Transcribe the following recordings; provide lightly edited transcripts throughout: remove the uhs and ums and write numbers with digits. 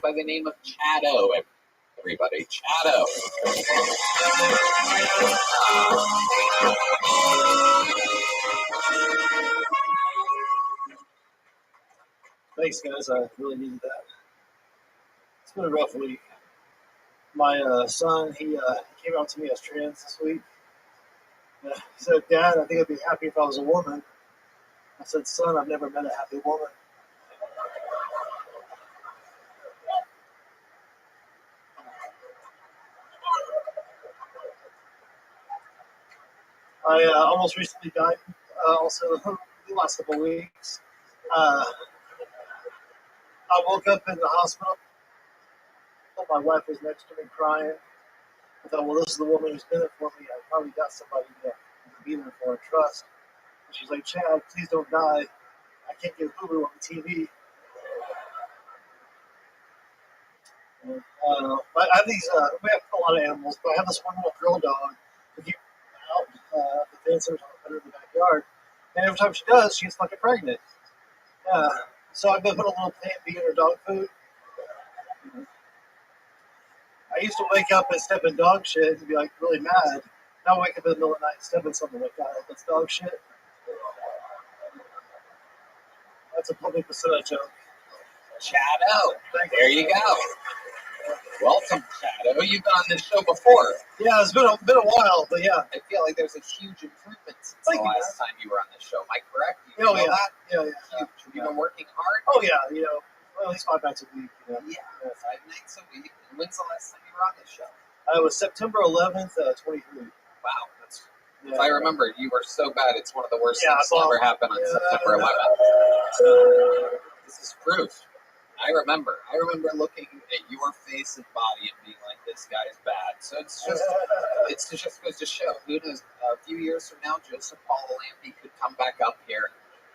by the name of Chado. Everybody, Chado. Thanks, guys. I really needed that. It's been a rough week. My son, he came out to me as trans this week. He said, "Dad, I think I'd be happy if I was a woman." I said, "Son, I've never met a happy woman." I almost recently died. Also, the last couple of weeks, I woke up in the hospital. My wife was next to me crying. I thought, well, this is the woman who's been there for me. I finally got somebody to be there for and trust. And she's like, "Chad, please don't die. I can't get Hulu on the TV." I have these. We have a lot of animals, but I have this one little girl dog who keeps out the fence every time I put her in the backyard. And every time she does, she gets fucking pregnant. So I've been putting a little plant bee in her dog food. I used to wake up and step in dog shit and be like really mad. Now I wake up in the middle of the night and step in something like that. That's dog shit. That's a public facility joke. Chado. There you go. Welcome, Chado. You've been on this show before. Yeah, it's been a while, but yeah. I feel like there's a huge improvement since the last time you were on this show. Am I correct? You know that? Yeah. Huge. You've been working hard? Oh, yeah. At least 5 nights a week. Yeah, 5 nights a week. When's the last time you were on this show? It was September 11th, 23. Wow. If I remember, you were so bad. It's one of the worst things to ever happen on September 11th. This is proof. I remember looking at your face and body and being like, "This guy is bad." So it just goes to show. Who knows? A few years from now, Joseph Paul Lampy could come back up here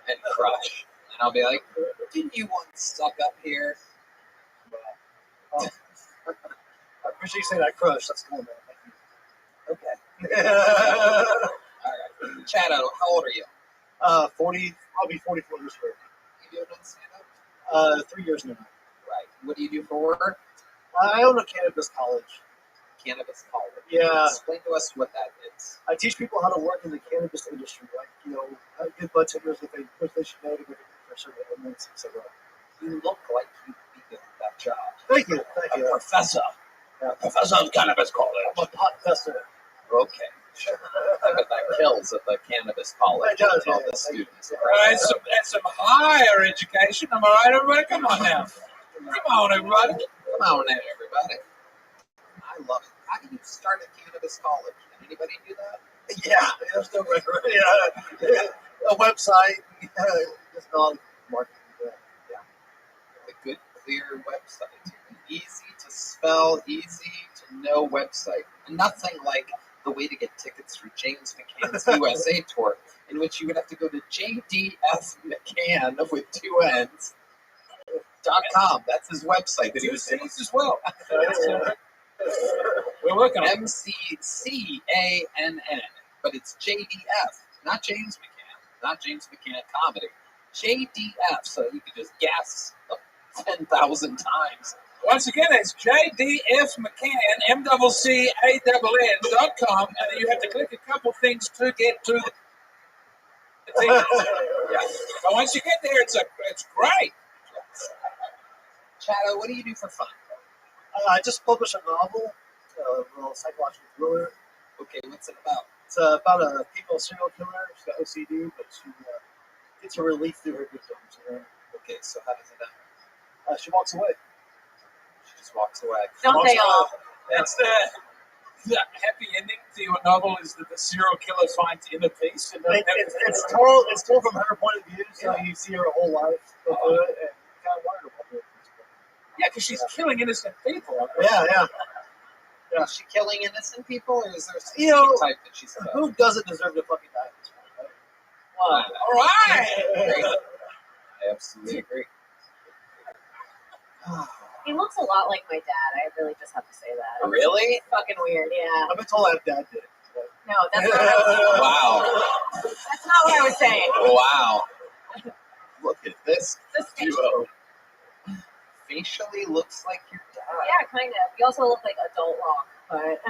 and crush, and I'll be like, "Didn't you once suck up here?" I appreciate you saying I crush. That's cool, man. Thank you. Okay. All right, Chado. How old are you? 40. I'll be 44 this year. You doing stand-up? 3 years now. Right. What do you do for work? I own a cannabis college. Cannabis college. Yeah. Explain to us what that is. I teach people how to work in the cannabis industry, how good budtenders that they should know to get for certain elements, etc. You look like you'd be good at that job. Thank you. Professor. Professor of cannabis college. I'm a pot tester. Okay. Sure. I bet that kills at the cannabis college. It does, all the students. Right, some higher education. Am I right, everybody? Come on now. Come on, everybody. Come on now, everybody. I love it. How do you start a cannabis college? Can anybody do that? Yeah, there's no record. Yeah. A website. It's called marketing. Yeah. A good, clear website. Easy to spell, easy to know website. Nothing like the way to get tickets for James McCann's USA tour, in which you would have to go to JDF with 2 N's. .com. That's his website. That he was C's as well. We're working on MCCANN, but it's JDF, not James McCann, not James McCann Comedy. JDF, so you could just guess 10,000 times. Once again, it's JDF McCann, MCCANN.com, and then you have to click a couple things to get to the tickets. Yeah. But once you get there, it's great. Chado, what do you do for fun? I just published a novel, a little psychological thriller. Okay, what's it about? It's about a female serial killer. She's got OCD, but she gets her relief through her victims. Okay, so how does it end? She walks away. She just walks away. Don't they all? That's the happy ending to your novel is that the serial killer finds inner peace. And it's told from her point of view, so you see her whole life go through it, and you kind of wonder about it. Yeah, because she's killing innocent people. Yeah. Is she killing innocent people, or is there some type that she's about? Who doesn't deserve to fucking die at this point, right? All right. I absolutely agree. He looks a lot like my dad. I really just have to say that. Really? It's fucking weird, yeah. I've been told I have dad did. No, that's not what I was saying. Wow. That's not what I was saying. Wow. Look at this duo. facially looks like your dad. Yeah, kind of. You also look like adult rock, but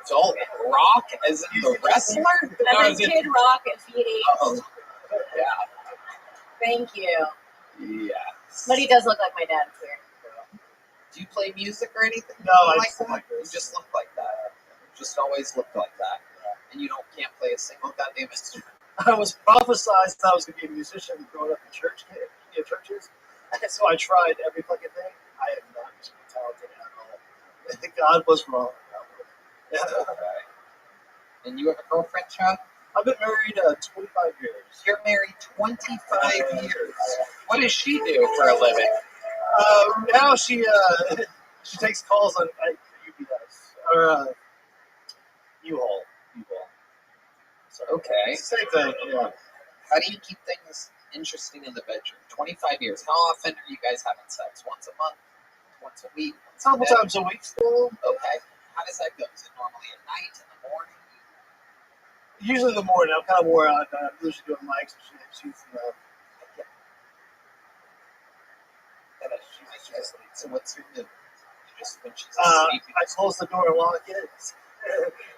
Adult Rock, as in the wrestler? as in Kid Rock if he ate. Oh, yeah. Thank you. Yes. But he does look like my dad too. Do you play music or anything? No, I like just that? like You this. just look like that. You just always looked like that. And you can't play a single goddamn instrument. I was prophesized that I was going to be a musician growing up in churches. So I tried every fucking thing. I am not talented at all. I think God was wrong. Yeah. Okay. And you have a girlfriend, Chad? I've been married 25 years. You're married 25 years. What does she do for a living? Now she takes calls on UPS or U-Haul. So, Okay. same thing. Yeah. How do you keep things interesting in the bedroom? 25 years. How often are you guys having sex? Once a month? Once a week? A couple times a week still. Okay. How does that go? Is it normally at night, in the morning? Usually in the morning. I'm kind of wore out. I'm usually doing mics. She's So what's your move? You just when she's asleep. I close the door and lock it.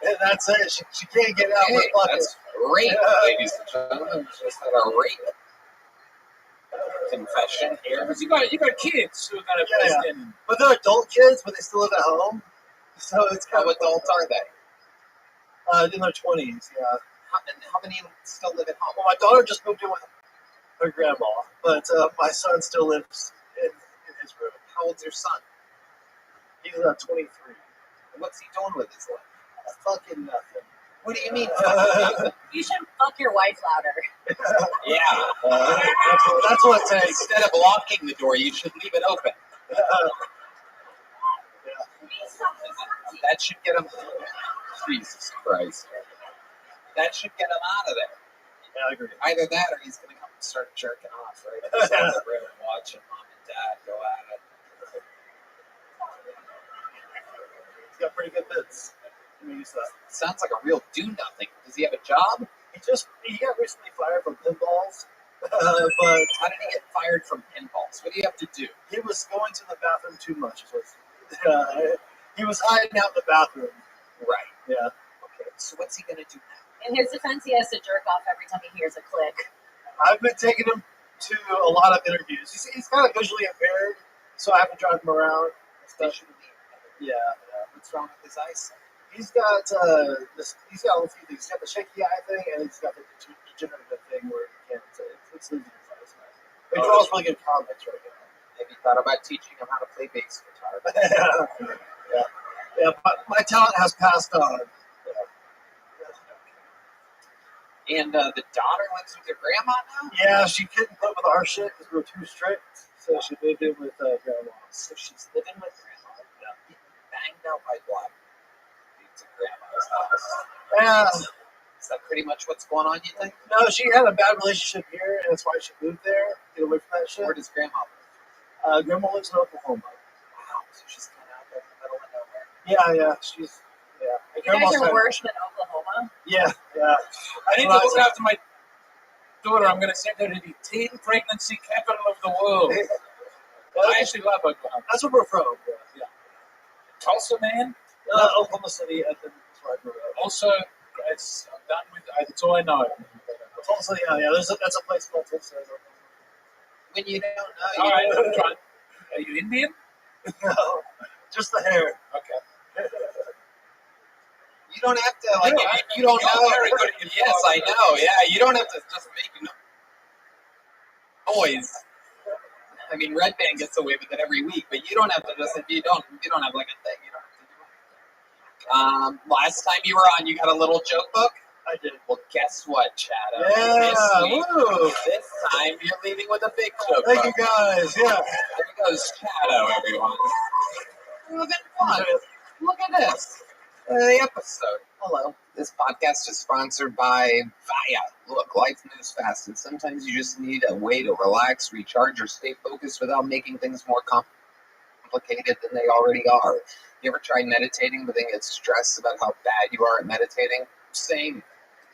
And that's it. She can't get out. Hey, that's great, ladies and gentlemen. Just had a rape confession here. Because you got kids who are going to Yeah. invest in. But they're adult kids, but they still live at home. So it's How kind of adult are they? in their 20s. Yeah. How many still live at home? Well, my daughter just moved in with her grandma, but my son still lives in his room. How old's your son? He's 23. What's he doing with his life? Fucking nothing. What do you mean? You should fuck your wife louder. Yeah. That's what it takes. Instead of locking the door, you should leave it open. That should get him. Jesus Christ. That should get him out of there. Yeah, I agree. Either that or he's going to come and start jerking off right inside the room and watching mom and dad go at it. He's got pretty good bits. Sounds like a real do-nothing. Does he have a job? He got recently fired from pinballs, but How did he get fired from pinballs? What do you have to do? he was going to the bathroom too much. He was hiding out in the bathroom. Right. Yeah. Okay, so what's he going to do now? In his defense, he has to jerk off every time he hears a click. I've been taking him to a lot of interviews. He's kind of visually impaired, so I have to drive him around. Yeah. What's wrong with his eyesight? He's got He's got a few things. He's got the shaky eye thing, and he's got the degenerative thing where he can't. It's losing his eyesight. He draws really good comics right now. Have you thought about teaching him how to play bass guitar? Yeah. My talent has passed on. And the daughter lives with your grandma now? Yeah, she couldn't put up with our shit because we were too strict, so she moved in with grandma. So she's living with grandma, getting banged out by black dudes at grandma's house. Yeah. Is that pretty much what's going on, you think? No, she had a bad relationship here, and that's why she moved there, get away from that shit. Where does grandma live? Grandma lives in Oklahoma. Wow, so she's kind of out there in the middle of nowhere. Yeah. You guys are worse than Oklahoma? Yeah. I need to look after my daughter. I'm going to send her to the teen pregnancy capital of the world. I actually love Oklahoma. That's where we're from. Yeah. Tulsa, man. Oklahoma City, and then that's where I grew up. Also, I'm done with that's all I know. Tulsa, yeah. That's a place called Tulsa. When you don't know, All right, I'm trying. Are you Indian? No, just the hair. Okay. you don't have to, like, if you don't know. Very good at your Yes, I know, yeah. You don't have to just make noise. I mean, Red Band gets away with it every week, but you don't have to if you don't have like a thing, you don't have to do anything. Last time you were on, you got a little joke book? I did. Well, guess what, Chad? Yeah, woo. This time you're leaving with a big joke Thank book. you guys. Yeah. There goes Shadow, everyone. Look at fun. Look at this. The episode. Hello. This podcast is sponsored by Vaya. Look, life moves fast, and sometimes you just need a way to relax, recharge, or stay focused without making things more complicated than they already are. You ever try meditating but then get stressed about how bad you are at meditating? Same.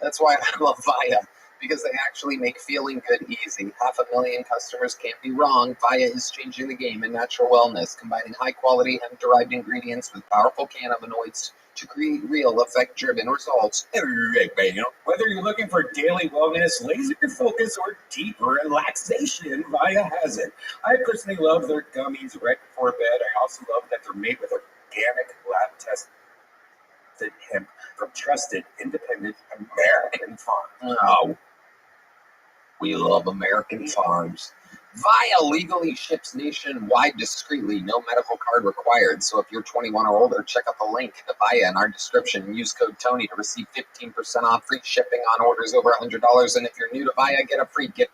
That's why I love Vaya. Because they actually make feeling good easy. 500,000 customers can't be wrong. Via is changing the game in natural wellness, combining high-quality hemp-derived ingredients with powerful cannabinoids to create real, effect-driven results. Whether you're looking for daily wellness, laser focus, or deeper relaxation, Via has it. I personally love their gummies right before bed. I also love that they're made with organic lab-tested hemp from trusted, independent American farms. Oh, we love American farms. Via legally ships nationwide discreetly, no medical card required. So if you're 21 or older, check out the link to Via in our description and use code Tony to receive 15% off, free shipping on orders over $100. And if you're new to Via, get a free gift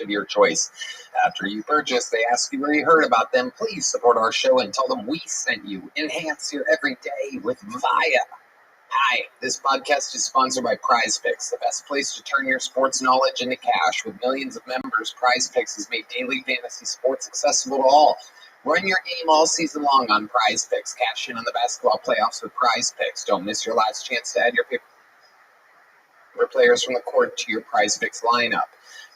of your choice. After you purchase, they ask you where you heard about them. Please support our show and tell them we sent you. Enhance your everyday with Via. Hi, this podcast is sponsored by PrizePicks, the best place to turn your sports knowledge into cash. With millions of members, PrizePicks has made daily fantasy sports accessible to all. Run your game all season long on PrizePicks. Cash in on the basketball playoffs with PrizePicks. Don't miss your last chance to add your favorite players from the court to your PrizePicks lineup.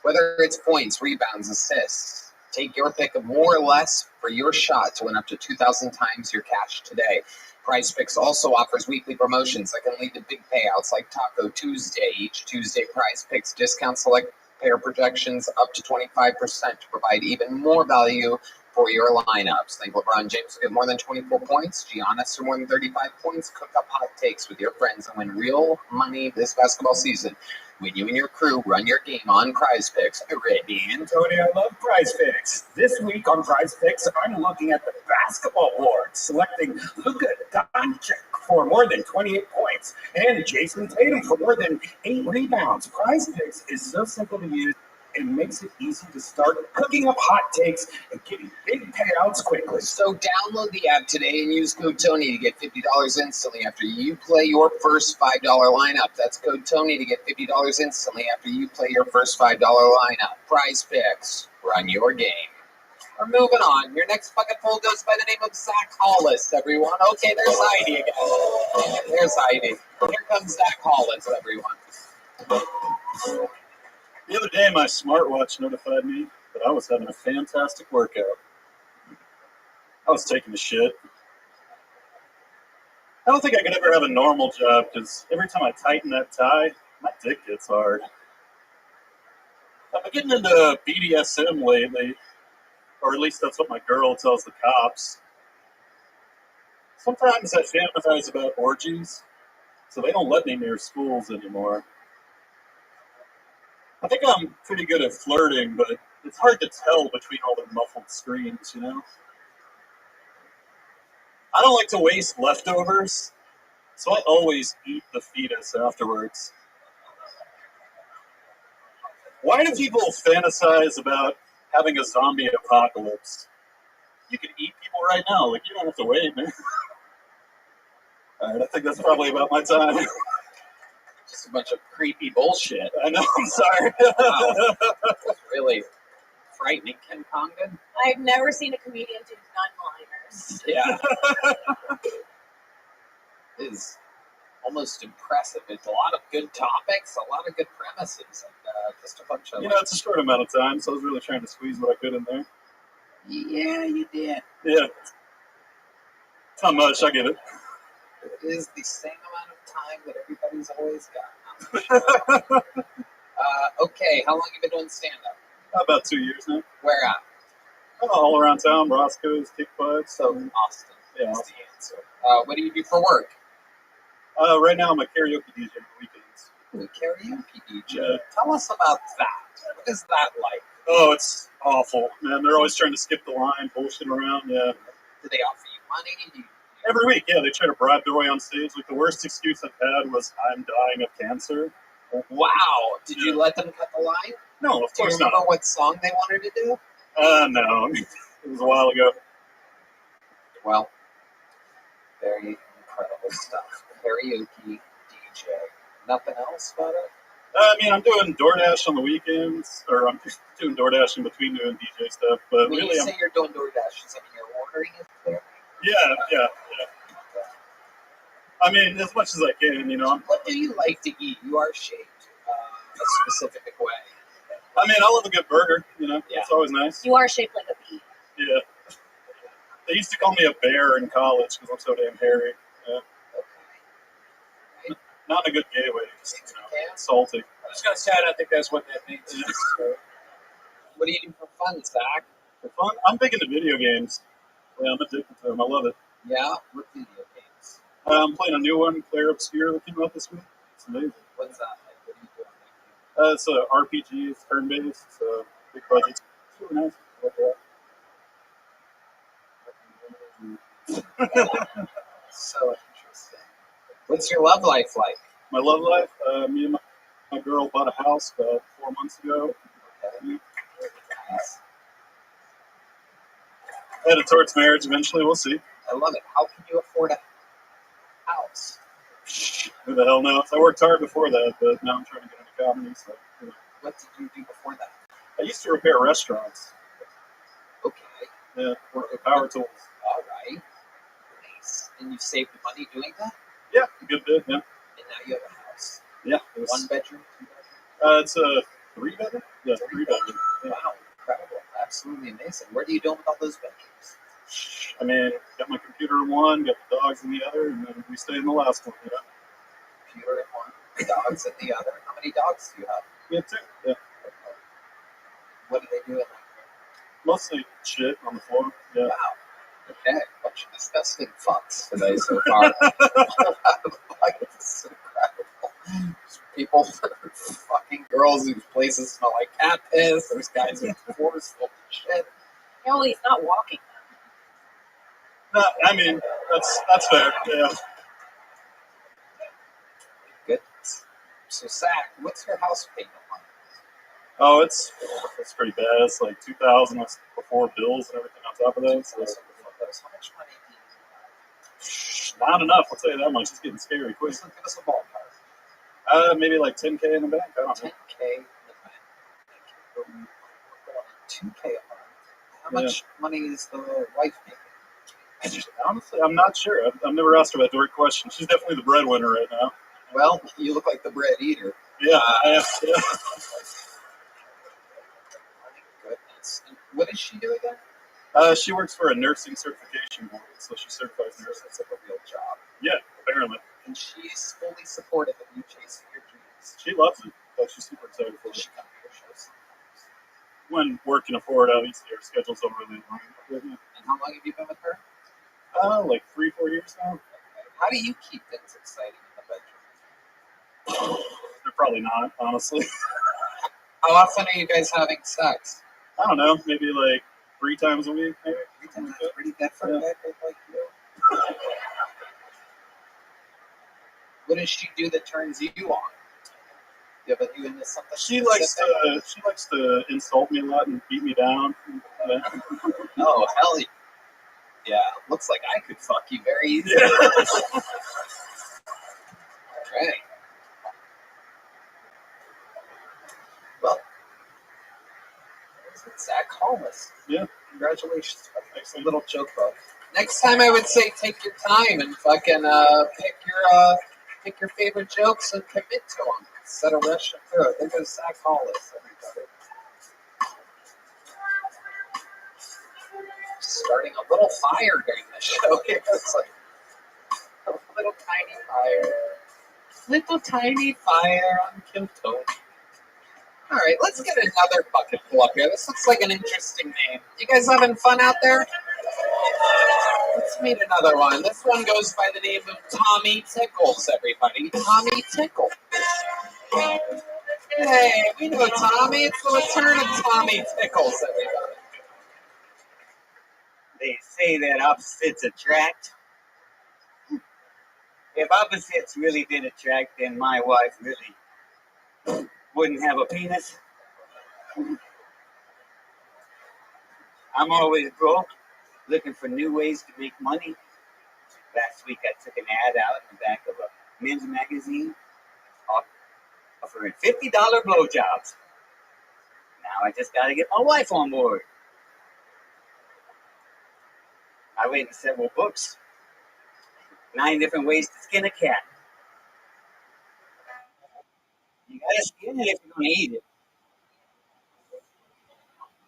Whether it's points, rebounds, assists, take your pick of more or less for your shot to win up to 2,000 times your cash today. PrizePicks also offers weekly promotions that can lead to big payouts like Taco Tuesday. Each Tuesday, PrizePicks discounts select player projections up to 25% to provide even more value for your lineups. Think LeBron James will get more than 24 points, Giannis for more than 35 points. Cook up hot takes with your friends and win real money this basketball season. When you and your crew run your game on PrizePicks. Rabbi and Tony, I love PrizePicks. This week on PrizePicks, I'm looking at the basketball board, selecting Luka Doncic for more than 28 points and Jason Tatum for more than 8 rebounds. PrizePicks is so simple to use. It makes it easy to start cooking up hot takes and getting big payouts quickly. So download the app today and use code Tony to get $50 instantly after you play your first $5 lineup. That's code Tony to get $50 instantly after you play your first $5 lineup. PrizePicks, run your game. We're moving on. Your next bucket full goes by the name of Zach Hollis, everyone. Okay, there's Heidi again. There's Heidi. Here comes Zach Hollis, everyone. The other day, my smartwatch notified me that I was having a fantastic workout. I was taking a shit. I don't think I could ever have a normal job because every time I tighten that tie, my dick gets hard. I've been getting into BDSM lately, or at least that's what my girl tells the cops. Sometimes I fantasize about orgies, so they don't let me near schools anymore. I think I'm pretty good at flirting, but it's hard to tell between all the muffled screams, you know? I don't like to waste leftovers, so I always eat the fetus afterwards. Why do people fantasize about having a zombie apocalypse? You can eat people right now, like you don't have to wait, man. Alright, I think that's probably about my time. Just a bunch of creepy bullshit. I know, I'm sorry. Wow. That's really frightening. Ken Condon? I've never seen a comedian do non-liners. Yeah. It is almost impressive. It's a lot of good topics, a lot of good premises, and just a bunch of... You know, it's a short amount of time, so I was really trying to squeeze what I could in there. Yeah, you did. Yeah. Not much, I get it. It is the same amount of time that everybody's always got. Okay, how long have you been doing stand-up? About 2 years now. Where at? All around town, Roscoe's, Kick Butts. So, Austin. Yeah. That's the answer. What do you do for work? Right now I'm a karaoke DJ on the weekends. Ooh, karaoke DJ. Yeah. Tell us about that. What is that like? Oh, it's awful, man. They're always trying to skip the line, bullshitting around, yeah. Do they offer you money? Every week, yeah, they try to bribe their way on stage. Like, the worst excuse I've had was, I'm dying of cancer. Wow. Did you let them cut the line? No, of Do you course remember not. what song they wanted to do? No. It was a while ago. Well, very incredible stuff. Karaoke DJ. Nothing else about it? I mean, I'm doing DoorDash on the weekends, or I'm just doing DoorDash in between doing DJ stuff, but When really you say you're doing DoorDash, does that mean you're ordering it there? Yeah. I mean, as much as I can, you know. What do you like to eat? You are shaped. a specific way. I mean, I love a good burger. You know, Yeah. it's always nice. You are shaped like a bee. Yeah. They used to call me a bear in college because I'm so damn hairy. Yeah. Okay. Not in a good gay way. Just, Yeah. salty. I was gonna say I don't think that's what that means. What do you do for fun, Zach? For fun, I'm big into video games. Yeah, I'm addicted to them. I love it. Yeah? What video games? I'm playing a new one, Claire Obscure, that came out this week. It's amazing. What's that like? What do you do? It's an RPG. It's turn-based. It's a big budget. It's really nice. I like that. So interesting. What's your love life like? My love life, me and my girl bought a house about 4 months ago. Okay. Nice. Headed towards marriage eventually. We'll see. I love it. How can you afford a house? Who the hell knows? I worked hard before that, but now I'm trying to get into comedy. So, you know. What did you do before that? I used to repair restaurants. Okay. Yeah, work with power tools. All right. Nice. And you saved money doing that? Yeah, a good bit. Yeah. And now you have a house. Yeah. It was, 1 bedroom, 2 bedroom? It's a 3-bedroom. Yeah, 3-bedroom. Yeah. Wow. Incredible. Absolutely amazing. What are you doing with all those bedrooms? I mean, got my computer in one, got the dogs in the other, and then we stay in the last one. You know? Computer in one, dogs in the other. How many dogs do you have? We have 2. Yeah. What do they do in there? Mostly shit on the floor. Yeah. Wow. Okay. Bunch of disgusting fucks today so far. Like, it's incredible. People, fucking girls whose places smell like cat piss. There's guys with floors full of shit. No, he's not walking. No, I mean, that's fair. Yeah. Good. So, Zach, what's your house payment like? Oh, it's pretty bad. It's like 2,000 before bills and everything on top of that. So How much money do you not enough. I'll tell you that much. It's getting scary quick. Give us a ballpark. Maybe like 10K in the bank. I don't know. 10K in the bank. 2K a month. How much money is the wife making? Honestly, I'm not sure. I've never asked her that direct question. She's definitely the breadwinner right now. Well, you look like the bread eater. Yeah, I am. Yeah. My goodness. And what does she do again? She works for a nursing certification board, so she certifies nurses. That's like a real job. Yeah, apparently. And she's fully supportive of you chasing your dreams. She loves it. She's super excited for Does it. she come to your shows sometimes? When work can afford, obviously, our schedules don't really align. And how long have you been with her? Like 3-4 years now. How do you keep things exciting in the bedroom? They're probably not, honestly. How often are you guys having sex? I don't know, maybe like 3 times a week, maybe. 3 times. That's pretty good for a guy like you. What does she do that turns you on? You have a you into something? She likes to insult me a lot and beat me down. Oh, hell yeah. Yeah, looks like I could fuck you very easily. Yeah. Okay. Well, Zach Hollis. Yeah. Congratulations. Thanks. A little joke book. Next time I would say take your time and fucking pick your favorite jokes and commit to them instead of rushing through it. There goes Zach Hollis, everybody. Starting a little fire during the show here. It's like a little tiny fire. Little tiny fire on Kiltone. All right, let's get another bucket full up here. This looks like an interesting name. You guys having fun out there? Let's meet another one. This one goes by the name of Tommy Tickles, everybody. Tommy Tickle. Hey, we know Tommy. It's the return of Tommy Tickles, everybody. They say that opposites attract. If opposites really did attract, then my wife really wouldn't have a penis. I'm always broke, looking for new ways to make money. Last week I took an ad out in the back of a men's magazine offering $50 blowjobs. Now I just got to get my wife on board. I read several books. 9 different ways to skin a cat. You gotta skin it if you're gonna eat it.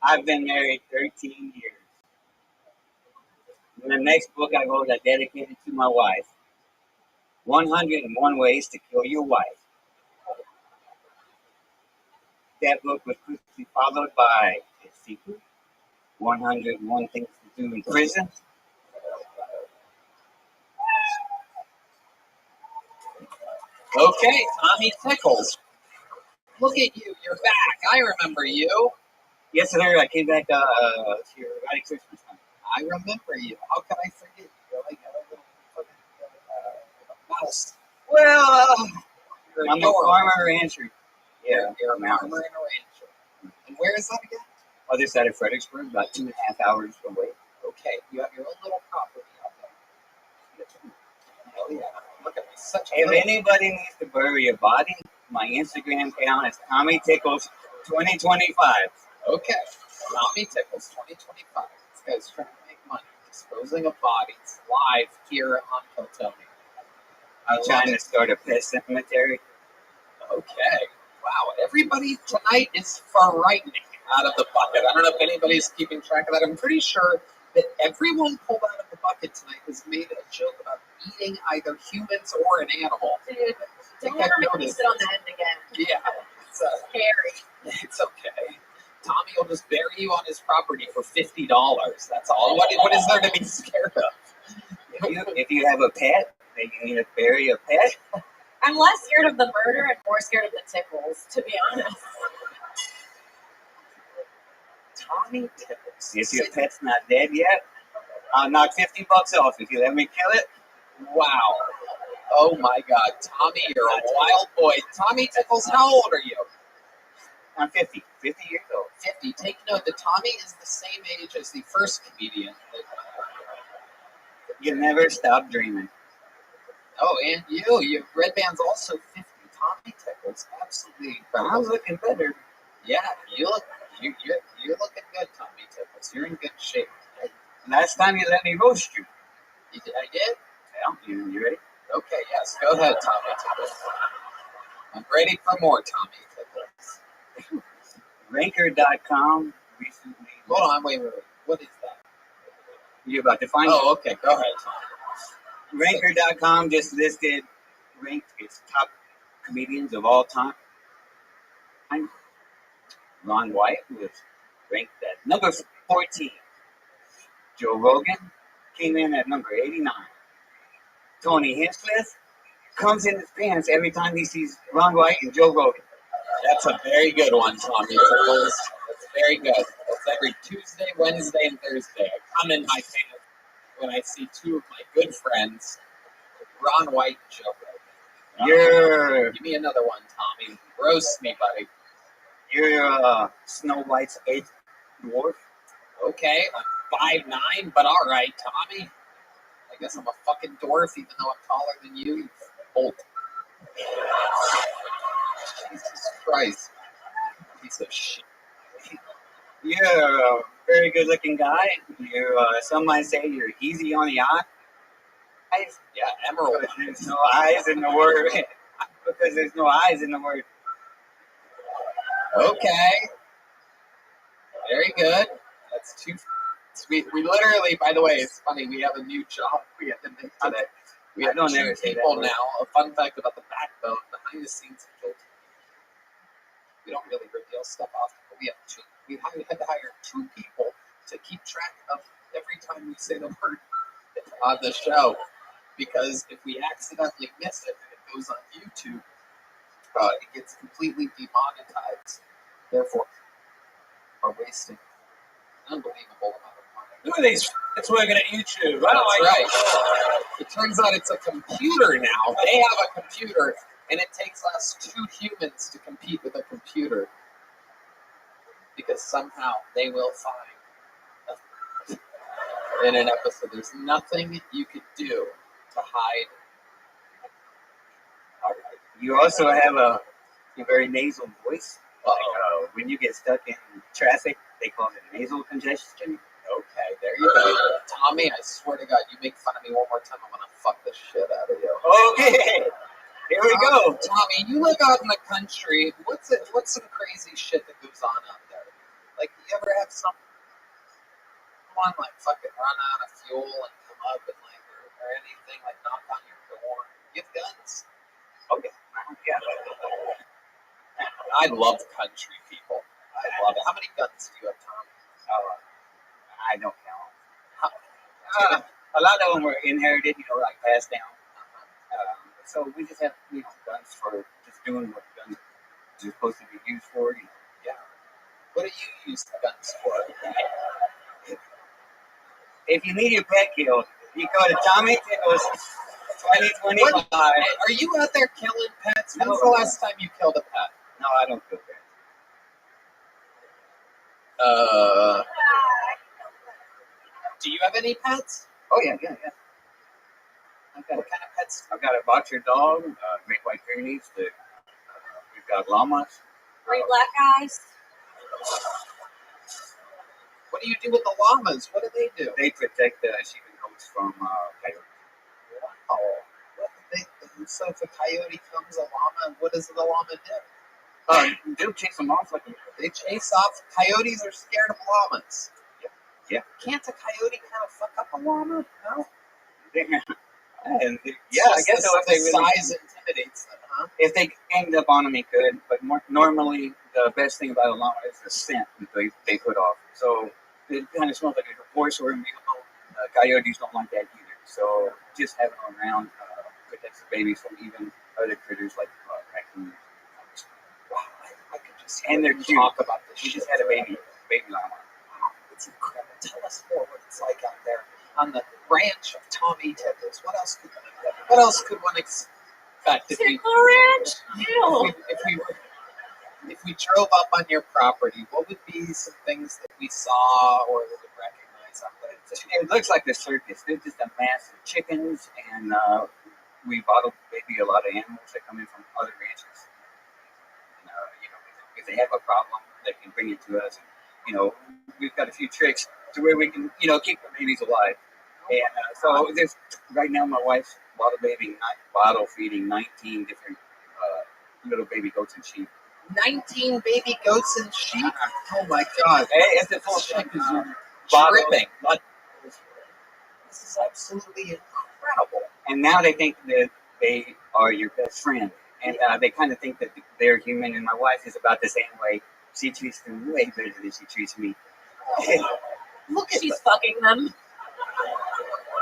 I've been married 13 years. In the next book I wrote, I dedicated to my wife. 101 Ways to Kill Your Wife. That book was quickly followed by a sequel, 101 Things to Do in Prison. Okay, Tommy Tickles. Look at you. You're back. I remember you. Yes, sir. I came back here right at Christmas time. I remember you. How can I forget you? You're like a little mouse. Well, You're I'm a farmer rancher. Yeah, you're a farmer and a rancher. And where is that again? Other side of Fredericksburg, about 2.5 hours away. Okay, you have your own little property out there. Hell yeah. Look at me. Such a If little... anybody needs to bury a body, my Instagram account is Tommy Tickles 2025. Okay, Tommy Tickles 2025. This guy's trying to make money, disposing of bodies live here on Kiltony. I'm trying to start a pet cemetery. Okay, wow. Everybody tonight is frightening out of the bucket. I don't know if anybody's keeping track of that. I'm pretty sure that everyone pulled out of the bucket tonight has made a joke about eating either humans or an animal. Dude, don't I've ever make me noticed sit on the end again. Yeah, Scary. it's okay. Tommy will just bury you on his property for $50. That's all. What is there to be scared of? If you have a pet, then you need to bury a pet. I'm less scared of the murder and more scared of the tickles, to be honest. Tommy Tickles. If your pet's not dead yet, I'll knock $50 off if you let me kill it. Wow. Oh my God, Tommy, you're a wild boy. Tommy Tickles, how old are you? I'm 50 years old. 50. Take note that Tommy is the same age as the first comedian. You never stop dreaming. Oh, and you. Red Band's also 50. Tommy Tickles, absolutely incredible. I'm looking better. Yeah, you're looking good, Tommy Tickles. You're in good shape. Last time you let me roast you. I did? Yeah, you ready? Okay, yes. Go ahead, Tommy Tickles. I'm ready for more, Tommy Tickles. Ranker.com recently. Hold on, wait. What is that? You're about to find Oh, okay. Go ahead, Tommy. Ranker.com just ranked its top comedians of all time. Ron White was ranked at number 14. Joe Rogan came in at number 89. Tony Hinchcliffe comes in his pants every time he sees Ron White and Joe Rogan. That's a very good one, Tommy Tickles. That's very good. That's every Tuesday, Wednesday, and Thursday. I come in my pants when I see two of my good friends, Ron White and Joe Rogan. Give me another one, Tommy. Roast me, buddy. You're Snow White's 8th dwarf. Okay, I'm 5'9", but all right, Tommy. I guess I'm a fucking dwarf, even though I'm taller than you, you bolt. Jesus Christ. Piece of shit. You're a very good-looking guy. Some might say you're easy on the eyes. Yeah, emerald. There's no eyes in the word. Because there's no eyes in the word. Okay. Very good. That's too sweet. We literally, by the way, it's funny, we have a new job we have to make today. We have don't two ever say that people word. now. A fun fact about the backbone, behind the scenes of Guilty. We don't really reveal stuff often, but we had to hire 2 people to keep track of every time we say the word on the show. Because if we accidentally miss it and it goes on YouTube, it gets completely demonetized. Therefore, are wasting an unbelievable amount of money. Who are these f***ers working at YouTube? That's right. It turns out it's a computer now. They have a computer, and it takes us 2 humans to compete with a computer. Because somehow they will find in an episode. There's nothing you could do to hide. All right. You also have a very nasal voice. Uh-oh. Like, when you get stuck in traffic, they call it nasal congestion. Okay, there you go. Tommy, I swear to God, you make fun of me one more time, I'm gonna fuck the shit out of you. Okay. Here we go. Tommy, you live out in the country. What's some crazy shit that goes on out there? Like, you ever have someone like fucking run out of fuel and come up and like or anything like knock on your door? You have guns? Okay. Yeah. I love country people. I love it. How many guns do you have, Tom? I don't count. A lot of them were inherited, like passed down. So we just have, guns for just doing what guns are supposed to be used for. Yeah. What do you use the guns for? If you need your pet killed, you go to Tommy Tickles 2025. Are you out there killing pets? When's the last time you killed a pet? No, I don't kill pets. Do you have any pets? Oh, yeah. What kind of pets? I've got a boxer dog, Great White Pyrenees. We've got llamas. 3 black guys. What do you do with the llamas? What do they do? They protect the sheep and goats from coyotes. Wow. So if a coyote comes, a llama, what does the llama do? They'll chase them off like They chase off. Coyotes are scared of llamas. Yeah. Can't a coyote kind of fuck up a llama? No. And I guess the if they really, size intimidates them, huh? if they ganged up on them, he could. But normally, the best thing about a llama is the scent that they put off. So it kind of smells like a horse or a mule. Coyotes don't like that either. So just having them around protects the babies from even other critters like raccoons. Wow, I could just And they're cute. talk about this. We shit. just had a baby llama. Wow, it's incredible. Tell us more what it's like out there on the ranch of Tommy Tickles. What else could one expect if we, Tickle Ranch? Ew. if we drove up on your property? What would be some things that we saw or that would recognize out there? It looks like a circus. There's just a mass of chickens, and we bottle maybe a lot of animals that come in from other ranches. And, if they have a problem, they can bring it to us. And, we've got a few tricks to where we can, keep the babies alive. And so there's right now my wife's bottle feeding 19 different little baby goats and sheep. 19 baby goats and sheep? Oh my God. Hey, it's a full Chickens bottle. are dripping. This is absolutely incredible. And now they think that they are your best friend. And they kind of think that they're human. And my wife is about the same way. She treats them way better than she treats me. Look at She's fucking them.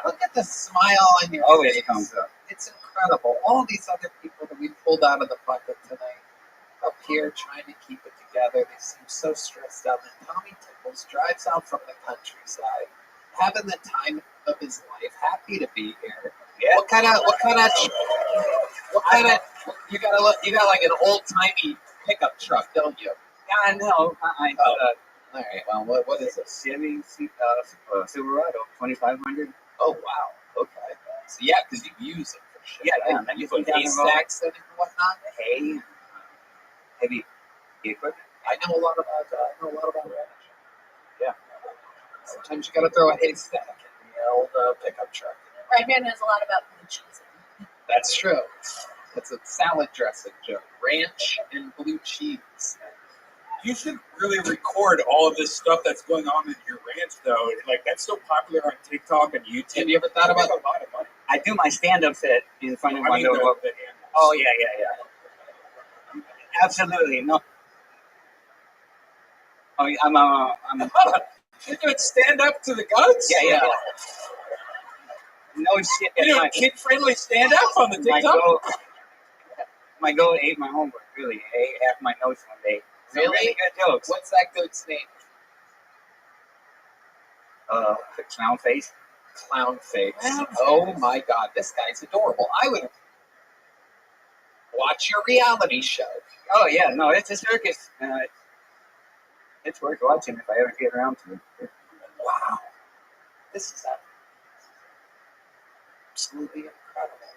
Look at the smile on your Always face. comes up. It's incredible. All these other people that we pulled out of the bucket tonight up here trying to keep it together. They seem so stressed out. And Tommy Tickles drives out from the countryside, having the time of his life, happy to be here. Yeah. What kind of you got like an old timey pickup truck, don't you? Yeah, I know. All right. Well, what is it? Chevy Silverado 2500. Oh wow. Okay. So yeah, because you use it for shit. Yeah, right? yeah. You put hay stacks in it and whatnot. Hay, heavy equipment. I know a lot about ranch. Yeah. Sometimes you got to throw a haystack in the old pickup truck. Redman knows a lot about blue cheese. That's true. That's a salad dressing joke. Ranch and blue cheese. You should really record all of this stuff that's going on in your ranch, though. Like, that's so popular on TikTok and YouTube. Have you ever thought about a lot of money? I do my stand-up set in front of my door. The Oh yeah. Absolutely no. Oh, yeah, I'm. You're doing stand up to the goats? Yeah. No shit. You're doing kid-friendly stand up on the TikTok? My goat ate my homework. Really, ate half my notes one day. Really? Really good jokes. What's that goat's name? The clown face. Clown face. Oh my God, this guy's adorable. I would watch your reality show. Oh yeah, no, it's a circus. It's worth watching if I ever get around to it. Wow, this is absolutely incredible.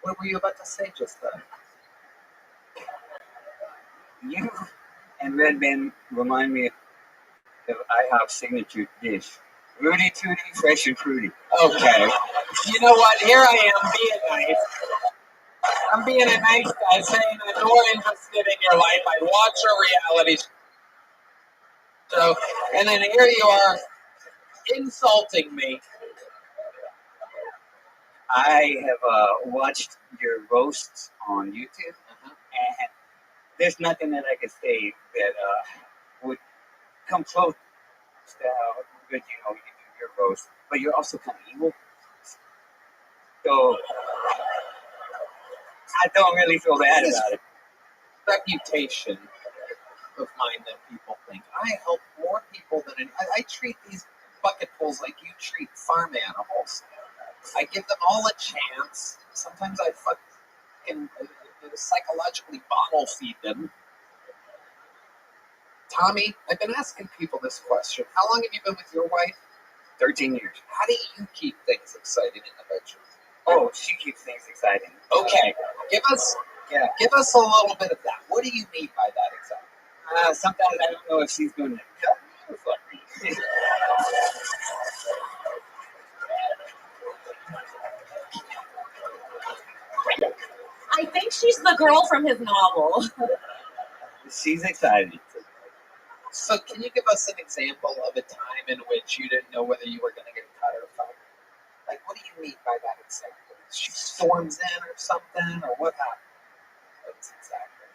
What were you about to say just then? You and Red Ben remind me of IHOP's signature dish. Rudy Tooty, fresh and fruity. Okay. You know what? Here I am being nice. I'm being a nice guy saying I'm more interested in your life. I watch a reality show, and then here you are insulting me. I have watched your roasts on YouTube, and there's nothing that I could say that would come close to how good you do your roast. But you're also kind of evil, so I don't really feel bad about it. Reputation of mine that people think I help more people than I treat these bucketfuls like you treat farm animals. I give them all a chance. Sometimes I fucking psychologically bottle feed them. Tommy, I've been asking people this question. How long have you been with your wife? 13 years. How do you keep things exciting in the bedroom? Oh, she keeps things exciting. Okay, give us a little bit of that. What do you mean by that exactly? Sometimes I don't know if she's going to cut me or fuck me. I think she's the girl from his novel. She's excited. So can you give us an example of a time in which you didn't know whether you were going to get cut or fired? Like, what do you mean by that exactly? She storms in or something, or what happened? What's exactly?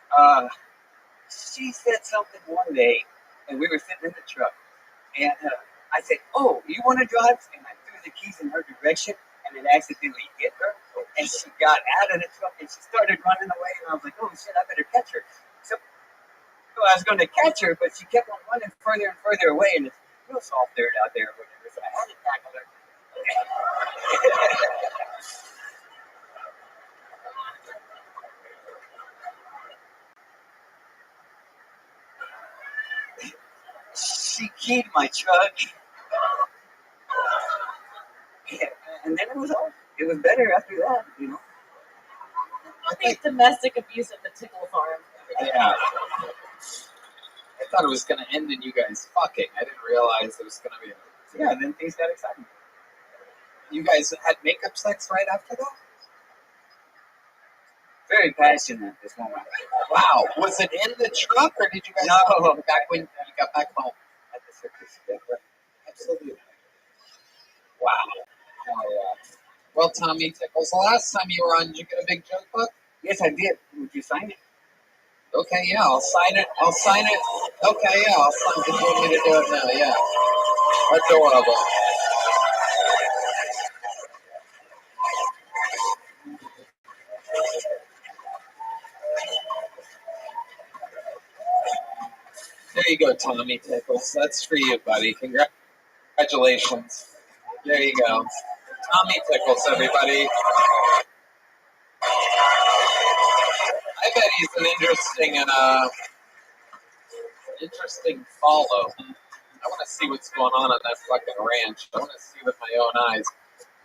She said something one day, and we were sitting in the truck, and I said, "Oh, you want to drive?" And I threw the keys in her direction, and it accidentally hit her, and she got out of the truck, and she started running away, and I was like, "Oh shit, I better catch her." So I was going to catch her, but she kept on running further and further away, and it's real soft dirt out there or whatever, so I had to tackle her. She keyed my truck. Yeah, and then it was all. It was better after that, I think domestic abuse at the Tickle Farm. Yeah. I thought it was going to end in you guys fucking. I didn't realize it was going to be. Yeah, then things got exciting. You guys had makeup sex right after that? Very passionate at this moment. Wow. Was it in the truck, or did you guys No. back when you got back home? At the circus. Absolutely. Wow. Hell yeah. Well, Tommy Tickles, the last time you were on, did you get a big joke book? Yes, I did. Would you sign it? Okay, yeah, I'll sign it. Okay, yeah, I'll sign it. You want me to do it now? Yeah. Adorable. There you go, Tommy Tickles. That's for you, buddy. Congratulations. There you go. Tommy Tickles, everybody. I bet he's an interesting follow. I want to see what's going on that fucking ranch. I want to see with my own eyes.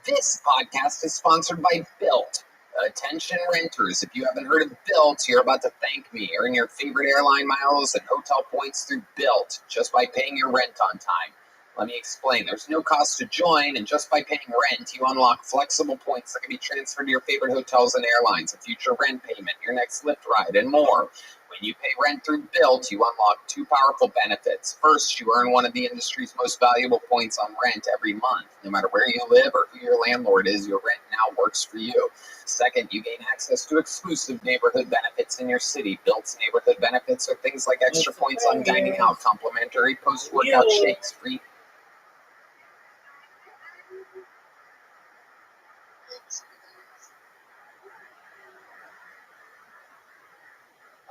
This podcast is sponsored by Built. Attention renters, if you haven't heard of Built, you're about to thank me. Earn your favorite airline miles and hotel points through Built just by paying your rent on time. Let me explain. There's no cost to join, and just by paying rent, you unlock flexible points that can be transferred to your favorite hotels and airlines, a future rent payment, your next Lyft ride, and more. When you pay rent through Built, you unlock two powerful benefits. First, you earn one of the industry's most valuable points on rent every month. No matter where you live or who your landlord is, your rent now works for you. Second, you gain access to exclusive neighborhood benefits in your city. Built's neighborhood benefits are things like extra points on dining out, complimentary post-workout shakes, free.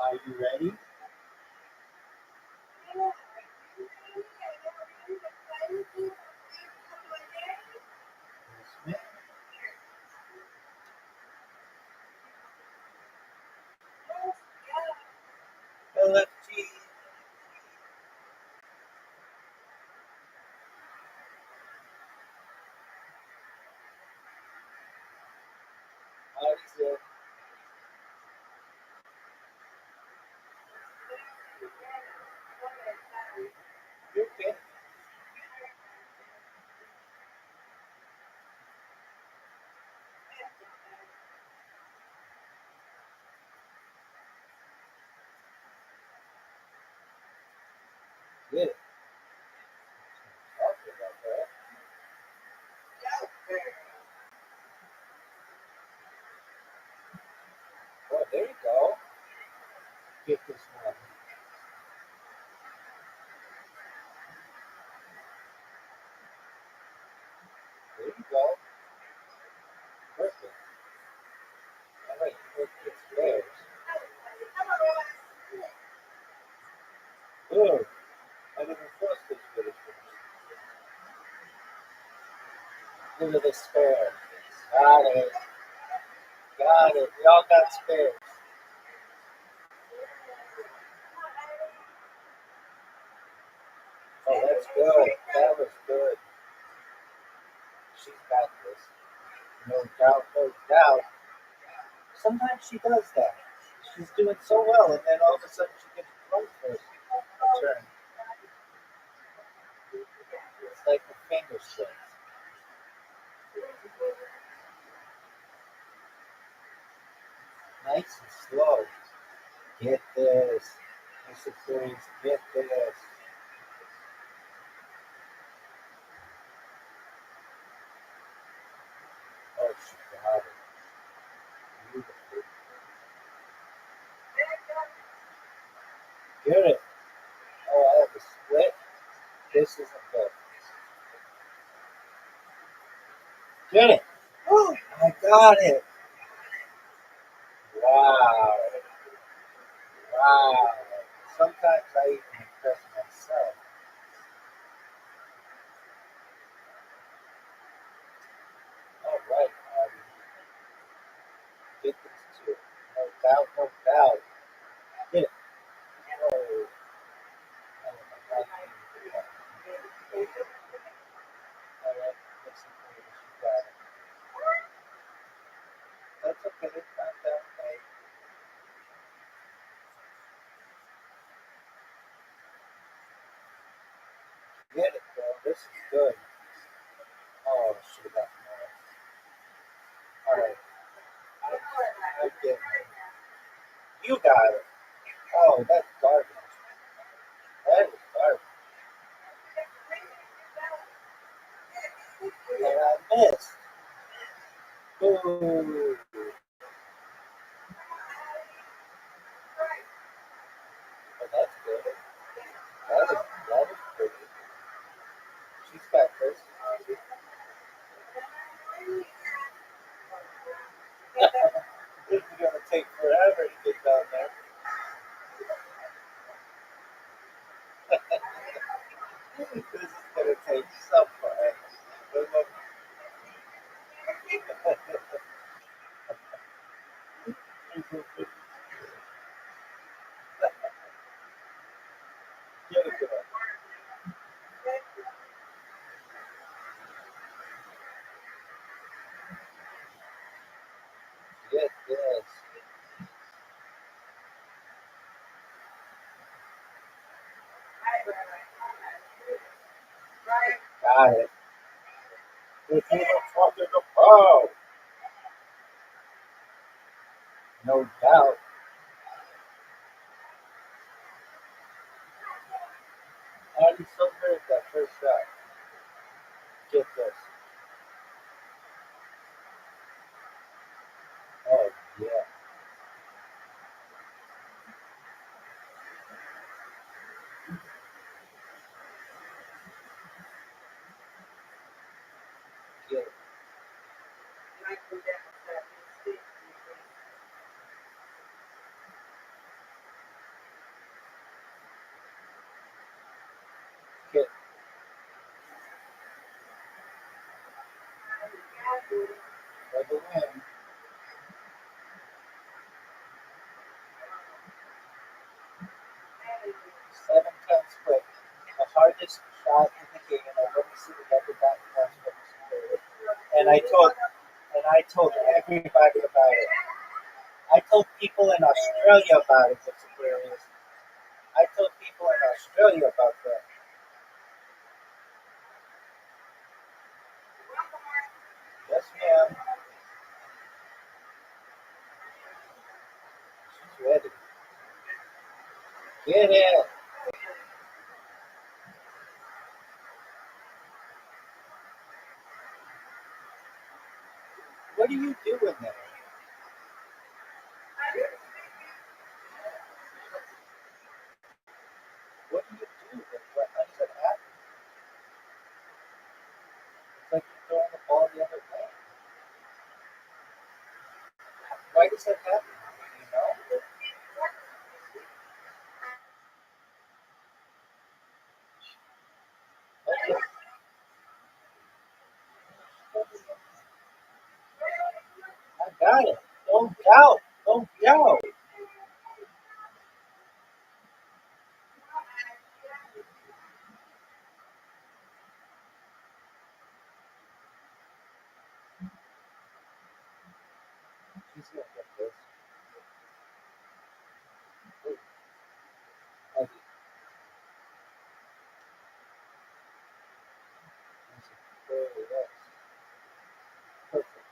Are you ready? Yes, ma'am. LFG. Howdy, sir. You okay? Get this one. There you go. Perfect. All right, look at spares. Good. I didn't trust this finish. Look at the spare. Got it. Got it. We all got spares. Oh, that's good. That was good. She's got this. No doubt, no doubt. Sometimes she does that. She's doing so well, and then all of a sudden she gets thrown for a turn. It's like a finger slip. Nice and slow. Get this. Mr. Freeze, get this. Oh, she got it. Beautiful. Get it. Oh, I have a split. This isn't good. Get it. Oh, I got it. Wow. Wow. Sometimes I even impress myself. All right, Marty. Get this too. No doubt, no doubt. Get it. Oh, oh my God. All right, listen to me. She got it. That's okay. Not that way. Get it, bro. This is good. Oh, should have got more. All right. I get it. You got it. Oh, that's garbage. That is garbage. And I missed. Ooh. Oh, that's good. That is pretty. She's got this. This is gonna take forever to get down there. This is gonna take some forever. But look. Get it, girl. Get this. Got it. If you don't talk to the pro. No doubt. Andy's so good at that first shot. Get this. Oh, yeah. Get it. Get it. For the win. 7-10 split. The hardest shot in the game. I've ever seen it ever gotten past from the superior. And I told everybody about it. I told people in Australia about it, the superiors. I told people in Australia about that. Yes, ma'am. She's ready. Get it. What are you doing there? all the other way. Why does that happen? You know? I got it. Don't doubt. Don't doubt. She's gonna get this. I did. Very nice. Perfect.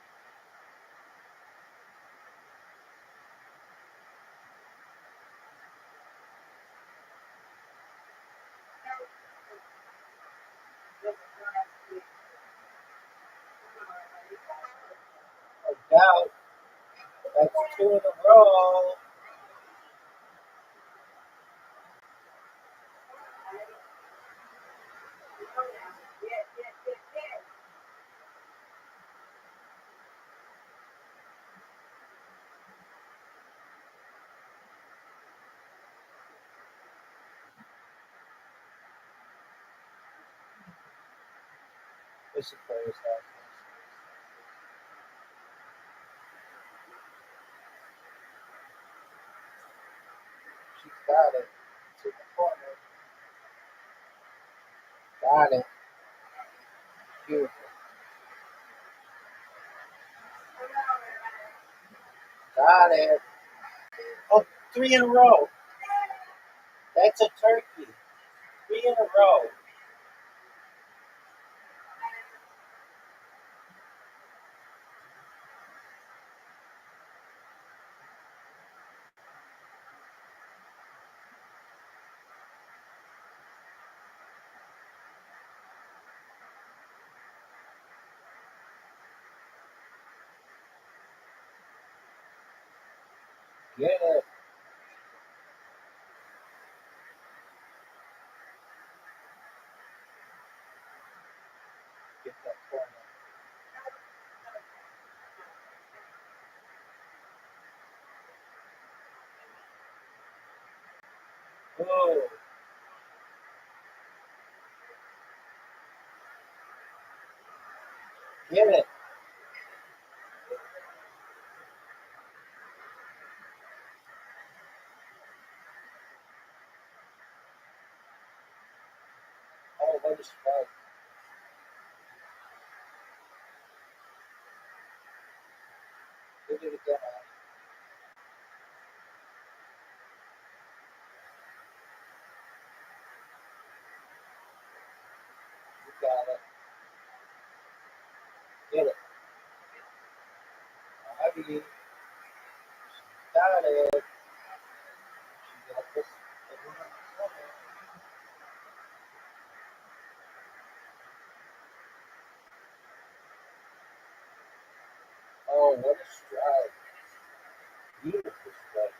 No doubt. That's 2 in a row. This is very sad. She's got it. It's in the corner. Got it. Beautiful. Got it. Oh, 3 in a row. That's a turkey. 3 in a row. Get it. Get that corner. Oh, get it. Oh, what a strike. Get it again. You got it. Get it. Rabbi. Got it. She got this. Oh, what a strike. Beautiful strike.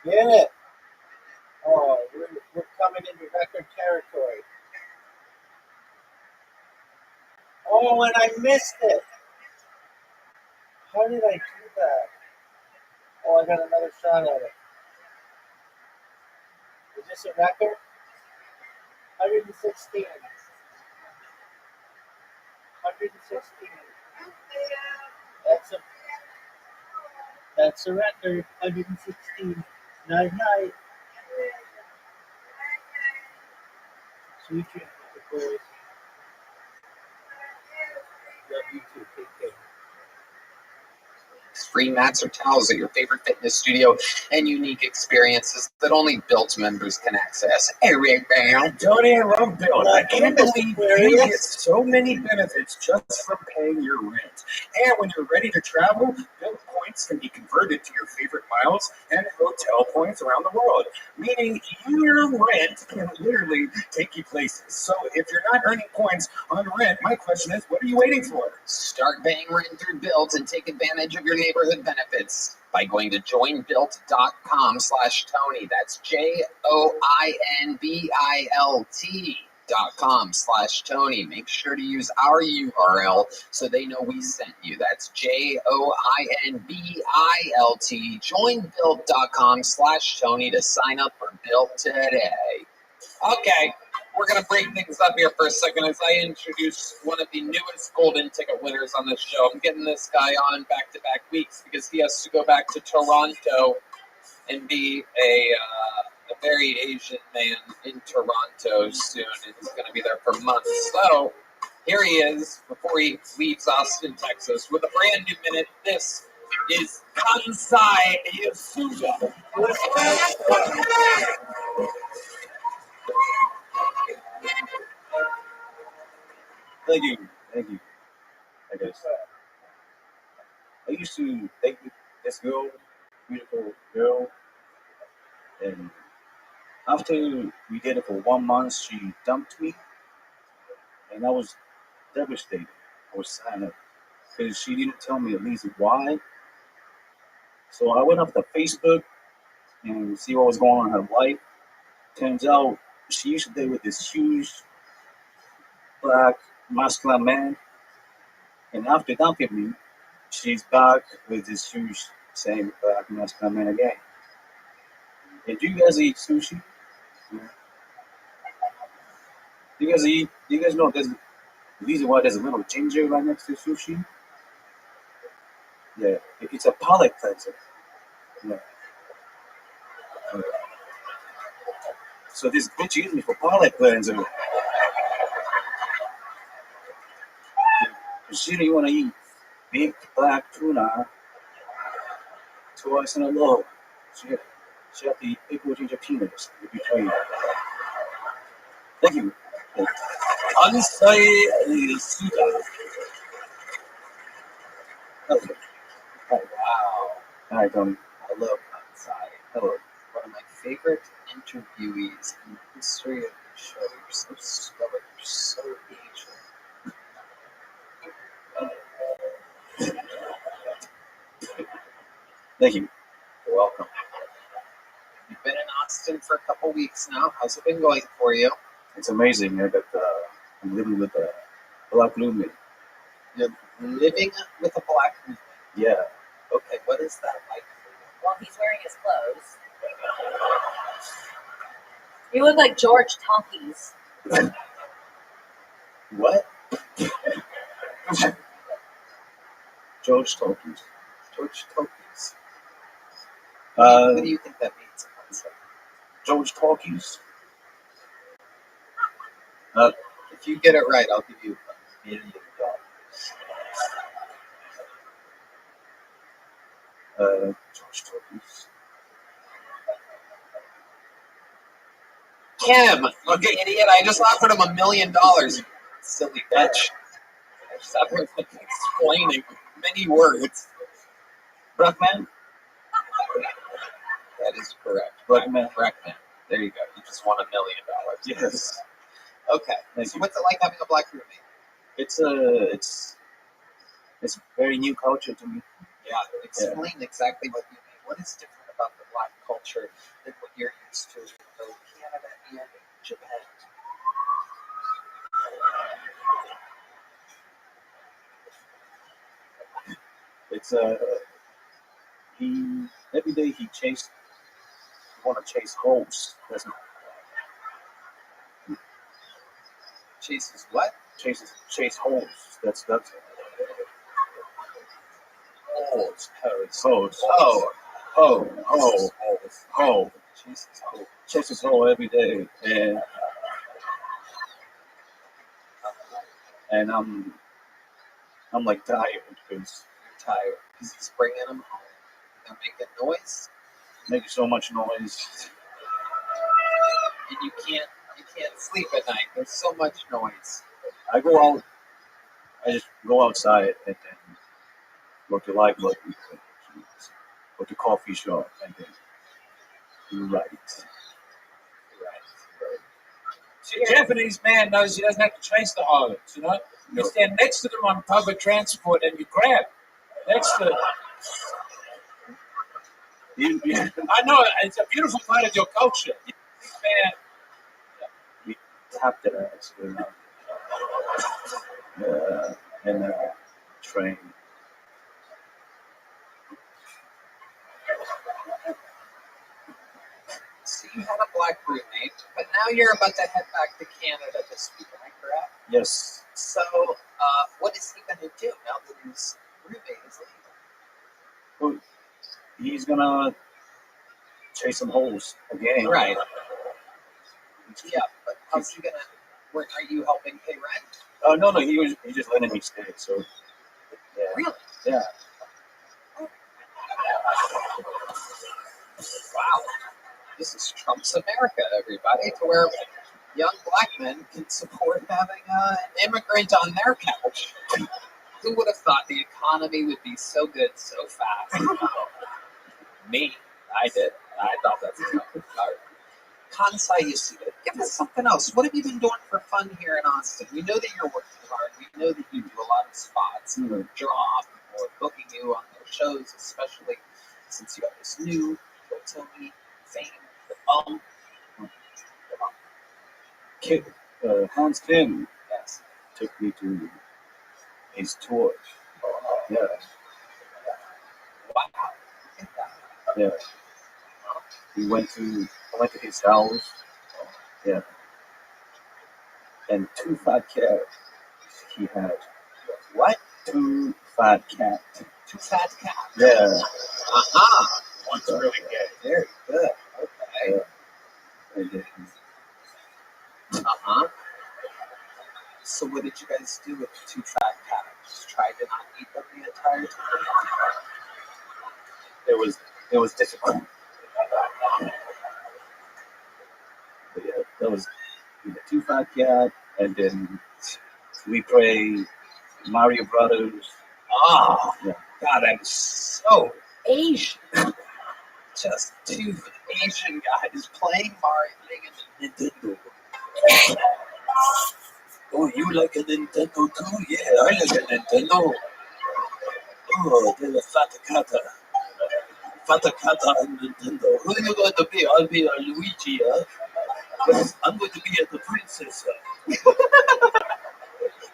Get it. Oh, we're coming into record territory. Oh, and I missed it. How did I do that? Oh, I got another shot at it. Is this a record? 116. 116. That's a record. 116. Night night. Sweet dreams, boys. Love you too. Take care. free mats or towels at your favorite fitness studio, and unique experiences that only Built members can access. Tony, I love Built. I can't believe you get so many benefits just from paying your rent. And when you're ready to travel, Built points can be converted to your favorite miles and hotel points around the world, meaning your rent can literally take you places. So if you're not earning points on rent, my question is, what are you waiting for? Start paying rent through Built and take advantage of your neighborhood benefits by going to joinbuilt.com/Tony. That's JOINBILT.com/Tony. Make sure to use our URL so they know we sent you. That's JOINBILT. Joinbuilt.com/Tony to sign up for Built today. Okay, we're going to break things up here for a second as I introduce one of the newest golden ticket winners on this show. I'm getting this guy on back-to-back weeks because he has to go back to Toronto and be a very Asian man in Toronto soon, and he's going to be there for months. So here he is before he leaves Austin, Texas, with a brand new minute. This is Kansai Yasuda. Thank you. I guess. I used to date this girl, beautiful girl, and after we dated for 1 month, she dumped me, and I was devastated. I was sad because she didn't tell me at least why. So I went up to Facebook and see what was going on in her life. Turns out she used to date with this huge black masculine man, and after dumping me, she's back with this huge same black masculine man again. And do you guys eat sushi? Do you guys eat? Do you guys know there's the reason why there's a little ginger right next to sushi? Yeah, it's a palate cleanser. Yeah. So this bitch used me for palate cleanser. She didn't want to eat big black tuna twice in a row. She had to eat pickle ginger peanuts in between. Thank you. Kansai Yasuda. Okay. Wow. Hi, Tony. I love Kansai. Hello. One of my favorite interviewees in the history of the show. You're so stoic. You're so Asian. Thank you. You're welcome. You've been in Austin for a couple weeks now. How's it been going for you? It's amazing that I'm living with a black roommate. You're living with a black roommate. Yeah. Okay, what is that like for you? Well, he's wearing his clothes. You look like George Tonkies. What? George Tolkien. George Tokies. Uh, What do you think that means? George Tolkien. If you get it right, I'll give you $1 million. George Tolkien. Kim, okay, idiot! I just offered him $1 million. You silly bitch. I just sat here explaining many words. Blackman? That is correct. Blackman. Correct, man. There you go. You just won $1 million. Yes. Okay. So what's it like having a black roommate? It's very new culture to me. Yeah. Explain exactly what you mean. What is different about the black culture than what you're used to in both Canada and Japan? It's he every day he want to chase holes. That's Chases what? chase holes. That's Holes. holes. Hole. Chases holes. Chases hole every day, and I'm like tired because You're tired. because he's bringing them home. They're making noise, Making so much noise. and you can't sleep at night. There's so much noise. I go out. I just go outside and then go to library, go to coffee shop, and then write. See, a Japanese man knows he doesn't have to chase the harlots, you know? You stand next to them on public transport and you grab. That's the... I know, it's a beautiful part of your culture. Man, We tap their ass, and train. So you had a black roommate, but now you're about to head back to Canada this week, am I correct? Yes. So, what is he going to do now that his roommate is leaving? Well, he's gonna chase some holes again. Right. Yeah, but how's he going to... Are you helping pay rent? No, he just letting me stay. So, yeah. Really? Yeah. Wow. This is Trump's America, everybody, to where young black men can support having an immigrant on their couch. Who would have thought the economy would be so good so fast? Me. I did. I thought that's good. Kansai Yusuke, give us something else. What have you been doing for fun here in Austin? We know that you're working hard. We know that you do a lot of spots and draw people booking you on their shows, especially since you have this new Totomi fame. Hans Kim Yes. took me to his tour. Yeah. Wow. Yeah. I went to his house. Yeah. And 2 fat cats he had. What? 2 fat cats. 2 fat cats. Yeah. Uh-huh. One's really good. Very good. Okay. And then, Uh-huh. So what did you guys do with the 2 fat cats? Just try to not eat them the entire time? it was disappointing. But yeah, that was the 2 fat cat, and then we play Mario Brothers. Oh, Yeah. God, I'm so Asian. Just 2 Asian guys playing Mario, playing a Nintendo. Oh, you like a Nintendo too? Yeah, I like a Nintendo. Oh, there's a fat cat. Fat cat on Nintendo. Who are you going to be? I'll be a Luigi, I'm going to be the princess.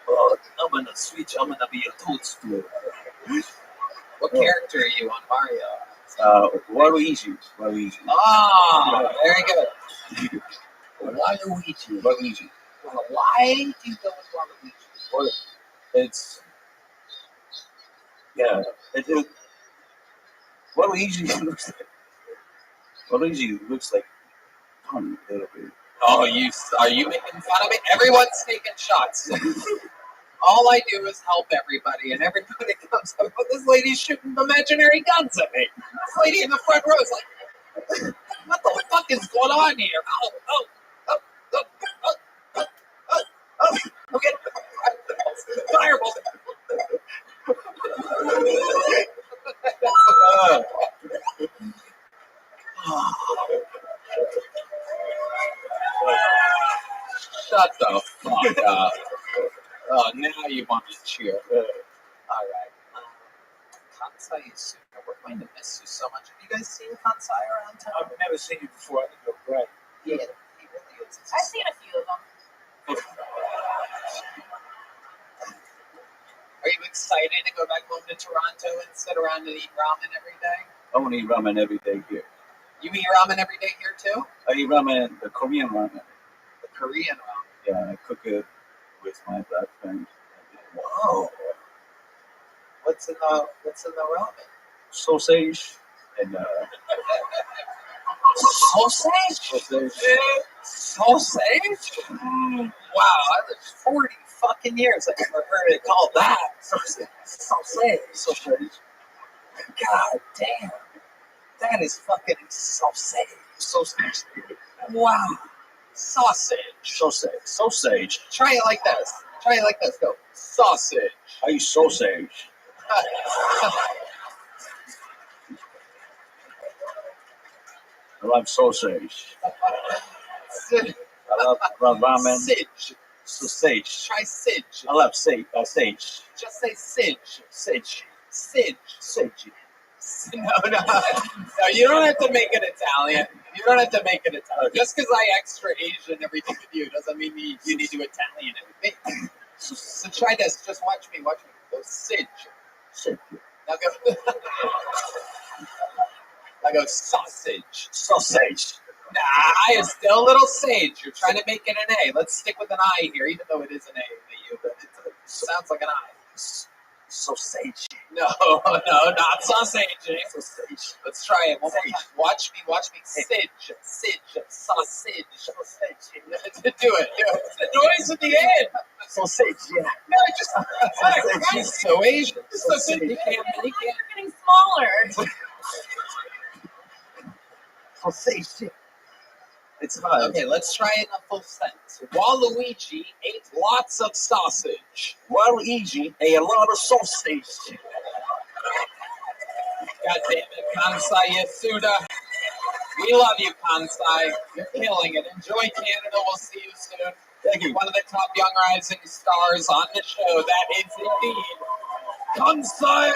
Oh, I'm gonna switch. I'm gonna be a toadstool. What character are you on Mario? Waluigi. Ah, very good. Waluigi. Well, why do you go with Waluigi? Well, it's yeah. Waluigi looks like Tommy a little bit. Oh, are you making fun of me? Everyone's taking shots. All I do is help everybody, and everybody comes up. But this lady's shooting imaginary guns at me. This lady in the front row is like, "What the fuck is going on here?" I'm getting fireballs. Shut the fuck up. Oh, now you want to cheer. All right. Kansai is super. We're going to miss you so much. Have you guys seen Kansai around town? I've never seen you before. I think you're great. Yeah, he really is. I've seen a few of them. Are you excited to go back home to Toronto and sit around and eat ramen every day? I want to eat ramen every day here. You eat ramen every day here too? I eat ramen, the Korean ramen. The Korean ramen. Yeah, I cook it with my black friend. Whoa. What's in the ramen? Sausage and Sausage? Sausage? Wow, I lived 40 fucking years. I never heard it called that. Sausage. God damn. That is fucking sausage. Sausage. Wow. Sausage. Sausage. Try it like this. Try it like this. Go. Sausage. How you sausage? I love sausage. Sid. I love ramen. Sidge. Sausage. Try sidge. I love sage. Just say sidge. Sage. Sidge. Sage. No, you don't have to make it Italian. You don't have to make it Italian. Just because I extra Asian everything with you doesn't mean you need to Italian it. So try this. Just watch me. Watch me. Go sidge. Sage. Now go. Now go sausage. Sausage. Nah, it's still a little sage. You're trying to make it an A. Let's stick with an I here, even though it is an A for you. But it sounds like an I. Sausage. No, not sausage. Sausage. Let's try it one more time. Watch me. Sidge, sausage. Do it. The noise at the end. Sausage. Yeah. No, just he's so Asian. Sausage. You can't. You're getting smaller. Sausage. It's hard. Okay, let's try it in a full sentence. Waluigi ate lots of sausage. Waluigi ate a lot of sausage. God damn it, Kansai Yasuda. We love you, Kansai. You're killing it. Enjoy Canada. We'll see you soon. Thank you. One of the top young rising stars on the show. That is indeed Kansai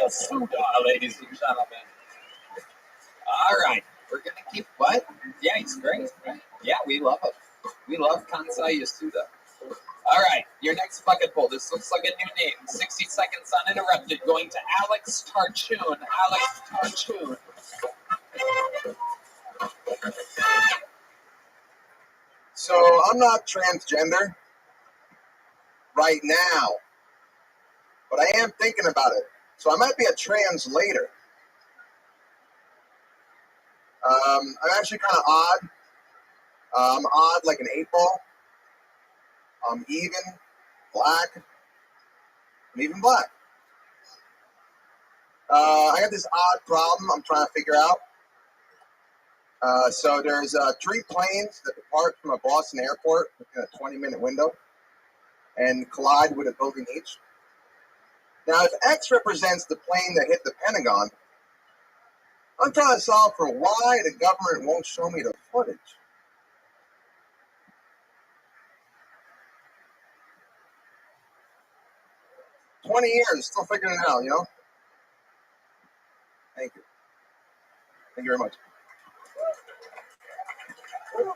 Yasuda, ladies and gentlemen. All right. We're going to keep what? Yeah, he's great. Yeah, we love him. We love Kansai Yasuda. All right, your next bucket pull. This looks like a new name. 60 seconds uninterrupted. Going to Alex Tarchoon. Alex Tarchoon. So I'm not transgender right now, but I am thinking about it. So I might be a translator. I'm actually kind of odd. I'm odd like an 8-ball. I'm even, black. I'm even black. I got this odd problem I'm trying to figure out. So there's 3 planes that depart from a Boston airport within a 20-minute window and collide with a building each. Now, if X represents the plane that hit the Pentagon, I'm trying to solve for why the government won't show me the footage. "20 years, still figuring it out, you know?" Thank you. Thank you very much.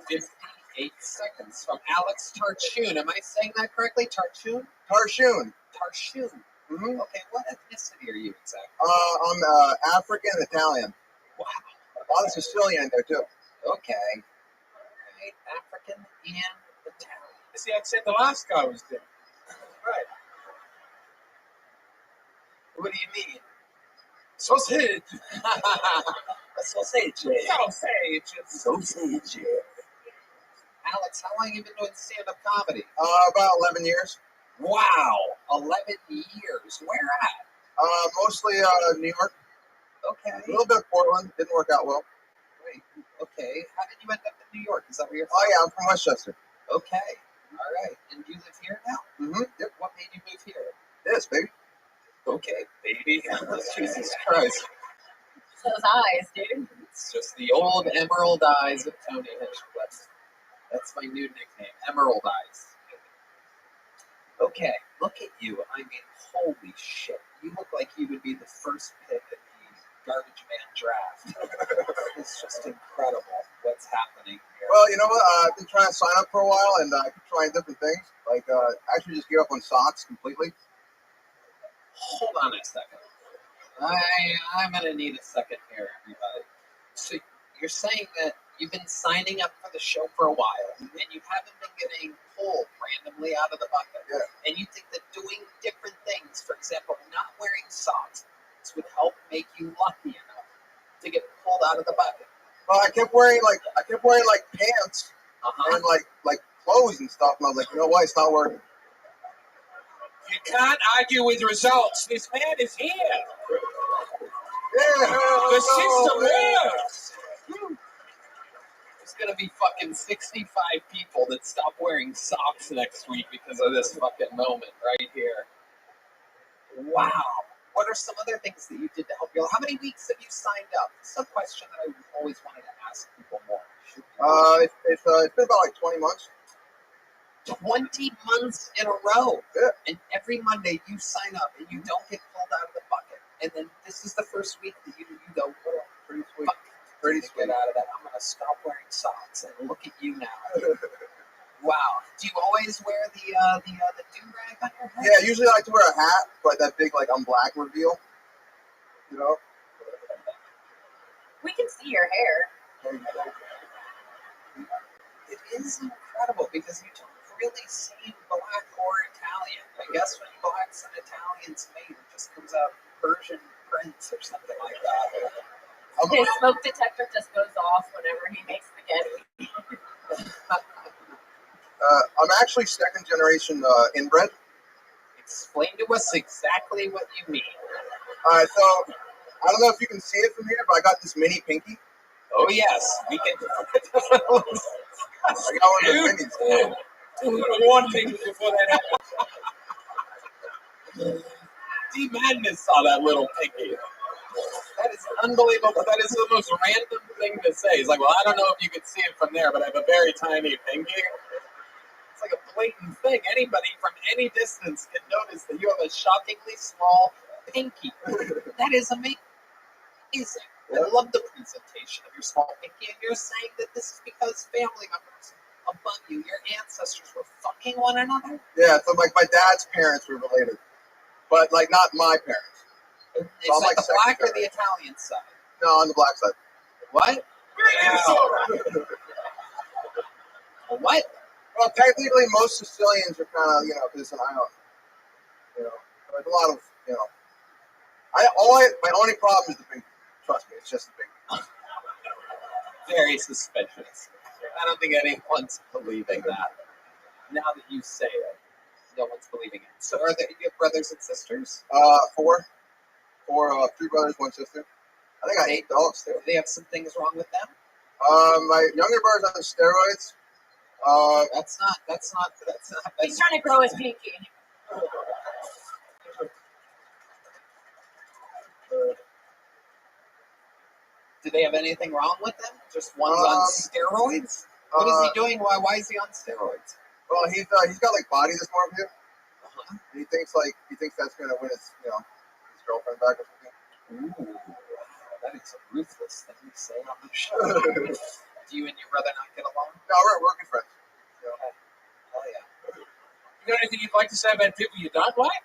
58 seconds from Alex Tarchoon. Am I saying that correctly? Tarchoon? Tarchoon. Tarchoon. Mm-hmm. Okay, what ethnicity are you exactly? I'm African and Italian. Wow. A lot of Sicilian in there, too. Okay. Right. African and Italian. See, I'd say the last guy was there. Right. What do you mean? Sausage. Sausage. Sausage. Alex, how long have you been doing stand-up comedy? About 11 years. Wow. 11 years. Where at? Mostly New York. Okay. A little bit of Portland. Didn't work out well. Great. Okay. How did you end up in New York? Is that where you're from? Oh, yeah, I'm from Westchester. Okay. All right. And you live here now? Mm-hmm. Yep. What made you move here? Yes, baby. Okay, baby. Jesus Christ. Those eyes, dude. It's just the old emerald eyes of Tony Hitchcliff. That's my new nickname, Emerald Eyes. Okay, look at you. I mean, holy shit. You look like you would be the first pick in the Garbage Man draft. It's just incredible what's happening here. Well, you know what? I've been trying to sign up for a while, and I keep trying different things. Like, actually just give up on socks completely. Hold on a second. I'm going to need a second here, everybody. So you're saying that you've been signing up for the show for a while, and you haven't been getting pulled randomly out of the bucket. Yeah. And you think that doing different things, for example, not wearing socks, would help make you lucky enough to get pulled out of the bucket. Well, I kept wearing pants and like clothes and stuff, and I was like, you know what? It's not working. You can't argue with results. This man is here. The system works. There's gonna be fucking 65 people that stop wearing socks next week because of this fucking moment right here. Wow. What are some other things that you did to help you? How many weeks have you signed up? It's a question that I always wanted to ask people more. It's been about like 20 months. 20 months in a row. Yeah. And every Monday you sign up and you don't get pulled out of the bucket. And then this is the first week that you go, oh, pretty sweet. Pretty sweet. Get out of that. I'm going to stop wearing socks and look at you now. Wow. Do you always wear the do-rag on your head? Yeah, usually I like to wear a hat, but that big, like, I'm black reveal. You know? We can see your hair. It is incredible because you don't really seem black or Italian. I guess when blacks and Italians mate, it just comes out Persian prince or something like that. His smoke detector just goes off whenever he makes spaghetti. I'm actually second generation inbred. Explain to us exactly what you mean. Alright, so I don't know if you can see it from here, but I got this mini pinky. Oh yes, we can. I got one of the minis. One thing before that happened. D-Madness saw that little pinky. That is unbelievable. That is the most random thing to say. He's like, well, I don't know if you can see it from there, but I have a very tiny pinky. It's like a blatant thing. Anybody from any distance can notice that you have a shockingly small pinky. That is amazing. I love the presentation of your small pinky, and you're saying that this is because family members above you, your ancestors, were fucking one another? Yeah, so like my dad's parents were related, but like not my parents. It's I'm like like the black or second the Italian side? No, on the black side. What? What? Well, technically, most Sicilians are kind of, this an island. There's a lot of, my only problem is the pinky. Trust me, it's just the pinky. Very suspicious. I don't think anyone's believing that. Now that you say it, no one's believing it. So you have brothers and sisters? Four. 3 brothers, 1 sister. I think I got 8 dogs too. Do they have some things wrong with them? My younger brother's on steroids. That's not. He's trying to grow his pinky. Do they have anything wrong with them? Just one's on steroids? What is he doing? Why is he on steroids? Well, he's got like body dysmorphia. He thinks that's gonna win his his girlfriend back or something. Ooh, that is a ruthless thing to say on the show. Do you and your brother not get along? No, we're good friends. Hell yeah. You got anything you'd like to say about people you don't like?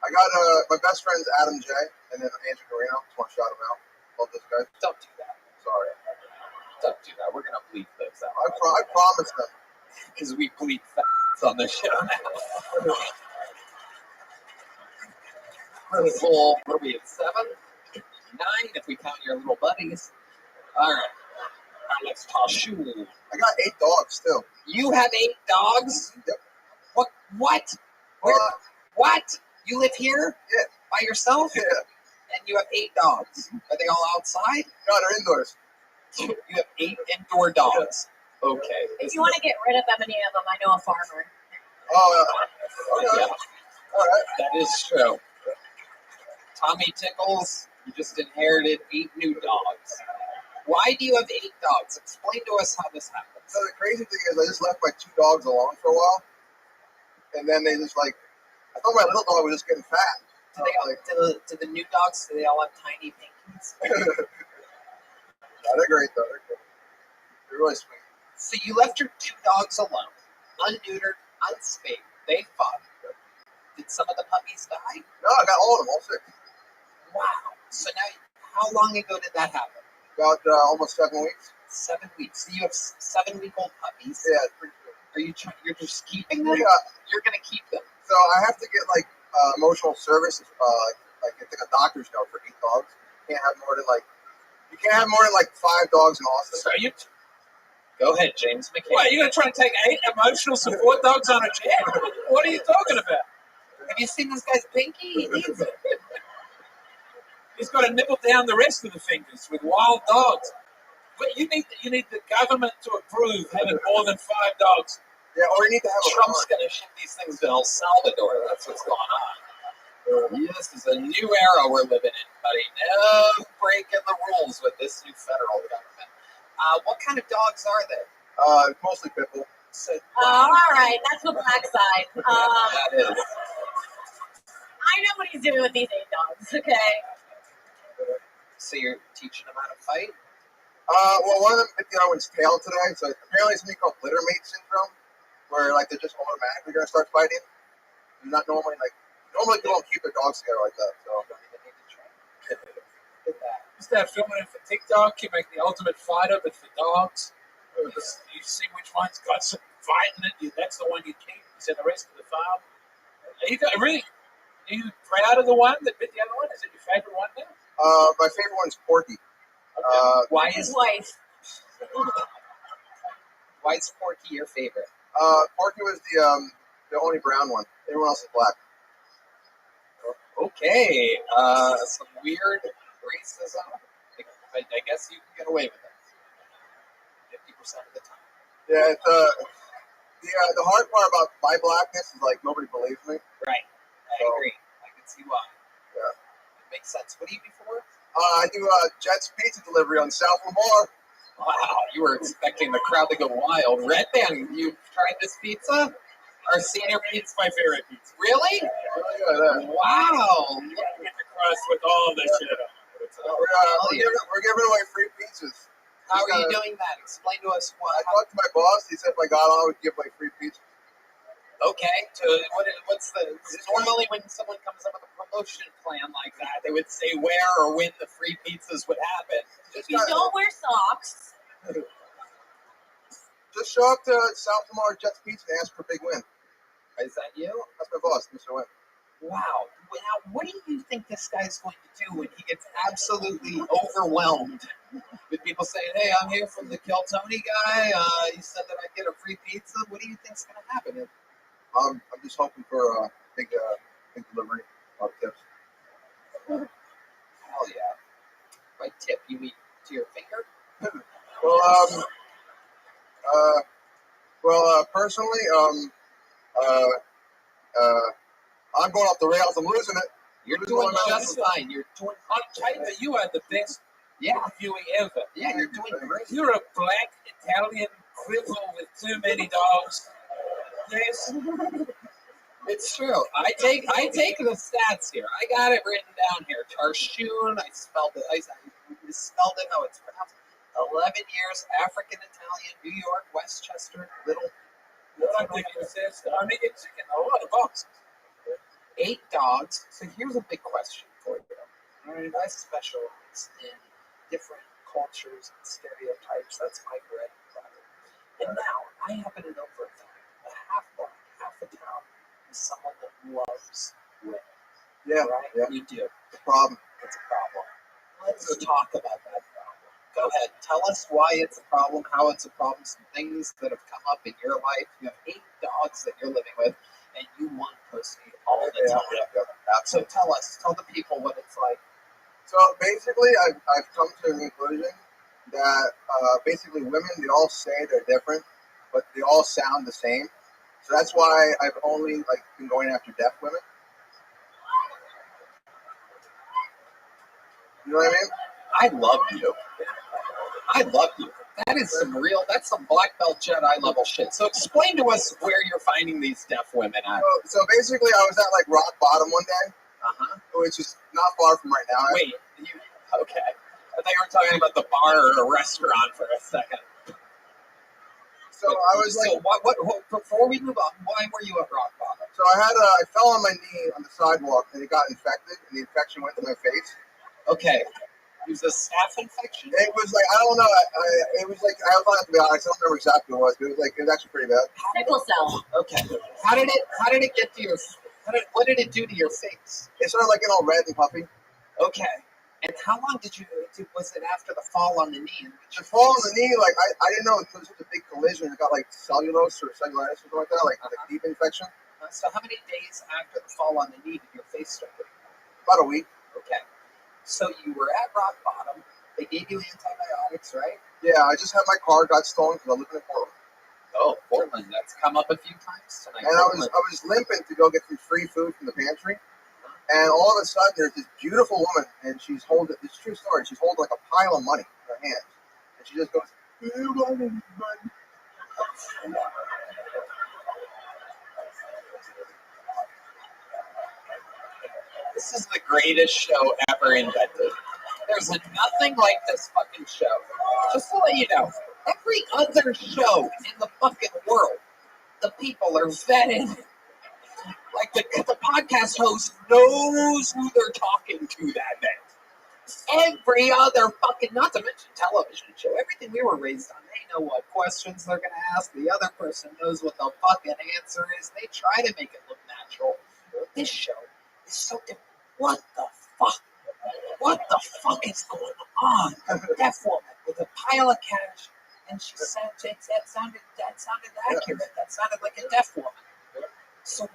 I got my best friend's Adam J, and then Andrew Carino. Just want to shout him out. Love this guy. Don't do that. Sorry. Don't do that. We're gonna bleep those out. I promised them. Because we bleep facts on the show now. Full, what are we at, 7? 9 if we count your little buddies. All right, let's toss you. I got 8 dogs still. You have 8 dogs? Yep. What? What? You live here? Yeah. By yourself? Yeah. And you have 8 dogs. Are they all outside? No, they're indoors. You have 8 indoor dogs. Okay. If you want to get rid of any of them, I know a farmer. Oh, okay. Yeah. All right. That is true. Tommy Tickles, you just inherited 8 new dogs. Why do you have 8 dogs? Explain to us how this happened. So the crazy thing is I just left my 2 dogs alone for a while. And then they just I thought my little dog was just getting fat. Do the new dogs, do they all have tiny pinkies? Yeah, they're great though. They're really sweet. So you left your 2 dogs alone, unneutered, unspayed. They fought. Did some of the puppies die? No, I got all of them, all 6. Wow. So now, how long ago did that happen? About almost 7 weeks. 7 weeks. So you have 7-week-old puppies? Yeah, it's pretty cool. Are you you're just keeping them? Yeah. You're going to keep them. So I have to get emotional services, like I think a doctor's note for 8 dogs. You can't have more than 5 dogs in Austin. So you Go ahead, James McCain. What, you're going to try and take 8 emotional support dogs on a jet? What are you talking about? Have you seen this guy's pinky? He needs it. He's got to nibble down the rest of the fingers with wild dogs. But you need the government to approve having more than 5 dogs. Yeah, or you need to have a Trump's going to ship these things to El Salvador. That's what's going on. This is a new era we're living in, buddy. No breaking the rules with this new federal government. What kind of dogs are they? Mostly pit bull. All right, that's the black side. That is. I know what he's doing with these 8 dogs. Okay. So you're teaching them how to fight? Well, one of them bit the other one's tail today, so apparently it's something called littermate syndrome, where like they're just automatically gonna start fighting. They're not normally normally they don't keep their dogs together like that. So Don't even need to train. Look at that. You start filming it for TikTok, you make the ultimate fighter, but for dogs. You see which one's got some fight in it. That's the one you keep. You send the rest of the farm. Are you proud of the one that bit the other one? Is it your favorite one now? my favorite one's Porky. Why His is wife. Porky your favorite? Porky was the only brown one. Everyone else is black. Okay, some weird racism. I guess you can get away with it 50% of the time. Yeah, it's, the hard part about my blackness is like nobody believes me. Right, I agree. I can see why. Yeah. It makes sense. What do you do for? I do Jet's pizza delivery on South Lamar. Wow, you were expecting the crowd to go wild. Red Band, you tried this pizza? Our senior pizza, my favorite pizza. Really? Yeah, Wow. Get the crust with all this shit on. we're giving away free pizzas. How are you doing that? Explain to us I what. talked to my boss. He said if I got on, I would give away free pizza. Okay, what's the normally when someone comes up with a promotion plan like that, they would say where or when the free pizzas would happen. You don't wear socks. Just show up to South Lamar Jet's Pizza and ask for Big Win. Is that you? That's my boss, Mr. Win. Wow. Now, what do you think this guy's going to do when he gets absolutely overwhelmed with people saying, "Hey, I'm here from the Kill Tony guy. You said that I'd get a free pizza." What do you think's going to happen? I'm just hoping for a big delivery of tips. Hell yeah. By tip, you mean to your finger? Well, personally, I'm going off the rails. I'm losing it. You're doing just fine. You're doing. On paper, you are the best interviewee ever. Yeah, you're doing great. You're a black Italian cripple with too many dogs. Yes. It's true. I take the stats here. I got it written down here. Charshun, I spelled it. I misspelled it how it's pronounced. 11 years, African Italian, New York, Westchester, Little. I think it says, I mean, it's a lot of boxes. 8 dogs. So here's a big question for you. All right, I specialize in different cultures and stereotypes. That's my bread and butter. And now I happen to know for a fact that half black, half Italian is someone that loves women. Yeah, Right? yeah. You do. The problem. It's a problem. Let's talk about that problem. Go ahead. Tell us why it's a problem, how it's a problem, some things that have come up in your life. You have 8 dogs that you're living with, and you want pussy all the time. So tell the people what it's like. So basically, I've come to the conclusion that basically women, they all say they're different, but they all sound the same. So that's why I've only been going after deaf women. You know what I mean? I love you. I love you. That's some black belt Jedi level shit. So explain to us where you're finding these deaf women at. So basically, I was at rock bottom one day, which is not far from right now. Wait, okay. I thought you were talking about the bar or a restaurant for a second. So I was what, before we move on, why were you at rock bottom? So I fell on my knee on the sidewalk and it got infected, and the infection went to my face. Okay. It was a staph infection? It was I don't know. It was I was going to be honest. I don't remember exactly what it was, but it was actually pretty bad. Sickle cell. Okay. How did it get to your? What did it do to your face? It started getting all red and puffy. Okay. And how long was it after the fall on the knee? The fall on the knee, I didn't know it was such a big collision. It got cellulose or cellulitis or something like that, like deep infection. So how many days after the fall on the knee did your face start getting better? About a week. Okay. So you were at rock bottom. They gave you antibiotics, right? Yeah, I just had my car got stolen because I live in Portland. Oh, Portland. That's come up a few times tonight. And I was limping to go get some free food from the pantry. And all of a sudden, there's this beautiful woman, and she's holding, it's a true story, she's holding like a pile of money in her hands. And she just goes, this is the greatest show ever invented. There's nothing like this fucking show. Just to let you know, every other show in the fucking world, the people are vetted. Like the podcast host knows who they're talking to that day. Every other fucking, not to mention television show, everything we were raised on, they know what questions they're going to ask. The other person knows what the fucking answer is. They try to make it look natural. This show is so different. What the fuck? What the fuck is going on? A deaf woman with a pile of cash, and she said that sounded accurate. That sounded like a deaf woman. So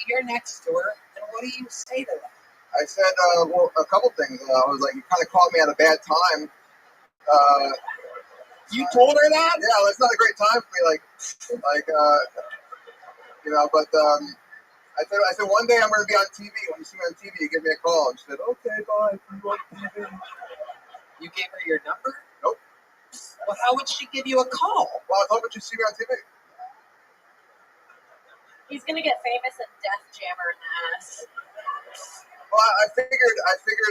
you're next to her, and what do you say to that? I said, well, a couple things. I was like, you kind of caught me at a bad time. You told her that? Yeah, it's not a great time for me. But I said, one day I'm going to be on TV. When you see me on TV, you give me a call. And she said, okay, bye. You on TV? You gave her your number? Nope. Well, how would she give you a call? Well, I was hoping she'd see me on TV. He's gonna get famous and Death Jammer in the ass. Well, I figured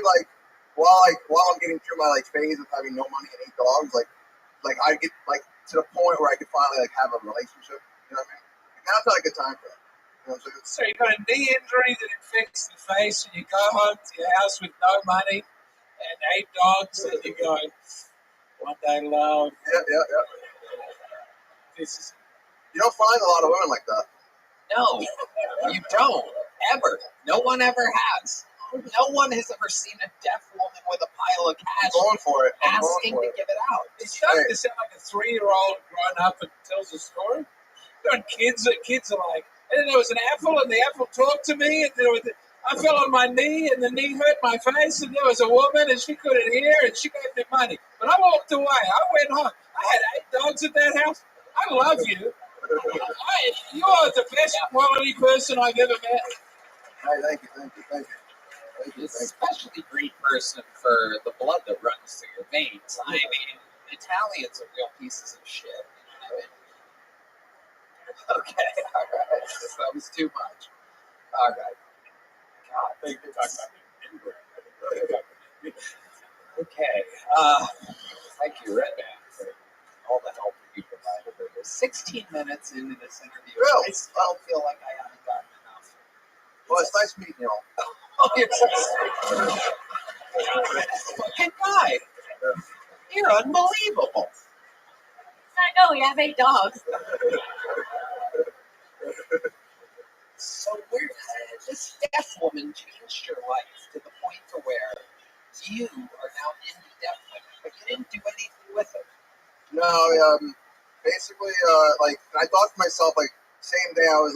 like while I'm getting through my phase of having no money and 8 dogs, I get to the point where I could finally have a relationship. You know what I mean? Now's not a good time for that. You know what I'm saying? So you got a knee injury that infects the face, and you go home to your house with no money and 8 dogs, and you go, one day, love. Yeah. This is. You don't find a lot of women like that. No, you don't. Ever. No one ever has. No one has ever seen a deaf woman with a pile of cash I'm going for it. asking to give it out. It's starting to sound like a 3-year-old grown up and tells a story. You know, kids are like, and there was an apple, and the apple talked to me, and I fell on my knee, and the knee hurt my face, and there was a woman, and she couldn't hear, and she gave me money. But I walked away. I went home. I had 8 dogs at that house. I love you. You are the best quality person I've ever met. Thank you. Especially great person for the blood that runs through your veins. I mean, Italians are real pieces of shit. You know? Okay, all right. That was too much. All right. God, okay. Thank you, Red Man, for all the help that you provided. We're 16 minutes into this interview. Really? I still feel like I haven't gotten enough. Well, it's nice meeting you all. Oh, you're so sweet. Fucking guy. You're unbelievable. I know, we have 8 dogs. So this deaf woman changed your life to the point to where you are now into deaf women, but you didn't do anything with it. No, basically, I thought to myself, same day I was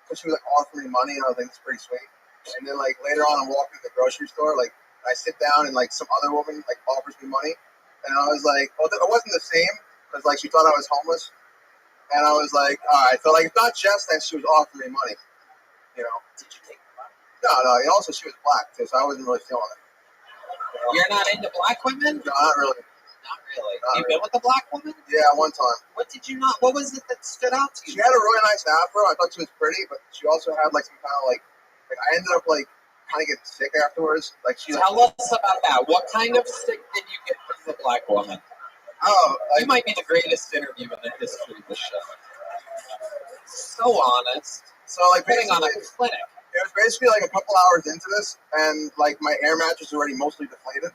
because she was offering me money, and I was like, it's pretty sweet. And then later on, I'm walking to the grocery store, I sit down, and some other woman offers me money, and I was like, well, it wasn't the same because she thought I was homeless, and I was like, all right, so it's not just that she was offering me money, you know. Did you take the money? No, and also she was black too, so I wasn't really feeling it. You're not into black women? No, not really. Not really. You been with a black woman? Yeah, one time. What did you not? What was it that stood out to you? She had a really nice afro. I thought she was pretty, but she also had some kind of I ended up kind of getting sick afterwards. Tell us about that. What kind of sick did you get from the black woman? Oh, you might be the greatest interview in the history of the show. So honest. So putting on a clinic. It was basically a couple hours into this, and my air mattress was already mostly deflated.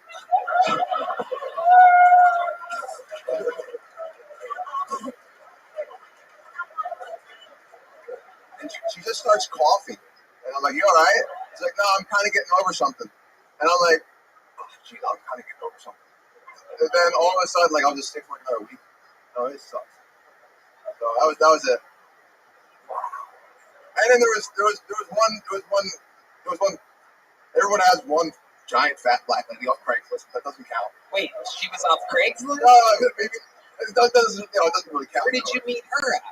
And she just starts coughing. And I'm like, you all right? She's like, no, I'm kind of getting over something. And I'm like, oh, geez, I'm kind of getting over something. And then all of a sudden, I'll just stay for another week. No, it sucks. So that was it. Wow. then there was one. Everyone has one giant fat black lady off Craigslist. That doesn't count. Wait, she was off Craigslist? No, maybe it doesn't. It doesn't really count. Where did you meet her at?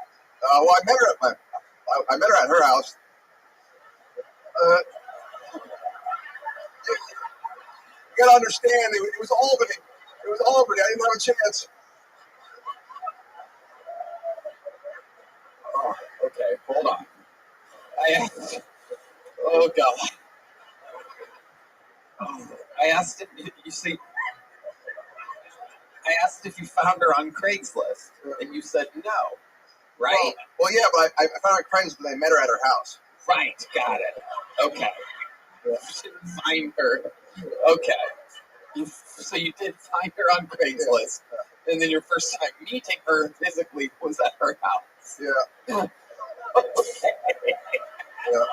Well, I met her at her house. You gotta understand, it was Albany. It was Albany. I didn't have a chance. Oh, okay, hold on. Oh God. I asked if you found her on Craigslist, and you said no, right? Well, yeah, but I found her Craigslist and I met her at her house. Right, got it. Okay. You didn't find her. Okay. So you did find her on Craigslist, and then your first time meeting her physically was at her house. Yeah. Okay. Yeah.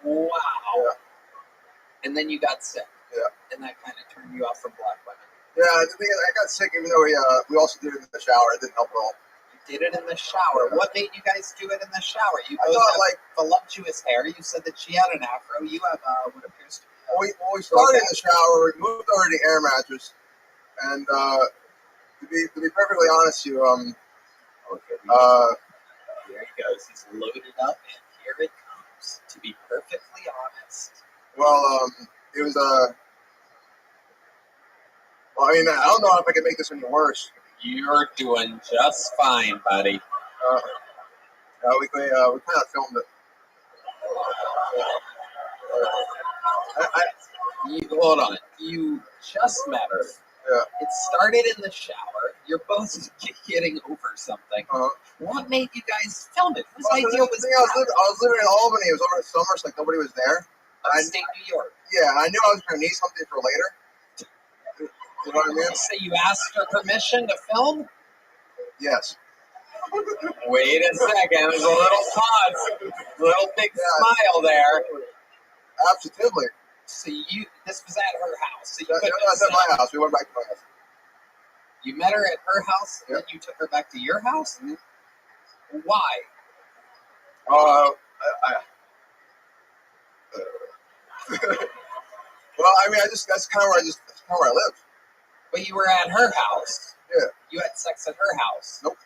Wow. Yeah. And then you got sick. Yeah. And that kind of turned you off from black women. Yeah, the thing is, I got sick even though we also did it in the shower. It didn't help at all. You did it in the shower. Yeah. What made you guys do it in the shower? You I both thought, have like, voluptuous hair. You said that she had an afro. You have what appears to be we started in the shower. We moved over to the air mattress, and to be perfectly honest, you Here he goes. He's loaded up, and here it comes. To be perfectly honest. well, it was well, I mean, I don't know if I can make this any worse. You're doing just fine, buddy. We kind of filmed it. Hold on. You just met her. Yeah. It started in the shower. You're both getting over something. What made you guys film it? Whose idea was I was living in Albany. It was over the summer, so like nobody was there. Upstate New York. Yeah, I knew I was going to need something for later. You know what I mean? So you asked her permission to film? Yes. Wait a second. There's a little pause. Little big smile there. Absolutely. So this was at her house. So you That's at my house. We went back to my house. You met her at her house, and Yep. then you took her back to your house? Mm-hmm. Why? Well, I mean, that's kind of where I live. But you were at her house. Yeah. You had sex at her house. Nope.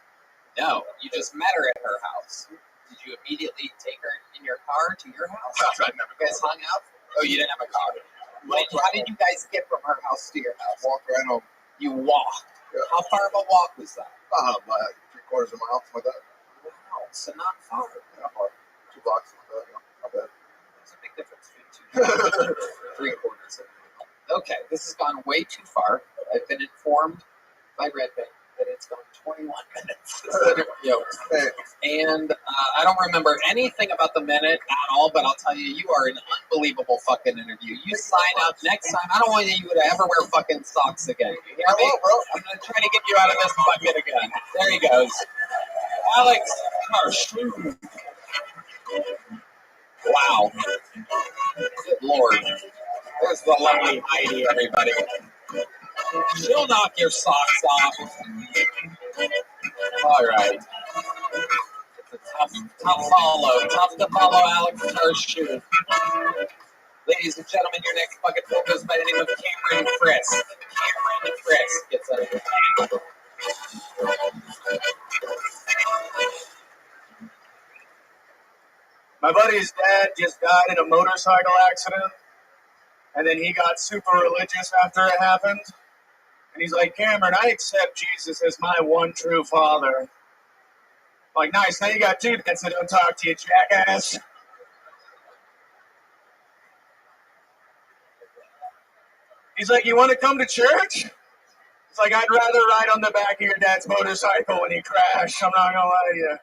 No, you just met her at her house. Did you immediately take her in your car to your house? I didn't have a You guys hung out? Oh, you didn't have a car. How did you guys get from her house to your house? Walk right home. You walked. Yeah. How far of a walk was that? Like 3/4 of a mile, something like that. Wow, so not far. Not far. 2 blocks, something like that. Not bad. There's a big difference between 3/4 of a mile. Okay, this has gone way too far. I've been informed by Rabbi that it's gone 21 minutes. And I don't remember anything about the minute at all, but I'll tell you, you are an unbelievable fucking interview. You sign up next time. I don't want you to ever wear fucking socks again. You hear me? I'm going to try to get you out of this bucket again. There he goes. Alex Karshloom. Wow. Good Lord. There's the lovely Heidi, everybody. She'll knock your socks off. All right. It's a tough follow. Tough to follow Alex Karshloom. Ladies and gentlemen, your next bucket fill goes by the name of Cameron Frisk. Cameron Frisk gets out of the tank. My buddy's dad just died in a motorcycle accident, and then he got super religious after it happened. And he's like, Cameron, I accept Jesus as my one true father. I'm like, nice, now you got two dads that don't talk to you, jackass. He's like, you want to come to church? It's like, I'd rather ride on the back of your dad's motorcycle when he crashed. I'm not going to lie to you.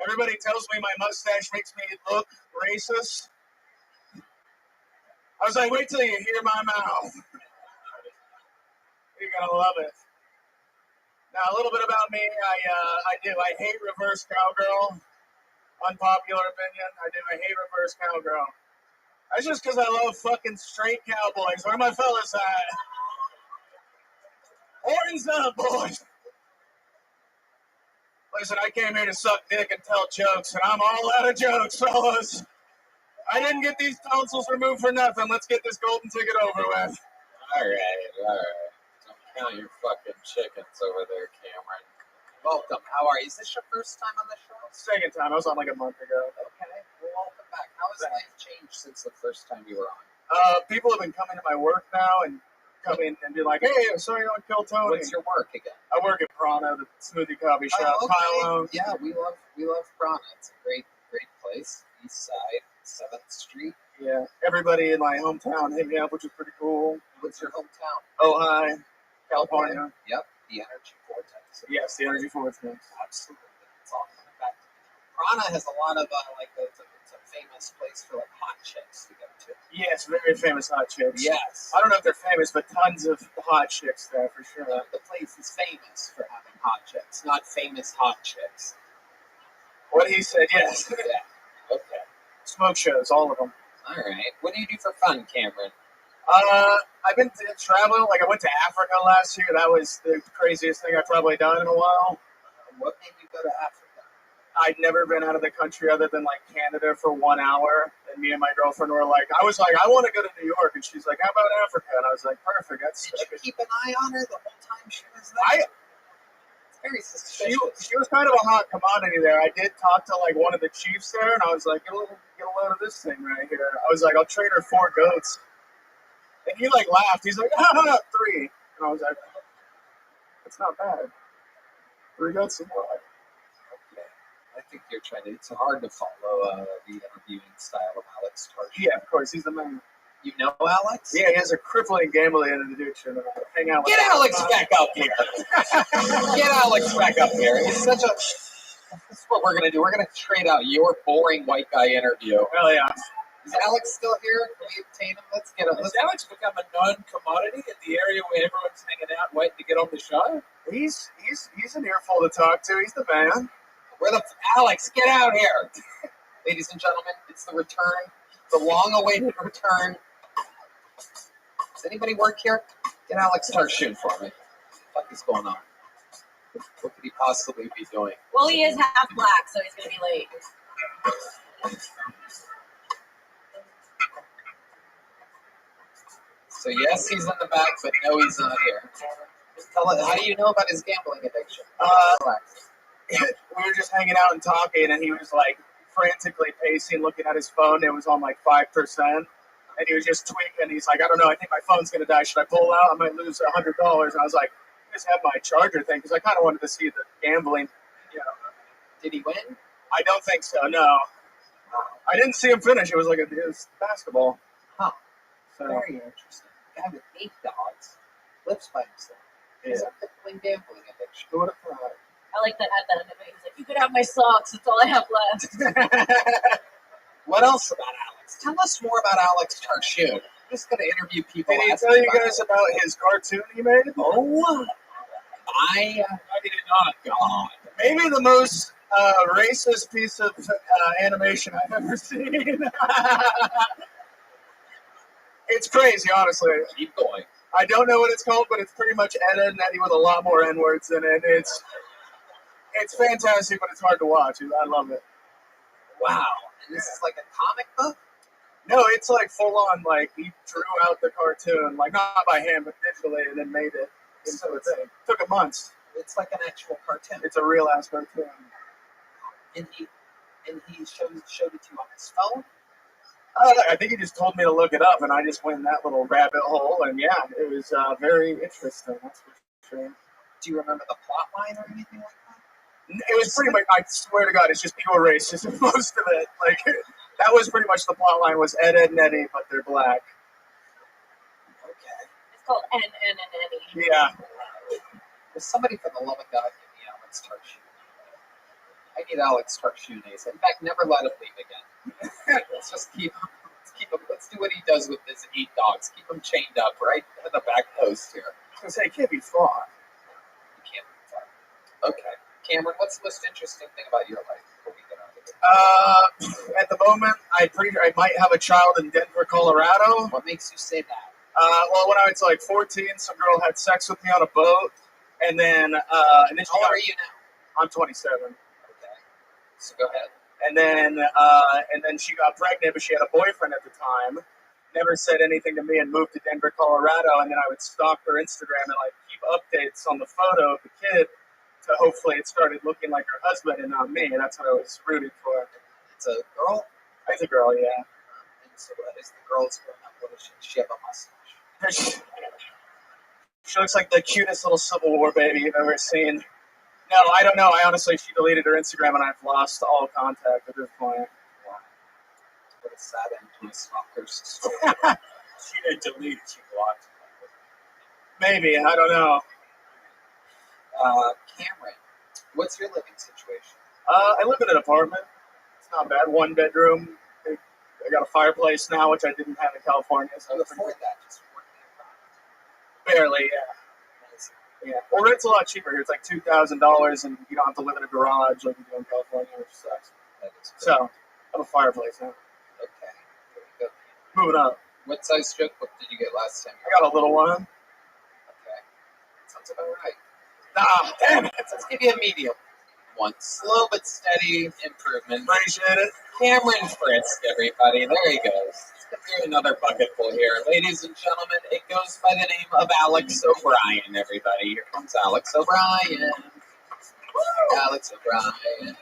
Everybody tells me my mustache makes me look racist. I was like, wait till you hear my mouth. You're going to love it. Now, a little bit about me. I hate reverse cowgirl. Unpopular opinion. I hate reverse cowgirl. That's just because I love fucking straight cowboys. Where are my fellas at? Horns up, boys. Listen, I came here to suck dick and tell jokes, and I'm all out of jokes, fellas. I didn't get these tonsils removed for nothing. Let's get this golden ticket over with. All right. Don't count your fucking chickens over there, Cameron. Welcome. How are you? Is this your first time on the show? Second time. I was on like a month ago. Okay. Well, welcome back. How has life changed since the first time you were on? People have been coming to my work now and coming and be like, "Hey, I saw you on Kill Tony." What's your work again? I work at Prana, the smoothie coffee shop. Oh, okay. Pylon. Yeah, we love Prana. It's a great place. East Side, 7th Street. Yeah, everybody in my hometown hit me up, which is pretty cool. What's your hometown? Ojai, California. Okay. Yep, the energy vortex. Yes, the energy vortex. Absolutely. It's all coming back. Prana has a lot of it's a famous place for like hot chicks to go to. Yes, very famous hot chicks. Yes. I don't know if they're famous, but tons of hot chicks there for sure. The place is famous for having hot chicks, not famous hot chicks. What he said, yes. Yeah. Okay. Smoke shows, all of them. All right. What do you do for fun, Cameron? I've been traveling. Like I went to Africa last year. That was the craziest thing I've probably done in a while. What made you go to Africa? I'd never been out of the country other than like Canada for 1 hour. And me and my girlfriend were like, I was like, I want to go to New York. And she's like, how about Africa? And I was like, perfect. Did you keep an eye on her the whole time she was there? It's very suspicious. She was kind of a hot commodity there. I did talk to like one of the chiefs there, and I was like, get a load of this thing right here. I was like, I'll trade her 4 goats. And he like laughed. He's like, 3. And I was like, that's not bad. 3 goats is more like. I think you're trying to. It's hard to follow the interviewing style of Alex Tarsh. Yeah, of course, he's the man. You know Alex? Yeah, he has a crippling gambling addiction. Hang out with Get Alex back up here. Get Alex back up here. He's such a. This is what we're gonna do. We're gonna trade out your boring white guy interview. Hell yeah. Is Alex still here? Can we obtain him? Let's get him. Has Alex become a known commodity in the area where everyone's hanging out waiting to get on the show? He's an earful to talk to. He's the man. Alex, get out here. Ladies and gentlemen, it's the return, the long-awaited return. Does anybody work here? Get Alex Tarshoon for me. What the fuck is going on? What could he possibly be doing? Well, he is half black, so he's going to be late. So yes, he's in the back, but no, he's not here. Tell us, how do you know about his gambling addiction? We were just hanging out and talking, and he was like frantically pacing, looking at his phone. It was on like 5%, and he was just tweaking. He's like, I don't know, I think my phone's gonna die. Should I pull out? I might lose $100. And I was like, just have my charger thing because I kind of wanted to see the gambling. You know, did he win? I don't think so. No, I didn't see him finish. It was like it was basketball. Huh. So, very interesting. A guy with 8 dogs lives by himself. He has a crippling gambling addiction. Who would have thought? I like that at the end of it. He's like, you could have my socks. That's all I have left. What else about Alex? Tell us more about Alex Tarshoon. I'm just going to interview people. Did he tell you guys about his cartoon he made? Oh, I did not. God. Maybe the most racist piece of animation I've ever seen. It's crazy, honestly. Keep going. I don't know what it's called, but it's pretty much Ed, Edd n Eddy with a lot more N-words in it. It's fantastic, but it's hard to watch. I love it. Wow. And this is like a comic book? No, it's like full on, like he drew out the cartoon, like not by hand, but digitally, and then made it into a thing. Took a month. It's like an actual cartoon. It's a real ass cartoon. And he showed it to you on his phone? I think he just told me to look it up, and I just went in that little rabbit hole, and yeah, it was very interesting, that's for sure. Do you remember the plot line or anything like that? It was pretty much, I swear to God, it's just pure racism, most of it. Like, that was pretty much the plot line was Ed, Edd n Eddy, but they're black. Okay. It's called N, N, and Eddy. Yeah. Does somebody, for the love of God, give me Alex Tarshoon? I need Alex Tarshoon. In fact, never let him leave again. Let's just keep him. Let's do what he does with his 8 dogs. Keep him chained up right at the back post here. I was going to say, it can't be far. You can't be far. Okay. Cameron, what's the most interesting thing about your life before we get out of here? At the moment, I might have a child in Denver, Colorado. What makes you say that? Well, when I was like 14, some girl had sex with me on a boat, and then How old are you now? I'm 27. Okay. So go ahead. And then she got pregnant, but she had a boyfriend at the time. Never said anything to me and moved to Denver, Colorado. And then I would stalk her Instagram and like keep updates on the photo of the kid. So hopefully it started looking like her husband and not me. And that's what I was rooting for. It's a girl? It's a girl, yeah. And so as the girl's growing up, what does she have a mustache? She looks like the cutest little Civil War baby you've ever seen. No, I don't know. She deleted her Instagram and I've lost all contact at this point. Wow. What a sad end to a stalker's story. She didn't delete it, she blocked it. Maybe, I don't know. Cameron, what's your living situation? I live in an apartment. It's not bad. 1 bedroom. I got a fireplace now, which I didn't have in California. So You afford that just working around. barely, yeah. Yeah. Well, rent's a lot cheaper here. It's like $2,000, and you don't have to live in a garage like you do in California, which sucks. That is great. So, I have a fireplace now. Okay. There you go. Moving up. What size joke did you get last time? I got a little one. Okay. Sounds about right. Ah, damn it. Let's give you a medium one. Slow but steady improvement. Appreciate it. Cameron Frisk, everybody. There he goes. Let's get through another bucket full here. Ladies and gentlemen, it goes by the name of Alex O'Brien, everybody. Here comes Alex O'Brien. Alex O'Brien.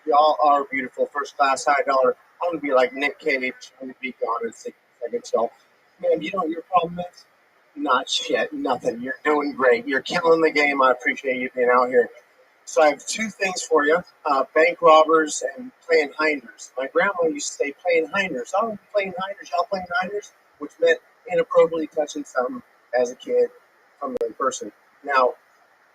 Y'all are beautiful. First class, high dollar. I want to be like Nick Cage. I want to be gone in 60 seconds. So, man, you know what your problem is? Not shit. Nothing. You're doing great. You're killing the game. I appreciate you being out here. So I have 2 things for you. Bank robbers and playing hinders. My grandma used to say playing hinders. I was playing hinders. Y'all playing hinders? Which meant inappropriately touching something as a kid from the person. Now,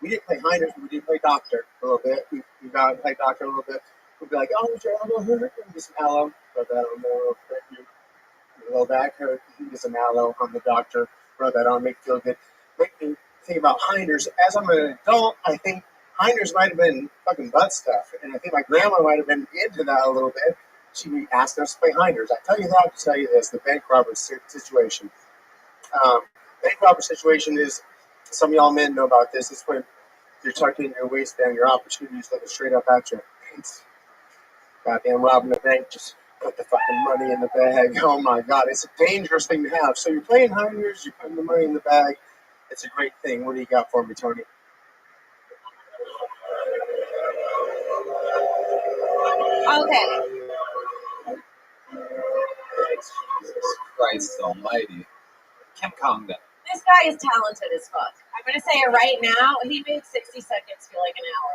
we didn't play hinders. We did play doctor a little bit. We got to play doctor a little bit. We'd be like, oh, is your elbow hurt? Get some aloe. Rub that on there real quick. Your low back hurt. Get some aloe. I'm the doctor. Rub that on. Make it feel good. Make me think about hinders. As I'm an adult, I think hinders might have been fucking butt stuff. And I think my grandma might have been into that a little bit. She asked us to play hinders. I tell you that to tell you this, the bank robber situation. Bank robber situation is, some of y'all men know about this, it's when you're tucked in your waistband, your opportunity's looking straight up at you. It's goddamn robbing the bank, just put the fucking money in the bag. Oh my God, it's a dangerous thing to have. So you're playing hinders, you're putting the money in the bag. It's a great thing. What do you got for me, Tony? Okay. Jesus Christ almighty. Kim Congdon. This guy is talented as fuck. I'm going to say it right now. He made 60 seconds feel like an hour.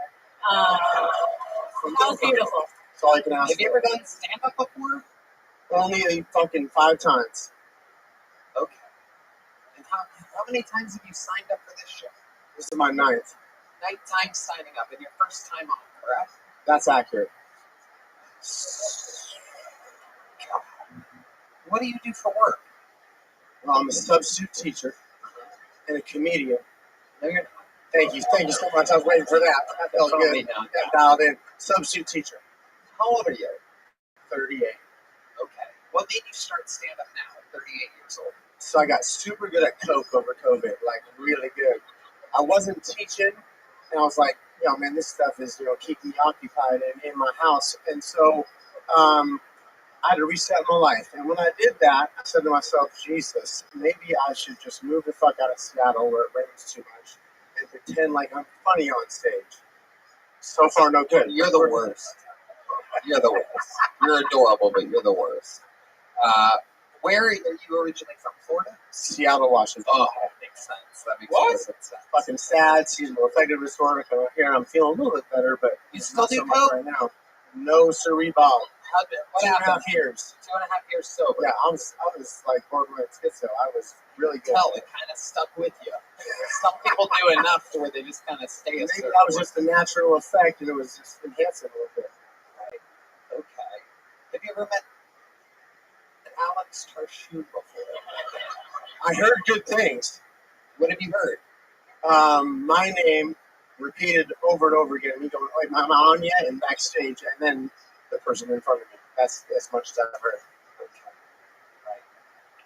That was beautiful. That's all I can ask. Have you ever done stand-up before? Only fucking 5 times. Okay. And how many times have you signed up for this show? This is my 9th. Nighttime signing up and your first time on, correct? That's accurate. God. What do you do for work? Well, I'm a substitute teacher and a comedian. No, you're not. Thank you so much. I was waiting for that. That felt Totally good. not. Got dialed in. Substitute teacher. How old are you? 38. Okay. What made you start stand-up now at 38 years old? So I got super good at coke over COVID, like really good. I wasn't teaching, and I was like, yo, man, this stuff is, keeping me occupied in my house. And so I had to reset my life. And when I did that, I said to myself, Jesus, maybe I should just move the fuck out of Seattle where it rains too much and pretend like I'm funny on stage. So far, no good. You're the worst. You're the worst. You're adorable, but you're the worst. Where are you originally from? Florida? Seattle, Washington. Oh, that makes sense. That makes perfect sense. Fucking sad, seasonal affective disorder. Here I'm feeling a little bit better, but You still not do so much coke? right now. No, siree, Bob. What 2.5 happened? years. 2.5 years sober. Yeah, I was like borderline schizo. I was really good. Tell it kind of stuck with you. Some people do enough to where they just kind of stay a Maybe certain that was way. just a natural effect, and it was just enhancing a little bit. Right. Okay. Have you ever met Alex Tarshu before? I heard good things. What have you heard? My name repeated over and over again. Me going, "Wait, am I on yet?" And backstage, and then the person in front of me. That's as much as I've heard. Okay. Right.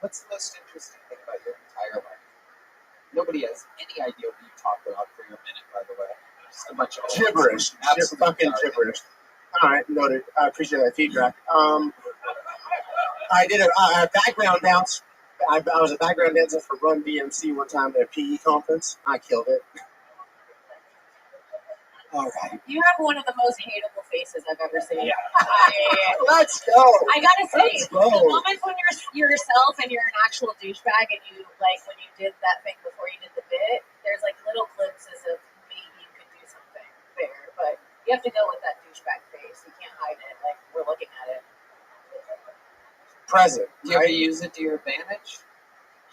What's the most interesting thing about your entire life? Nobody has any idea what you talked about for your minute, by the way. Just a bunch of Gibberish. Absolute Fucking jargon. gibberish. All right, noted. I appreciate that feedback. I did a background dance. I was a background dancer for Run DMC one time at a PE conference. I killed it. All right. You have one of the most hateable faces I've ever seen. Yeah. I Let's go. gotta say, Let's the go. moments when you're yourself and you're an actual douchebag, and you like when you did that thing before you did the bit. There's like little glimpses of maybe you could do something there, but you have to go with that douchebag face. You can't hide it. Like we're looking at it. Present. Do you ever use it to your advantage?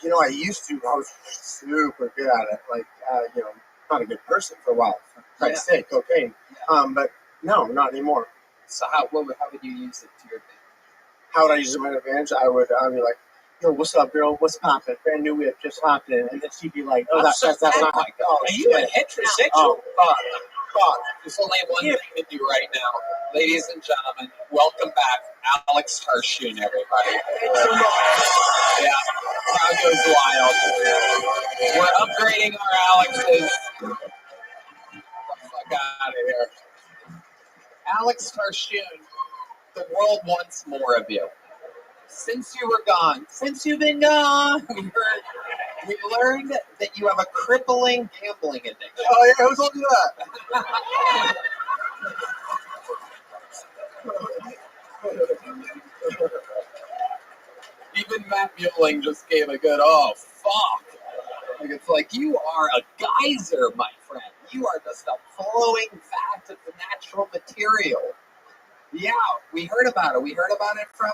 You know, I used to. I was super good at it. Like, you know, not a good person for a while. Tried to stay cocaine. But no, not anymore. So how would you use it to your advantage? How would I use it to my advantage? I'd be like, yo, what's up, girl? What's poppin'? Brand new whip, just hopped in. And then she'd be like, oh, that's not Oh my God. Are you a heterosexual? Oh, fuck. There's only one thing to do right now. Ladies and gentlemen, welcome back Alex Harshoon, everybody. Yeah, crowd goes wild. We're upgrading our Alexes. Get the fuck out of here. Alex Harshoon, the world wants more of you. Since you were gone, since you've been gone, we learned that you have a crippling gambling addiction. Oh yeah, who's looking at that? Even Matt Mueling just gave a good, oh, fuck. Like, it's like, you are a geyser, my friend. You are just a flowing vat of the natural material. Yeah, we heard about it. We heard about it from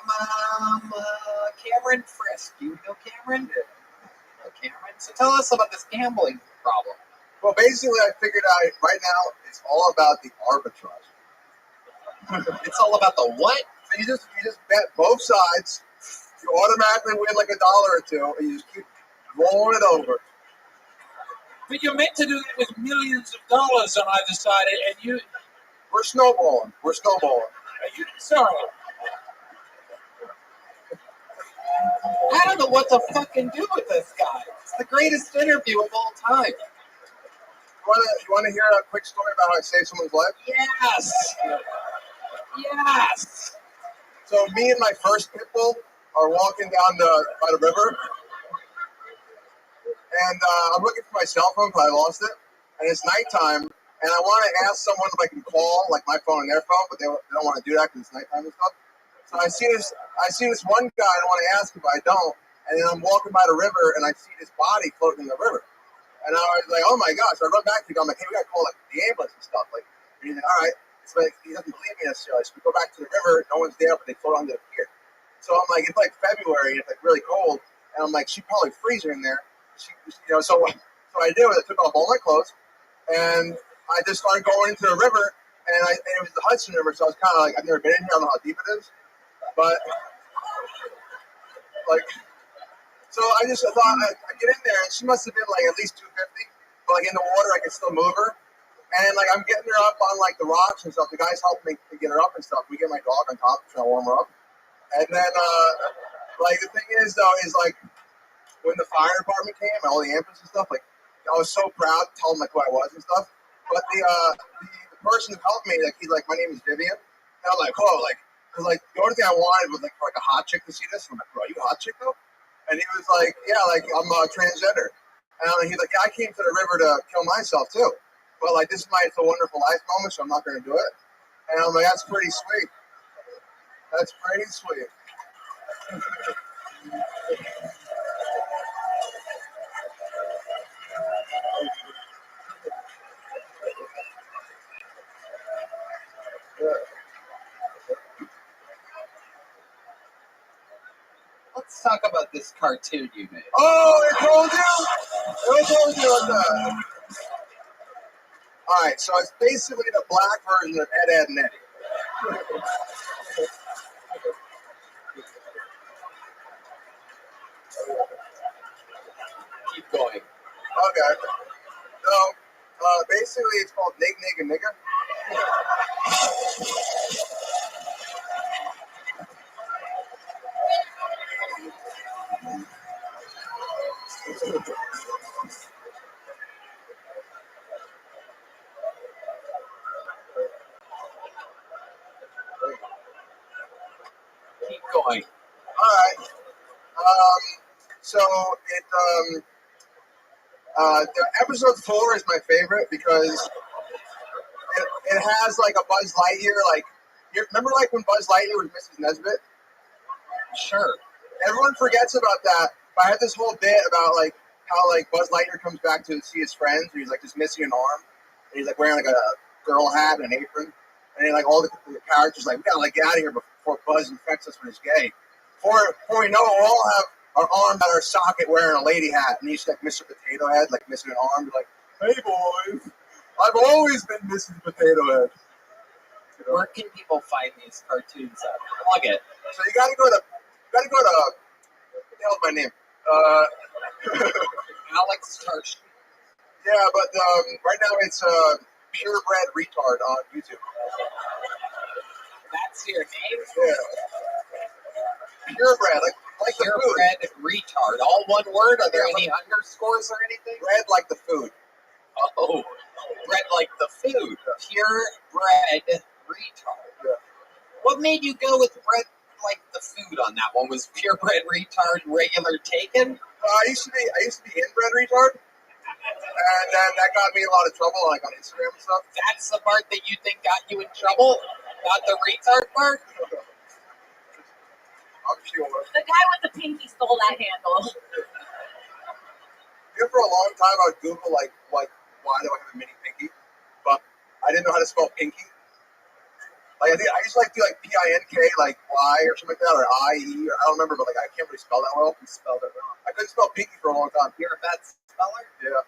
Cameron Frisk. You know Cameron? No, Cameron. So tell us about this gambling problem. Well, basically, I figured out right now it's all about the arbitrage. It's all about the what? So you just bet both sides. You automatically win like $1 or two, and you just keep rolling it over. But you're meant to do that with millions of dollars on either side, and you. We're snowballing. Are you sorry? I don't know what to fucking do with this guy. It's the greatest interview of all time. You want to hear a quick story about how I saved someone's life? Yes. Yes. So me and my first pit bull are walking down by the river, and I'm looking for my cell phone because I lost it, and it's nighttime, and I want to ask someone if I can call like my phone and their phone, but they don't want to do that because it's nighttime and stuff. So I see this one guy, and I want to ask him, but I don't. And then I'm walking by the river, and I see this body floating in the river. And I was like, oh my gosh. So I run back to him. I'm like, hey, we got to call like the ambulance and stuff. Like, and he's like, all right. So like, he doesn't believe me necessarily. So we go back to the river. No one's there, but they float under the pier. So I'm like, it's like February. It's like really cold. And I'm like, she'd probably freeze her in there. So I did it. I took off all my clothes. And I just started going into the river. And it was the Hudson River. So I was kind of like, I've never been in here. I don't know how deep it is. But like, so I thought I get in there, and she must have been like at least 250. But like in the water, I could still move her. And like I'm getting her up on like the rocks and stuff. The guys helping me to get her up and stuff. We get my dog on top, trying to warm her up. And then like the thing is though, is like when the fire department came and all the ambulance and stuff, like I was so proud to tell them like who I was and stuff. But the person who helped me, like he's like, my name is Vivian. And I'm like, oh, like, because like the only thing I wanted was like for like a hot chick to see this. I'm like, bro, are you a hot chick though? And he was like, yeah, like I'm transgender. And he's like, yeah, I came to the river to kill myself too. But like this is it's a wonderful life moment, so I'm not going to do it. And I'm like, that's pretty sweet. That's pretty sweet. Let's talk about this cartoon you made. Oh, I told you. I told you on that. All right, so it's basically the black version of Ed, Ed, and Eddie. Keep going. Okay. So basically, it's called Nig, Nig, and Nigger. going? All right. So the episode 4 is my favorite because it has like a Buzz Lightyear. Like, you remember like when Buzz Lightyear was Mrs. Nesbit? Sure. Everyone forgets about that. But I had this whole bit about like how like Buzz Lightyear comes back to see his friends, and he's like just missing an arm, and he's like wearing like a girl hat and an apron, and then, like all the characters like we gotta like get out of here before Buzz infects us when he's gay. Before we know it, we'll all have our arm out our socket wearing a lady hat, and he's like Mr. Potato Head, like missing an arm, be like, "Hey boys, I've always been Mrs. Potato Head." You know? Where can people find these cartoons at? Plug it. So you gotta go to what the hell's my name? Alex Tarsh. Yeah, but right now it's Purebred Retard on YouTube. That's your name? Yeah. Purebred, like the food. Purebred retard. All one word? Are there Yeah, any underscores or anything? Bread like the food. Oh, bread like the food. Purebred retard. Yeah. What made you go with bread like the food on that one? Was purebred retard regular taken? I used to be inbred retard, and then that got me in a lot of trouble, like on Instagram and stuff. That's the part that you think got you in trouble? Not the retard part? I'm sure. The guy with the pinky stole that handle. You know, for a long time, I would Google like why do I have a mini pinky, but I didn't know how to spell pinky. Like I used to like do like PINK, like Y or something like that, or IE, or I don't remember, but like I can't really spell that well. You spelled it wrong. I couldn't spell pinky for a long time. You're a bad speller? Yeah.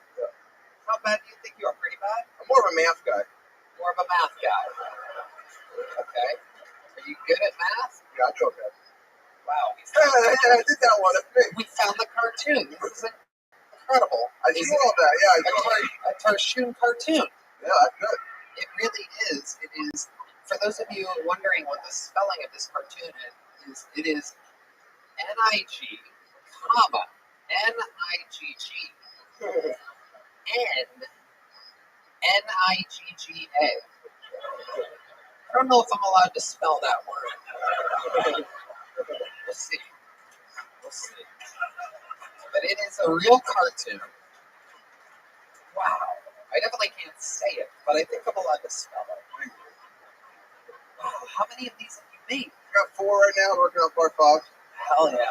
How bad do you think you are? Pretty bad? I'm more of a math guy. More of a math guy. Okay. Are you good at math? Yeah, I do okay. Wow. Yeah, I did that one. That's me. We found the cartoon. This is incredible. I drew all that. Yeah, I drew A Tarshoon cartoon. Yeah, that's good. It really is. It is. For those of you wondering what the spelling of this cartoon is, it is N-I-G, comma, N-I-G-G, and N-I-G-G-A. I don't know if I'm allowed to spell that word. We'll see. We'll see. But it is a real cartoon. Wow. I definitely can't say it, but I think I'm allowed to spell it. Wow, how many of these have you made? I got 4 right now, working on part 5. Hell yeah.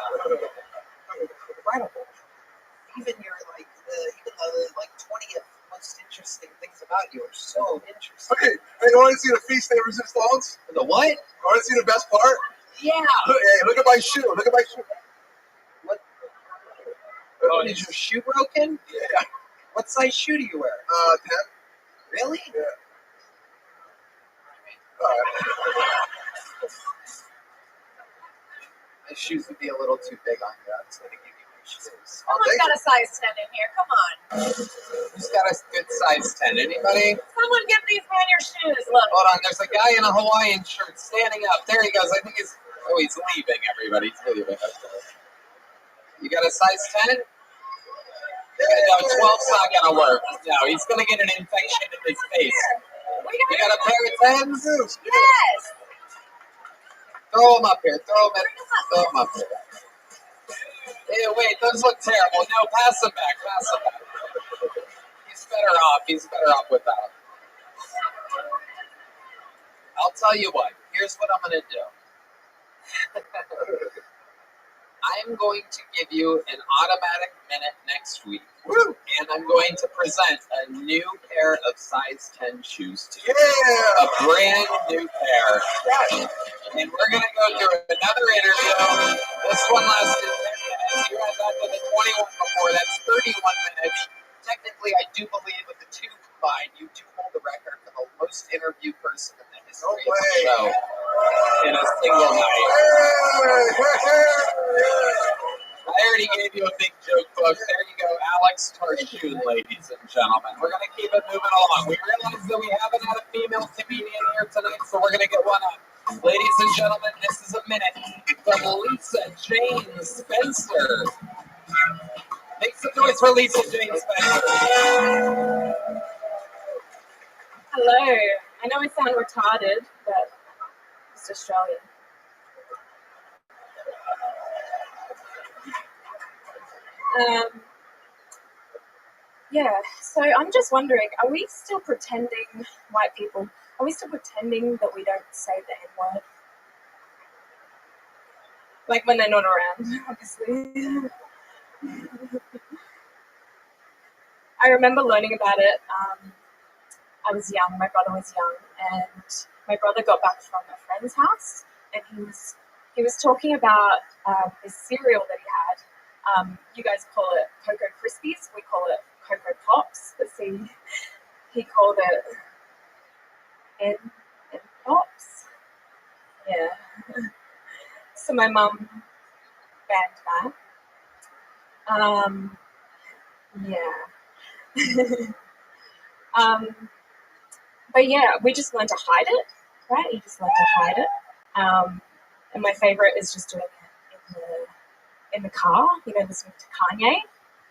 Incredible. Even your even the 20th most interesting things about you are so interesting. Okay, hey, you want to see the feast day resistance? The what? You want to see the best part? Yeah. Look at my shoe. Look at my shoe. What? Oh, is your shoe broken? Yeah. What size shoe do you wear? 10. Really? Yeah. My shoes would be a little too big on you. I'm just going to give you my shoes. Someone's got a size 10 in here. Come on. Who's got a good size 10? Anybody? Someone give these men your shoes. Look. Hold on. There's a guy in a Hawaiian shirt standing up. There he goes. I think he's leaving, everybody. He's leaving. You got a size 10? No, 12's not going to work. No, he's going to get an infection in his face. You got a pair of 10s? Yes. Throw them up here. Throw them up here. Hey, wait, those look terrible. No, pass them back. Pass them back. He's better off. He's better off without. I'll tell you what. Here's what I'm going to do. I'm going to give you an automatic minute next week. Woo! And I'm going to present a new pair of size 10 shoes to you. Yeah! A brand new pair. And we're going to go through another interview. This one lasted 10 minutes. You had that to the 21 before. That's 31 minutes. Technically, I do believe with the two combined, you do hold the record for the most interviewed person in the history of the show in a single night. I already gave you a big joke, folks. There you go, Alex Tarshoon, ladies and gentlemen. We're going to keep it moving along. We realize that we haven't had a female comedian here tonight, so we're going to get one up. Ladies and gentlemen, this is a minute from Lisa Jane Spencer. Make some noise for Lisa Jane Spencer. Hello. I know I sound retarded, but it's Australian. Yeah, so I'm just wondering, are we still pretending, white people, are we still pretending that we don't say the N-word? Like when they're not around, obviously. I remember learning about it. I was young, my brother was young, and my brother got back from a friend's house, and he was talking about this cereal that he had. You guys call it Cocoa Krispies, we call it Cocoa Pops, but see, he called it N Pops. Yeah. So my mum banned that. Yeah. But yeah, we just learned to hide it, right? You just learn to hide it. And my favorite is just doing it in the car. You know, listening to Kanye.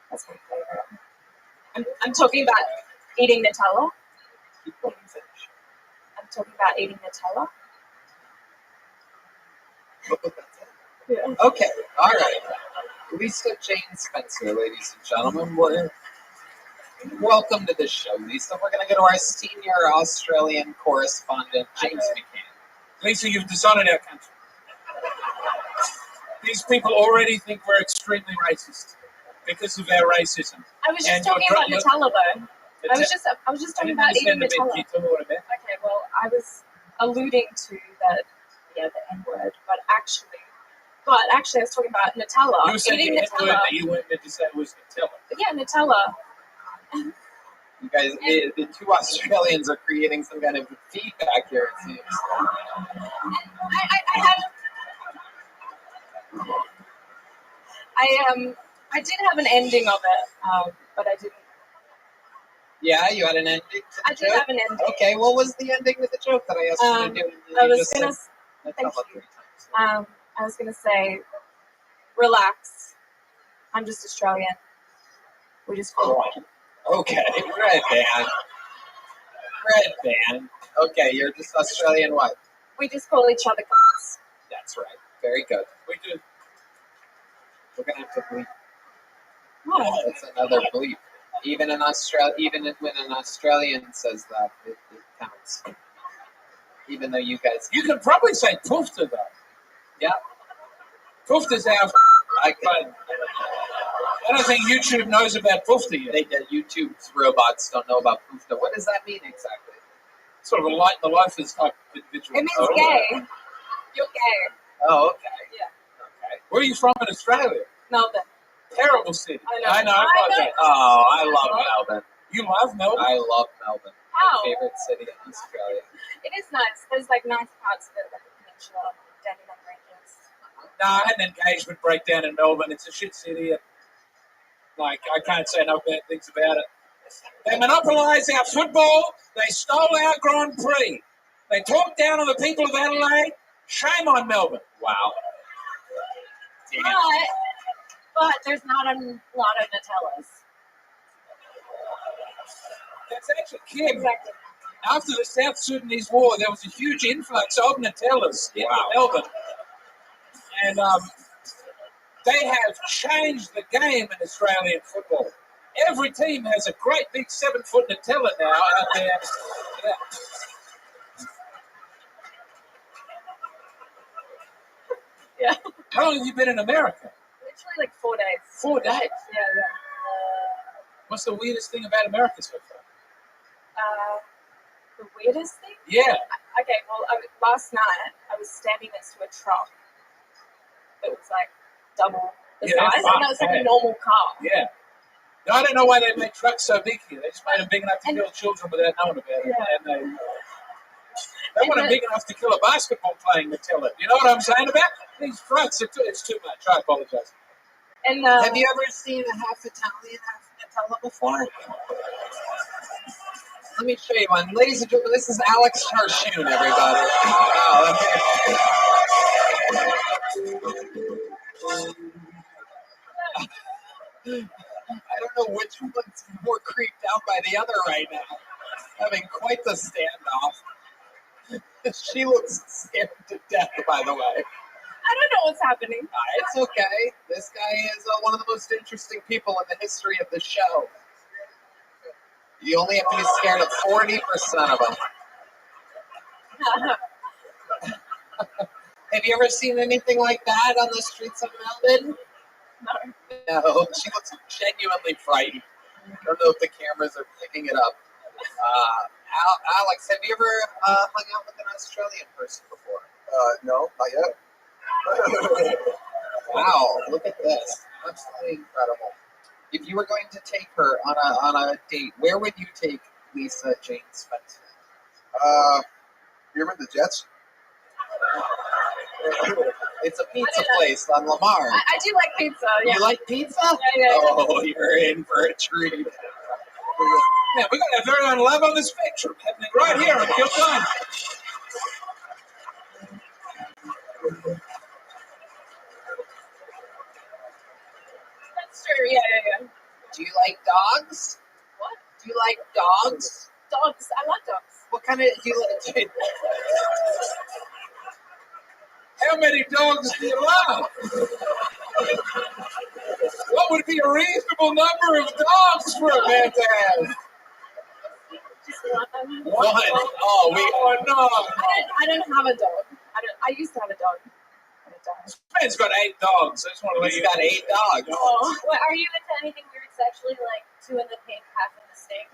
That's my favorite. I'm talking about eating Nutella. I'm talking about eating Nutella. Yeah. Okay, all right. Lisa Jane Spencer, ladies and gentlemen, welcome to the show, Lisa. We're going to go to our senior Australian correspondent, James McCann. Lisa, you've dishonored our country. These people already think we're extremely racist because of our racism. I was just talking about Nutella, though. I was just talking about eating Nutella. Can you tell me what about? Okay, well, I was alluding to the N-word, but actually, I was talking about Nutella. You were saying eating the Nutella. N-word that you weren't meant to say was Nutella. But yeah, Nutella. You guys, the two Australians are creating some kind of feedback here, it seems. I did have an ending of it, but I didn't. Yeah, you had an ending to the I did joke? have an ending. Okay, what was the ending to the joke that I asked you to do? I was gonna say, relax. I'm just Australian. We just call it. Okay, red band. Okay, you're just Australian what? We just call each other cunts. That's right. Very good. We do. We're gonna have to bleep. Oh. That's another bleep. Even when an Australian says that, it counts. Even though you guys, You can probably say poofta though. yeah, Poofta's our. I don't think YouTube knows about poofta yet. YouTube's robots don't know about poofta. What does that mean exactly? Sort of a light in the loafers type individual. It means gay. You're gay. Oh, okay. Yeah. Okay. Where are you from in Australia? Melbourne. Terrible city. I know. Oh, I love Melbourne. You love Melbourne? I love Melbourne. How? My favorite city in Australia. It is nice. There's like nice parts of it, like the peninsula, Dandenong Ranges. No, I had an engagement breakdown in Melbourne. It's a shit city. And, like, I can't say no bad things about it. They monopolised our football. They stole our Grand Prix. They talked down on the people of Adelaide. Shame on Melbourne. Wow. Damn. But there's not a lot of Nutellas. That's actually Kim. Exactly. After the South Sudanese War, there was a huge influx of Nutellas in Melbourne. And they have changed the game in Australian football. Every team has a great big 7-foot Nutella now out there. Yeah. Yeah. How long have you been in America? Literally like 4 days. 4 days? Yeah. What's the weirdest thing about America so far? The weirdest thing? Yeah. Okay, well, last night I was standing next to a truck that was like double the size, and it was like a normal car. Yeah. No, I don't know why they make trucks so big here. They just made them big enough to kill children without knowing about it. Yeah. And they want them big enough to kill a basketball playing Nutella. You know what I'm saying about these trucks? It's too much. I apologize. And have you ever seen a half Italian, half Nutella before? Let me show you one. Ladies and gentlemen, this is Alex Harshoon, everybody. Wow, I don't know which one's more creeped out by the other right now. Having quite the standoff. She looks scared to death, by the way. I don't know what's happening. It's okay. This guy is one of the most interesting people in the history of the show. You only have to be scared of 40% of them. Have you ever seen anything like that on the streets of Melbourne? No, she looks genuinely frightened. I don't know if the cameras are picking it up. Alex, have you ever hung out with an Australian person before? No, not yet. Wow, look at this. Absolutely incredible. If you were going to take her on a date, where would you take Lisa Jane Spencer? You remember the Jets? It's a pizza place on Lamar. I do like pizza. Yeah. You like pizza? Yeah. Oh, you're in for a treat. Yeah, we got a very own love on the spectrum happening right here on your time. That's true. Yeah. Do you like dogs? What? Do you like dogs? Dogs. I love dogs. What kind of do you like? How many dogs do you love? What would be a reasonable number of dogs for a man to have? Just one. One. Oh, no. I don't have a dog. I used to have a dog. This man's got 8 dogs. I just want to let He's you got 8 dogs. Oh. What, are you into anything weird sexually, like 2 in the pink, half in the steak?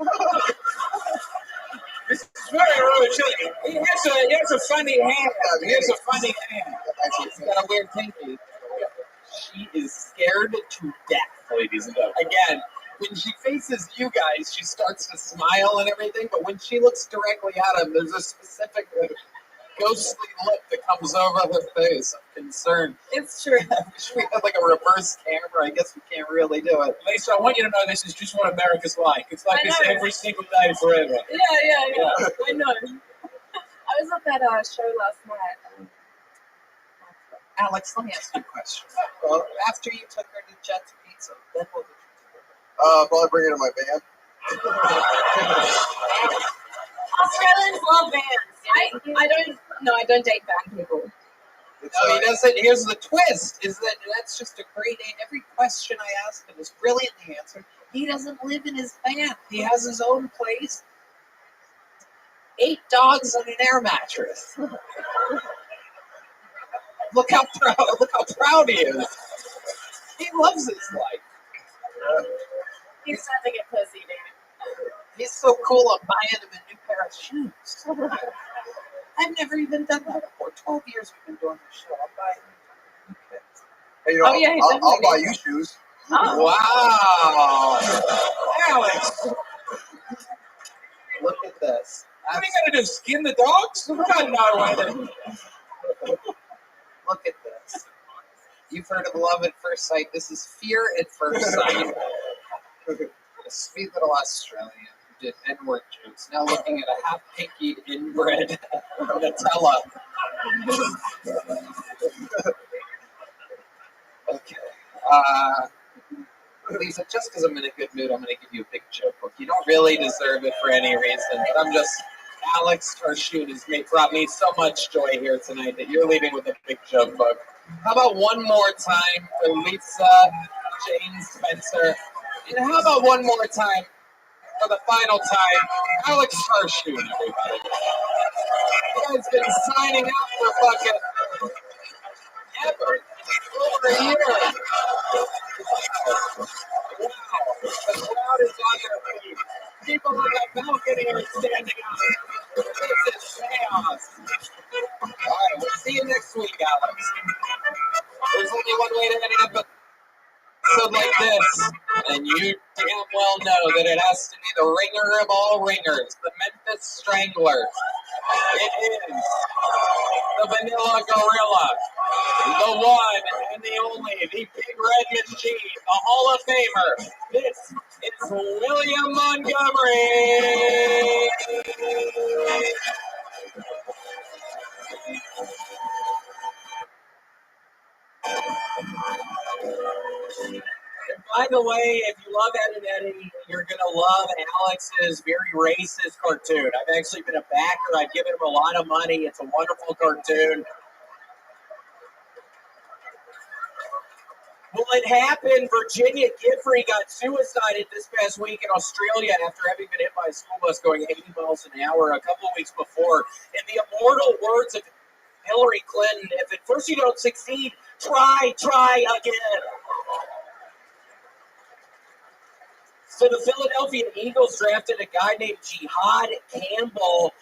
This is very early chili. He has a funny hand. He has a funny hand. He's got a weird pinky. She is scared to death, ladies and gentlemen. Again, when she faces you guys, she starts to smile and everything, but when she looks directly at him, there's a specific ghostly look that comes over her face of concern. It's true. I wish we had like a reverse camera. I guess we can't really do it. Lisa, I want you to know this is just what America's like. It's like this every single day forever. Yeah. I know. I was at that show last night. Alex, let me ask you a question. After you took her to Jet's Pizza, then what would you do? Probably bring her to my van. Australians love vans. I don't date van people. No, he doesn't. Here's the twist: is that's just a great. Every question I asked him is brilliantly answered. He doesn't live in his van. He has his own place. 8 dogs on an air mattress. Look how proud he is. He loves his life. He's not to get pussy, dude. He's so cool. I'm buying him a new pair of shoes. I've never even done that before. 12 years we've been doing this show. I'm buying new kids. Hey, you know, I'll buy you shoes. Oh. Wow. Alex. Look at this. What are you going to do, skin the dogs? God, no way. Look at this. You've heard of love at first sight. This is fear at first sight. A sweet little Australian who did N-word jokes, now looking at a half-pinky inbred Nutella. Okay. Lisa, just because I'm in a good mood, I'm going to give you a big joke book. You don't really deserve it for any reason, but I'm just... Alex Tarshoon has brought me so much joy here tonight that you're leaving with a big joke book. How about one more time for Lisa Jane Spencer? And how about one more time for the final time, Alex Tarshoon, everybody. You guys been signing up for fucking ever over a year. Wow. The crowd is on their feet. People on the balcony are standing up. This is chaos. All right, we'll see you next week, Alex. There's only one way to end an episode like this, and you damn well know that it has to be the ringer of all ringers, the Memphis Strangler. It is the Vanilla Gorilla, the one and the only, the Big Red Machine, the Hall of Famer. This is William Montgomery. And by the way, if you love Ed and Eddie, you're going to love Alex's very racist cartoon. I've actually been a backer. I've given him a lot of money. It's a wonderful cartoon. Well, it happened. Virginia Giffrey got suicided this past week in Australia after having been hit by a school bus going 80 miles an hour a couple of weeks before. In the immortal words of Hillary Clinton, if at first you don't succeed, try again. So the Philadelphia Eagles drafted a guy named Jihad Campbell.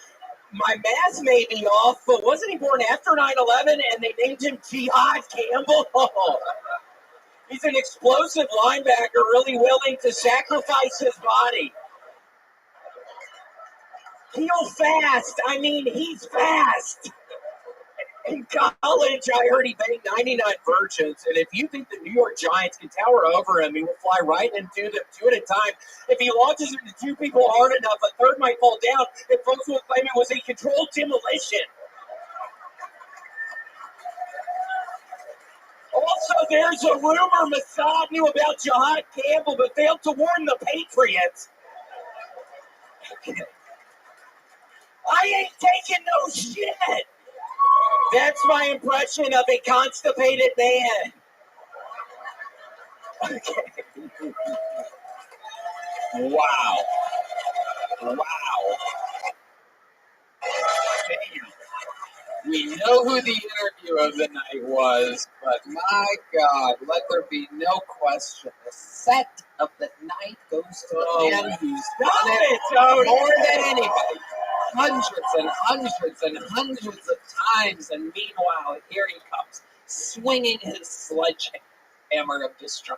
My math may be off, but wasn't he born after 9/11 and they named him Jihad Campbell? He's an explosive linebacker, really willing to sacrifice his body. He'll fast. I mean, he's fast. In college, I heard he banged 99 virgins, and if you think the New York Giants can tower over him, he will fly right into them two at a time. If he launches into two people hard enough, a third might fall down, and folks will claim it was a controlled demolition. Also, there's a rumor Mossad knew about Jihad Campbell, but failed to warn the Patriots. I ain't taking no shit. That's my impression of a constipated man. Okay. Wow. We know who the interview of the night was, but my God, let there be no question. The set of the night goes to the man who's done it more than anybody. Hundreds and hundreds and hundreds of times, and meanwhile, here he comes, swinging his sledgehammer of destruction.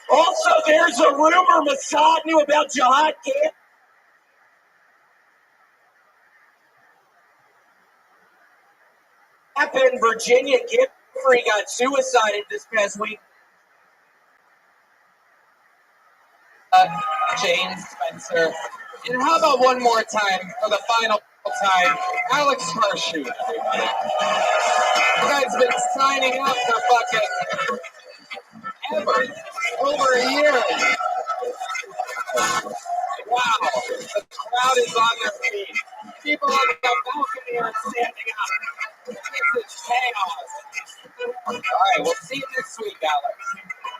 Also, there's a rumor Mossad knew about Jihad Campbell. Happened. Virginia Giffrey got suicided this past week. James Spencer. And how about one more time, for the final time, Alex Harshu. You guys been signing up for fucking ever, over a year. Wow, the crowd is on their feet. People on the balcony are standing up. This is chaos. All right, we'll see you next week, Alex.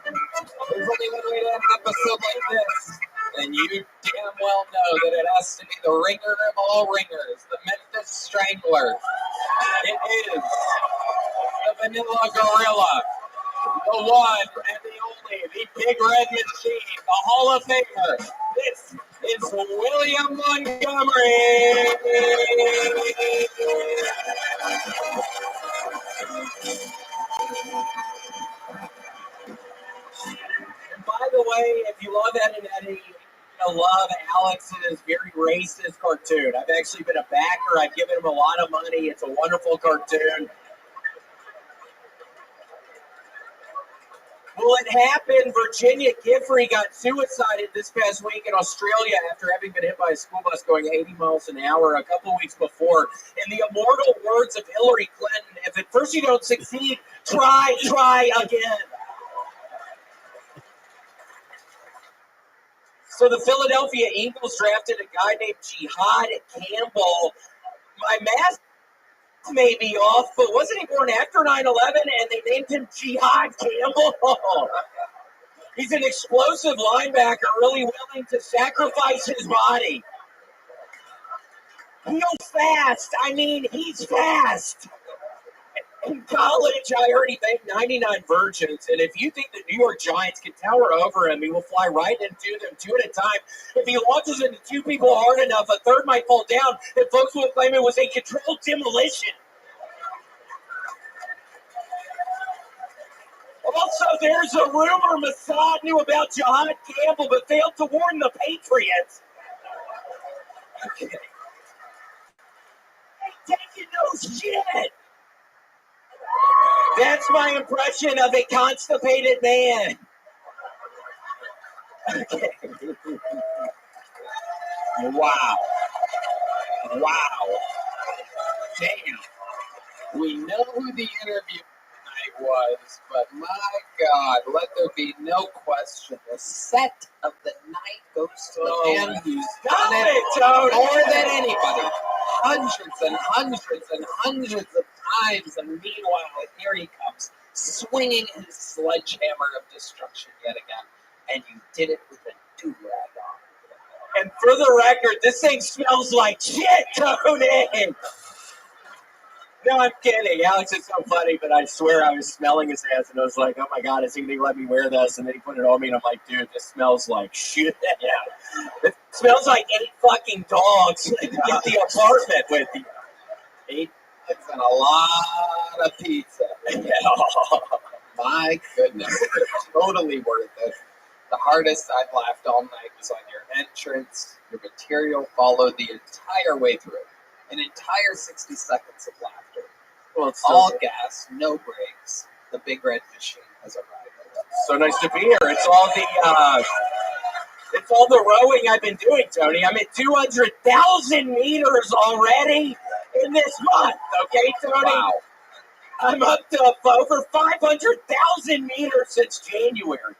There's only one way to end an episode like this, and you damn well know that it has to be the ringer of all ringers, the Memphis Strangler. It is the Vanilla Gorilla, the one and the only, the Big Red Machine, the Hall of Famer. This is William Montgomery. And by the way, if you love Ed and Eddie, love Alex's very racist cartoon. I've actually been a backer. I've given him a lot of money. It's a wonderful cartoon. Well, it happened. Virginia Giffrey got suicided this past week in Australia after having been hit by a school bus going 80 miles an hour a couple of weeks before. In the immortal words of Hillary Clinton, if at first you don't succeed, try again. So the Philadelphia Eagles drafted a guy named Jihad Campbell. My math may be off, but wasn't he born after 9/11 and they named him Jihad Campbell? He's an explosive linebacker, really willing to sacrifice his body. He'll fast. I mean, he's fast. In college, I heard he banged 99 virgins, and if you think the New York Giants can tower over him, he will fly right into them two at a time. If he launches into two people hard enough, a third might fall down, and folks will claim it was a controlled demolition. Also, there's a rumor Mossad knew about Jihad Campbell, but failed to warn the Patriots. Okay. Ain't taking no shit. That's my impression of a constipated man. Okay. Wow. Damn. We know who the interview was, but my God, let there be no question. The set of the night goes to the man who's done it more than anybody. Hundreds and hundreds and hundreds of times, and meanwhile, here he comes, swinging his sledgehammer of destruction yet again. And you did it with a do-rag on. And for the record, this thing smells like shit, Tony! No, I'm kidding. Alex is so funny, but I swear I was smelling his ass, and I was like, oh my God, is he going to let me wear this? And then he put it on me, and I'm like, dude, this smells like shit. It smells like 8 fucking dogs in the apartment with you. 8 bucks and a lot of pizza. My goodness, totally worth it. The hardest I've laughed all night was on your entrance. Your material followed the entire way through. An entire 60 seconds of laughter. Well, it's all gas, no brakes. The big red machine has arrived. So nice to be here. It's all the rowing I've been doing, Tony. I'm at 200,000 meters already in this month. Okay, Tony. Wow. I'm up to over 500,000 meters since January.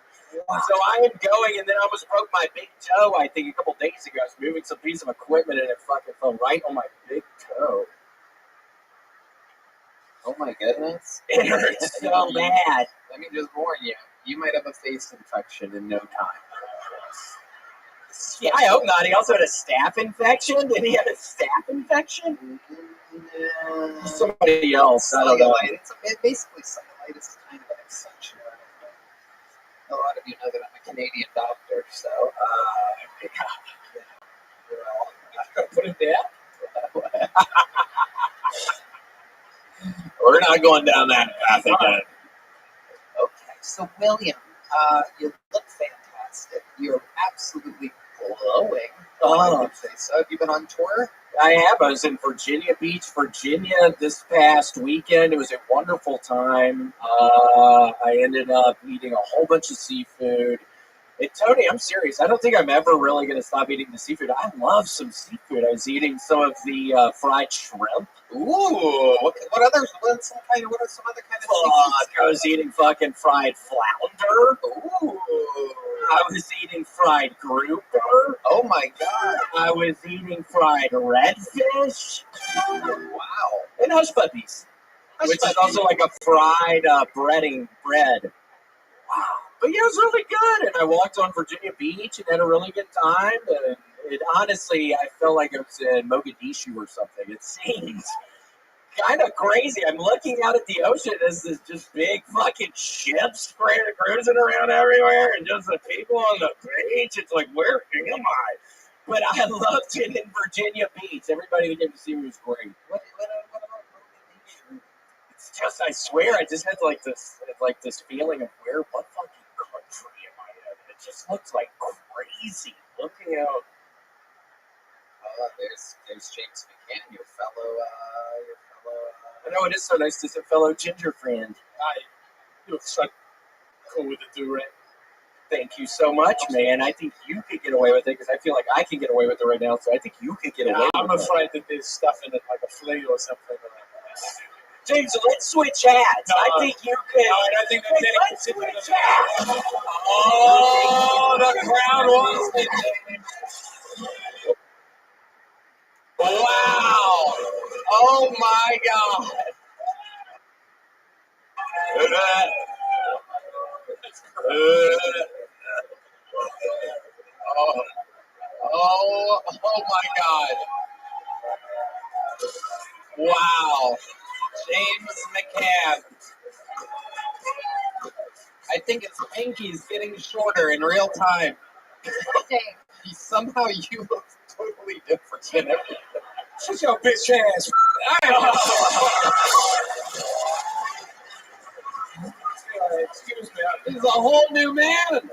Wow. So I am going, and then I almost broke my big toe, I think, a couple days ago. I was moving some piece of equipment, and it fucking fell right on my big toe. Oh, my goodness. It hurts so bad. Let me just warn you. You might have a face infection in no time. Yeah, I hope not. He also had a staph infection. Did he have a staph infection? Somebody else. I don't know. It's basically cellulitis is kind of an exception. A lot of you know that I'm a Canadian doctor, so put it down. We're not going down that path again. Okay, so William, you look fantastic. You're absolutely glowing. I would say so. Have you been on tour? I have. I was in Virginia Beach, Virginia this past weekend. It was a wonderful time. I ended up eating a whole bunch of seafood. And Tony, I'm serious. I don't think I'm ever really going to stop eating the seafood. I love some seafood. I was eating some of the fried shrimp. Ooh, what are some other kind of seafood? I was eating fucking fried flounder. Ooh. I was eating fried grouper. Oh my God. I was eating fried redfish. Wow. And hush puppies. Which is also like a fried bread. Wow. But yeah, it was really good. And I walked on Virginia Beach and had a really good time. And it honestly, I felt like I was in Mogadishu or something. It seems kind of crazy. I'm looking out at the ocean. There's this just big fucking ships cruising around everywhere, and just the people on the beach. It's like, where am I? But I loved it in Virginia Beach. Everybody who came to see me was great. What about Mogadishu? It's just, I swear, I just had this feeling of what fucking country am I in? It just looks like crazy. Looking out. There's James McCann, your fellow. I know it is so nice to see a fellow ginger friend. You're so cool with the do-rag. Thank you so much, man. I think you could get away with it because I feel like I can get away with it right now. So I think you could get away with it. I'm afraid that there's stuff in it like a flea or something. James, let's switch hats. No, I think you could. No, I don't think that's it. Let's switch hats. Oh, the crowd wants it. Wow. Oh my God. Oh my God. Wow. James McCann. I think his pinky's getting shorter in real time. Somehow you look totally different than everything. Shut your bitch ass. Excuse me. He's a whole new man.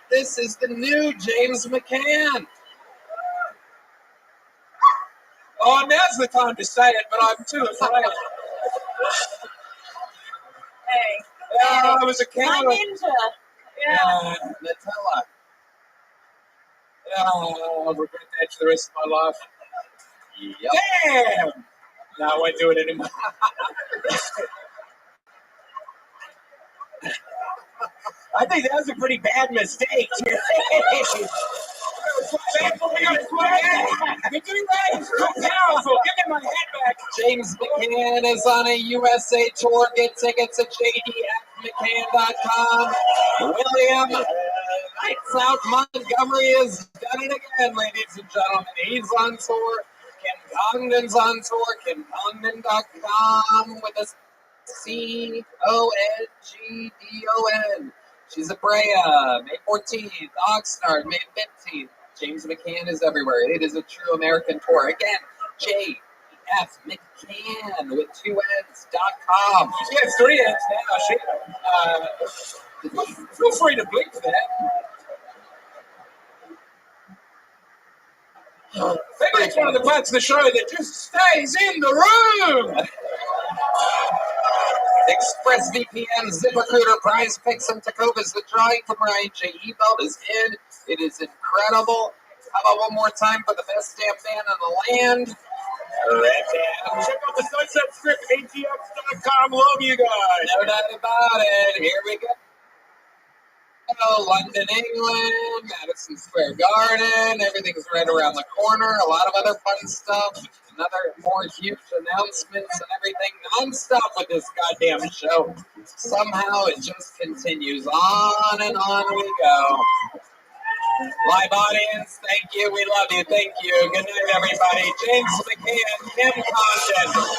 This is the new James McCann. Oh, now's the time to say it, but I'm too afraid. Hey. I was a My coward. ninja. Yeah. Nutella. I'll regret that for the rest of my life. Yep. Damn! No, I won't do it anymore. I think that was a pretty bad mistake. James McCann is on a USA tour. Get tickets at jdfmccann.com. William Lights Out Montgomery has done it again, ladies and gentlemen. He's on tour. Kim Congdon's on tour. KimCongdon.com with a CONGDON. She's a Brea, May 14th. Oxnard, May 15th. James McCann is everywhere. It is a true American tour. Again, JFMcCann with 2Ns.com. She has 3 N's now. Feel free to blink for that. Maybe it's one of the parts of the show that just stays in the room. ExpressVPN, ZipRecruiter, Prize Picks, and Tacovas. The drawing from Ryan J. Ebelt is in. It is incredible. How about one more time for the best damn band on the land? Check out the Sunset Strip, ATX.com. Love you guys. No doubt about it. Here we go. London, England, Madison Square Garden. Everything's right around the corner. A lot of other fun stuff. Another more huge announcements and everything non-stop with this goddamn show. Somehow it just continues on and on we go. Live audience, thank you. We love you. Thank you. Good night, everybody. James McCann, Kim Congdon.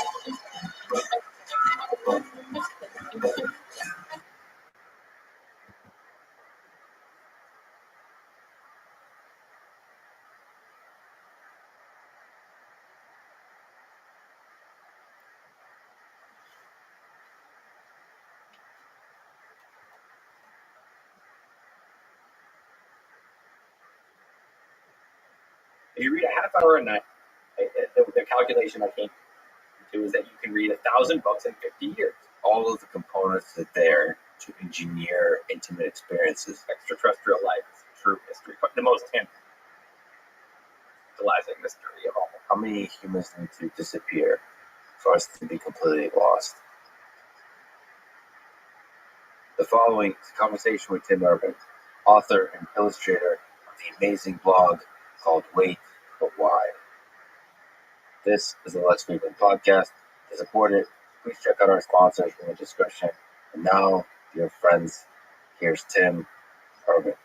If you read a half hour a night, the calculation I came to is that you can read 1,000 books in 50 years. All of the components are there to engineer intimate experiences. Extraterrestrial life is true mystery, but the most tantalizing mystery of all. How many humans need to disappear for us to be completely lost? The following is a conversation with Tim Urban, author and illustrator of the amazing blog called Wait But Why. This is the Let's Frequent podcast. To support it, please check out our sponsors in the description. And now, dear friends, here's Tim Urban.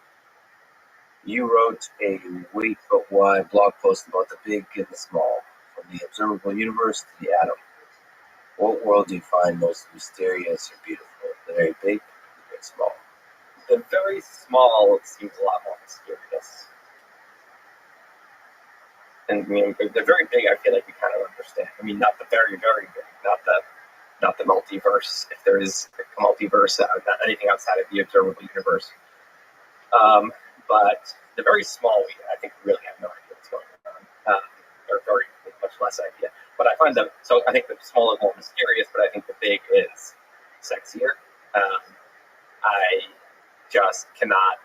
You wrote a Wait But Why blog post about the big and the small, from the observable universe to the atom. What world do you find most mysterious or beautiful? The very big or the very small? The very small seems a lot more mysterious. And I mean, the very big, I feel like we kind of understand. I mean, not the very, very big, not the multiverse. If there is a multiverse, not anything outside of the observable universe. But the very small, I think we really have no idea what's going on, or very much less idea. But I find I think the small is more mysterious, but I think the big is sexier. I just cannot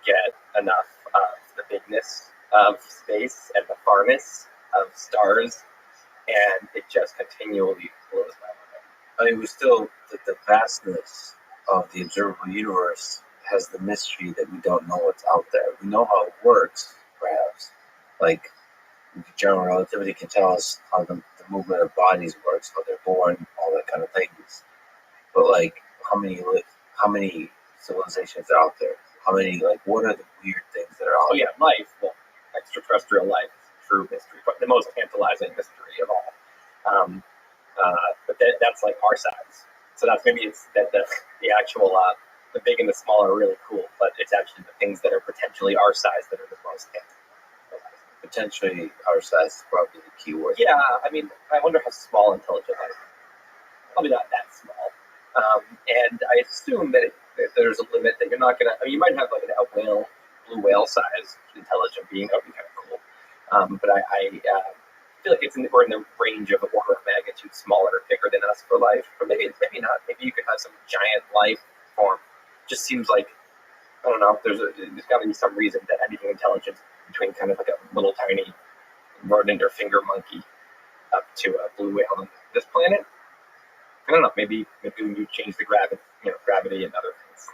get enough of the bigness of space and the farness of stars, and it just continually blows my mind. I mean, we still, the vastness of the observable universe has the mystery that we don't know what's out there. We know how it works, perhaps. Like, general relativity can tell us how the movement of bodies works, how they're born, all that kind of things. But, like, how many civilizations are out there? How many, like, what are the weird things that are out there? Oh, yeah, life. Well, extraterrestrial life is a true mystery, but the most tantalizing mystery of all. But that's like our size. So that's maybe it's that the actual the big and the small are really cool, but it's actually the things that are potentially our size that are the most tantalizing. Potentially our size is probably the key word. Yeah, I mean, I wonder how small intelligent life is. Probably not that small. And I assume that there's a limit that you're not gonna. I mean, you might have like a blue whale size intelligent being. That would be kind of cool. But I feel like we're in the range of an order of magnitude smaller or bigger than us for life. Or maybe not. Maybe you could have some giant life form. Just seems like, I don't know. There's got to be some reason that anything intelligent between kind of like a little tiny rodent or finger monkey up to a blue whale on this planet. I don't know. Maybe we change the gravity and other things.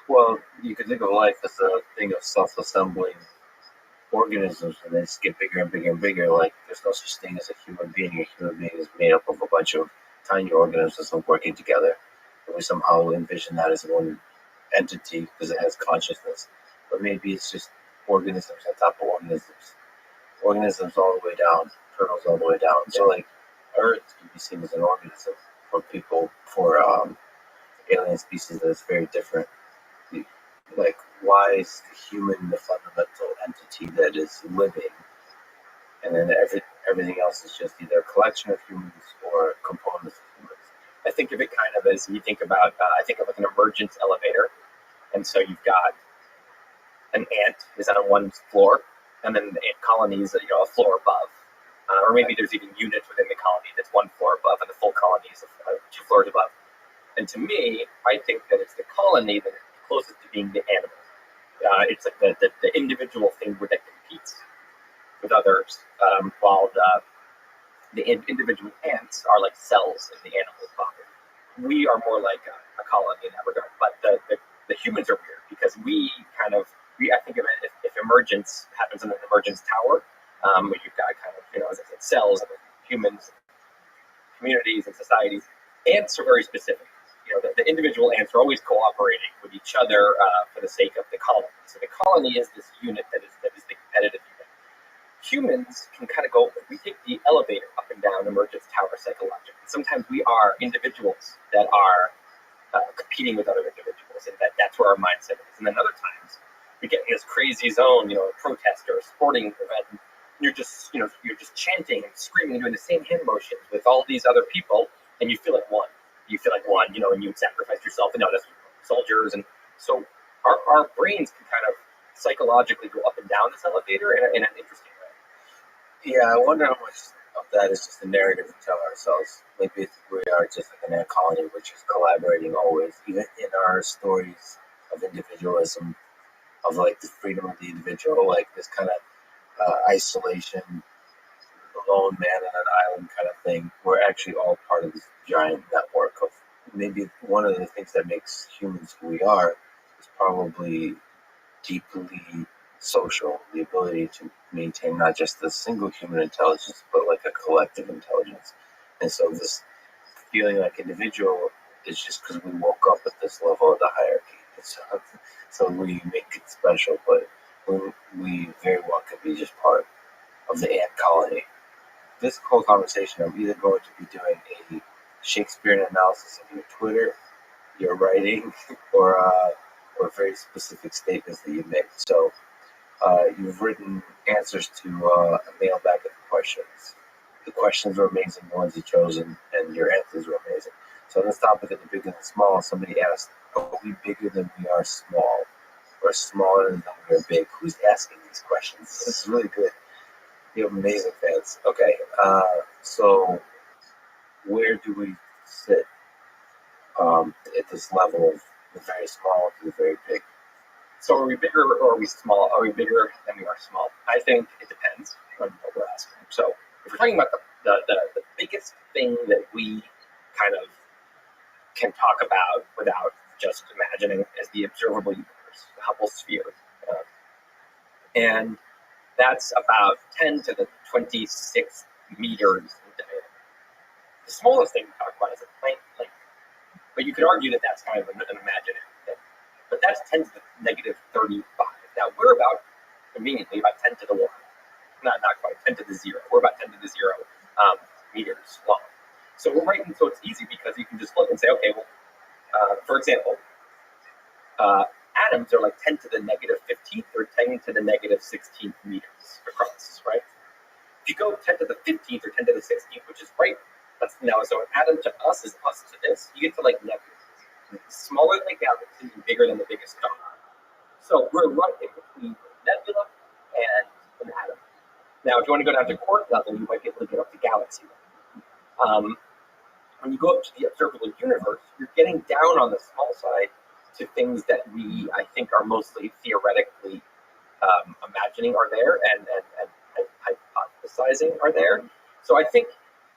Well, you could think of life as a thing of self-assembling organisms, and they just get bigger and bigger and bigger. Like, there's no such thing as a human being. A human being is made up of a bunch of tiny organisms working together. And we somehow envision that as one entity because it has consciousness. But maybe it's just organisms on top of organisms. Organisms all the way down, turtles all the way down. So, like, Earth can be seen as an organism for people, for alien species that is very different. Like, why is the human the fundamental entity that is living, and then everything else is just either a collection of humans or components of humans? I think of it kind of as you think about, I think of like an emergence elevator, and so you've got an ant is on one floor, and then the ant colony is a floor above, or maybe there's even units within the colony that's one floor above, and the full colony is two floors above. And to me, I think that it's the colony that is closest to being the animal. It's like the individual thing that competes with others, while the individual ants are like cells in the animal body. We are more like a colony in that regard, but the humans are weird because I think of it if emergence happens in an emergence tower, where you've got kind of, as I said, cells and humans, communities and societies. Ants are very specific. The individual ants are always cooperating with each other for the sake of the colony. So the colony is this unit that is the competitive unit. Humans can kind of go, we take the elevator up and down emergence tower psychologically. Sometimes we are individuals that are competing with other individuals, and that's where our mindset is. And then other times we get in this crazy zone, a protest or a sporting event, and you're just chanting and screaming and doing the same hand motions with all these other people, and you feel like one. And you would sacrifice yourself, and that's soldiers. And so our brains can kind of psychologically go up and down this elevator in an interesting way. Yeah, I wonder how much of that is just a narrative we tell ourselves. Maybe we are just like an ant colony, which is collaborating always, even in our stories of individualism, of like the freedom of the individual, like this kind of isolation, lone man on an island kind of thing. We're actually all part of this giant network of, maybe one of the things that makes humans who we are is probably deeply social, the ability to maintain not just a single human intelligence, but like a collective intelligence. And so this feeling like individual is just because we woke up at this level of the hierarchy. So we make it special, but we very well could be just part of the ant colony. This whole conversation, I'm either going to be doing a Shakespearean analysis of your Twitter, your writing, or very specific statements that you make. So you've written answers to a mailbag of questions. The questions were amazing, the ones you chose, and your answers were amazing. So on this topic of the big and the small, somebody asked, are we bigger than we are small? Or smaller than we are big? Who's asking these questions? This is really good. You have amazing fans. Okay, so where do we sit at this level of the very small to the very big? So are we bigger or are we small? Are we bigger than we are small? I think it depends on what we're asking. So if we're talking about the biggest thing that we kind of can talk about without just imagining as the observable universe, the Hubble sphere. And that's about 10 to the 26 meters in diameter. The smallest thing we talk about is a Planck plane. But you could argue that that's kind of an imaginary thing. But that's 10 to the negative 35. Now we're about, conveniently, about 10 to the 1. Not quite, 10 to the 0. We're about 10 to the 0 meters long. So we're right, so it's easy because you can just look and say, okay, well, for example, atoms are like 10 to the negative 15th or 10 to the negative 16th meters across, right? If you go 10 to the 15th or 10 to the 16th, which is right, so an atom to us is us to this, you get to like nebula. Smaller than a galaxy and bigger than the biggest star. So we're right in between nebula and an atom. Now, if you want to go down to quark level, you might be able to get up to galaxy level. When you go up to the observable universe, you're getting down on the small side to things that we, I think, are mostly theoretically imagining are there and hypothesizing are there. So I think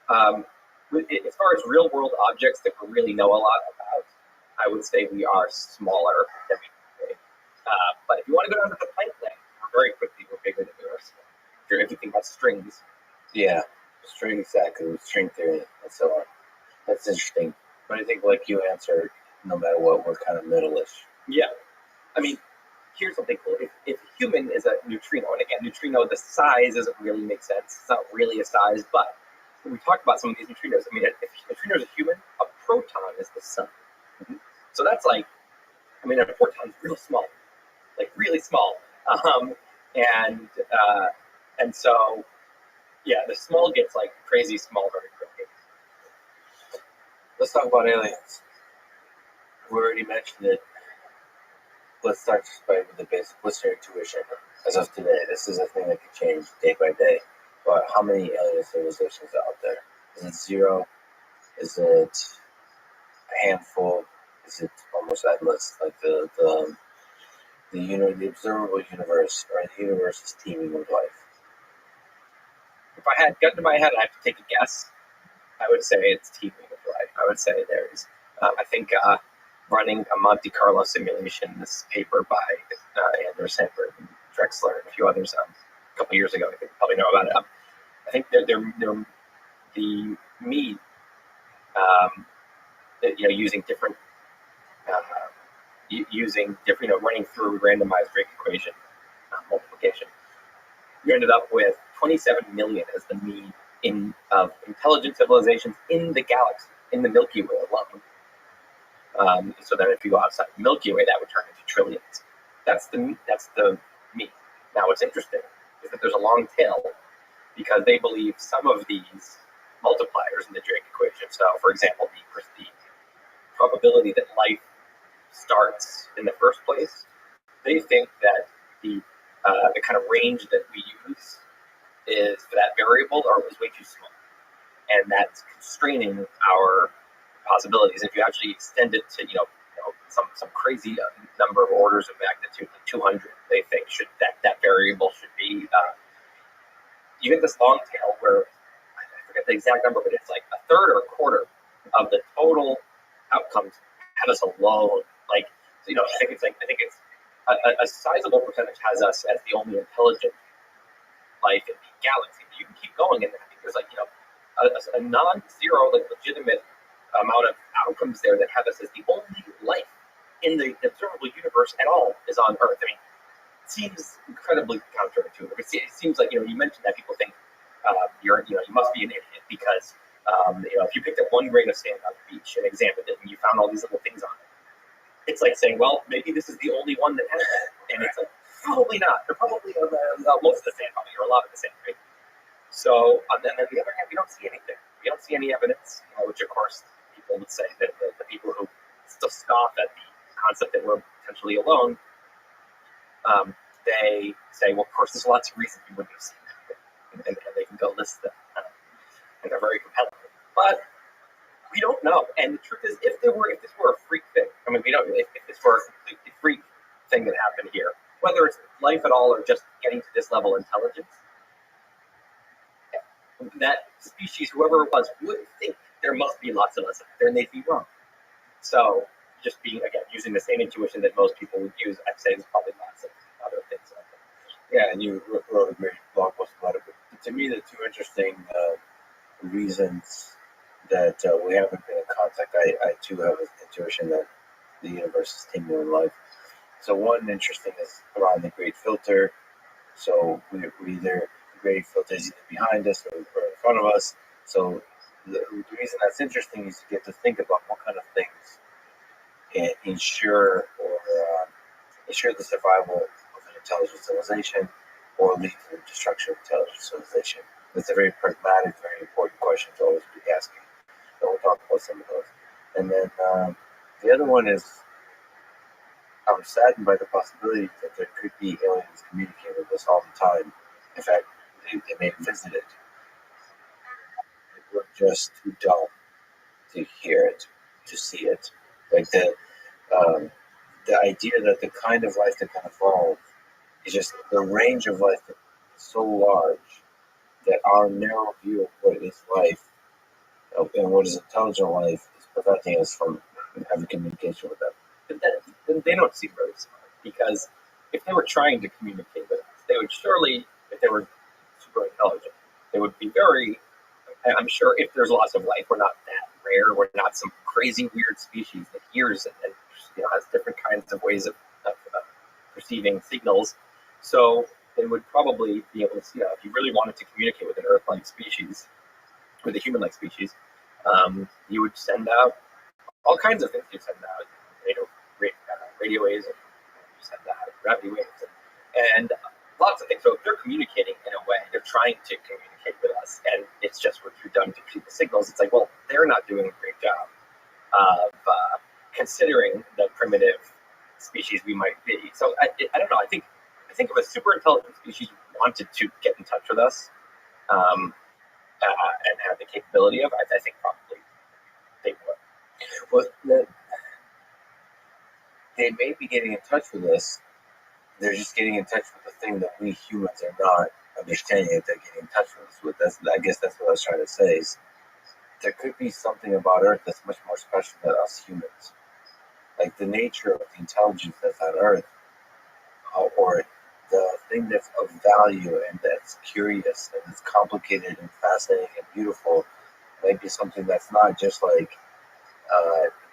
as far as real world objects that we really know a lot about, I would say we are smaller than But if you want to go down to the Planck length, very quickly we're bigger than the rest. If you think about strings. Yeah, string exactly with string theory and so on. That's interesting. But I think, like you answered, no matter what, we're kind of middle-ish. Yeah, I mean, here's something cool. If a human is a neutrino, and again, neutrino, the size doesn't really make sense. It's not really a size, but when we talk about some of these neutrinos, I mean, if a neutrino is a human, a proton is the sun. So that's like, I mean, a proton's real small, like really small. And so, yeah, the small gets like crazy small very quickly. Let's talk about aliens. We already mentioned it. Let's start just by the basic. What's your intuition as of today? This is a thing that could change day by day. But how many alien civilizations are out there? Is it zero? Is it a handful? Is it almost endless? Like the observable universe, or the universe is teeming with life. If I had gun to my head, I have to take a guess. I would say it's teeming with life. I would say there's, I think, running a Monte Carlo simulation, this paper by Andrew Sandberg and Drexler and a few others a couple years ago. I think you probably know about it. I think the me, using different, running through randomized rate equation multiplication. You ended up with 27 million as the mean of intelligent civilizations in the galaxy, in the Milky Way alone. So that if you go outside the Milky Way, that would turn into trillions. That's the mean. Now, what's interesting is that there's a long tail because they believe some of these multipliers in the Drake equation. So, for example, the probability that life starts in the first place, they think that the kind of range that we use is for that variable is way too small, and that's constraining our possibilities. If you actually extend it to some crazy number of orders of magnitude, like 200, they think that variable should be. You get this long tail where I forget the exact number, but it's like a third or a quarter of the total outcomes have us alone. Like, I think it's a sizable percentage has us as the only intelligent life in the galaxy. You can keep going, and I think there's a non-zero, legitimate amount of outcomes there that have us as the only life in the observable universe at all is on Earth. I mean, it seems incredibly counterintuitive. It seems like, you mentioned that people think you must be an idiot because if you picked up one grain of sand on the beach and examined it and you found all these little things on it, it's like saying, well, maybe this is the only one that has it. And it's like, probably not. They're probably most of the sand, probably, or a lot of the sand, right? So, and then on the other hand, we don't see anything. We don't see any evidence, which of course people would say that the people who still scoff at the concept that we're potentially alone, they say, well, of course, there's lots of reasons we wouldn't have seen that, and they can go list them, and they're very compelling. But we don't know. And the truth is, if this were a freak thing, I mean, we don't. If this were a completely freak thing that happened here, whether it's life at all or just getting to this level of intelligence, that species, whoever it was, would think there must be lots of us out there, and they'd be wrong. So, just using the same intuition that most people would use, I'd say there's probably lots of other things out there. Yeah, and you wrote a great blog post about it. But to me, the two interesting reasons that we haven't been in contact, I too have an intuition that the universe is teeming with life. So one interesting is around the Great Filter. So we either the Great Filter is either behind us or in front of us. So the reason that's interesting is you get to think about what kind of things can ensure the survival of an intelligent civilization or lead to the destruction of intelligent civilization. It's a very pragmatic, very important question to always be asking. So we'll talk about some of those. And then the other one is I'm saddened by the possibility that there could be aliens communicating with us all the time. In fact, they may visit it. We're just too dumb to hear it, to see it. Like the idea that the kind of life that can evolve is just the range of life is so large that our narrow view of what is life and what is intelligent life is preventing us from having communication with them. But then they don't seem very smart because if they were trying to communicate with us, they would surely, if they were super intelligent, they would be very. I'm sure if there's lots of life, we're not that rare. We're not some crazy weird species that hears and has different kinds of ways of perceiving signals. So they would probably be able to see if you really wanted to communicate with an Earth-like species, with a human-like species, you would send out all kinds of things. You send out radio waves, and you send out gravity waves, and lots of things. So if they're communicating in a way, they're trying to communicate with us, and it's just what you've done to keep the signals. It's like, well, they're not doing a great job of considering the primitive species we might be. So I don't know. I think if a super intelligent species wanted to get in touch with us and have the capability of, I think probably they would. Well, they may be getting in touch with us. They're just getting in touch with the thing that we humans are not understanding that they're getting in touch with us with. I guess that's what I was trying to say. Is there could be something about Earth that's much more special than us humans. Like the nature of the intelligence that's on Earth, or the thing that's of value and that's curious and that's complicated and fascinating and beautiful, might be something that's not just like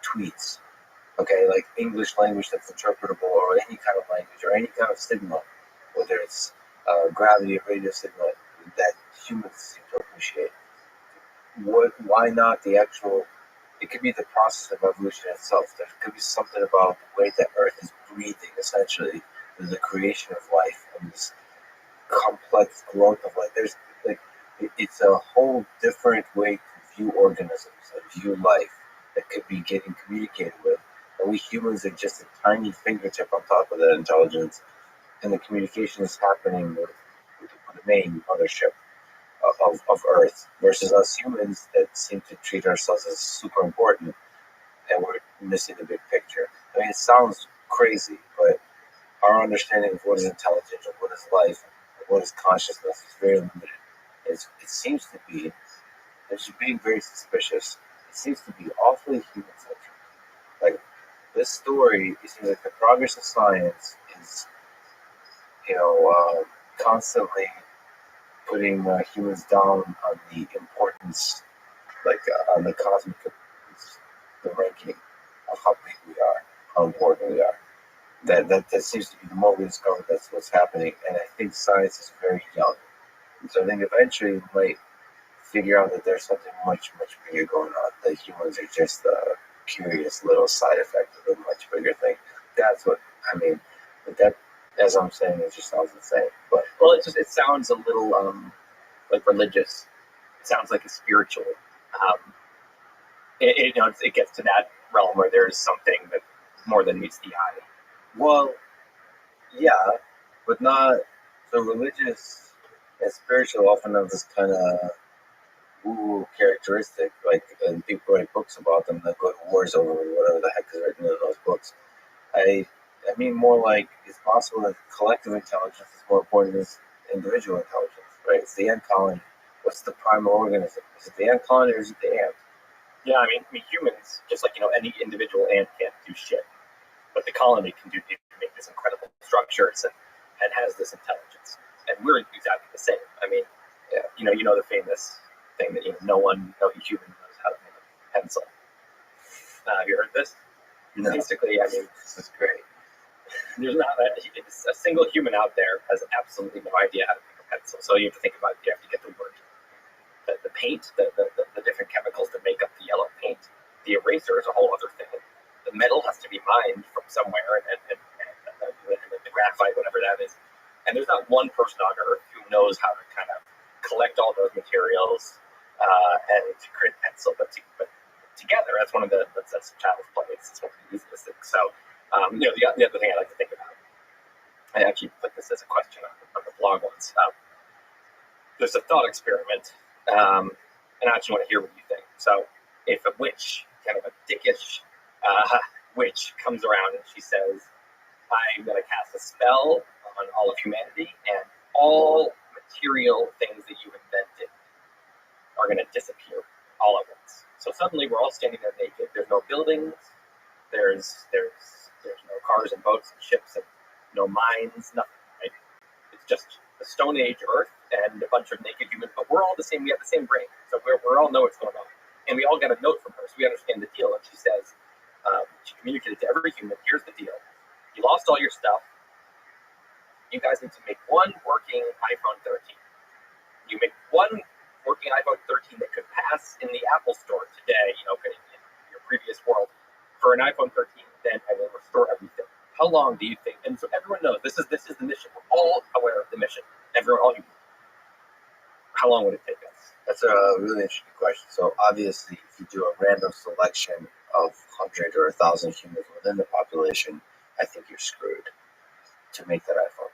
tweets. Okay, like English language that's interpretable, or any kind of language, or any kind of signal, whether it's gravity or radio signal that humans seem to appreciate. Why not the actual? It could be the process of evolution itself. There could be something about the way that Earth is breathing, essentially, the creation of life and this complex growth of life. There's like it's a whole different way to view organisms and view life that could be getting communicated with. And we humans are just a tiny fingertip on top of that intelligence, and the communication is happening with the main mothership of Earth, versus us humans that seem to treat ourselves as super important, and we're missing the big picture. I mean, it sounds crazy, but our understanding of what is intelligence, of what is life, of what is consciousness is very limited. It seems to be, as you're being very suspicious, it seems to be awfully human-centric. Like, this story, it seems like the progress of science is, constantly putting humans down on the importance, like on the cosmic importance, the ranking of how big we are, how important we are. That seems to be the more we discover that's what's happening. And I think science is very young. And so I think eventually we might figure out that there's something much, much bigger going on. That humans are just a curious little side effect of a much bigger thing. That's what I mean. But that, as I'm saying, it just sounds insane. But Well, it sounds a little like religious. It sounds like a spiritual. It gets to that realm where there's something that more than meets the eye. well, yeah, but not so religious and spiritual often have this kind of woo characteristic. Like people write books about them that go to wars over whatever the heck is written in those books. I mean more like it's possible that collective intelligence is more important than individual intelligence, right? It's the ant colony. What's the primal organism? Is it the ant colony or is it the ant? Yeah, I mean humans, just like any individual ant can't do shit, but the colony can make this incredible structures and has this intelligence, and we're exactly the same. I mean, Yeah. you know the famous thing that no human knows how to make a pencil. Have you heard this? No. Basically, I mean, This is great. there's not a single human out there has absolutely no idea how to make a pencil. So you have to think about you have to get the word, the paint, the different chemicals that make up the yellow paint. The eraser is a whole other thing. The metal has to be mined from somewhere, and the graphite, whatever that is. And there's not one person on Earth who knows how to kind of collect all those materials and to create a pencil. But together, that's child's play. It's one of the easiest things. So, the other thing I like to think about, I actually put this as a question on the blog once. There's a thought experiment, and I actually want to hear what you think. So, if a witch, kind of a dickish witch, comes around and she says, I'm going to cast a spell on all of humanity, and all material things that you invented are going to disappear all at once. So suddenly we're all standing there naked. There's no buildings. There's no cars and boats and ships and no mines, nothing. Right? It's just the Stone Age Earth and a bunch of naked humans, but we're all the same. We have the same brain, so we all know what's going on, and we all get a note from her, so we understand the deal. And she says, she communicated to every human, here's the deal. You lost all your stuff. You guys need to make one working iPhone 13. You make one working iPhone 13 that could pass in the Apple Store today, in your previous world, for an iPhone 13, then I will restore everything. How long do you think? And so everyone knows this is the mission. We're all aware of the mission. All you. How long would it take us? That's a really interesting question. So obviously, if you do a random selection of 100 or 1,000 humans within the population, I think you're screwed to make that iPhone.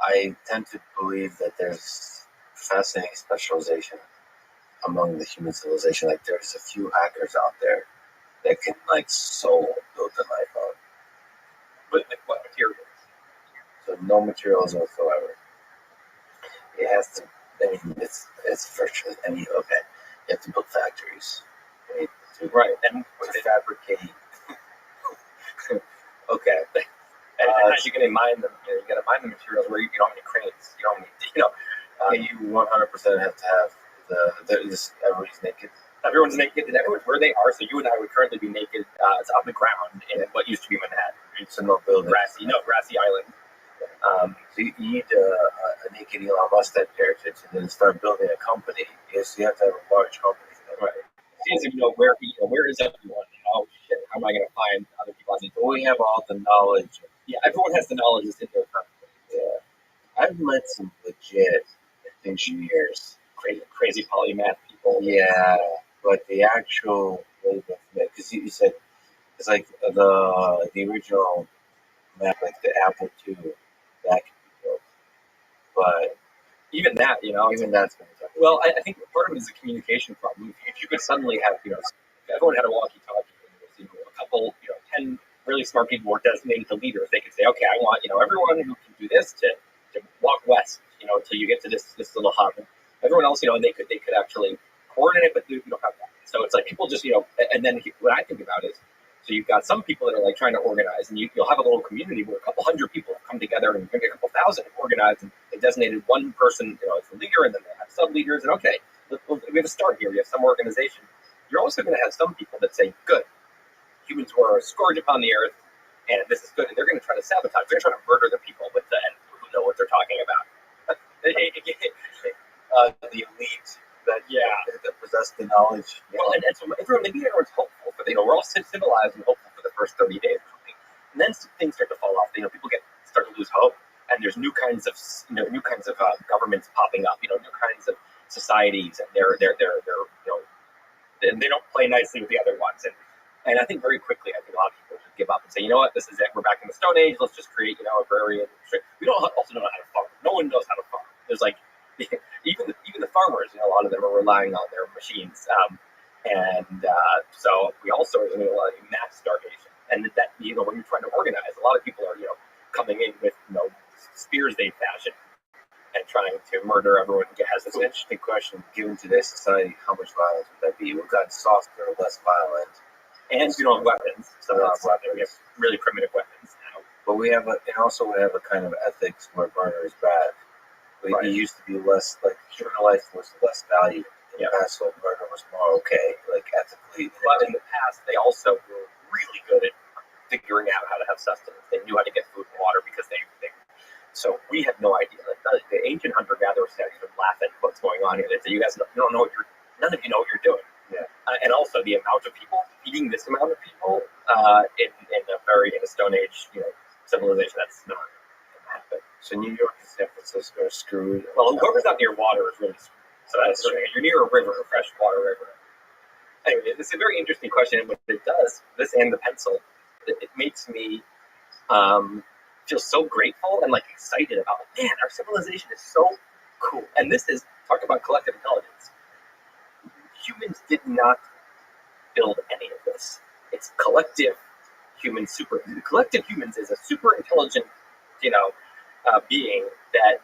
I tend to believe that there's fascinating specialization among the human civilization. Like there's a few hackers out there that can solo build an iPhone. But what materials? So no materials whatsoever. It has to. I mean, it's virtually any. Okay, you have to build factories. Right, and to fabricate. Okay. And how you going to mine them? You got to mine the materials where you don't have any cranes. You don't need, you 100% have to have everybody's naked. Everyone's naked, and everyone's where they are. So you and I would currently be naked. It's on the ground in what used to be Manhattan. So no building. Grassy island. So you need a naked Elon Musk type character to then start building a company. Yes, you have to have a large company. Right. He doesn't even know where is everyone? Oh shit! How am I going to find other people? We have all the knowledge. Yeah, everyone has the knowledge that's in their company. Yeah, I've met some legit engineers, crazy polymath people. Yeah, but the actual because you said it's like the original map, like the Apple II, that can be built, but even that, even that's going to take. Well, I think part of it is a communication problem. If you could suddenly have, everyone had a walkie-talkie, a couple, 10 really smart people were designated to leaders. They could say, okay, I want, everyone who can do this to walk west, until you get to this little hub. And everyone else, and they could actually coordinate, but you don't have that. So it's like people just, and then what I think about is, so you've got some people that are trying to organize, and you'll have a little community where a couple hundred people have come together, and maybe a couple thousand have organized, and they designated one person, as the leader, and then they have sub leaders, and okay, we have a start here. We have some organization. You're also going to have some people that say, good, humans were a scourge upon the earth, and this is good, and they're going to try to sabotage. They're going to try to murder the people who know what they're talking about. The elite that possess the knowledge. Well, and so maybe everyone's hopeful, but we're all civilized and hopeful for the first 30 days or something, and then things start to fall off. People start to lose hope, and there's new kinds of governments popping up. New kinds of societies, and they're they don't play nicely with the other ones, and I think very quickly, a lot of people just give up and say, you know what, this is it. We're back in the Stone Age. Let's just create agrarian. We don't also know how to farm. No one knows how to farm. There's even the farmers, a lot of them are relying on their machines, so we also are going to a lot of mass starvation. And that when you're trying to organize, a lot of people are coming in with spears they fashion and trying to murder everyone who has this. It's an interesting question. Given today's society, how much violence would that be? We've gotten softer, less violent, and we don't have weapons. So we have really primitive weapons now. But we have a kind of ethics where murder is bad. It used to be less human life was less valued. In the past, so murder was more okay, ethically. But in the past, they also were really good at figuring out how to have sustenance. They knew how to get food and water because they so we have no idea. The ancient hunter-gatherer societies would laugh at what's going on here. They'd say, "You guys don't know none of you know what you're doing." Yeah. And also the amount of people feeding this amount of people in a Stone Age civilization, that's not going to happen. So New York and San Francisco are screwed. Well, whoever's not near water is really screwed. So that's you're near a river, a freshwater river. Anyway, it's a very interesting question, and what it does, this and the pencil, it makes me feel so grateful and excited about man, our civilization is so cool. And this is talk about collective intelligence. Humans did not build any of this. It's collective collective humans is a super intelligent, being that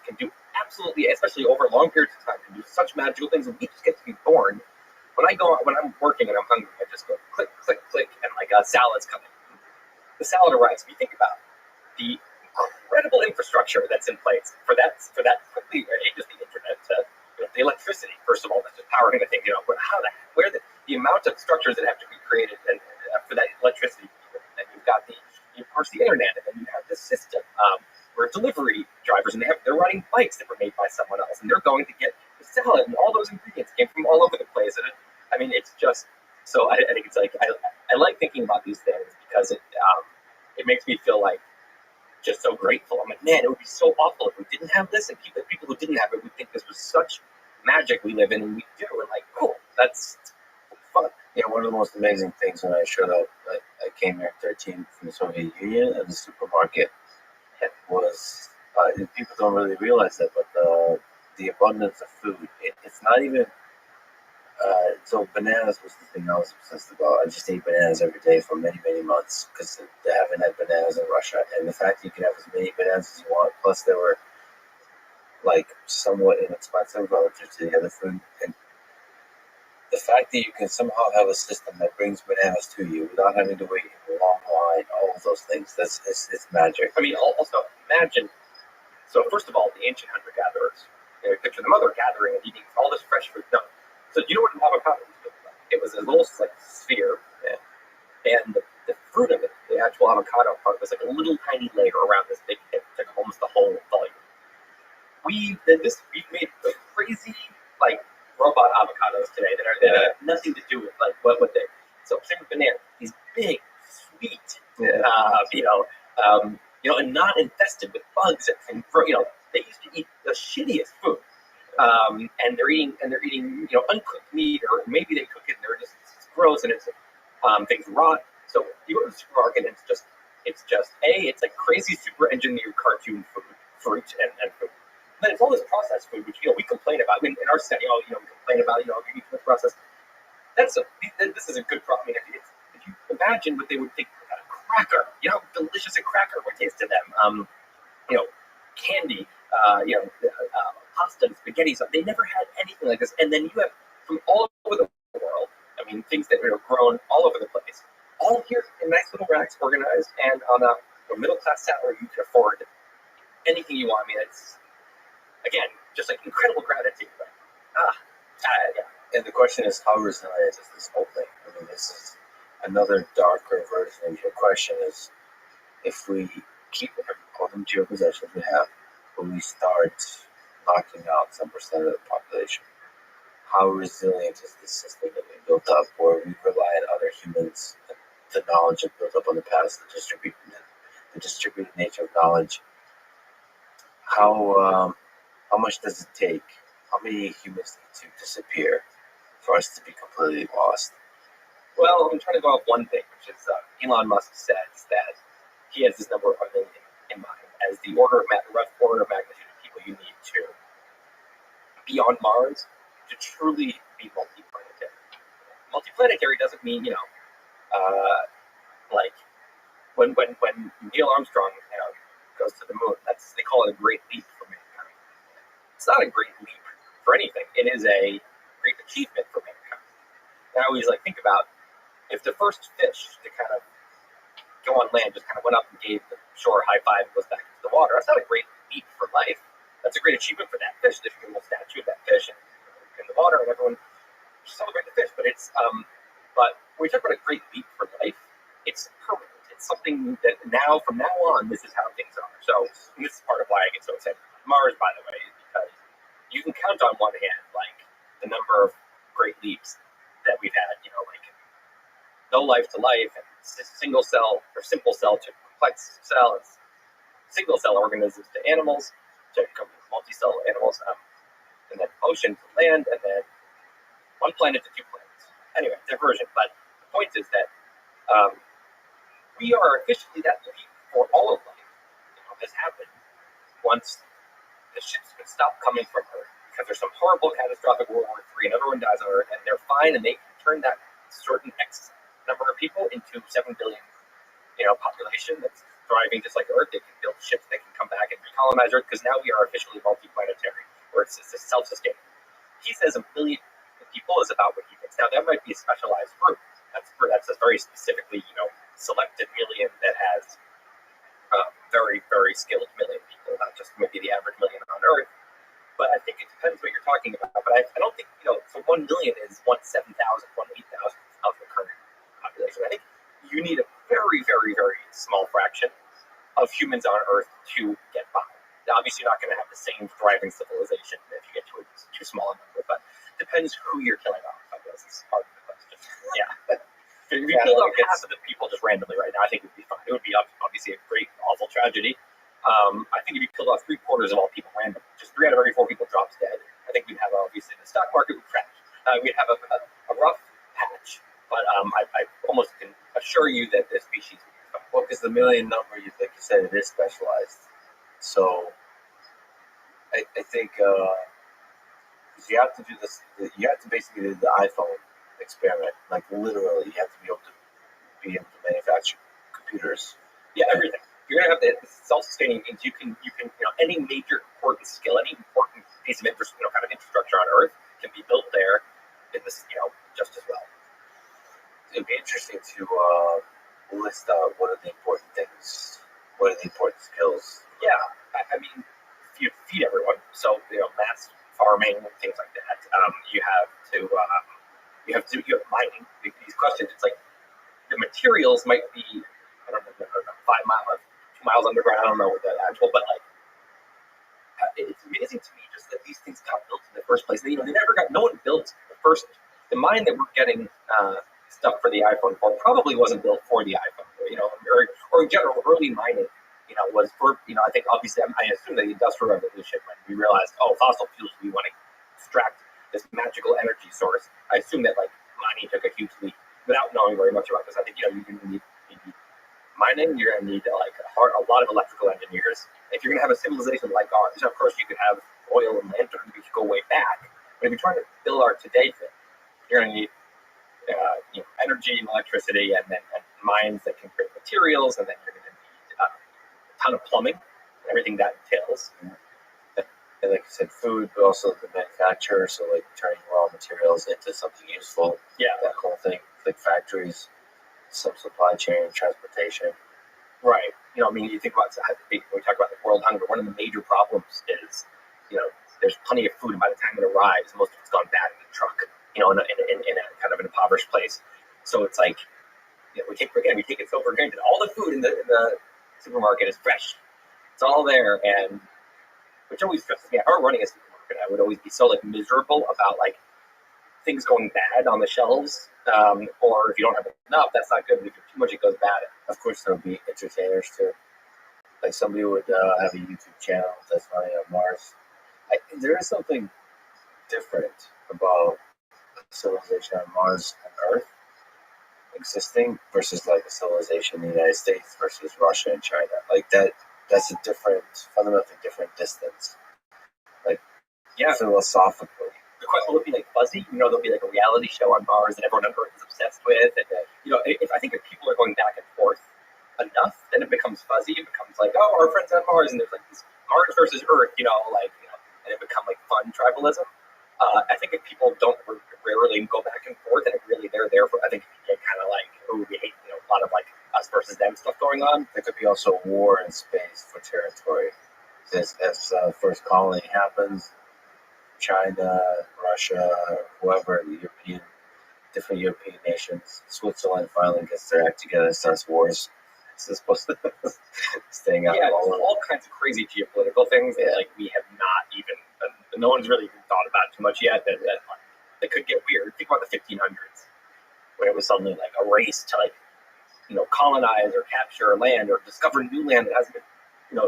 can do absolutely, especially over long periods of time, can do such magical things, and we just get to be born. When I'm working and I'm hungry, I just go click, click, click, and a salad's coming. The salad arrives. If you think about it, the incredible infrastructure that's in place for that quickly, just the internet, the electricity, first of all, that's just powering the thing. Where the amount of structures that have to be created and for that electricity, and you've got of course, the internet, and then you have this system where delivery drivers, and they're riding bikes that were made by someone else, and they're going to get the salad, and all those ingredients came from all over the place. And I mean, it's just so. I think it's like I like thinking about these things because it makes me feel like just so grateful. I'm like, man, it would be so awful if we didn't have this, and people who didn't have it would think this was such magic we live in, and we do. And like, cool, that's fun. Yeah, one of the most amazing things when I showed up, I came here 13 from the Soviet Union at the supermarket. It was, and people don't really realize that, but the abundance of food, it's not even, so bananas was the thing I was obsessed about. I just ate bananas every day for many, many months because they haven't had bananas in Russia. And the fact that you can have as many bananas as you want, plus they were like somewhat inexpensive relative to the other food. And the fact that you can somehow have a system that brings bananas to you without having to wait in a long line, all of those things, it's magic. I mean, also imagine. So first of all, the ancient hunter-gatherers. Picture the mother gathering and eating all this fresh fruit. No. So you know what an avocado was? It was a little like sphere, and the fruit of it, the actual avocado part, was like a little tiny layer around this big hip, took almost the whole volume. We've made crazy like robot avocados today that have nothing to do with like what they. So same with banana, these big, sweet, and not infested with bugs and they used to eat the shittiest food, and they're eating uncooked meat, or maybe they cook it and it's gross and it's things rot. So you go to the supermarket and it's like crazy super engineered cartoon fruit and food. Then it's all this processed food, which we complain about. I mean, in our study, we complain about you eat too much processed. This is a good problem. I mean, if you imagine what they would think about a cracker, how delicious a cracker would taste to them. Candy, pasta, and spaghetti. So they never had anything like this. And then you have from all over the world. I mean, things that are grown all over the place, all here in nice little racks, organized, and on a middle class salary, you can afford anything you want. I mean, it's again just like incredible gratitude. But, yeah. And the question is, how resilient is this whole thing? I mean, this is another darker version of your question is, if we keep all the material possessions we have, but we start knocking out some percent of the population, how resilient is this system that we built up, where we rely on other humans, the knowledge that built up on the past, the distributed nature of knowledge? How much does it take? How many humans need to disappear for us to be completely lost? Well, I'm trying to go off one thing, which is Elon Musk says that he has this number of 1 million in mind as the rough order of magnitude of people you need to be on Mars to truly be multiplanetary. Multiplanetary doesn't mean like when Neil Armstrong goes to the moon. They call it a great leap for mankind. It's not a great leap for anything. It is a great achievement for mankind. And I always think about if the first fish to kind of go on land just kind of went up and gave the shore a high five and goes back into the water. That's not a great leap for life. That's a great achievement for that fish. There's a little statue of that fish in the water, and everyone celebrate the fish. But but when we talk about a great leap for life, it's permanent. It's something that from now on, this is how things are. So this is part of why I get so excited about Mars, by the way, is because you can count on one hand the number of great leaps that we've had. No life to life, and single cell or simple cell to complex cell, and single cell organisms to animals, to multi-cell animals, and then ocean to land, and then one planet to two planets. Anyway, diversion. But the point is that we are officially that leap for all of life. Has happened once the ships can stop coming from Earth because there's some horrible catastrophic World War III and everyone dies on Earth, and they're fine, and they can turn that certain X number of people into 7 billion, population that's thriving just like Earth. They can build ships that can come back and recolonize Earth because now we are officially multiplanetary, where it's self-sustaining. He says 1 billion people is about what he thinks. Now that might be a specialized group. That's a very specifically, selected million that has very, very skilled million people, not just maybe the average million on Earth. But I think it depends what you're talking about. But I don't think, so 1 million is 1/7,000, 1/8,000 of the current population. I think you need a very, very, very small fraction of humans on Earth to get by. Now, obviously, you're not going to have the same thriving civilization if you get to a too small a number, but depends who you're killing off, I guess, is part of the question. Yeah. If you killed off half of the people just randomly right now, I think it would be fine. It would be obviously a great, awful tragedy. I think if you killed off 3/4 of all people randomly, just 3 out of every 4 people drops dead, I think we'd have, obviously, the stock market would crash. We'd have a rough patch, but I almost can assure you that the species would be fine. Well, because the million number, like you said, it is specialized. So I think you have to do this. You have to basically do the iPhone experiment. Like literally, you have to be able to manufacture computers. Yeah, everything. You're gonna have the self-sustaining means you can any major important skill, any important piece of kind of infrastructure on Earth can be built there in this just as well. It'd be interesting to list out what are the important things, what are the important skills. Yeah, I mean, you feed everyone, so mass farming, things like that. You have mining. These questions, it's like the materials might be, I don't know, 5 miles, 2 miles underground. I don't know what that actual, but like, it's amazing to me just that these things got built in the first place. No one built the mine that we're getting stuff for the iPhone for probably wasn't built for the iPhone, or in general, early mining, was for, I think obviously, I assume that the Industrial Revolution, when we realized, fossil fuels, we want to extract this magical energy source. I assume that like mining took a huge leap without knowing very much about this. I think, you need mining, you're going to need a lot of electrical engineers. If you're going to have a civilization like ours, of course you could have oil and lantern, you could go way back. But if you're trying to build our today thing, you're going to need energy and electricity, and mines that can create materials, and then you're going to need a ton of plumbing and everything that entails. And like I said, food, but also the manufacturer, so like turning raw materials into something useful. Yeah. That whole thing, like factories, some supply chain, transportation. Right. You think about when we talk about the world hunger, one of the major problems is, there's plenty of food, and by the time it arrives, most of it's gone bad in the truck, in a kind of an impoverished place. So it's like, we take it so for granted. All the food in the supermarket is fresh. It's all there, and which always stresses me out. If I were running a supermarket, I would always be so miserable about things going bad on the shelves, or if you don't have enough, that's not good. But if you have too much, it goes bad. Of course, there'll be entertainers too. Like somebody would have a YouTube channel that's running on Mars. There is something different about civilization on Mars and Earth existing versus like a civilization in the United States versus Russia and China. Like that's a fundamentally different distance. Philosophically. The question will be fuzzy. There'll be a reality show on Mars that everyone on Earth is obsessed with. And, I think if people are going back and forth enough, then it becomes fuzzy. It becomes our friends on Mars, and there's this Mars versus Earth, and it become fun tribalism. I think if people don't rarely go back and forth, and they're there for, I think it get kind of we hate, a lot of us versus them stuff going on. There could be also war in space for territory. As first colony happens, China, Russia, whoever, different European nations, Switzerland finally gets their act together and starts wars. This is supposed to staying out of all kinds of crazy geopolitical things that we have not even, no one's really even thought about too much yet. That could get weird. Think about the 1500s, when it was suddenly a race to colonize or capture land or discover new land that hasn't been,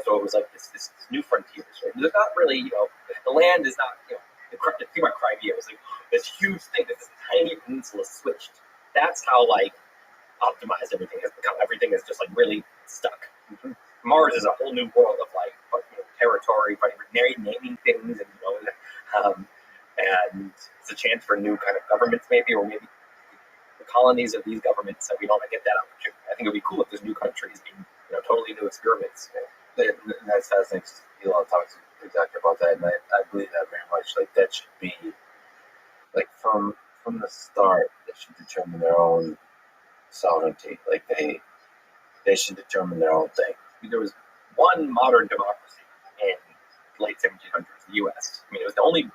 so it was this new frontiers. Right? There's not really, the land is not, the thing about Crimea was this huge thing that this tiny peninsula switched. That's how optimized everything has become. Everything is just really stuck. Mm-hmm. Mars is a whole new world of territory, naming things, and it's a chance for new kind of governments, maybe, or maybe the colonies of these governments. And we don't get that opportunity. I think it would be cool if there's new countries being, totally new experiments. That's I think Elon talks exactly about that, and I believe that very much. That should be from the start. They should determine their own sovereignty. They should determine their own thing. There was one modern democracy in the late 1700s, the U.S. I mean, it was the only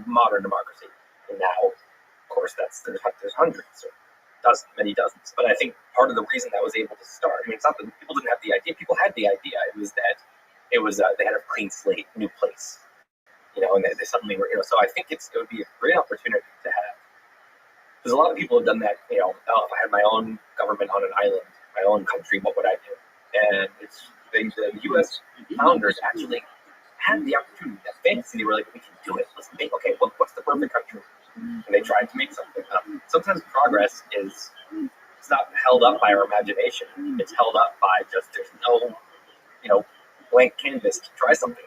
modern democracy. And now, of course, there's hundreds, or many dozens. But I think part of the reason that was able to start, I mean, it's not that people didn't have the idea. People had the idea. It was that they had a clean slate, new place, and they suddenly were, So I think it would be a great opportunity to have, because a lot of people have done that. If I had my own government on an island, my own country, what would I do? And the U.S. founders actually had the opportunity, that fantasy. They were like, we can do it. Let's make. Okay, what's the perfect country? And they tried to make something. Sometimes progress it's not held up by our imagination. It's held up by just there's no blank canvas to try something.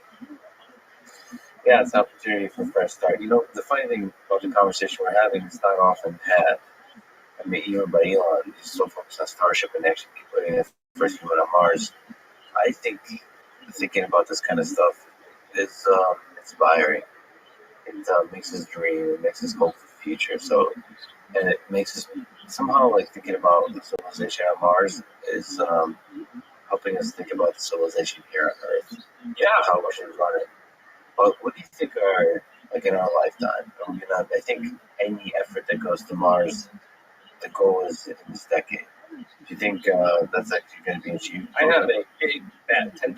Yeah, it's an opportunity for a fresh start. The funny thing about the conversation we're having is not often had. I mean, even by Elon, he's so focused on Starship and actually putting the first human on Mars. I think thinking about this kind of stuff is inspiring. It makes us dream. It makes us hope for the future. And it makes us somehow thinking about the civilization on Mars is helping us think about the civilization here on Earth. Yeah, how we should run it. But what do you think are in our lifetime? I think any effort that goes to Mars, the goal is in this decade. Do you think that's actually going to be achieved? I have a big bet, $10,000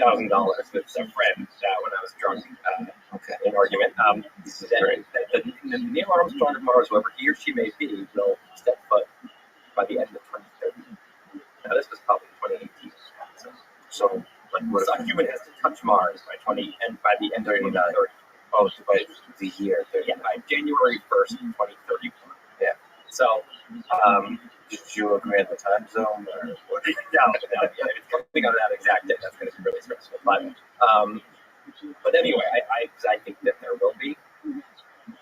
with a friend when I was drunk in an argument. This is great. That Neil Armstrong of Mars, whoever he or she may be, will step foot by the end of 2030. Now, this was probably 2018. So a human has to touch Mars by the end of 2030. Oh, by the year 30. Yeah, by January 1st, 2031. Yeah. So, did you agree at the time zone? Or? No, yeah, it's something on that exact day. That's going to be really stressful. But anyway, I think that there will be.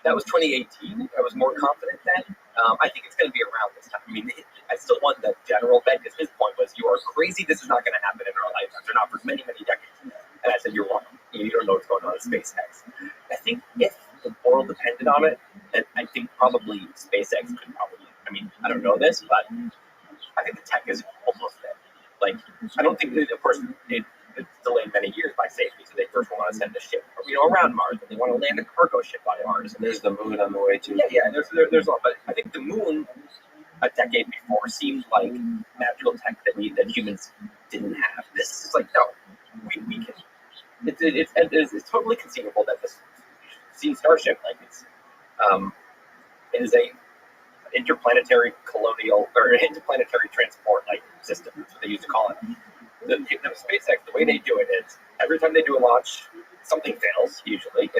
That was 2018. I was more confident then. I think it's going to be around this time. I mean, I still won the general bet because his point was, you are crazy. This is not going to happen in our lifetimes, or not for many, many decades. And I said, you're wrong. You don't know what's going on with SpaceX. I think if the world depended on it, I think probably SpaceX could probably. I mean, I don't know this, but I think the tech is almost there. I don't think that, of course, it's delayed many years by safety. So they first want to send a ship, around Mars, and they want to land a cargo ship on Mars. And there's the moon on the way too. Yeah. There's all, but I think the moon a decade before seemed like magical tech that humans didn't have. This is no, we can. It's totally conceivable that this Starship, it is a interplanetary colonial or interplanetary transport system. That's what they used to call it. The SpaceX, the way they do it is every time they do a launch, something fails usually.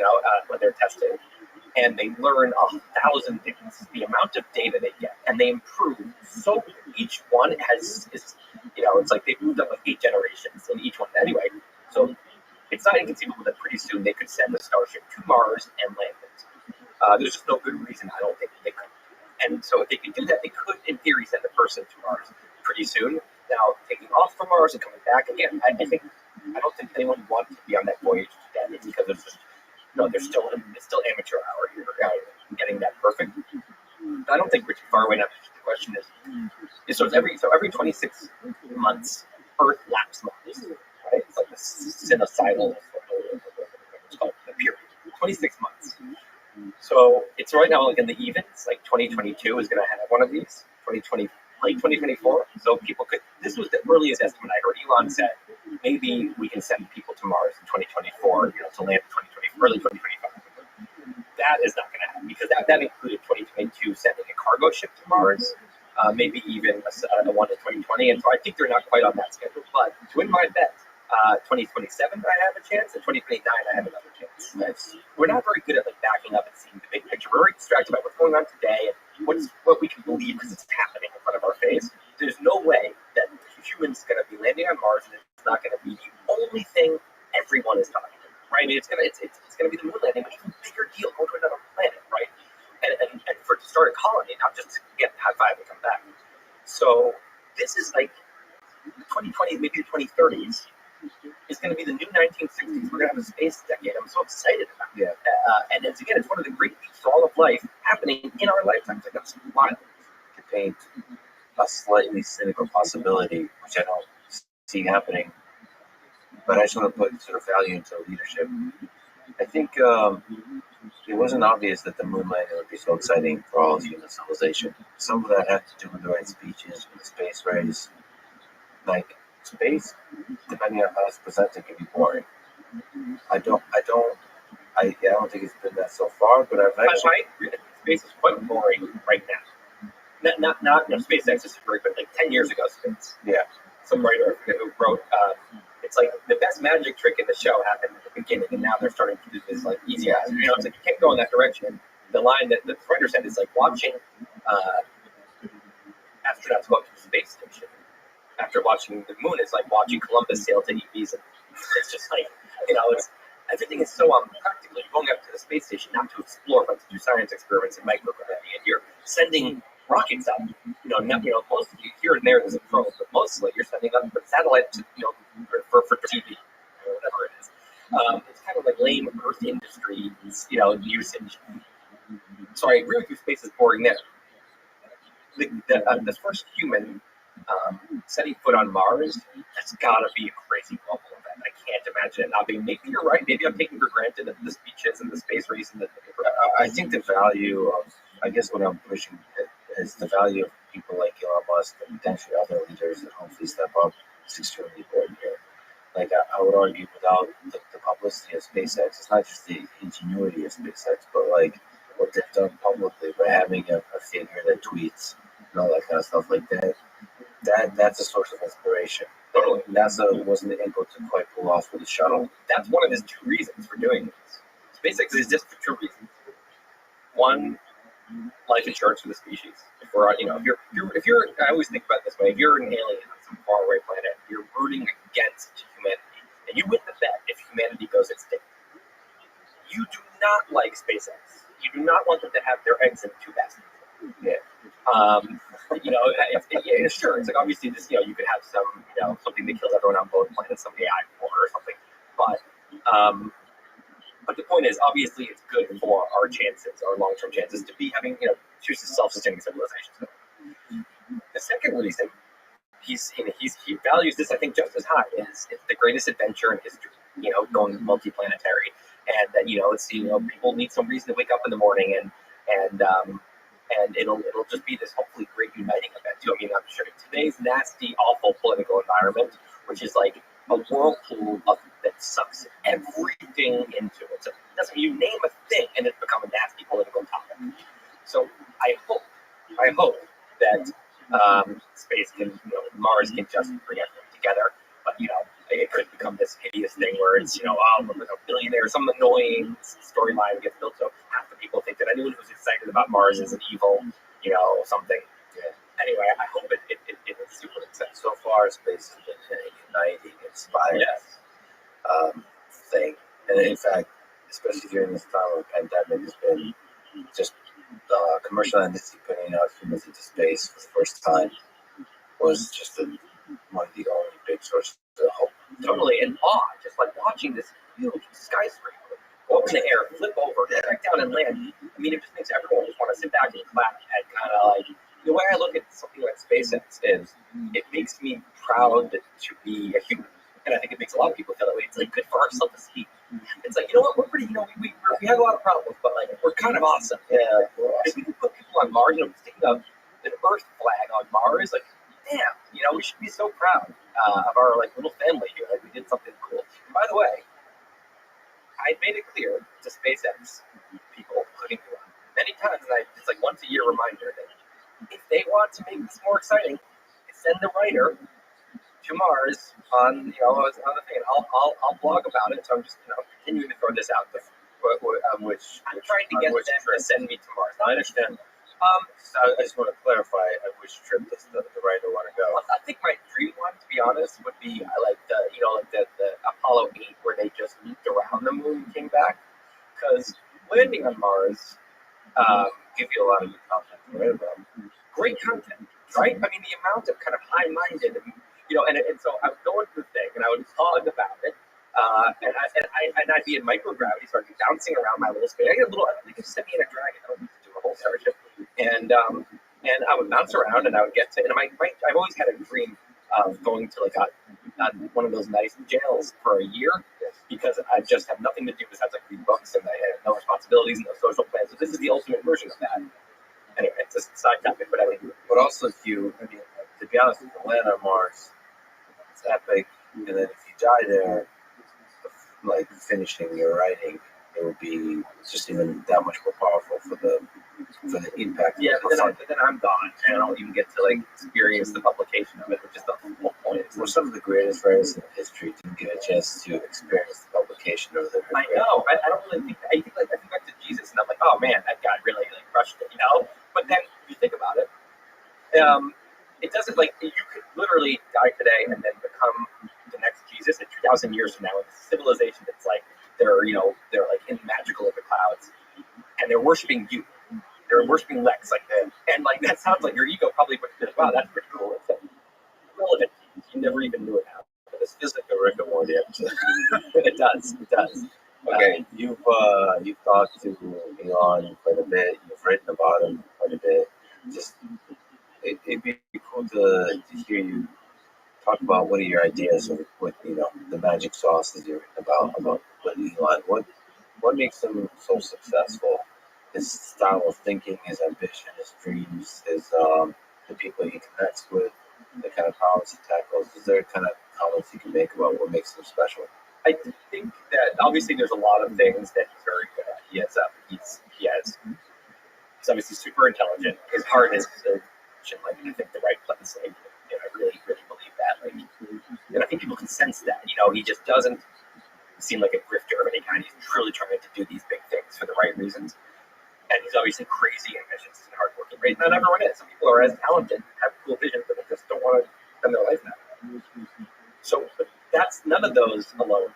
When they're testing, and they learn 1,000 things. The amount of data they get, and they improve. So each one is it's like they've moved up 8 generations in each one. Anyway, so it's not inconceivable that pretty soon they could send a Starship to Mars and land it. There's just no good reason I don't think they could. And so if they could do that, they could, in theory, send a person to Mars pretty soon. Now, taking off from Mars and coming back again, I don't think anyone would want to be on that voyage to death because it's just, it's still amateur hour here, getting that perfect. I don't think we're too far away now. The question is every 26 months, Earth laps Mars, right? It's like the sinusoidal, it's called the period, 26 months. So it's right now in the evens, 2022 is going to have one of these, 2024. So people could, this was the earliest estimate I heard. Elon said, maybe we can send people to Mars in 2024, to land in 2024, early 2025. That is not going to happen because that included 2022 sending a cargo ship to Mars, maybe even the one in 2020. And so I think they're not quite on that schedule. But to win my bet, 2027 I have a chance, and 2029 I have another chance. We're not very good at backing up and seeing the big picture. We're very distracted by what's going on today and what we can believe because it's happening in front of our face. There's no way that humans going to be landing on Mars and it's not going to be the only thing everyone is talking about, right? I mean, it's going to be the moon landing, but even bigger deal going to another planet, right? And for to start a colony, not just to get high five and come back. So this is 2020, maybe the 2030s. It's going to be the new 1960s. We're going to have a space decade. I'm so excited about it. And it's one of the great peaks to all of life happening in our lifetimes. That's wild. To paint a slightly cynical possibility, which I don't see happening but I just want to put sort of value into leadership. I think it wasn't obvious that the moon landing would be so exciting for all of human civilization. Some of that had to do with the right speeches, with the space race. Like space, depending on how it's presented, can be boring. I don't think it's been that so far, but I've actually. I agree that space is quite boring right now. Not SpaceX is great, but like 10 years ago, space. Yeah. Some writer I forget who wrote, it's like the best magic trick in the show happened at the beginning, and now they're starting to do this like easy ass. You know, it's like you can't go in that direction. The line that the writer said is like watching astronauts go up to the space station. After watching the moon is like watching Columbus sail to Ibiza. It's just like, it's everything is so practical. You're going up to the space station not to explore, but to do science experiments and microgravity, and you're sending rockets up. Most of you here and there there's a probe, but mostly you're sending up a satellite to, for TV or whatever it is. It's kind of like lame Earth industry, usage. So I agree with you. Space is boring there. The first human setting foot on Mars, that's got to be a crazy global event. I can't imagine it not being. Maybe you're right. Maybe I'm taking for granted that the speeches and the space race and I think the value of, I guess what I'm pushing is the value of people like Elon Musk and potentially other leaders that hopefully step up is extremely important here. Like I would argue without the publicity of SpaceX, it's not just the ingenuity of SpaceX, but like what they've done publicly by having a figure that tweets and all that kind of stuff like that. That's a source of inspiration. Totally. NASA wasn't able to quite pull off with the shuttle. That's one of his two reasons for doing this. SpaceX is just for two reasons. One, life insurance for the species. If we're, if you're, I always think about it this way. If you're an alien on some faraway planet, you're rooting against humanity, and you win the bet if humanity goes extinct. You do not like SpaceX. You do not want them to have their eggs in two baskets. Yeah. Sure. It's like obviously this, you could have some, something that kills everyone on both planets, some AI war or something. But the point is, obviously, it's good for our chances, our long-term chances to be having, choose a self-sustaining civilization. The second reason he values this, I think, just as high is it's the greatest adventure in history. Going multi-planetary, and that people need some reason to wake up in the morning and it'll just be this hopefully great uniting event too. I mean, I'm sure today's nasty, awful political environment, which is like a whirlpool that sucks everything into it. So you name a thing and it's become a nasty political topic. So I hope that space can, Mars can just bring everyone together. But it could become this hideous thing where it's a billionaire, some annoying storyline gets built. So half the people think that anyone who's excited about Mars is an evil, something. Yeah. Anyway, I hope it is super exciting. So far, space has been a uniting, inspiring thing. And in fact, especially during this time of the pandemic, it's been just commercial entity putting out humans into space for the first time was just one of the only big sources of hope. Totally in awe, just like watching this huge skyscraper go up in the air, flip over, back down and land. I mean, it just makes everyone just want to sit back and clap and kind of like, the way I look at something like SpaceX is it makes me proud to be a human. And I think it makes a lot of people feel that way. It's like good for our self-esteem. It's like, we're pretty, we have a lot of problems, but like, we're kind of awesome. Yeah, if we can put people on Mars, sticking up an Earth flag on Mars, like, damn, we should be so proud of our like little family here. Like we did something cool. And by the way, I made it clear to SpaceX people, including you, many times, and it's like once a year reminder that if they want to make this more exciting, send the writer to Mars on on the thing. And I'll blog about it. So I'm just continuing to throw this out. Which I'm trying to get them to send me to Mars. I understand. So I just want to clarify which trip does the writer want to go. Well, I think my dream one, to be honest, would be like the Apollo 8 where they just looped around the moon and came back. Because landing on Mars Give you a lot of good content to write about. Great content, right? I mean, the amount of kind of high-minded, and so I would go into the thing and I would talk about it. And I'd be in microgravity, so I'd be bouncing around my little space. They could send me in a dragon. I don't need to do a whole starship. And I would bounce around, and I would get to. And I've always had a dream of going to like a one of those nice jails for a year because I just have nothing to do besides like read books and I have no responsibilities and no social plans. So this is the ultimate version of that. Anyway, it's a side topic, but I mean, But also, if you, I mean, to be honest, the land on Mars, it's epic. And then if you die there, like finishing your writing, it would be just even that much more powerful for the impact. yeah, but then I'm gone, and I don't even get to like experience the publication of it, which is the whole point. Well, some of the greatest writers in history didn't get a chance to experience the publication of their. I know. I don't really think. I think back to Jesus, and I'm like, oh man, that guy really like crushed it, you know. But then if you think about it, it doesn't like you could literally die today and then become the next Jesus in 2,000 years from now with a civilization that's like they're like in magical in the clouds, and they're worshiping you. They're worshiping Lex like that, and like that sounds like your ego probably would be like, wow, that's pretty cool. It's relevant. You never even knew it now. But this feels like a Rick and Morty episode. It does. It does. Okay, you've talked to Elon quite a bit. You've written about him quite a bit. Just it'd be cool to hear you talk about what are your ideas of what the magic sauce that you're written about what Elon. What makes him so successful? His style of thinking, his ambition, his dreams, his the people he connects with, the kind of problems he tackles. Is there kind of comments you can make about what makes him special? I think that obviously there's a lot of things that he's very good at. He's obviously super intelligent. His heart is like I think the right place. Like, I really, really believe that. Like, and I think people can sense that. He just doesn't seem like a grifter of any kind. He's truly trying to do these big things for the right reasons. And he's obviously crazy ambitious and hardworking. Right? Not everyone is. Some people are as talented, have cool vision, but they just don't want to spend their life now. So that's none of those alone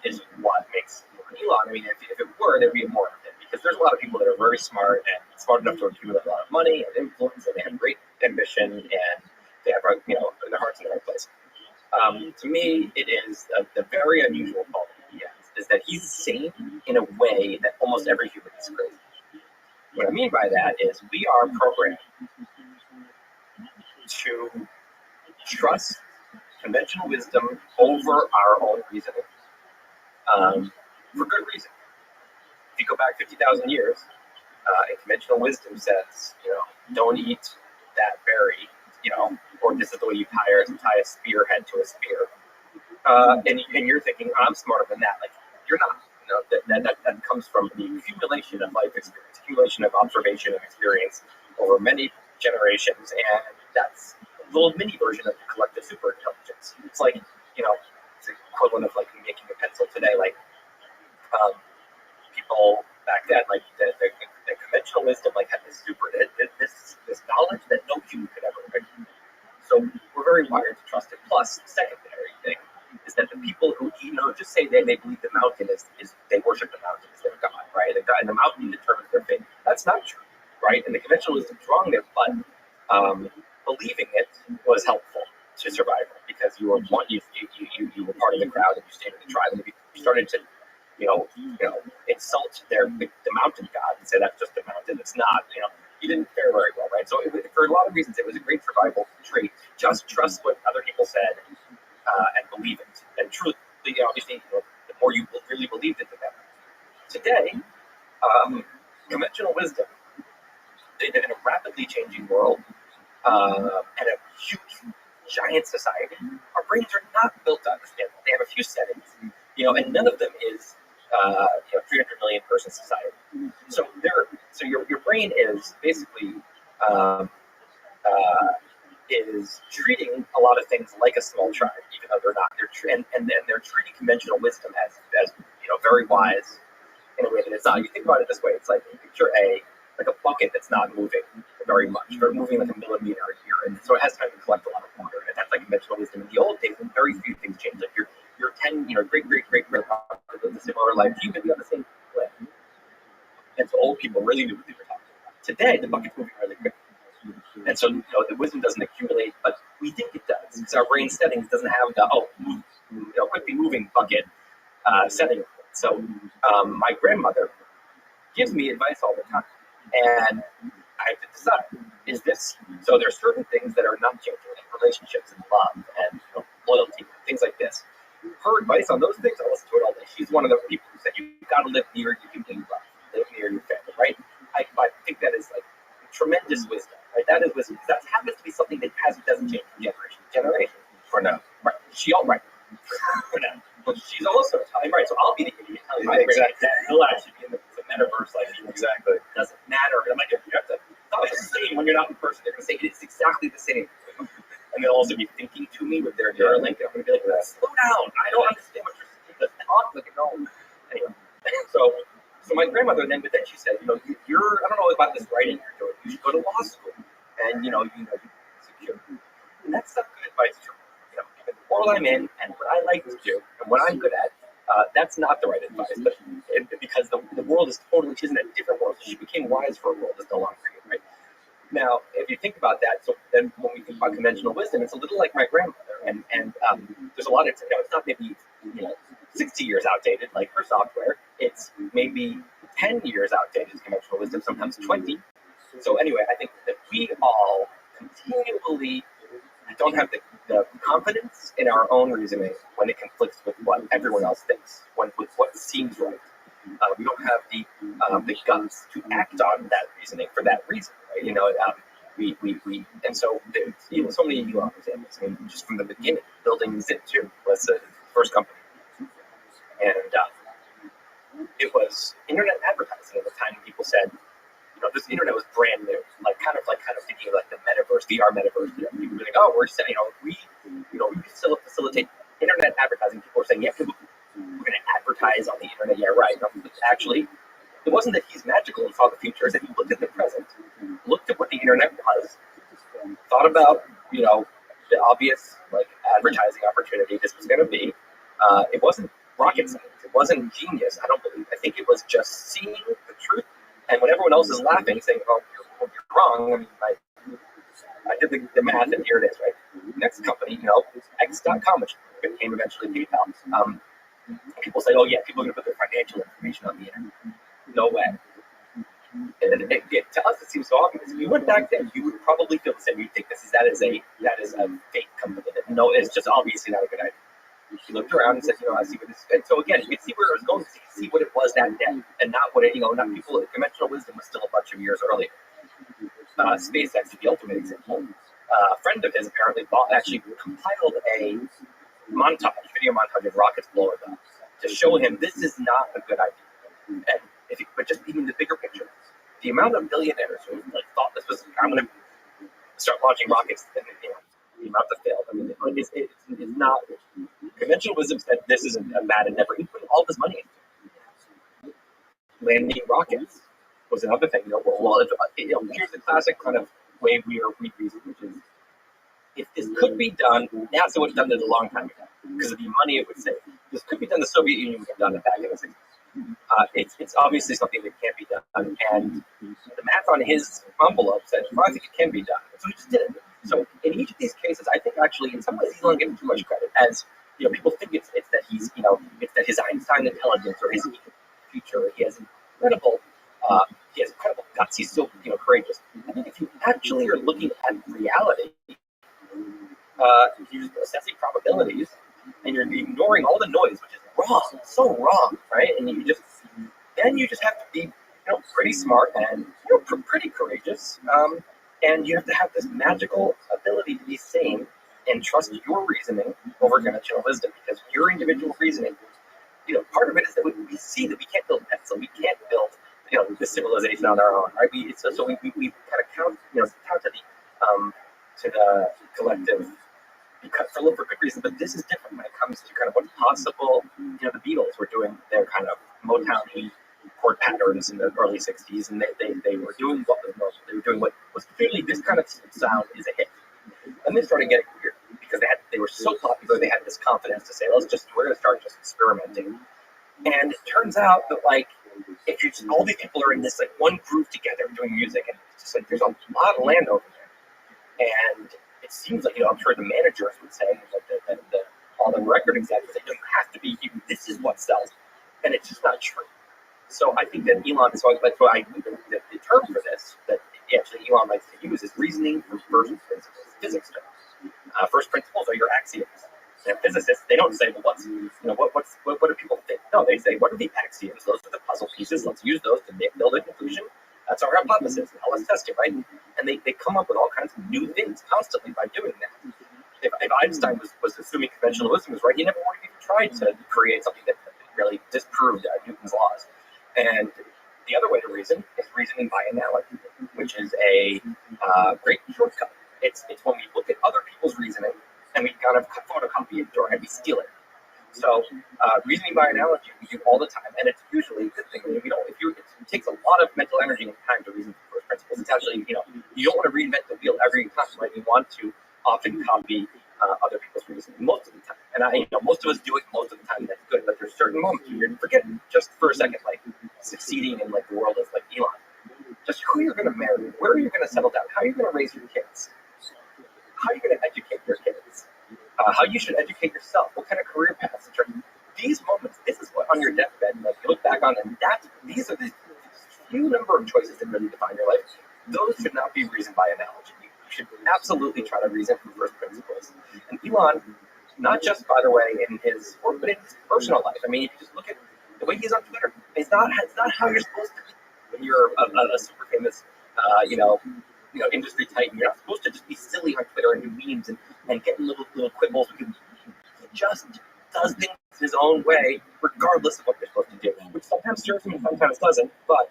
is what makes Elon. I mean, if it were, there'd be more of it because there's a lot of people that are very smart and smart enough to accumulate a lot of money and influence, and they have great ambition and they have their hearts in the right place. To me, it is the very unusual quality he has is that he's sane in a way that almost every human is crazy. What I mean by that is we are programmed to trust conventional wisdom over our own reasoning for good reason. If you go back 50,000 years, and conventional wisdom says, don't eat that berry, or this is the way you tie a spearhead to a spear. And you're thinking, I'm smarter than that. Like, you're not. That comes from the accumulation of life experience, accumulation of observation and experience over many generations, and that's a little mini version of the collective superintelligence. It's like, it's the equivalent of like making a pencil today. Like, people back then, like the conventional wisdom, like had this knowledge that no human could ever bring. So we're very wired to trust it. Plus, secondary thing is that the people who just say they believe the mountain is they worship the mountain as their god, right? The god and the mountain determines their fate. That's not true, right? And the conventional wisdom is wrong there, but believing it was helpful to survival because you were part of the crowd and you stayed in the tribe, and if you started to insult the mountain god and say that's just a mountain, it's not, you didn't fare very well, right? So for a lot of reasons, it was a great survival trait. Just trust what other people said and believe it. And truly, obviously, the more you really believed it, the better. Today, conventional wisdom, in a rapidly changing world and a huge, giant society, our brains are not built to understand that. They have a few settings, and none of them is 300 million person society. So your brain is basically is treating a lot of things like a small tribe, even though they're not. And they're treating conventional wisdom as very wise in a way that it's not. You think about it this way: it's like picture a bucket that's not moving very much, or moving like a millimeter a year, and so it has time to collect a lot of water. And that's like conventional wisdom. In the old days, when very few things change, like your 10, great grandfather lived a similar life, you could be on the same planet. And so old people really knew what they were talking about. Today, the bucket's moving really quick. And so the wisdom doesn't accumulate, but we think it does. Because our brain settings doesn't have the, quickly moving bucket setting. So my grandmother gives me advice all the time. And I have to decide, is this, so there's certain things that are not changing, like relationships and love and loyalty, things like focus on those things, I'll listen to it all day. She's one of the people who said, you've got to live near your community, live near your family, right? I think that is like tremendous wisdom, right? That is wisdom. That happens to be something that doesn't change from generation to generation. For now. Right. For now. But she's also Italian, right? So I'll be the idiot telling my Exactly. that he'll actually be in the metaverse like you. Exactly. It doesn't matter. I'm like, you have to thought it's the same when you're not in person. They're gonna say it's exactly the same. And they'll also be thinking to me with their Neuralink. I'm gonna be like, slow down. I don't understand what you're saying. Let's talk like no. Anyway. So my grandmother then she said, you're I don't know about this writing you're doing. You should go to law school. And you secure. And that's not good advice to given the world I'm in and what I like to do and what I'm good at, that's not the right advice. But because the world is she's in a different world, so she became wise for a world that's no longer here, right? Now, if you think about that, so then when we think about conventional wisdom, it's a little like my grandmother, and there's a lot of it's not maybe 60 years outdated like her software. It's maybe 10 years outdated as conventional wisdom, sometimes 20. So anyway, I think that we all continually don't have the confidence in our own reasoning when it conflicts with what everyone else thinks, with what seems right. We don't have the guts to act on that reasoning for that reason, right? We and so there's so many Elon examples. I mean, just from the beginning, building Zip2 was the first company, and it was internet advertising at the time. People said, this internet was brand new, kind of thinking like the metaverse, VR metaverse. People were like, oh, we're saying, we still facilitate internet advertising. People were saying, yeah, we're going to advertise on the internet. Yeah, right. Actually, it wasn't that he's magical and saw the future. It's that he looked at the present, looked at what the internet was, thought about, the obvious advertising opportunity this was going to be. It wasn't rocket science. It wasn't genius. I don't believe. I think it was just seeing the truth. And when everyone else is laughing, saying, "Oh, you're wrong," I mean, I did the math, and here it is, right? Next company, X.com, which became eventually PayPal. People say, "Oh, yeah, people are going to put their financial information on the internet." No way. And to us, it seems so obvious. If you went back then, you would probably feel the same. You'd think that is a fake company. No, it's just obviously not a good idea. She looked around and said, I see what this is. And so again, you can see where it was going, so you can see what it was that day, and not what it, not people. Conventional wisdom was still a bunch of years earlier. SpaceX is the ultimate example. A friend of his apparently actually compiled a video montage of rockets blowing up to show him this is not a good idea. And but just even the bigger picture, the amount of billionaires who thought this was, I'm going to start launching rockets, and the amount that failed. I mean, it's not. Conventional wisdom said this isn't a bad endeavor. He put all this money into it. Landing rockets was another thing. Here's the classic kind of way we reason, which is if this could be done, NASA would have done it a long time ago because of the money it would save. This could be done. The Soviet Union would have done it back in the 60s. It's obviously something that can't be done, and the math on his envelope said, "Well, I think it can be done." So he just did it. So in each of these cases, I think actually in some ways he's not getting too much credit. As people think it's that he's it's that his Einstein intelligence or his future. He has incredible guts. He's so courageous. I think if you actually are looking at reality, you're assessing probabilities, and you're ignoring all the noise, which is wrong, so wrong, right? And you just have to be pretty smart and pretty courageous. And you have to have this magical ability to be sane and trust your reasoning over conventional wisdom, because your individual reasoning, part of it is that we see that we can't build Tesla, we can't build, the civilization on our own, right? We kind of count to the collective for good reason, but this is different when it comes to kind of what's possible. The Beatles were doing their kind of Motown-y chord patterns in the early 60s, and they were doing what was normal. They were doing what was clearly this kind of sound is a hit. And they started getting weird because they were so popular. They had this confidence to say, we're going to start just experimenting. And it turns out that if you all these people are in this one group together doing music, and it's just there's a lot of land over there. And it seems like I'm sure the managers would say that all the record executives say, you have to be, this is what sells, and it's just not true. So I think that Elon is the term for this that actually Elon likes to use is reasoning from first principles, physics terms. First principles are your axioms. And physicists, they don't say, well, what do people think? No, they say, what are the axioms? Those are the puzzle pieces. Let's use those to build a conclusion. That's our hypothesis. Now let's test it, right? And they come up with all kinds of new things constantly by doing that. If Einstein was assuming conventional wisdom was right, he never would have even tried to create something that really disproved Newton's laws. And the other way to reason is reasoning by analogy, which is a great shortcut. It's when we look at other people's reasoning and we kind of photocopy it or we steal it. So reasoning by analogy we do all the time, and it's usually a good thing. It takes a lot of mental energy and time to reason for first principles. It's actually, you don't want to reinvent the wheel every time, right? You want to often copy other people's reasoning most of the time. And most of us do it most of the time. That's good, but there's certain moments where you forget just for a second, like succeeding in like the world of like Elon. Just who you're going to marry, where are you going to settle down, how are you going to raise your kids, how are you going to educate your kids. How you should educate yourself, what kind of career paths. These moments, this is what on your deathbed, like you look back on, and these are the few number of choices that really define your life. Those should not be reasoned by analogy. You should absolutely try to reason from first principles. And Elon, not just by the way in his work, but in his personal life. I mean, if you just look at the way he's on Twitter, it's not how you're supposed to be when you're a super famous, industry titan. You're not supposed to just be silly on Twitter and do memes and get little quibbles. He just does things his own way, regardless of what you're supposed to do, which sometimes serves him and sometimes doesn't. But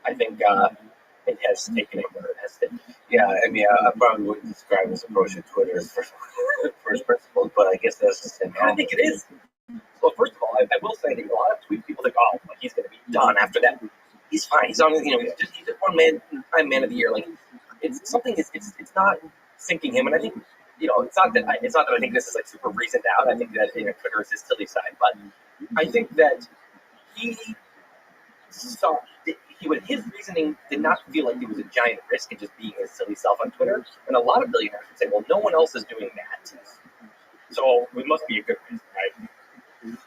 I think it has taken it where it has taken. Yeah, I mean, I probably wouldn't describe his approach to Twitter as first principles, but I guess that's the same. I think it is. Well, first of all, I will say that a lot of tweets, people think, oh, he's going to be done after that. He's fine. He's on. He's just one man of the year. Like it's something. It's not sinking him, and I think it's not that I think this is like super reasoned out. I think that Twitter is his silly side, but I think that he saw his reasoning did not feel like there was a giant risk in just being his silly self on Twitter. And a lot of billionaires would say, well, no one else is doing that, so we must be a good reason, right?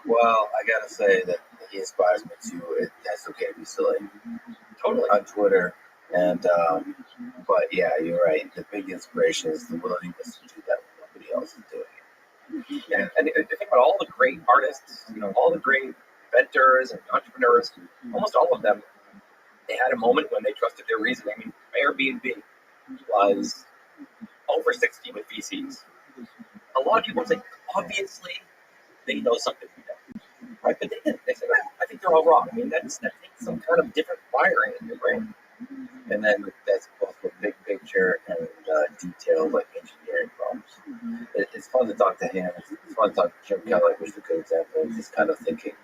Well, I gotta say that he inspires me too. That's okay to be silly. Totally. On Twitter. And but yeah, you're right. The big inspiration is the willingness to do that when nobody else is doing it. Yeah, and I think about all the great artists, all the great inventors and entrepreneurs, almost all of them, they had a moment when they trusted their reasoning. I mean, Airbnb was over 60 with VCs. A lot of people say, obviously, they know something we don't, right? But they didn't. They said, I think they're all wrong. I mean, that takes some kind of different wiring in your brain. And then that's both the big picture and detailed, like engineering problems. It's fun to talk to him. It's fun to talk to Jim Kelly, which is a good example of just kind of thinking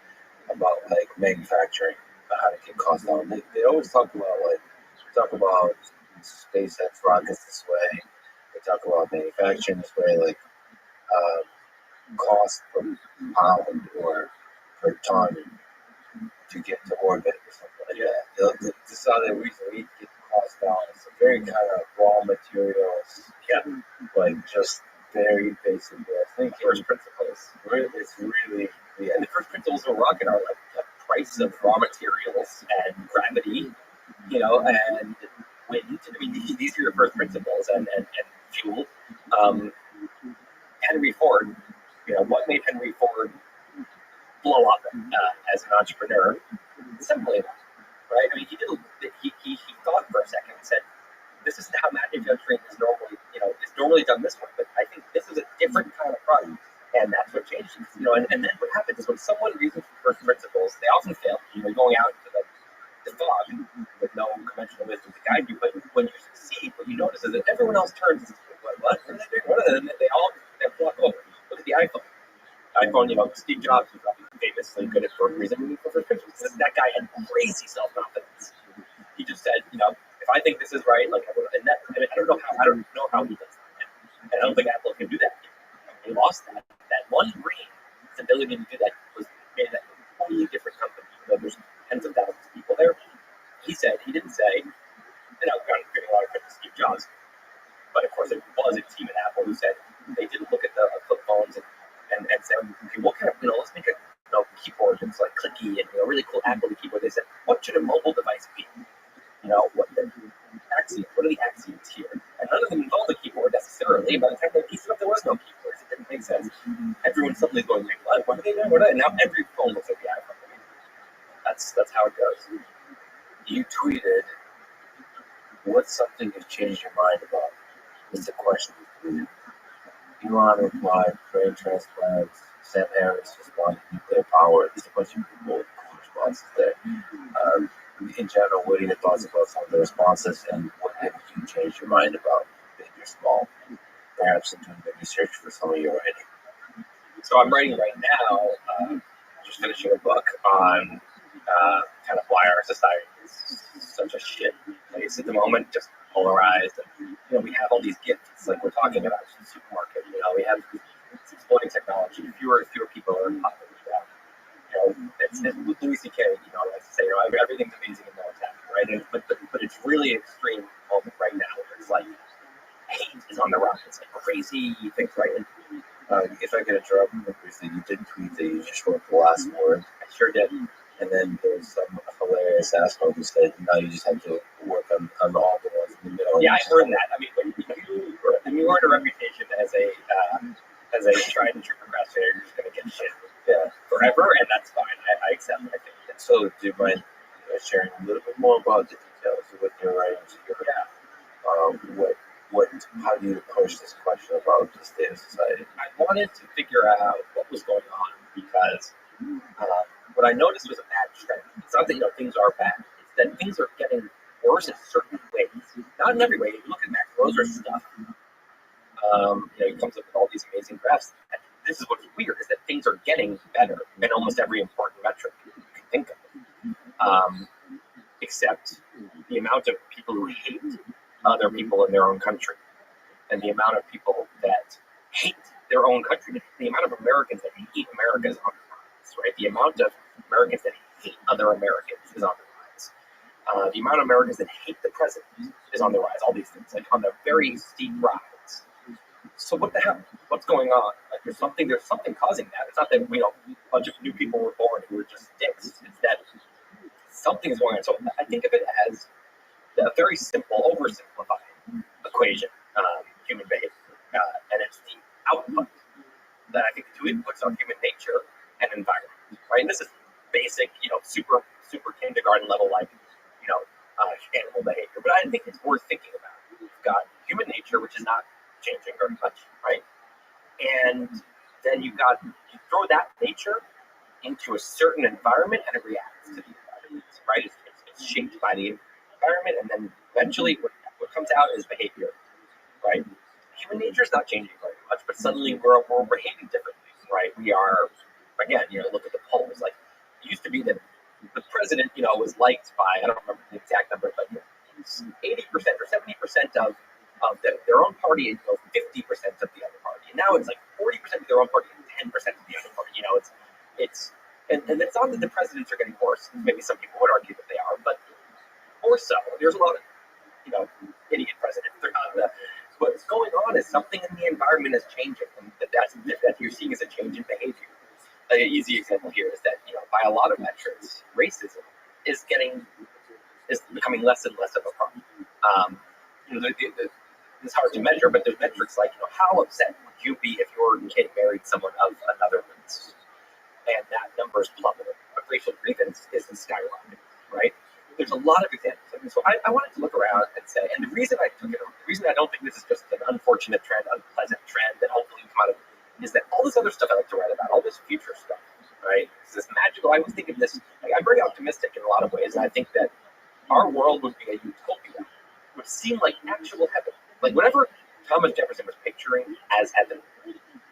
about like manufacturing, how to get costs down. They always talk about SpaceX rockets this way. They talk about manufacturing this way, like cost per pound or per ton to get to orbit or something like that. This is how they reason we get the cost down. It's a very kind of raw materials, like just very basic way of thinking. First principles. It's really, and the first principles of a rocket are like the price of raw materials and gravity, and wind. I mean, these are your first principles, and fuel. Henry Ford, what made Henry Ford blow up as an entrepreneur? Simply enough, right? I mean, he thought for a second and said, "This isn't how manufacturing is normally done this way, but I think this is a different kind of product." And that's what changed. And then what happens is when someone reasons from first principles, they often fail. You're going out into the fog with no conventional wisdom to guide you. But when you succeed, what you notice is that everyone else turns and says, what are they doing? What are they? They walk over. Look at the iPhone. Steve Jobs was famously good at reasoning for first principles. That guy had crazy self-confidence. He just said, if I think this is right, like, I don't know how he does that. And I don't think Apple can do that. He lost that. That one brain, his ability to do that made that a totally different company. There's tens of thousands of people there. He didn't say, I'm giving a lot of credit to Steve Jobs, but of course it was a team at Apple who said they didn't look at the flip phones and said, okay, what kind of, let's make a keyboard that's like clicky and really cool Apple keyboard. They said, what should a mobile device be? What are the axioms here? And none of them involved a keyboard necessarily. By the time they pieced it up, there was no keyboard. It didn't make sense. And everyone's suddenly going, what are they doing? What are they? Now every phone looks like the iPhone. I mean, that's how it goes. You tweeted, "What's something you've changed your mind about?" Is the question you tweeted. Elon replied, "Brain transplants." Sam Harris responded, "Nuclear power." There's a bunch of people with cool responses there. In general, what are your thoughts about some of the responses, and what have you changed your mind about, big or small? Perhaps in doing the research for some of your writing. So I'm writing right now, just finishing a book on kind of why our society is such a shit place at the moment, just polarized. And, we have all these gifts, like we're talking about in the supermarket. We have exploding technology. Fewer people are popping it down. It's Louis C.K. Likes to say, everything's amazing and no one's happy, right? But it's really an extreme moment right now where it's like hate is on the rise. It's like crazy things, right? If I could interrupt you briefly, you did tweet that you just wrote the last word. I sure did. And then there's some hilarious asshole who said, now you just have to work on all the ones in the middle. Yeah, I heard that. I mean, when you earn a reputation as a tried and true procrastinator, you're just going to get shit forever, and that's fine. I accept it, I think. So, do you mind sharing a little bit more about the details of what you're writing here? How do you approach this question about the state of society? I wanted to figure out what was going on because what I noticed was a bad trend. It's not that things are bad; it's that things are getting worse in certain ways. Not in every way. If you look at Max Roser's stuff, he comes up with all these amazing graphs. And this is what's weird: is that things are getting better in almost every important metric you can think of, except the amount of people who hate other people in their own country, and the amount of people that hate their own country, the amount of Americans that hate America is on the rise, right? The amount of Americans that hate other Americans is on the rise. The amount of Americans that hate the president is on the rise. All these things, like on the very steep rise. So what the hell? What's going on? Like there's something causing that. It's not that a bunch of new people were born who were just dicks. It's that something is going on. So I think of it as a very simple, oversimplified equation, human behavior, and it's the output that I think the two inputs are human nature and environment, right? And this is basic, super kindergarten level, like, animal behavior. But I think it's worth thinking about. You've got human nature, which is not changing very much, right? And then you throw that nature into a certain environment, and it reacts to the environment, right? It's shaped by the environment, and then eventually what comes out is behavior, right? Human nature is not changing very much, but suddenly we're behaving differently, right? We are, again, look at the polls. Like, it used to be that the president, was liked by, I don't remember the exact number, but 80% or 70% of their own party and 50% of the other party. And now it's like 40% of their own party and 10% of the other party. And it's not that the presidents are getting worse. Maybe some people would argue that they are, but more so. There's a lot of, idiot presidents. What's going on is something in the environment is changing, and that you're seeing as a change in behavior. An easy example here is that, by a lot of metrics, racism is becoming less and less of a problem. It's hard to measure, but there's metrics like, how upset would you be if your kid married someone of another race? And that number is plummeting. But racial grievance is skyrocketing, right? There's a lot of examples of this. So I wanted to look around and say, and the reason I don't think this is just an unfortunate trend, unpleasant trend that hopefully will come out of it, is that all this other stuff I like to write about, all this future stuff, right? It's this magical, I always think of this, I'm very optimistic in a lot of ways, and I think that our world would be a utopia, would seem like actual heaven. Like whatever Thomas Jefferson was picturing as heaven,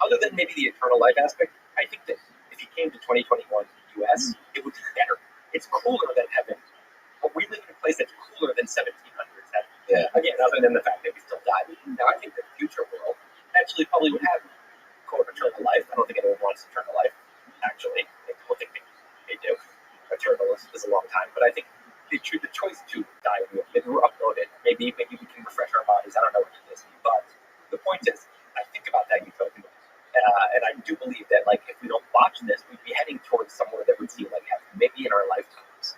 other than maybe the eternal life aspect, I think that if he came to 2021 US, it would be better. It's cooler than heaven. But we live in a place that's cooler than 1700s heaven. Yeah. Again, other than the fact that we still die. Now, I think the future world actually probably would have, quote, eternal life. I don't think anyone wants eternal life, actually. People think they do. Eternal is a long time. But I think the choice to die, if we're uploaded, maybe we can refresh our bodies. I don't know what it is. But the point is, I think about that utopia. And I do believe that, like, if we don't watch this, we'd be heading towards somewhere that would seem like heaven, maybe in our lifetimes.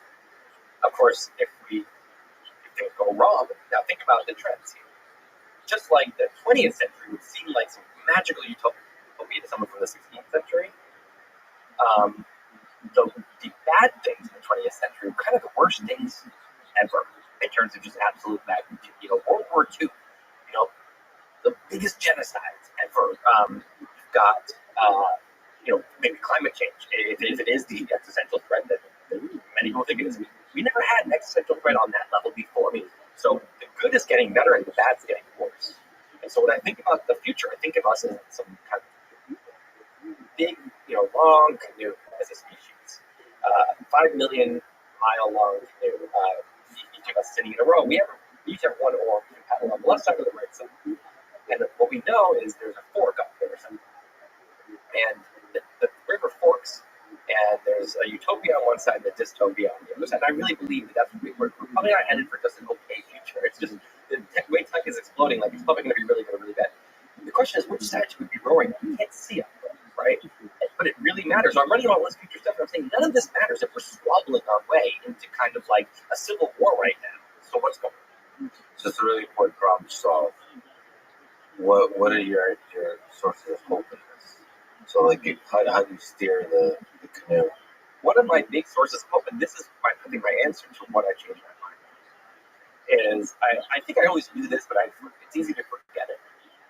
Of course, if things go wrong, now think about the trends here. Just like the 20th century would seem like some magical utopia, to someone from the 16th century. The bad things in the 20th century were kind of the worst things ever in terms of just absolute magnitude. World War II, the biggest genocides ever. You've got, maybe climate change, if it is the existential threat that many people think it is. We never had an existential threat on that level before. So the good is getting better and the bad's getting worse. And so when I think about the future, I think of us as some kind of big, long canoe as a species. 5 million mile long canoe. Each of us sitting in a row. We each have one oar we can paddle on the left side or the right side. And what we know is there's a fork up there somewhere. And the river forks, and there's a utopia on one side and a dystopia on the other side. I really believe that we're probably not headed for just an okay future. It's just the way tech is exploding, it's probably going to be really bad. The question is, which side should we be rowing on? We can't see up there, right? But it really matters. So I'm running on all this future stuff, and I'm saying none of this matters if we're squabbling our way into kind of like a civil war right now. So what's going on? So it's a really important problem to solve. What are your sources of hope in this? So how do you steer the canoe? One of my big sources of hope, and this is my answer to what I changed my mind on, is I think I always knew this, but it's easy to forget it.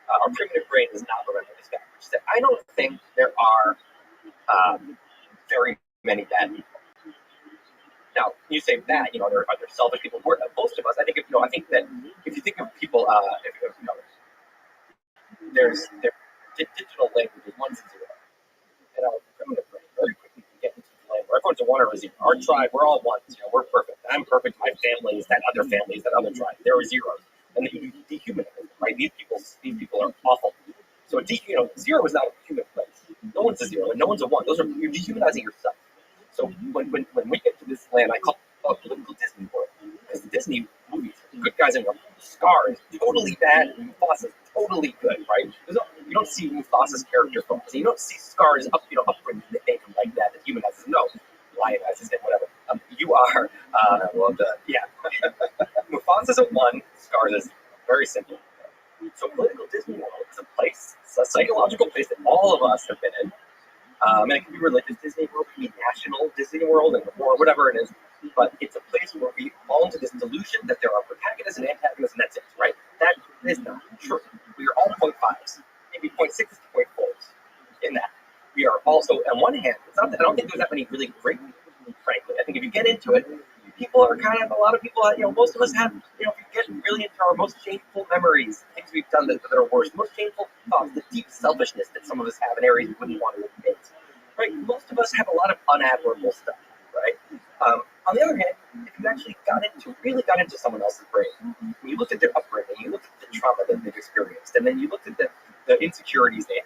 Our primitive brain does not remember this fact. I don't think there are very many bad people. Now, you say bad, there are selfish people. Most of us, I think that if you think of people, there's digital languages, ones and zeros. And our primitive brain very quickly can get into the language. Everyone's a one or a zero. Our tribe, we're all ones. We're perfect. I'm perfect. My family is that other family is that other tribe. There are zeros. And then you dehumanize them, right? These people are awful. So zero is not a human place. No one's a zero and no one's a one. You're dehumanizing yourself. So when we get to this land, I call it political Disney world, because the Disney movies, good guys and Scar is totally bad, and Mufasa is totally good, right? You don't see Mufasa's character focus. You don't see Scar's upbringing that make him like that humanizes him. No, lionizes him, whatever. You are, well done. Yeah. Mufasa's a one, Scar's is very simple. So political Disney world is a place, it's a psychological place that all of us have been in. And it can be religious Disney World, it can be national Disney World, or whatever it is. But it's a place where we fall into this delusion that there are protagonists and antagonists, and that's it, right? That is not true. We are all 0.5s, maybe 0.6s to 0.4s in that. We are also, on one hand, I don't think there's that many really great people, frankly. I think if you get into it, people are a lot of people, most of us have, if you get really into our most shameful memories, things we've done that are worse, most shameful thoughts, the deep selfishness that some of us have in areas we wouldn't want to admit, right? Most of us have a lot of unadmirable stuff, right? On the other hand, if you actually really got into someone else's brain, and you looked at their upbringing, you looked at the trauma that they've experienced, and then you looked at the insecurities they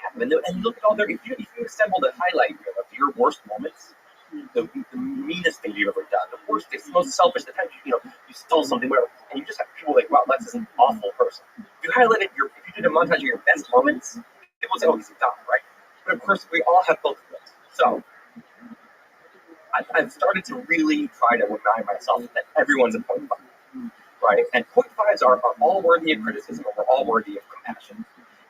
have, and you look at all if you assembled a highlight reel of your worst moments, the meanest thing you've ever done, the worst thing, the most selfish, the time you stole something, whatever, and you just have people like, wow, that's an awful person. If you highlighted if you did a montage of your best moments, people would say, oh, he's a dog, right? But of course, we all have both of those. So I've started to really try to remind myself that everyone's a 0.5, right? And 0.5s are all worthy of criticism, and we're all worthy of compassion.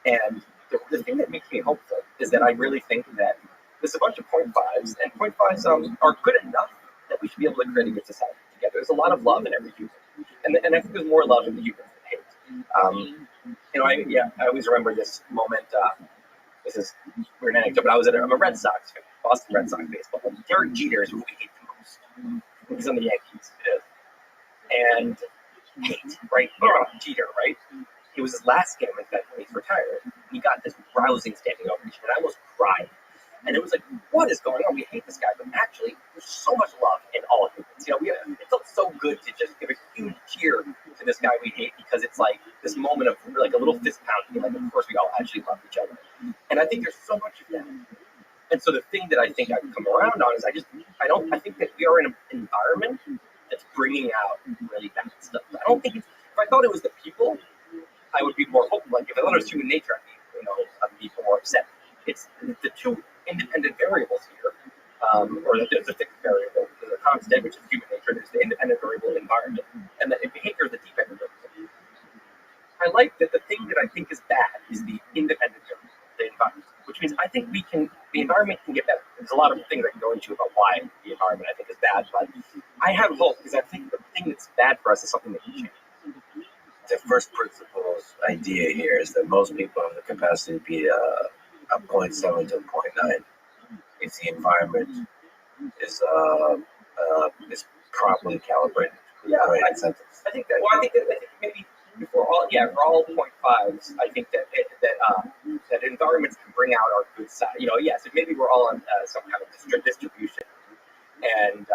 And the thing that makes me hopeful is that I really think that there's a bunch of 0.5s, and 0.5s are good enough that we should be able to create a good society together. There's a lot of love in every human, and I think there's more love in the humans than hate. I always remember this moment. This is weird anecdote, but I'm a Red Sox fan, Boston Red Sox baseball. Derek Jeter is who we hate the most. He's on the Yankees, and hate, right? Jeter, right? It was his last game in February. He's retired. He got this rousing standing ovation, and I almost cried. And it was like, what is going on? We hate this guy, but actually, there's so much love in all of humans. It felt so good to just give a huge cheer to this guy we hate, because it's like this moment of like a little fist pounding, like, of course we all actually love each other. And I think there's so much of that. And so the thing that I think I've come around on is I think that we are in an environment that's bringing out really bad stuff. I don't think if I thought it was the people, I would be more hopeful. Like if I thought it was human nature, I'd be more upset. It's the two independent variables here, or there's a fixed variable, there's a constant, which is human nature, there's the independent variable environment, and the behavior is the dependent variable. I like that the thing that I think is bad is the independent variable. which means I think the environment can get better. There's a lot of things I can go into about why the environment I think is bad, but I have hope because I think the thing that's bad for us is something that can change. The first principles idea here is that most people have the capacity to be a 0.7 to a 0.9 if the environment is properly calibrated. I think that. Well, I think maybe for all 0.5s, I think that environments can bring out our good side. Yes, maybe we're all on some kind of distribution, and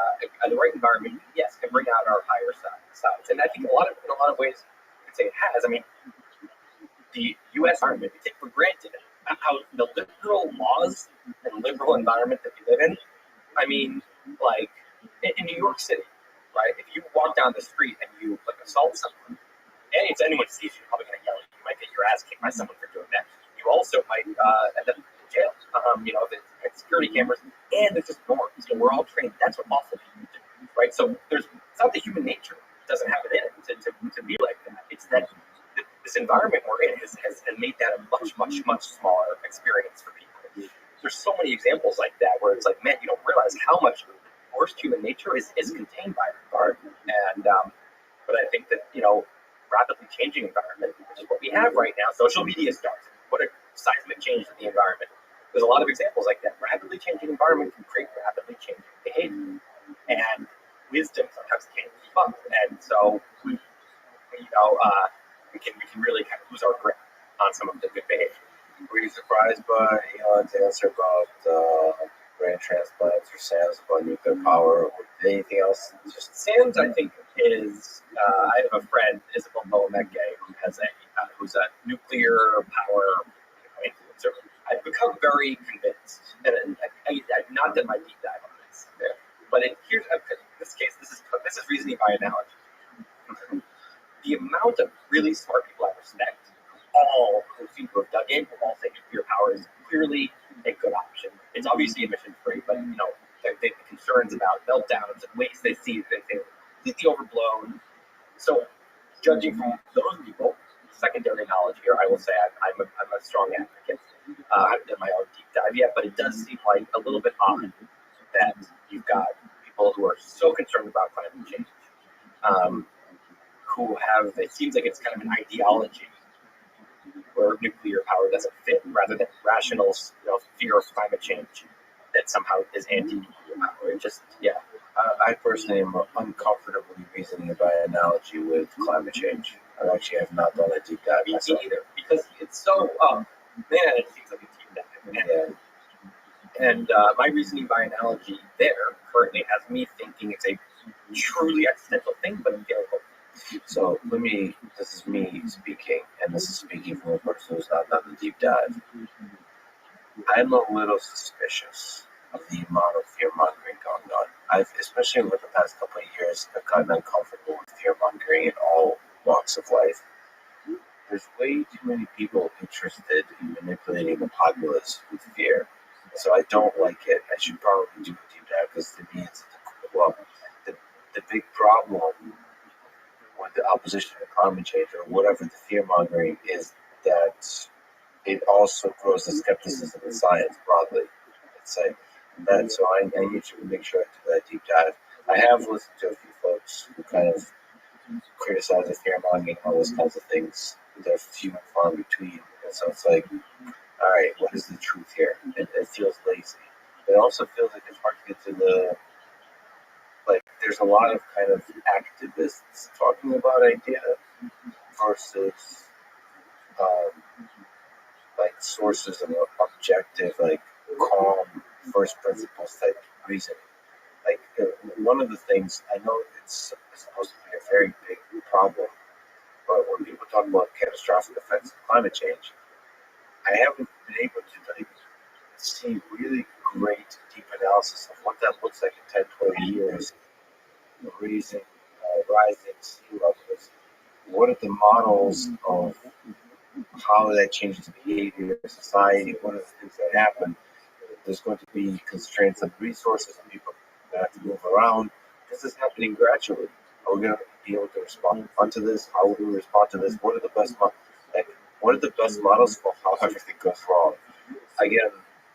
the right environment, yes, can bring out our higher sides. And I think in a lot of ways, you could say it has. I mean, the U.S. environment, we take for granted how the liberal laws and liberal environment that we live in. I mean, like in New York City, right? If you walk down the street and you assault someone, and if anyone sees you, you're probably going to yell at you. You might get your ass kicked by someone for doing that. You also might end up in jail. There's security cameras, and there's just norms. We're all trained. That's what awful people do, right? So it's not that human nature doesn't have it in it to be like that. It's that this environment we're in has made that a much, much, much smaller experience for people. There's so many examples like that where it's like, man, you don't realize how much worst human nature is contained by an environment. And but I think that rapidly changing environment, which is what we have right now, social media starts. What a seismic change in the environment. There's a lot of examples like that. Rapidly changing environment can create rapidly changing behavior, and wisdom sometimes can't keep up. And so we can really kind of lose our grip on some of the good behavior. Were you surprised by Elon's answer about brain transplants or Sam's about nuclear power or anything else? Sam's, I think, is I have a friend, Isabel Boameke, who's a nuclear power influencer. I've become very convinced, and I've not done my deep dive on this, but here's in this case, this is reasoning by analogy. The amount of really smart people I respect, who seem to have dug in, who all say nuclear power is clearly a good option. It's obviously emission-free, but the concerns about meltdowns and waste they see, they're completely overblown. So, judging from those people, secondary knowledge here, I will say I'm a strong advocate. I haven't done my own deep dive yet, but it does seem like a little bit odd that you've got people who are so concerned about climate change, who have, it seems like it's kind of an ideology where nuclear power doesn't fit, rather than rational fear of climate change that somehow is anti-nuclear power. It just, I personally am uncomfortably reasoning by analogy with climate change. I actually have not done a deep dive myself. Me either, because it's so, it seems like a deep dive. And my reasoning by analogy there currently has me thinking it's a truly accidental thing, but empirical. So this is me speaking, and this is speaking from a person who's not done the deep dive. I'm a little suspicious of the amount of fear-mongering going on. Especially over the past couple of years, I've gotten uncomfortable with fear-mongering in all walks of life. There's way too many people interested in manipulating the populace with fear. So I don't like it. I should probably do a deep dive because to me it's the big problem with the opposition to climate change or whatever the fear-mongering is that it also grows the skepticism in science broadly. So I need to make sure I do that deep dive. I have listened to a few folks who kind of criticize the fear-mongering and all those kinds of things. They're few and far in between. And so it's like, all right, what is the truth here? It feels lazy. It also feels like it's hard to get to there's a lot of kind of activists talking about idea versus sources of objective, calm, first principles type reasoning. One of the things, I know it's supposed to be a very big problem, but when people talk about catastrophic effects of climate change, I haven't been able to see really great deep analysis of what that looks like in 10, 20 years. Rising sea levels. What are the models of how that changes behavior in society? What are the things that happen? There's going to be constraints on resources and people have to move around. This is happening gradually. Are we going to be able to respond to this? How will we respond to this? What are the best models for how everything goes wrong? again,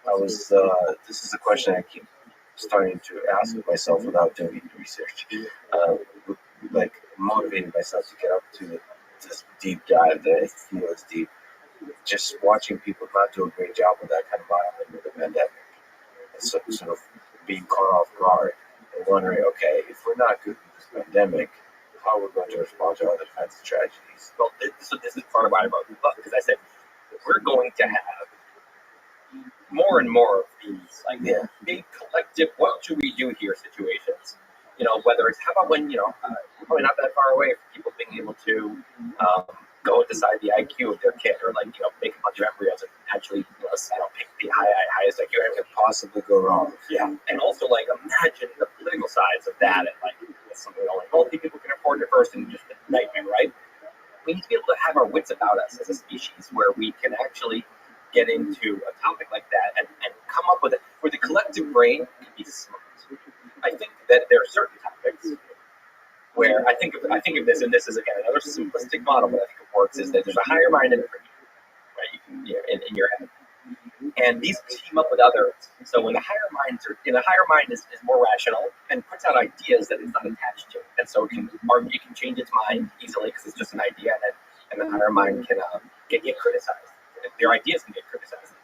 I was. This is a question I keep starting to ask myself without doing research. Like motivating myself to get up to this deep dive that I feel is deep. Just watching people not do a great job with that kind of modeling with the pandemic, and so, sort of being caught off guard and wondering, okay, if we're not good with this pandemic, how are we going to respond to other kinds of tragedies? Well, this is part of why I wrote the book, because I said we're going to have more and more of these like big collective what should we do here situations. Whether it's how about when we're probably not that far away from people being able to go and decide the IQ of their kid, or make a bunch of embryos and actually pick the highest IQ that could possibly go wrong. Yeah, and also imagine the political sides of that, and something only wealthy people can afford it first, and just a nightmare, right? We need to be able to have our wits about us as a species, where we can actually get into a topic like that and come up with it, where the collective brain can be smart. I think that there are certain topics where I think of this, and this is again another simplistic model, but I think it works. Is that there's a higher mind and a brain, right? You can in your head, and these team up with others. So when the higher mind is more rational and puts out ideas that it's not attached to, and so it can change its mind easily because it's just an idea, and the higher mind can get criticized. Their ideas can get criticized,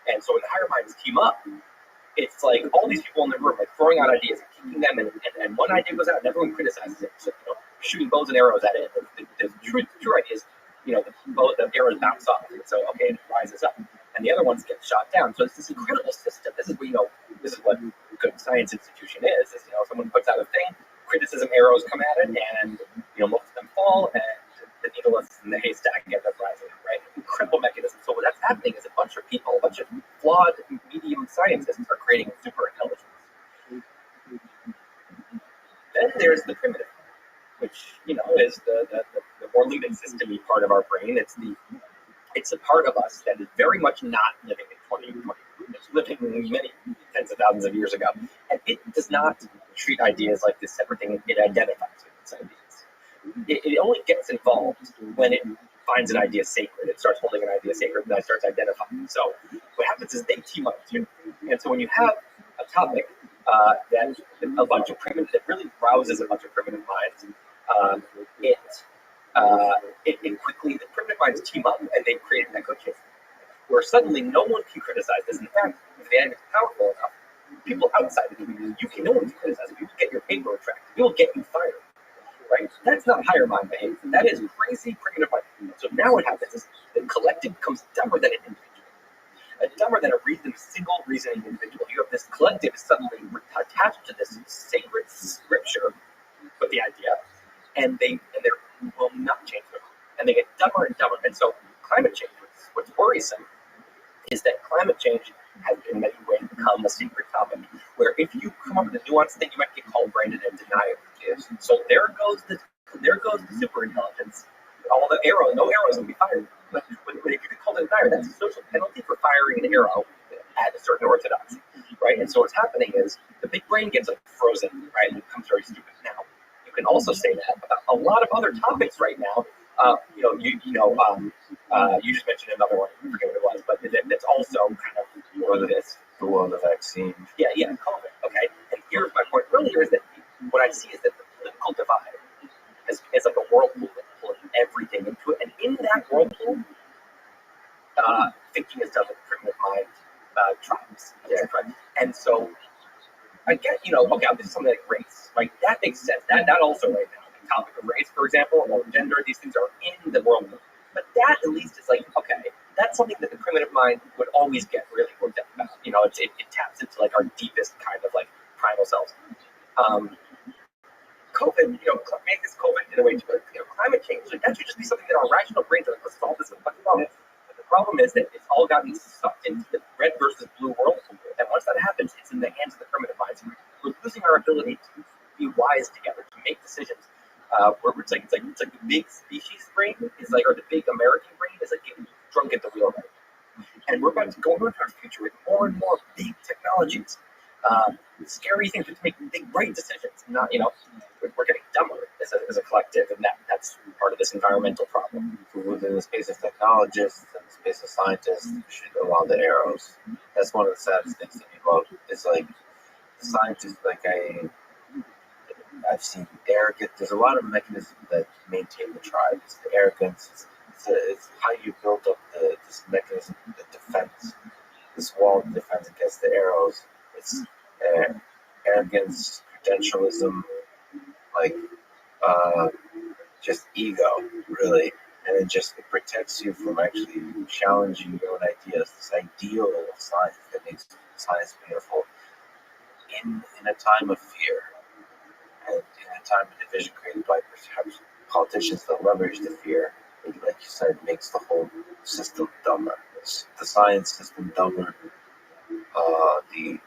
and so when the higher minds team up, it's like all these people in the room throwing out ideas, kicking them, and one idea goes out, and everyone criticizes it. So, shooting bows and arrows at it. The true ideas, the arrows bounce off, and so it rises up, and the other ones get shot down. So it's this incredible system. This is what a good science institution is. Someone puts out a thing, criticism arrows come at it, and most of them fall, and the needle in the haystack ends up rising, right? Incredible mechanism. So what's happening is a bunch of people, a bunch of flawed medium scientists are creating super intelligence. Then there's the primitive, which is the more living system part of our brain. It's a part of us that is very much not living in 2020. It's living many tens of thousands of years ago, and it does not treat ideas like this separate thing. It identifies with its ideas. It only gets involved when it finds an idea sacred. It starts holding an idea sacred, and then it starts identifying. So what happens is they team up too. And so when you have a topic that a bunch of primitive, that really rouses a bunch of primitive minds, it quickly, the primitive minds team up, and they create an echo chamber where suddenly no one can criticize this. In fact, if the end is powerful enough, people outside the community, no one can criticize it. You will get your paper retracted. You will get you fired. Right? That's not higher mind behavior. That is crazy primitive mind. So now what happens is the collective becomes dumber than an individual. Dumber than a single reasoning individual. You have this collective suddenly attached to this sacred scripture with the idea, and they will not change their mind. And they get dumber and dumber. And so climate change, what's worrisome is that climate change has in many ways become a secret topic, where if you come up with a nuanced thing, you might get called branded and denied. So there goes the super intelligence. All the arrows, no arrows will be fired. But if you get called a denier, that's a social penalty for firing an arrow at a certain orthodoxy, right? And so what's happening is the big brain gets frozen, right? And it becomes very stupid. Now, you can also say that about a lot of other topics right now. You just mentioned another one. I forget what it was, but that's also kind of the vaccine. Yeah, COVID. Okay, and here's my point earlier: is that what I see is that the political divide is like a whirlpool that's pulling everything into it, and in that whirlpool, thinking is done with primitive mind tribes. Yeah. Right? And so I get, okay, I'll do something like race, right? That makes sense. That also right now, the topic of race, for example, or gender, these things are in the whirlpool. But that at least is like, okay, that's something that the primitive mind would always get really worked up about. It taps into like our deepest kind of like primal selves. COVID, make this COVID in a way to climate change. Like that should just be something that our rational brains are like, let's solve this fucking problem. But the problem is that it's all gotten sucked into the red versus blue world. And once that happens, it's in the hands of the primitive minds. We're losing our ability to be wise together, to make decisions. Where it's like the big species brain is like, or the big American brain is like getting drunk at the wheel. And we're about to go into our future with more and more big technologies, scary things to make big right decisions. Not, we're getting dumber as as a collective, and that's part of this environmental problem. Within the space of technologists and the space of scientists, should allow the arrows. That's one of the saddest things to me about. It's like scientists, like I've seen arrogant. There's a lot of mechanisms that maintain the tribe. It's the arrogance. It's how you build up this mechanism that defends this wall of defense against the arrows. It's arrogance, credentialism, like just ego, really, and it protects you from actually challenging your own ideas. This ideal of science that makes science beautiful in a time of fear. And in a time of division created by perhaps politicians that leverage the fear, it, like you said, makes the whole system dumber. The science system dumber, the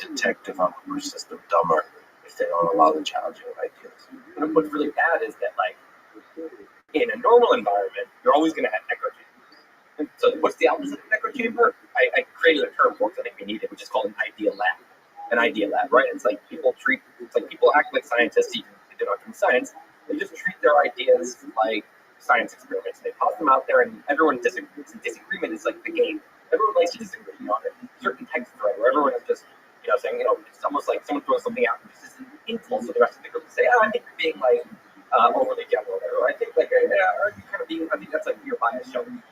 detective operator system dumber if they don't allow the challenging of ideas. And what's really bad is that, like, in a normal environment, you're always going to have echo chambers. And so what's the opposite of an echo chamber? I created a term for it, I think we need it, which is called an idea lab. An idea lab, right? It's like people act like scientists, even if they're not doing science. They just treat their ideas like science experiments. They toss them out there, and everyone disagrees. And disagreement is like the game. Everyone likes to disagree, on a certain text thread where everyone is just, saying, it's almost like someone throws something out and just is an insult to the rest of the group and say, I think you're being like overly general there, or I think like, are you kind of being? I think that's like your bias showing.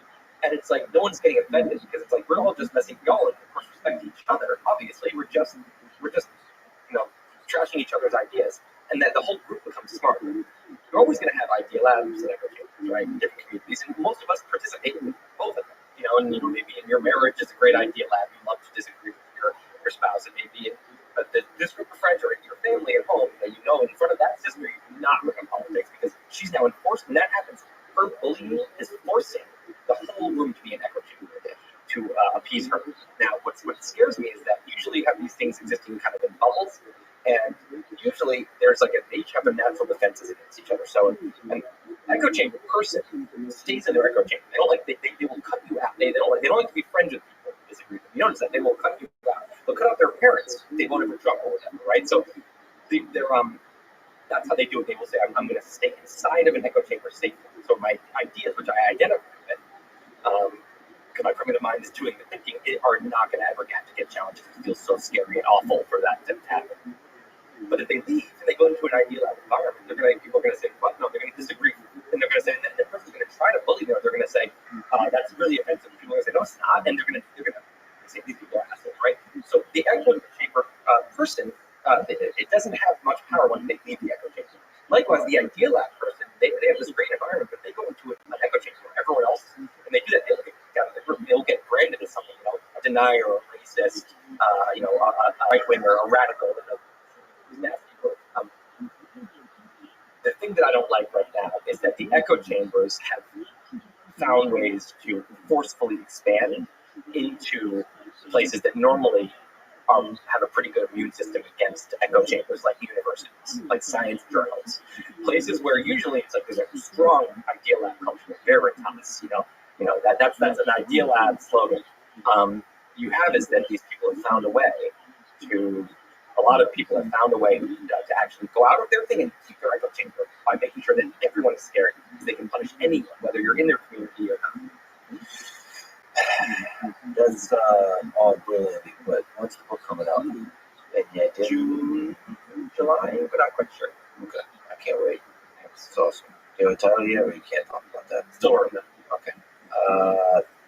And it's like no one's getting offended because it's like we're all just messing. We all, of course, respect each other. Obviously, we're just trashing each other's ideas, and that the whole group becomes smarter. You're always going to have idea labs and echo chambers, right? In different communities, and most of us participate in both of them. And maybe in your marriage is a great idea lab. You love to disagree with your spouse, and maybe this group of friends or your family at home that in front of that sister you do not look at politics because she's now enforced, and that happens. Her bullying is forcing the whole room to be an echo chamber to appease her. Now, what scares me is that usually you have these things existing kind of in bubbles, and usually there's they each have their natural defenses against each other. So an echo chamber person stays in their echo chamber. They don't they will cut you out. They don't like to be friends with people who disagree with them. You notice that they will cut you out. They'll cut out their parents if they voted for Trump or whatever, right? So that's how they do it. They will say, I'm going to stay inside of an echo chamber safely. So my ideas, which I identify with, because my primitive mind is doing the thinking, are not going to ever have to get challenged. It feels so scary and awful for that to happen. But if they leave and they go into an ideal environment, people are going to say, "What? No, they're going to disagree," and they're going to say, and the person's going to try to bully them. They're going to say, "That's really offensive." People are going to say, "No, it's not," and they're going to say these people are assholes, right? So the echo chamber person, it doesn't have much power when they leave the echo chamber. Likewise, the ideal lab person, they have this great environment, but they go into an echo chamber where everyone else, and they do that, they'll get kicked out of the group. They'll get branded as something, a denier, or a racist, a right winger, a radical. The thing that I don't like right now is that the echo chambers have found ways to forcefully expand into places that normally have a pretty good immune system against echo chambers, like universities, like science journals, places where usually it's like there's a strong idea lab culture, veritas. That's an idea lab slogan. You have is that these people have found a way to. A lot of people have found a way to actually go out of their thing and keep their echo chamber by making sure that everyone is scared because they can punish anyone, whether you're in their community or not. That's all brilliantly put. When's the book coming out? Any idea? June, July, we're not quite sure. Okay, I can't wait. It's awesome. Do you have a title yet, or you can't talk about that? Still working on it. Okay.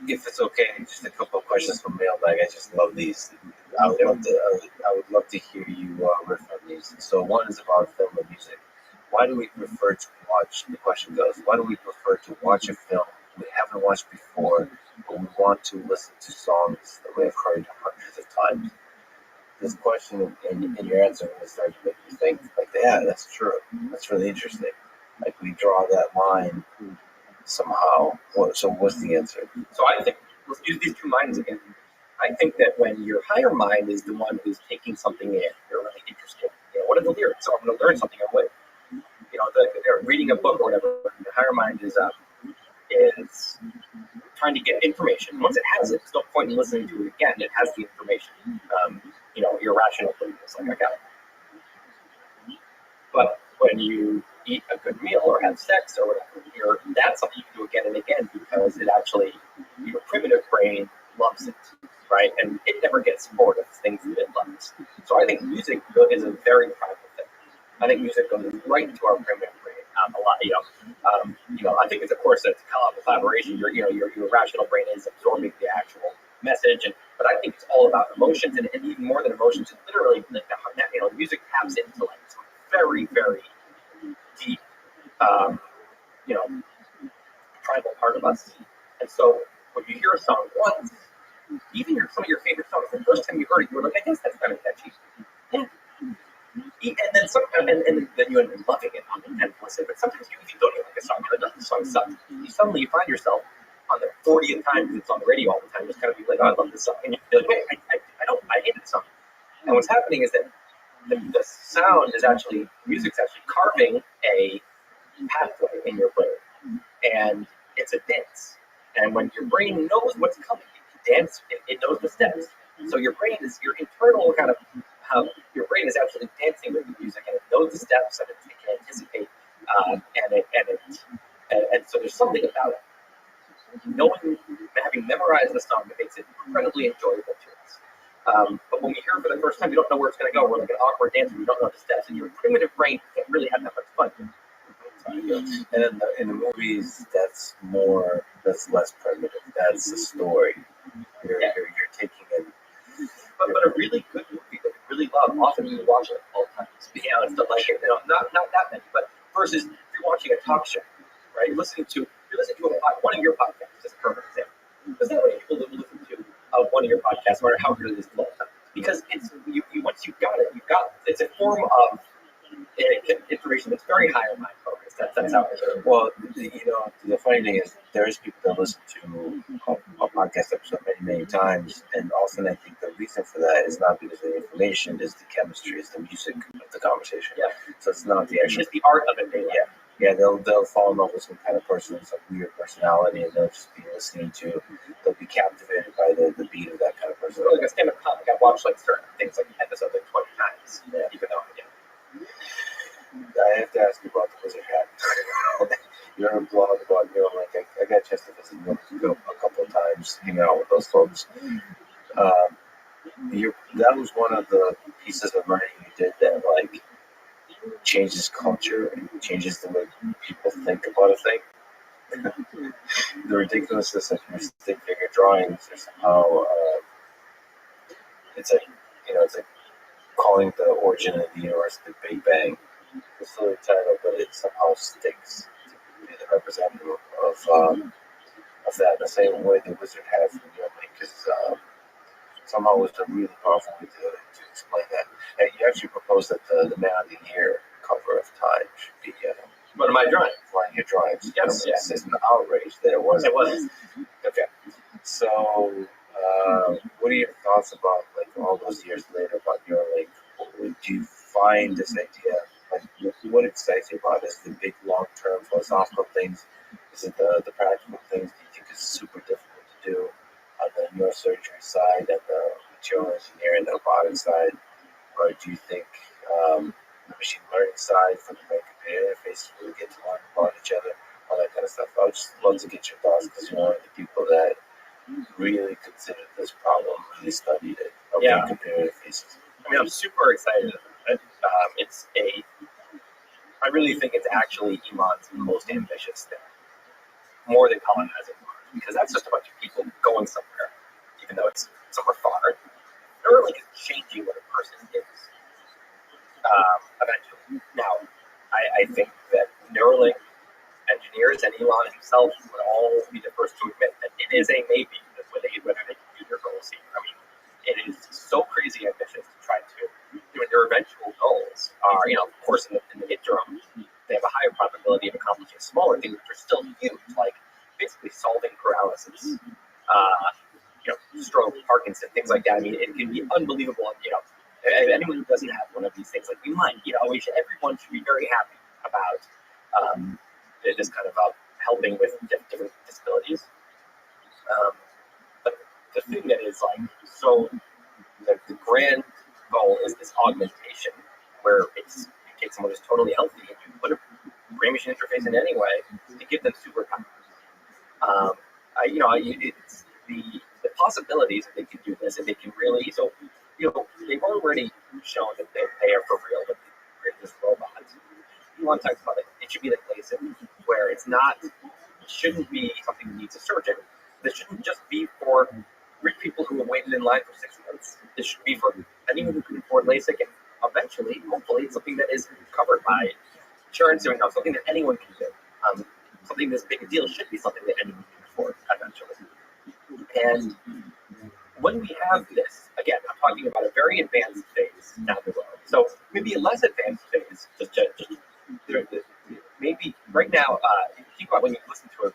If it's okay, just a couple of questions from mailbag. I just love these. I would love to hear you riff on these. So one is about film and music. Why do we prefer to watch? The question goes: why do we prefer to watch a film we haven't watched before, but we want to listen to songs that we have heard hundreds of times? This question and your answer will start to make you think, like, yeah, that's true. That's really interesting. Like, we draw that line somehow. So what's the answer? So I think, let's use these two minds again. I think that when your higher mind is the one who's taking something in, you're really interested. What are the lyrics? So I'm going to learn something. I'm with. Reading a book or whatever. The higher mind is trying to get information. Once it has it, there's no point in listening to it again. It has the information. Your rational brain is like, I got it. But when you eat a good meal or have sex or whatever, that's something you can do again and again because it actually, your primitive brain loves it, right? And it never gets bored of things that it loves. So I think music is a very primal thing. I think music goes right into our primitive brain a lot. I think it's of course it's a collaboration. Your rational brain is absorbing the actual message, but I think it's all about emotions, and even more than emotions, it's literally like music taps into like some very very deep, primal part of us. And so when you hear a song once, even some of your favorite songs, the first time you heard it, you were like, I guess that's kind of catchy. Yeah. And then then you end up loving it on the 10th listen. But sometimes you don't even like a song, and the song sucks. Suddenly you find yourself on the 40th time because it's on the radio all the time, just kind of be like, oh, I love this song. And you're like, wait, I hate this song. And what's happening is that the sound is actually, music's actually carving a pathway in your brain. And it's a dance. And when your brain knows what's coming, it knows the steps. So your brain is your internal kind of, your brain is actually dancing with the music, and it knows the steps, and it can anticipate, and so there's something about it. Having memorized the song, that makes it incredibly enjoyable to us. But when we hear it for the first time, we don't know where it's going to go. We're like an awkward dancer. We don't know the steps, and your primitive brain can't really have that much fun. And in the movies, that's less primitive. That's the story. You're taking in. But a really good movie that we really love, often we watch it all times. It's not like not that many, but versus if you're watching a talk show, right? You're listening to one of your podcasts as a perfect example. There's not many people that will listen to one of your podcasts, no matter how good it is, because it's you once you've got it, it's a form of information that's very high on my focus. That's how it is. Well, the funny thing is, there's people that listen to a podcast episode many times, and often I think the reason for that is not because of the information, is the chemistry, is the music of the conversation. Yeah. So it's not the actual. It's the art of it. Yeah, they'll fall in love with some kind of person, some weird personality, and they'll just be listening to. They'll be captivated by the beat of that kind of person. Like a stand-up comic, I watched like certain things, like episodes, like 20 times, even though. I have to ask you about the Wizard Hat. You're on a blog about I got a chance to visit a couple of times, hang out with those folks. That was one of the pieces of writing you did that changes culture and changes the way people think about a thing. The ridiculousness of your stick figure drawings is somehow it's like calling the origin of the universe the Big Bang. The silly title, but it somehow sticks to be the representative of that. The same way the Wizard Hat from your link is somehow was a really powerful way to explain that. And you actually proposed that the Man of the Year cover of Time should be one of my drawings. One of your drawings. Yes. It's an outrage that it wasn't. It was. Okay. So, what are your thoughts about all those years later about your link? Do you find this idea? What excites you about it? Is the big long-term philosophical things? Is it the practical things that you think is super difficult to do on the neurosurgery side and the material engineering and the robotics side? Or do you think the machine learning side from the brain-computer interface really get to learn about each other, all that kind of stuff? I would just love to get your thoughts because you're one of the people that really considered this problem, really studied it, brain-computer interfaces. I'm super excited about it. I really think it's actually Elon's most ambitious thing, more than colonizing Mars, because that's just a bunch of people going somewhere, even though it's somewhere far. Neuralink is changing what a person is. Eventually. Now, I think that Neuralink engineers and Elon himself would all be the first to admit that it is a maybe whether they can do their goals here. I mean, it is so crazy ambitious to try to do it. Their eventual goals are, of course, in the interim, they have a higher probability of accomplishing smaller things, which are still huge, like basically solving paralysis, stroke, Parkinson, things like that. I mean, it can be unbelievable. Anyone who doesn't have one of these things, like you might, everyone should be very happy about this kind of helping with different disabilities. But the thing that is so the grand goal is this augmentation, where you take someone who's totally healthy and you put a brain machine interface in any way to give them superpowers. It's the possibilities that they can do this, and they can really. So, they've already shown that they are for real with this robot. Elon talks about it should be like LASIK, where it shouldn't be something that needs a surgeon. This shouldn't just be for rich people who have waited in line for 6 months. This should be for anyone who can afford LASIK, and eventually, hopefully, it's something that is covered by insurance, something that anyone can do. Something this big a deal should be something that anyone can afford eventually. And when we have this, again, I'm talking about a very advanced phase down the road. So maybe a less advanced phase, maybe right now, think about when you listen to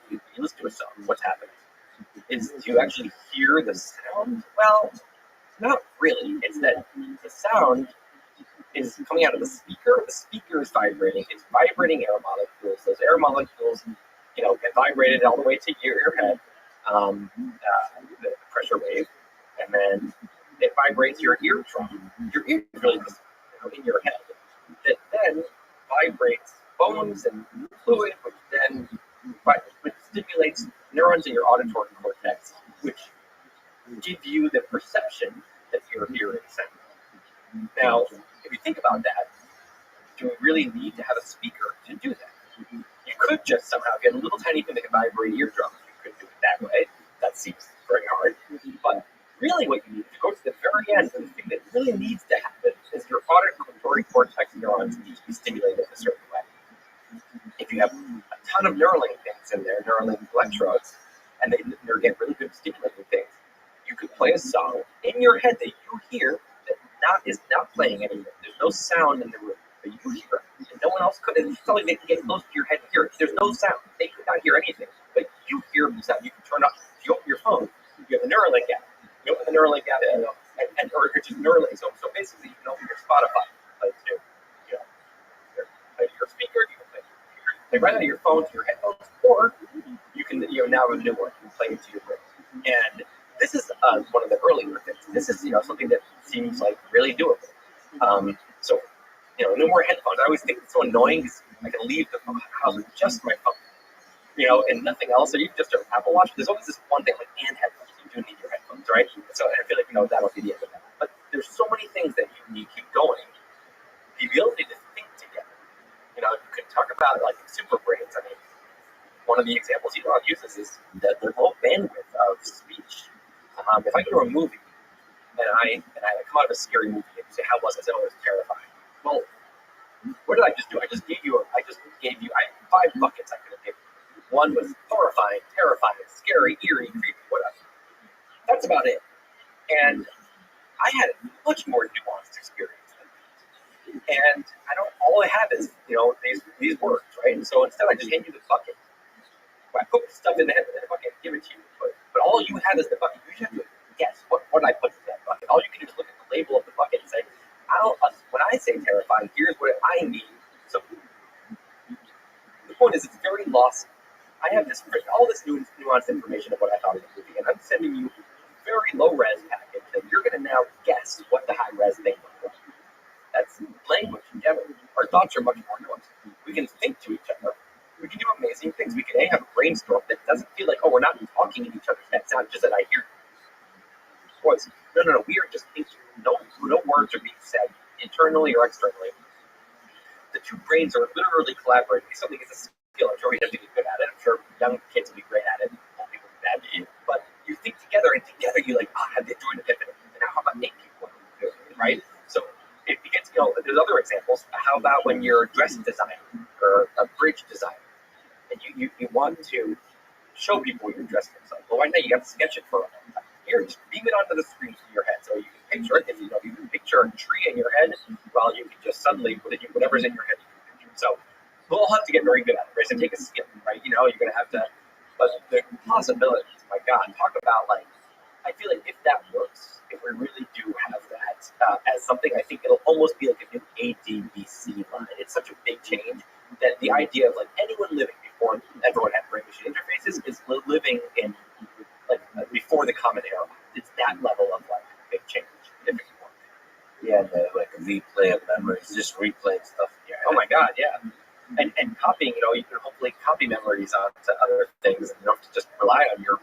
a song, what's happening? Is do you actually hear the sound? Well, not really. It's that the sound is coming out of the speaker. The speaker is vibrating. It's vibrating air molecules. Those air molecules, get vibrated all the way to your head, the pressure wave, and then it vibrates your eardrum. Your ear is really just in your head. That then vibrates bones and fluid, which stimulates neurons in your auditory cortex, which give you the perception that you're hearing sound. Now, if you think about that, do we really need to have a speaker to do that? You could just somehow get a little tiny thing that can vibrate eardrums. You could do it that way. That seems very hard. But really what you need to go to the very end, and the thing that really needs to happen is your auditory cortex neurons need to be stimulated in a certain way. If you have a ton of Neuralink things in there, Neuralink electrodes, and they're getting really good at stimulating things, you could play a song in your head that you hear that is not playing anything. There's no sound in the room, but you hear, and no one else could. It's not like they can get close to your head and hear it. There's no sound. They could not hear anything, but you hear the sound. You can turn up. If you open your phone, you have the Neuralink app. You open the Neuralink app, or just Neuralink. So basically, you can open your Spotify, like your speaker. You can play right out of your phone to your headphones, or you can now have a new one. You can play it to your brain. And this is one of the earlier things. This is something that seems like really doable. So no more headphones. I always think it's so annoying because I can leave the house with just my phone, and nothing else. So you just have Apple Watch. There's always this one thing like and headphones. You do need your headphones, right? So I feel like that'll be the end of that. But there's so many things that you keep going. The ability to think together. You could talk about it like super brains. I mean, one of the examples Elon uses is the low bandwidth of speech. If I go to a movie and I come out of a scary movie and you say, how was it? I said, oh, it was terrifying. Well, what did I just do? I just gave you 5 buckets I could have given you. One was horrifying, terrifying, scary, eerie, creepy, whatever. That's about it. And I had a much more nuanced experience than that. And all I have is, these words, right? And so instead I just hand you the bucket. I put stuff in the bucket and give it to you. But all you have is the bucket. You just have to guess what I put in that bucket. All you can do is look at the label of the bucket and say, when I say terrifying, here's what I mean. So the point is, it's very lost. I have all this nuanced information of what I thought of the movie, and I'm sending you a very low-res package that you're going to now guess what the high-res thing was. That's language in general. Our thoughts are much more nuanced. We can think to each other. We can do amazing things. We can have a brainstorm that doesn't feel like, we're not talking in each other's heads. Not just that I hear voice. No. We are just thinking. No words are being said internally or externally. The two brains are literally collaborating. Something is a skill. I'm sure we have to be good at it. I'm sure young kids will be great at it. Old people will be bad at it. But you think together, and together you have the joint epiphany. And now how about 8 people do it, right? So it gets, there's other examples. How about when you're a dress designer or a bridge designer? And you want to show people what your dress looks like. Well, right now you have to sketch it for a long time. Here, just beam it onto the screen in your head, so you can picture it. If you can picture a tree in your head, well, you can just suddenly whatever's in your head, you can picture. So we'll all have to get very good at it. Right? So take a skill, right? You're going to have to. But the possibilities, my God, talk about I feel like if that works, if we really do have that as something, I think it'll almost be like a new ADBC line. It's such a big change that the idea of anyone living before everyone had brain machine interfaces is living in before the common era. It's that level of big change. Yeah, the replay of memories, just replaying stuff. Oh my God, yeah. And copying You don't have to just rely on your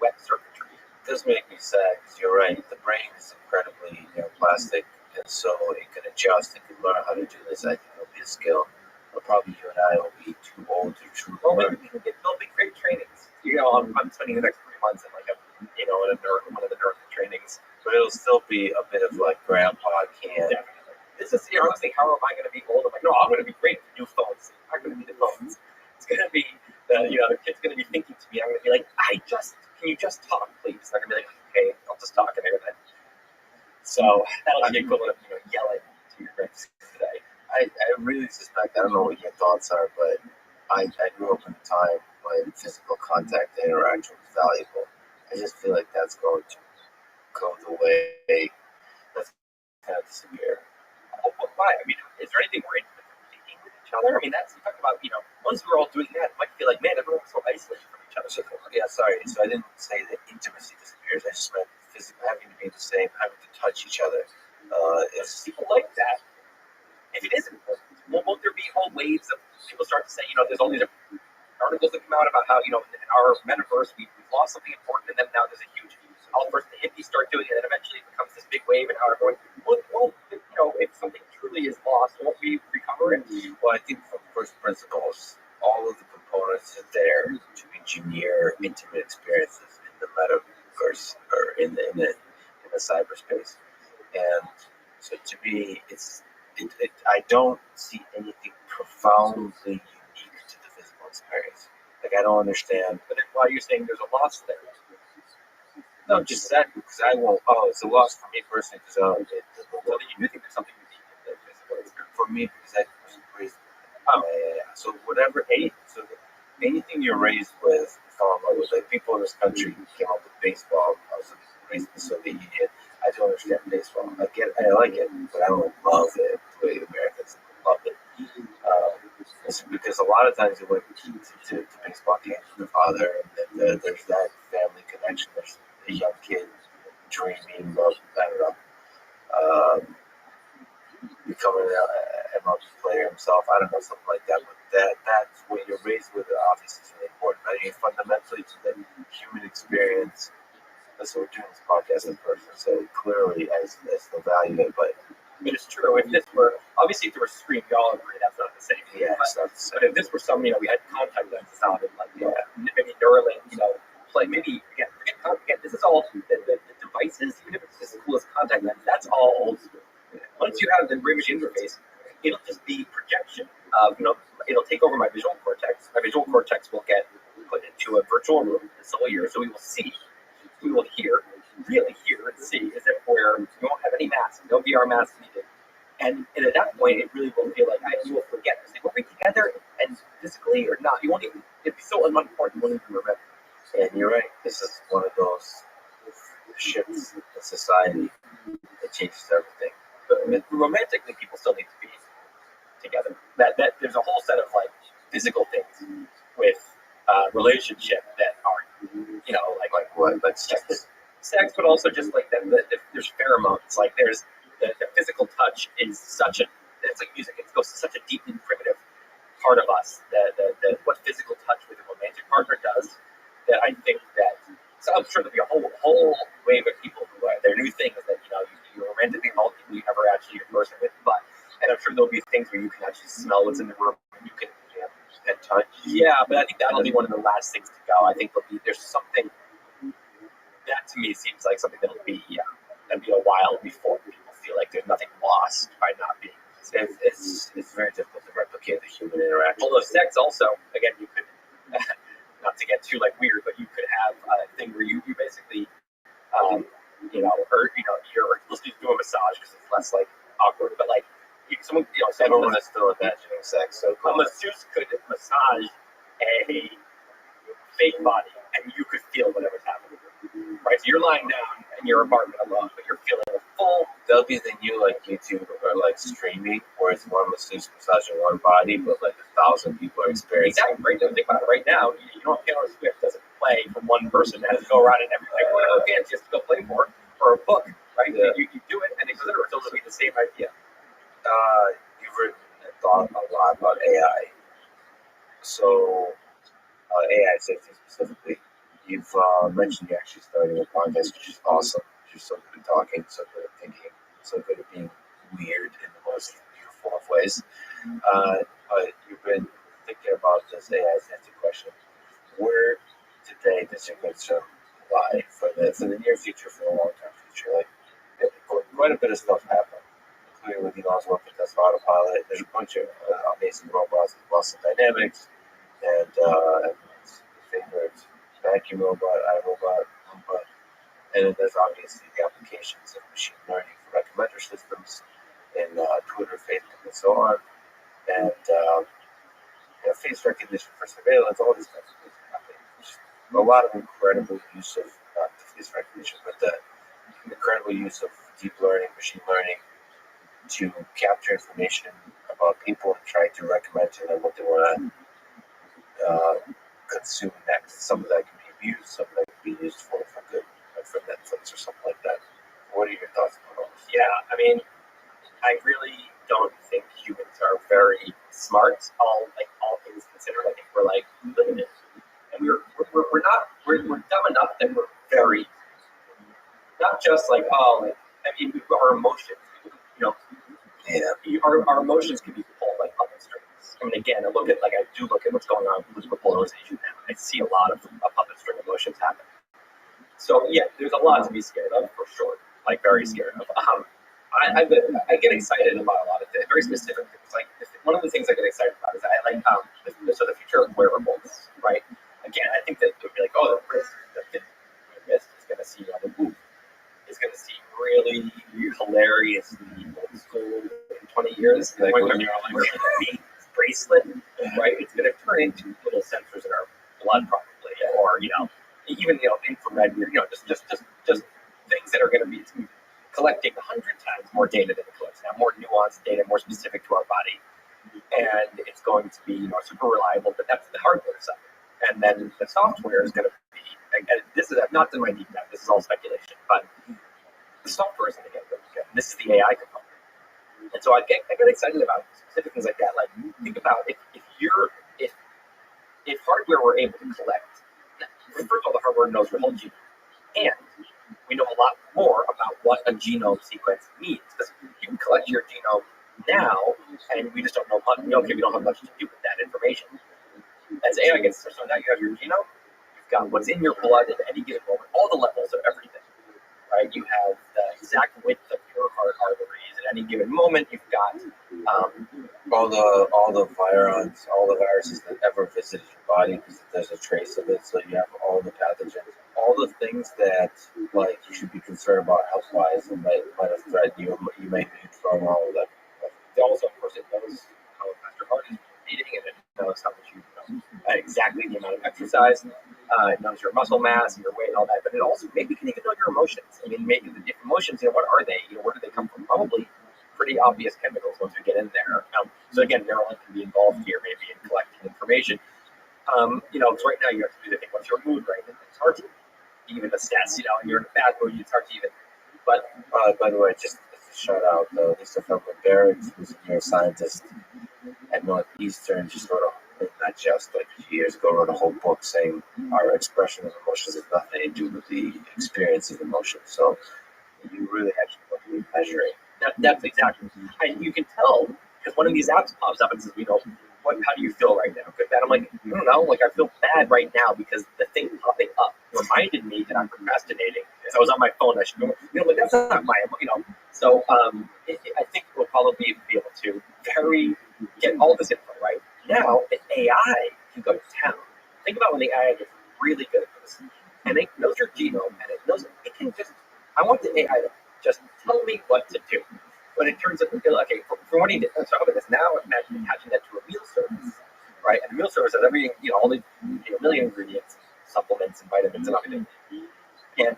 wet circuitry. It does make me sad because you're right. The brain is incredibly plastic, and so it can adjust. It can learn how to do this. I think it'll be a skill. But probably you and I will be too old to truly learn. Maybe there'll be great trainings. I'm spending the next 3 months in in one of the nerd trainings. But it'll still be a bit of like grandpa can't. Definitely. This is, I'm saying, how am I going to be old? I'm like, no, I'm going to be great with new phones. I'm not going to be the phones. It's going to be the kid's going to be thinking to me. I'm going to be like, can you just talk, please? They're going to be like, okay, I'll just talk and everything. So that'll be the equivalent of yelling to your friends today. I really suspect, I don't know what your thoughts are, but I grew up in a time when physical contact and interaction was valuable. I just feel like that's going to go the way that's kind of disappear. Why? I mean, is there anything more intimate than thinking with each other? I mean, that's, you talk about, once we're all doing that, it might feel like, man, everyone's so isolated from each other. So, yeah, sorry. So I didn't say that intimacy disappears. I just meant physically having to be the same, having to touch each other. People like that. If it is important, won't there be whole waves of people start to say, there's all these articles that come out about how, in our metaverse, we've lost something important, and then now there's a huge outburst. The hippies start doing it, and eventually it becomes this big wave, and how everyone, if something truly is lost, won't we recover it? Well, I think from first principles, all of the components are there to engineer intimate experiences in the metaverse or in the cyberspace. And so to me, I don't see anything profoundly unique to the physical experience. Like, I don't understand. But then why are you saying there's a loss there? No, just that because I won't. Oh, it's a loss for me personally because so you do think there's something unique in the physical experience? For me, because I was raised. So whatever, anything you're raised with, like people in this country came up with baseball. I was raised in the Soviet Union. I don't understand baseball. I like it, but I don't love it the way Americans love it. It's because a lot of times it went to baseball games with the father, and then there's that family connection. There's a young kid dreaming of, I don't know, becoming an MLB player himself. I don't know, something like that. But that's what you're raised with. Obviously, is really important. I mean, fundamentally, to the human experience. That's what we're doing this podcast in person, so clearly as the value of it, but it's true. If this were, obviously if there were stream, we all agree that's not the same. Yeah, it's not the same. But if this were something, we had contact lenses on it, like, maybe Neuralink, play, maybe, again, this is all, the devices, even if it's just as cool as contact lenses, that's all old school. Once you have the image interface, it'll just be projection of, it'll take over my visual cortex. My visual cortex will get put into a virtual room, this whole year, so we will see. We will really hear and see, as if you won't have any masks, no VR masks needed. And at that point, it really will feel like you will forget. It's like, were we together and physically or not? You won't even, it'd be so unimportant, you won't even remember. And you're right, this is one of those shifts in society that changes everything. But romantically, people still need to be together. That there's a whole set of physical things with relationship that aren't, like what? Like sex, but also just there's pheromones. Like there's the physical touch is it's like music. It goes to such a deeply primitive part of us that what physical touch with a romantic partner does. That I think that, so I'm sure there'll be a whole wave of people who their new thing is that you romantically involve people you never actually converse with, and I'm sure there'll be things where you can actually smell what's in the room and you can and touch. Yeah, but I think that'll be one of the last things to go. I think there's something that to me seems like something that'll be a while before people feel like there's nothing lost by not being. It's very difficult to replicate the human interaction. Although sex also, again, you could not to get too weird, but you could have a thing where you basically, let's just do a massage because it's less awkward, but someone, everyone is still imagining sex. So a masseuse could massage a fake body, and you could feel whatever's happening. Right, so you're lying down in your apartment alone, but you're feeling a full. There'll be the new YouTube or streaming, where it's one masseuse massaging one body, but 1,000 people are experiencing. Exactly. Right. Think about it. Right now, Taylor Swift doesn't play from one person that has to go around and everything. Okay, it's just to go play for a book, right? Yeah. You do it, and it's literally it'll be the same idea. You've written and thought a lot about AI. So AI safety specifically, you've mentioned you're actually starting a podcast, which is awesome. You're so good at talking, so good at thinking, so good at being weird in the most beautiful of ways. But you've been thinking about this AI safety question. Where today does your concern lie for the near future, for the long-term future? Like, quite a bit of stuff happened, including with Elon's work with Tesla Autopilot. There's a bunch of amazing robots, Boston Dynamics, and everyone's favorite vacuum robot, iRobot, Roomba. And then there's obviously the applications of machine learning for recommender systems in Twitter, Facebook, and so on. And face recognition for surveillance, all these kinds of things are happening. There's a lot of incredible use of, not the face recognition, but the incredible use of deep learning, machine learning to capture information about people and try to recommend to them what they want to consume next. Some of that can be abused, some of that can be used for good, like for Netflix or something like that. What are your thoughts about all this? Yeah, I mean, I really don't think humans are very smart. All things considered, I think we're like limited, and we're dumb enough that we're very not just like our emotions. Our emotions can be pulled like puppet strings. I mean, again, I do look at what's going on with political polarization now. I see a lot of puppet string emotions happen. So yeah, there's a lot to be scared of for sure. Like very scared of. I get excited about a lot of things, very specific things. Like one of the things I get excited about is the future of wearables, right? Again, I think that it would be like, the wrist is going to see on the move. It's going to see really hilariously old school in 20 years. Like we're going to be bracelet, right? It's going to turn into little sensors in our blood, probably, or even infrared. Just things that are going to be collecting 100 times more data than it collects now, more nuanced data, more specific to our body, and it's going to be super reliable. But that's the hardware side, and then the software is going to be. Again, this is not in my deep dive. This is all speculation, but the software is going to get really good. This is the AI component, and so I get excited about specific things like that. Like think about if hardware were able to collect. First of all, the hardware knows your whole genome, and we know a lot more about what a genome sequence means, because you can collect your genome now, and we just don't know much. We don't have much to do with that information. As AI gets, so now you have your genome, you've got what's in your blood at any given moment, all the levels of everything, right? You have the exact width of your heart arteries at any given moment. You've got all the virons, all the viruses that ever visited your body, because there's a trace of it. So you have all the pathogens, all the things that like you should be concerned about health-wise and might have threatened you. You may be from all of that. Also, of course, it knows how fast your heart is beating, and it knows how much exactly the amount of exercise. It knows your muscle mass and your weight and all that. But it also maybe can even know your emotions. I mean, maybe the emotions. What are they? Where do they come from? Probably pretty obvious chemicals once we get in there. So again, Neuralink can be involved here, maybe in collecting information. So right now you have to do the thing. What's your mood right now? It's hard to even assess. And you're in a bad mood. It's hard to even. But by the way, just a shout out Lisa Feldman Barrett, who's a neuroscientist at Northeastern, just wrote not just like a few years ago, wrote a whole book saying our expression of emotions has nothing to do with the experience of emotion. So you really have to be measuring. That's exactly. And you can tell because one of these apps pops up and says, how do you feel right now? Good, bad. I'm like, I don't know. Like, I feel bad right now because the thing popping up reminded me that I'm procrastinating. So I was on my phone. I should go, but that's not my, So I think we'll probably be able to get all this info right. Now, the AI can go to town. Think about when the AI gets really good at this. And it knows your genome, and it knows it can just, I want the AI to just tell me what to do. But it turns out, okay, for what he did, so how about this? Now imagine attaching that to a meal service, right? And the meal service has all the million ingredients, supplements and vitamins and everything. And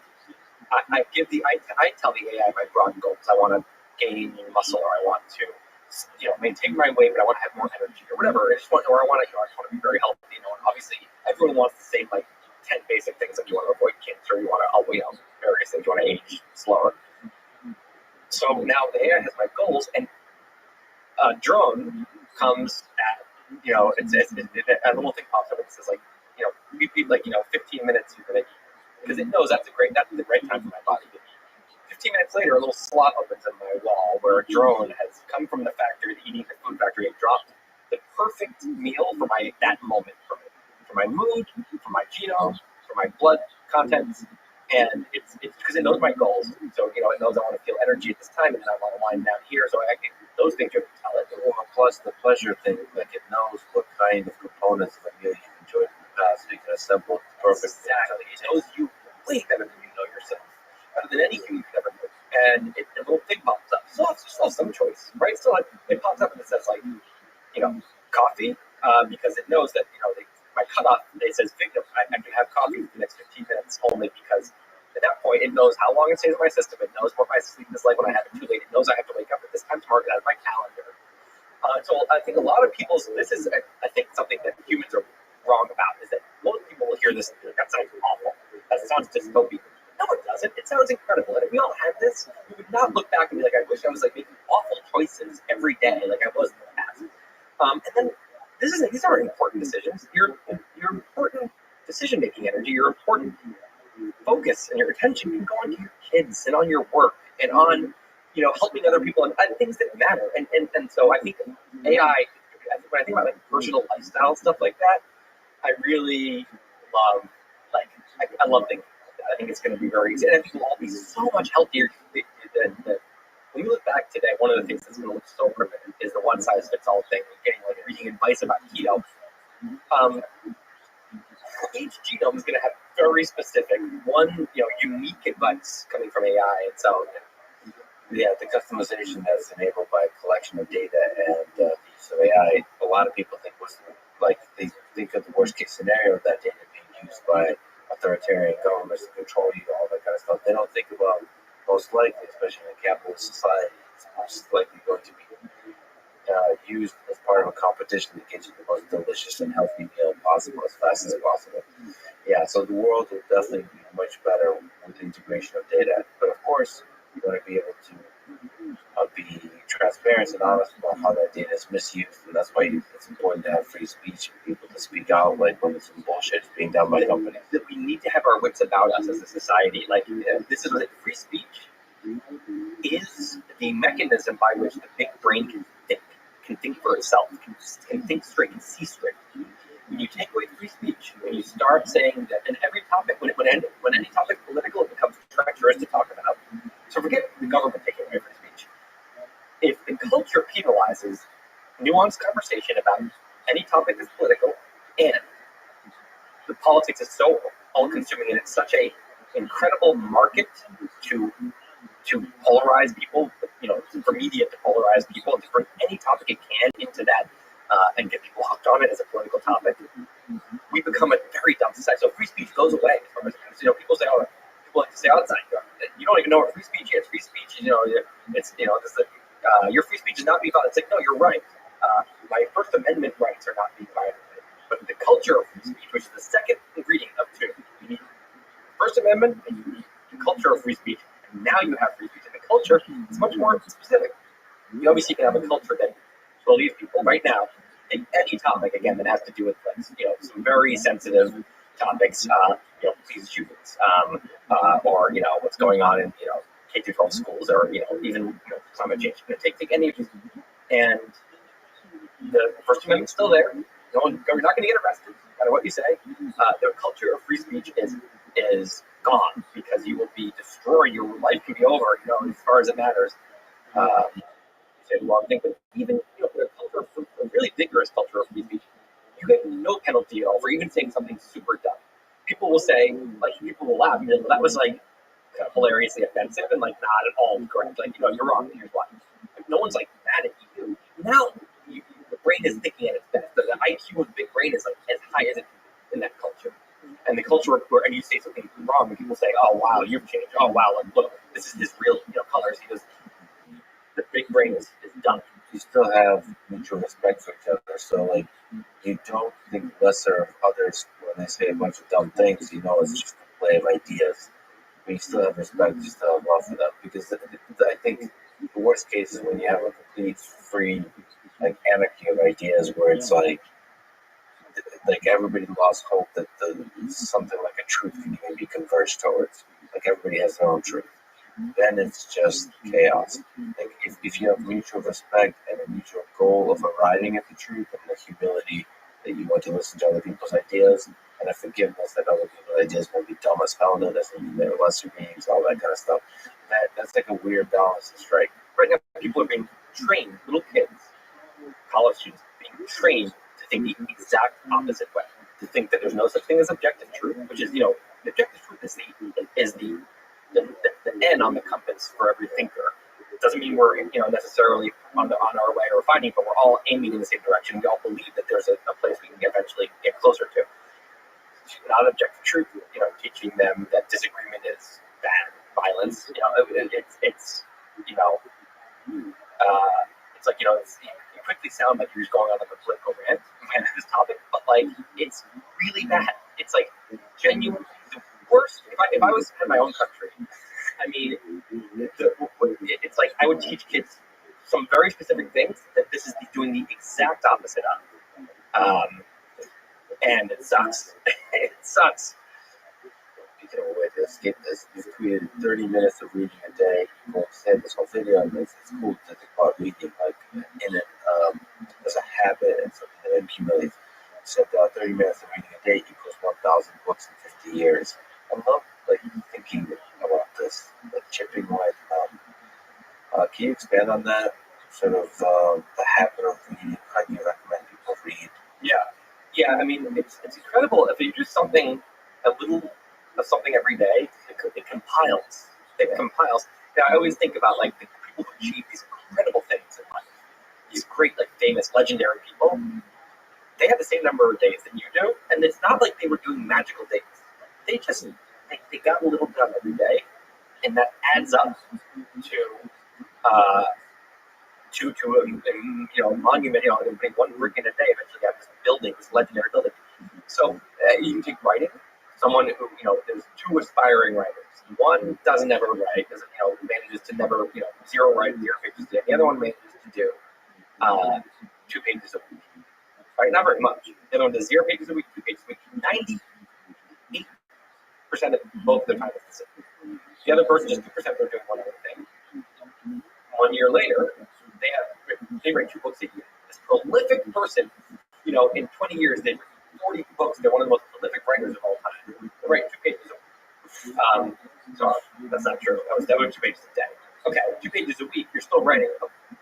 I tell the AI my broad goals. I want to gain muscle, or I want to, maintain my weight, but I want to have more energy, or whatever. I just want to be very healthy. And obviously, everyone wants the same 10 basic things. Like you want to avoid cancer, you want to, various things. You want to age slower. So now the AI has my goals, and a drone comes at, a little thing pops up and says like 15 minutes because it knows that's the right time for my body. 15 minutes later, a little slot opens in my wall where a drone has come from the factory, the food factory, and dropped the perfect meal for that moment for my mood, for my genome, for my blood contents, and it's because it knows my goals. So it knows I want to feel energy at this time, and then I want to wind down here. So those things you have to tell it. Well, plus the pleasure thing, like it knows what kind of components of the meal you've enjoyed in the past, so you can assemble the perfect. Exactly. It knows you way better than you know yourself, better than any human could ever know. And a little thing pops up. So it's still some choice, right? Still, it pops up and it says coffee, because it knows that my cutoff. It says I can have coffee for the next 15 minutes only because at that point it knows how long it stays in my system. It knows what my sleep is like when I have it too late. It knows I have to wake up at this time tomorrow. It has my calendar. So I think a lot of this is I think something that humans are wrong about is that most people will hear this. That sounds awful. That sounds dystopian. No, it doesn't. It sounds incredible. And if we all had this, we would not look back and be like, I wish I was making awful choices every day like I was in the past. And then these are important decisions. Your important decision-making energy, your important focus and your attention can go on to your kids and on your work and on helping other people and things that matter. And so I think AI, when I think about personal lifestyle stuff like that, I really love I love thinking about that. I think it's going to be very easy, and I think we'll all be so much healthier. When you look back today, one of the things that's going to look so primitive is the one-size-fits-all thing, getting reading advice about keto. Each genome is going to have very specific, unique advice coming from AI, and so the customization that's enabled by a collection of data and the use of AI. A lot of people think they think of the worst case scenario of that data being used by authoritarian governments to control you, all that kind of stuff. They don't think about most likely, especially in a capitalist society, it's most likely going to be used as part of a competition to get you the most delicious and healthy meal possible as fast as possible. Yeah, so the world will definitely be much better with the integration of data. But of course, you want to be able to be transparent and honest about how that data is misused, and that's why it's important to have free speech and people to speak out when some bullshit is being done by companies. That we need to have our wits about us as a society. This is what free speech is the mechanism by which the big brain can think for itself, can think straight, can see straight. When you take away free speech, when you start saying that in every topic, when any topic political, it becomes treacherous to talk about. So forget the government taking away free speech. If the culture penalizes nuanced conversation about any topic that's political, and the politics is so all-consuming and it's such a incredible market to polarize people, for media to polarize people, to bring any topic it can into that and get people hooked on it as a political topic, we become a very dumb society. So free speech goes away. People say, people like to say outside, you don't even know what free speech is. Free speech, your free speech is not being violated. It's like, no, you're right. My First Amendment rights are not being violated. But the culture of free speech, which is the second ingredient of two, you need First Amendment and you need the culture of free speech. And now you have free speech. And the culture is much more specific. You obviously can have a culture that believes people right now in any topic, again, that has to do with some very sensitive topics, please shootings, or what's going on in K-12 schools, or even climate change. Take any of these, and the First Amendment's still there. You're not going to get arrested, no matter what you say. The culture of free speech is gone because you will be destroyed. Your life can be over, as far as it matters. Say the wrong thing, but even a really vigorous culture of free speech, you get no penalty at all for even saying something super dumb. People will say, people will laugh. That was kind of hilariously offensive and not at all correct. You're wrong. Here's why. No one's mad at you. Now the brain is thinking at its best. The IQ of the big brain is as high as it in that culture. And the culture and you say something wrong, and people say, "Oh wow, you've changed. Oh wow, look, this is his real colors." He goes, the big brain is done. You still have mutual respect for each other, so you don't think lesser of others when they say a bunch of dumb things. It's just a play of ideas. But you still have respect, you still have love for them, because I think the worst case is when you have a complete free anarchy of ideas where it's like everybody lost hope that something like a truth can even be converged towards. Like everybody has their own truth. Then it's just chaos. Like if you have mutual respect and a mutual goal of arriving at the truth and the humility that you want to listen to other people's ideas and a forgiveness that other people's ideas may be dumb as hell, that doesn't mean they're lesser beings, all that kind of stuff. That's like a weird balance to strike. Right now, people are being trained, little kids, college students, being trained to think the exact opposite way. To think that there's no such thing as objective truth, which is, objective truth is the N on the compass for every thinker. It doesn't mean we're necessarily on our way or finding, but we're all aiming in the same direction. We all believe that there's a place we can eventually get closer to. Not objective truth, teaching them that disagreement is bad, violence. It's like you quickly sound like you're just going on like a political rant on this topic, but like it's really bad. It's like genuinely the worst. If I was in my own country, I mean, it's like I would teach kids some very specific things that this is doing the exact opposite of. And it sucks. It sucks. Speaking of which, to escape this, you've created 30 minutes of reading a day. You said this whole video, and it's cool to think about reading, like in it as a habit and something that accumulates. You said 30 minutes of reading a day equals 1,000 books in 50 years. I love thinking about this, chipping away. Can you expand on that? Sort of the habit of reading, how you recommend people read? Yeah. I mean, it's incredible if you do something, a little of something every day. It compiles. I always think about the people who achieve these incredible things in life. These great, famous, legendary people. They have the same number of days that you do, and it's not like they were doing magical days. They just they got a little done every day, and that adds up to a monument. They make one brick in a day. Eventually, you have this building, this legendary building. So you can take writing. Someone who there's two aspiring writers. One doesn't ever write, manages to never zero write, 0 pages a day. The other one manages to do 2 pages a week. Right, not very much. The other one does 0 pages a week, 2 pages a week. 98% of both of their time is the same. The other person, just 2%, they're doing one other thing. 1 year later, they write 2 books a year. This prolific person, in 20 years, they've written 40 books. They're one of the most prolific writers of all time. They write 2 pages a week. Sorry, that's not true. That was 2 pages a day. Okay, 2 pages a week, you're still writing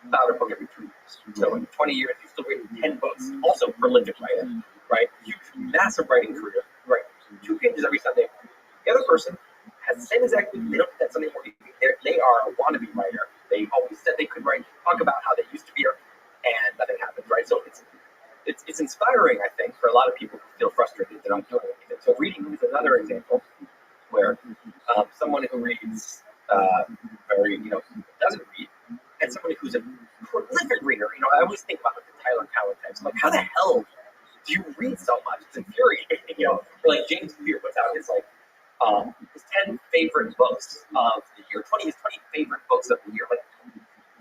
about a book every 2 years. So in 20 years, you're still writing 10 books. Also prolific writer, right? Huge, massive writing career. Right, 2 pages every Sunday. The other person has the same exact week. They don't do that Sunday morning. They are a wannabe writer. They always said they could write, talk about how they used to be, and nothing happens, right? So it's inspiring, I think, for a lot of people who feel frustrated they're not doing anything. So reading is another example where someone who reads doesn't read, and someone who's a prolific reader. I always think about the Tyler Cowen types. I'm like, how the hell do you read so much? It's infuriating. Or like James Clear puts out his 10 favorite books of the year, 20 favorite books of the year. Like,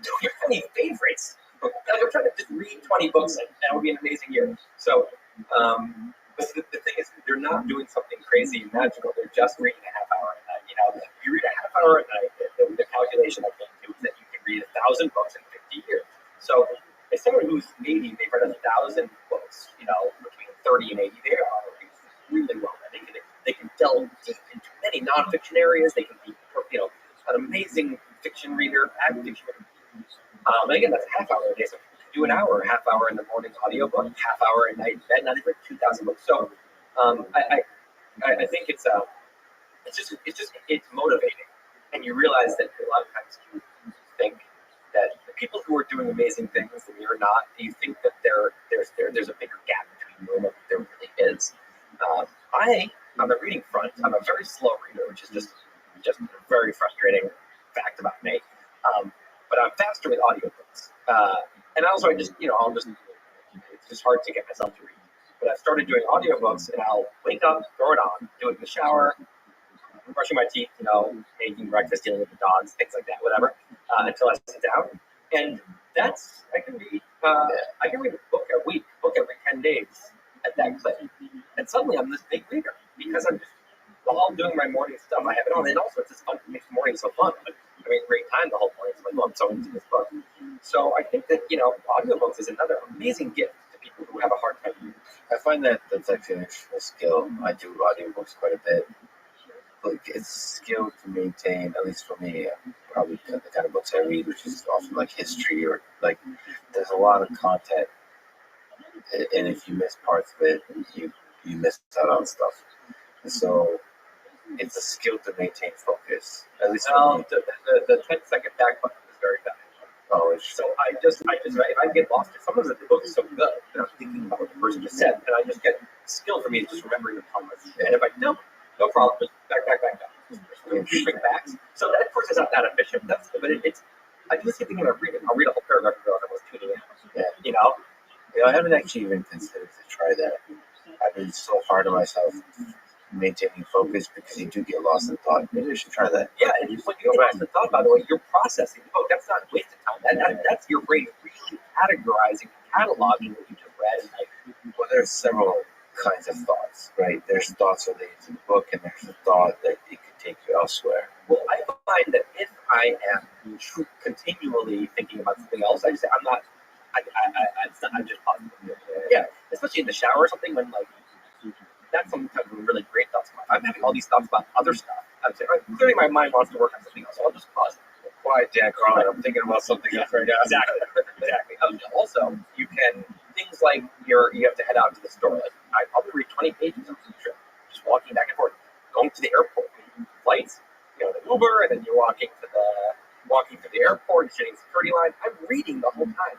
do you have any favorites? I'm trying to just read 20 books, and that would be an amazing year. So, but the thing is, they're not doing something crazy and magical. They're just reading a half hour a night. If you read a half hour a night, the calculation I came to is that you can read 1,000 books in 50 years. So, as someone who's 80, they've read 1,000 books. Between 30 and 80, they are really well read. They can delve deep into many nonfiction areas. They can be, an amazing fiction reader, avid fiction reader. And again, that's a half hour a day. So you can do an hour, a half hour in the morning audiobook, half hour at night in bed, not even 2,000 books. So I think it's motivating, and you realize that a lot of times you think that the people who are doing amazing things and you're not, you think that there's a bigger gap between you and what there really is. On the reading front, I'm a very slow reader, which is just a very frustrating fact about me. But I'm faster with audiobooks. And also, it's just hard to get myself to read. But I've started doing audiobooks, and I'll wake up, throw it on, do it in the shower, brushing my teeth, making breakfast, dealing with the dogs, things like that, whatever, until I sit down. And I can read a book a week, book every 10 days. at that clip. And suddenly I'm this big reader because I'm just, while I'm doing my morning stuff, I have it on. And also, it's just fun. It makes the morning so fun. Like, I mean, great time the whole morning. So I'm so into this book. So I think that, audiobooks is another amazing gift to people who have a hard time reading. I find that that's actually an interesting skill. I do audiobooks quite a bit. Like, it's a skill to maintain, at least for me, probably the kind of books I read, which is often like history or like, there's a lot of content. And if you miss parts of it, you miss out on stuff. So it's a skill to maintain focus. At least for me. The 10-second back button is very bad. Oh, So I just, if I get lost, sometimes the book is so good that I'm thinking about what the person just said, and I just get, skill for me is just remembering the comments. And if I don't, no problem, just back down. Shrink back. So that, of course, is not that efficient. But it's, I do the same thing when I read it. I'll read a whole paragraph and realize I was tuning in. Yeah. I haven't actually even considered to try that. I've been so hard on myself maintaining focus because you do get lost in thought. Maybe I should try that. Yeah, and when you get lost in thought, by the way, you're processing. Oh, that's not wasted time. That's your brain really categorizing, cataloging what you just read. Well, there's several kinds of thoughts, right? There's thoughts related to the book, and there's a thought that it could take you elsewhere. Well, I find that if I am continually thinking about something else, I just say I'm not. I'm just positive. Yeah, especially in the shower or something when that's sometimes when really great thoughts come up. I'm having all these thoughts about other stuff. I'm saying, clearly my mind wants to work on something else, so I'll just pause. Quiet, Dan Carlin. I'm thinking about something else right now. Exactly. Also, you can things like you have to head out to the store. Like I probably read 20 pages on the trip, just walking back and forth, going to the airport, flights, the Uber, and then you're walking to the airport, sitting security line. I'm reading the whole time.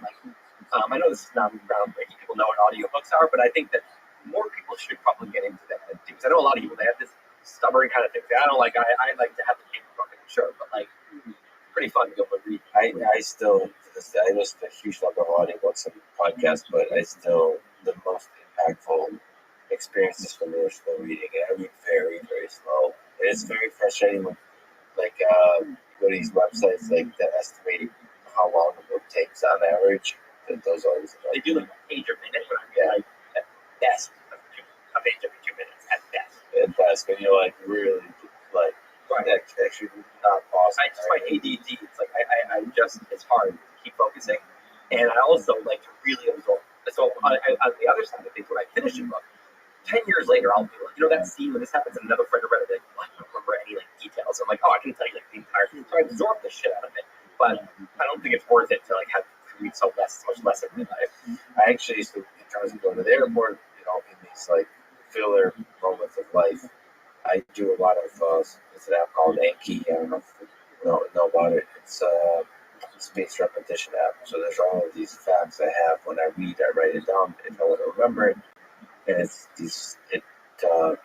I know this is not groundbreaking. People know what audiobooks are, but I think that more people should probably get into that. Because I know a lot of people, they have this stubborn kind of thing. I don't like. I like to have the paper book, sure, but pretty fun to be able to read. I still, I listen to a huge number of audiobooks and podcasts, but the most impactful experiences for me are slow reading. I read very, very slow. And it's very frustrating when, you go to these websites that estimate how long a book takes on average. Those always they do a page a minute, but at best a page every 2 minutes at best. At best, but you're really actually not possible. I just find ADD. It's I just it's hard to keep focusing, and I also like to really absorb. So on the other side of things, when I finish a book, 10 years later, I'll be that scene when this happens, and another friend read it. I don't remember any details. I'm I can tell you the entire thing. So I absorb the shit out of it, but I don't think it's worth it to have read so much less in my life. I actually used to, in terms of going to the airport, in these filler moments of life, I do a lot of it's an app called Anki. I don't know if you know about it. It's a spaced repetition app. So there's all of these facts I have when I read. I write it down if I want to remember it, and it's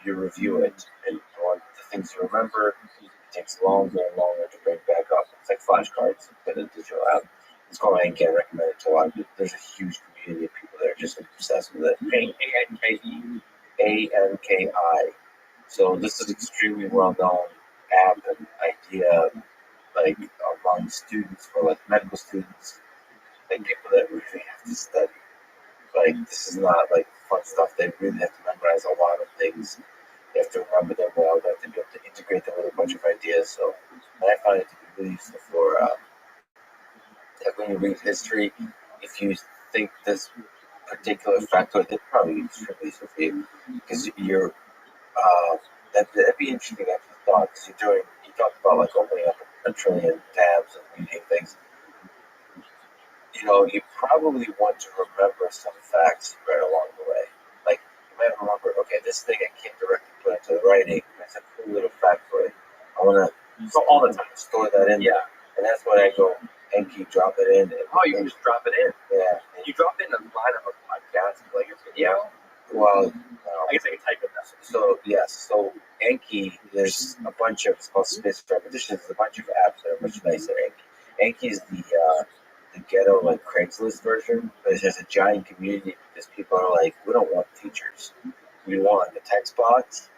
you review it, and the things you remember, it takes longer and longer to bring back up. It's like flashcards, but a digital app. It's called Anki. I recommend it to a lot of people. There's a huge community of people that are just obsessed with it. ANKI. So this is an extremely well-known app and idea, among students, for medical students, people that really have to study. This is not fun stuff. They really have to memorize a lot of things. They have to remember them well. They have to be able to integrate them with a bunch of ideas. So I find it to be really useful for when you read history. If you think this particular factoid, that probably be extremely useful for you because you're. That'd be interesting after thought because you talked about opening up a trillion tabs and reading things. You probably want to remember some facts right along the way. You might remember, okay, this thing I can't directly put into the writing. That's a cool little factoid. I want to all the time store that in. Yeah, and that's when I go and drop it in. You can just drop it in. Yeah, and you drop in a line of a podcast, a video. Well, I guess I can type it. So yes, so Anki, there's a bunch of, it's called Space Repetition. There's a bunch of apps that are much nicer. Anki is the ghetto Craigslist version, but it has a giant community because people are we don't want features, we want the text box.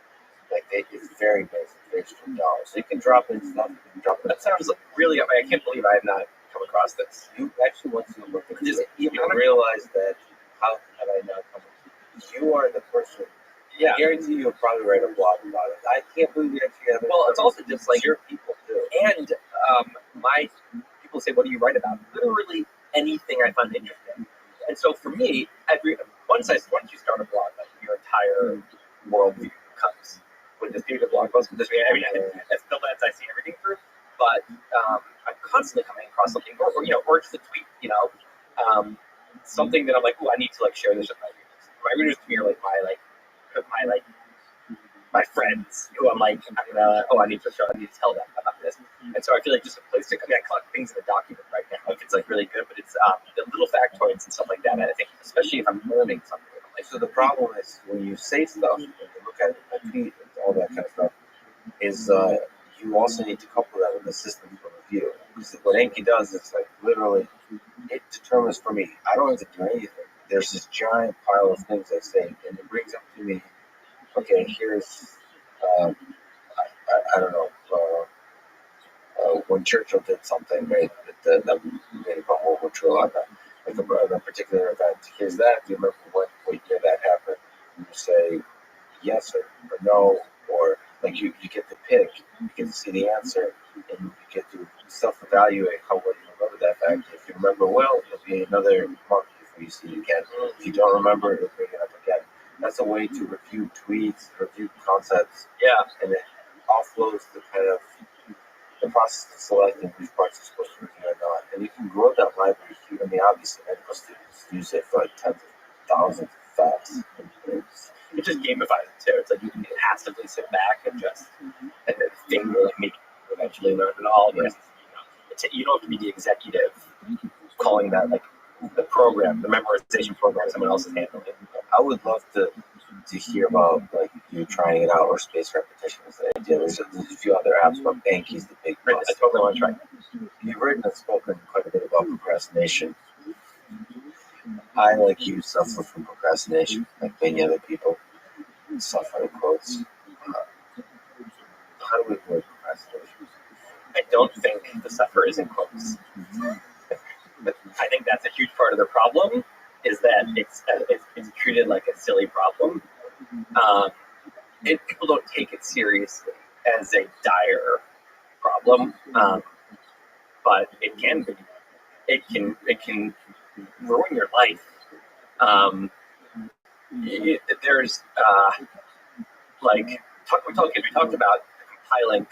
It's very basic, very stripped down. So you can drop in stuff. That sounds really. I can't believe I have not come across this. You actually, once you look at it, you realize that how have I not come you are the person. Yeah. I guarantee you'll probably write a blog about it. I can't believe you actually have it. Well, it's also just like your people do. And my people say, "What do you write about?" Literally anything I find interesting. And so for me, once you start a blog, like your entire worldview comes with this beautiful blog post. That's the lens I see everything through. But I'm constantly coming across something, or just a tweet, something that I'm like, "Oh, I need to share this with my readers." My readers to me are my friends who I'm like, I need to tell them about this. And so I feel like just a place to, I collect things in a document right now if it's really good, but it's the little factoids and stuff like that. And I think, especially if I'm learning something. So the problem is when you say stuff, when you look at a tweet and all that kind of stuff, is you also need to couple that with a system for review. Because what Enki does is literally, it determines for me, I don't have to do anything. There's this giant pile of things I say, and it brings up to me, okay, here's, I don't know, when Churchill did something, right, that made a World War II, a particular event. Here's that. Do you remember what year that happened? And you say yes or no, or you get to pick, you get to see the answer, and you get to self-evaluate how well you remember that fact. If you remember well, it'll be another month before you see it again. If you don't remember, it'll bring it up again. That's a way to review tweets, review concepts. Yeah. And it offloads the process of selecting which parts are supposed to review or not. And you can grow that library huge. Obviously, medical students use it for tens of thousands of facts. It just gamifies it too. It's you can passively sit back and and the thing will make you eventually learn it all. But you don't have to be the executive calling that the program, the memorization program, someone else is handling it. I would love to hear about you trying it out, or spaced repetition is the idea. There's a few other apps, but Anki's the big one. I totally want to try it. You've written and spoken quite a bit about procrastination. I, like you, suffer from procrastination, like many other people suffer, in quotes. How do we avoid procrastination? I don't think the suffer is in quotes. But I think that's a huge part of the problem, is that it's treated like a silly problem. People don't take it seriously as a dire problem, but it can be. It can ruin your life. There's we talked about the compiling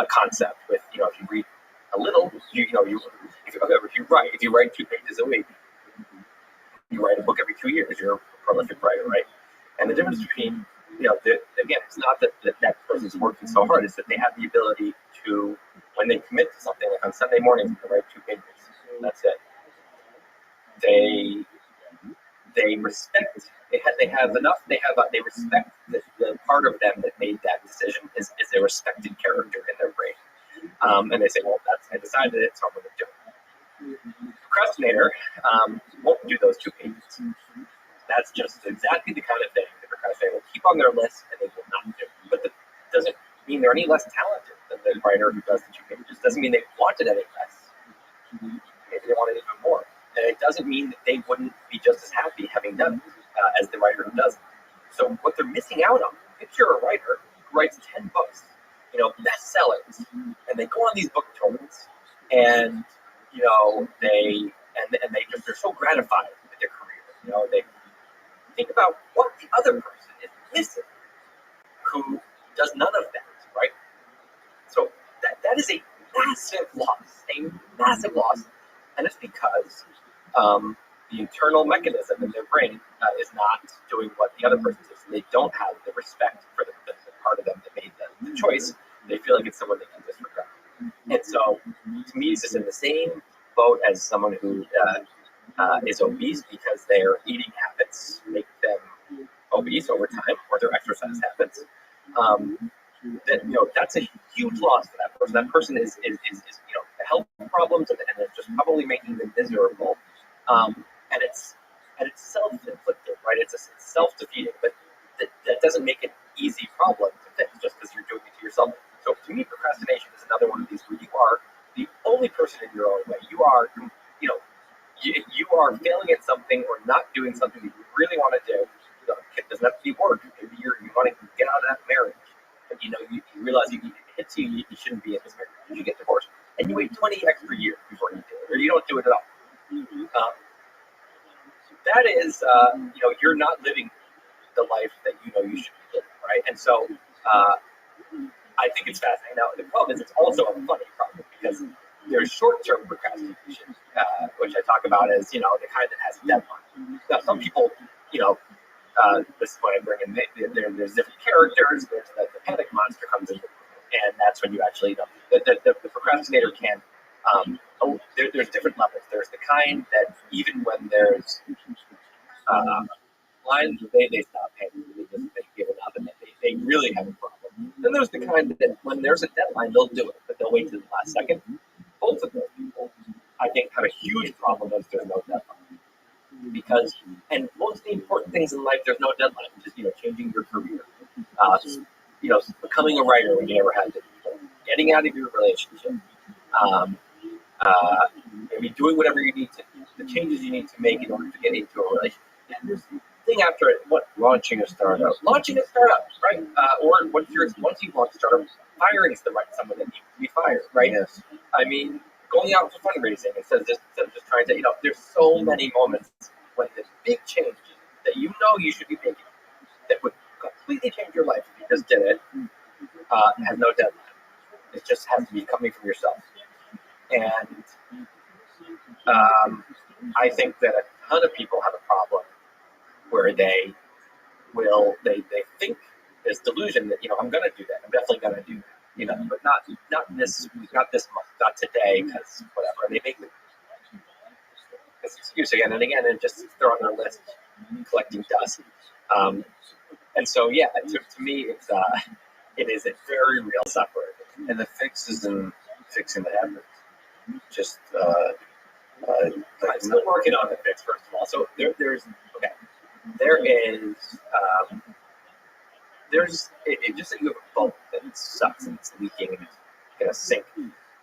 concept with if you read a little, if you write 2 pages a week, you write a book every 2 years, you're a prolific writer, right? And the difference between again, it's not that person's working so hard, it's that they have the ability to, when they commit to something, like on Sunday mornings, they write 2 pages. That's it. They respect. They respect the part of them that made that decision is a respected character in their brain, and they say, "Well, I decided it, so I'm going to do it." Procrastinator won't do those 2 pages. That's just exactly the kind of thing the procrastinator will keep on their list and they will not do. But that doesn't mean they're any less talented than the writer who does the 2 pages. Doesn't mean they wanted any less. Maybe they wanted even more. And it doesn't mean that they wouldn't be just as happy having done it as the writer who does it. So what they're missing out on, if you're a writer who writes 10 books, bestsellers, and they go on these book tours, and they're so gratified with their career. They think about what the other person is missing, who does none of that, right? So that is a massive loss, and it's because the internal mechanism in their brain is not doing what the other person is. They don't have the respect for the part of them that made the choice. They feel like it's someone they can disregard. And so, to me, it's just in the same boat as someone who is obese because their eating habits make them obese over time, or their exercise habits. That's a huge loss for that person. That person is health problems, and it's just probably making them miserable. And it's self-inflicted, right? It's self-defeating, but that doesn't make it an easy problem to fix just because you're doing it to yourself. So to me, procrastination is another one of these where you are the only person in your own way. You are, you are failing at something or not doing something that you really want to do, doesn't have to be work. Maybe you want to get out of that marriage, and you realize it hits you shouldn't be in this marriage. You get divorced, and you wait 20 extra years before you do it, or you don't do it at all. That is, you're not living the life that you should be living, right? And so I think it's fascinating. Now, the problem is it's also a funny problem because there's short-term procrastination, which I talk about as, the kind that has a deadline. Now, some people, this is what I bring in, there's different characters, there's the panic monster comes in, and that's when you actually, the procrastinator can, there's different levels. There's the kind that even when there's lines, they stop paying, they give it up, and they really have a problem. Then there's the kind that when there's a deadline, they'll do it, but they'll wait till the last second. Both of those people, I think, have a huge problem if there's no deadline. Because, and most of the important things in life, there's no deadline, which is, changing your career, becoming a writer when you never had to, getting out of your relationship, maybe doing whatever you need to, the changes you need to make in order to get into a relationship. And there's the thing after it, launching a startup, right? Or once you've launched a startup, hiring someone that needs to be fired, right? Yes. I mean, going out for fundraising instead of just trying to, there's so many moments when the big changes that you should be making that would completely change your life if you just did it, has no deadline. It just has to be coming from yourself. And I think that a ton of people have a problem where they think this delusion that, I'm going to do that. I'm definitely going to do that, but not this month, not today, because whatever. They make this excuse again and again, and just throw on their list, collecting dust. And so, yeah, to me, it is a very real suffering. And the fix is in fixing the habits. Just I'm still working on the fix, first of all. So there's just that you have a boat that sucks and it's leaking and it's gonna sink.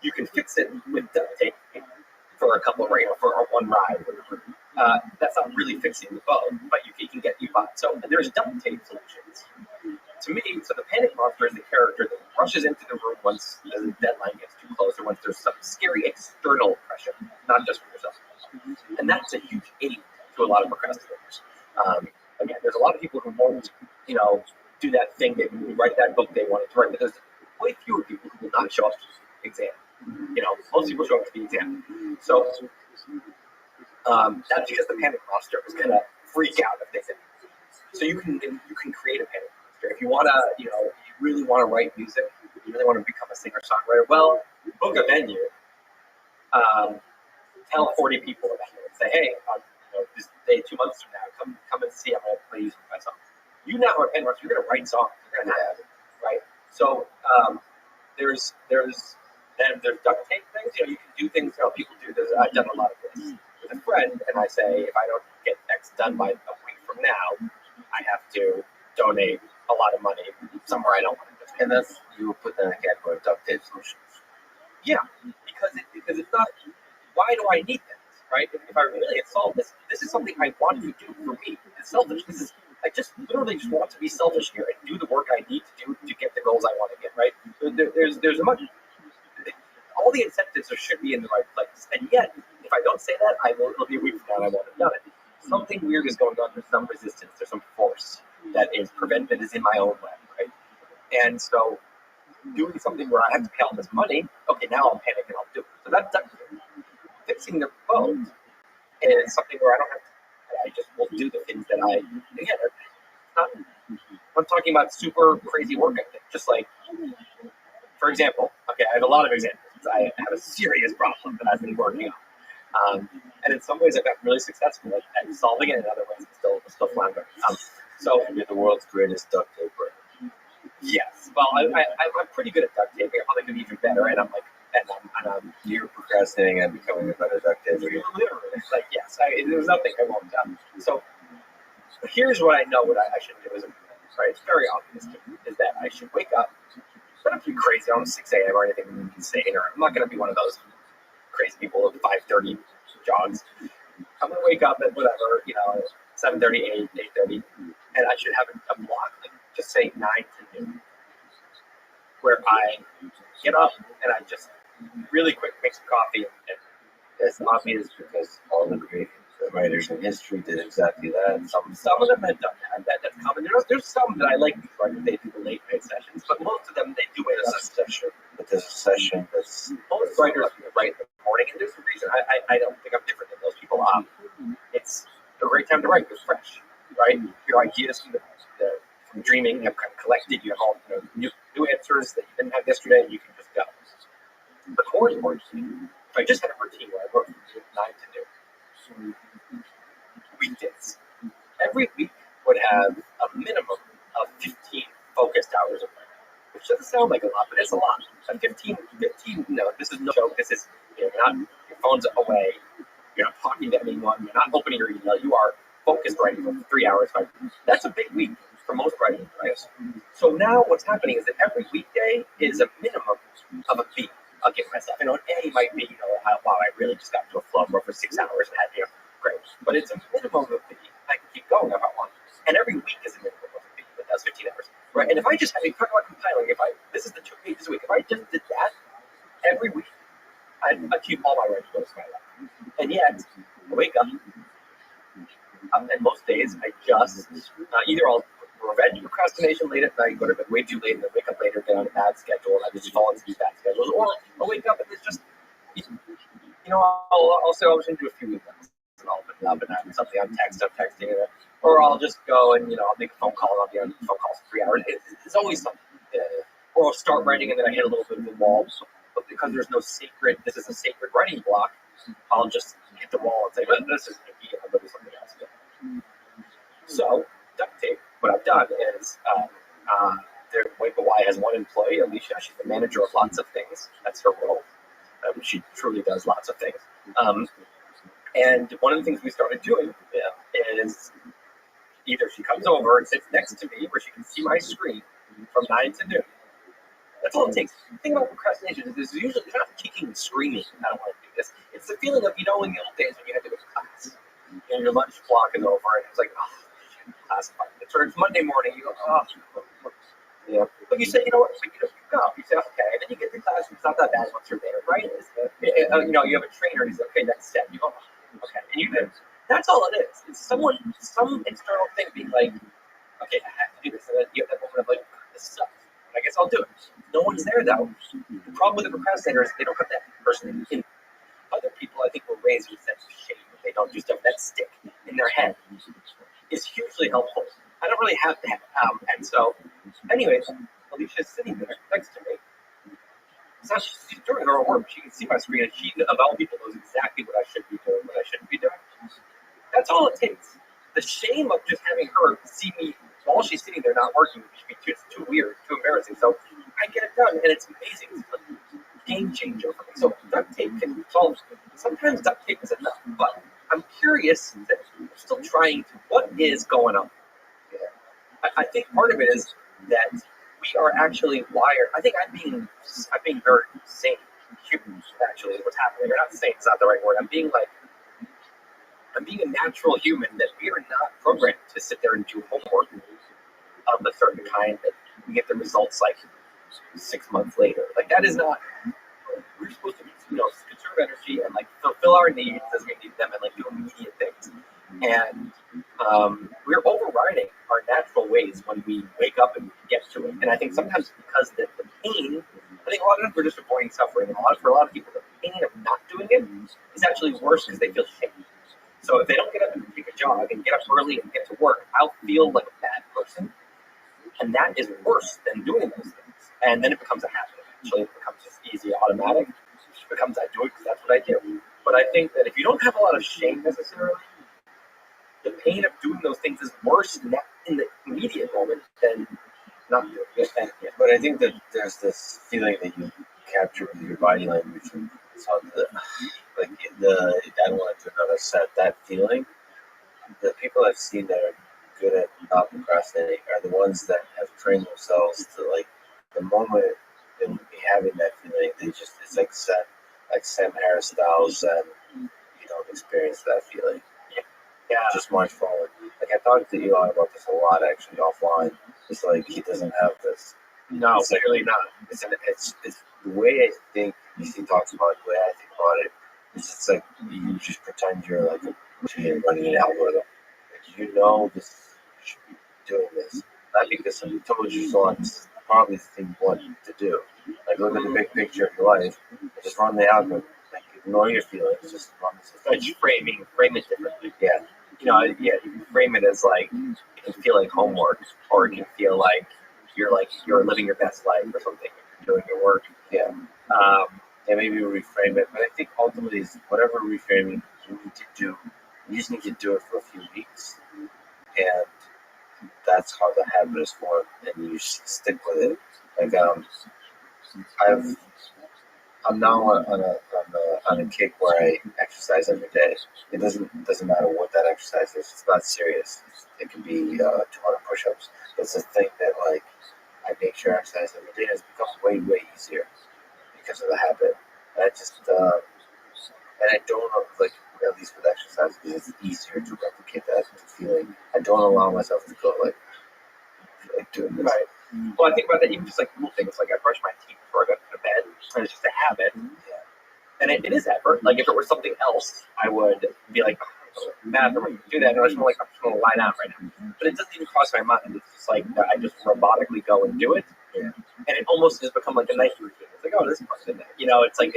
You can fix it with duct tape for a couple of for one ride. That's not really fixing the boat, but you can get you by. So there's duct tape solutions. To me, so the panic monster is the character that rushes into the room once the deadline gets too close or once there's some scary external pressure, not just from yourself. And that's a huge aid to a lot of procrastinators. Again, there's a lot of people who won't, do that thing, they write that book they wanted to write, but there's way fewer people who will not show up to the exam. Most people show up to the exam. So that's because the panic monster is going to freak out if they think. So you can create a panic monster. If you want to, you really want to write music, you really want to become a singer-songwriter, well, book a venue, tell 40 people about it, and say, hey, this day 2 months from now, come and see, I'm going to play you my song. You now are a panic monster, you're going to write songs, you're going to have it, right? So there's duct tape things, you can do things, people do this. I've done a lot of this with a friend, and I say, if I don't get X done by a week from now, I have to donate a lot of money somewhere I don't want to donate. And that's, you will put that in a category of duct tape solutions. Yeah, because it's not, why do I need this, right? If I really had solved this is something I want to do for me. It's selfish. I just literally just want to be selfish here and do the work I need to do to get the goals I want to get, right? There's a much, all the incentives should be in the right place. And yet, if I don't say that, it'll be a week from now and I won't have done it. Something weird is going on. There's some resistance. There's some force that is in my own way, right? And so doing something where I have to pay all this money, okay, now I'm panicking, I'll do it. So that's fixing the boat is something where I don't have to, I just will do the things that I'm talking about super crazy work ethic. Just like, for example, okay, I have a lot of examples. I have a serious problem that I've been working on. And in some ways I've gotten really successful at solving it, in other ways it's still floundering. So you're the world's greatest duct taper. Yes. Well, I'm pretty good at duct taping. I probably could be even better, and you're procrastinating on becoming a better duct taper. Literally, like yes, there's nothing I won't do. So here's what I know what I should do right. It's very obvious to me, is that I should wake up. I don't have to be crazy on 6 a.m. or anything insane, or I'm not going to be one of those crazy people at 5:30 jogs. I'm going to wake up at whatever, 7:30, 8:30, and I should have a block, like just say 9 to noon, where I get up and I just really quick make some coffee. And It's obvious because all the great writers in history did exactly that. some of them have done that. That's common. There's some that I like these writers. They do the late night sessions, but most of them they do it as a session. But there's a session that's Most writers write in the morning, and there's a reason. I don't think I'm different than those people. It's a great time to write. It's fresh, right? Your ideas from dreaming have kind of collected. You have all new answers that you didn't have yesterday, and you can just go. But more importantly, if I just had a routine where I wrote from 9 to noon, weekdays, every week would have a minimum of 15 focused hours of writing, which doesn't sound like a lot, but it's a lot. 15, no, this is no joke. This is, you're not, your phone's away, you're not talking to anyone, you're not opening your email, you are focused writing for 3 hours. That's a big week for most writing writers. So now what's happening is that every weekday is a minimum of a B. I'll give myself, an A might be, wow, I really just got into a flow for 6 hours and had, great. But it's a minimum of a B. I can keep going if I want. And every week is a minimum of a B, but that's 15 hours. Right? And if I just had, you talk about compiling, this is the 2 pages a week, if I just did that every week, I'd achieve all my writing goals in my life. And yet, I wake up, and most days I just, either I'll revenge procrastination late at night, go to bed way too late, and then wake up later, get on a bad schedule, and I just fall into these bad schedules. Or I'll wake up and it's just, I'll say I was going to do a few emails, and I'll open up and have something I'm texting, or I'll just go and, I'll make a phone call, and I'll be on phone calls for 3 hours. It's always something. Or I'll start writing, and then I hit a little bit of the wall. But because there's no this is a sacred writing block, I'll just hit the wall and say, well, this isn't a key, I'll go do something else. So, duct tape, what I've done is, Wake Y has one employee, Alicia. She's the manager of lots of things. That's her role. She truly does lots of things. And one of the things we started doing is either she comes over and sits next to me where she can see my screen from 9 to noon. That's all it takes. The thing about procrastination is usually it's not kicking and screaming, I don't want to do this. It's the feeling of, in the old days when you had to go to class and your lunch block is over and it's like, class 5 minutes. Or it's Monday morning, you go, But you say, what, you go. You say, okay, and then you get to class, it's not that bad once you're there, right? You have a trainer, and he's like, okay, next step. You go, okay. And you do. That's all it is. It's some external thing being like, okay, I have to do this. And then you have that moment of like, this sucks. I guess I'll do it. No one's there though. The problem with the procrastinator is they don't have that person in. Other people, I think, will raise a sense of shame if they don't do stuff. That stick in their head is hugely helpful. I don't really have that. And so, anyways, Alicia's sitting there next to me. So she's doing her work. She can see my screen, and she, of all people, knows exactly what I should be doing, what I shouldn't be doing. That's all it takes. The shame of just having her see me while she's sitting there not working would be too weird, too embarrassing. So I get it done, and it's amazing. It's a game changer for me. So duct tape can solve. Sometimes duct tape is enough, but I'm curious that I'm still trying to. What is going on? I think part of it is that we are actually wired. I think I'm being very sane, human. Actually, is what's happening. Or not sane. It's not the right word. I'm being a natural human that we are not programmed to sit there and do homework of a certain kind that we get the results like 6 months later. Like that is not. We're supposed to be, conserve energy and like fulfill our needs as we need them and like do immediate things. And we're overriding our natural ways when we wake up and get to it. And I think sometimes because the pain, I think a lot of times we're just avoiding suffering. And for a lot of people, the pain of not doing it is actually worse because they feel shame. So if they don't get up and take a jog and get up early and get to work, I'll feel like a bad person. And that is worse than doing those things. And then it becomes a habit. Actually, it becomes just easy, automatic. It becomes I do it because that's what I do. But I think that if you don't have a lot of shame necessarily, the pain of doing those things is worse in the immediate moment than not doing it. But I think that there's this feeling that you capture with your body language. And so I don't want to do another set. That feeling, the people I've seen that are good at not procrastinating are the ones that have trained themselves to like the moment they would be having that feeling, it's like Sam Harris styles and you don't experience that feeling. Yeah. Just march forward. Like I talked to Eli about this a lot actually offline. It's like he doesn't have this. No, It's like, clearly not. it's the way I think he talks about it, the way I think about it. It's just like you just pretend you're like a machine running an algorithm. Like you know this you should be doing this. Not because somebody told you so. It's probably the thing you want to do. Like look at the big picture of your life and just run the algorithm. Like ignore your feelings, just run the system. It's frame it differently. Yeah. You know, yeah, you can frame it as like it can feel like homework, or it can feel like you're living your best life or something. You're doing your work. Yeah. And maybe reframe it. But I think ultimately, whatever reframing you need to do, you just need to do it for a few weeks, and that's how the habit is formed, and you stick with it. Like I'm now on a kick where I exercise every day. It doesn't matter what that exercise is. It's not serious. It can be 200 push-ups. It's a thing that like I make sure I exercise every day. It's become way easier because of the habit. And I just and I don't like at least with exercise because it's easier to replicate that feeling. I don't allow myself to go like doing this. Right. Well, I think about that even just like little things, like I brush my teeth before I go to bed, and it's just a habit. Yeah. And it is effort. Like if it were something else, I would be like, oh, mad I'm going to do that, and I'm just going to lie down right now. But it doesn't even cross my mind. It's just like I just robotically go and do it, Yeah. and it almost has become like a night routine. It's like, oh, this is part of the day. You know, it's like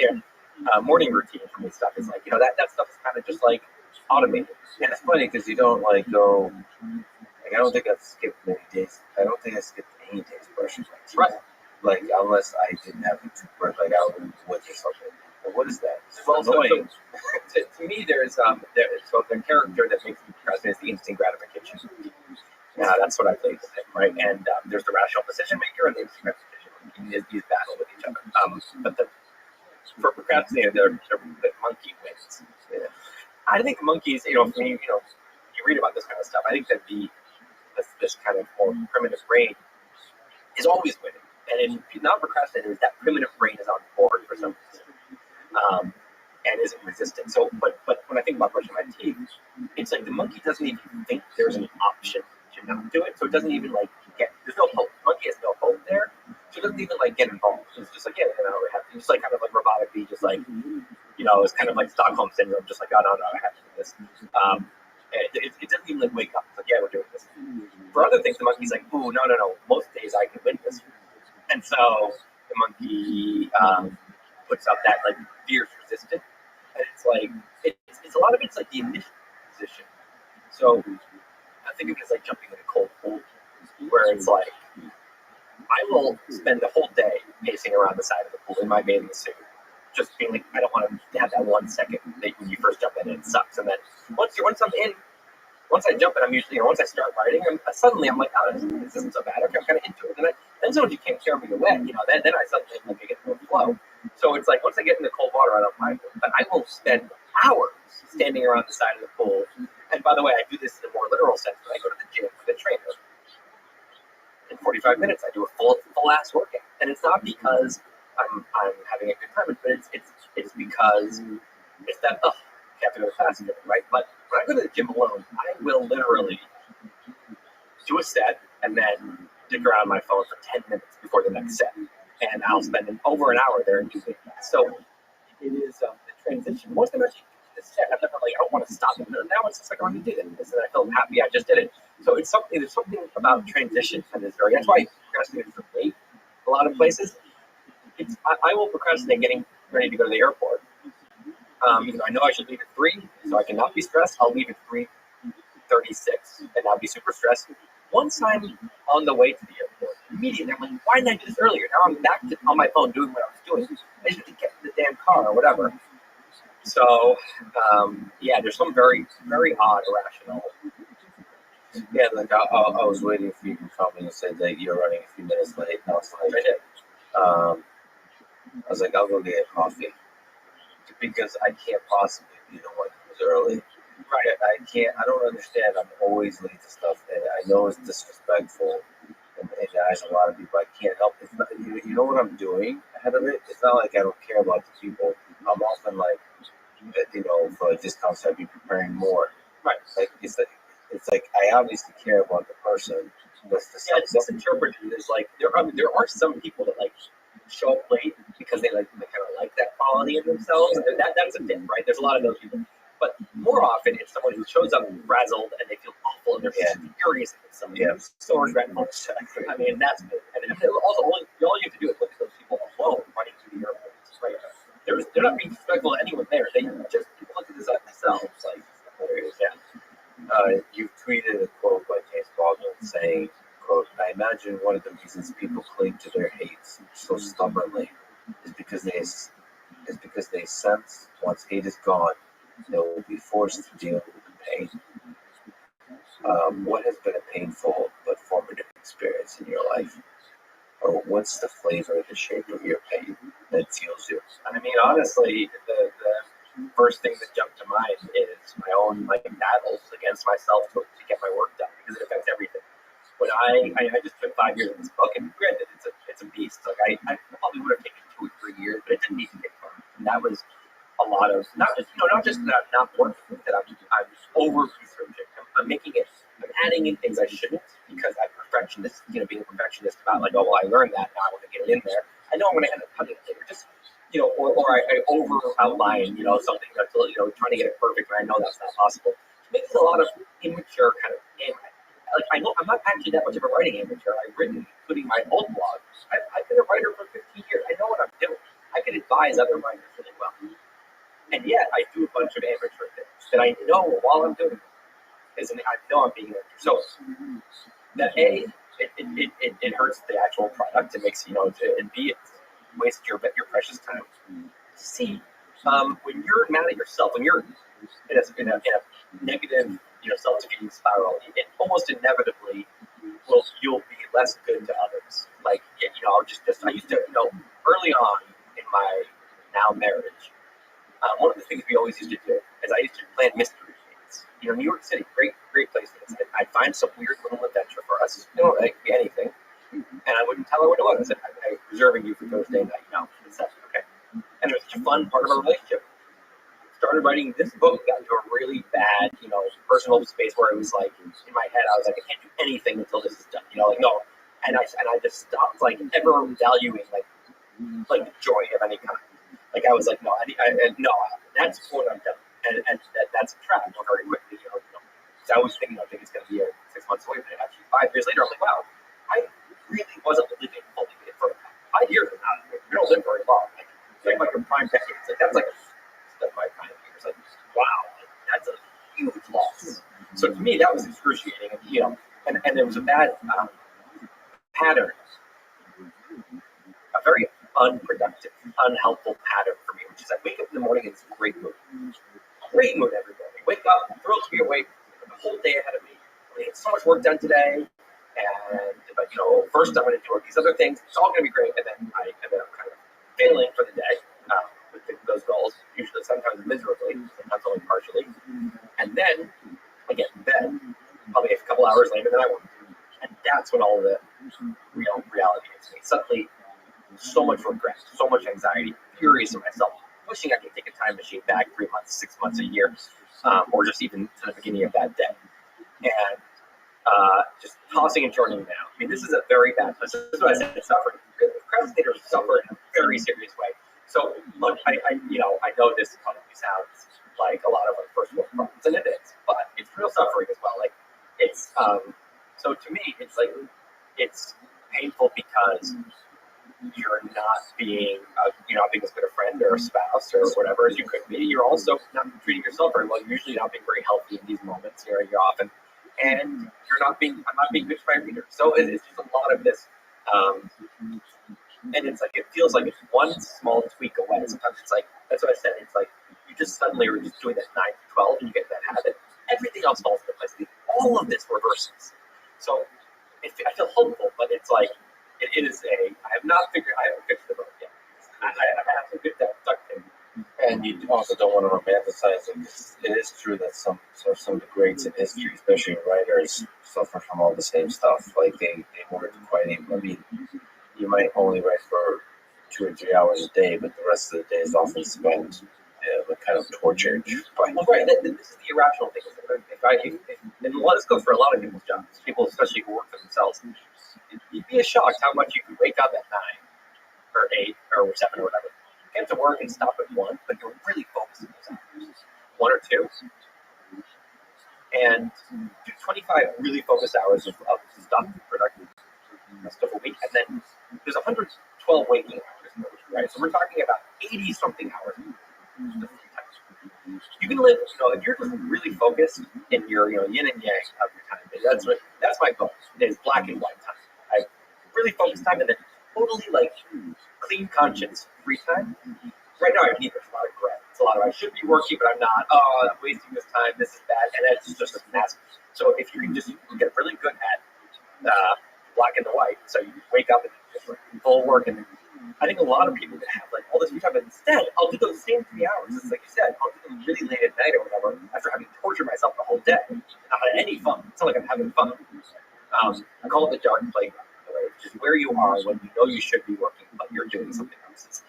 morning routine for me stuff is like, you know, that stuff is kind of just like automated. And it's funny because you don't like go. Like I don't think I've skipped many days. I don't think I skipped any days brushing my teeth. Right. Like unless I didn't have a toothbrush, like I would with or something. But what is that? It's Well, so, annoying. to me, there's so the character that makes me procrastinate is the instant gratification. That's what I think of it, right? And there's the rational decision maker and the instant gratification. These battle with each other. But for procrastinator, the monkey wins. Yeah. I think monkeys, you know, for me, you know, you read about this kind of stuff. I think that this kind of more primitive brain is always winning. And in non-procrastinators, that primitive brain is on board for some reason, and isn't resistant. So, but when I think about brushing my teeth, it's like the monkey doesn't even think there's an option to not do it. So it doesn't even like there's no hope. The monkey has no hope there. So it doesn't even like get involved. It's just like, yeah, I don't have to. It's like kind of like robotically, just like, you know, it's kind of like Stockholm syndrome, just like, oh, no, I have to do this. It doesn't even like wake up. It's like, yeah, we're doing this. For other things, the monkey's like, ooh, no. Most days I can win this. And so the monkey puts up that like fierce resistance. And it's like, it's a lot of it's like the initial position. So I think of it as like jumping in a cold pool, where it's like, I will spend the whole day pacing around the side of the pool in my bathing suit, just feeling I don't want to have that 1 second that when you first jump in, it sucks. And then once I'm in, once I jump in, I'm usually, once I start writing, suddenly I'm like, oh, this isn't so bad. Okay, I'm kind of into it. And then sometimes you can't carry me away, you know. Then I suddenly like I get into a flow. So it's like once I get in the cold water, I don't mind it. But I will spend hours standing around the side of the pool. And by the way, I do this in a more literal sense. When I go to the gym with a trainer, in 45 minutes, I do a full ass workout, and it's not because I'm having a good time, but it's because it's that I have to go to class again, right? But when I go to the gym alone, I will literally do a set and then dig around my phone for 10 minutes before the next set, and I'll spend over an hour there and do that. So it is the transition. Once I'm actually the set, I'm never like I don't want to stop it. Now it's just like I want to do this, and I feel happy I just did it. So it's something. There's something about transition that is very. That's why I procrastinate for late. A lot of places, I will procrastinate getting ready to go to the airport. Even though I know I should leave at 3, so I cannot be stressed. I'll leave at 3:36, and I'll be super stressed. Once I'm on the way to the airport, immediately I'm like, why didn't I do this earlier? Now I'm back on my phone doing what I was doing. I just have to get in the damn car or whatever. So, there's some very, very odd, irrational. Yeah, like I was waiting for you to call me and said that you're running a few minutes late. And I was like, I was like, I'll go get coffee because I can't possibly be the one who's early. Right? I don't understand. I'm always late to stuff, and I know it's disrespectful in the eyes of a lot of people. I can't help it. It's not, you know what I'm doing ahead of it? It's not like I don't care about the people. I'm often like, for a discount, so I'd be preparing more. Right. Like it's like it's like I obviously care about the person. Yeah, it's misinterpreted as like there are some people that like show up late because they kind of like that quality in themselves. And that's a thing, right? There's a lot of those people. But more often, it's someone who shows up frazzled and they feel awful and they're furious at themselves. Yeah. So regretful. I mean, that's it. And also, all you have to do is look at those people alone running through the airports, right? They're not being disrespectful to anyone there. They just look at this at themselves. Like, you've tweeted a quote by James Baldwin saying, quote, I imagine one of the reasons people cling to their hates so stubbornly is because they sense once hate is gone, they will be forced to deal with the pain. What has been a painful but formative experience in your life? Or what's the flavor or the shape of your pain that seals you? I mean, honestly, the first thing that jumped to mind is my own battles against myself to get my work done because it affects everything. When I just took 5 years in this book, and granted, it's a beast. Like I probably would have taken 2 or 3 years, but it didn't need to take time. And that was a lot of not just that I'm not working with it. I'm over researching. I'm making it. I'm adding in things I shouldn't because I'm perfectionist. Being a perfectionist about oh well, I learned that now I want to get it in there. I know I'm going to end up cutting it later. Just or I over outline something that's trying to get it perfect, and I know that's not possible. It makes it a lot of immature kind of game. I know I'm not actually that much of a writing amateur. I've written, including my old blog. I've been a writer for 15 years. I know what I'm doing. I can advise other writers really well. And yet, I do a bunch of amateur things that I know while I'm doing it. I know I'm being an amateur. So, that A, it hurts the actual product. It makes, and B, it wastes your precious time. C, when you're mad at yourself, when you're in a negative, self-defeating spiral, it almost inevitably you'll be less good to others. I used to, early on in my now marriage, one of the things we always used to do is I used to plan mystery dates. New York City, great place. I'd find some weird little adventure for us. It could be anything. And I wouldn't tell her what it was. I said, I'm reserving you for Thursday night. Okay. And it was such a fun part of our relationship. Started writing this book, got into a really bad, personal space where it was in my head, I was like, I can't do anything until this is done. No. And I just stopped ever valuing the joy of any kind. I was like, no, no, that's when I'm done. And that's a trap very quickly. So I was thinking, I think it's going to be 6 months away, but actually 5 years later, I'm like, wow, I really wasn't living fully for 5 years now. We don't live very long. Like a prime decade. That's my kind of years. Wow, that's a huge loss. So to me, that was excruciating. And there was a bad pattern, a very unproductive, unhelpful pattern for me, which is I wake up in the morning and it's a great mood every morning. Wake up, I'm thrilled to be awake. The whole day ahead of me. I get so much work done today, but first I'm going to do these other things. It's all going to be great, and then I'm kind of failing for the day with those goals. Usually, sometimes miserably, sometimes only partially, and then I get in bed probably a couple hours later than I want, and that's when all the real reality hits me. Suddenly, so much regret, so much anxiety, furious at myself, wishing I could take a time machine back 3 months, 6 months, a year, or just even to the beginning of that day. And just tossing and turning down. I mean, this is a very bad place. This is what I said, suffering. Procrastinators suffer in a very serious way. So, look, I know this probably sounds like a lot of our first world problems, and it is, but it's real suffering as well. So to me, it's painful because you're not being as good a friend or a spouse or whatever as you could be. You're also not treating yourself very well. You're usually not being very healthy in these moments very often, and I'm not being good for my reader. So it's just a lot of this, and it's it feels like it's one small tweak away. Sometimes it's that's what I said. It's you just suddenly are just doing that 9 to 12, and you get that habit. Everything else falls into place. All of this reverses. So I feel hopeful, but it's it is I haven't fixed the book yet. I have some good duct tape. And you also don't want to romanticize it. It is true that some of the greats in history, especially writers, suffer from all the same stuff. They weren't quite able. I mean, you might only write for 2 or 3 hours a day, but the rest of the day is often spent like kind of tortured. Well, right. This is the irrational thing. And this goes for a lot of people's jobs. People, especially who work for themselves. You'd be shocked how much you can wake up at 9 or 8 or 7 or whatever, get to work and stop at 1, but you're really focused on those hours, 1 or 2, and do 25 really focused hours of stuff, productive stuff a week, and then there's 112 waking hours in a week, right? So we're talking about 80 something hours. You can live, if you're just really focused in your, yin and yang of your time. That's my goal. Is black and white time. I really focused time, and then totally clean conscience free time. Right now, I need there's a lot of regret. It's a lot of I should be working, but I'm not. Oh, I'm wasting this time. This is bad, and it's just a mess. So if you can just get really good at black and the white, so you wake up and just full work, and I think a lot of people can have all this free time, but instead I'll do those same 3 hours. It's like you said, I'll do them really late at night or whatever after having tortured myself the whole day. Not having any fun. It's not like I'm having fun. I call it the dark playground, which is where you are when you know you should be working, but you're doing something else.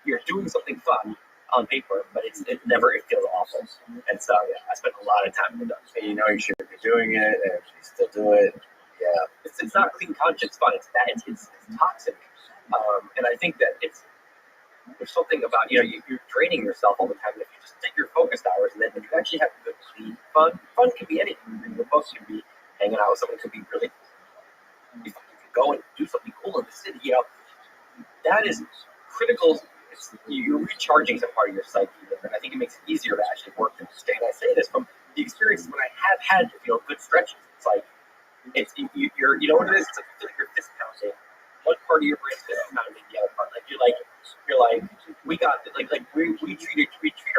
You're doing something fun on paper, but it feels awful. And so, I spent a lot of time in the dark. And you should be doing it, and you still do it. Yeah. It's not clean conscience fun. It's bad. It's toxic. And I think that there's something about, you're draining yourself all the time. And if you just take your focused hours and then if you actually have good, clean fun can be anything. Reading a book can be hanging out with someone, could be really, you can go and do something cool in the city, that is critical. You're recharging some part of your psyche. And I think it makes it easier to actually work and stay. And I say this from the experience when I have had, good stretches. It's like, you're, you know what it is? It's like you're fist pounding. One part of your brain's fist pounding the other part. You're like, we got it. We treat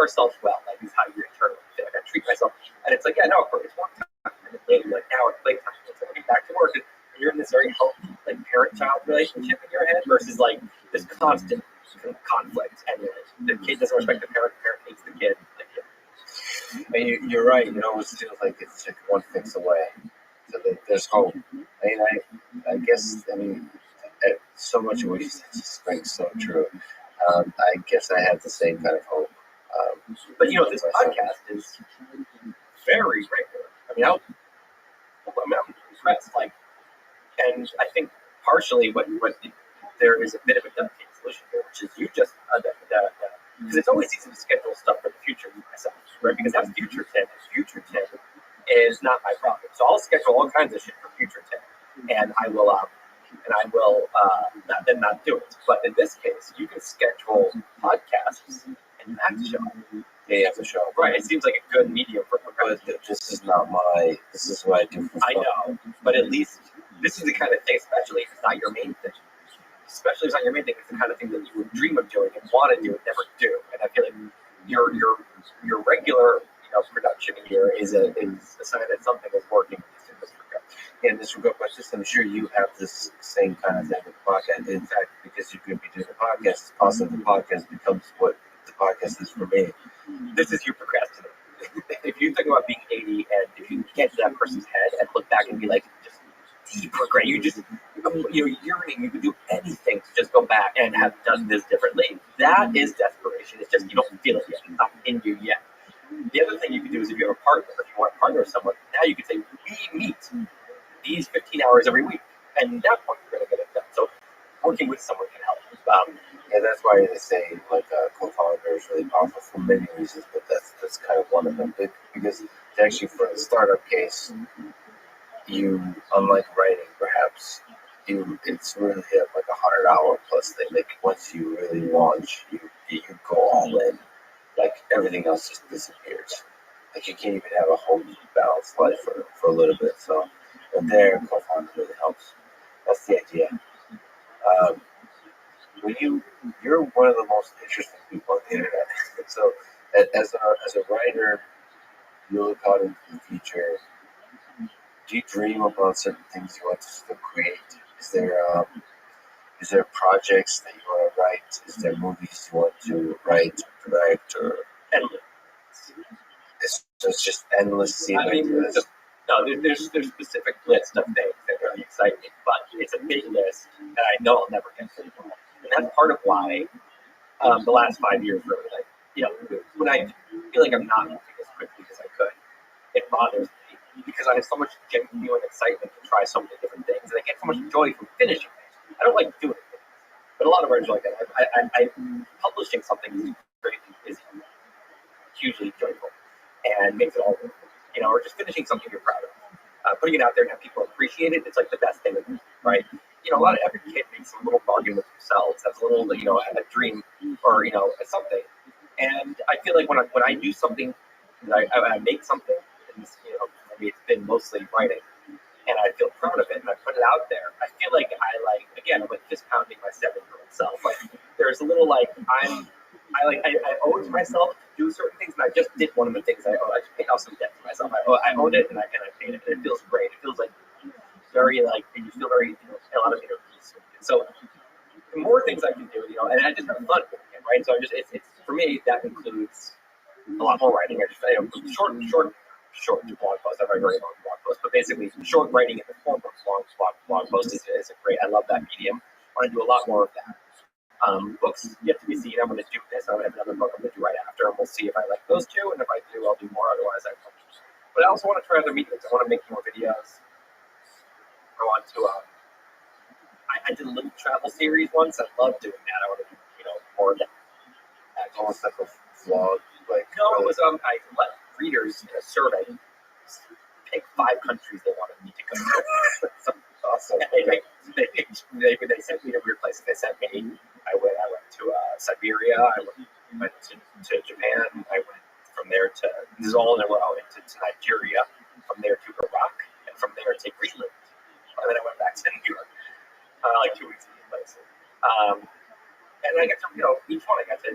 ourselves well. Is how you're internally feel. I treat myself, and it's like, no, it's one time, and then later, now it's playtime. It's like back to work, and you're in this very healthy parent-child relationship in your head versus this constant conflict, and the kid doesn't respect the parent hates the kid. And you're right. It always feels like it's just one fix away. So there's hope. I guess so much of what you said just rings so true. I guess I have the same kind of hope. But this podcast is very regular. I'm impressed. And I think partially what there is a bit of a duplicated solution here, which is you just because it's always easy to schedule stuff for the future myself, right? Because that's future 10. Future 10 is not my problem, so I'll schedule all kinds of shit for future 10, and I will not do it. But in this case, you can schedule podcasts, and you have to show up. Yeah, you have to show up. Right. It seems like a good medium for procrastination. This is not this is what I do for fun. I know, but at least this is the kind of thing, especially if it's not your main thing. Especially if it's not your main thing, it's the kind of thing that you would dream of doing and want to do and never do. And I feel like your regular production here is a sign that something is working in this regard. In this regard, but I'm sure you have this same kind of thing with the podcast. In fact, because you could be doing a podcast, it's possible the podcast becomes what the podcast is for me. This is your procrastinating. If you think about being 80 and if you get to that person's head and look back and be like, just deep regret, you just yearning, you could do anything to just go back and have done this differently. That is desperation. It's just you don't feel it yet. It's not in you yet. The other thing you can do is if you have a partner, if you want to partner with someone, now you can say, we meet these 15 hours every week. And at that point, you're going to get it done. So working with someone can help. And that's why they say co-founder is really powerful for many reasons, but that's kind of one of them. Because actually, for the startup case, you, unlike writing, perhaps, it's really like a 100-hour plus thing. Once you really launch, you go all in. Everything else just disappears. You can't even have a home balanced life for a little bit. So, and there, co-founder really helps. That's the idea. You're one of the most interesting people on the internet. So, as a writer, you look out into the future. Do you dream about certain things you want to still create? Is there projects that you want to write? Is there movies you want to write, direct, or endless? It's just endless. There's specific list of things that really excite me, but it's a big list that I know I'll never get through. And that's part of why the last 5 years really, when when I feel like I'm not moving as quickly as I could, it bothers me because I have so much genuine excitement to try so many different things, and I get so much joy from finishing things. I don't like doing things, but a lot of writers are like that. I publishing something is hugely joyful and makes it all, or just finishing something you're proud of. Putting it out there and have people appreciate it, it's like the best thing, right? Every kid makes a little bargain with themselves, has a little, a dream or, something. And I feel like when I do something, I make something, and maybe it's been mostly writing, and I feel proud of it, and I put it out there. I feel like I'm like fist pounding my 7-year-old self. Like there's a little I owe it to myself to do certain things, and I just did one of the things I owe. I just paid off some debt to myself. I owned it, and I paid it, and it feels great. It feels like very and you feel very a lot of inner peace. And so the more things I can do, and I just have fun doing it, right? So it's for me that includes a lot more writing. Short blog posts. I write very long blog posts, but basically short writing in the form of blog posts is a great. I love that medium. I want to do a lot more of that. Books yet to be seen. I'm going to do this. I have another book I'm going to do right after, and we'll see if I like those two. And if I do, I'll do more. Otherwise, I won't. But I also want to try other mediums. I want to make more videos. I want to. I did a little travel series once. I love doing that. I want to do more of that. It's almost like a vlog. No, it was I let readers in a survey pick 5 countries they wanted me to go to. Awesome. And they sent me to weird places. They sent me. I went to Siberia. I went to Japan. I went from there to this is all in a row to Nigeria. From there to Iraq, and from there to Greenland. And then I went back to New York, like 2 weeks in each place. And I got to each one I got to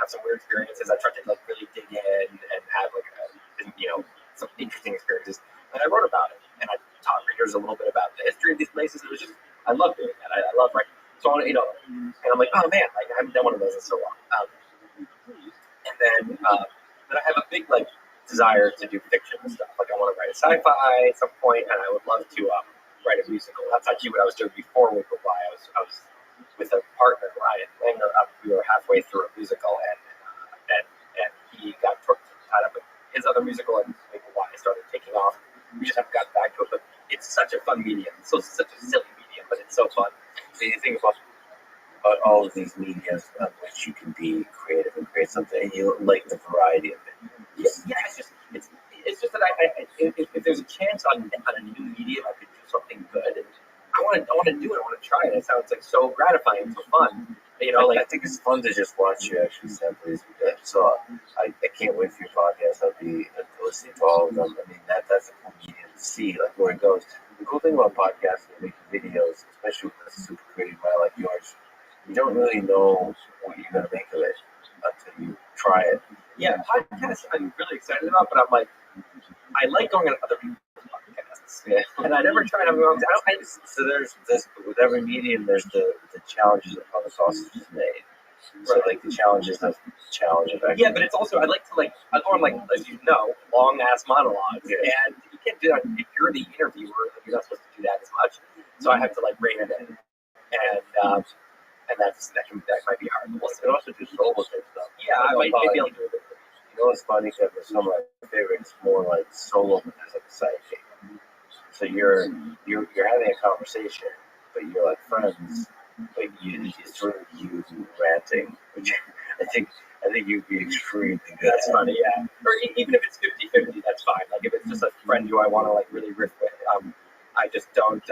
have some weird experiences. I tried to really dig in and have some interesting experiences. And I wrote about it, and I taught readers a little bit about the history of these places. It was just I love doing that. I love writing. So I want to, and I'm like, oh man, I haven't done one of those in so long. And then I have a big desire to do fiction and stuff. I want to write a sci-fi at some point, and I would love to write a musical. That's actually what I was doing before we go by. I was with a partner, Ryan Langer. We were halfway through a musical, and he got tied up with his other musical, and why it started taking off. We just haven't gotten back to it, but it's such a fun medium. It's such a silly medium, but it's so fun. So you think about all of these mediums on which you can be creative and create something, and you like the variety of it. Yeah, it's just that if there's a chance on a new medium, I could do something good. And I want to do it. I want to try it. It sounds so gratifying, so fun. I think it's fun to just watch you actually sample these. So I can't wait for your podcast. I'll be listening to all of them. I mean, that's a cool medium to see where it goes. The cool thing about podcasting and making videos, especially with a super creative mind like yours, you don't really know what you're going to make of it until you try it. Yeah, podcasts I'm really excited about, but I like going on other people's podcasts. Yeah. And I never tried having my own. So there's this, with every medium, there's the challenges of how the sausage is made. So the challenges of Yeah, but it's also I like to I go on as you know, long ass monologues, and you can't do that if you're the interviewer. You're not supposed to do that as much. So I have to rein it in, and that might be hard. You can also do solo type stuff. Yeah, maybe I'll do it. You know what's funny? Because some of my favorites more like solo, but there's a sidekick. So you're having a conversation, but you're like friends, but it's sort of you ranting, which I think you'd be extremely good. That's funny, yeah. Or even if it's 50-50, that's fine. If it's just a friend who I want to really riff with, I just don't.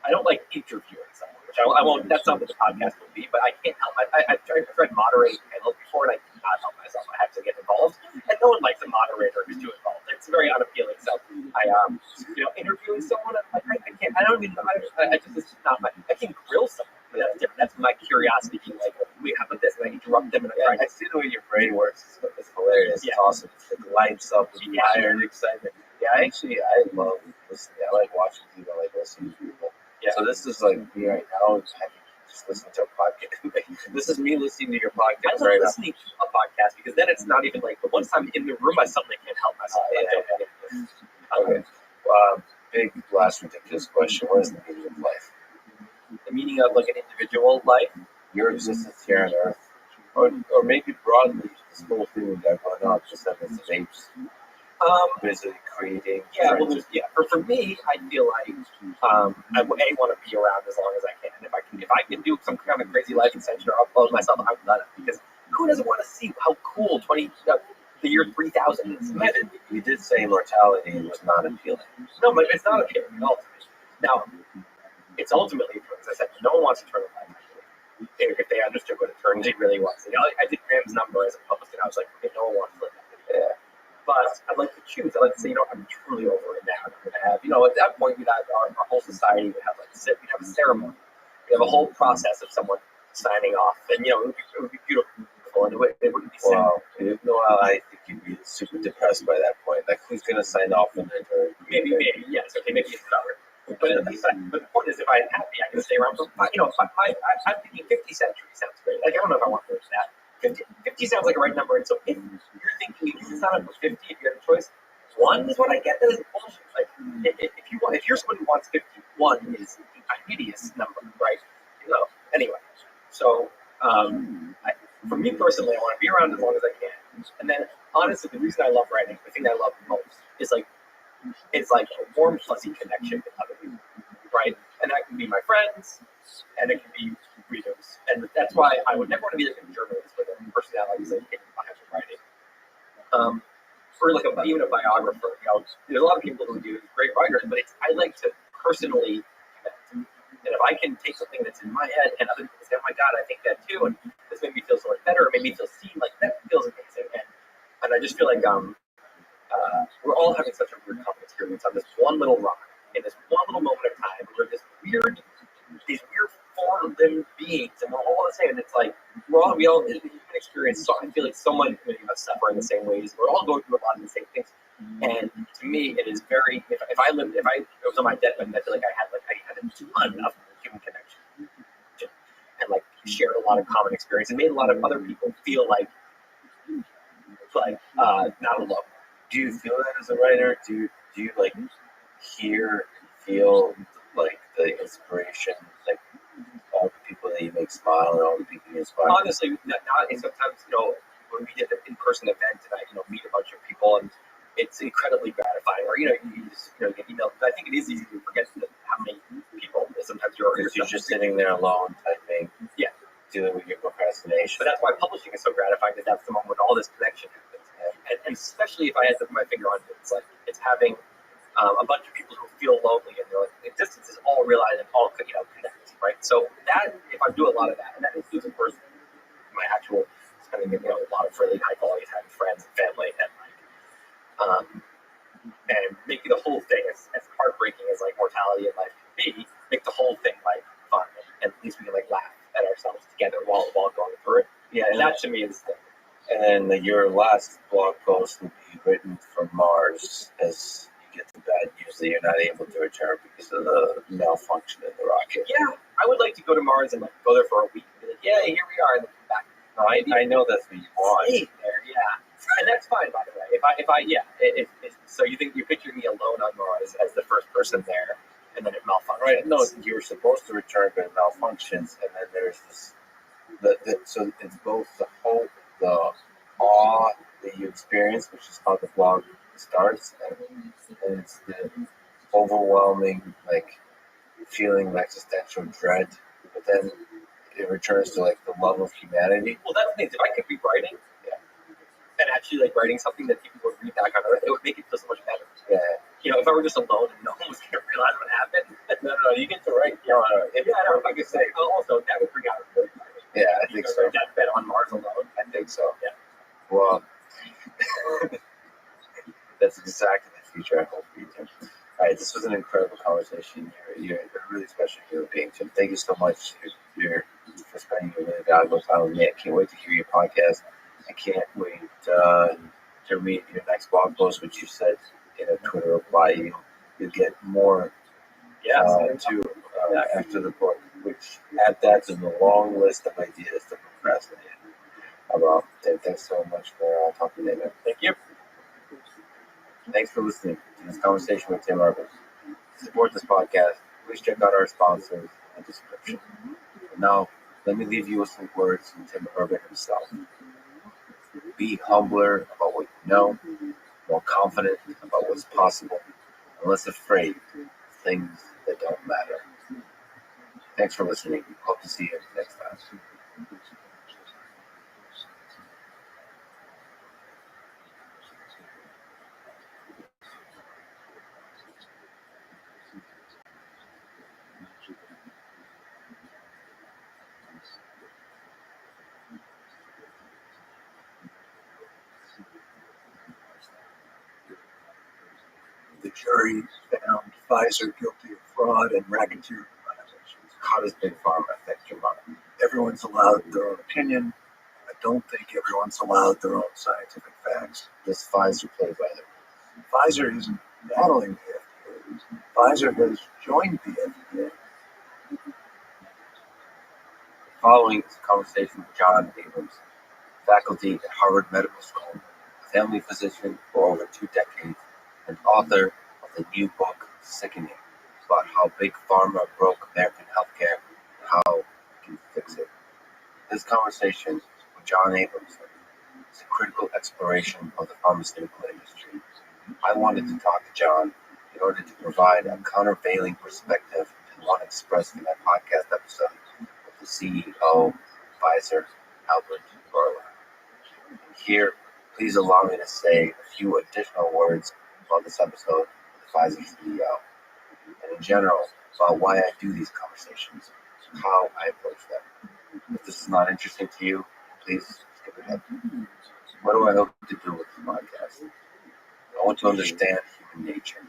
I don't like interviewing someone, which I won't. That's not what the podcast will be. But I can't help. I've tried to moderate panels before, and I cannot help myself. I have to get involved, and no one likes a moderator who's too involved. It's very unappealing. So interviewing someone, I can't. I don't even. It's just not my. I can grill someone. But that's different. That's my curiosity. We have this, and I interrupt them, and I see the way your brain works. It's hilarious. Yeah. It's awesome. It lights up with fire and excitement. Yeah, I love listening. I like watching people. I like listening to people. Yeah. So this is me right now. Just listening to a podcast. This is me listening to your podcast. I love listening to a podcast because then it's not even but once I'm in the room, I suddenly can't help myself. Okay. Big, last, ridiculous question. What is the meaning of life? The meaning of an individual life? Your existence here on Earth. Or maybe broadly, this whole thing we got going on, just having the apes busy creating. Yeah, well, for me, I feel like I want to be around as long as I can. If I can do some kind of crazy life extension or upload myself, I would love it because who doesn't want to see how cool the year 3000 is? Imagine. You did say immortality was not appealing. No, but it's not appealing at all to me. Now, it's ultimately, as I said, no one wants to turn a life. If they understood what eternity really was. I did Graham's number as a publicist, and I was like, okay, no one wants to live that. Yeah. But I'd like to choose. I'd like to say, I'm truly over it now. I'm going to have, at that point, we'd have our whole society would have we'd have a ceremony. We'd have a whole process of someone signing off, and it would be beautiful, and it wouldn't be sad. Wow. I think you'd be super depressed by that point. Like, who's going to sign off on it? Maybe, yes. Okay, maybe it's covered. But the point is, if I'm happy, I can stay around for, I'm thinking 50 century sounds great. Like, I don't know if I want to reach that. 50 sounds like a right number, and so if you're thinking you sign up for 50, if you have a choice, 1 is what I get. That is bullshit. Like, if you're someone who wants 50, 1 is a hideous number, right? Anyway, so for me personally, I want to be around as long as I can. And then, honestly, the reason I love writing, the thing that I love most, is it's like a warm, fuzzy connection with other people, right? And that can be my friends, and it can be readers. And that's why I would never want to be like a journalist with a personality like behind writing. Or like even a biographer. There's a lot of people who do great writers, but I like to personally connect. And if I can take something that's in my head and other people say, oh my God, I think that too, and this made me feel so much better, or made me feel seen, like that feels amazing. And I just feel like we're all having such a weird common experience on this one little rock in this one little moment of time. We're these weird four-limbed beings, and we're all the same. And it's like we all the human experience. So I feel like so many of us suffer in the same ways. We're all going through a lot of the same things. And to me, it is very. If it was on my deathbed, I feel like I had a ton of human connection, and shared a lot of common experience, and made a lot of other people feel like not alone. Do you feel that as a writer? Do you hear and feel the inspiration, all the people that you make smile and all the people you inspire? Honestly, sometimes when we did an in-person event and I meet a bunch of people, and it's incredibly gratifying. Or you just get emails. But I think it is easy to forget how many people sometimes you're just sitting there alone typing. Yeah. Dealing with your procrastination. But that's why publishing is so gratifying, because that's the moment when all this connection happens. And especially if I had to put my finger on it, it's having a bunch of people who feel lonely, and they're like, the distance is all realized and all connect, right? So that, if I do a lot of that, and that includes, of course, my actual spending a lot of really high quality time with friends and family, and making the whole thing as heartbreaking as mortality in life can be, make the whole thing fun, and at least we can laugh at ourselves together while going through it. Yeah, and that to me is the. And then your last blog post will be written from Mars, as you get the bad news that you're not able to return because of the malfunction in the rocket. Yeah, I would like to go to Mars and go there for a week and be like, yeah, here we are, and then come back. I know that's what you want. Stay there, yeah, and that's fine, by the way. So you think you're picturing me alone on Mars as the first person there, and then it malfunctions? Right? No, you were supposed to return, but it malfunctions, and then there's this. So it's both the hope, the awe that you experience, which is how the blog starts, and it's the overwhelming feeling of existential dread, but then it returns to the love of humanity. Well, that's the thing. If I could be writing, and actually writing something that people would read back on Earth, it would make it feel so much better. Yeah. If I were just alone and no one was going to realize what happened. No, you get to write. I don't know if I could say. Also, that would bring out a good writing. Yeah, I think so. Deathbed on Mars alone. I think so. Yeah. Well, that's exactly the future I hope for you, Tim. All right, this was an incredible conversation. You're a really special human being, Tim. Thank you so much for spending a really valuable time with me. I can't wait to hear your podcast. I can't wait to read your next blog post, which you said in a Twitter reply. You'll get more after the book, which add that to the long list of ideas to procrastinate about. Thanks so much for talking to me. Thank you. Thanks for listening to this conversation with Tim Arbus. To support this podcast, please check out our sponsors in the description. Now, Let me leave you with some words from Tim Urban himself. Be humbler about what you know, more confident about what's possible, and less afraid of things that don't matter. Thanks for listening. Hope to see you next time. The jury found Pfizer guilty of fraud and racketeering violations. How does Big Pharma affect your mind? Everyone's allowed their own opinion. I don't think everyone's allowed their own scientific facts. Does Pfizer play by the rules? Pfizer isn't battling the FDA. Pfizer has joined the FDA. Following is a conversation with John Abrams, faculty at Harvard Medical School, a family physician for over 2 decades, and author of the new book, Sickening, about how Big Pharma broke American healthcare and how we can fix it. This conversation with John Abrams is a critical exploration of the pharmaceutical industry. I wanted to talk to John in order to provide a countervailing perspective to the one expressed in that podcast episode with the CEO of Pfizer, Albert Bourla. And here, please allow me to say a few additional words about this episode with the Pfizer CEO, and in general about why I do these conversations, how I approach them. If this is not interesting to you, please skip ahead. What do I hope to do with this podcast? I want to understand human nature,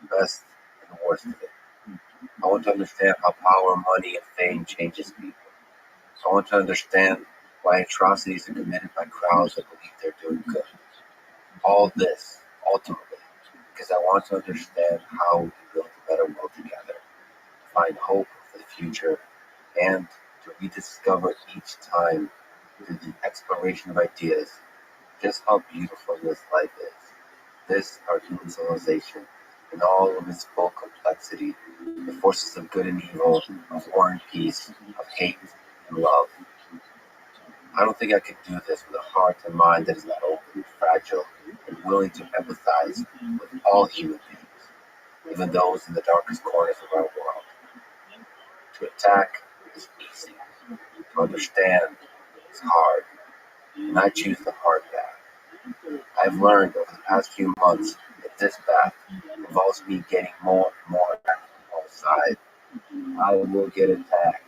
the best and the worst of it. I want to understand how power, money, and fame changes people. I want to understand why atrocities are committed by crowds that believe they're doing good. All this, ultimately, because I want to understand how we build a better world together, to find hope for the future, and to rediscover each time through the exploration of ideas just how beautiful this life is. This, our human civilization, in all of its full complexity, the forces of good and evil, of war and peace, of hate and love. I don't think I could do this with a heart and mind that is not open, fragile, and willing to empathize with all human beings, even those in the darkest corners of our world. To attack is easy. To understand is hard. And I choose the hard path. I've learned over the past few months that this path involves me getting more and more active on the side. I will get attacked.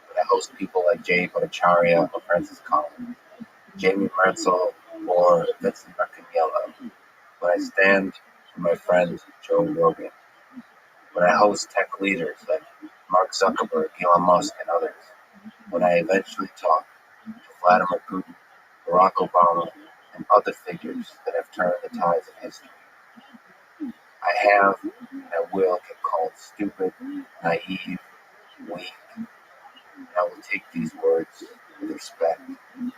But I host people like Jay Bhattacharya or Francis Collins, Jamie Mansell or Vincent Marcaniello. When I stand for my friend Joe Rogan. When I host tech leaders like Mark Zuckerberg, Elon Musk, and others. When I eventually talk to Vladimir Putin, Barack Obama, and other figures that have turned the tides of history. I have and I will get called stupid, naive, weak, and I will take these words with respect,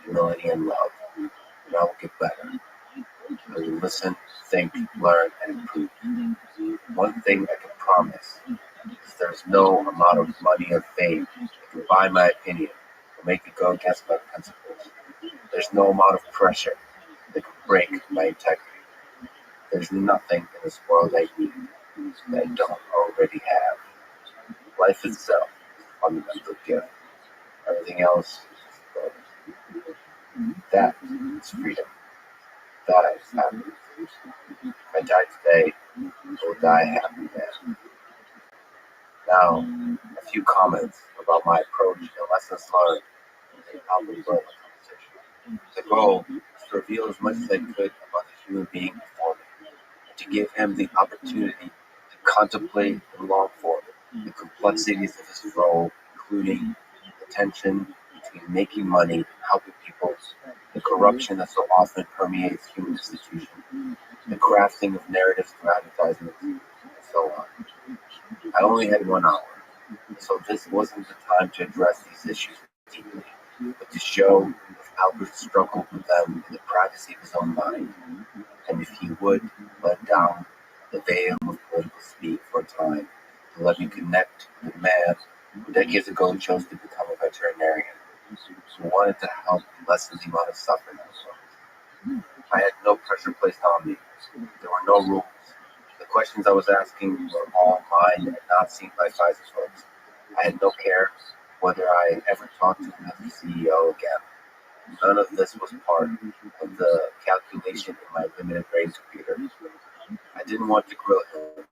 humility, and love, and I will get better. I will listen, think, learn, and improve. One thing I can promise is there's no amount of money or fame that can buy my opinion or make me go against my principles. There's no amount of pressure that can break my integrity. There's nothing in this world I need that I don't already have. Life itself is a fundamental gift. Everything else is just a bonus. That is freedom. That is happiness. If I die today, I will die a happy man. Now, a few comments about my approach and lessons learned in the Albert Bourla conversation. The goal is to reveal as much as I could about the human being before me, and to give him the opportunity to contemplate in long form the complexities of his role, including the tension between making money and helping people, the corruption that so often permeates human institutions, the crafting of narratives through advertisements, and so on. I only had 1 hour, so this wasn't the time to address these issues deeply, but to show if Albert struggled with them in the privacy of his own mind, and if he would let down the veil of political speak for a time to let me connect with a man Decades ago, chose to become a veterinarian. I wanted to help lessen the amount of suffering. I had no pressure placed on me. There were no rules. The questions I was asking were all mine and not seen by Pfizer folks. I had no care whether I ever talked to the CEO again. None of this was part of the calculation in my limited brain computer. I didn't want to grill him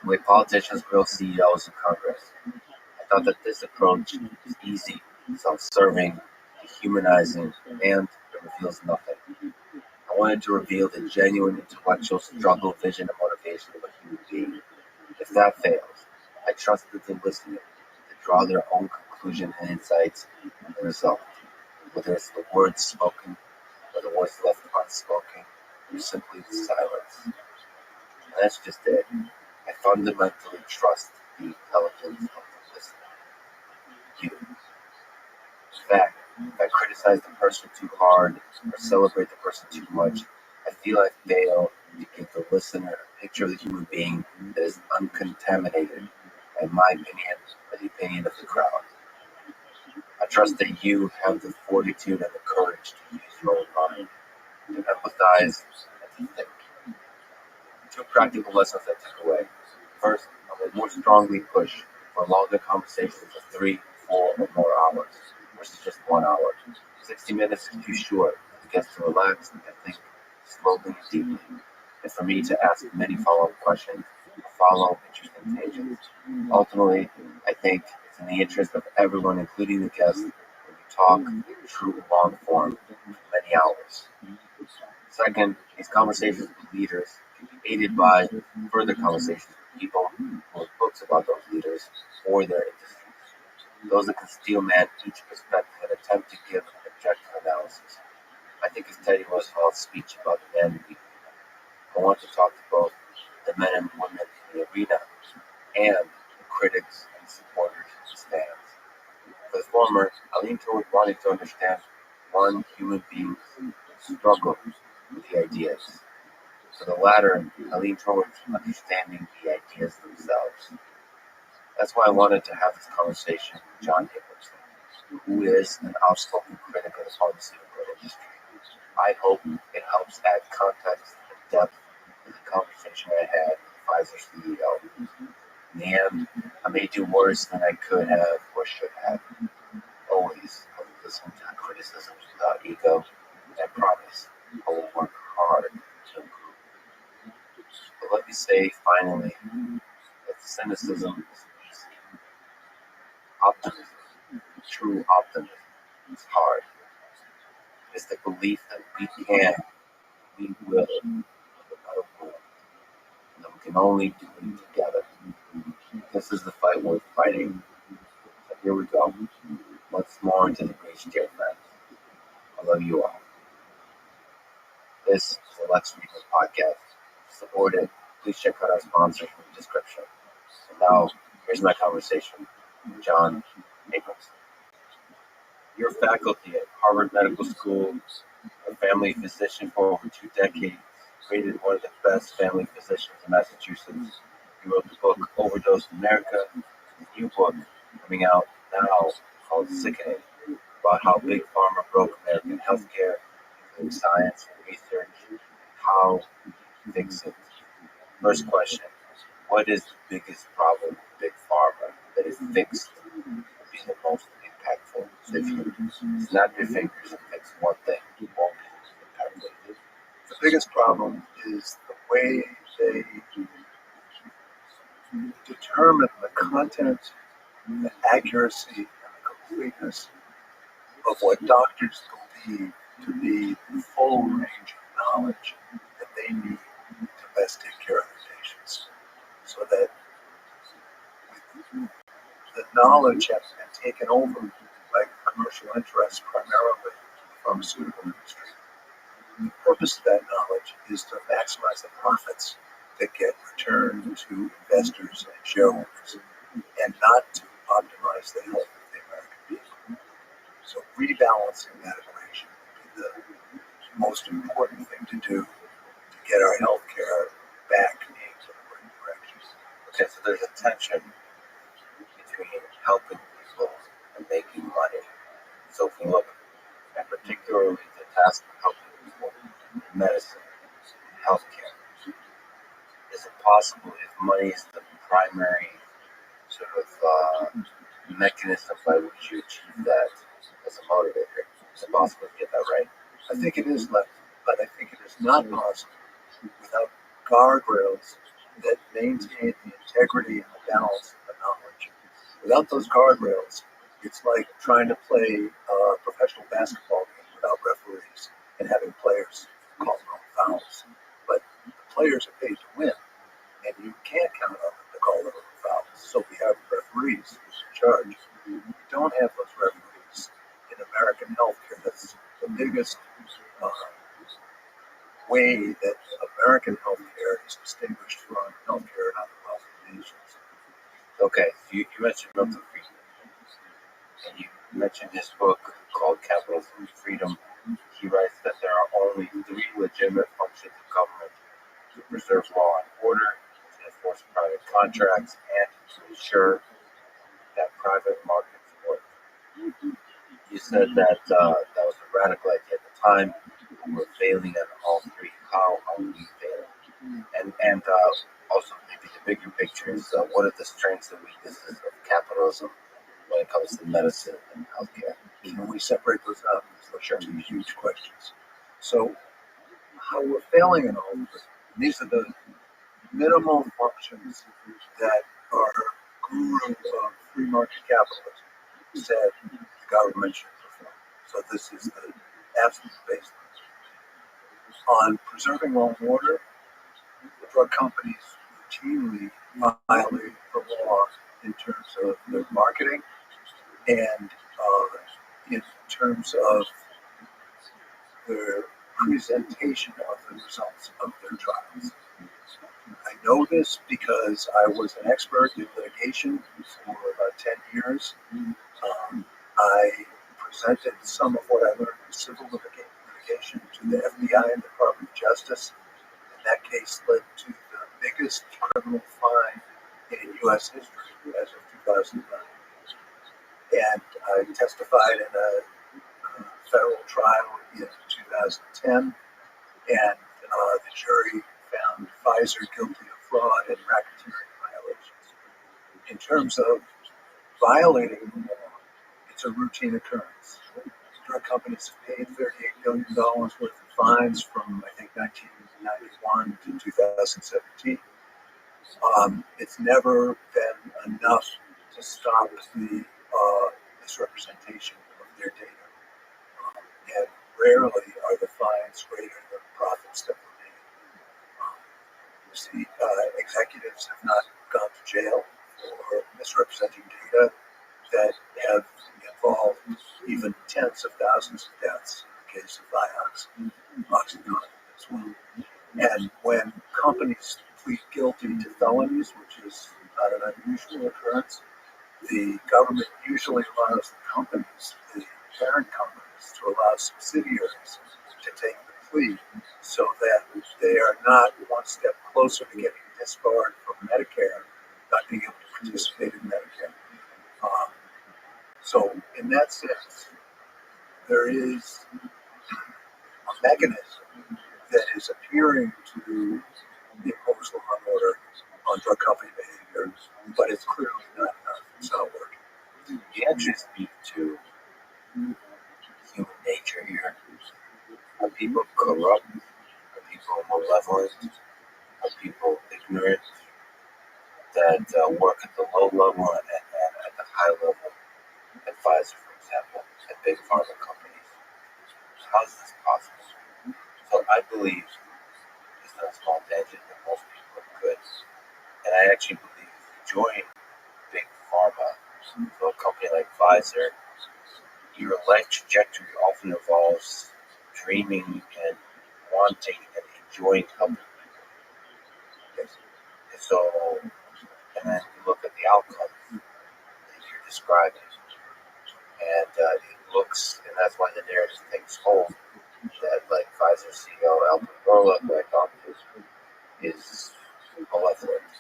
the way politicians grill CEOs in Congress. I thought that this approach is easy, self-serving, dehumanizing, and it reveals nothing. I wanted to reveal the genuine intellectual struggle, vision, and motivation of a human being. If that fails, I trusted the listener to draw their own conclusion and insights on the result, whether it's the words spoken or the words left unspoken, or simply the silence. And that's just it. I fundamentally trust the intelligence of the listener. You. In fact, if I criticize the person too hard or celebrate the person too much, I feel I fail to give the listener a picture of the human being that is uncontaminated by my opinion or the opinion of the crowd. I trust that you have the fortitude and the courage to use your own mind, to empathize, and to think. Two practical lessons I took away. First, I will more strongly push for longer conversations of 3, 4, or more hours, versus just 1 hour. 60 minutes is too short for the guests to relax and think slowly and deeply, and for me to ask many follow-up questions or follow interesting tangents. Ultimately, I think it's in the interest of everyone, including the guests, when we talk true long form for many hours. Second, these conversations with leaders can be aided by further conversations with people who wrote books about those leaders or their industries. Those that can steel man each perspective and attempt to give an objective analysis. I think of Teddy Roosevelt's speech about the man and people. I want to talk to both the men and women in the arena and the critics and supporters and fans. For the former, I lean toward wanting to understand one human being's struggle with the ideas. For the latter, I lean towards understanding the ideas themselves. That's why I wanted to have this conversation with John Hickerson, who is an outspoken critic of the pharmaceutical industry. I hope it helps add context and depth to the conversation I had with Pfizer's CEO. In the end, I may do worse than I could have or should have. Always, I will listen to criticisms without ego, and I promise I will work hard to improve. But let me say finally that cynicism is easy. Optimism, true optimism, is hard. It is the belief that we can, we will, no matter what, and that we can only do it together. This is the fight worth fighting. So here we go. Once more into the breach, dear friends. I love you all. This is the Let's Read This podcast. To support it, please check out our sponsors in the description. And now, here's my conversation with John Hickerson. Your faculty at Harvard Medical School, a family physician for over 2 decades, created one of the best family physicians in Massachusetts. You wrote the book Overdose in America, a new book coming out now called Sickening, about how Big Pharma broke American healthcare, including science and research, how to fix it. First question, what is the biggest problem with Big Pharma that is fixed will be the most impactful? So if you snap your fingers and fix one thing, it won't be impactful. The biggest problem is the way they determine the content, the accuracy, and the completeness of what doctors believe to be the full range of knowledge that they need to best take care of their patients. So that the knowledge has been taken over by commercial interests, primarily the pharmaceutical industry. The purpose of that knowledge is to maximize the profits that get returned to investors and shareholders, and not to optimize the health of the American people. So rebalancing that equation would be the most important thing to do to get our health care back into the right direction. Okay, so there's a tension between helping people and making money. So if we look at particularly the task of helping people in medicine, healthcare, is it possible if money is the primary sort of mechanism by which you achieve that as a motivator? Is it possible to get that right? I think it is left, but I think it is not possible without guardrails that maintain the integrity and the balance of the knowledge. Without those guardrails, it's like trying to play a professional basketball game without referees and having players call their own fouls. But the players are paid to win, and you can't count on them to call their own fouls. So we have referees who's in charge. We don't have those referees in American healthcare. That's the biggest way that American healthcare is distinguished from healthcare in other wealthy nations. Okay, you mentioned Milton Friedman, and you mentioned his book called Capitalism and Freedom. He writes that there are only 3 legitimate functions of government: to preserve law and order, to enforce private contracts, and to ensure that private markets work. You said that that was a radical idea at the time. We're failing at all 3. How are we failing? And also maybe the bigger picture is what are the strengths and weaknesses of capitalism when it comes to medicine and healthcare? Can we separate those out? Those are 2 huge questions. So, how we're failing in all of this, these are the minimal functions that our guru of free market capitalism said the government should perform. So this is the absolute baseline. On preserving law and order, the drug companies routinely violate the law in terms of their marketing and in terms of their presentation of the results of their trials. I know this because I was an expert in litigation for about 10 years. I presented some of what I learned in civil litigation to the FBI and the Department of Justice. And that case led to the biggest criminal fine in U.S. history as of 2009. And I testified in a federal trial in 2010, and the jury found Pfizer guilty of fraud and racketeering violations. In terms of violating the law, it's a routine occurrence. Drug companies have paid $38 billion worth of fines from, I think, 1991 to 2017. It's never been enough to stop the misrepresentation of their data. And rarely are the fines greater than the profits that were made. You see, executives have not gone to jail for misrepresenting data that have involved even tens of thousands of deaths in the case of Vioxx, OxyContin as well. And when companies plead guilty to felonies, which is not an unusual occurrence, the government usually allows the companies, the parent companies, to allow subsidiaries to take the plea so that they are not one step closer to getting disbarred from Medicare, not being able to participate in Medicare. So in that sense, there is a mechanism that is appearing to impose law and order on drug company behavior, but it's clearly not enough. It's not working. You actually speak to human nature here. Are people corrupt? Are people malevolent? Are people ignorant that work at the low level and at the high level? At Pfizer, for example, at big pharma companies. How is this possible? So I believe, it's not a small tangent, that most people are good. And I actually believe if you join big pharma, so a company like Pfizer, your life trajectory often involves dreaming and wanting and enjoying helping people. Yes. And so, and then you look at the outcome that you're describing. And it looks, and that's why the narrative takes hold, that like Pfizer CEO Albert Bourla, who I thought is malevolent.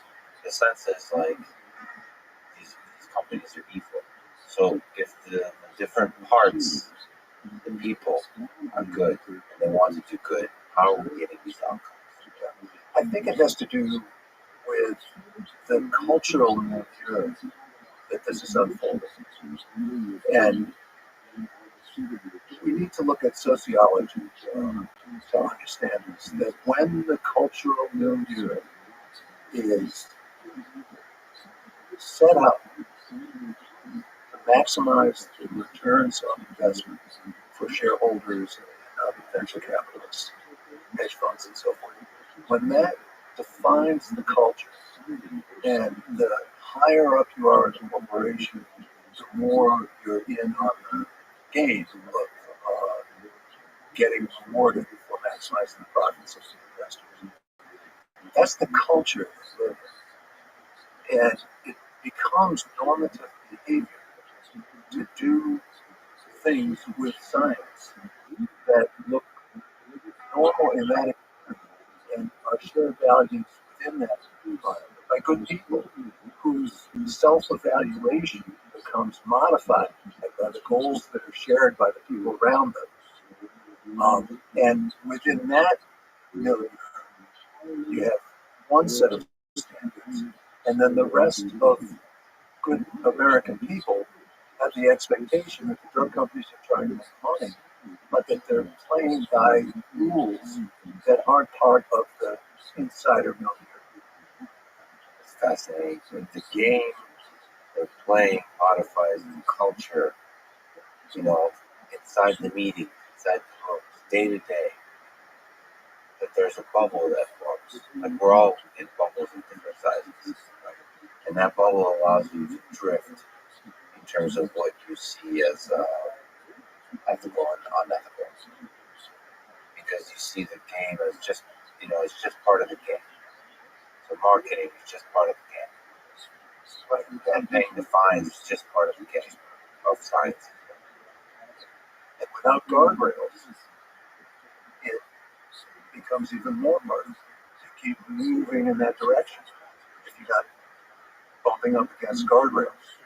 The sense is like these companies are evil. So if the different parts, the people are good and they want to do good, how are we getting these outcomes? I think it has to do with the cultural milieu that this is unfolding. And we need to look at sociology to understand this, that when the cultural milieu is set up to maximize the returns on investment for shareholders and venture capitalists, hedge funds, and so forth, when that defines the culture, and the higher up you are in the corporation, the more you're in on the gains of getting rewarded for maximizing the profits of the investors. That's the culture we live in. And it becomes normative behavior to do things with science that look normal in that and are shared values within that environment by good people whose self-evaluation becomes modified by the goals that are shared by the people around them. And within that milieu, you have one set of standards, and then the rest of good American people have the expectation that the drug companies are trying to make money, but that they're playing by rules that aren't part of the insider milieu. It's fascinating. The game they're playing modifies the culture, inside the meeting, inside the rooms, day to day. That there's a bubble that forms. Like we're all in bubbles of different sizes. Right? And that bubble allows you to drift in terms of what you see as ethical and unethical. Because you see the game as just, it's just part of the game. So marketing is just part of the game. Right? And paying the fines is just part of the game of science. And without guardrails, it becomes even more murky to keep moving in that direction if you're not bumping up against guardrails.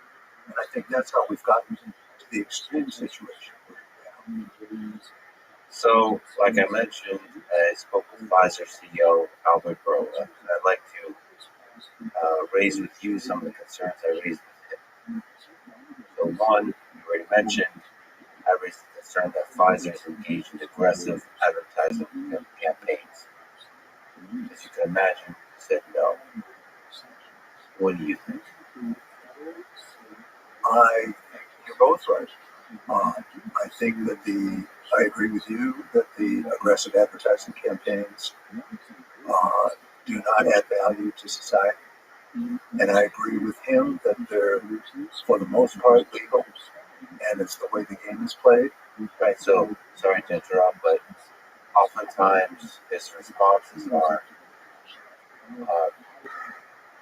And I think that's how we've gotten to the extreme situation. So, like I mentioned, I spoke with Pfizer CEO Albert Bourla, and I'd like to raise with you some of the concerns I raised with him. So, one, you already mentioned, I raised the concern that Pfizer is engaged in aggressive advertising campaigns. As you can imagine, he said no. What do you think? I think you're both right. I think that I agree with you that the aggressive advertising campaigns do not add value to society. And I agree with him that they're, for the most part, legal, and it's the way the game is played. Right, so, sorry to interrupt, but oftentimes his responses are,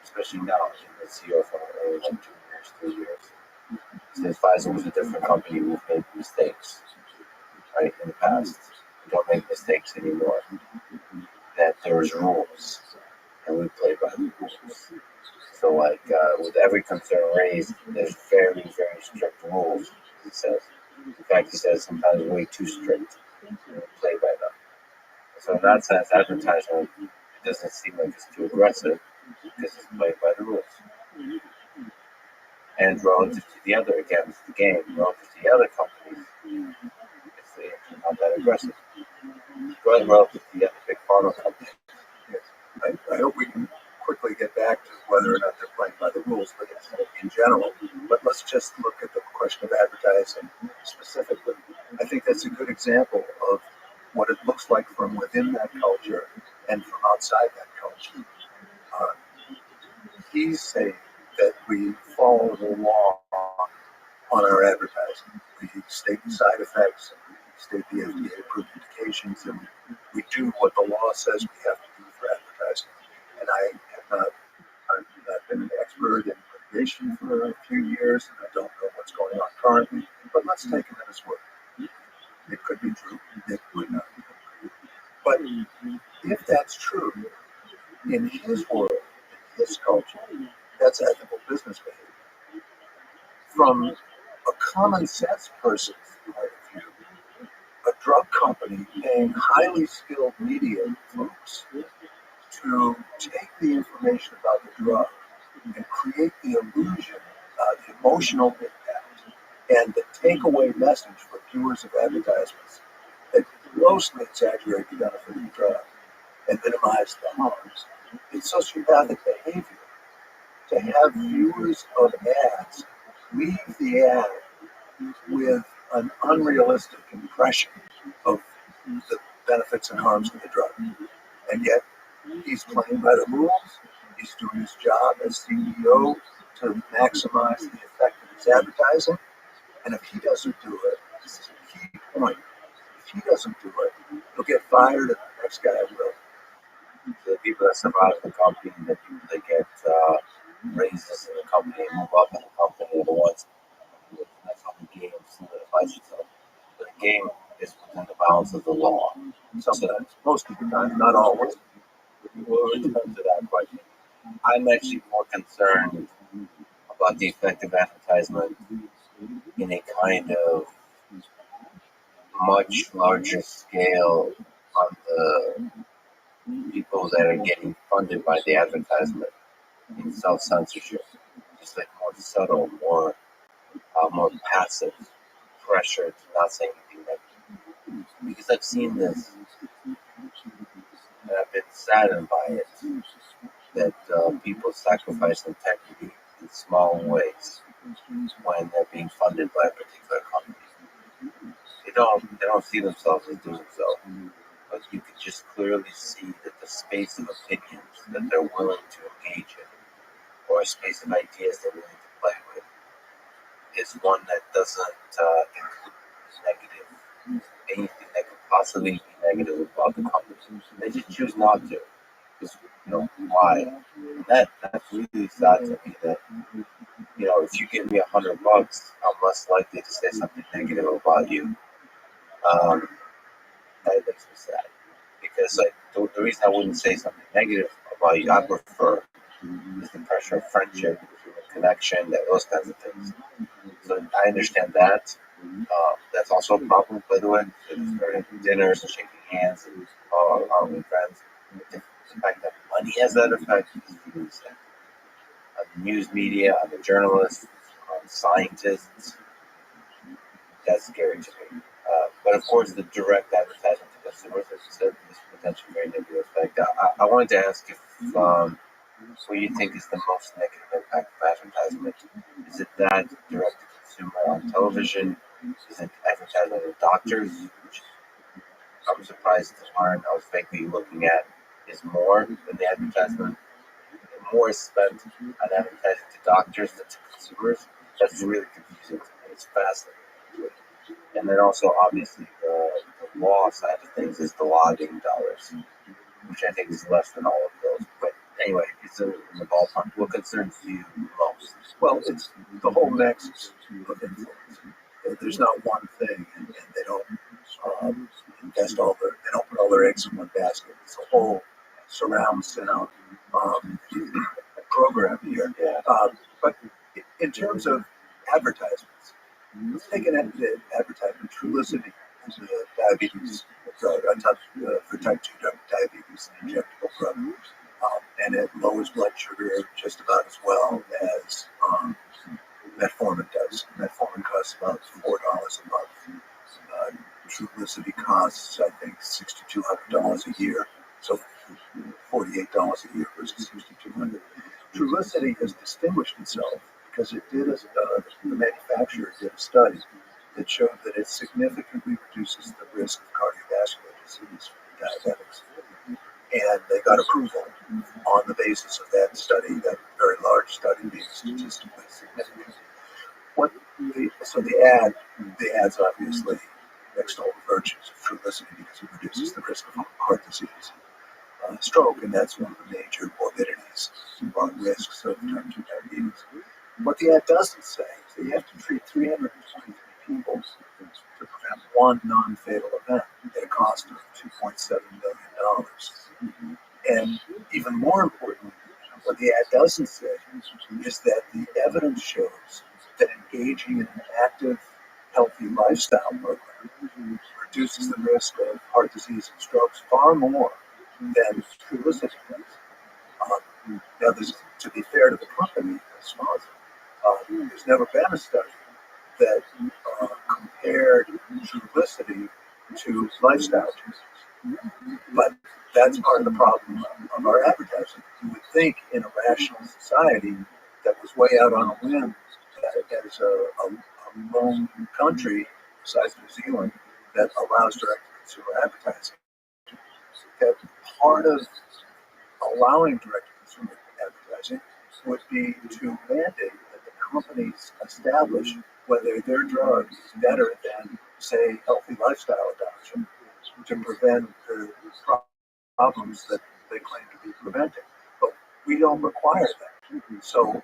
especially now, the CEO for only 2 years, 3 years, says Pfizer was a different company. We've made mistakes, right, in the past. We don't make mistakes anymore. That there's rules, and we play by the rules. So, with every concern raised, there's very, very strict rules, he says. In fact, he says sometimes way too strict, and we play by them. So in that sense, advertising doesn't seem like it's too aggressive because it's played by the rules. And relative to the other, again, it's the game. Relative to the other companies, it's not that aggressive. Relative to the other big pharma companies. Yes. I hope we can quickly get back to whether or not they're playing by the rules, but in general. But let's just look at the question of advertising specifically. I think that's a good example of what it looks like from within that culture and from outside that culture. He's saying that we follow the law on our advertising. We state the side effects, and we state the FDA-approved indications, and we do what the law says we have to do for advertising. And I've not been an expert in litigation for a few years, and I don't know what's going on currently, but let's take him at his word. It could be true, it could not be true. But if that's true, in his world, in his culture, that's ethical business behavior. From common sense person's point of view, a drug company paying highly skilled media folks to take the information about the drug and create the illusion, the emotional impact, and the takeaway message for viewers of advertisements that grossly exaggerate the benefit of the drug and minimize the harms. It's sociopathic behavior to have viewers of ads leave the ad with an unrealistic impression of the benefits and harms of the drug. And yet, he's playing by the rules. He's doing his job as CEO to maximize the effect of his advertising. And if he doesn't do it, this is a key point. If he doesn't do it, he'll get fired, and the next guy will. The people that survive the company, the people that get raises in the company and move up in the company are the ones. That's how the game solidifies itself. The game is within the bounds of the law. Sometimes, most of the time, not always. We'll return to that question. I'm actually more concerned about the effect of advertisement in a kind of much larger scale on the people that are getting funded by the advertisement in self-censorship. Just like more subtle, more passive pressure to not say anything negative. Because I've seen this and I've been saddened by it, that people sacrifice integrity in small ways when they're being funded by a particular company. They don't see themselves as doing so, but you could just clearly see that the space of opinions that they're willing to engage in, or a space of ideas they're willing to play with, is one that doesn't include negative, anything that could possibly be negative about the company. They just choose not to. Because, why? And that's really sad to me that, if you give me $100, I'm less likely to say something negative about you. That makes me sad. Because the reason I wouldn't say something negative about you, I prefer is the pressure of friendship, human connection, those kinds of things. So I understand that. That's also a problem, by the way. Dinners and shaking hands and are we friends? The fact that money has that effect is really sad. On the news media, on the journalists, on scientists, that's scary to me. But of course, the direct advertising to consumers is potentially very negative effect. I wanted to ask if what you think is the most negative impact of advertisement. Is it that direct to consumer on television? Is it advertising to doctors? Which I'm surprised to learn I was vaguely looking at is more than the advertisement. More is spent on advertising to doctors than to consumers. That's really confusing to me. It's fascinating. And then also, obviously, the law side of things is the lobbying dollars, which I think is less than all of those. But anyway, it's in the ballpark. What concerns you most? Well, it's the whole nexus of influence. There's not one thing, and they don't they don't put all their eggs in one basket. It's a whole surround sound program here. But in terms of advertisements, let's take an advertisement, Trulicity, is a diabetes drug, for type 2 diabetes, an injectable drug. And it lowers blood sugar just about as well as metformin does. Metformin costs about $4 a month. Trulicity costs, I think, $6,200 a year. So $48 a year versus $6,200. Trulicity has distinguished itself because it did the manufacturer did a study that showed that it significantly reduces the risk of cardiovascular disease for diabetics. And they got approval on the basis of that study, that very large study being statistically significant. So the ads obviously next to all the virtues of Trulicity because it reduces the risk of heart disease and stroke, and that's one of the major morbidities or risks of type 2 diabetes. What the ad doesn't say is that you have to treat 323 people to prevent one non-fatal event at a cost of $2.7 million. And even more importantly, what the ad doesn't say is that the evidence shows that engaging in an active, healthy lifestyle program reduces the risk of heart disease and strokes far more than illicit drugs. Now, to be fair to the company as sponsor, there's never been a study that compared Trulicity to lifestyle changes. But that's part of the problem of our advertising. You would think in a rational society that was way out on a limb, as a lone country besides New Zealand that allows direct-to-consumer advertising, that part of allowing direct-to-consumer advertising would be to mandate that the companies establish whether their drug is better than, say, healthy lifestyle adoption to prevent the problems that they claim to be preventing. But we don't require that. So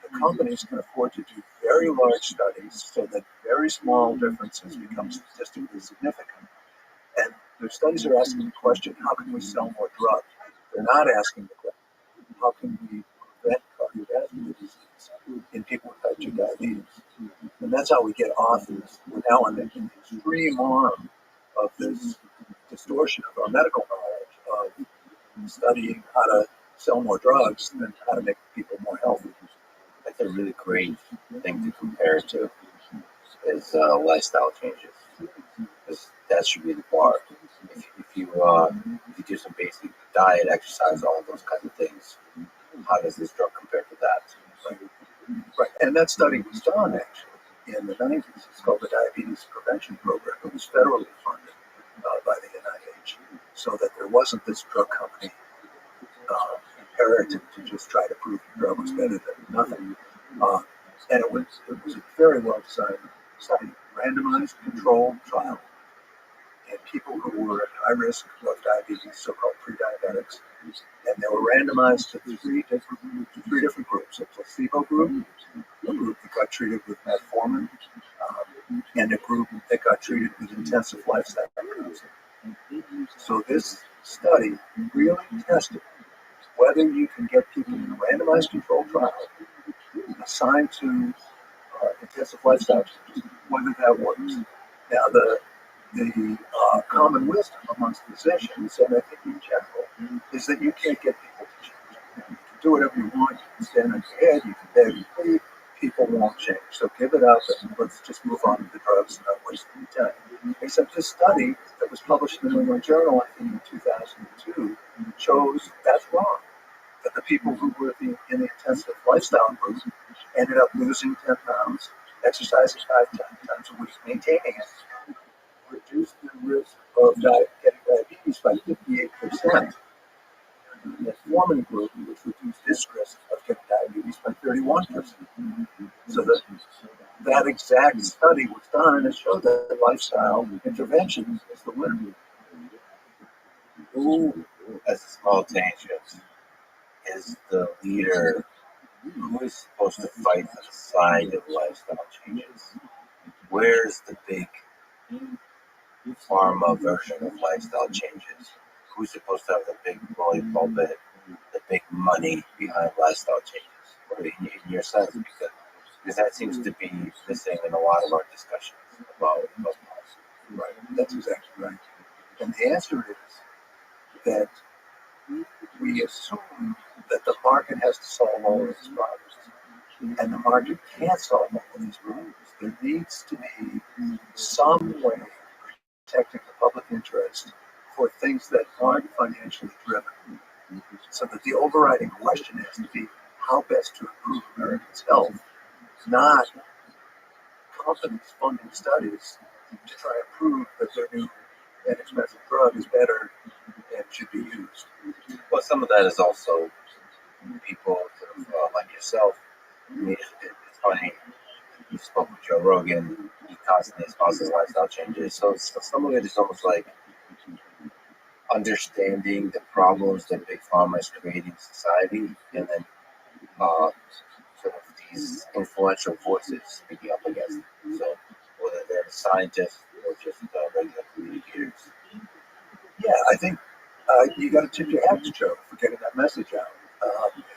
the companies can afford to do very large studies so that very small differences become statistically significant. And their studies are asking the question, how can we sell more drugs? They're not asking the question, how can we prevent cardiovascular disease in people with type 2 diabetes? And that's how we get off this. We're now on the extreme arm of this distortion of our medical knowledge of studying how to sell more drugs than how to make people more healthy. That's a really great thing to compare it to is lifestyle changes. Because that should be the bar. If you do some basic diet, exercise, all of those kinds of things, how does this drug compare to that? Right, and that study was done actually in the 90s. It's called the Diabetes Prevention Program. It was federally funded by the NIH, so that there wasn't this drug company imperative to just try to prove the drug was better than nothing. And it was a very well designed study, randomized controlled trial, and people who were at high risk of diabetes, so-called pre-diabetics, and they were randomized to three different groups: a placebo group, a group that got treated with metformin, and a group that got treated with intensive lifestyle drugs. So this study really tested whether you can get people in a randomized controlled trial assigned to intensive lifestyle changes, whether that works. Now, the common wisdom amongst physicians, and I think in general, is that you can't get people to change. You can do whatever you want, you can stand on your head, you can beg and plead, people won't change. So give it up and let's just move on to the drugs and not waste any time. Except this study that was published in the New England Journal, I think in 2002, shows that's wrong. That the people who were in the intensive lifestyle group ended up losing 10 pounds, exercising 5 times a week, maintaining it, reduced the risk of getting diabetes by 58%. The metformin group, which reduced this risk of getting diabetes by 31%. So that exact study was done, and it showed that lifestyle intervention is the winner. Who, as a small tangent, is the leader who is supposed to fight for the side of lifestyle changes? Where's the big pharma version of lifestyle changes? Who's supposed to have the big bully pulpit, the big money behind lifestyle changes? What in your sense, because that seems to be missing in a lot of our discussions about policy. Right, that's exactly right. And the answer is that we assume that the market has to solve all of these problems. And the market can't solve all of these problems. There needs to be some way of protecting the public interest for things that aren't financially driven. So that the overriding question has to be how best to improve Americans' health, not companies funding studies to try and prove that their new inexpensive drug is better and should be used. Well, some of that is also people sort of, like yourself. I mean, it's funny. You spoke with Joe Rogan. He constantly espouses lifestyle changes. So some of it is almost like understanding the problems that big pharma is creating in society, and then sort of these influential voices speaking up against it. So whether they're scientists or just regular communicators. Yeah, I think you got to tip your hat to Joe for getting that message out.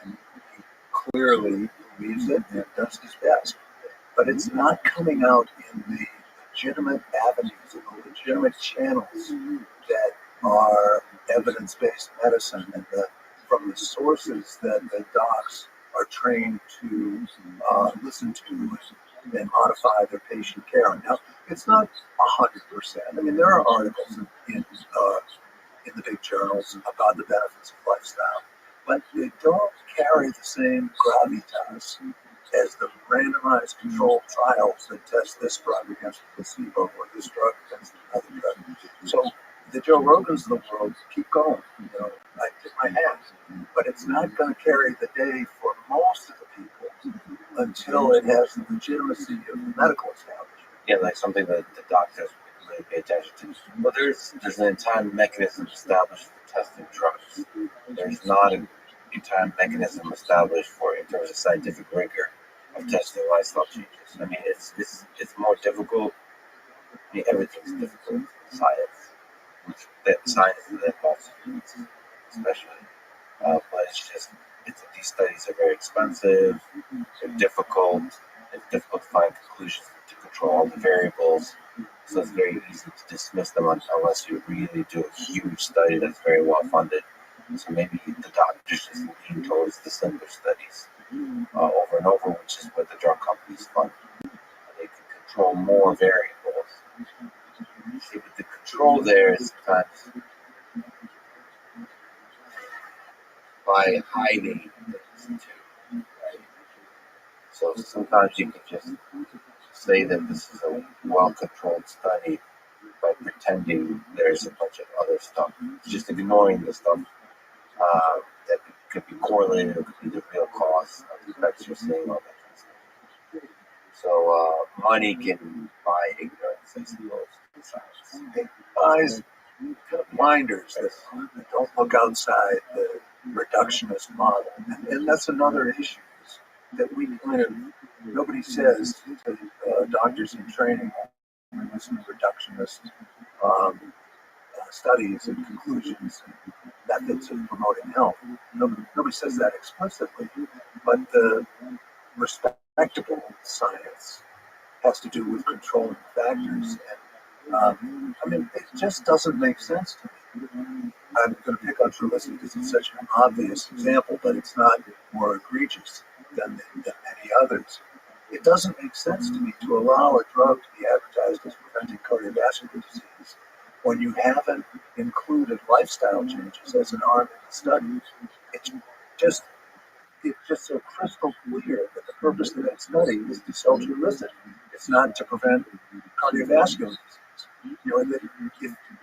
And he clearly believes it and does his best. but it's not coming out in the legitimate avenues and the legitimate channels that are evidence-based medicine and from the sources that the docs are trained to listen to and modify their patient care. Now, it's not 100%. I mean, there are articles in the big journals about the benefits of lifestyle, but they don't carry the same gravitas as the randomized controlled trials that test this drug against placebo or this drug against another drug. So the Joe Rogans of the world keep going. I tip my hat, but it's not going to carry the day for most of the people until it has the legitimacy of the medical establishment. Yeah, like something that the doctors really pay attention to. Well, there's an entire mechanism established for testing drugs. There's not an entire mechanism established for, in terms of scientific rigor, of testing lifestyle changes. I mean, it's more difficult. I mean, everything's difficult in science. Science is that involves humans, especially. But these studies are very expensive. They're difficult. It's difficult to find conclusions to control all the variables. So it's very easy to dismiss them unless you really do a huge study that's very well funded. So maybe the doctors just lean towards the simpler studies over and over, which is what the drug companies fund. They can control more variables. See, but the control there is sometimes by hiding things too, right? So sometimes you can just say that this is a well-controlled study by pretending there's a bunch of other stuff, just ignoring the stuff that could be correlated or could be the real cause of the effects you're seeing, all that kind of stuff. So money can buy ignorance, I suppose. It buys blinders that don't look outside the reductionist model. And that's another issue, is that we nobody says to doctors in training, we listen to reductionist studies and conclusions and methods of promoting health. Nobody says that explicitly, but the respectable science has to do with controlling factors. And I mean, it just doesn't make sense to me. I'm going to pick on Trulicity because it's such an obvious example, but it's not more egregious than many others. It doesn't make sense to me to allow a drug to be advertised as preventing cardiovascular disease when you haven't included lifestyle changes as an arm in the study. It's just so crystal clear that the purpose of that study is to sell Trulicity. It's not to prevent cardiovascular disease.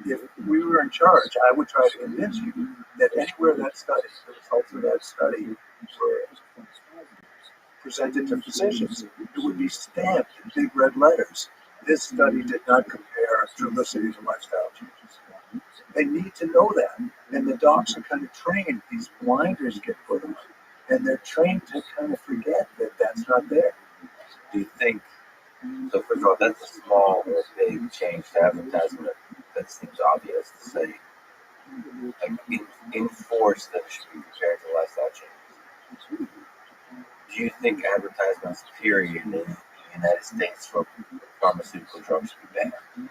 If we were in charge, I would try to convince you that anywhere that study, the results of that study were presented to physicians, it would be stamped in big red letters. This study did not compare Trulicity to lifestyle changes. They need to know that, and the docs are kind of trained. These blinders get put on, and they're trained to kind of forget that that's not there. Do you think? So first of all, that's a small or big change to advertisement. That seems obvious to say. Like enforce that it should be compared to lifestyle changes. Do you think advertisements, period, in the United States for pharmaceutical drugs should be banned?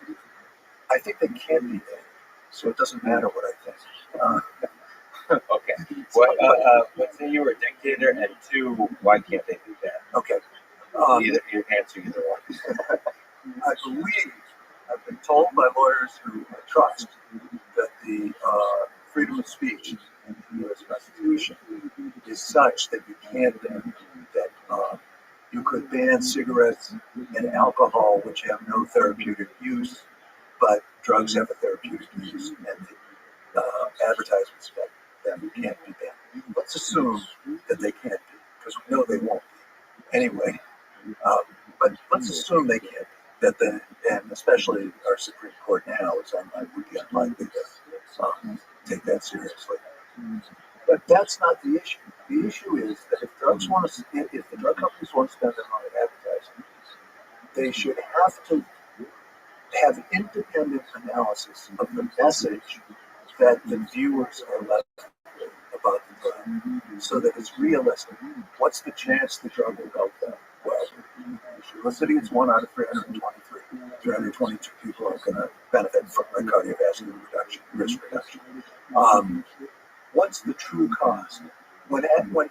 I think they can be banned, so it doesn't matter what I think. Okay. Well, let's say you were a dictator, and two, why can't they be banned? Okay. Either you answer either one. I believe, I've been told by lawyers who I trust, that the freedom of speech in the U.S. Constitution is such that you can't ban, that you could ban cigarettes and alcohol, which have no therapeutic use, but drugs have a therapeutic use, and the advertisements that can't be banned. Let's assume that they can't be, because we know they won't be. Anyway, but let's assume they can't be, and especially our Supreme Court now would be unlikely to take that seriously. But that's not the issue. The issue is that if the drug companies want to spend their money advertising, they should have to have independent analysis of the message that the viewers are left with about the drug, so that it's realistic. What's the chance the drug will help them? Well, issue. Let's say it's 1 out of 323. 322 people are going to benefit from the cardiovascular risk reduction. What's the true cost? When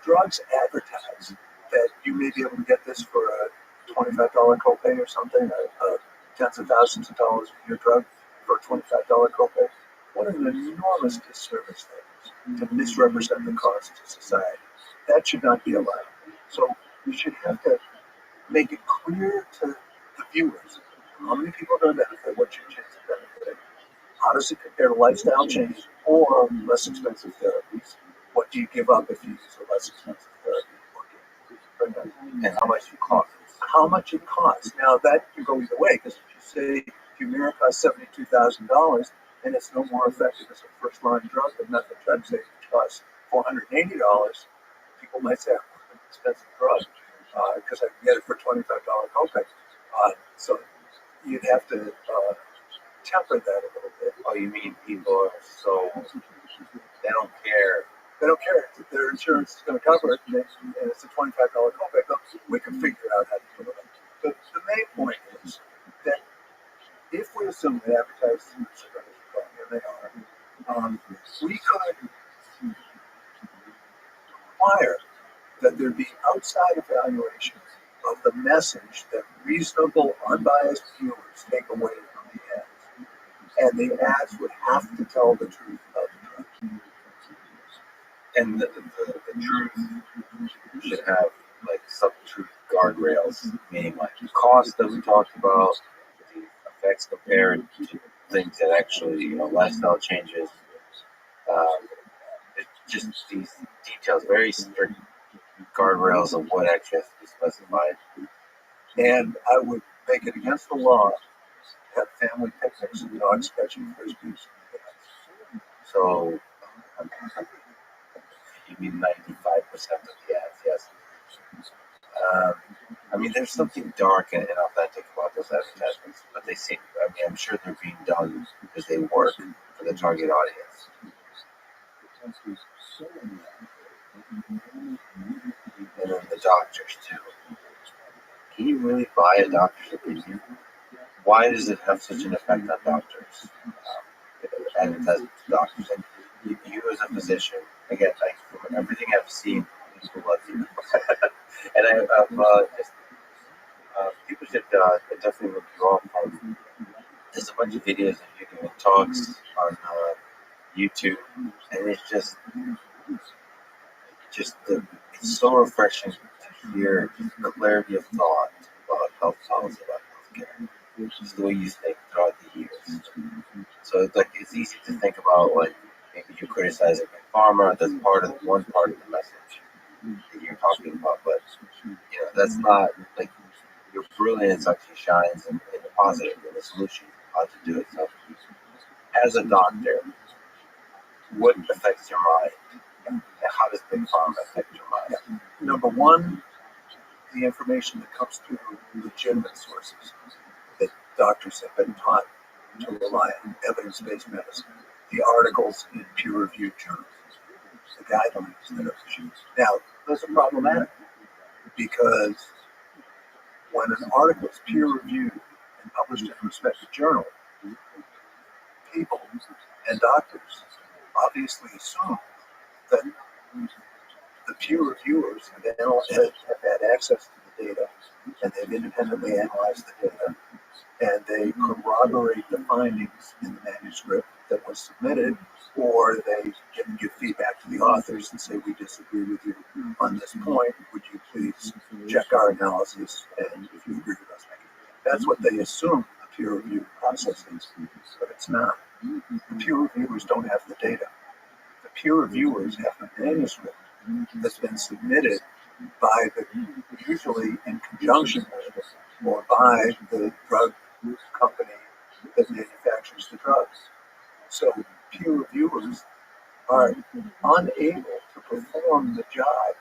drugs advertise that you may be able to get this for a $25 copay or something, tens of thousands of dollars for your drug for a $25 copay, what an enormous disservice that is to misrepresent the cost to society. That should not be allowed. So we should have to make it clear to the viewers how many people are going to benefit, what's your chance of benefiting, how does it compare to lifestyle change or less expensive therapies? What do you give up if you use a less expensive therapy? And how much it costs? How much it costs. Now that can go either way, because if you say Humira costs $72,000 and it's no more effective as a first-line drug than methotrexate, which costs $480, people might say, "Oh, an expensive drug," because I can get it for $25 copay. So you'd have to temper that a little bit. Oh, you mean people are so they don't care? They don't care if their insurance is going to cover it, and it's a $25 copay. We can figure out how to do it. But the main point is that if we assume that advertising are going to and they are, we could require that there be outside evaluation of the message that reasonable, unbiased viewers take away from the ads. And the ads would have to tell the truth about the drug. And the truth should have like some truth guardrails, meaning like the cost that we talked about, the effects compared to things that actually, lifestyle changes. It's just these details, very strict guardrails of what actually has to be specified. And I would make it against the law to have family picnics and dogs catching frisbees. So, you mean 95% of the ads, yes. I mean, there's something dark and authentic about those advertisements, but they seem, I'm sure they're being done because they work for the target audience. And then the doctors, too. Can you really buy a doctor's opinion? Why does it have such an effect on doctors? Advertising to doctors. And you as a physician, again, from everything I've seen, people love you. And people should definitely look you up. There's a bunch of videos of you giving talks on YouTube, and it's it's so refreshing to hear the clarity of thought about health policy, about healthcare, just the way you think throughout the years. So it's easy to think about maybe you're criticizing Big Pharma. That's one part of the message that you're talking about, but that's not your brilliance actually shines in the positive, in the solution, how to do it. So, as a doctor, what affects your mind? And how does Big Pharma affect your mind? Number one, the information that comes through legitimate sources that doctors have been taught to rely on, evidence-based medicine, the articles in peer-reviewed journals, the guidelines that are issued. Now, those are problematic because when an article is peer-reviewed and published in a respected journal, people and doctors obviously assume that the peer reviewers have had access to the data, and they've independently analyzed the data, and they corroborate the findings in the manuscript that was submitted, or they give feedback to the authors and say, we disagree with you on this point, would you please check our analysis, and if you agree with us, make it. That's what they assume the peer review process is, but it's not. The peer reviewers don't have the data. The peer reviewers have a manuscript that's been submitted by usually in conjunction with or by the drug company that manufactures the drugs. So peer reviewers are unable to perform the job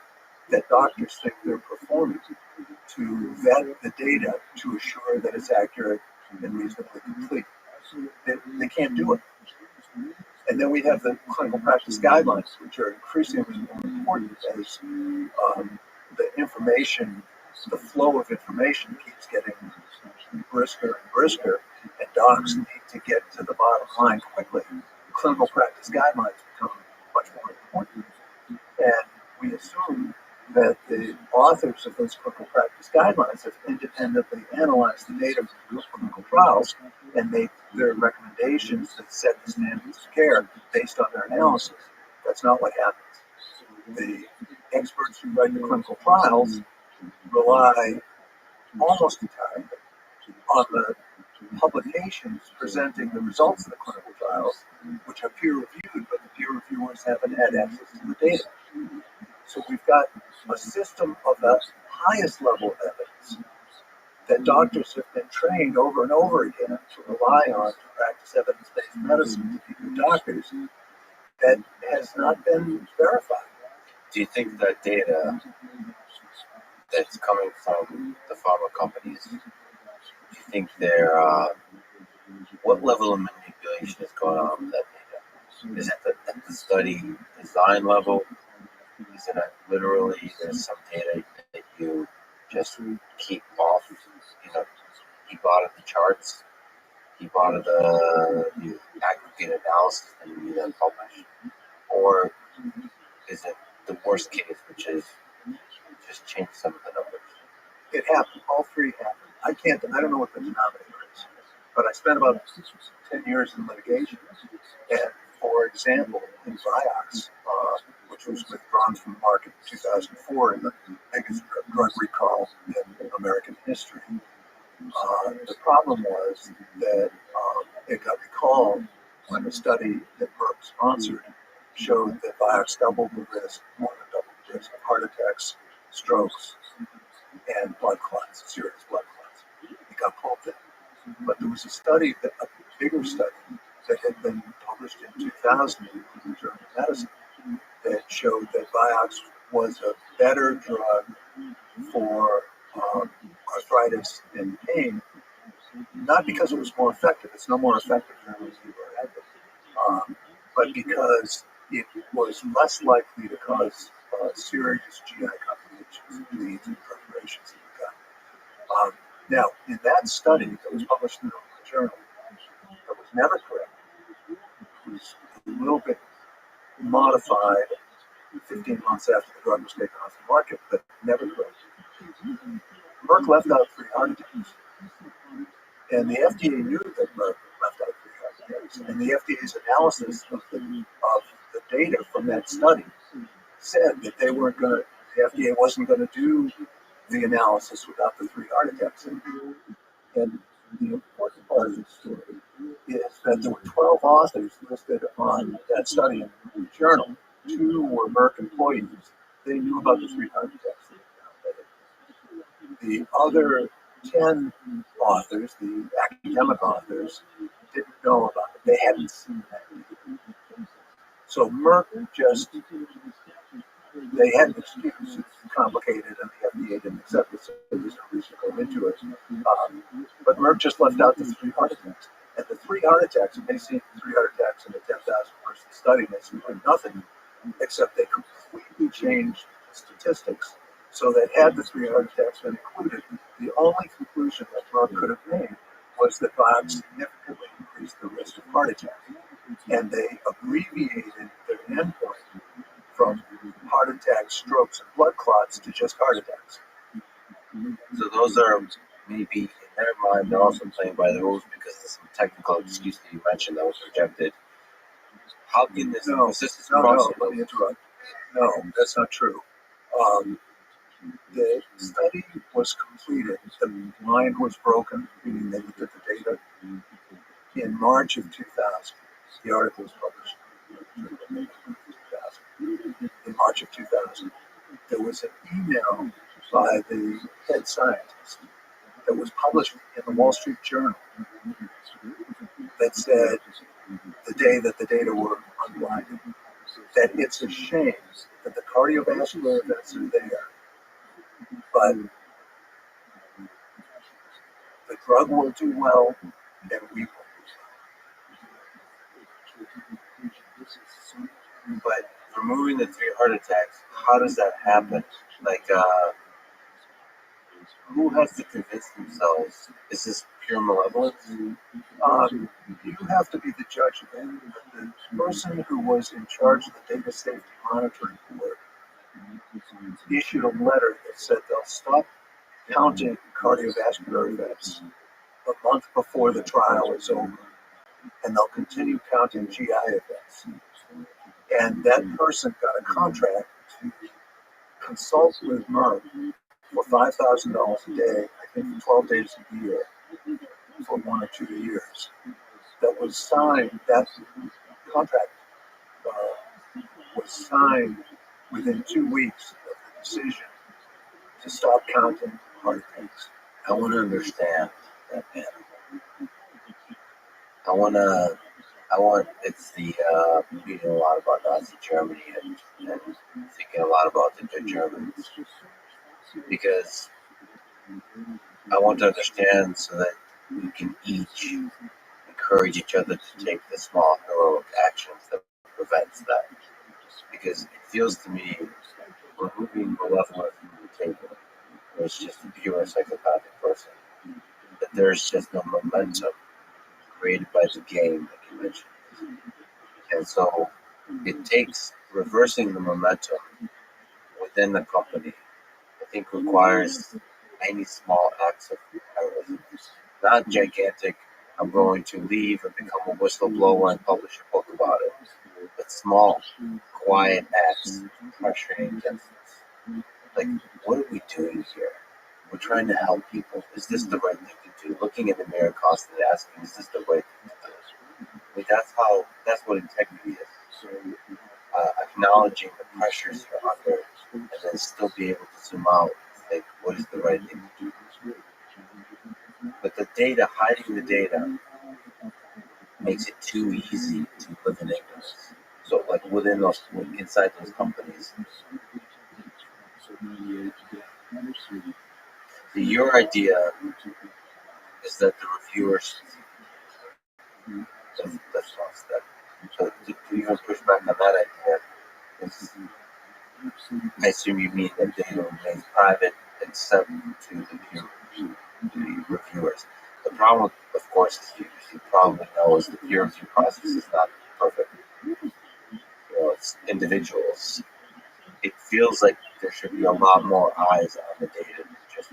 that doctors think they're performing, to vet the data to assure that it's accurate and reasonably complete. They can't do it. And then we have the clinical practice guidelines, which are increasingly more important as the information the flow of information keeps getting brisker and brisker, and docs need to get to the bottom line quickly. Clinical practice guidelines become much more important. And we assume that the authors of those clinical practice guidelines have independently analyzed the data from clinical trials and made their recommendations that set the standards of care based on their analysis. That's not what happens. The experts who write the clinical trials rely almost entirely on the publications presenting the results of the clinical trials, which are peer-reviewed, but the peer reviewers haven't had access to the data. So we've got a system of the highest level of evidence that doctors have been trained over and over again to rely on to practice evidence-based medicine to be good doctors that has not been verified. Do you think that data that's coming from the pharma companies, do you think they're, what level of manipulation is going on with that data? Is it at the study design level? Is it literally there's some data that you just keep off, keep out of the charts, keep out of the aggregate analysis that you then publish? Or is it the worst case, which is just change some of the numbers? It happened. All three happened. I don't know what the denominator is, but I spent about 10 years in litigation. And for example, in Vioxx, which was withdrawn from the market in 2004 in the biggest drug recall in American history, the problem was that it got recalled when a study that Merck sponsored showed that Vioxx doubled the risk, more than doubled the risk of heart attacks, strokes, and blood clots, serious blood clots. It got pulled in. But there was a study, a bigger study, that had been published in 2000 in the Journal of Medicine that showed that Vioxx was a better drug for arthritis and pain, not because it was more effective, it's no more effective than Advil, but because it was less likely to cause serious GI complications, bleeds, and perforations in the gut. Now, in that study that was published in the journal, that was never correct. It was a little bit modified 15 months after the drug was taken off the market, but never correct. Merck left out 3 heart attacks. And the FDA knew that Merck left out 3 heart attacks. And the FDA's analysis of the data from that study said that the FDA wasn't going to do the analysis without the 3 heart attacks. And the important part of the story is that there were 12 authors listed on that study in the journal. 2 were Merck employees. They knew about the 3 heart attacks. The other 10 authors, the academic authors, didn't know about it. They hadn't seen that. So Merck they had an excuse. It's complicated, and the FDA didn't accept it, so there's no reason to go into it. But Merck just left out the 3 heart attacks. And the 3 heart attacks, and they see 3 heart attacks in a 10,000 person study, and they see nothing except they completely changed the statistics so that had the 3 heart attacks been included, the only conclusion that Merck could have made was that Vioxx significantly increased the risk of heart attack. And they abbreviated their endpoint from heart attacks, strokes, and blood clots to just heart attacks. So those are maybe, in their mind, they're also playing by the rules because of some technical excuse that you mentioned that was rejected. How can this consistency process? Let me interrupt. No, that's not true. The study was completed. The blind was broken, meaning they looked at the data, in March of 2000. The article was published in 2000. In March of 2000, there was an email by the head scientist that was published in the Wall Street Journal that said the day that the data were unblinded, that it's a shame that the cardiovascular events are there, but the drug will do well, and we will. But removing the 3 heart attacks, how does that happen? Like, who has to convince themselves? Is this pure malevolence? You have to be the judge of that. The person who was in charge of the Data Safety Monitoring Board issued a letter that said they'll stop counting cardiovascular events a month before the trial is over, and they'll continue counting GI events. And that person got a contract to consult with Merck for $5,000 a day, I think for 12 days a year, for 1 or 2 years. That was signed, that contract was signed within 2 weeks of the decision to stop counting heart attacks. I want to understand that, man. It's the reading a lot about Nazi Germany and thinking a lot about the good Germans, because I want to understand so that we can each encourage each other to take the small heroic actions that prevents that. Because it feels to me removing malevolence from the table, where it's just a pure psychopathic person, that there's just no momentum created by the game that you mentioned. And so it takes reversing the momentum within the company, I think, requires many small acts of heroism. Not gigantic, I'm going to leave and become a whistleblower and publish a book about it, but small, quiet acts pressuring against us. Like, what are we doing here? We're trying to help people. Is this the right thing to do? Looking in the mirror, constantly asking, is this the right thing to do? I mean, that's what integrity is. So, acknowledging the pressures you're under, and then still be able to zoom out and think, what is the right thing to do? But the data, hiding the data, makes it too easy to live in ignorance. So, like inside those companies, your idea is that the reviewers, that's one step. So to even push back on that idea, I assume you mean that data remains private except to the reviewers. The problem, of course, as you probably know, is the peer review process is not perfect. It's individuals. It feels like there should be a lot more eyes on the data than just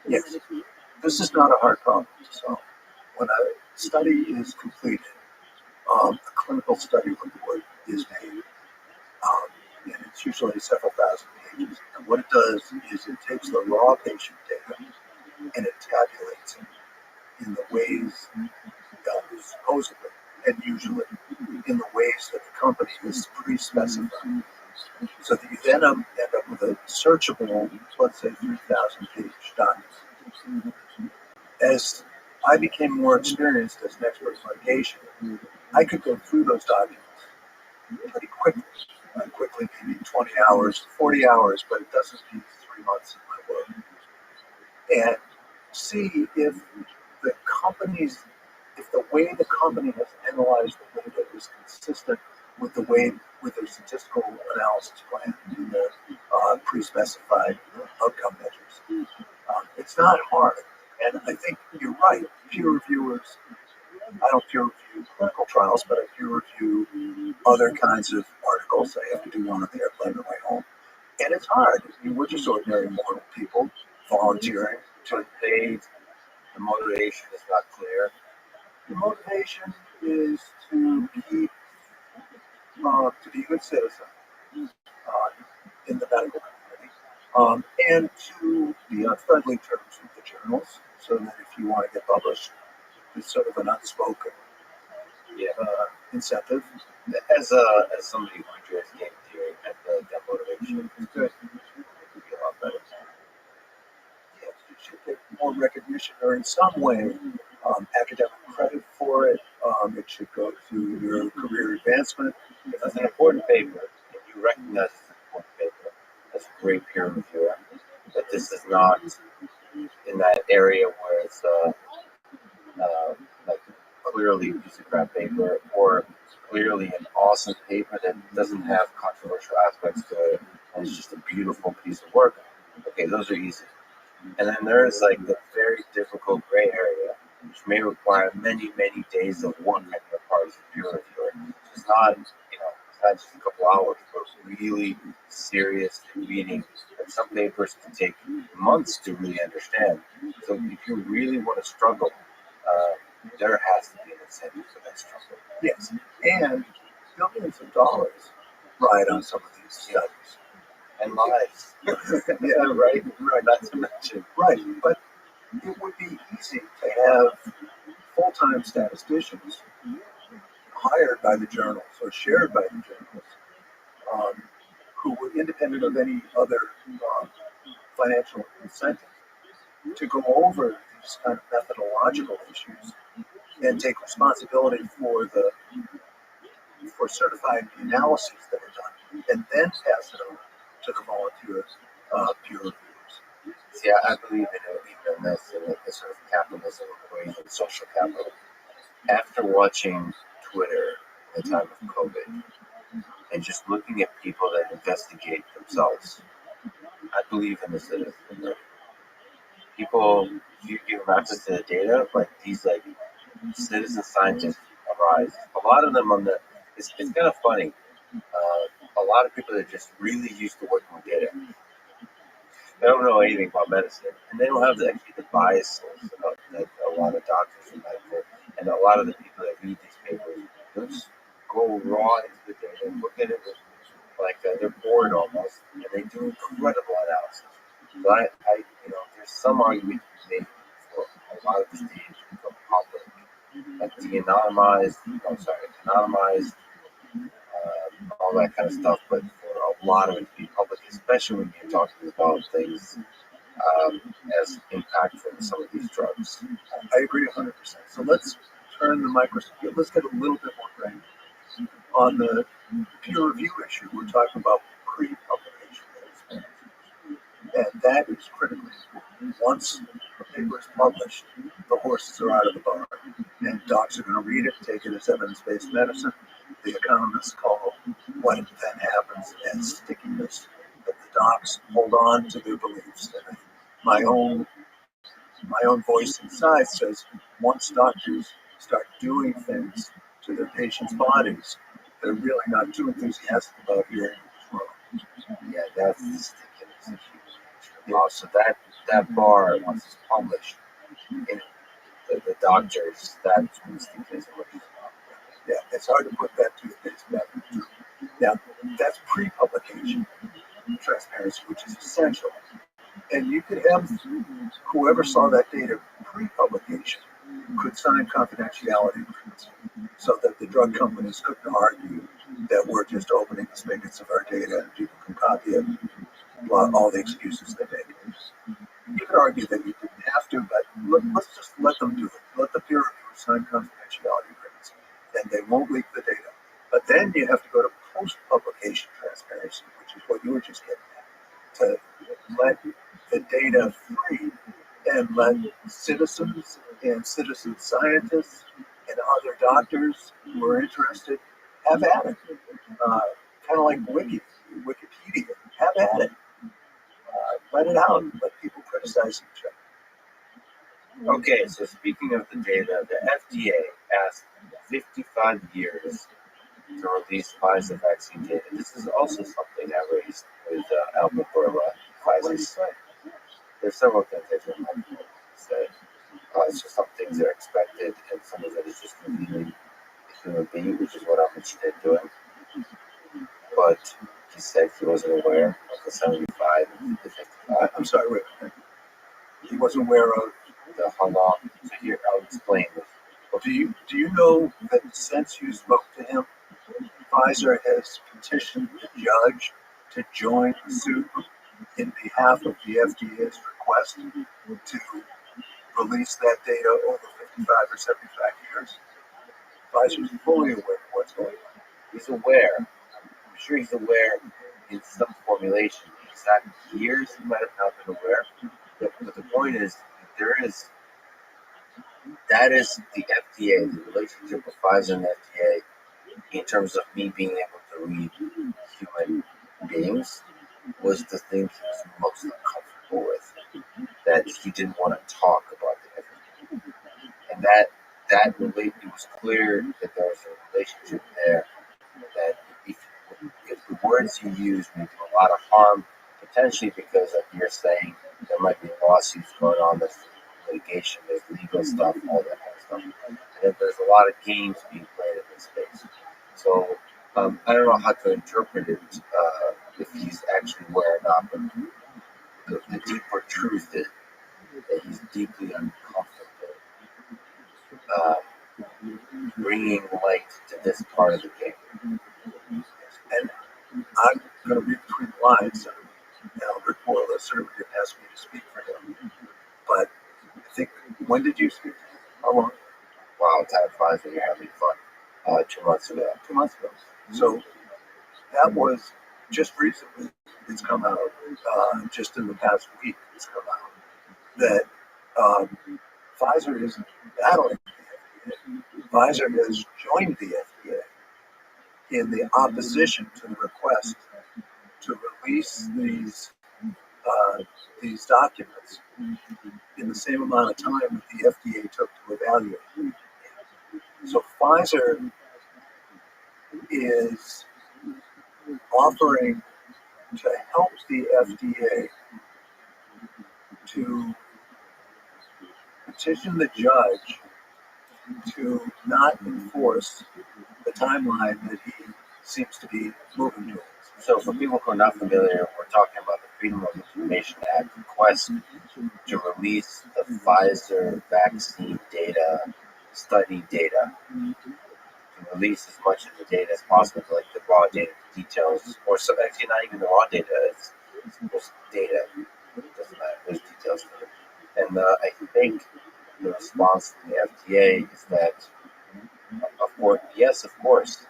Yes, this is not a hard problem to solve. When a study is completed, a clinical study report is made, and it's usually several thousand pages. And what it does is it takes the raw patient data and it tabulates it in the ways supposedly and usually in the ways that the company has pre-specified. So that you then end up with a searchable, let's say, 3,000 page document. As I became more experienced as an expert in litigation, I could go through those documents pretty quickly. Quickly, maybe 20 hours, 40 hours, but it doesn't mean 3 months of my work. And see if the way the company has analyzed the data is consistent with their statistical analysis plan and their pre-specified outcome measures. It's not hard, and I think you're right. Peer reviewers, I don't peer review clinical trials, but I peer review other kinds of articles. I have to do one on the airplane on the way home, and it's hard. I mean, we're just ordinary mortal people volunteering to paid. The motivation is not clear. The motivation is to be a good citizen in the medical community, and to be on friendly terms with the journals, so that if you want to get published, it's sort of an unspoken incentive. As somebody who enjoys game theory, I feel like that motivation is good. It could be a lot better. Yes, you should get more recognition, or in some way academic credit for it. It should go to your career advancement. If it's an important paper, and you recognize it's an important paper, that's a great peer reviewer. But this is not in that area where it's like clearly a piece of crap paper, or clearly an awesome paper that doesn't have controversial aspects to it, and it's just a beautiful piece of work. Okay, those are easy. And then there's like the very difficult gray area, which may require many, many days of work on the part of the peer reviewer. It's not, it's not just a couple hours, but really serious reading. And some papers can take months to really understand. So if you really want to struggle, there has to be an incentive for that struggle. Yes, and billions of dollars ride on some of these studies. And lives. Yeah, right. Not to mention. Right, but it would be easy to have full-time statisticians hired by the journals or shared by the journals, who were independent of any other financial incentive to go over these kind of methodological issues and take responsibility for certifying the analyses that are done, and then pass it on to the volunteer peer reviewers. See, I believe in this, in the sort of capitalism equation, social capital. After watching Twitter at the time of COVID and just looking at people that investigate themselves, I believe in this. People, if you give them access to the data, like these like citizen scientists arise. A lot of them it's kind of funny. A lot of people that are just really used to working with data. They don't know anything about medicine, and they don't have the bias that a lot of doctors and medical, and a lot of the people that read these papers, they'll just go raw into the data and look at it like they're bored almost, and they do incredible analysis. So there's some argument to be made for a lot of this data to become public, like anonymized, all that kind of stuff, but for a lot of it to be public, especially when you're talking about things as impactful as some of these drugs. I agree 100%. So let's turn the microscope. Let's get a little bit more granular. On the peer review issue, we're talking about pre-publication, and that is critically important. Once the paper is published, the horses are out of the barn, and docs are going to read it, take it as evidence-based medicine. The economists call what then happens as stickiness, that the docs hold on to their beliefs. And my own voice inside says once doctors start doing things to their patients' bodies, they're really not too enthusiastic about hearing what's wrong. Yeah, that's the stickiness issue. So that bar, once it's published, in the doctors, that's when stickiness issue. Yeah, it's hard to put that toothpaste back in the tube. Now, that's pre-publication transparency, which is essential. And you could have whoever saw that data pre-publication could sign confidentiality agreements so that the drug companies couldn't argue that we're just opening the spigots of our data and people can copy it, all the excuses they make. You could argue that you didn't have to, but let's just let them do it. Let the peer reviewers sign confidentiality agreements, then they won't leak the data. But then you have to go to post-publication transparency, which is what you were just getting at, to let the data free and let citizens and citizen scientists and other doctors who are interested have at it. Kind of like Wikipedia, have at it. Let it out. Let people criticize each other. Okay, so speaking of the data, the FDA asked 55 years to release Pfizer vaccine data. This is also something I raised with Albert Bourla, Pfizer's. There's several things I didn't like to say. It's just some things that are expected, and some of it is just convenient a human being, which is what I'm interested in doing. But he said he wasn't aware of the 75 and the 55. I'm sorry, wait a minute. He wasn't aware of how long. So here, I'll explain this. Do you know that since you spoke to him, Pfizer has petitioned the judge to join the suit in behalf of the FDA's request to release that data over 55 or 75 years? Pfizer's fully aware of what's going on. He's aware. I'm sure he's aware in some formulation. The exact years he might have not been aware. But the point is, that is the FDA, the relationship with Pfizer and the FDA, in terms of me being able to read human beings, was the thing he was most uncomfortable with. that he didn't want to talk about the FDA. And it was clear that there was a relationship there, that if the words you use may do a lot of harm, potentially because of you're saying there might be lawsuits going on, there's litigation, there's legal stuff, all that kind of stuff. And then there's a lot of games being played in this space. So I don't know how to interpret it, if he's actually aware or not, but the deeper truth is that he's deeply uncomfortable bringing light to this part of the game. And I'm going to read between the lines. Albert Boyle certainly didn't ask me to speak for him. But I think, when did you speak to him? How long? Wow, time flies when you're having fun. 2 months ago. 2 months ago. So that was just recently. It's come out, just in the past week, it's come out, that Pfizer isn't battling the FDA. Pfizer has joined the FDA in the opposition to the request to release these documents in the same amount of time that the FDA took to evaluate. So Pfizer is offering to help the FDA to petition the judge to not enforce the timeline that he seems to be moving towards. So for people who are not familiar, we're talking about the Freedom of Information Act request to release the Pfizer vaccine data, study data, to release as much of the data as possible, like the raw data, the details, or so actually not even the raw data, it's just data. It doesn't matter, there's details to it. And I think the response from the FDA is that, of course, yes, of course,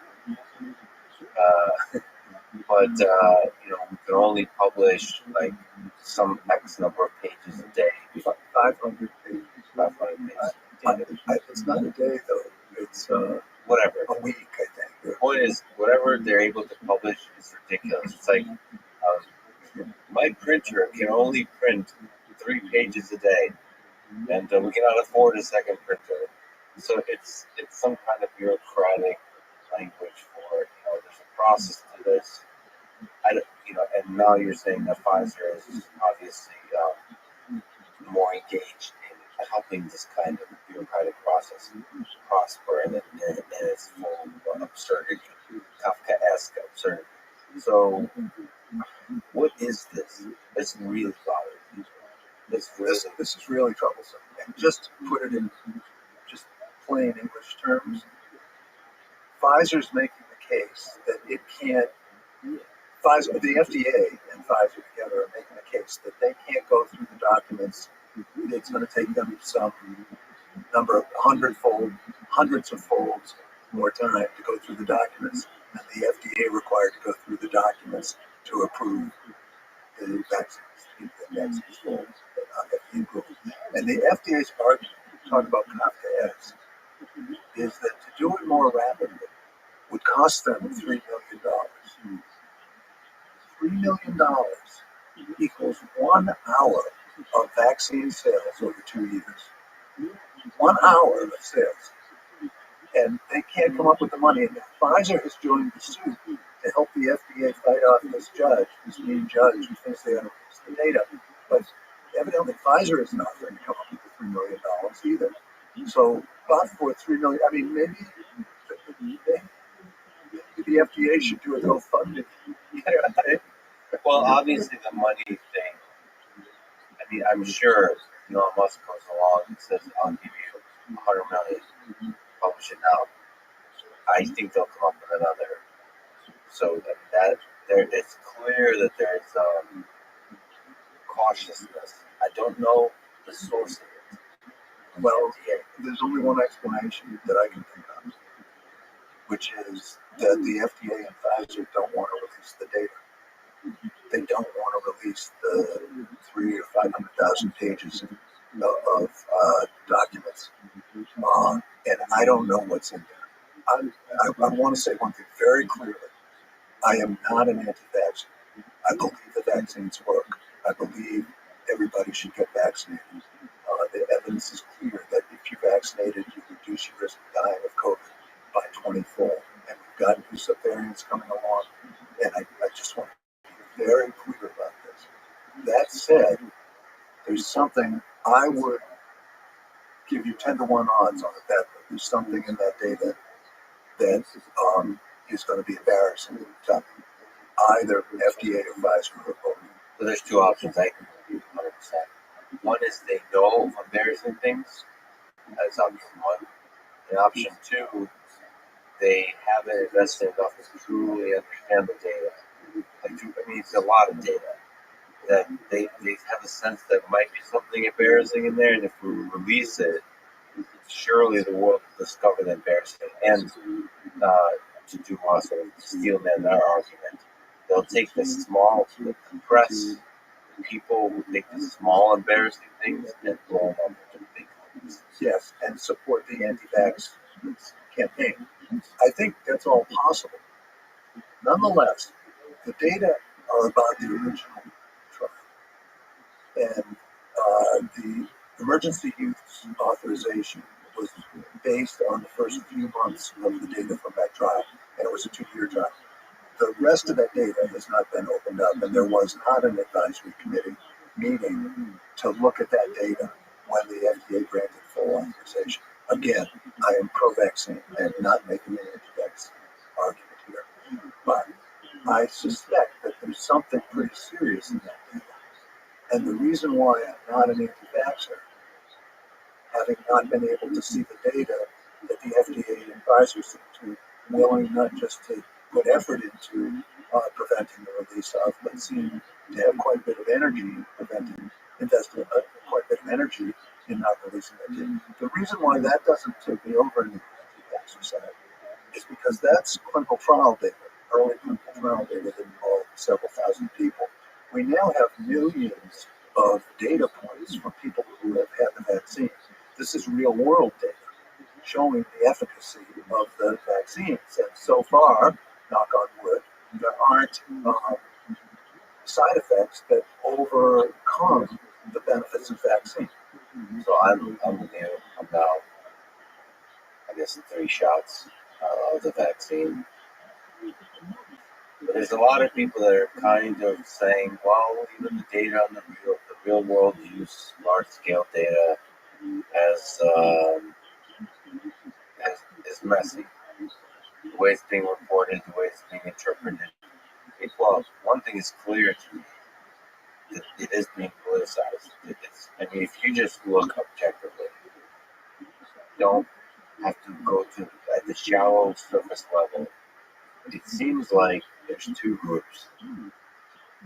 but we can only publish like some X number of pages a day. 500 pages. 500 pages. It's not a day though. It's whatever. A week, I think. The point is, whatever they're able to publish is ridiculous. It's like my printer can only print 3 pages a day, and we cannot afford a second printer. So it's some kind of bureaucratic language for there's a process to this. And now you're saying that Pfizer is obviously more engaged in helping this kind of bureaucratic process prosper, and it's full of absurdity, Kafkaesque absurdity. So, what is this? It's really bothering me. This is really troublesome. And just to put it in just plain English terms, Pfizer's making the case that it can't. The FDA and Pfizer together are making the case that they can't go through the documents. It's going to take them some number of hundreds of folds more time to go through the documents, and the FDA required to go through the documents to approve the vaccines folds that FDA approved. And the FDA's argument, talking about Kafkaesque, is that to do it more rapidly would cost them $3 million. $3 million equals 1 hour of vaccine sales over 2 years. 1 hour of sales. And they can't come up with the money. And Pfizer has joined the suit to help the FDA fight off this mean judge who thinks they understand the data. But evidently Pfizer is not going to come up with the $3 million either. So, but for $3 million, I mean, maybe the FDA should do a little funding. Well, obviously the money thing. I mean, I'm sure Elon Musk goes along and says, "I'll give you $100 million, publish it now." I think they'll come up with another. So it's clear that there's cautiousness. I don't know the source of it. Well, there's only one explanation that I can think of, which is that the FDA and Pfizer don't want to release the data. They don't want to release the 300,000 or 500,000 pages of documents, and I don't know what's in there. I want to say one thing very clearly. I am not an anti-vaccine. I believe the vaccines work. I believe everybody should get vaccinated. The evidence is clear that if you're vaccinated, you reduce your risk of dying of COVID by 20-fold. And we've got new subvariants coming along. And I just want to be very clear about this. That said, there's something I would give you 10-to-1 odds on it, that there's something in that data that is going to be embarrassing to either FDA or Pfizer or both. So there's two options. I can agree 100%. One is they know of embarrassing things. That's option one. And option two, they haven't invested enough to truly understand the data. I mean, it's a lot of data that they have a sense that might be something embarrassing in there, and if we release it, surely the world will discover the embarrassing. And to do also steel man their argument, they'll take the small, the press, people who take the small embarrassing things and blow them up into big things. Yes, and support the anti-vax campaign. I think that's all possible. Nonetheless, the data are about the original trial. And the emergency use authorization was based on the first few months of the data from that trial, and it was a 2-year trial. The rest of that data has not been opened up, and there was not an advisory committee meeting to look at that data when the FDA granted full authorization. Again, I am pro-vaccine. I am not making an anti-vax argument here. But I suspect that there's something pretty serious in that data. And the reason why I'm not an anti-vaxxer, having not been able to see the data that the FDA and Pfizer seem to willing not just to put effort into preventing the release of, but seem to have quite a bit of energy in preventing, investing quite a bit of energy in not releasing that data. The reason why that doesn't tip me over in the anti-vaxxer side is because that's clinical trial data, early clinical trial data that involved several thousand people. We now have millions of data points from people who have had the vaccine. This is real world data showing the efficacy of the vaccines. And so far, knock on wood, there aren't side effects that overcome the benefits of vaccine. So I'm with you. I'm now, I guess, 3 shots of the vaccine. But there's a lot of people that are kind of saying, well, even the data on the real world use large scale data is messy. The way it's being reported, the way it's being interpreted. Well, one thing is clear to me, that it is being politicized. If you just look objectively, you don't have to go to at the shallow surface level. It seems like there's 2 groups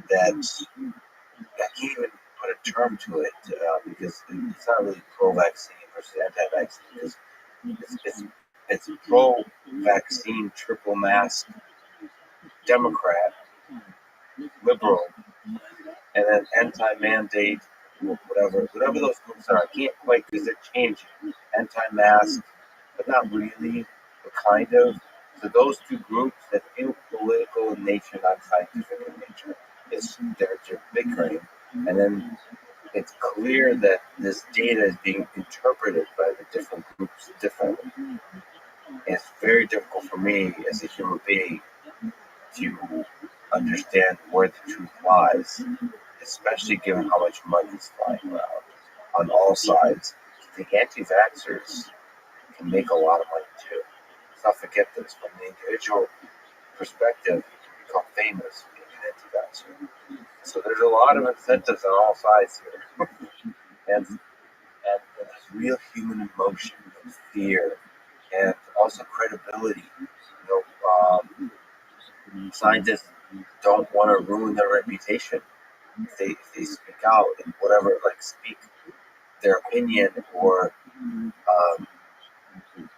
that I can't even put a term to it because it's not really pro-vaccine versus anti-vaccine. Because it's pro-vaccine, triple mask, Democrat, liberal, and then anti-mandate, whatever those groups are. I can't quite, because they're changing. Anti-mask, but not really, but kind of. So those 2 groups that feel political in nature, not scientific in nature, they're bickering. And then it's clear that this data is being interpreted by the different groups differently. And it's very difficult for me as a human being to understand where the truth lies, especially given how much money is flying around on all sides. The anti-vaxxers can make a lot of money too. Let's not forget this. From the individual perspective, you can become famous being an anti-vaxxer. So there's a lot of incentives on all sides here. and there's real human emotion and fear and also credibility. Scientists don't want to ruin their reputation. If they speak out and whatever, speak their opinion, or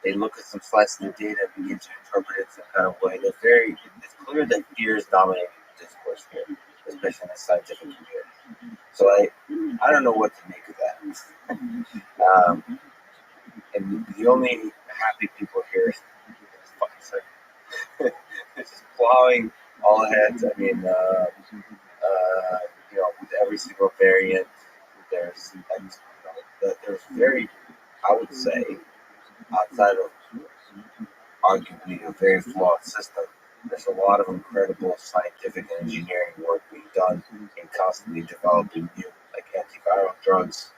they look at some slice of the data and begin to interpret it some kind of way. It's clear that fear is dominating the discourse here, especially in the scientific community. So I don't know what to make of that. And the only happy people here is Pfizer. It's just plowing all ahead. I mean, with every single variant, that there's very, I would say, outside of arguably a very flawed system, there's a lot of incredible scientific and engineering work being done in constantly developing new, like antiviral drugs,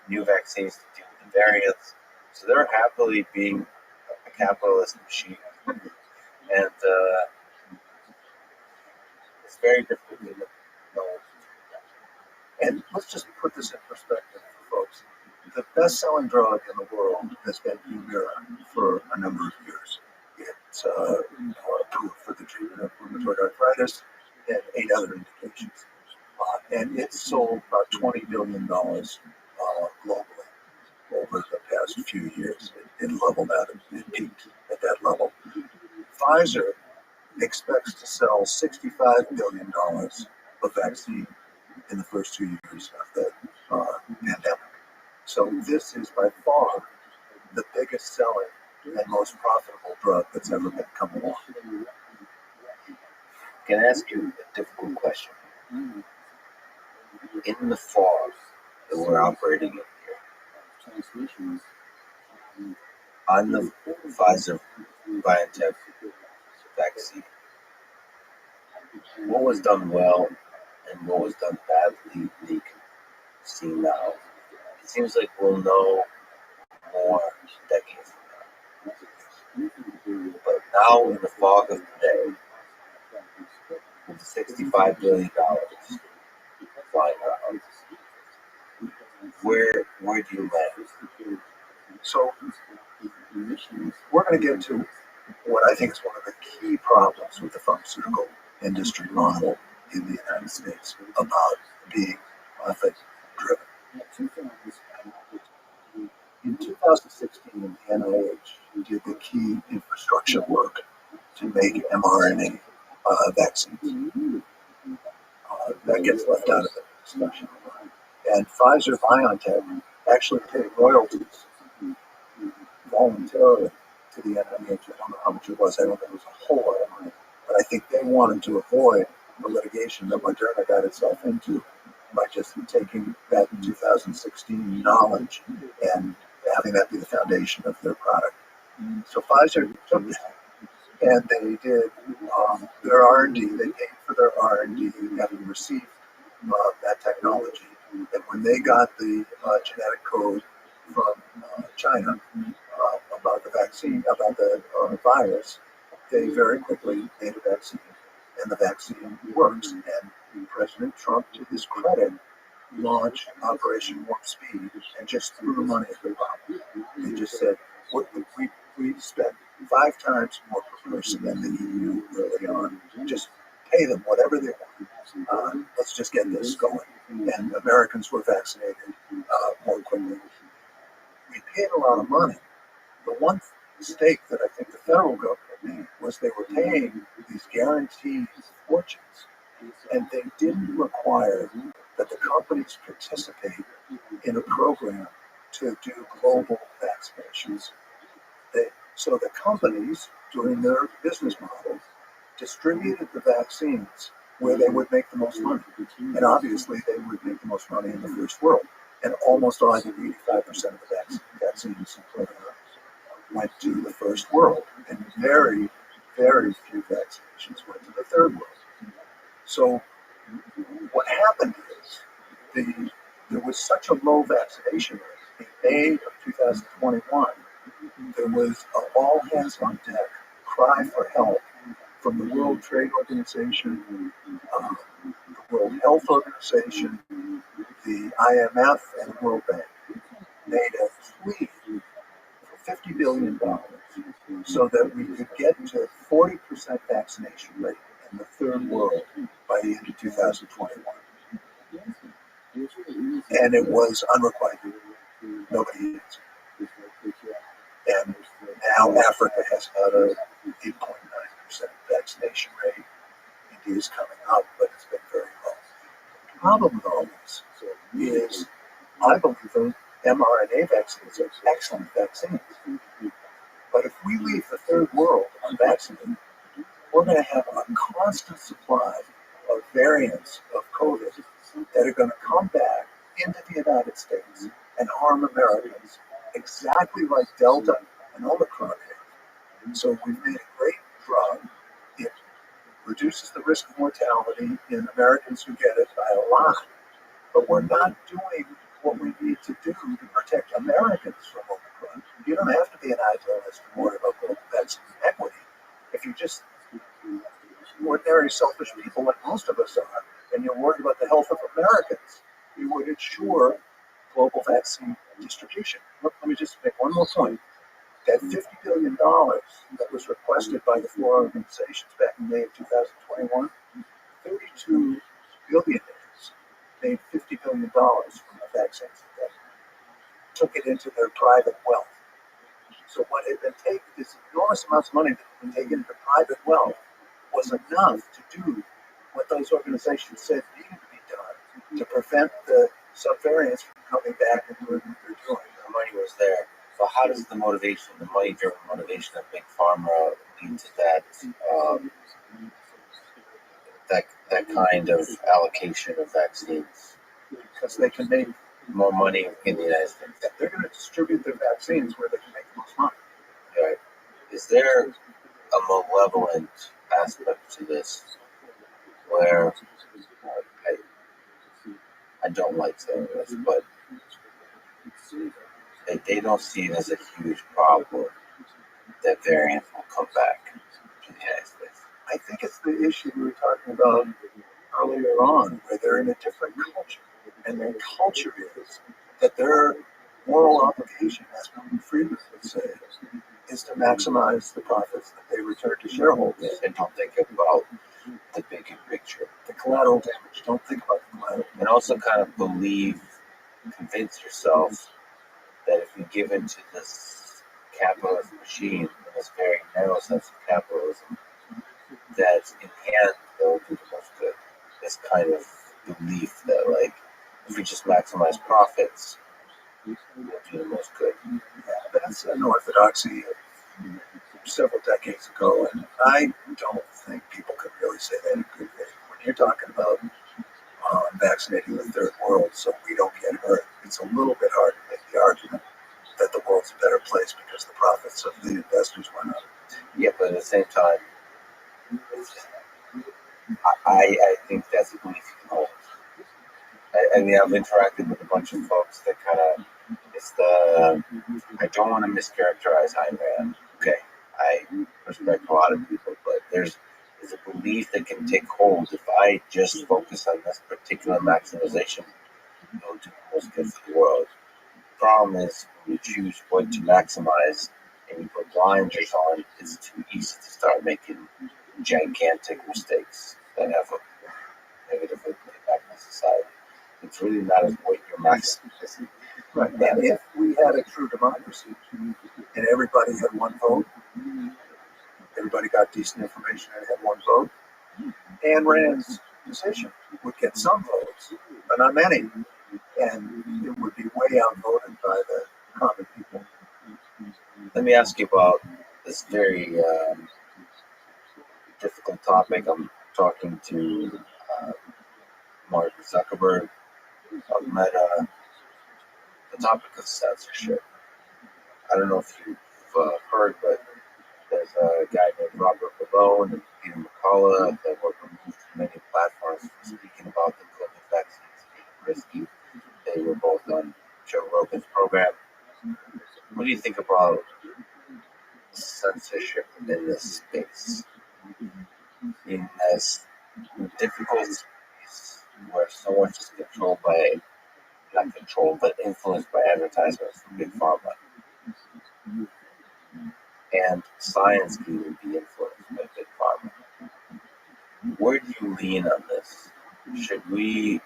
new vaccines to deal with the variants. So they're happily being a capitalist machine, and it's very difficult to know. And let's just put this in perspective for folks. The best-selling drug in the world has been Humira for a number of years. It's approved for the treatment of rheumatoid arthritis and 8 other indications. And it's sold about $20 billion globally over the past few years. It leveled out and peaked at that level. Pfizer expects to sell $65 billion of vaccine in the first 2 years of the pandemic. So this is by far the biggest selling and most profitable drug that's ever been come along. Can I ask you a difficult question? In the fog that we're operating in here, on the Pfizer BioNTech vaccine, what was done well and what was done badly, you can see now. It seems like we'll know more decades from now. But now, in the fog of today, with $65 billion flying around, where do you land? So we're going to get to what I think is one of the key problems with the pharmaceutical industry model in the United States about being profit-driven. In 2016, the NIH did the key infrastructure work to make mRNA vaccines. That gets left out of the discussion. And Pfizer BioNTech actually paid royalties voluntarily to the NIH. I don't know how much it was. I don't think it was a whole lot of money. But I think they wanted to avoid the litigation that Moderna got itself into by just taking that 2016 knowledge and having that be the foundation of their product. So Pfizer took that, and they did their R&D. They paid for their R&D, having received that technology. And when they got the genetic code from China about the vaccine, about the virus, they very quickly made a vaccine, and the vaccine works. And President Trump, to his credit, launched Operation Warp Speed and just threw money at the problem. They just said, we spent 5 times more per person than the EU early on. Just pay them whatever they want. Let's just get this going. And Americans were vaccinated more quickly. We paid a lot of money. The one mistake that I think the federal government made was they were paying these guaranteed fortunes, and they didn't require that the companies participate in a program to do global vaccinations. So the companies, doing their business models, distributed the vaccines where they would make the most money. And obviously they would make the most money in the first world. And almost all, I think 85% of the vaccines went to the first world. And very, very few vaccinations went to the third world. So what happened is there was such a low vaccination rate. In May of 2021, there was an all hands on deck cry for help from the World Trade Organization, the World Health Organization, the IMF, and the World Bank made a plea for $50 billion so that we could get to 40% vaccination rate in the third world by the end of 2021. And it was unrequited. Nobody answered. And now Africa has about a 8.9% vaccination rate. India is coming up, but it's been very low. The problem with all this is I believe the mRNA vaccines are excellent vaccines. But if we leave the third world unvaccinated, we're going to have a constant supply of variants of COVID that are going to come back into the United States and harm Americans exactly like Delta and Omicron have. So we've made a great drug. It reduces the risk of mortality in Americans who get it by a lot, but we're not doing what we need to do to protect Americans from Omicron. You don't have to be an idealist to worry about global vaccine equity. If you just ordinary selfish people like most of us are, and you're worried about the health of Americans, you would ensure global vaccine distribution. Let me just make one more point. That $50 billion that was requested by the four organizations back in May of 2021, 32 billionaires made $50 billion from the vaccines that took it into their private wealth. So what had been taken, this enormous amounts of money that had been taken into private wealth, was enough to do what those organizations said needed to be done to prevent the subvariants from coming back and doing what they're doing. The money was there. So how does the motivation, the money-driven motivation of Big Pharma lead to that kind of allocation of vaccines? Because they can make more money in the United States. They're going to distribute their vaccines where they can make the most money. Right. Is there a malevolent aspect to this where I don't like saying this, but they don't see it as a huge problem that variants will come back to the United States? I think it's the issue we were talking about earlier on, where they're in a different culture. And their culture is that their moral obligation, as Milton Friedman would say, is to maximize the profits that they return to shareholders. And don't think about the bigger picture. The collateral damage. Don't think about the collateral damage. And also kind of convince yourself that if you give into this capitalist machine, in this very narrow sense of capitalism, that in the end they'll do the most good. This kind of belief that, like, if we just maximize profits, we'll do the most good. Yeah, that's an orthodoxy of several decades ago, and I don't think people can really say that in good faith. When you're talking about vaccinating the third world so we don't get hurt, it's a little bit hard to make the argument that the world's a better place because the profits of the investors went up. Yeah, but at the same time, I think that's a belief you can hold. I mean, I've interacted with a bunch of folks that kind of, I don't want to mischaracterize Ayn Rand. Okay, I respect a lot of people, but there's a belief that can take hold. If I just focus on this particular maximization, it'll do the most good for the world. The problem is when you choose what to maximize and you put blinders on, it's too easy to start making gigantic mistakes that have a negative impact on society. It's really not what you're maximizing. Right. And if we had a true democracy and everybody had one vote, everybody got decent information and had one vote, Ayn Rand's position would get some votes, but not many. And it would be way outvoted by the common people. Let me ask you about this very difficult topic. I'm talking to Mark Zuckerberg of Meta, the topic of censorship. I don't know if you've heard, but there's a guy named Robert Malone and Peter McCullough that were removed from many platforms for speaking about the COVID vaccines being risky. They were both on Joe Rogan's program. What do you think about censorship in this space? In as difficult space where so much is controlled by, not controlled, but influenced by advertisements from Big Pharma. And science can even be influenced by Big Pharma. Where do you lean on this? Should we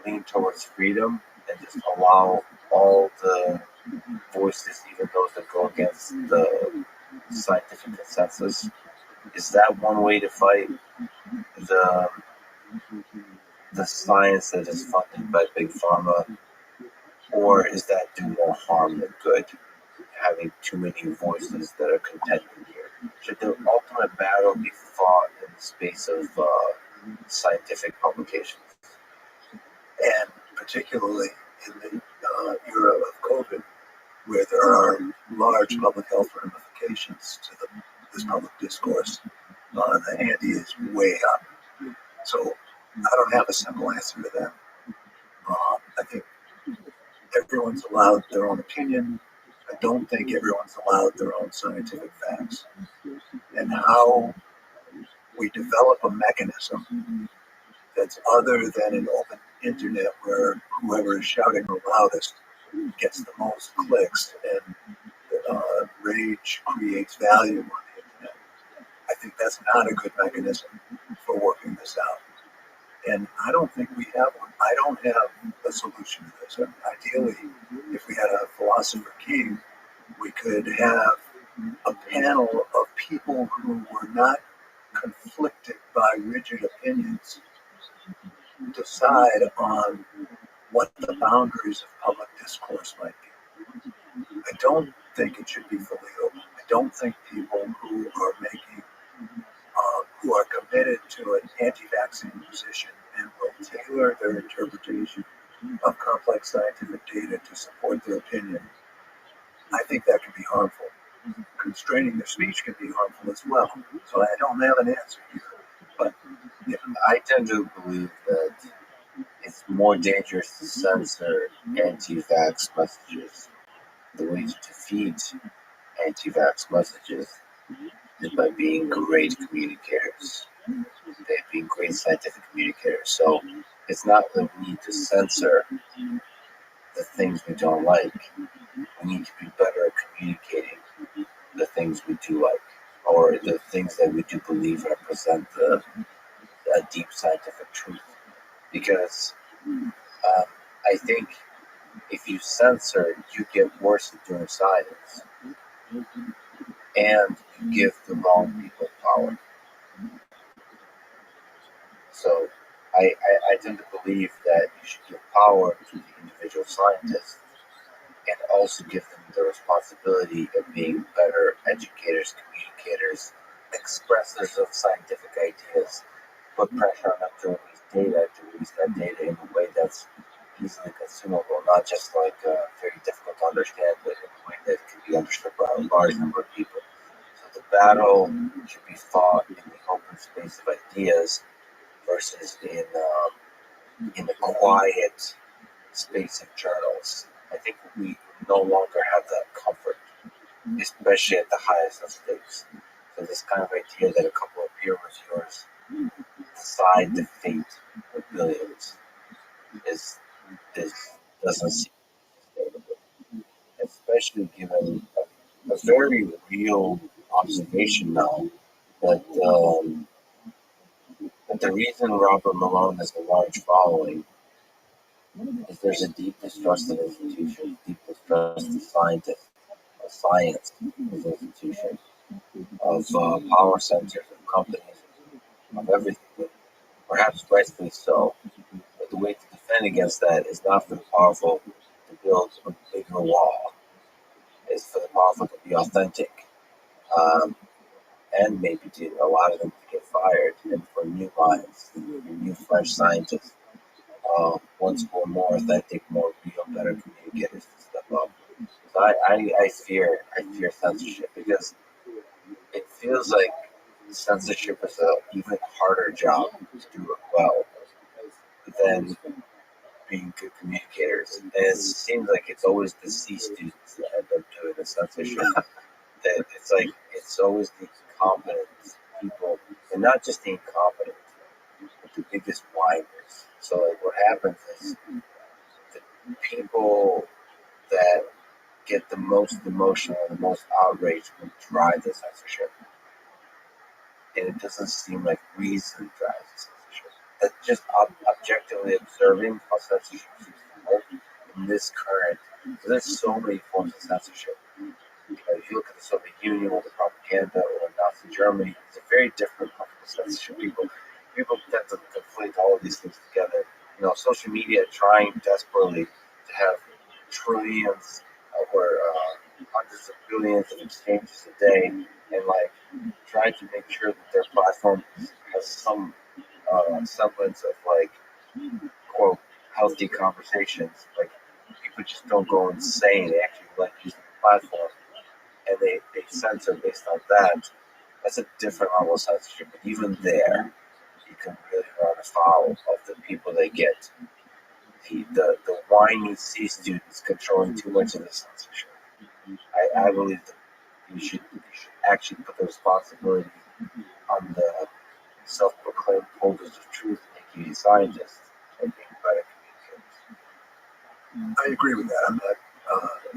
lean towards freedom and just allow all the voices, even those that go against the scientific consensus? Is that one way to fight the science that is funded by Big Pharma? Or is that do more harm than good, having too many voices that are contending here? Should the ultimate battle be fought in the space of scientific publications. And particularly in the era of COVID, where there are large public health ramifications to this public discourse, the ante is way up. So I don't have a simple answer to that. I think everyone's allowed their own opinion. I don't think everyone's allowed their own scientific facts. And how we develop a mechanism that's other than an open internet where whoever is shouting the loudest gets the most clicks and rage creates value on the internet. I think that's not a good mechanism for working this out. And I don't think we have one. I don't have a solution to this. Ideally, if we had a philosopher king, we could have a panel of people who were not conflicted by rigid opinions decide on what the boundaries of public discourse might be. I don't think it should be fully open. I don't think people who are who are committed to an anti-vaccine position and will tailor their interpretation of complex scientific data to support their opinion, I think that can be harmful. Constraining their speech can be harmful as well. So I don't have an answer here. But yeah. I tend to believe that it's more dangerous to censor anti-vax messages. The way to defeat anti-vax messages is by being great communicators. They're being great scientific communicators. So it's not that we need to censor the things we don't like. We need to be better at communicating the things we do like, or the things that we do believe represent a deep scientific truth. Because I think if you censor, you get worse at doing science, and you give the wrong people power. So I tend to believe that you should give power to the individual scientists and also give them the responsibility of being better educators, communicators, expressors of scientific ideas, put pressure on them to release that data in a way that's easily consumable, not just like very difficult to understand, but in a way that can be understood by a large number of people. So the battle should be fought in the open space of ideas versus in the quiet space of journals. I think we no longer have that comfort, especially at the highest of stakes. So this kind of idea that a couple of peer reviewers decide the fate of billions is doesn't seem sustainable, especially given a very real observation now that the reason Robert Malone has a large following is there's a deep distrust of institutions, deep distrust of scientists, of science as an institution, of power centers, of companies, of everything. Perhaps rightfully so. But the way to defend against that is not for the powerful to build a bigger wall. It's for the powerful to be authentic, and maybe to allow them to get fired, and for new minds, new fresh scientists, ones who are more authentic, more real, better communicators to step up. So I fear censorship because it feels like censorship is an even harder job to do it well than being good communicators. And it seems like it's always the C students that end up doing the censorship. That it's always the incompetent people, and not just the incompetent, but the biggest whiners. So like what happens is the people that get the most emotional and the most outraged will drive the censorship. And it doesn't seem like reason drives the censorship. That just objectively observing how censorship seems to work in this current, there's so many forms of censorship. If you look at the Soviet Union or the propaganda or Nazi Germany, it's a very different form of censorship. People tend to conflate all of these things together. Social media trying desperately to have trillions or hundreds of billions of exchanges a day, and trying to make sure that their platform has some semblance of like quote healthy conversations. Like people just don't go insane. They actually like using the platform, and they censor based on that. That's a different level of censorship. But even there, you can really run afoul of the people they get. The whiny C students controlling too much of the censorship. I believe that you should actually put the responsibility on the self-proclaimed holders of truth, making you scientists and being better communicators. I agree with that. I'm not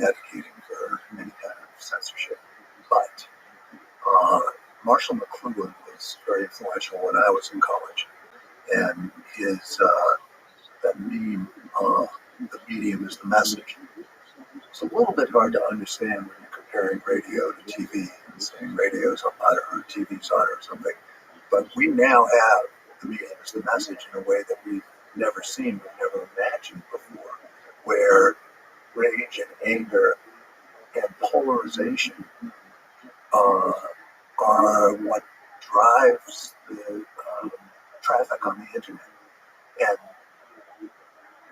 advocating for any kind of censorship, but Marshall McLuhan was very influential when I was in college, and his that meme, the medium is the message. It's a little bit hard to understand when you're comparing radio to TV and saying radio's on or TV's on or something. But we now have the medium is the message in a way that we've never seen, we've never imagined before, where rage and anger and polarization are what drives the traffic on the internet. And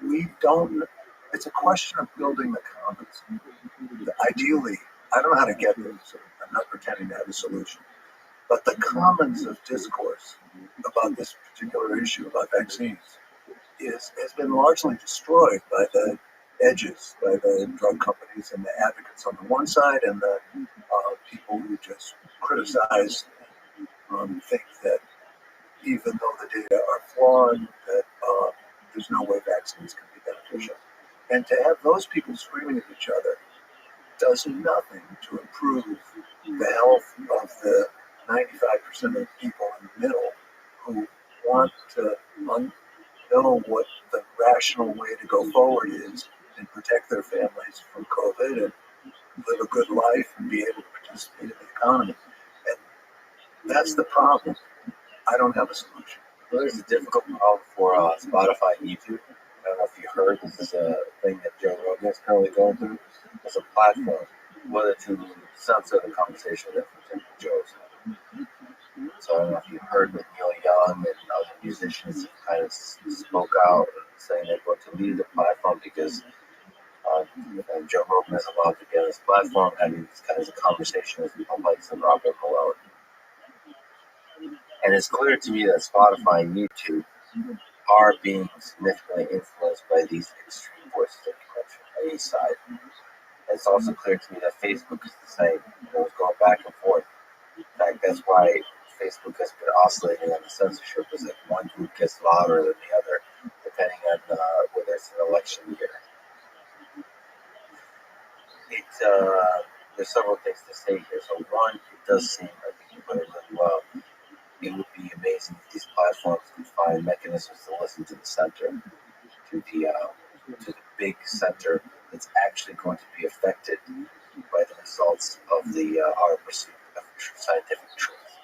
we don't, it's a question of building the commons. Ideally, I don't know how to get there, so I'm not pretending to have a solution. But the commons of discourse about this particular issue about vaccines has been largely destroyed by the edges, by the drug companies and the advocates on the one side, and the people who just criticize think that even though the data are flawed, that there's no way vaccines can be beneficial. And to have those people screaming at each other does nothing to improve the health of the 95% of people in the middle who want to know what the rational way to go forward is and protect their families from COVID and live a good life and be able to participate in the economy. And that's the problem. I don't have a solution. Well, there's a difficult problem for Spotify and YouTube. I don't know if you heard, this is a thing that Joe Rogan is currently going through. It's a platform, whether to censor the conversation that Joe's having. So I don't know if you heard that Neil Young and other musicians kind of spoke out saying they're going to leave the platform because Joe Rogan is allowed to be on his platform having these kinds of conversations with people like Robert Malone. And it's clear to me that Spotify and YouTube are being significantly influenced by these extreme voices that you mentioned on each side. And it's also clear to me that Facebook is the same. It was going back and forth. In fact, that's why Facebook has been oscillating on the censorship, is that one group gets louder than the other, depending on whether it's an election year. There's several things to say here. So one, it does seem, I think you put it really well, it would be amazing if these platforms could find mechanisms to listen to the center, to the big center that's actually going to be affected by the results of our pursuit of scientific truth,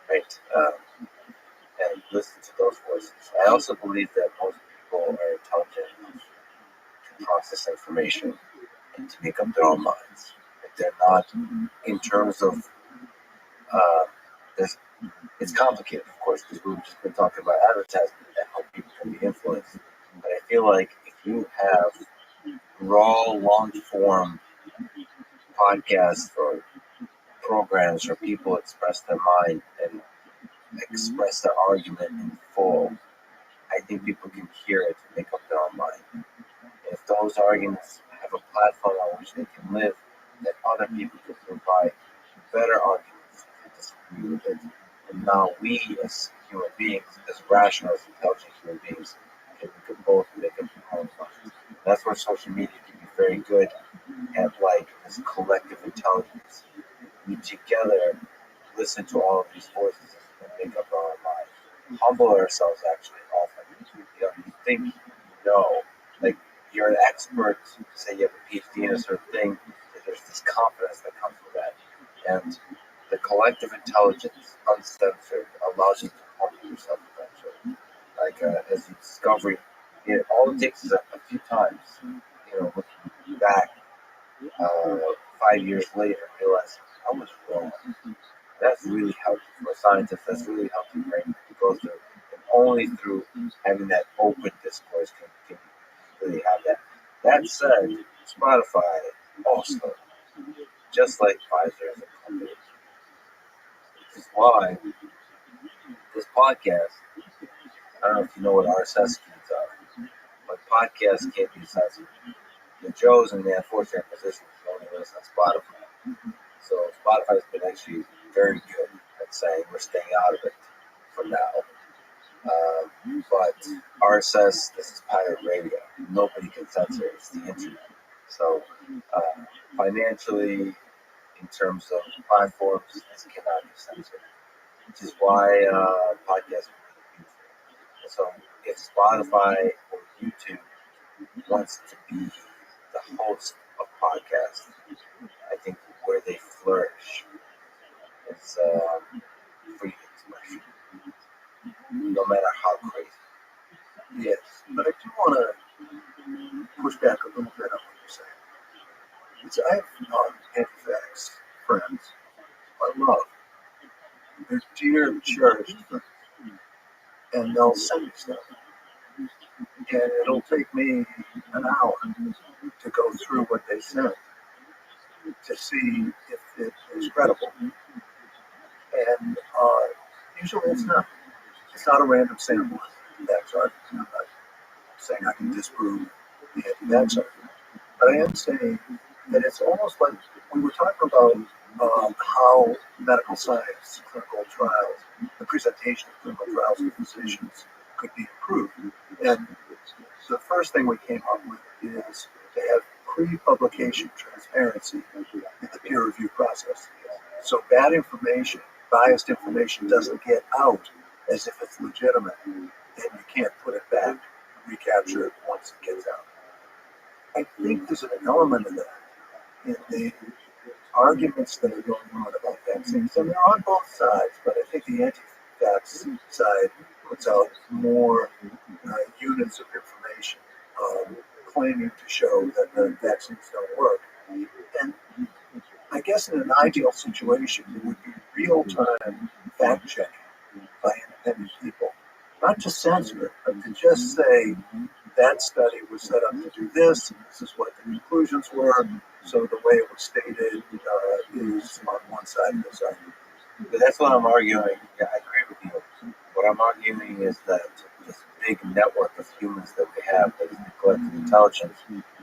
right? And listen to those voices. I also believe that most people are intelligent enough to process information and to make up their own minds. Like they're not, in terms of, it's complicated, of course, because we've just been talking about advertising and how people can be influenced. But I feel like if you have raw, long-form podcasts or programs where people express their mind and express their argument in full, I think people can hear it and make up their own mind. And if those arguments have a platform on which they can live, then other people can provide better arguments to disagree with it. And now we, as human beings, as rational, as intelligent human beings, can both make up our own minds. That's where social media can be very good at, like, this collective intelligence. We together listen to all of these voices and make up our own minds. Humble ourselves, actually, often. You think you know, like, you're an expert, say you have a PhD in a certain thing, there's this confidence that comes with that. And the collective intelligence, uncensored, allows you to humble yourself eventually. Like, as you discover, all it takes is a few times, looking back 5 years later, realize I was wrong. That's really helpful for a scientist. That's really helpful brain to go through. And only through having that open discourse can really have that. That said, Spotify also, just like Pfizer as a company, which is why this podcast, I don't know if you know what RSS feeds are, but podcasts can't be censored. The Joe's in the unfortunate position of only listen on Spotify. So Spotify's been actually very good at saying we're staying out of it for now. But RSS, this is pirate radio. Nobody can censor it. It's the internet. So financially, in terms of platforms, this cannot be censored, which is why podcasts are really beautiful. So if Spotify or YouTube wants to be the host of podcasts, I think where they flourish is free expression, no matter how crazy. Yes, but I do want to push back a little bit on what you're saying. Because I have anti-vax friends I love. They're dear, cherished friends. And they'll send me stuff. And it'll take me an hour to go through what they sent to see if it is credible. And usually it's not. It's not a random sample. That's right. I'm not saying I can disprove the anti-vax argument. But I am saying that it's almost like we were talking about how medical science, clinical trials, the presentation of clinical trials to physicians could be improved. And the first thing we came up with is to have pre-publication transparency in the peer review process. So bad information, biased information doesn't get out as if it's legitimate, and you can't put it back, recapture it once it gets out. I think there's an element of that in the arguments that are going on about vaccines. And they're on both sides, but I think the anti-vax side puts out more units of information claiming to show that the vaccines don't work. And I guess in an ideal situation, it would be real-time fact-checking by independent people. Not to censor it, but to just say, that study was set up to do this, and this is what the conclusions were, so the way it was stated is on one side of this argument. But that's what I'm arguing. Yeah, I agree with you. What I'm arguing is that this big network of humans that we have, that is the collective intelligence,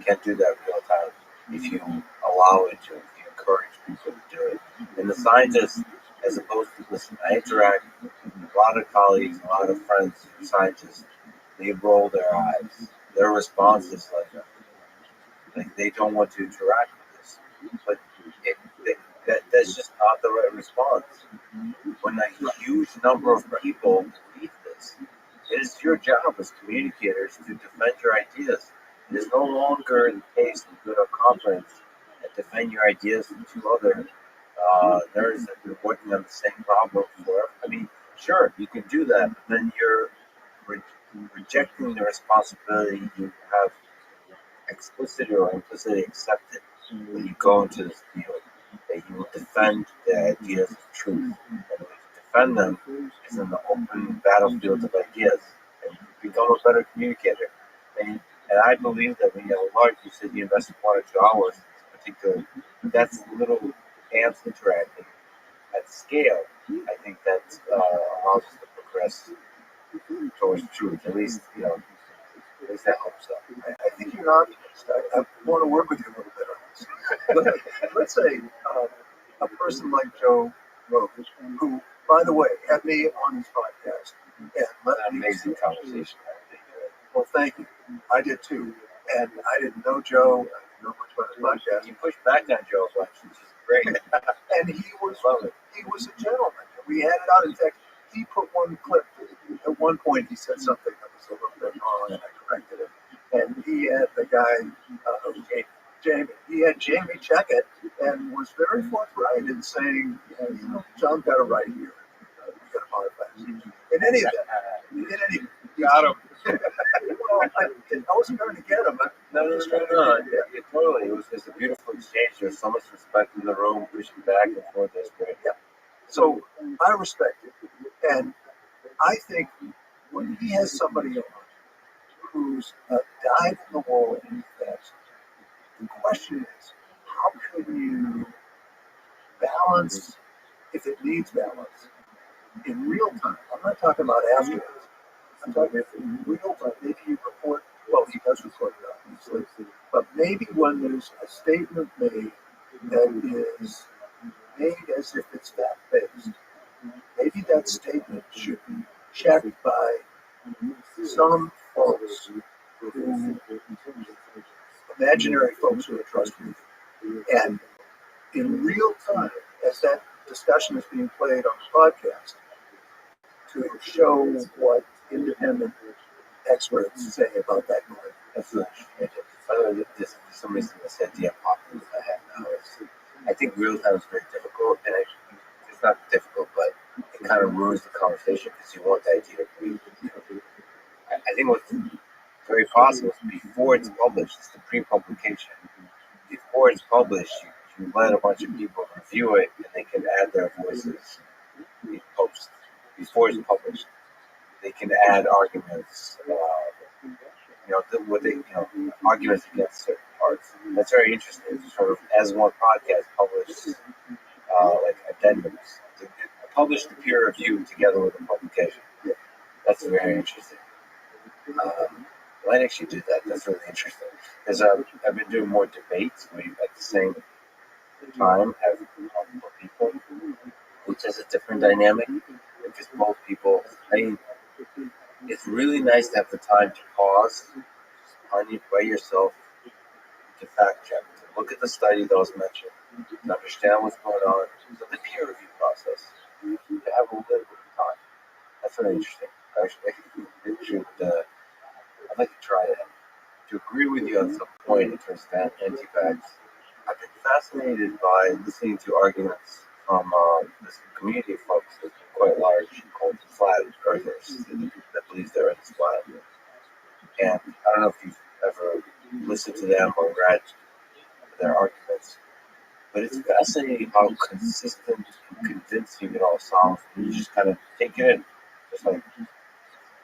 can't do that real time if you allow it to, if you encourage people to do it. And the scientists, as opposed to, listen, I interact with a lot of colleagues, a lot of friends, scientists, they roll their eyes. Their response is like they don't want to interact with this. But that's just not the right response. When a huge number of people believe this, it is your job as communicators to defend your ideas. It is no longer the case to build up confidence and defend your ideas to two other nerds that have been working on the same problem forever. I mean, sure, you can do that, but then you're rejecting the responsibility you have explicitly or implicitly accepted when you go into this field, that you will defend the ideas of truth. And the way to defend them is in the open battlefield of ideas, and you become a better communicator. And I believe that when you have a large, you said you invested 1 or 2 hours in this particular, that's little ants interacting at scale. I think that allows us to progress towards truth. At least, at least that helps us. I think you're an optimist. I want to work with you a little bit on this. Let's say a person like Joe Rogan, who, by the way, had me on his podcast. And let an amazing conversation. Well, thank you. I did too. And I didn't know Joe. I didn't know much about his podcast. You pushed back on Joe's watch, which is great. And he was a gentleman. We had it out. In fact, he put one clip. At one point, he said something that was a little bit wrong, and I corrected it. And he had the guy, Jamie. He had Jamie check it, and was very forthright in saying, John got it right here. You got to modify it. In any event, got him. Well, I wasn't going to get him. No. Yeah, totally. It's a beautiful exchange. There's so much respect in the room, pushing back and forth. That's great. Yeah. So I respect it. And I think when he has somebody on who's a dyed in the wool infest, the question is, how can you balance, if it needs balance, in real time? I'm not talking about afterwards. I'm talking if in real time, maybe you report, well, he does report it, obviously, but maybe when there's a statement made that is made as if it's fact-based, maybe that statement should be checked by some folks who, imaginary folks who are trustworthy. And in real time, as that discussion is being played on the podcast, to show what independent experts say about that claim. That's right. By the way, this some reason this idea popped into my head now. I think real time is very difficult, and it's not difficult, but it kind of ruins the conversation because you want the idea to be. I think what's very possible is before it's published, it's the pre-publication. Before it's published, you let a bunch of people review it, and they can add their voices in post. Before it's published, they can add arguments. Arguments against certain parts. That's very interesting. Sort of as one podcast published, like addendums, publish the peer review together with the publication. That's very interesting. Might actually do that. That's really interesting because I've been doing more debates. We at the same time have multiple people, which is a different dynamic. Because both people, it's really nice to have the time to pause by yourself to fact check, to look at the study that was mentioned, to understand what's going on. So the peer review process, you have a little bit of time. That's very interesting. Actually, I'd like to try that. To agree with you on some point in terms of anti-vax, I've been fascinated by listening to arguments from this community of folks that's quite large called flat earthers that believe they're in this flat. And I don't know if you've ever listened to them or read their arguments, but it's fascinating how consistent and convincing it all sounds. And you just kind of take it in,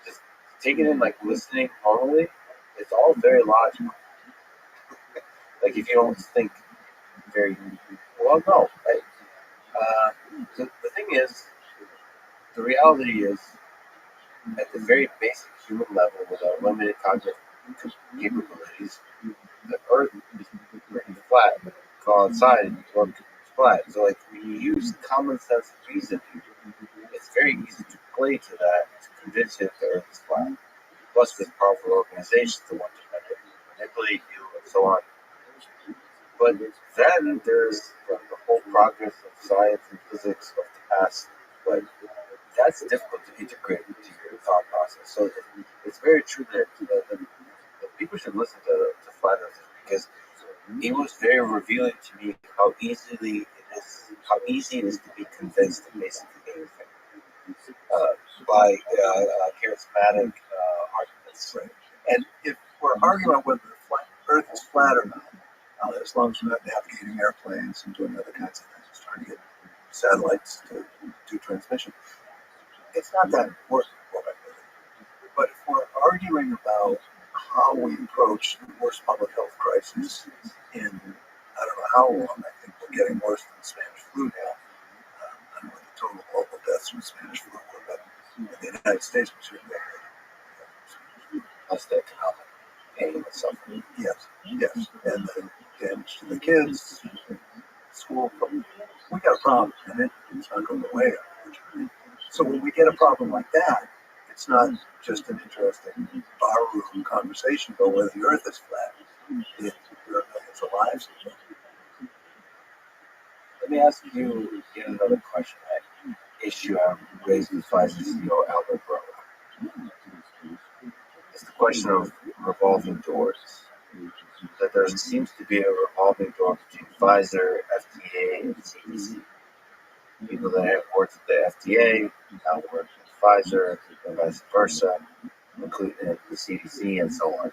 just take it in like listening normally. It's all very logical. Like if you don't think very well, no. Right? The thing is, the reality is, at the very basic human level, with our limited cognitive capabilities, the Earth is pretty flat. Go outside and you look, it's flat. So, like, when you use common sense reasoning, it's very easy to play to that to convince you that the Earth is flat. Plus, with powerful organizations that want to manipulate you and so on. But then there's the whole progress of science and physics of the past. But that's difficult to integrate into your thought process. So it's very true that people should listen to Flat Earthers because it was very revealing to me how easy it is to be convinced of basically anything by charismatic arguments. Right. And if we're arguing about whether the Earth is flat or not, as long as we're not navigating airplanes and doing other kinds of things, trying to get satellites to do transmission, it's not that important. But if we're arguing about how we approach the worst public health crisis in I don't know how long, I think we're getting worse than the Spanish flu now. I don't know what the total global deaths from the Spanish flu were, but in the United States, we certainly that's the economic pain and suffering. Yes. And the damage to the kids, school. We got a problem, and it's not going away, unfortunately. So when we get a problem like that, it's not just an interesting barroom conversation about whether the Earth is flat. There are millions of lives. Let me ask you yet another question. An issue I'm raised with Pfizer CEO Albert Bourla. It's the question of revolving doors. That there seems to be a revolving door between Pfizer, FDA, and CDC. People that have worked at the FDA now work at Pfizer, and vice versa, including the CDC and so on.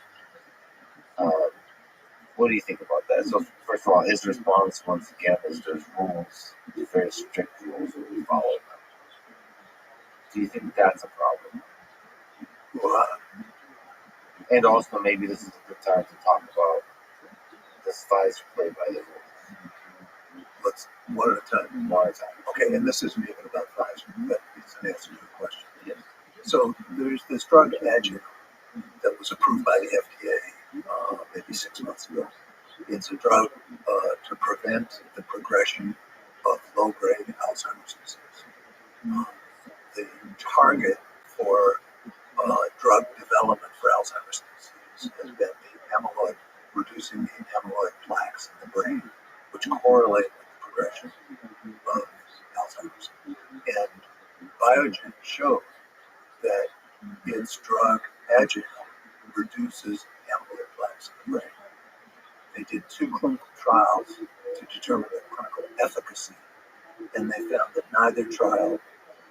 What do you think about that? So, first of all, his response once again is there's rules, very strict rules, and we follow them. Do you think that's a problem? And also, maybe this is a good time to talk about the Pfizer play by the rules. Let's one at a time. One at a time. Okay, and this isn't even about Pfizer, but it's an answer to your question. Yes. So there's this drug Adjuvant that was approved by the FDA maybe 6 months ago. It's a drug to prevent the progression of low-grade Alzheimer's disease. The target for drug development for Alzheimer's disease has been the amyloid, reducing the amyloid plaques in the brain, which correlate with the progression of Alzheimer's. And Biogen showed that its drug Adjuvant reduces amyloid plaques in the brain. They did 2 clinical trials to determine the clinical efficacy, and they found that neither trial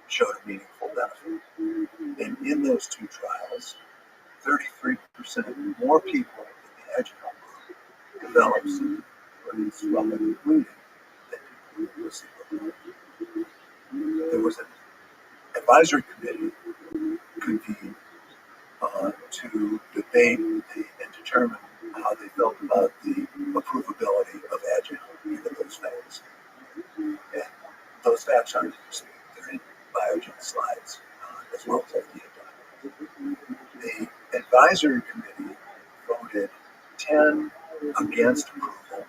showed a meaningful benefit. And in those 2 trials, 33% more people in the Adjuvant group developed some brain swelling and bleeding than people in the placebo group. There was an advisory committee convened to debate and determine how they felt about the approvability of Adjuvant given those facts. And those facts aren't interesting. They're in Biogen slides as well as FDA. The advisory committee voted 10 against approval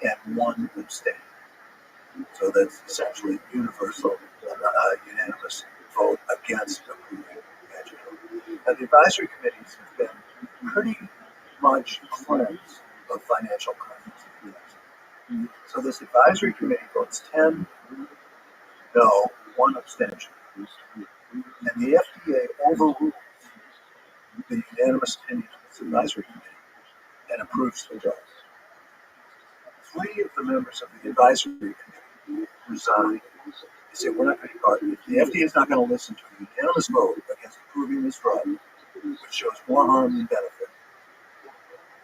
and 1 abstained. So that's essentially universal, unanimous vote against approving Adjuvant. And the advisory committees have been pretty much cleansed of financial conflicts of interest. So this advisory committee votes 10 no, 1 abstention. And the FDA overrules the unanimous opinion of this advisory committee and approves the drug. 3 of the members of the advisory committee resigned. They said, we're not going to be part of it. The FDA is not going to listen to a unanimous vote against approving this drug, which shows more harm than benefit,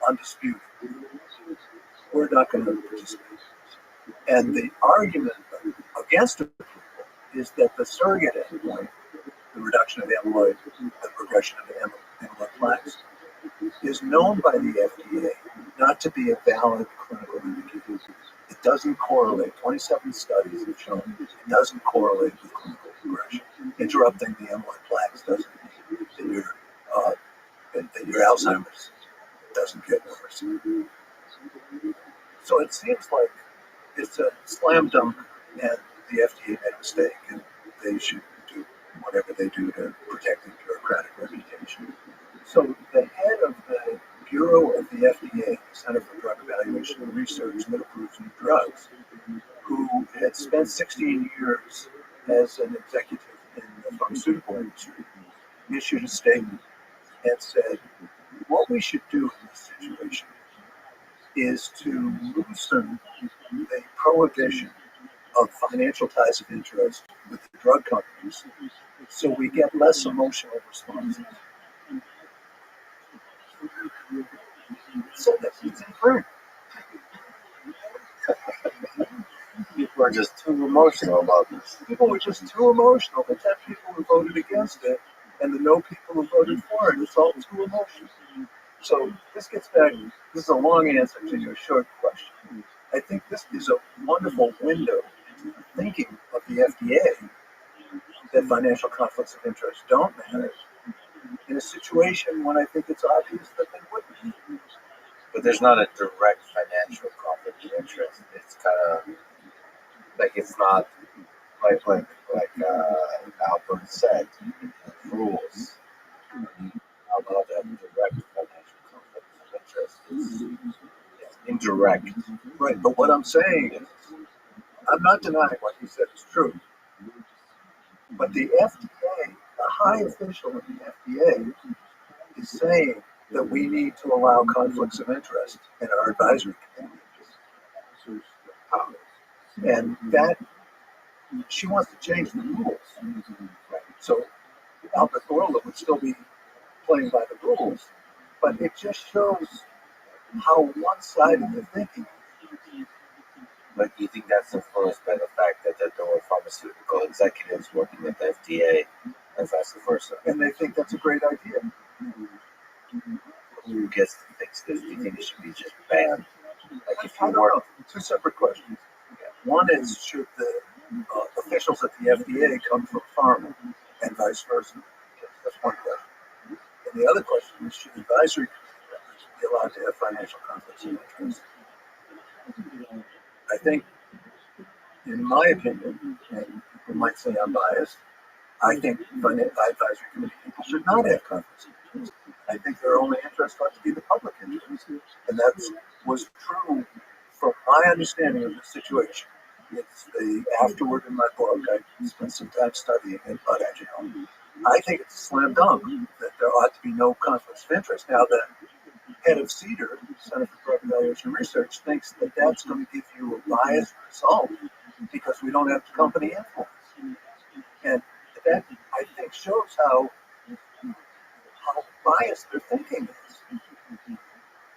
undisputed. We're not going to participate. And the argument against approval is that the surrogate endpoint, the reduction of amyloid, the progression of amyloid plaques, is known by the FDA not to be a valid clinical indicator. It doesn't correlate. 27 studies have shown it doesn't correlate with clinical progression. Interrupting the amyloid plaques doesn't mean that your Alzheimer's doesn't get worse. So it seems like it's a slam dunk, and the FDA made a mistake, and they should do whatever they do to protect the bureaucratic reputation. So the head of the Bureau of the FDA, the Center for Drug Evaluation and Research that approves new drugs, who had spent 16 years as an executive in the pharmaceutical industry, issued a statement and said, what we should do in this situation is to loosen the prohibition of financial ties of interest with the drug companies so we get less emotional responses. So that's it's improved. People are just too emotional about this. People were just too emotional. The 10 people who voted against it and the no people who voted for it, it's all too emotional. So this gets back, this is a long answer to your short question. I think this is a wonderful window into the thinking of the FDA that financial conflicts of interest don't matter in a situation when I think it's obvious that they wouldn't. But there's not a direct financial conflict of interest. It's kind of like it's not like Albert said, rules. About that direct financial conflict of interest. It's indirect. Right, but what I'm saying is, I'm not denying what you said is true. But the FDA, the high official of the FDA, is saying that we need to allow conflicts of interest in our advisory committee. And that, she wants to change the rules. So Albert Bourla would still be playing by the rules, but it just shows how one-sided the thinking. But you think that's influenced by the fact that there were pharmaceutical executives working at the FDA If that's the first step. And they think that's a great idea. Who gets to fix this? Do you think it should be just banned? Like if I you don't work, know. Two separate questions. One is, should the officials at the FDA come from pharma and vice versa? That's one question. And the other question is, should advisory committee members be allowed to have financial conflicts of interest? I think, in my opinion, and people might say I'm biased, I think advisory committee people should not have conflicts of interest. I think their only interest ought to be the public interest. And that was true from my understanding of the situation. It's the afterward in my book. I spent some time studying it, but I think it's a slam dunk that there ought to be no conflicts of interest. Now, the head of CEDAR, Center for Drug Evaluation and Research, thinks that that's going to give you a biased result because we don't have company influence. And that, I think, shows how biased their thinking is.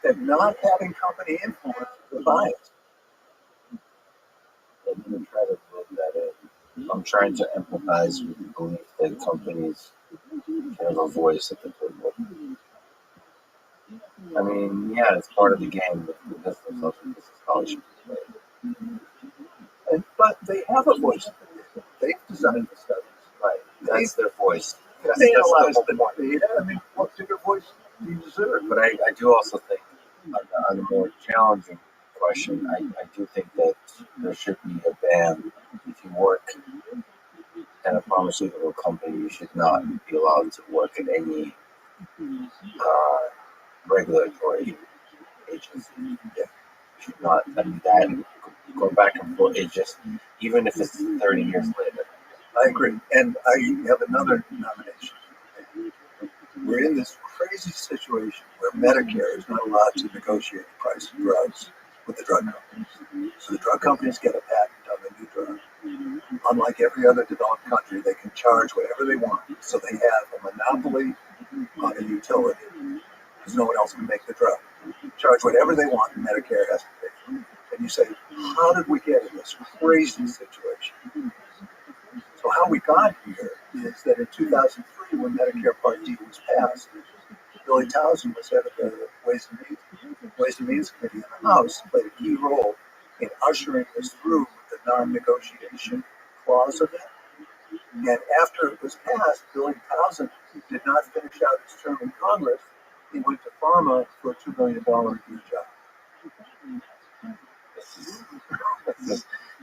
That not having company influence is a bias. I'm going to try to build that in. I'm trying to empathize with the belief that companies have a voice at the table. I mean, yeah, it's part of the game, but that's scholarship. But they have a voice. They've designed the studies. Right. That's their voice. They analyze the data. I mean, what bigger voice do you deserve? But I do also think, on a more challenging question, I do think that there should be a ban. If you work at a pharmaceutical company, you should not be allowed to work at any regulatory agency. Yeah. You should not. I mean, that go back and forth. It just, even if it's 30 years later. I agree. And I have another nomination. We're in this crazy situation where Medicare is not allowed to negotiate the price of drugs with the drug companies. So the drug companies get a patent on the new drug. Unlike every other developed country, they can charge whatever they want. So they have a monopoly on a utility because no one else can make the drug. Charge whatever they want, and Medicare has to pay for it. And you say, how did we get in this crazy situation? So how we got here is that in 2003, when Medicare Part D was passed, Billy Towson was head of the Ways and Means Committee in the House, played a key role in ushering us through the non-negotiation clause of it. And after it was passed, Billy Towson did not finish out his term in Congress. He went to pharma for a $2 million a year job.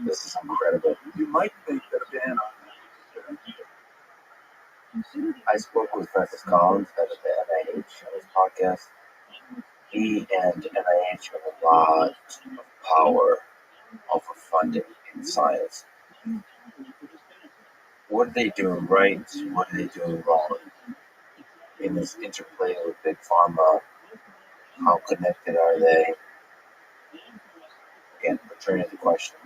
This is incredible. You might think that a ban on I spoke with Francis Collins, head of the NIH, on his podcast. He and NIH have a lot of power over funding in science. What are they doing right? What are they doing wrong? In this interplay with Big Pharma, how connected are they? Again, returning to the question,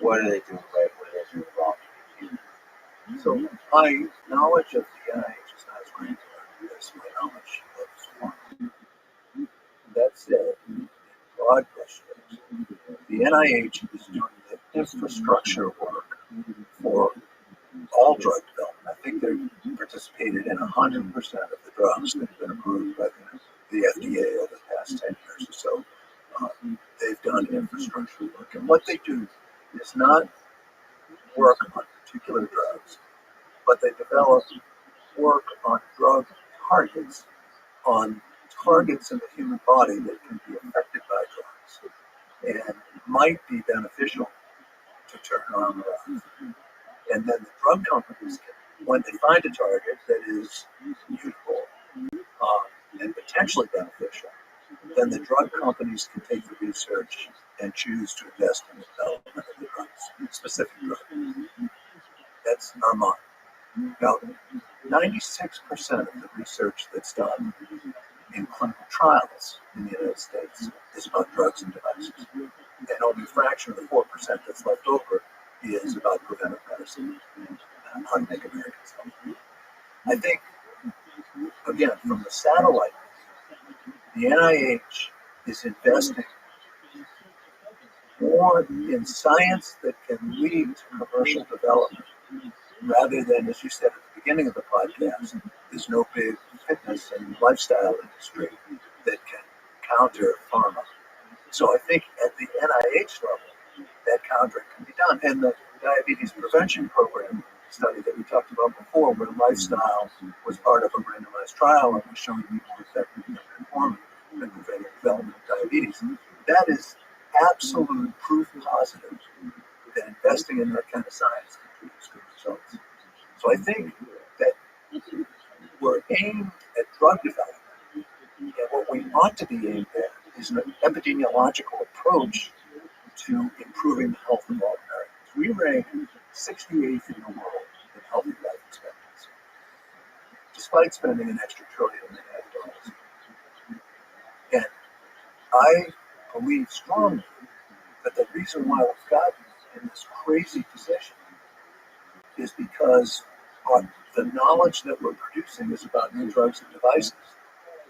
what are they doing right? What are they doing wrong? So my knowledge of the NIH is not as granular as my knowledge of pharma. That's it. Broad question. The NIH is doing the infrastructure work for all drug development. I think they've participated in 100% of the drugs that have been approved by the FDA over the past 10 years or so. They've done infrastructure work. And what they do is not work on particular drugs, but they develop work on drug targets, on targets in the human body that can be affected by drugs and might be beneficial to turn on drugs. And then the drug companies, when they find a target that is useful and potentially beneficial, then the drug companies can take the research and choose to invest in the development of the drugs, specific drugs. That's our model. Now, 96% of the research that's done in clinical trials in the United States is about drugs and devices. And only a fraction of the 4% that's left over is about preventive medicine and how to make Americans healthy. I think, again, from the satellite, the NIH is investing more in science that can lead to commercial development rather than, as you said at the beginning of the podcast, there's no big fitness and lifestyle industry that can counter pharma. So I think at the NIH level, that countering can be done. And the diabetes prevention program study that we talked about before, where lifestyle was part of a randomized trial and was showing to be more effective in performing and preventing development of diabetes, that is absolute proof positive that investing in that kind of science can produce good results. So I think that we're aimed at drug development, and what we ought to be aimed at is an epidemiological approach to improving the health of all Americans. We rank 68th in the world in healthy life expectancy, despite spending an extra $1.5 trillion. And I believe strongly that the reason why we've gotten in this crazy position is because the knowledge that we're producing is about new drugs and devices,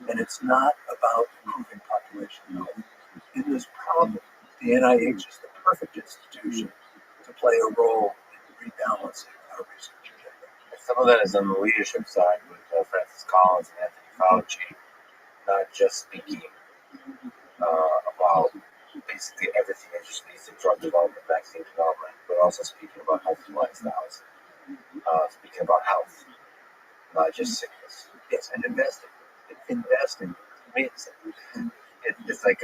and it's not about improving population health. In this problem, the NIH is the perfect institution to play a role in rebalancing our research agenda. Some of that is on the leadership side with Francis Collins and Anthony Fauci, not just speaking about basically everything that just leads to drug development, vaccine development, but also speaking about healthy lifestyles, speaking about health, not just sickness. Yes, and investing. Investing. I mean, it's like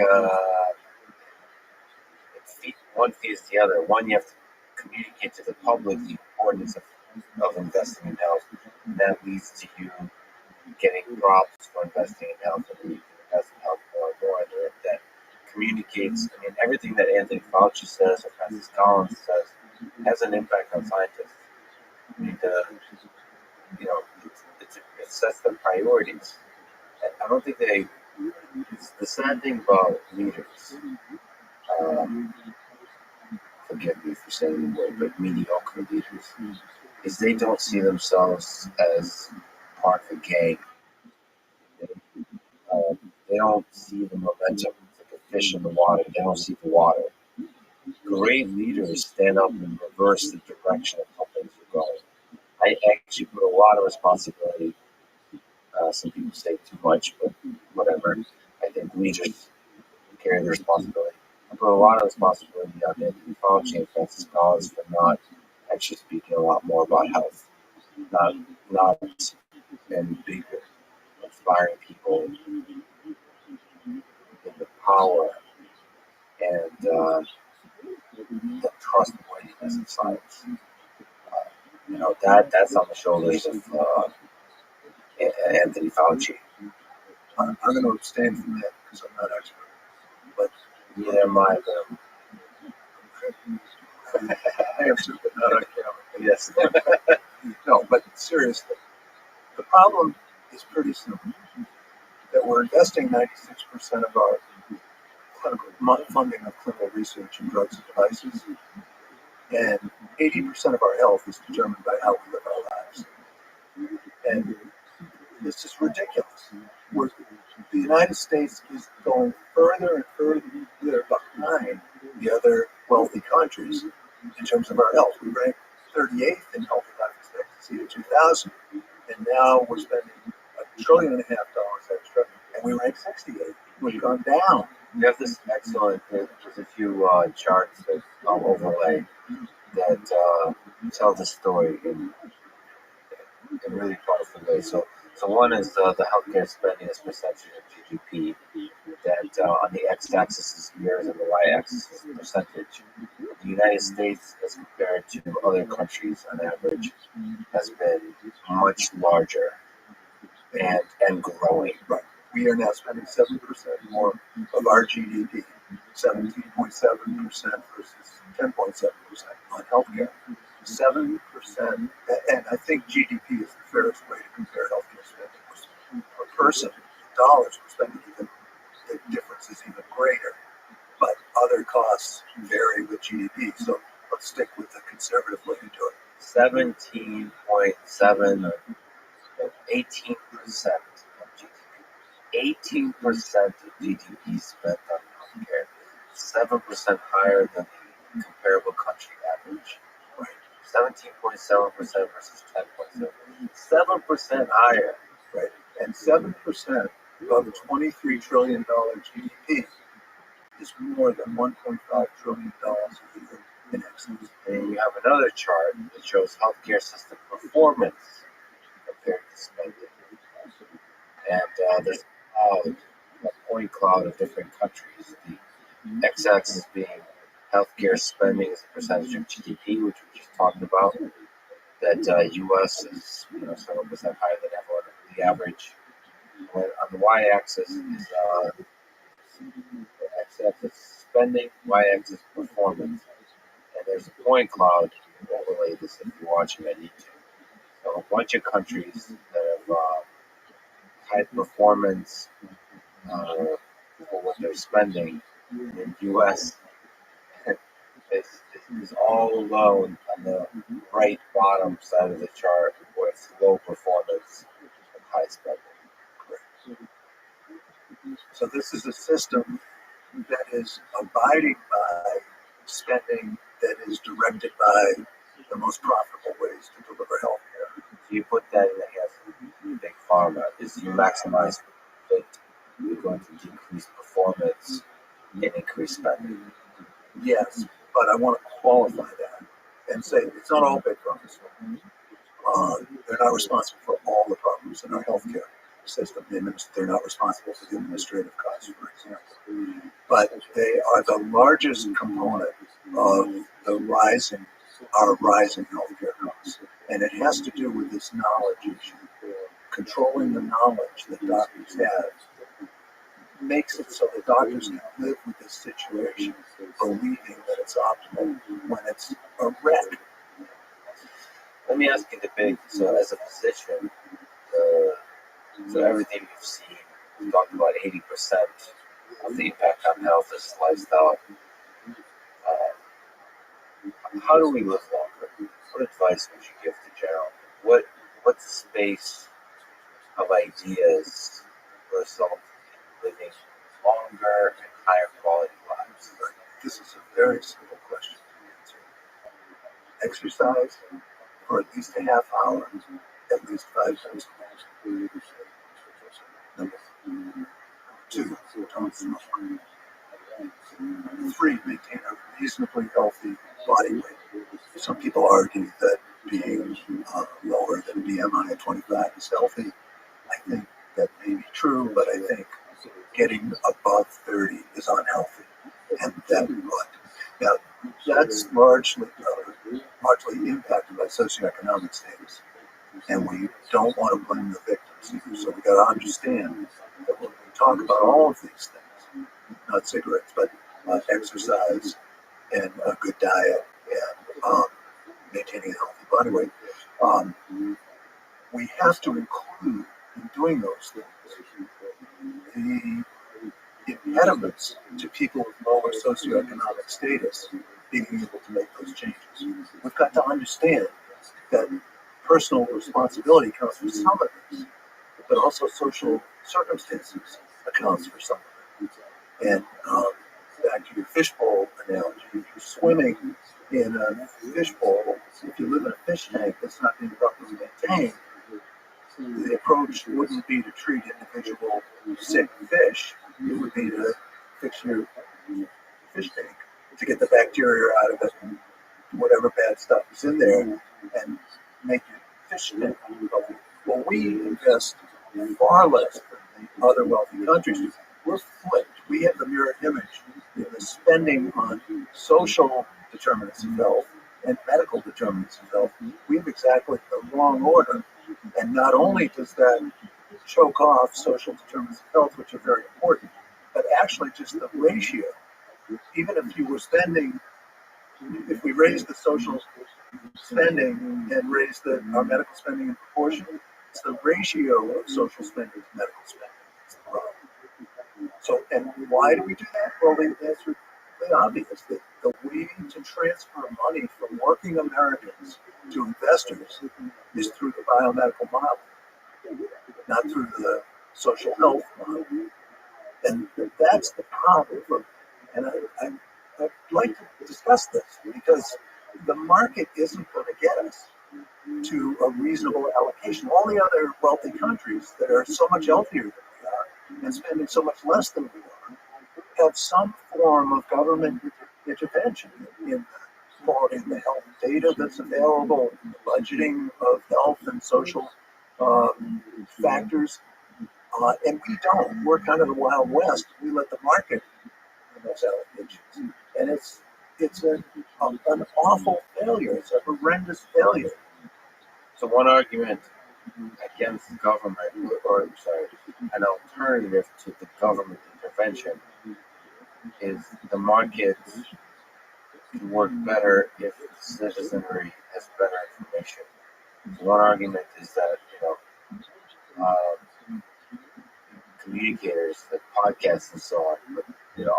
one feeds the other. One, you have to communicate to the public the importance of investing in health. And that leads to you getting props for investing in health, and you can invest in health more and more. And that communicates, I mean, everything that Anthony Fauci says or Francis Collins says has an impact on scientists. You need to, it sets the priorities. And I don't think it's the sad thing about leaders, forgive me for saying the word, but mediocre leaders, is they don't see themselves as part of a gang. They don't see the momentum. It's like a fish in the water. They don't see the water. Great leaders stand up and reverse the direction of how things are going. I actually put a lot of responsibility. Some people say too much, but whatever. I think leaders carry the responsibility. I put a lot of responsibility on Anthony Fauci and Francis Collins for not actually speaking a lot more about health, not and bigger, inspiring people in the power and the trustworthiness of science. That's on the shoulders of Anthony Fauci. I'm going to abstain from that because I'm not expert. But neither am I. I am too, but not on camera. Yes. No, but seriously, the problem is pretty simple. That we're investing 96% of our funding of clinical research in drugs and devices, and 80% of our health is determined by how we live our lives. And this is ridiculous. The United States is going further and further behind the other wealthy countries in terms of our health. We rank 38th in healthy life expectancy in 2000, and now we're spending $1.5 trillion extra, and we rank 68th. We've gone down. You have this excellent, there's a few charts that I'll overlay that tell the story in really powerful way. So one is the healthcare spending as percentage of GDP. That on the x-axis is years and the y-axis is percentage. The United States, as compared to other countries on average, has been much larger and growing. Right. We are now spending 7% more of our GDP, 17.7% versus 10.7% on healthcare. 7%, and I think GDP is the fairest way to compare healthcare spending per person. Dollars we're spending, even the difference is even greater. But other costs vary with GDP, so let's stick with the conservative way to do it. 17.7 or 18% of GDP. 18% of GDP spent on healthcare. 7% higher than the comparable country average. 17.7% versus 10.7%. 7% higher. Right. And 7% of $23 trillion GDP is more than $1.5 trillion a year in excess. And you have another chart that shows healthcare system performance compared to spending. And there's a point cloud of different countries. The x-axis being healthcare spending as a percentage of GDP, which we just talked about. That U.S. is 7% higher than everyone. The average on the y-axis is x-axis spending, y-axis performance. And there's a point cloud overlay this if you're watching on YouTube. So a bunch of countries that have high performance for what they're spending. In the U.S. is all alone on the right bottom side of the chart with low performance and high spending. So this is a system that is abiding by spending that is directed by the most profitable ways to deliver health care. You put that in the hands of big pharma. Is you maximize profit, you're going to decrease performance and increase spending. Yes, but I want to qualify that and say it's not all big pharma. They're not responsible for all the problems in our healthcare system. They're not responsible for the administrative costs, for example. But they are the largest component of the rising healthcare costs. And it has to do with this knowledge issue. Controlling the knowledge that doctors have makes it so that doctors can live with this situation, believing that it's optimal when it's a wreck. Let me ask you the big, so as a physician, so everything you've seen, we talked about 80% of the impact on health is lifestyle. How do we live longer? What advice would you give to general? What space of ideas result in living longer and higher quality lives? This is a very simple question to answer. Exercise for at least a half hour, at least 5 times a day. Number 2, don't smoke. 3, maintain a reasonably healthy body weight. Some people argue that being lower than BMI at 25 is healthy. I think that may be true, but I think getting above 30 is unhealthy, and that would. Now, that's largely impacted by socioeconomic status, and we don't want to blame the victims either. So we got to understand that when we talk about all of these things, not cigarettes, but exercise and a good diet and maintaining a healthy body weight, we have to include in doing those things the impediments to people with lower socioeconomic status being able to make those changes. We've got to understand that personal responsibility counts for some of this, but also social circumstances accounts for some of it. And back to your fishbowl analogy, if you're swimming in a fishbowl, if you live in a fish tank that's not being properly maintained, the approach wouldn't be to treat individual sick fish. It would be to fix your fish tank to get the bacteria out of it and whatever bad stuff is in there and make your fish tank healthy. Well, we invest far less than the other wealthy countries do. We're flipped. We have the mirror image in the spending on social determinants of health and medical determinants of health. We have exactly the wrong order. And not only does that choke off social determinants of health, which are very important, but actually just the ratio. Even if you were spending, if we raise the social spending and raise our medical spending in proportion, it's the ratio of social spending to medical spending that's the problem. So, and why do we do that? Well, the answer is obvious, that the way to transfer money from working Americans to investors is through the biomedical model, not through the social health model. And that's the problem. And I'd like to discuss this because the market isn't going to get us. to a reasonable allocation. All the other wealthy countries that are so much healthier than we are and spending so much less than we are have some form of government intervention in the quality of the health data that's available, in the budgeting of health and social factors. And we don't. We're kind of the Wild West. We let the market in those allocations. And it's an awful failure. It's a horrendous failure. So one argument against government, or sorry, an alternative to the government intervention is the market can work better if the citizenry has better information. So one argument is that communicators, like podcasts and so on, but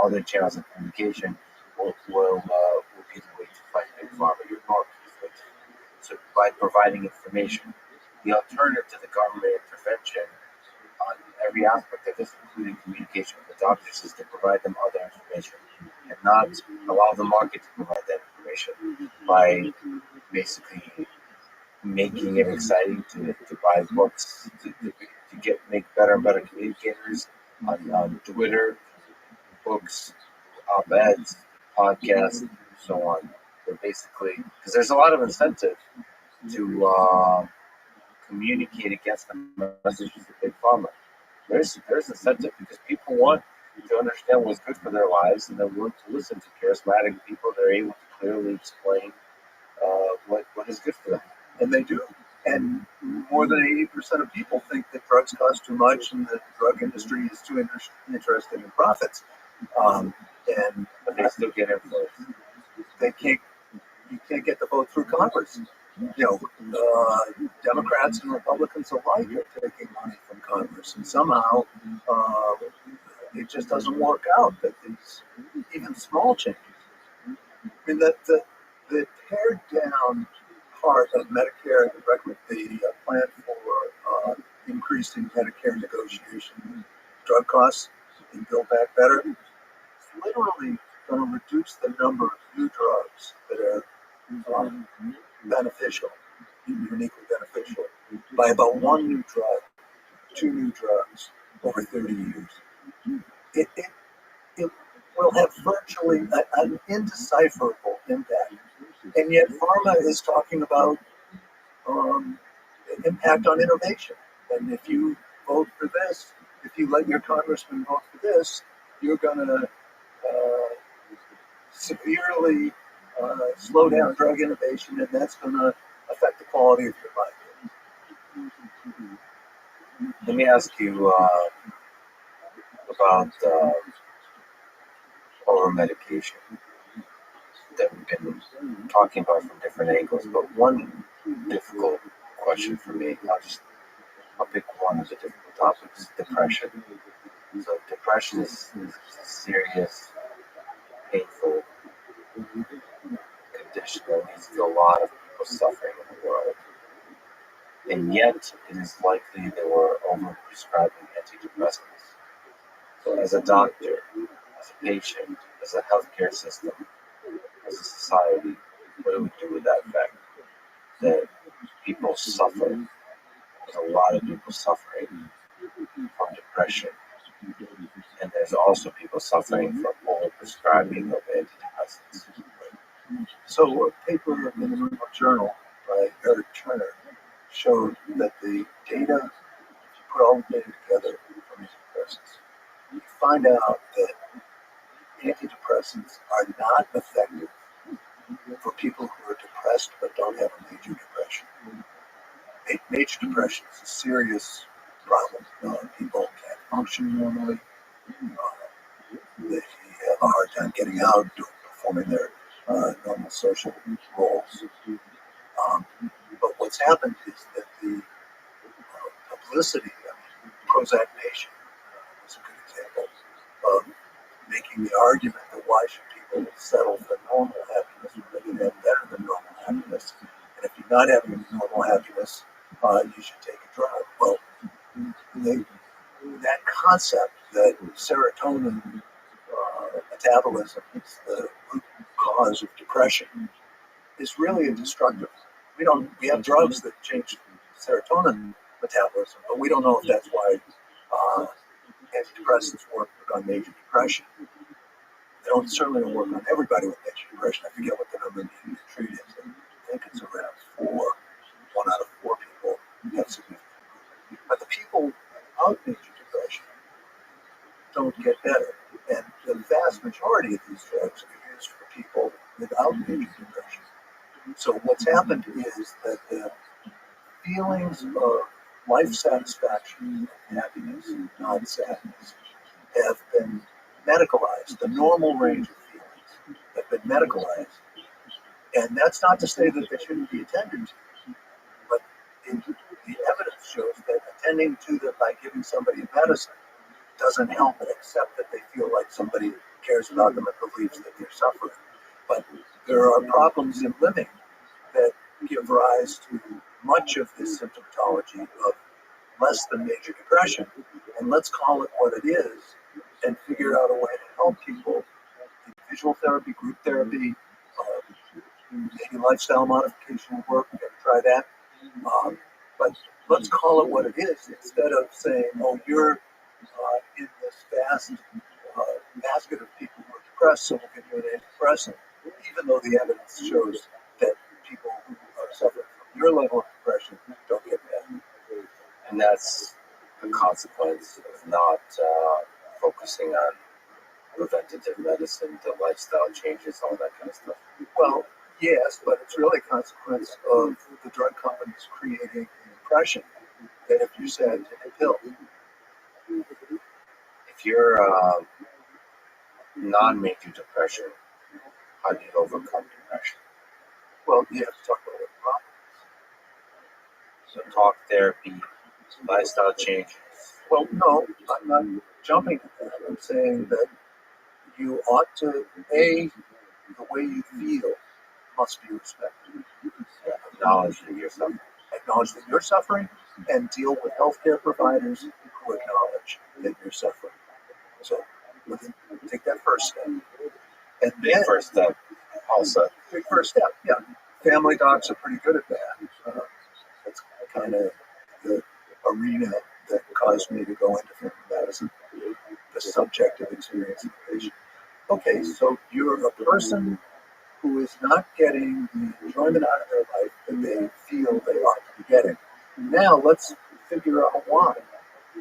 other channels of communication will be the way to fight big pharma. You're more so by providing information. The alternative to the government intervention on every aspect of this, including communication with the doctors, is to provide them other information and not allow the market to provide that information by basically making it exciting to buy books, to make better and better communicators on Twitter, books, op-eds, podcasts, and so on. So basically, because there's a lot of incentive to communicate against the messages of big pharma. There's incentive because people want to understand what's good for their lives, and they're willing to listen to charismatic people. They're able to clearly explain what is good for them. And they do. And more than 80% of people think that drugs cost too much and that the drug industry is too interested in profits. But they still get influenced. You can't get the vote through Congress. Democrats and Republicans alike are taking money from Congress, and somehow it just doesn't work out that these even small changes. I mean, the pared down part of Medicare, the plan for increasing Medicare negotiation drug costs and Build Back Better, is literally going to reduce the number of new drugs that are beneficial, uniquely beneficial, by about one new drug, two new drugs over 30 years. It will have virtually an indecipherable impact. And yet pharma is talking about impact on innovation. And if you vote for this, if you let your congressman vote for this, you're going to severely slow down drug innovation, and that's going to affect the quality of your life. Let me ask you about over medication that we've been talking about from different angles. But one difficult question for me, I'll pick one of the difficult topics: depression. So depression is a serious, painful condition that leads to a lot of people suffering in the world. And yet, it is likely that we're over-prescribing antidepressants. So as a doctor, as a patient, as a healthcare system, as a society, what do we do with that fact that people suffer? There's a lot of people suffering from depression. And there's also people suffering from over-prescribing of antidepressants. So a paper in the New York Journal by Eric Turner showed that the data, if you put all the data together from antidepressants, you find out that antidepressants are not effective for people who are depressed but don't have a major depression. Major depression is a serious problem. People can't function normally. They have a hard time getting out, performing their normal social roles. But what's happened is that the publicity, Prozac Nation is a good example of making the argument that why should people settle for normal happiness when they can have better than normal happiness. And if you're not having normal happiness, you should take a drug. Well, that concept that serotonin metabolism is the root cause of depression is really a destructive. I We have drugs that change serotonin metabolism, but we don't know if that's why antidepressants work on major depression. They certainly don't work on everybody with major depression. I forget what the number being treated. I think it's around 4. 1 out of 4 people have significant. But the people without major depression don't get better. And the vast majority of these drugs are used for people without major depression. So what's happened is that the feelings of life satisfaction and happiness and non-sadness have been medicalized. The normal range of feelings have been medicalized. And that's not to say that they shouldn't be attended to, but the evidence shows that attending to them by giving somebody medicine doesn't help it, except that they feel like somebody cares about them and believes that they're suffering. But there are problems in living that give rise to much of this symptomatology of less than major depression. And let's call it what it is and figure out a way to help people. Individual therapy, group therapy, maybe lifestyle modification work. We've got to try that. But let's call it what it is instead of saying, oh, you're in this vast basket of people who are depressed, so we'll give you an antidepressant, even though the evidence shows that people who are suffering from your level of depression don't get better. And that's a consequence of not focusing on preventative medicine, the lifestyle changes, all that kind of stuff. Well, yes, but it's really a consequence of the drug companies creating the impression that if you said take a pill. If you're non-major depression, how do you overcome depression? Well, you have to talk about what the problem So talk therapy, lifestyle changes. Well, no, I'm not jumping at that. I'm saying that you ought to, the way you feel must be respected. Acknowledge that you're suffering. Acknowledge that you're suffering and deal with healthcare providers who acknowledge that you're suffering. So take that first step. And Big first step, also. Big first step, yeah. Family docs are pretty good at that. That's kind of the arena that caused me to go into family medicine, the subjective experience of the patient. Okay, so you're a person who is not getting the enjoyment out of their life that they feel they ought to be getting. Now let's figure out why,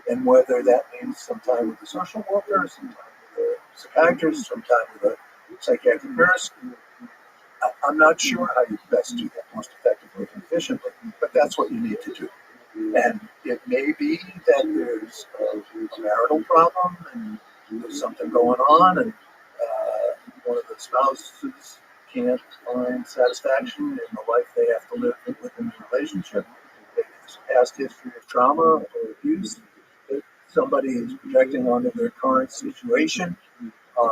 and whether that means some time with a social worker, some time with a psychiatrist, some time with a psychiatric nurse. I'm not sure how you best do that most effectively and efficiently, but that's what you need to do. And it may be that there's a marital problem and there's something going on, and one of the spouses can't find satisfaction in the life they have to live within the relationship. Maybe there's a past history of trauma or abuse that somebody is projecting onto their current situation.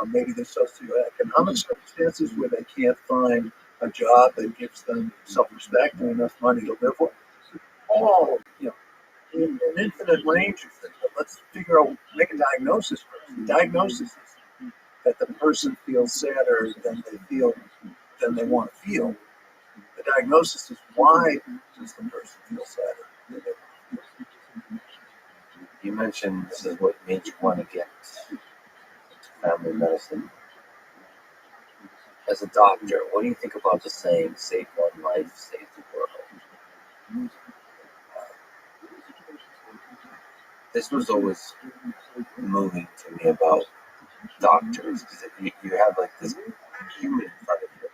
Maybe there's socioeconomic circumstances where they can't find a job that gives them self-respect and enough money to live with. All, in an infinite range of things. But let's figure out, make a diagnosis first. The diagnosis is that the person feels sadder than they want to feel. The diagnosis is why does the person feel sadder than they want to feel. You mentioned this is what made you want to get into family medicine. As a doctor, what do you think about the saying, save one life, save the world? This was always moving to me about doctors, because you have like this human in front of you,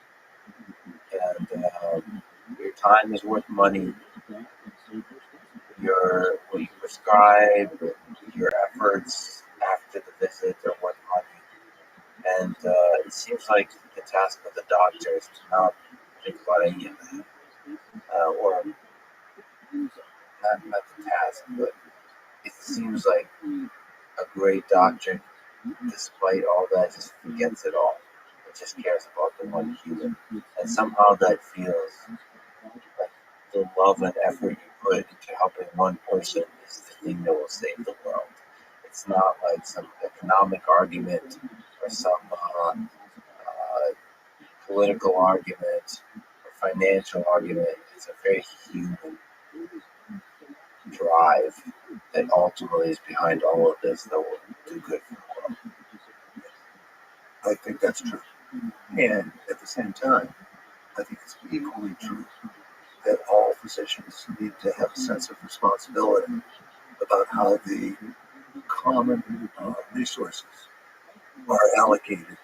and your time is worth money. What you prescribe, your efforts after the visit are worth money, and it seems like the task of the doctor is to not think about any of that, or not the task, but it seems like a great doctor, despite all that, just forgets it all. It just cares about the one human. And somehow that feels like the love and effort you put into helping one person is the thing that will save the world. It's not like some economic argument or some political argument or financial argument. It's a very human drive that ultimately is behind all of this that will do good for the world. I think that's true. And at the same time, I think it's equally true that all physicians need to have a sense of responsibility about how the common resources are allocated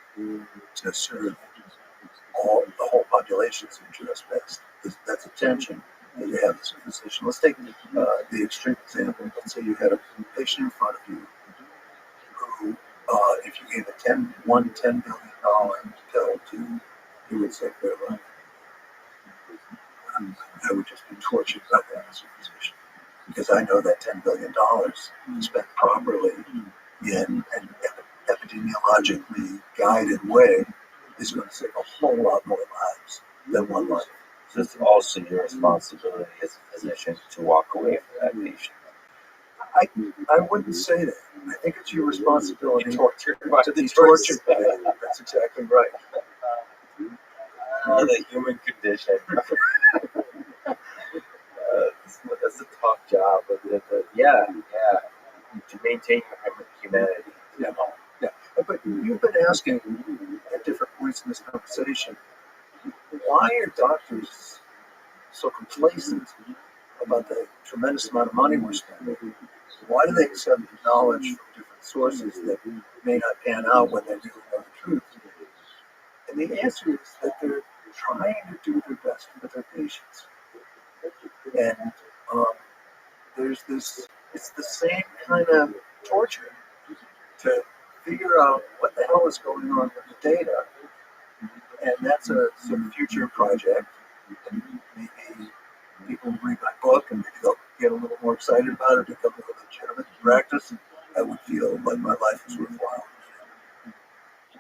to serve the whole population's interest best. That's a tension that you have as a physician. Let's take the extreme example. Let's say you had a patient in front of you who, if you gave one $10 billion pill to, he would save their life. I would just be tortured by that as a physician, because I know that $10 billion spent properly in an epidemiologically guided way is going to save a whole lot more lives than one life. So it's also your responsibility as a physician to walk away from that patient. I wouldn't say that. I think it's your responsibility to be tortured by it. That's exactly right. The human condition. That's a tough job, but yeah, to maintain your humanity. Yeah. But you've been asking at different points in this conversation, why are doctors so complacent about the tremendous amount of money we're spending? Why do they accept knowledge from different sources that may not pan out when they really know the truth? And the answer is that they're trying to do their best for their patients. And there's this, it's the same kind of torture to figure out what the hell is going on with the data. And that's a sort of future project. And maybe people read my book and maybe they'll get a little more excited about it, become a legitimate practice. I would feel like my life is worthwhile.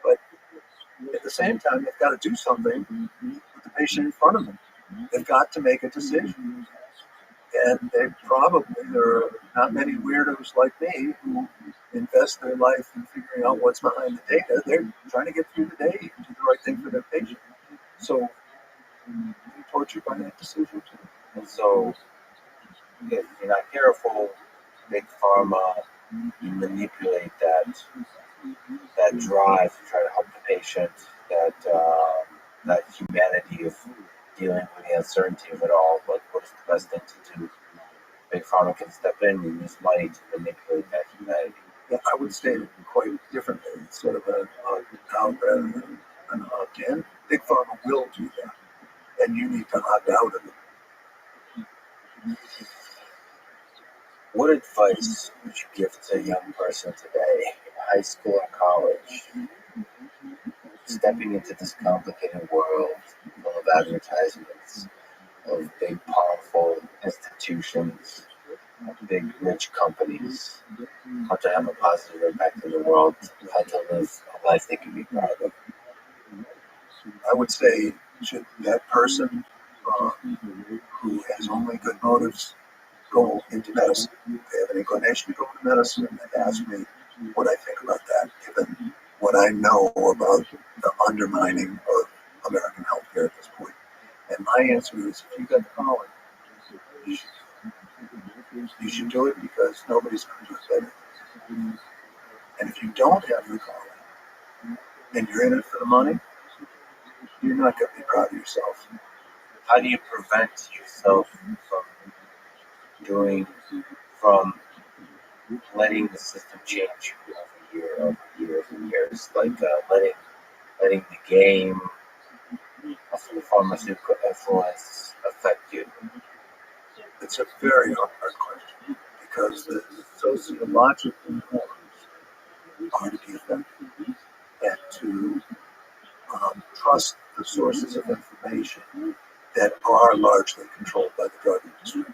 But at the same time, they've got to do something with the patient in front of them. They've got to make a decision. And there are not many weirdos like me who invest their life in figuring out what's behind the data. They're trying to get through the day and do the right thing for their patient. So you're tortured by that decision too. And so if you're not careful, big pharma, you manipulate that drive to try to help the patient, that humanity of dealing with the uncertainty of it all. But what is the best thing to do? Big pharma can step in and use money to manipulate that humanity. Yeah, I would state it quite differently. It's sort of an out rather than an opt-in. Big pharma will do that, and you need to opt out of it. What advice would you give to a young person today, in high school or college, stepping into this complicated world full of advertisements, of big, powerful institutions, big, rich companies, how to have a positive impact in the world, how to live a life they can be proud of? I would say, should that person who has only good motives go into medicine? If they have an inclination to go into medicine, and ask me what I think about that, given what I know about the undermining of American healthcare at this point. And my answer is, if you got the calling, you should do it, because nobody's going to do it better. And if you don't have the calling and you're in it for the money, you're not going to be proud of yourself. How do you prevent yourself from letting the system change you over years and years, like letting the game of pharmaceutical influence affect you? It's a very hard question, because the sociological norms are to be effective and to trust the sources of information that are largely controlled by the drug industry.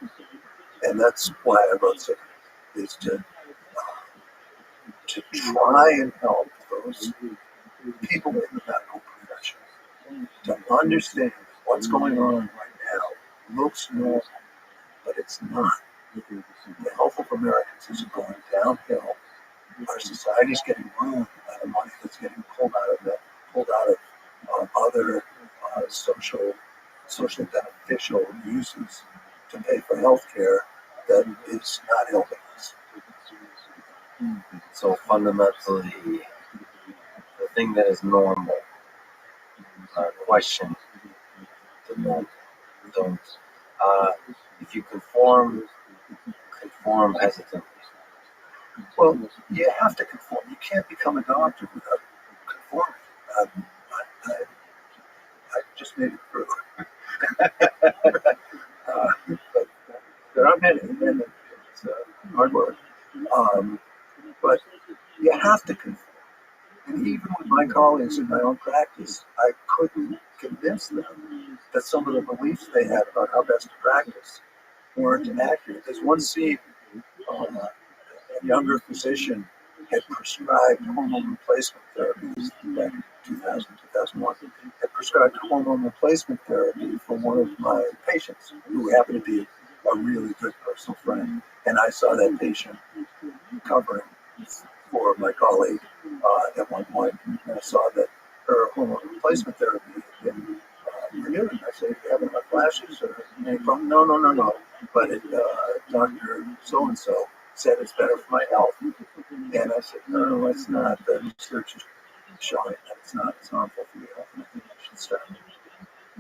And that's why I wrote Sick, is to try and help those people in the medical profession to understand what's going on right now looks normal, but it's not. The health of Americans is going downhill. Our society's getting ruined by the money that's getting pulled out of other social socially beneficial uses to pay for health care that is not helping us. So fundamentally, the thing that is normal, question the norm. Don't. If you conform hesitantly. Well, you have to conform. You can't become a doctor without conforming. I just made it through. But there are many, and it's hard work. But you have to conform. And even with my colleagues in my own practice, I couldn't convince them that some of the beliefs they had about how best to practice weren't accurate. There's one scene, a younger physician had prescribed hormone replacement therapies back in 2000, 2001, had prescribed hormone replacement therapy for one of my patients who happened to be a really good personal friend. And I saw that patient covering for my colleague at one point, and I saw that her hormone replacement therapy had been renewed. And I said, "You having enough flashes or any problem?" No. But Dr. So-and-so said it's better for my health. And I said, no, it's not. The research is showing that it's not. It's harmful for your health, and I think you should stop.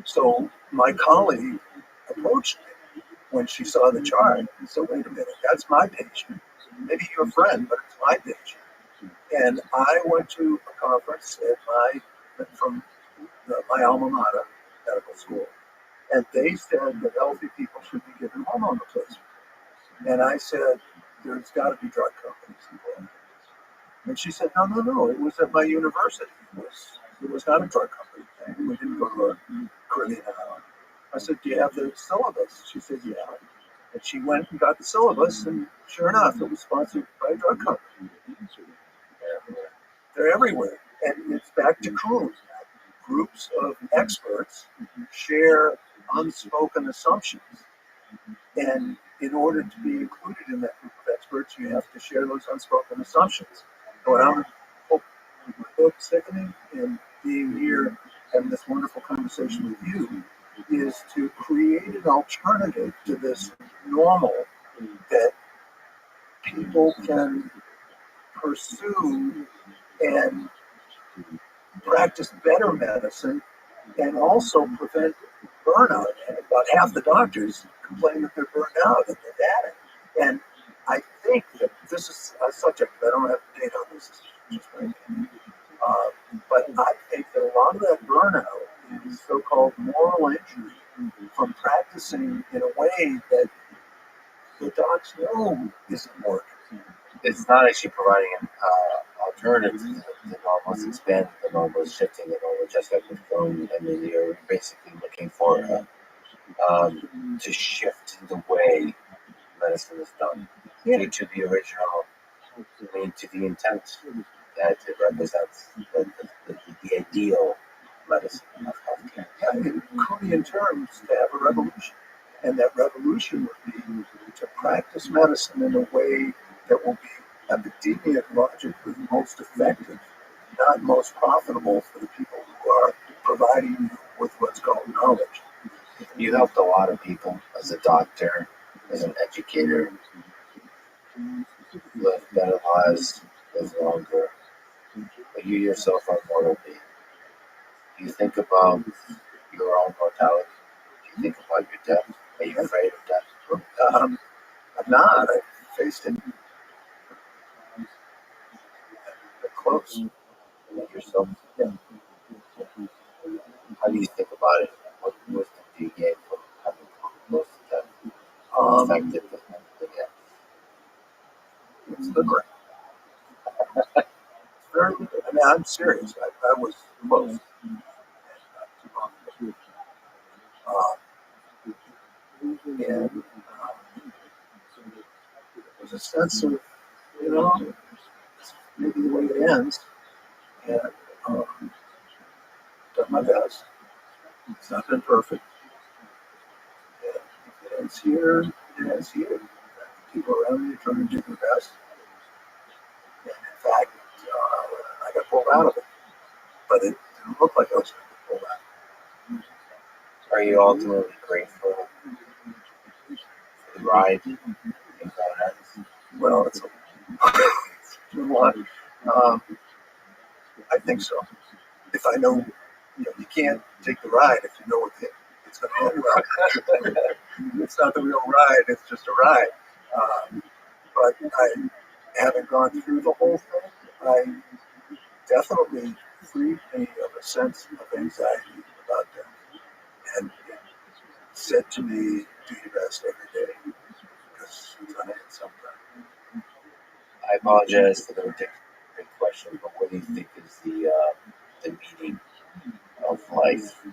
So my colleague approached me when she saw the chart and said, "Wait a minute, that's my patient. Maybe you're a friend, but it's my patient." And I went to a conference from my alma mater, medical school, and they said that healthy people should be given hormone replacement. And I said, "There's got to be drug companies involved." And she said, no, it was at my university. It was not a drug company thing. We didn't go to a Caribbean island. I said, "Do you have the syllabus?" She said, "Yeah." And she went and got the syllabus, and sure enough, it was sponsored by a drug company. They're everywhere. And it's back to Kuhn. Groups of experts share unspoken assumptions. And in order to be included in that group of experts, you have to share those unspoken assumptions. What I'm sickening and being here having this wonderful conversation with you is to create an alternative to this normal that people can pursue and practice better medicine and also prevent burnout. And about half the doctors complain that they're burned out and they're at it. And I think that this is a subject that I don't have data on this. Just my opinion. But I think that a lot of that burnout is so-called moral injury from practicing in a way that the docs know isn't working. It's not actually providing an alternative to the normal. It's expanding the normal, it's shifting the normal, just like with Kuhn. I mean, you're basically looking for to shift the way medicine is done to the original, to the intent that it represents, the ideal medicine of healthcare. Yeah, in Kuhnian terms, to have a revolution. And that revolution would be to practice medicine in a way that will be epidemiologically most effective, not most profitable for the people who are providing you with what's called knowledge. You helped a lot of people as a doctor, as an educator, live better lives, live longer. But you yourself are a mortal being. Do you think about your own mortality? Do you think about your death? Are you afraid of death? I'm not. I faced it close. Yourself? Yeah. How do you think about it? What wisdom do you gain from having close to death? Affected the death? It's liberating. Very liberating. I mean, I'm serious. I was close. And there's a sense of, maybe the way it ends. And done my best. It's not been perfect. And if it ends here, it ends here. People around me are trying to do their best. And in fact, I got pulled out of it. But it didn't look like I was going to get pulled out. Are you ultimately grateful for the ride in God's? Well, it's a lot. I think so. If I know, you can't take the ride if you know it's going to end well. It's not the real ride, it's just a ride. But I haven't gone through the whole thing. I definitely freed me of a sense of anxiety about them. And it said to me, do your best every day, because it's going to end sometime. I apologize for the ridiculous question, but what do you think is the meaning of life,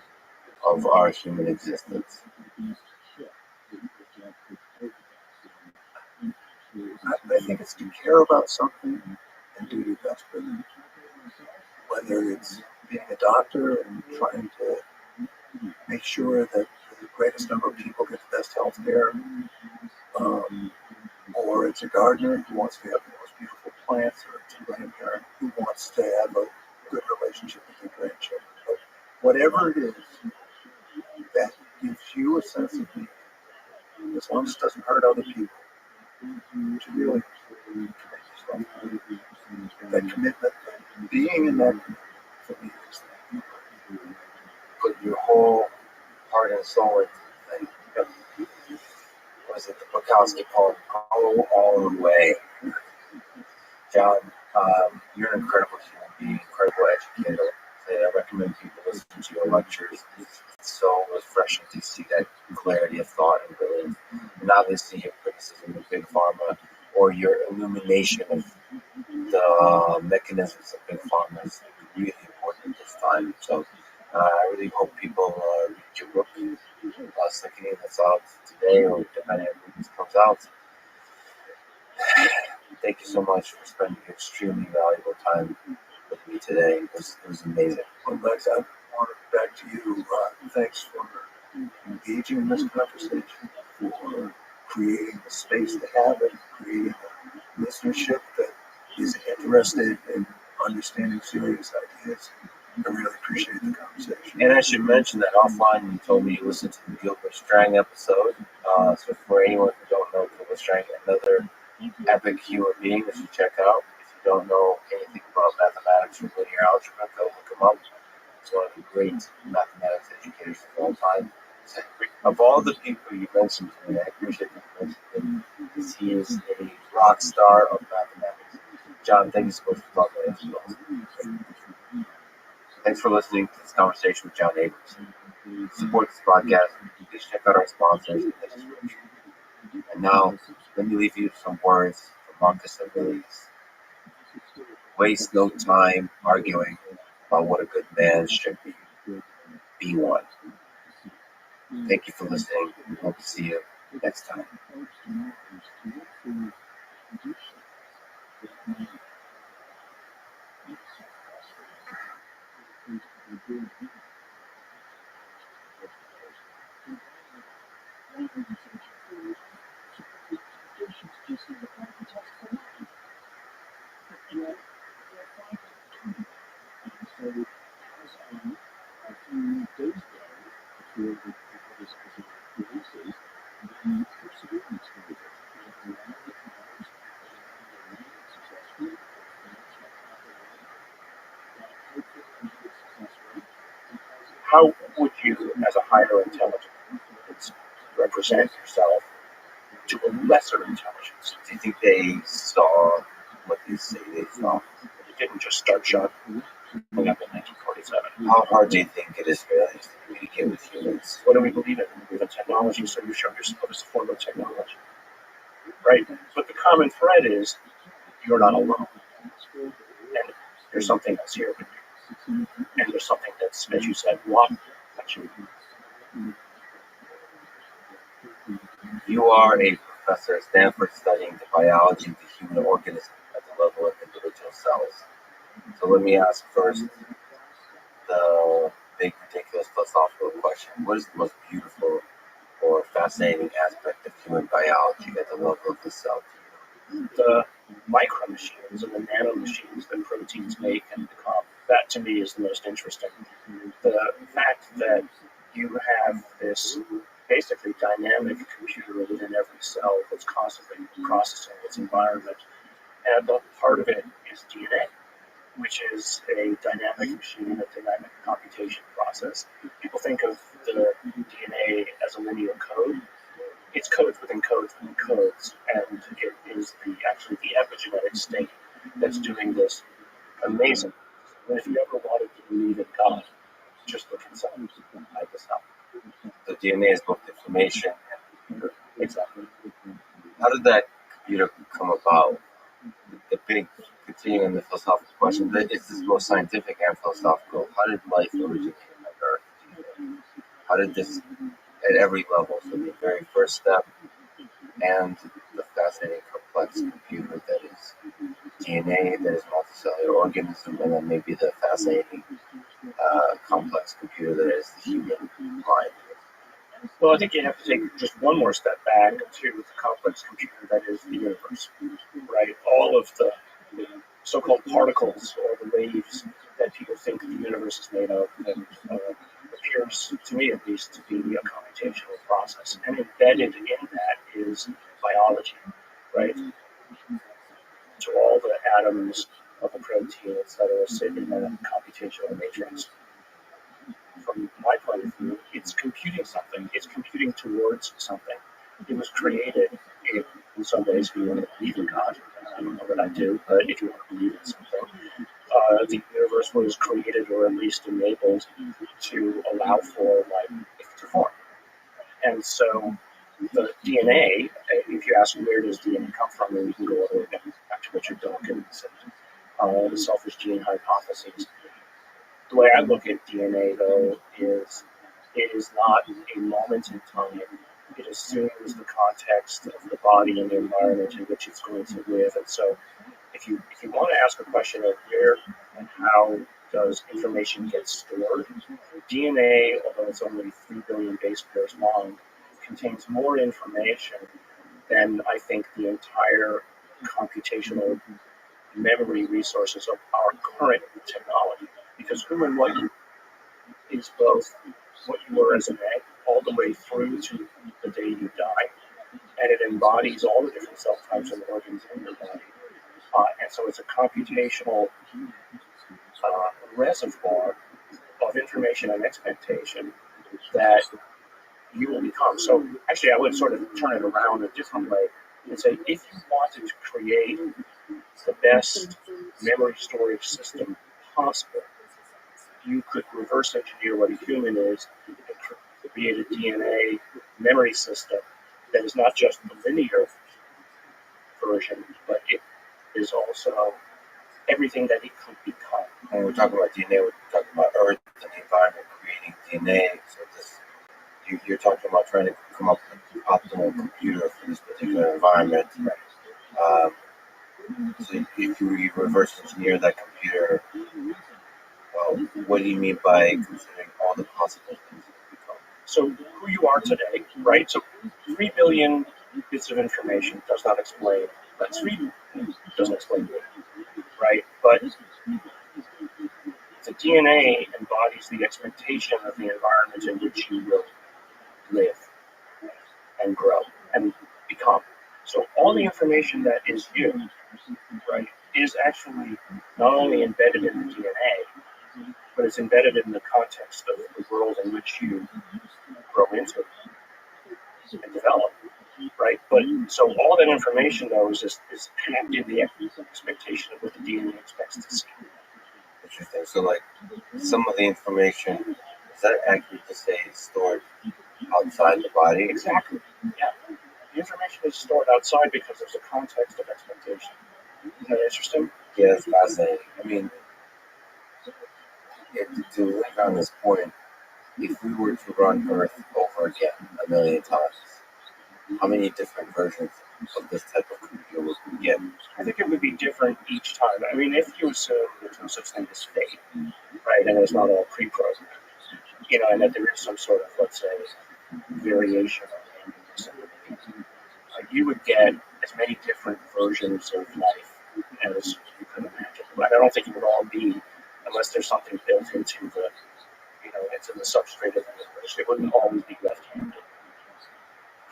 of our human existence? I think it's to care about something and do your best with it. Whether it's being a doctor and trying to make sure that the greatest number of people get the best health care, or it's a gardener who wants to have the most beautiful plants, or it's a grandparent who wants to have a good relationship with their grandchildren. But whatever it is that gives you a sense of meaning, as long as it doesn't hurt other people, to really commit yourself. That commitment, being in that commitment for me is Put your whole heart and soul into the thing. Was it the Bukowski poem, All the Way? John, you're an incredible human being, incredible educator. I recommend people listen to your lectures. It's so refreshing to see that clarity of thought and brilliance. And obviously your criticism of Big Pharma or your illumination of the mechanisms of Big Pharma is really important this time. So I really hope people read your book, Sickening, that's out today or depending on when this comes out. Thank you so much for spending your extremely valuable time with me today. It was amazing. Well, Lex, I want to back to you. Thanks for engaging in this conversation, for creating the space to have it, creating a listenership that is interested in understanding serious ideas. I really appreciate the conversation. And I should mention that offline you told me you listened to the Gilbert Strang episode. So for anyone who don't know Gilbert Strang, another epic human being that you check out. If you don't know anything about mathematics or linear algebra, go look him up. He's one of the great mathematics educators of all time. Of all the people you mentioned to me, I appreciate that you mentioned him because he is a rock star of mathematics. John, thank you so much for talking to us as well. Thanks for listening to this conversation with John Abrams. Support this podcast. Please check out our sponsors. And now, let me leave you with some words from Marcus Aurelius. Waste no time arguing about what a good man should be. Be one. Thank you for listening. We hope to see you next time. How would you, as a higher intelligence, represent yourself to a lesser intelligence? Do you think they saw what they say they saw? You didn't just start shot up in 1947. How hard do you think it is for aliens to communicate with humans? What do we believe in? We believe in technology, so you show yourself as a form of technology. Right? But the common thread is you're not alone. And there's something that's here with you. And there's something that's, as you said, one that you. You are a professor at Stanford studying the biology of the human organism at the level of individual cells. So let me ask first the big, ridiculous philosophical question. What is the most beautiful or fascinating aspect of human biology at the level of the cell? The micro machines and the nano machines that proteins make and become. That to me is the most interesting. The fact that you have this basically dynamic computer within every cell that's constantly processing its environment. And the part of it is DNA, which is a dynamic machine, a dynamic computation process. People think of the DNA as a linear code. It's codes within codes within codes, and it is actually the epigenetic state that's doing this amazing. And if you ever wanted to believe in God, just look at something like this up. The DNA is both information and computer. Exactly. How did that computer come about? The big, continuing on the philosophical question, it's both scientific and philosophical. How did life originate on Earth? How did this, at every level, from the very first step and the fascinating complex computer that is DNA, that is multicellular organism, and then maybe the fascinating complex computer that is the human mind? Well, I think you have to take just one more step back to the complex computer that is the universe, right? All of the so-called particles or the waves that people think the universe is made of appears, to me at least, to be a computational process. And embedded in that is biology, right? So all the atoms of a protein, et cetera, sit in a computational matrix. From my point of view, it's computing something. It's computing towards something. It was created in some ways. If you want to believe in God, I don't know that I do, but if you want to believe in something, the universe was created, or at least enabled, to allow for life to form. And so the DNA, if you ask where does DNA come from, and you can go all the way back to Richard Dawkins and the selfish gene hypotheses. The way I look at DNA, though, is it is not a moment in time. It assumes the context of the body and the environment in which it's going to live. And so if you want to ask a question of where and how does information get stored, DNA, although it's only 3 billion base pairs long, contains more information than I think the entire computational memory resources of our current technology. Because who and what you is both what you were as an egg all the way through to the day you die, and it embodies all the different cell types and organs in your body. And so it's a computational reservoir of information and expectation that you will become. So actually, I would sort of turn it around a different way and say, if you wanted to create the best memory storage system possible, you could reverse engineer what a human is and create a DNA memory system that is not just the linear version, but it is also everything that it could become. When we're talking about DNA, we're talking about Earth and the environment creating DNA. So you're talking about trying to come up with an optimal computer for this particular environment. So if you reverse engineer that computer, well, what do you mean by considering all the possible things it could become? So who you are today, right? So 3 billion bits of information does not explain. That's 3 doesn't explain it, right? But the DNA embodies the expectation of the environment in which you will live and grow and become. So all the information that is you, right, is actually not only embedded in the DNA, but it's embedded in the context of the world in which you grow into and develop, right? But so all that information, though, is packed in the expectation of what the DNA expects to see. Interesting. So, like, some of the information, is that accurate to say it's stored outside the body? Exactly. Yeah. The information is stored outside because there's a context of expectation. Isn't that interesting? Yeah, that's fascinating. I mean, to link on this point, if we were to run Earth over again 1 million times, how many different versions of this type of computer would we get? I think it would be different each time. I mean, if you assume there's no such thing as fate, right, and it's not all pre-programmed, and that there is some sort of, let's say, variation of randomness, you would get as many different versions of life as you could imagine. But I don't think it would all be, unless there's something built into the it's in the substrate of the universe. It wouldn't always be left-handed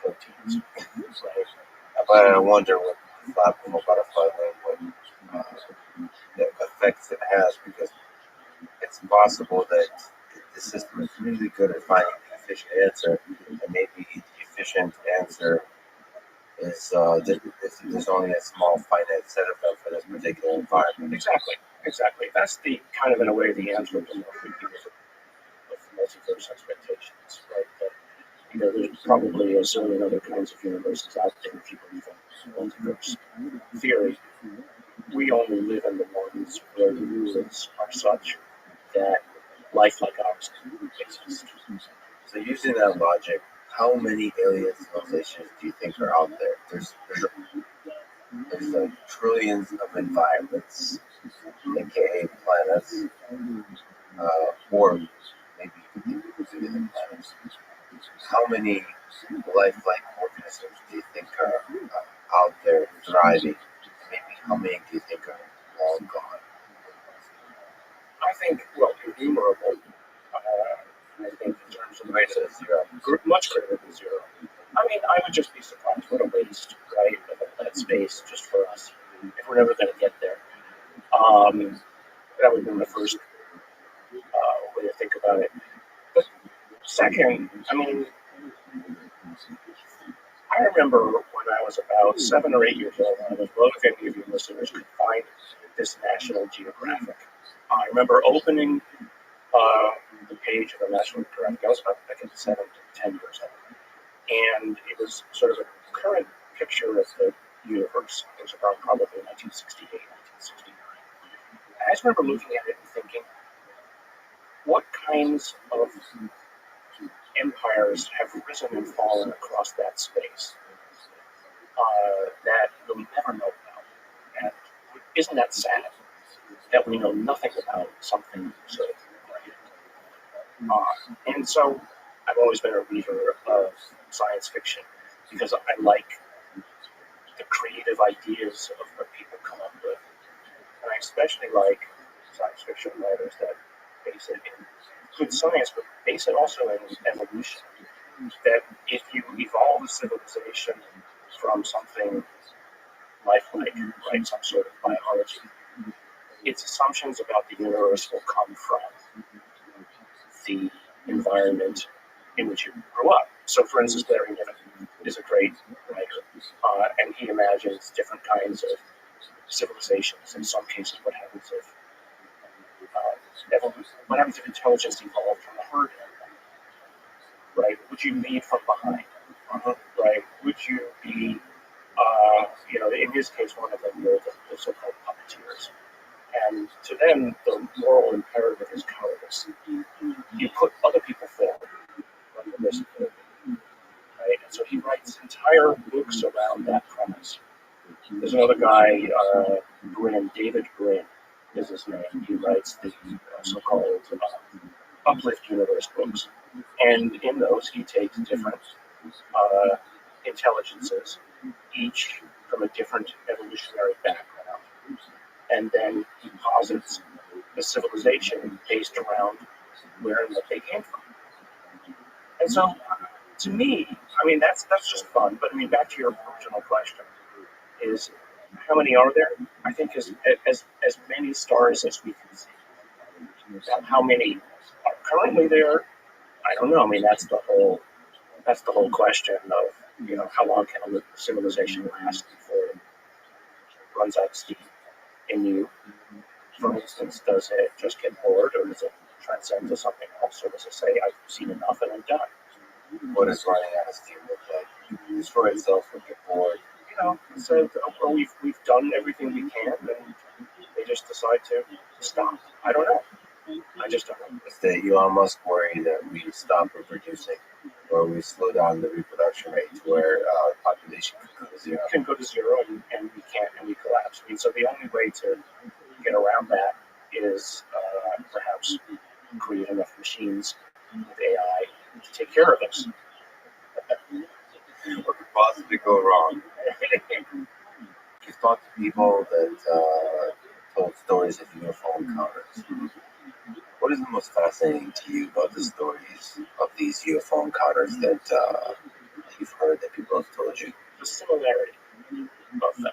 proteins, right? But I wonder what the flappable butterfly wing, what the effects it has, because it's possible that the system is really good at finding the efficient answer, and maybe the efficient answer is there's only a small finite set of them for this particular environment. Exactly. That's the kind of, in a way, the anthropomorphic view of multiverse expectations, right? That, there's probably a zillion other kinds of universes out there if you believe in multiverse theory. We only live in the ones where the rules are such that life like ours can exist. So using that logic, how many alien civilizations do you think are out there? There's trillions of environments, aka planets, or maybe even planets. How many lifelike organisms do you think are out there thriving? Maybe how many do you think are long gone? I think, well, innumerable. I think in terms of Greater than zero. much greater than zero. I mean, I would just be surprised what a waste, right, of all that space just for us, if we're never going to get there. That would be the first way to think about it. But second, I mean, I remember when I was about 7 or 8 years old, I was well, if any of you listeners could find this National Geographic. I remember opening the page of the National Geographic. I was about, I think, 7 to 10 years old. And it was sort of a current picture of the universe. It was around probably 1968, 1969. I just remember looking at it and thinking, what kinds of empires have risen and fallen across that space that we'll never know about? And isn't that sad that we know nothing about something so grand? And so I've always been a reader of science fiction because I like the creative ideas of what people come up with. And I especially like science fiction writers that base it in good science, but base it also in evolution. That if you evolve a civilization from something lifelike, right, some sort of biology, its assumptions about the universe will come from the environment in which you grew up. So, for instance, Larry Niven is a great writer, and he imagines different kinds of civilizations. In some cases, what happens if intelligence evolved from a herd animal, right? Would you lead from behind, right? Would you be, in his case, one of them were the so-called puppeteers. And to them, the moral imperative is cowardice. You put other people forward, run the risk of it, right? And so he writes entire books around that premise. There's another guy, David Brin is his name. He writes the so-called Uplift Universe books. And in those, he takes different intelligences, each from a different evolutionary background, and then he posits a civilization based around where and what they came from. And so, to me, I mean, that's just fun. But I mean, back to your original question, is how many are there? I think as many stars as we can see. Now, how many are currently there? I don't know. I mean, that's the whole question of how long can a civilization last before it runs out of steam. And you, for instance, does it just get bored, or does it transcend to something else, or does it say, I've seen enough and I'm done? What does running out of steam look like? Destroy itself when you're bored. So well, we've done everything we can, and they just decide to stop. I don't know. I just don't know. Is the Elon Musk worry that we stop reproducing, or we slow down the reproduction rate to where population can go to zero? Can go to zero, and we can't, and we collapse. I mean, so the only way to get around that is perhaps create enough machines with AI to take care of us. What could possibly go wrong? You've talked to people that told stories of UFO encounters. What is the most fascinating to you about the stories of these UFO encounters that you've heard that people have told you? The similarity of them,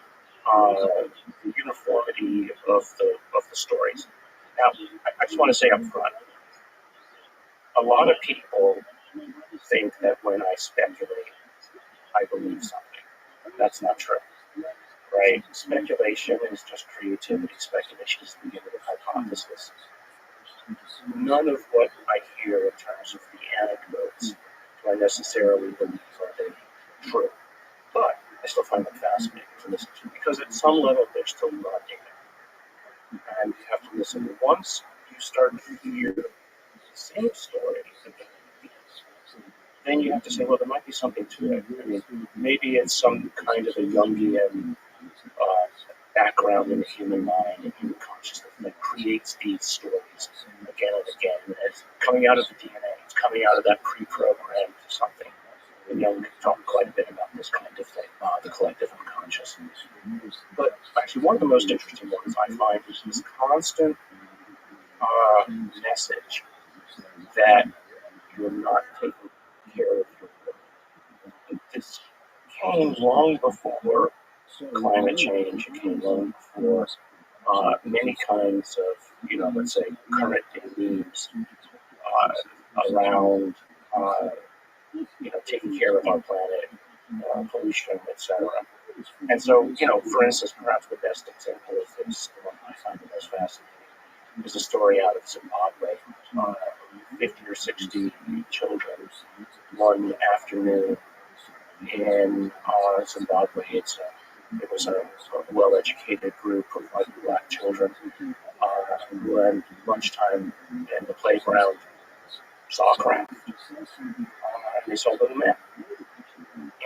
the uniformity of the stories. Now, I just want to say up front, a lot of people think that when I speculate, I believe something. That's not true, right? Speculation is just creativity. Speculation is the beginning of hypothesis. None of what I hear in terms of the anecdotes do I necessarily believe are they true. But I still find them fascinating to listen to because at some level they're still raw data. And you have to listen. Once you start to hear the same story again, then you have to say, well, there might be something to it. I mean, maybe it's some kind of a Jungian background in the human mind and human consciousness that creates these stories again and again. It's coming out of the DNA. It's coming out of that pre-programmed something. And Jung talked quite a bit about this kind of thing, the collective unconscious. But actually, one of the most interesting ones I find is this constant message that you're not taking care of your world. This came long before climate change. It came long before many kinds of, let's say, current day memes around, taking care of our planet, pollution, etc. And so, for instance, perhaps the best example of this, the one I find the most fascinating, is a story out of Zimbabwe. 50 or 60 children one afternoon in Zimbabwe. It was a well-educated group of black children who were at lunchtime in the playground saw a craft. And they saw little men.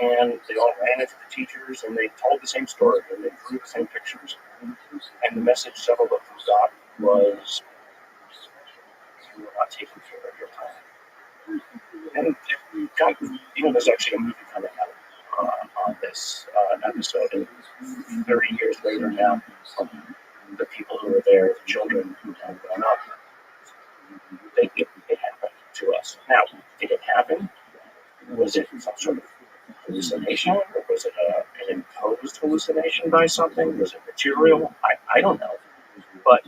And they all ran into the teachers and they told the same story and they drew the same pictures. And the message several of them got was, you are not taking care of your planet. And it got, there's actually a movie coming out on this episode. And 30 years later now, the people who were there, the children who had grown up, it happened to us. Now, did it happen? Was it some sort of hallucination? Or was it an imposed hallucination by something? Was it material? I don't know. But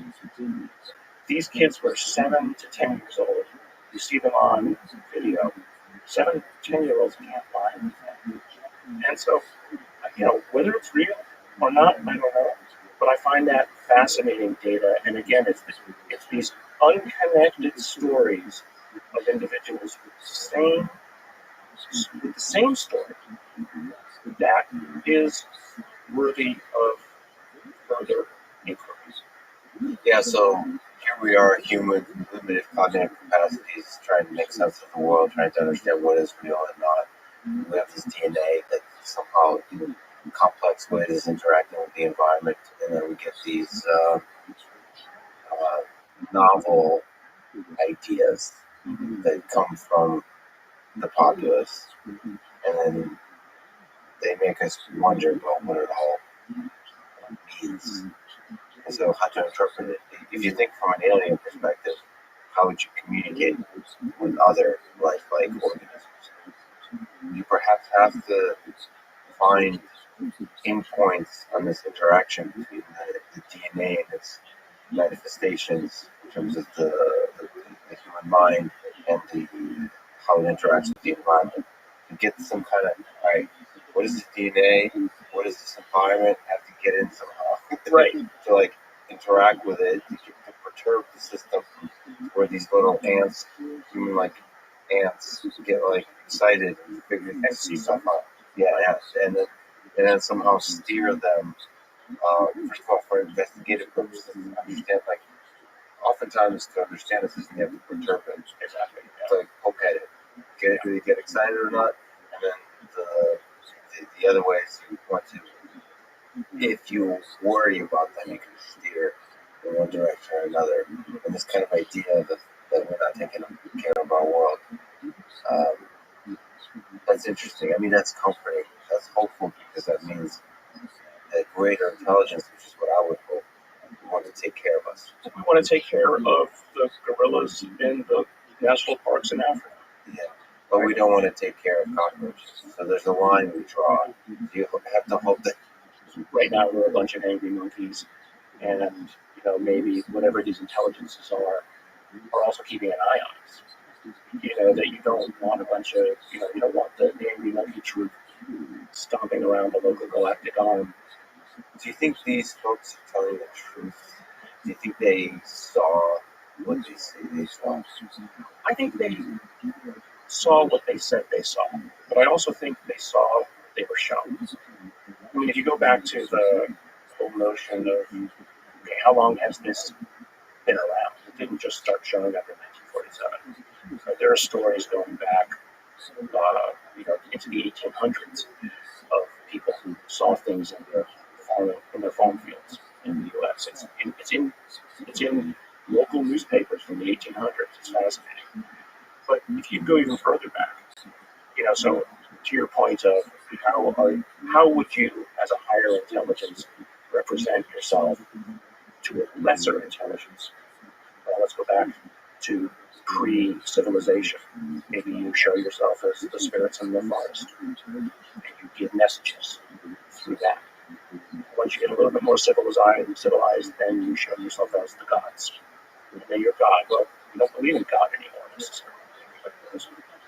these kids were 7 to 10 years old. You see them on video. 7 to 10-year-olds can't lie anything. And so, whether it's real or not, I don't know. But I find that fascinating data. And again, it's these unconnected stories of individuals with the same story that is worthy of further inquiries. Yeah, so here we are, human with limited cognitive capacities, trying to make sense of the world, trying to understand what is real and not. We have this DNA that somehow, in complex ways, is interacting with the environment, and then we get these novel ideas that come from the populace, and then they make us wonder about what it all means. And so how to interpret it. If you think from an alien perspective, how would you communicate with other life-like organisms? You perhaps have to find endpoints on this interaction between the DNA and its manifestations in terms of the human mind and how it interacts with the environment. To get some kind of, all right, what is the DNA? What is this environment? Have to get in somehow. Right. To interact with it, to perturb the system where these little ants, human-like ants, get excited and figure stuff out. Yeah, and then somehow steer them. First of all, for investigative purposes, understand oftentimes to understand a system, you have to perturb it. Exactly. To poke at it, get excited or not, and then the other ways you want to. If you worry about them, you can steer in one direction or another. And this kind of idea that we're not taking care of our world, that's interesting. I mean, that's comforting. That's hopeful because that means that greater intelligence, which is what I would hope, want to take care of us. We want to take care of the the gorillas in the national parks in Africa. Yeah, but we don't want to take care of cockroaches. So there's a line we draw. You have to hope that. Right now, we're a bunch of angry monkeys, and maybe whatever these intelligences are also keeping an eye on us. That you don't want a bunch of, you don't want the angry monkey troop stomping around the local galactic arm. Do you think these folks are telling the truth? Do you think they saw what they say they saw? I think they saw what they said they saw, but I also think they saw what they were shown. I mean, if you go back to the whole notion of, okay, how long has this been around? It didn't just start showing up in 1947. There are stories going back, into the 1800s of people who saw things in their farm fields in the U.S. It's in local newspapers from the 1800s. It's fascinating. But if you go even further back, so to your point of how would you, as a higher intelligence, represent yourself to a lesser intelligence? Well, let's go back to pre-civilization. Maybe you show yourself as the spirits in the forest, and you give messages through that. Once you get a little bit more civilized, then you show yourself as the gods. And then you're God. Well, we don't believe in God anymore necessarily.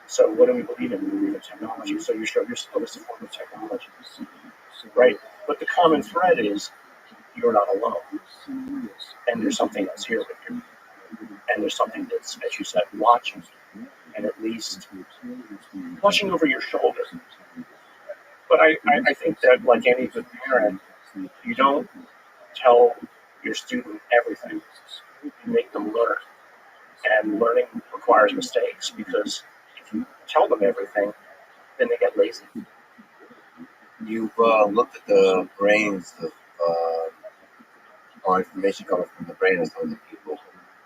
So what do we believe in? We believe in technology. So you show yourself as a form of technology, right? But the common thread is you're not alone, and there's something that's here with you, and there's something that's, as you said, watching, and at least watching over your shoulder. But I think that, like any good parent, you don't tell your student everything. You make them learn. And learning requires mistakes, because if you tell them everything, then they get lazy. You've looked at the brains of, or information coming from the brain of some of the people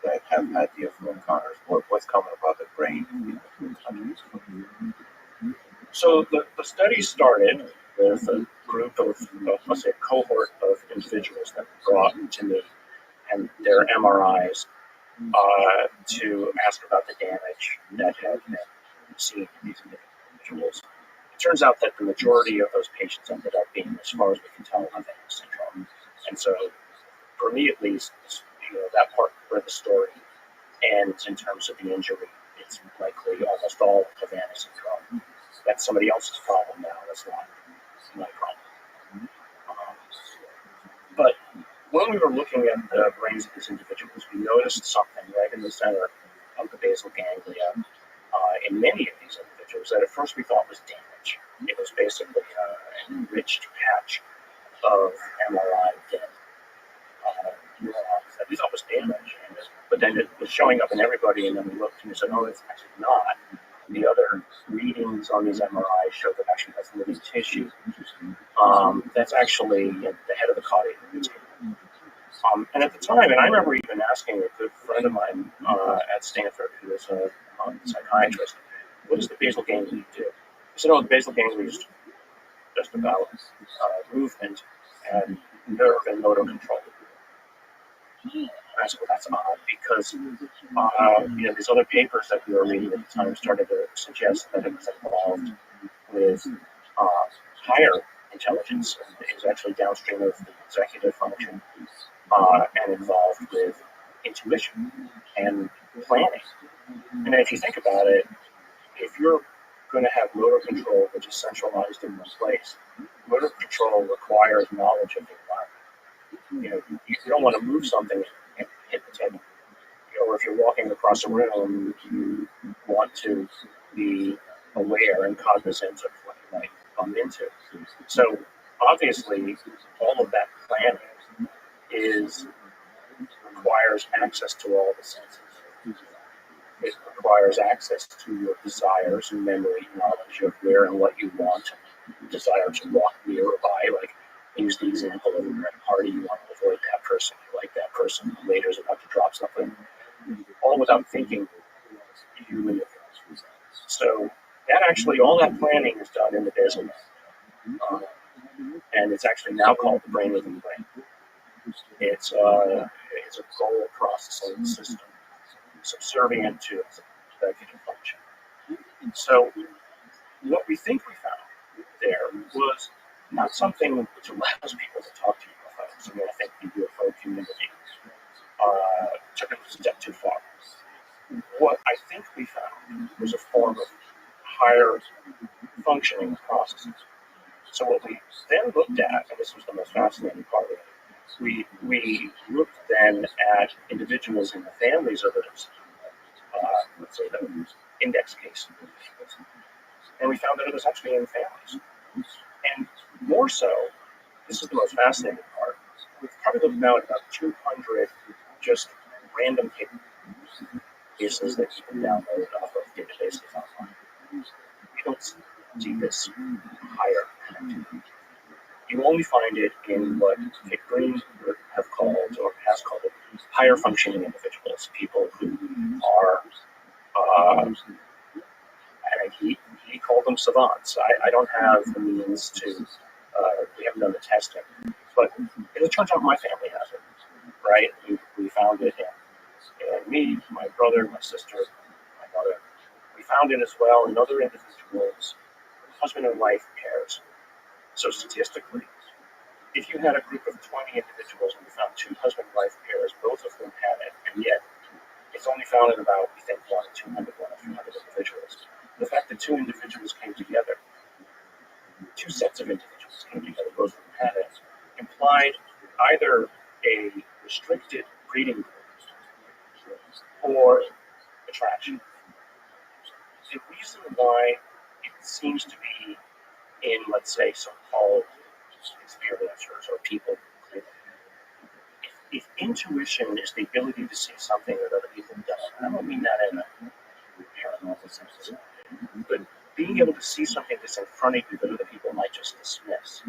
that have had the UFO encounters. What's coming about the brain? So the study started with a group of, let's say, a cohort of individuals that were brought to me and their MRIs to ask about the damage that had been seen in these individuals. It turns out that the majority of those patients ended up being, as far as we can tell, Havana syndrome. And so, for me at least, that part where the story ends in terms of the injury, it's likely almost all Havana syndrome. That's somebody else's problem now. That's not my problem. But when we were looking at the brains of these individuals, we noticed something right in the center of the basal ganglia in many of these individuals that at first we thought was damage. It was basically an enriched patch of MRI dead neurons that we thought was damage. But then it was showing up in everybody, and then we looked and we said, oh, it's actually not. The other readings on these MRIs show that actually has living tissue. That's actually at the head of the caudate routine. And at the time, and I remember even asking a good friend of mine at Stanford, who is a psychiatrist, what does the basal ganglia do? He said, oh, the basal ganglia is just about movement and nerve and motor control. I said, well, that's odd, because these other papers that we were reading at the time started to suggest that it was involved with higher intelligence. It was actually downstream of the executive function and involved with intuition and planning. And if you think about it, if you're going to have motor control which is centralized in one place, motor control requires knowledge of the environment. You don't want to move something and hit the table. Or if you're walking across a room, you want to be aware and cognizant of what you might bump into. So obviously, all of that planning requires access to all the senses. It requires access to your desires and memory, knowledge of where and what you want, desire to walk nearby. Like, I use the example of you're at a party, you want to avoid that person, you like that person, who later is about to drop something, all without thinking you and your friends. So that actually, all that planning is done in the basal ganglia. And it's actually now called the brain within the brain. It's a goal processing system. subservient to executive function. So what we think we found there was not something which allows people to talk to UFOs. I mean, I think the UFO community took it a step too far. What I think we found was a form of higher functioning processes. So what we then looked at, and this was the most fascinating part of it, we looked then at individuals in the families of those, let's say, the index case individuals, and we found that it was actually in families. And more so, this is the most fascinating part, we've probably looked now at about 200 just random cases that you can download off of databases online. You don't see this higher connectivity. You only find it in what Green would have called, or has called it, higher functioning individuals, people who are, and he called them savants. I don't have the means to, we haven't done the testing, but it turns out my family has it, right? We found it in me, my brother, my sister, my mother. We found it as well in other individuals, husband and wife pairs. So statistically, if you had a group of 20 individuals and you found two husband-wife pairs, both of them had it, and yet it's only found in about, we think, 100 or 200 individuals. The fact that two individuals came together, two sets of individuals came together, both of them had it, implied either a restricted breeding group or attraction. The reason why it seems to be in, let's say, so-called experiencers or people, if intuition is the ability to see something that other people don't, I don't mean that in a paranormal sense, but being able to see something that's in front of you that other people might just dismiss.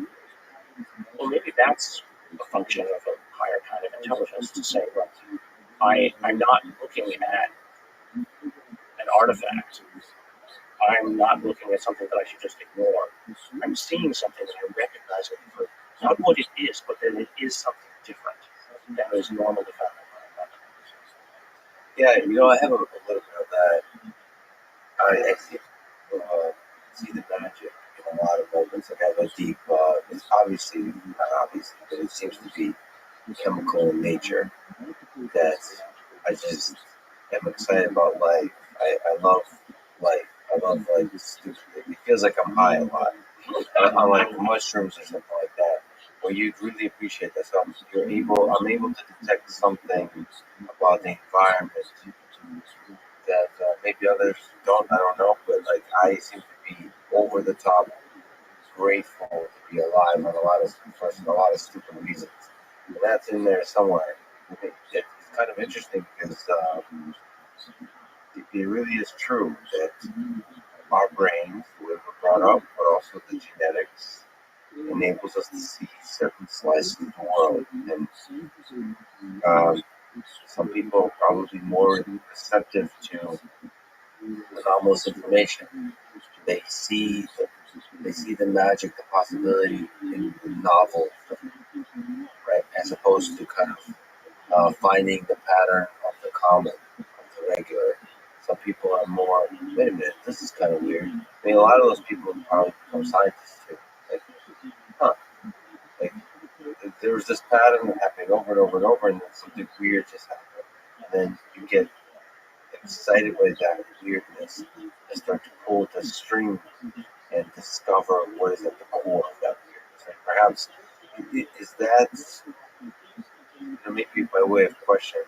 Well, maybe that's a function of a higher kind of intelligence to say, well, I'm not looking at an artifact. I'm not looking at something that I should just ignore. I'm seeing something that I recognize it for not what it is, but that it is something different than is normal to find. Yeah, I have a little bit of that. I see the magic in a lot of moments. Like I have a deep, it's obviously not obvious, but it seems to be chemical in nature that I just am excited about life. I love life. I love life. It feels like I'm high a lot. I'm like mushrooms or something like that, where you really appreciate that. So I'm able to detect something about the environment that maybe others don't. I don't know, but like I seem to be over the top grateful to be alive for a lot of stupid reasons, and that's in there somewhere. It's kind of interesting because it really is true that our brains, the way we're brought up, but also the genetics, enables us to see certain slices of the world. And some people are probably more receptive to anomalous information. They see the magic, the possibility in the novel, right, as opposed to kind of finding the pattern of the common, of the regular. Some people are more, wait a minute, this is kind of weird. I mean, a lot of those people probably become scientists too. Like, like there was this pattern happening over and over and over, and then something weird just happened. And then you get excited by that weirdness and start to pull the string and discover what is at the core of that weirdness. And perhaps is that, maybe by way of question,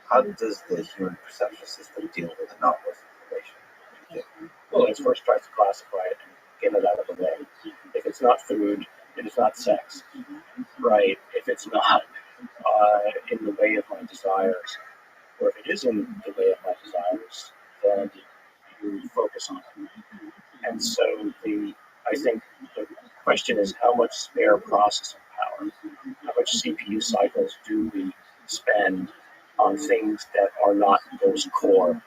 how does the human perception system deal with anomalous information? Well, it first tries to classify it and get it out of the way. If it's not food, it is not sex, right? If it's not in the way of my desires, or if it is in the way of my desires, then you focus on it. And so I think the question is how much spare processing power, how much CPU cycles do we spend on things that are not those core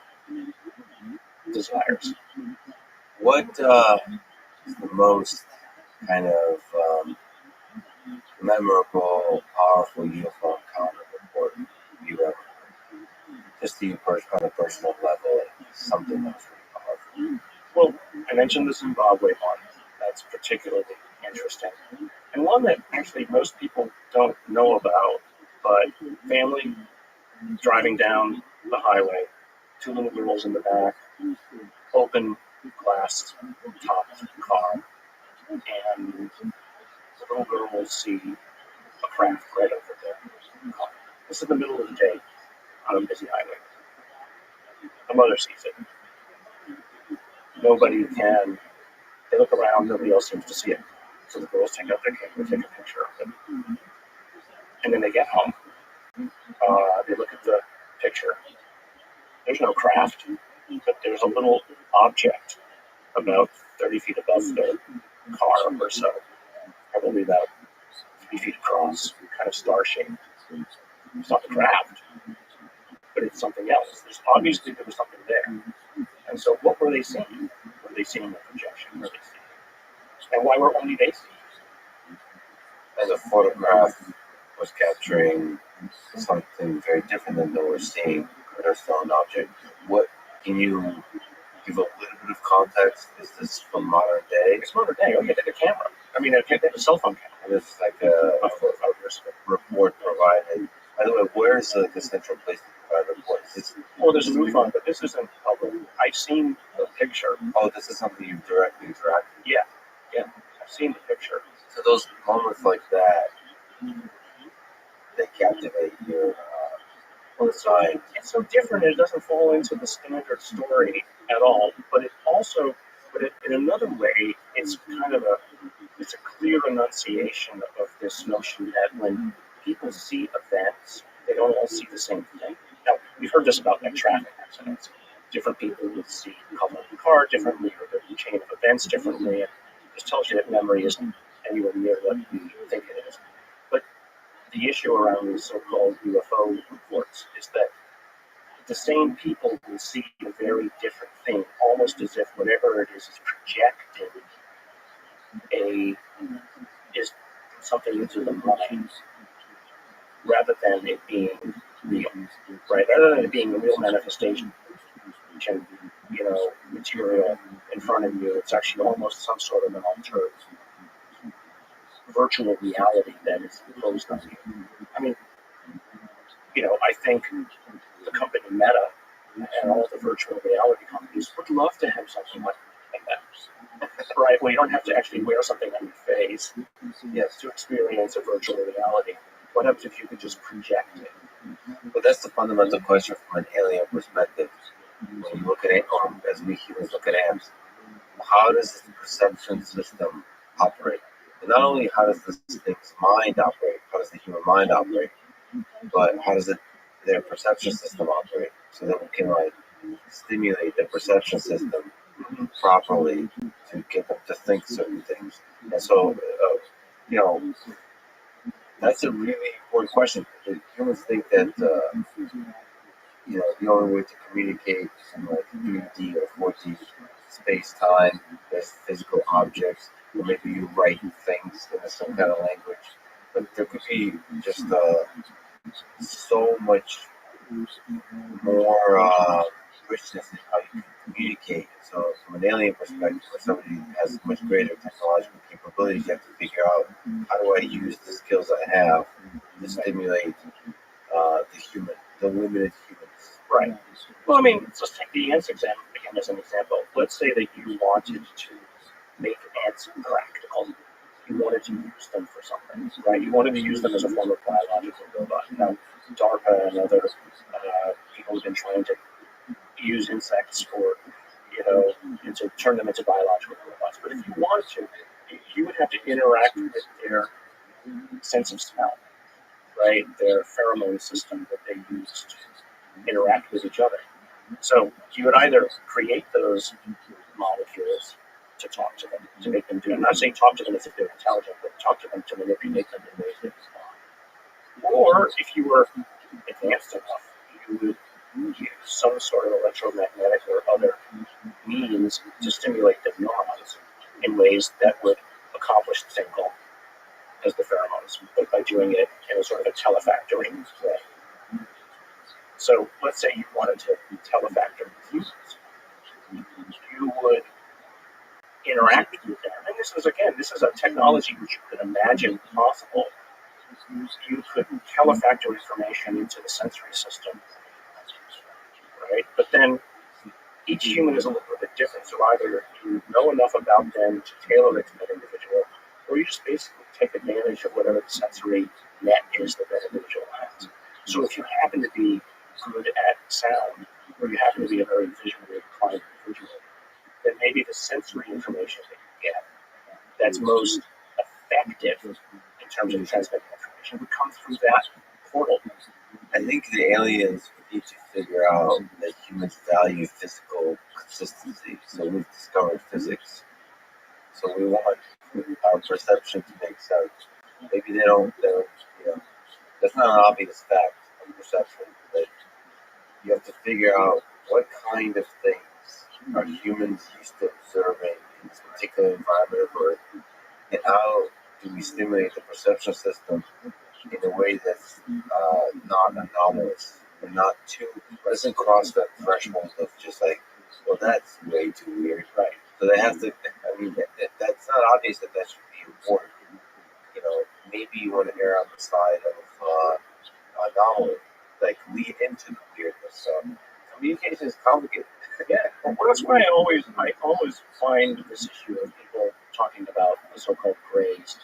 desires? What is the most kind of memorable, powerful UFO encounter report you ever heard? just on a personal level, something that's really powerful. Well, I mentioned the Zimbabwe one. That's particularly interesting. And one that actually most people don't know about, but family driving down the highway, two little girls in the back, open glass top car, and the little girl will see a craft right over there. This is the middle of the day on a busy highway. The mother sees it. Nobody can. They look around, nobody else seems to see it. So the girls take out their camera, take a picture of it. And then they get home. They look at the picture. There's no craft, but there's a little object about 30 feet above the car or so, probably about 3 feet across, kind of star-shaped. It's not the craft, but it's something else. Obviously, there was something there. And so what were they seeing? Were they seeing the projection? Were they seeing? And why were only they seeing? And the photograph was capturing something very different than they were seeing with a found object. What can you give a little bit of context? Is this from modern day? It's modern day. Oh, yeah, they had a camera. I mean, they had a cell phone camera. And it's like a report provided. By the way, where is the central place to provide reports? Well, there's a move on, but this isn't public. I've seen the picture. Oh, this is something you directly interact with? Yeah, I've seen the picture. So those moments like that, they captivate your side. It's so different. It doesn't fall into the standard story at all. But it also, in another way, it's kind of it's a clear enunciation of this notion that when people see events, they don't all see the same thing. Now, we've heard this about traffic accidents. Different people would see the color of the car differently, or the chain of events differently. And this tells you that memory isn't anywhere near what you think it is. But the issue around these so-called UFO reports is that the same people will see a very different thing, almost as if whatever it is projecting is something into the mind, rather than it being real, right? Rather than it being a real manifestation, material in front of you, it's actually almost some sort of an altered virtual reality that is imposed on you. I mean, I think the company Meta and all the virtual reality companies would love to have something like that, right? Where you don't have to actually wear something on your face, yes, to experience a virtual reality. What happens if you could just project it? Well, that's the fundamental question from an alien perspective. When you look at it, or as we humans look at ants, how does the perception system operate? And not only how does this thing's mind operate, how does the human mind operate, but how does their perception system operate, so that we can stimulate the perception system properly to get them to think certain things. And so, that's a really important question. Humans think that the only way to communicate in 3D or 4D space-time is physical objects, or maybe you write things in some kind of language. But there could be just so much more richness in how you can communicate. So from an alien perspective, for somebody who has much greater technological capabilities, you have to figure out, how do I use the skills I have to stimulate the limited humans. Right. Well, I mean, let's take the ants example again as an example. Let's say that you wanted to make ants practical. You wanted to use them for something, right? You wanted to use them as a form of biological robot. Now, DARPA and other people have been trying to use insects for, to turn them into biological robots. But if you wanted to, you would have to interact with their sense of smell, right? Their pheromone system that they use to interact with each other. So you would either create those molecules to talk to them, to make them do it. I'm not saying talk to them as if they're intelligent, but talk to them to manipulate them in ways that respond. Or if you were advanced enough, you would use some sort of electromagnetic or other means to stimulate the neurons in ways that would accomplish the same goal as the pheromones, but by doing it in a sort of a telefactoring way. So let's say you wanted to telefactor with humans. You would interact with them. And this is a technology which you could imagine possible. You could telefactor information into the sensory system, right? But then each human is a little bit different. So either you know enough about them to tailor it to that individual, or you just basically take advantage of whatever the sensory net is that individual has. So if you happen to be good at sound, or you happen to be a very visually inclined individual, then maybe the sensory information that you get that's most effective in terms of transmitting information would come through that portal. I think the aliens need to figure out that humans value physical consistency. So we've discovered physics. So we want our perception to make sense. Maybe they don't, that's not an obvious fact of perception, but you have to figure out what kind of things are humans used to observing in this particular environment of Earth, and how do we stimulate the perception system in a way that's not anomalous and not too, doesn't cross that threshold of just like, well, that's way too weird, right? So they have to, that's not obvious that should be important. Maybe you want to err on the side of anomaly, like lead into the weirdness. So communication is complicated. Yeah, well, that's why I always find this issue of people talking about the so-called grays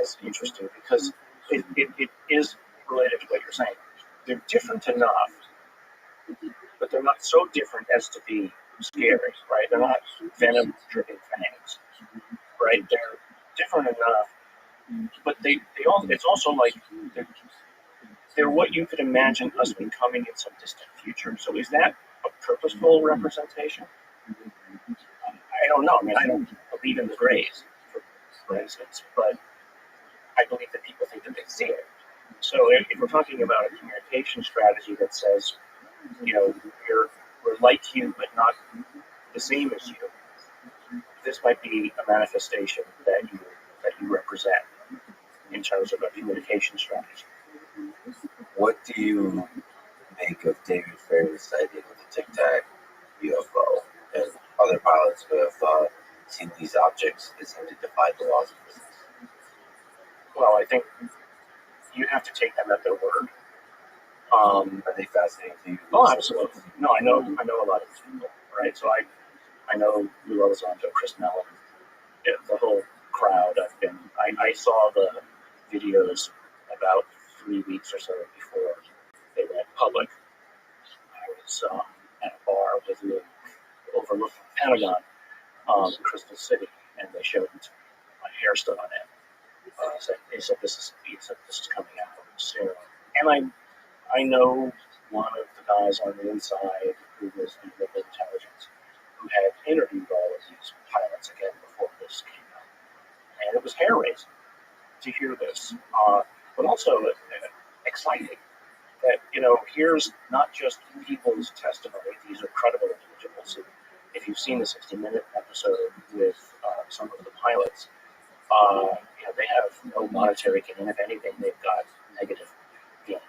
as interesting, because it is related to what you're saying. They're different enough, but they're not so different as to be scary, right? They're not venom-dripping fangs, right? They're different enough, but it's also like they're what you could imagine us becoming in some distant future. So is that a purposeful representation? I don't know. I don't believe in the grays, for instance, but I believe that people think that they see it. So if we're talking about a communication strategy that says, we're like you, but not the same as you, this might be a manifestation that you represent in terms of a communication strategy. What do you make of David Ferrier's sighting of the Tic Tac UFO and other pilots who have seen these objects that seem to defy the laws of physics? Well, I think you have to take them at their word. Are they fascinating to you? Oh, absolutely. No, I know a lot of these people, right? So I know Lou Elizondo, Chris Mellon, the whole crowd. I saw the videos about 3 weeks or so before they went public. I was at a bar with Lou overlooking the Pentagon, in Crystal City, and they showed my hair stood on end. They said this is coming out soon, and I know one of the guys on the inside who was the naval intelligence who had interviewed all of these pilots again before this came out, and it was hair raising to hear this, but also exciting that here's not just people's testimony; these are credible individuals. If you've seen the 60-minute episode with some of the pilots, they have no monetary gain. If anything, they've got negative gain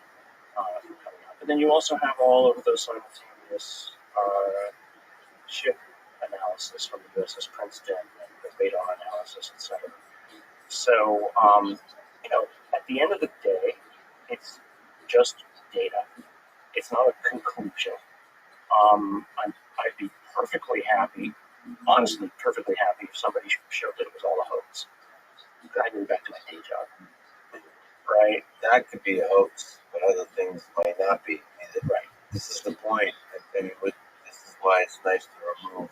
from coming out. But then you also have all of the simultaneous ship analysis from the USS Princeton and the radar analysis, etc. So, at the end of the day, it's just data. It's not a conclusion. I'd be perfectly happy, honestly, perfectly happy if somebody showed that it was all a hoax. I go back to my day job. Right? That could be a hoax, but other things might not be. Right. This is the point. This is why it's nice to remove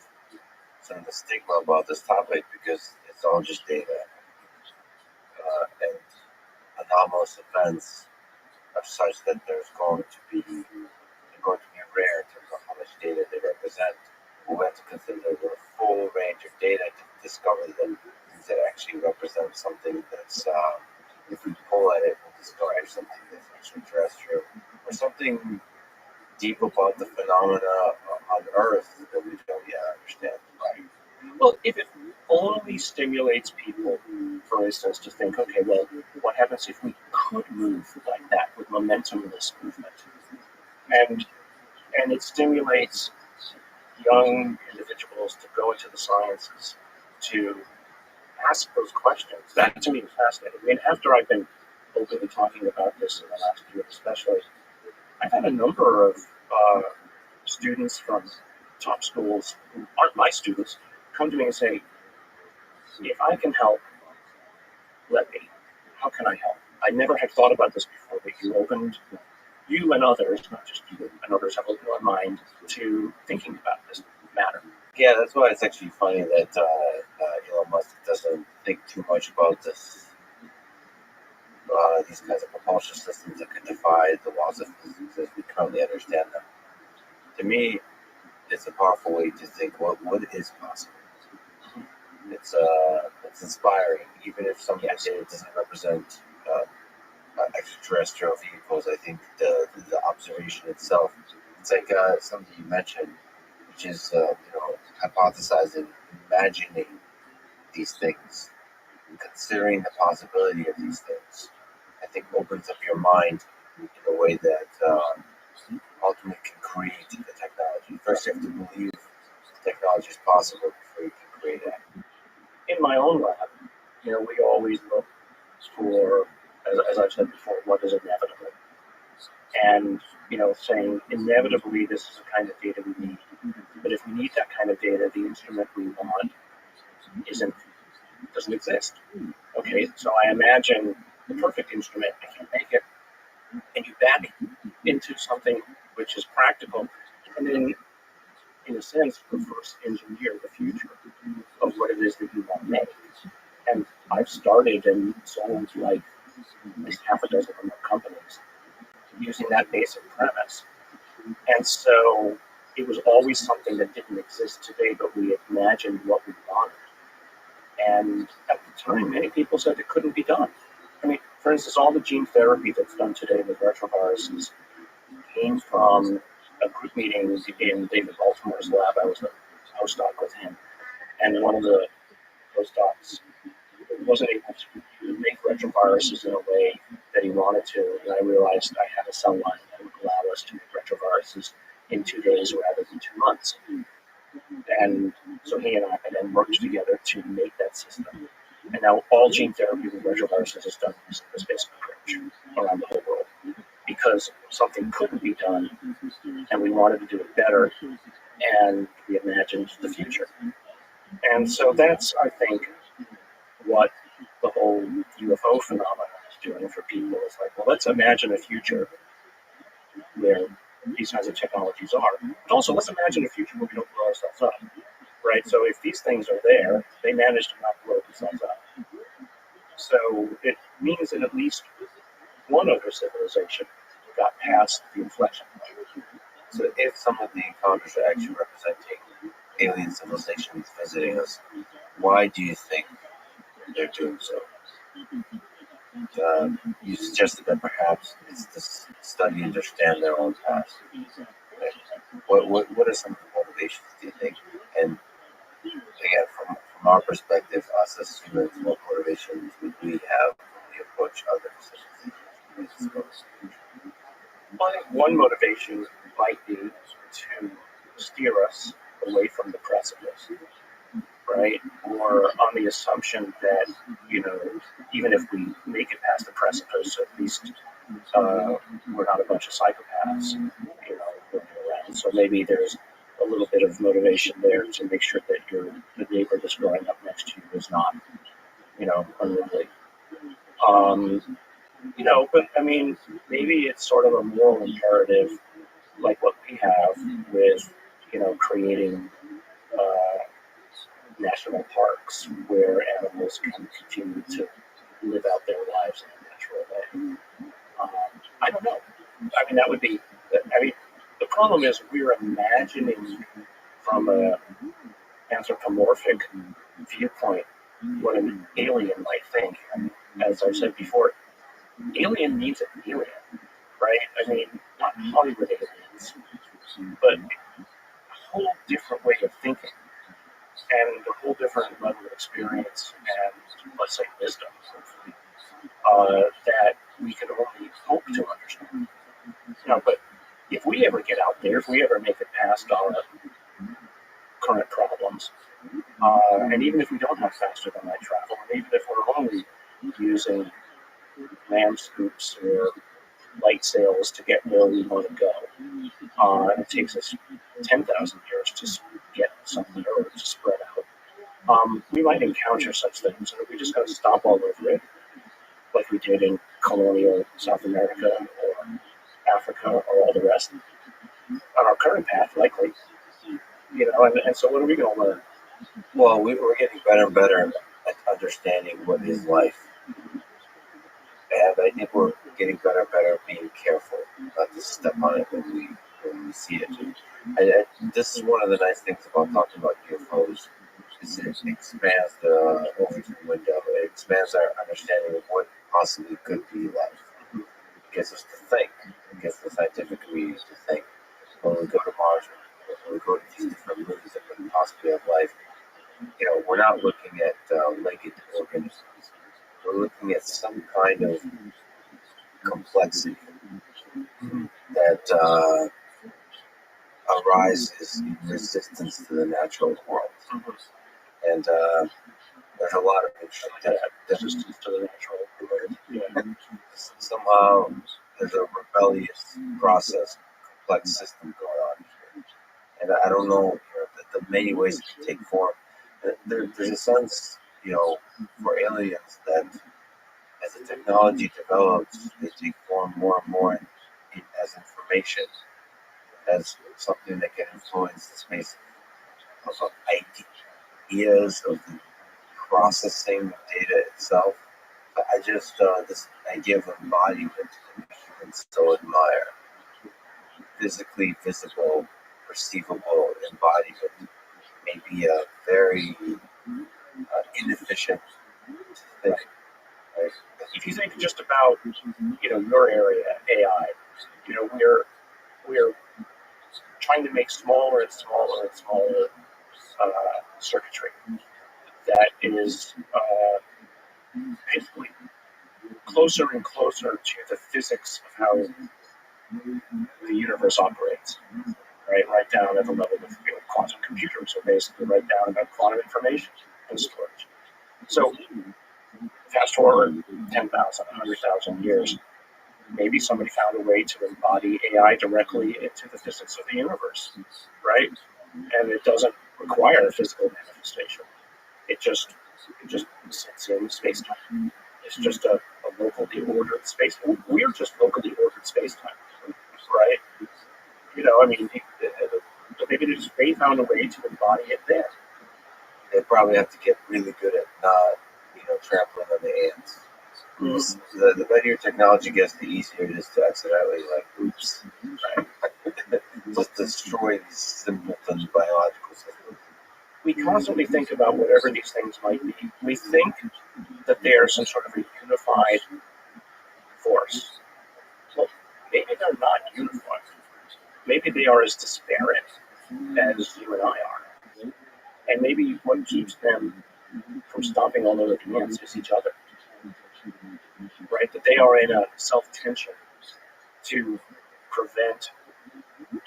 some of the stigma about this topic, because it's all just data. And anomalous events are such that they're going to be rare in terms of how much data they represent. We have to consider the full range of data to discover them that actually represent something that's, if we pull at it, we'll discover something that's extraterrestrial or something deep about the phenomena on Earth that we don't yet understand. Right. Well, if it only stimulates people, for instance, to think, okay, well, what happens if we could move like that with momentumless movement? and it stimulates young individuals to go into the sciences, to ask those questions. That to me is fascinating. I mean, after I've been openly talking about this in the last year especially, I've had a number of students from top schools who aren't my students come to me and say, if I can help, let me. How can I help? I never had thought about this before, but you and others, not just you and others, have opened my mind to thinking about this matter. Yeah, that's why it's actually funny that Elon Musk doesn't think too much about this. These kinds of propulsion systems that can defy the laws of physics as we currently understand them. To me, it's a powerful way to think what is possible. It's inspiring, even if some of it doesn't represent extraterrestrial vehicles. I think the observation itself, it's like something you mentioned, which is hypothesizing, imagining these things, considering the possibility of these things. I think opens up your mind in a way that ultimately can create the technology. First, you have to believe the technology is possible before you can create it. In my own lab, we always look for, as I've said before, what is inevitable. And, saying inevitably this is the kind of data we need. But if we need that kind of data, the instrument we want doesn't exist. Okay, so I imagine the perfect instrument, I can make it, and you back into something which is practical, and then, in a sense, reverse engineer the future of what it is that you want to make. And I've started and sold like at least half a dozen remote companies using that basic premise. And so it was always something that didn't exist today, but we imagined what we wanted. And at the time, many people said it couldn't be done. I mean, for instance, all the gene therapy that's done today with retroviruses came from a group meeting in David Baltimore's lab. I was a postdoc with him. And one of the postdocs wasn't able to make retroviruses in a way that he wanted to. And I realized I had a cell line that would allow us to make retroviruses in 2 days rather than 2 months. And so he and I then worked together to make that system. And now all gene therapy with retroviruses is done using this basic approach around the whole world. Because something couldn't be done, and we wanted to do it better, and we imagined the future. And so that's, I think, what the whole UFO phenomenon is doing for people. It's like, well, let's imagine a future where these kinds of technologies are. But also, let's imagine a future where we don't blow ourselves up, right? So if these things are there, they manage to not blow themselves up. So it means that at least one other civilization got past the inflection point. So if some of the encounters are actually representing alien civilizations visiting us, why do you think they're doing so? You suggested that perhaps it's to study and understand their own past. What are some of the motivations, do you think? And again, from our perspective, us as humans, what motivations would we have when we approach others? I think one motivation might be to steer us away from the precipice, right? Or on the assumption that, even if we make it past the precipice, at least we're not a bunch of psychopaths, running around. So maybe there's a little bit of motivation there to make sure that the neighbor that's growing up next to you is not, unruly. But I mean, maybe it's sort of a moral imperative, like what we have with, creating national parks where animals can continue to live out their lives in a natural way. I don't know. I mean, that would be. I mean, the problem is we're imagining from a anthropomorphic viewpoint what an alien might think. And as I said before, alien means an alien, right? I mean, not Hollywood aliens, but a whole different way of thinking and a whole different level of experience and, let's say, wisdom, hopefully, that we can only hope to understand. But if if we ever get out there, if we ever make it past our current problems, and even if we don't have faster than light travel, and even if we're only using land scoops or light sails to get where we want to go, and it takes us 10,000 years to get somewhere or to spread out, we might encounter such things, and we just got to stop all over it, like we did in colonial South America or Africa or all the rest. On our current path, likely, and so what are we going to learn? Well, we're getting better and better at understanding what is life. And I think we're getting better and better at being careful not to step on it when we see it. This is one of the nice things about talking about UFOs is it expands the overview window. It expands our understanding of what possibly could be life. It gets us to think. It gets the scientific community to think. When we go to Mars, when we go to these different movies that could possibly have life, we're not looking at legged organisms. We're looking at some kind of complexity that arises in resistance to the natural world. And there's a lot of resistance to the natural world. Yeah. Somehow there's a rebellious process, complex system going on here. And I don't know the many ways it can take form. There's a sense, for aliens that as the technology develops, they take form more and more as information, as something that can influence the space of ideas, of the processing of data itself. I just, this idea of embodiment that humans so admire, physically visible, perceivable embodiment, may be a very inefficient thing. Right? If you think just about, your area, AI, we're trying to make smaller and smaller and smaller circuitry that is basically closer and closer to the physics of how the universe operates, right down at the level of quantum computers, or basically right down about quantum information and storage. So fast forward 10,000, 100,000 years, maybe somebody found a way to embody AI directly into the physics of the universe, right? And it doesn't require a physical manifestation. It just sits in space-time. It's just a locally ordered space. We're just locally ordered space-time, right? Maybe they found a way to embody it there. They probably have to get really good at not, trampling on the ants. The better your technology gets, the easier it is to accidentally, oops, right? Just destroy these simpleton biological systems. We constantly think about whatever these things might be. We think that they are some sort of a unified force. Well, maybe they're not unified. Maybe they are as disparate as you and I are. And maybe what keeps them from stopping all other demands is each other. Right? That they are in a self-tension to prevent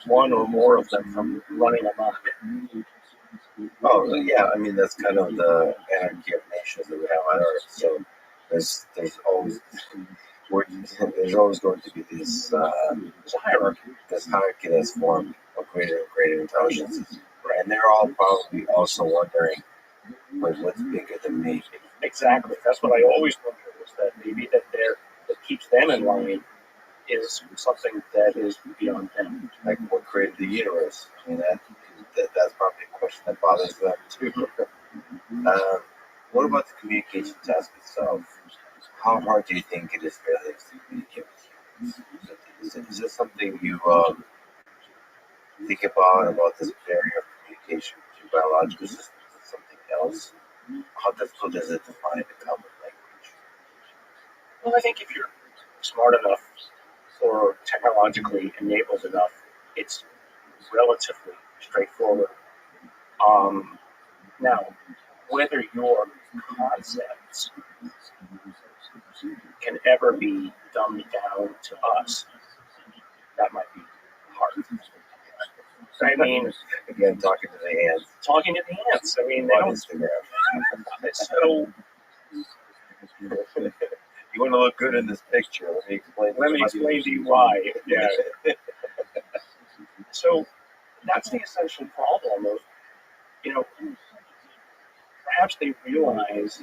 one or more of them from running amok. Oh, yeah, that's kind of the anarchy of nations that we have on Earth. So there's always going to be this hierarchy that's formed of greater and greater intelligences. Right? And they're all probably also wondering, what's bigger than me? Exactly. That's what I always wonder, is that maybe that keeps them in line is something that is beyond them. Like, what created the universe? That's probably a question that bothers them too. What about the communication task itself? How hard do you think it is for aliens to communicate with humans? Is it something you think about this barrier of communication between biological systems and something else? How difficult is it to find a common language? Well, I think if you're smart enough or technologically enabled enough, it's relatively straightforward. Now, whether your concepts can ever be dumbed down to us, that might be heart. I mean, again, talking to the ants. Talking to the ants. I mean, they On don't. Instagram. So You want to look good in this picture? Let me explain. to you why. Yeah. So that's the essential problem of, perhaps they realize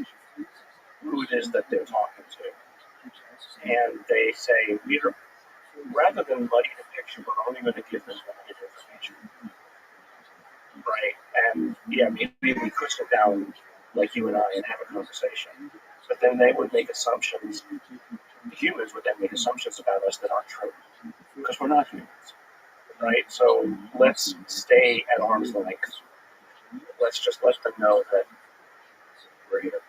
who it is that they're talking to, and they say, rather than muddy the picture, we're only going to give them limited information, right? And yeah, maybe we could sit down like you and I and have a conversation, but then they would make assumptions. The humans would then make assumptions about us that aren't true, because we're not humans, right? So let's stay at arm's length. Let's just let them know that we're here,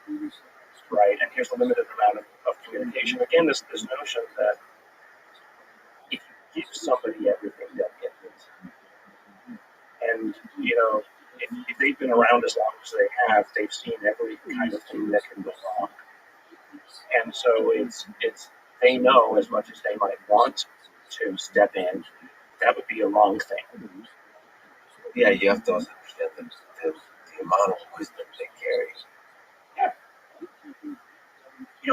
right? And here's the limited amount of communication. Again, this notion that if you give somebody everything, they'll get it. And, if they've been around as long as they have, they've seen every kind of thing that can go wrong. And so it's they know as much as they might want to step in, that would be a wrong thing. Yeah, you have to also understand the amount of wisdom they carry.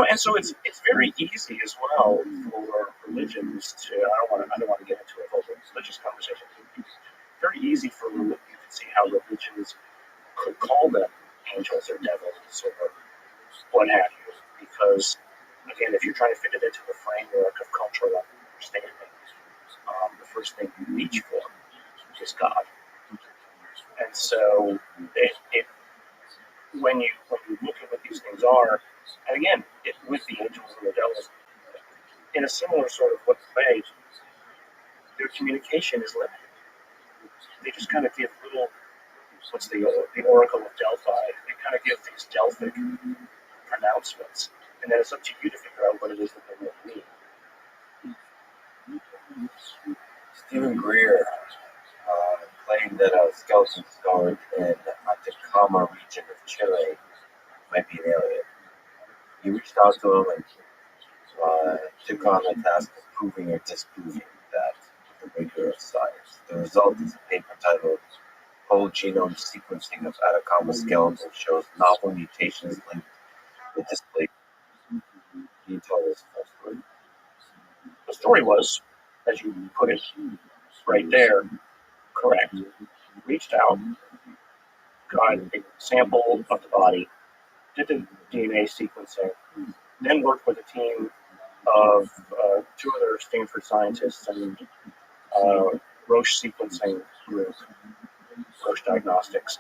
And so it's very easy as well for religions to. I don't want to get into a whole religious conversation. It's very easy for you can see how religions could call them angels or devils or what have you, because again, if you're trying to fit it into the framework of cultural understanding, the first thing you reach for is God. And so when you look at what these things are, and again, with the angels and the devils, in a similar sort of way, their communication is limited. They just kind of give little, what's the Oracle of Delphi, they kind of give these Delphic pronouncements, and then it's up to you to figure out what it is that they really mean. Stephen Greer claimed that a skeleton discovered in the Atacama region of Chile might be an alien. He reached out to him and took on the task of proving or disproving that with the rigor of science. The result is a paper titled Whole Genome Sequencing of Atacama Skeleton Shows Novel Mutations Linked with Displacement. Can you tell us the story? The story was, as you put it right there, correct. Reached out, got a sample of the body, did the DNA sequencing, then worked with a team of two other Stanford scientists and Roche sequencing group, Roche Diagnostics,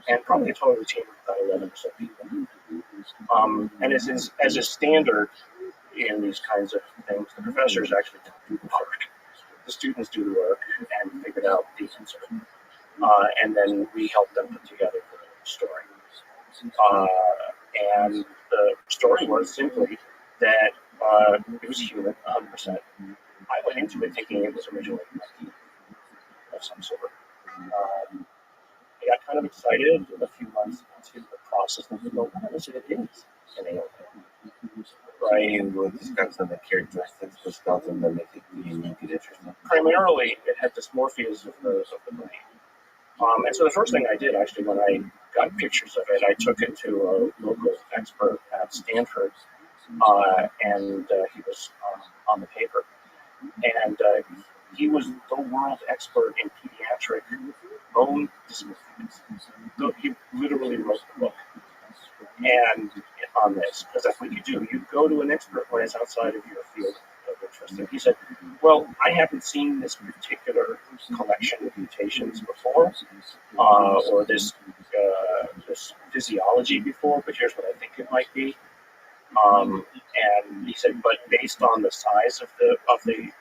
and probably a total team of about 11 or so people. And as is standard in these kinds of things, the professors actually do the work. The students do the work and figured out the answer. And then we helped them put together the story. And the story was simply that it was human, 100%. I went into it thinking it was originally of some sort. I got kind of excited a few months into the process and what is it is an alien? Right? And we'll discuss some of the characteristics of the skeleton that make it unique and interesting. Primarily, it had dysmorphias of the brain. And so the first thing I did, actually, when I got pictures of it, I took it to a local expert at Stanford, and he was on the paper. And he was the world expert in pediatric bone dysmorphias. He literally wrote the book and on this, because that's what you do. You go to an expert when it's outside of your field of interest. And he said, well, I haven't seen this particular collection of mutations before, or this physiology before, but here's what I think it might be. And he said, but based on the size of the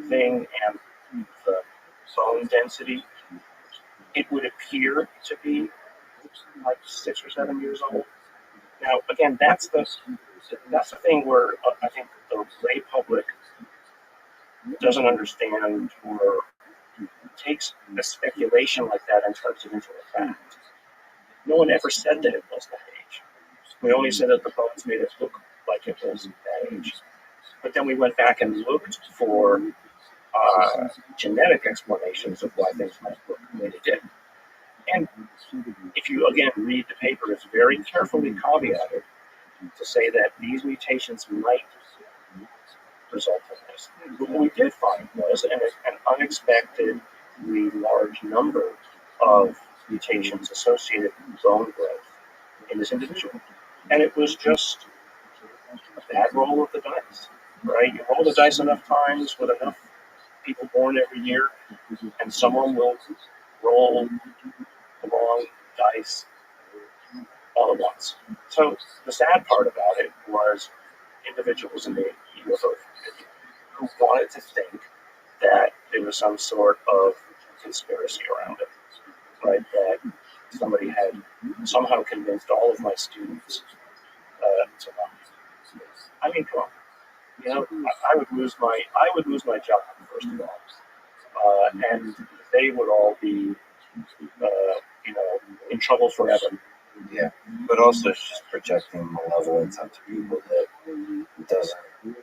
thing and the bone density, it would appear to be like 6 or 7 years old. Now, again, that's the thing where I think the lay public doesn't understand or takes a speculation like that and turns it into a fact. No one ever said that it was that age. We only said that the bones made it look like it was that age. But then we went back and looked for genetic explanations of why things might look the way they did. And if you again read the paper, it's very carefully caveated to say that these mutations might result in this. But what we did find was an unexpectedly large number of mutations associated with bone growth in this individual. And it was just a bad roll of the dice, right? You roll the dice enough times with enough people born every year, and someone will roll the wrong dice all at once. So the sad part about it was individuals in the UFO community who wanted to think that there was some sort of conspiracy around it, right? That somebody had somehow convinced all of my students to lie. I mean, come on. You know, I would lose my job first of all, and they would all be, in trouble forever. Yeah, but also it's just projecting malevolence onto people that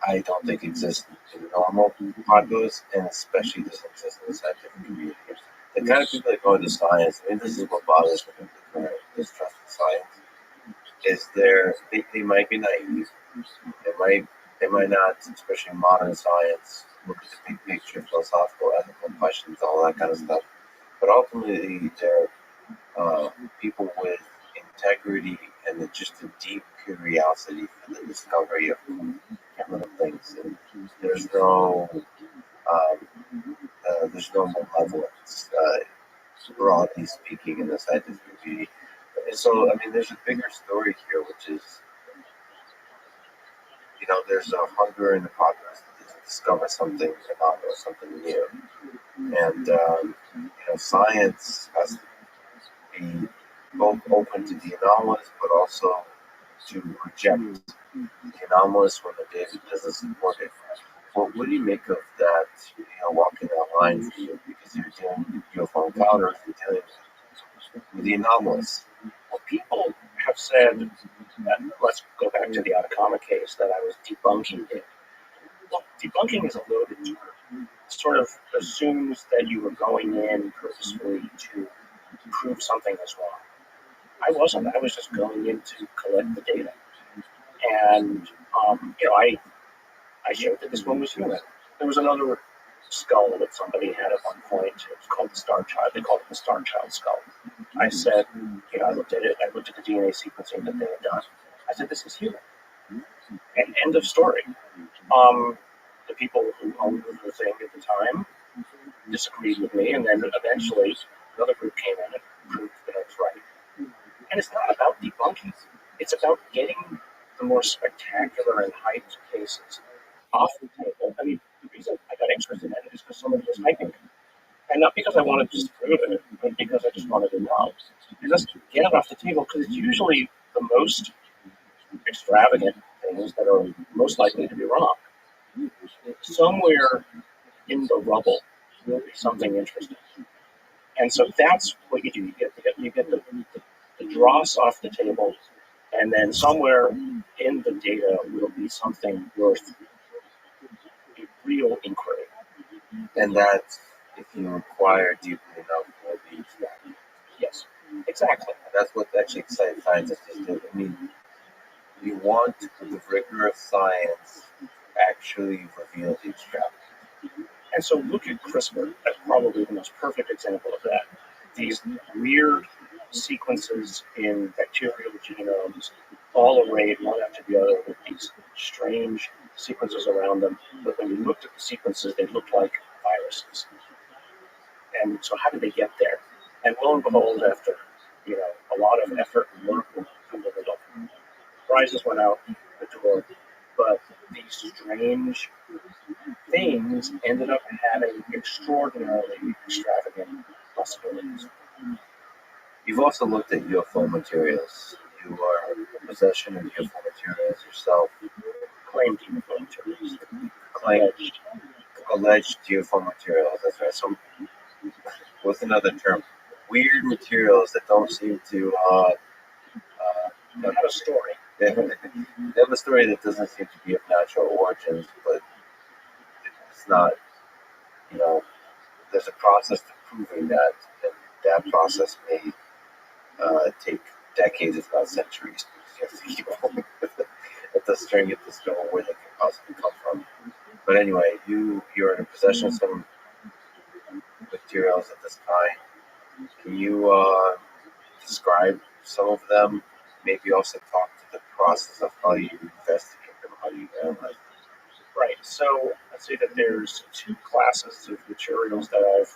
I don't think exists in the normal populace, and especially doesn't exist in the scientific community. The kind of people that go into science, I mean, this is what bothers me with the current distrust in science, is they might be naive, they might not, especially modern science, look at the big picture, philosophical, ethical questions, all that kind of stuff. But ultimately, they're people with integrity and just a deep curiosity for the discovery of chemical things. And there's no malevolence, broadly speaking, in the scientific community. And so, I mean, there's a bigger story here, which is, there's a hunger in the populace to discover something about or something new. And, science has to be both open to the anomalous, but also to reject the anomalous when the data doesn't support it. Well, what do you make of that, walking that line for you? Because you're dealing with UFO encounters, you're dealing with the anomalous. Well, people have said, let's go back to the Atacama case, that I was debunking it. Well, debunking is a loaded term. It sort of assumes that you were going in purposefully to prove something was wrong. I wasn't. I was just going in to collect the data. And, I showed that this one was human. There was another skull that somebody had at one point. It was called the Star Child. They called it the Star Child skull. I said, I looked at it. I looked at the DNA sequencing that they had done. I said, this is human. And end of story. The people who owned the thing at the time disagreed with me, and then eventually another group came in and proved that I was right. And it's not about debunking. It's about getting the more spectacular and hyped cases off the table. I mean, the reason I got interested in it is because somebody was hyping it. And not because I wanted to disprove it, but because I just wanted to know. And just get it off the table, because it's usually the most extravagant things that are most likely to be wrong. Somewhere in the rubble will be something interesting. And so that's what you do. You get the dross off the table, and then somewhere in the data will be something worth a real inquiry. And that's, if you inquire deeply enough, will be extracted. Yes, exactly. That's what actually exciting scientists do. I mean, you want the rigorous science actually reveal the extravagant. And so look at CRISPR as probably the most perfect example of that. These weird sequences in bacterial genomes, all arrayed one after the other with these strange sequences around them. But when you looked at the sequences, they looked like viruses. And so how did they get there? And lo and behold, after a lot of effort and work, prizes went out the door. But these strange things ended up having extraordinarily extravagant possibilities. You've also looked at UFO materials. You are in possession of UFO materials yourself. Claimed UFO materials. Alleged UFO materials, that's right. So, what's another term? Weird materials that don't seem to have a story. They have a story that doesn't seem to be of natural origins, but it's not you know, there's a process to proving that, and that process may take decades, if not centuries. You have to keep on at the string, at the stone, where they can possibly come from. But anyway, you're in possession of some materials at this time. Can you describe some of them? Maybe also talk to the process of how you investigate them, how you analyze them. Right. So let's say that there's two classes of materials that I've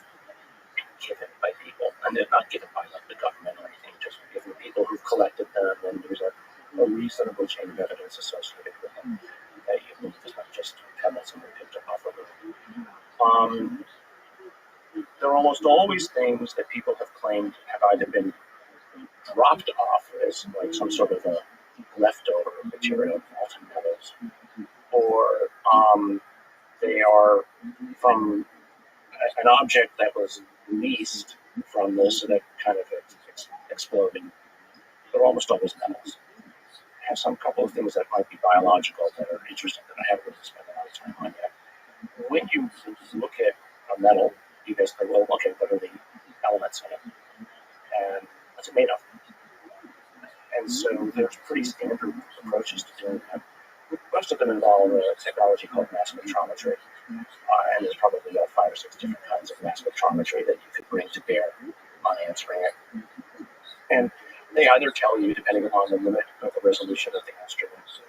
been given by people, and they're not given by like the government or anything, just given people who've collected them, and there's a reasonable chain of evidence associated with them that you believe is not just pebbles and picked up off of them. They're almost always things that people have claimed have either been dropped off as like some sort of a leftover material, molten metals, or they are from an object that was released from this and that kind of exploded. They're almost always metals. I have some couple of things that might be biological that are interesting that I haven't really spent a lot of time on yet. When you look at a metal, you basically will look at what are the elements in it and what's it made of. And so there's pretty standard approaches to doing that. Most of them involve a technology called mass spectrometry. And there's probably about 5 or 6 different kinds of mass spectrometry that you could bring to bear on answering it. And they either tell you, depending upon the limit of the resolution of the instruments,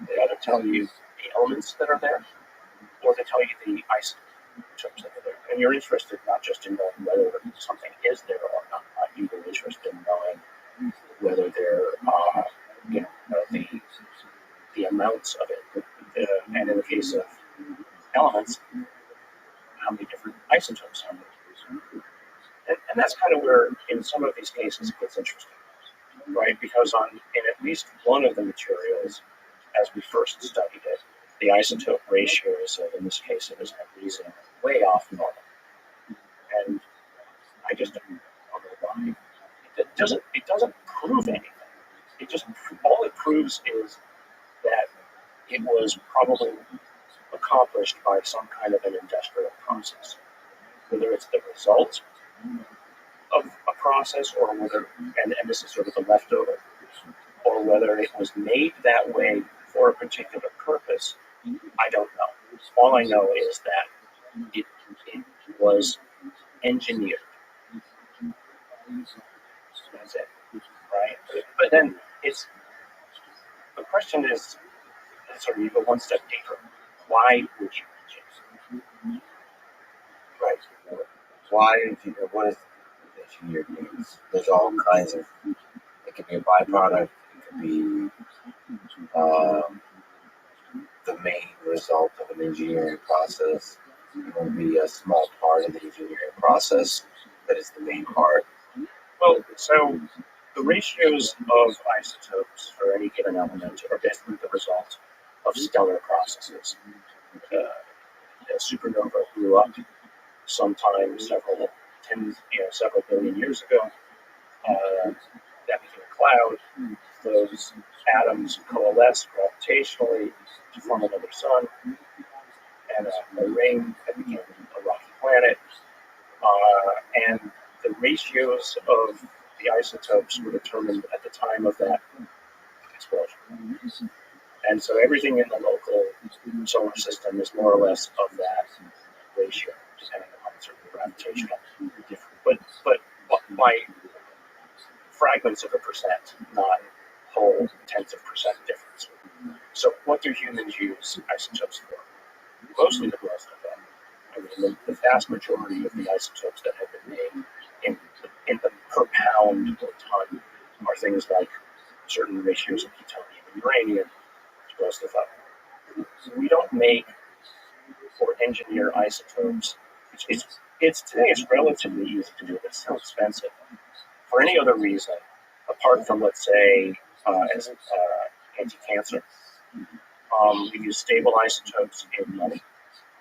they either tell you the elements that are there, or they tell you the isotopes that are there. And you're interested not just in knowing whether something is there or not, you're interested in knowing whether there are, the amounts of it. And in the case of elements, how many different isotopes are there? And that's kind of where, in some of these cases, it gets interesting, right? Because in at least one of the materials, as we first studied it, the isotope ratios, in this case, it was magnesium, way off normal. And I just don't know why. It doesn't prove anything. All it proves is that it was probably accomplished by some kind of an industrial process. Whether it's the result of a process, or whether, and this is sort of the leftover, or whether it was made that way for a particular purpose, I don't know. All I know is that it was engineered. That's it, right? But then the question is, sort of you go one step deeper. Why would you change? Right. Why what is engineered means? There's all kinds of. It could be a byproduct. It could be the main result of an engineering process. It will be a small part of the engineering process that is the main part. Well, so the ratios of isotopes for any given element are basically the result of stellar processes. A supernova blew up sometime several billion years ago. That became a cloud. Those atoms coalesced gravitationally to form another sun and a ring that became a rocky planet. And the ratios of the isotopes were determined at the time of that explosion. And so everything in the local solar system is more or less of that ratio, depending upon certain gravitational difference. But by fragments of a percent, not whole tenths of percent difference. So what do humans use isotopes for? Mostly the growth of them. I mean, the vast majority of the isotopes that have been made in the per pound or ton are things like certain ratios of plutonium and uranium to blow stuff up. We don't make or engineer isotopes. Today it's relatively easy to do, but it's still expensive. For any other reason, apart from, let's say, as anti-cancer, we use stable isotopes in money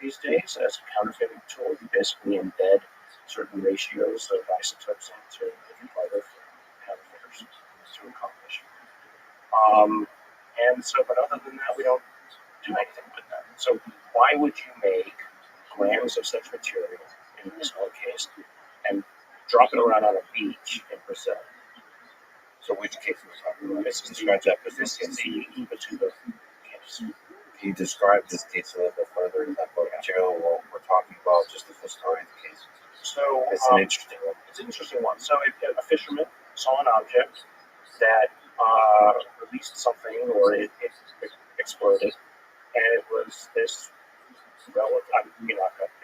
these days as a counterfeiting tool. You basically embed certain ratios of isotopes into different other counterfeiters to accomplish. But other than that, we don't do anything with them. So why would you make grams of such material in a small case and drop it around on a beach in Brazil. So which case are we talking about? This describes that, but this is the Ubatuba case. Can you describe this case a little bit further? Like what material we're talking about, just the full story of the case. So It's an interesting one. It's an interesting one. So a fisherman saw an object that released something, or it exploded, and it was this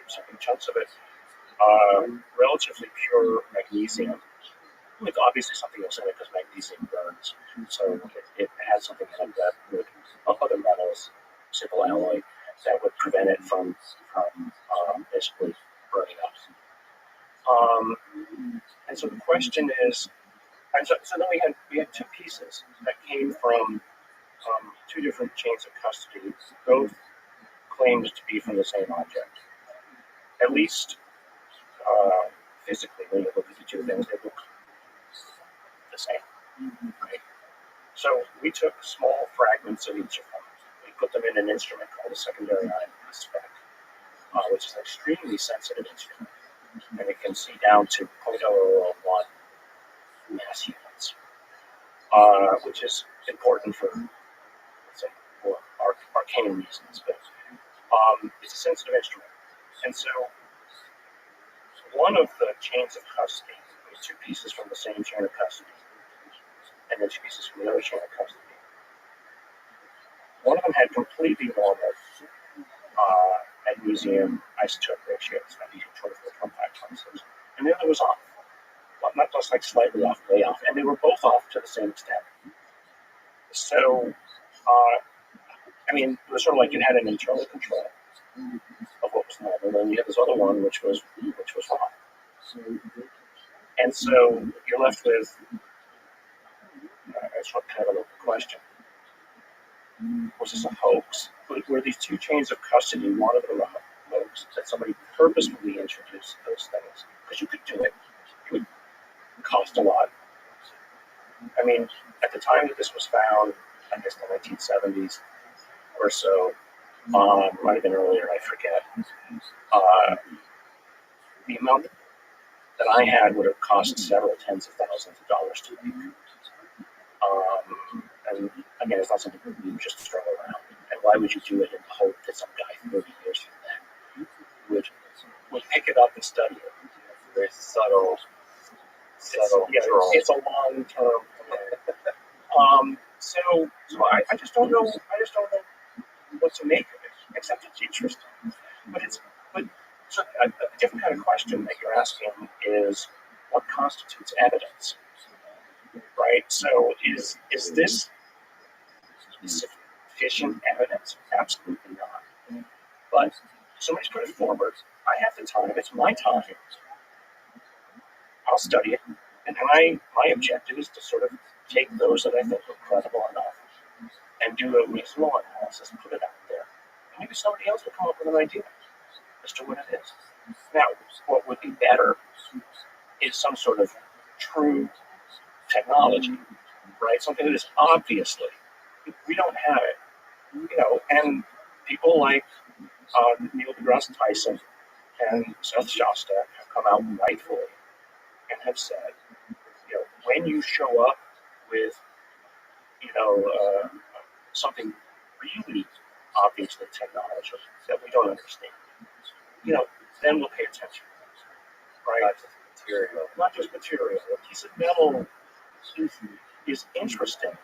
some chunks of it, relatively pure magnesium, with obviously something else in it because magnesium burns. So it had something in it that would, of other metals, simple alloy, that would prevent it from basically burning up. And so the question is, and so then we had two pieces that came from two different chains of custody, both claimed to be from the same object. At least physically, when you look at the two things, they look the same. Right? So we took small fragments of each of them. We put them in an instrument called a secondary ion mass spec, which is an extremely sensitive instrument, and it can see down to 0.001 mass units, which is important for, let's say, for arcane reasons. But it's a sensitive instrument, and so one of the chains of custody was two pieces from the same chain of custody, and then two pieces from the other chain of custody. One of them had completely normal magnesium isotope ratios, magnesium 24.526, and the other was off. Well, not just like slightly off, way off, and they were both off to the same extent. So, it was sort of like you had an internal control of what was normal, and then you had this other one which was wrong. And so you're left with that's what kind of a question. Was this a hoax? Were these two chains of custody one of the hoax that somebody purposefully introduced those things? Because you could do it. It would cost a lot. I mean, at the time that this was found, I guess the 1970s or so, might have been earlier, I forget. The amount that I had would have cost several tens of thousands of dollars to make. And again, it's not something you just throw around. And why would you do it in the hope that some guy 30 years from then would pick it up and study it? Very subtle. It's a long term. So I just don't know. I just don't know what to make of it, except it's interesting. But a different kind of question that you're asking is, what constitutes evidence? Right. So is this sufficient evidence? Absolutely not. But somebody's put it forward. I have the time. It's my time. I'll study it, and my objective is to sort of take those that I think are credible enough and do a reasonable analysis and put it out there. And maybe somebody else will come up with an idea as to what it is. Now, what would be better is some sort of true technology, right? Something that is obviously, we don't have it, and people like Neil deGrasse Tyson and Seth Shostak have come out rightfully and have said, when you show up with, something really obviously technological that we don't understand, then we'll pay attention, right? Not just material. A piece of metal is interesting,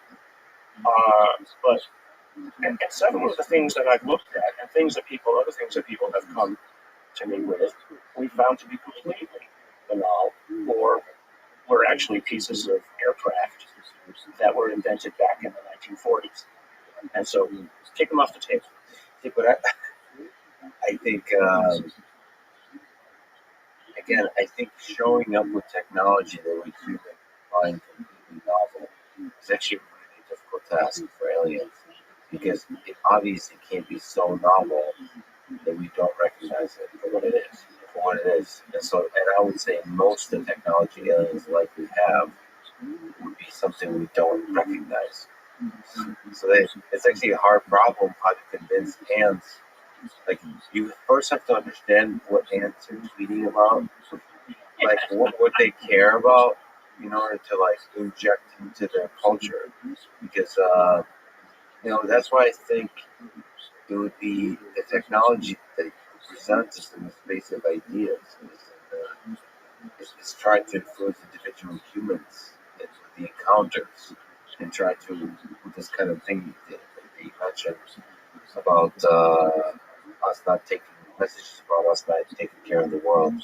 but and several of the things that I've looked at and other things that people have come to me with, we found to be completely banal, or were actually pieces of aircraft that were invented back in the 1940s. And so, take them off the table. But I think, again, showing up with technology that we humans find completely novel is actually a really difficult task for aliens, because it obviously can't be so novel that we don't recognize it for what it is. And I would say most of the technology aliens likely have would be something we don't recognize. So it's actually a hard problem how to convince ants Like, you first have to understand what ants are tweeting about, like what they care about, in order to like inject into their culture. Because that's why I think it would be the technology that presents us in the space of ideas. Is try to influence individual humans with the encounters and try to with this kind of thing that you mentioned about us not taking messages about us not taking care of the world.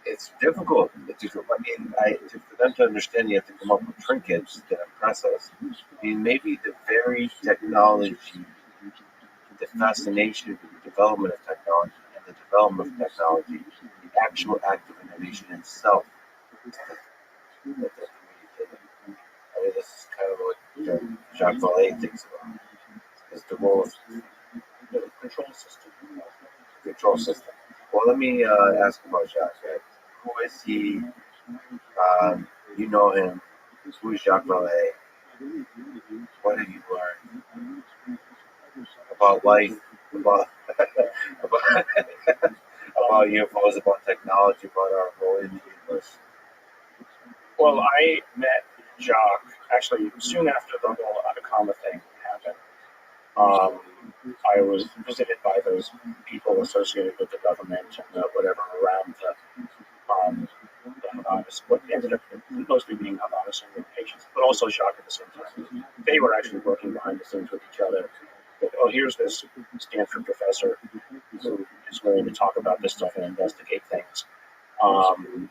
It's difficult. For them to understand, you have to come up with trinkets that impress us. I mean, maybe the very technology, the fascination, the development of technology, and the development of technology, the actual act of innovation itself, that they're communicating. I mean, this is kind of what Jacques Vallée thinks about, is the role of the control system. Control system. Well, let me ask about Jacques. Who is he? You know him. Who is Jacques Vallée? What have you learned about life, about about UFOs, about technology, about our role in the universe? Well, I met Jacques actually soon after the whole Atacama thing happened. I was visited by those people associated with the government and whatever around the Havanas, what ended up mostly being Havanas and patients, but also Jacques at the same time. They were actually working behind the scenes with each other. Oh, here's this Stanford professor who is willing to talk about this stuff and investigate things.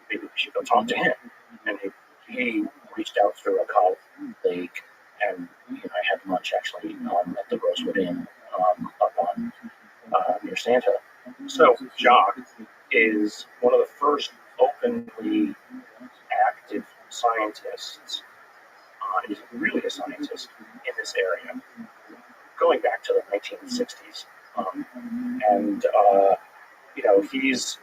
Maybe we should go talk to him. And he reached out through a colleague, and I had lunch actually at the Rosewood Inn up on near Santa. So Jacques is one of the first openly active scientists. He's really a scientist in this area, going back to the 1960s. He's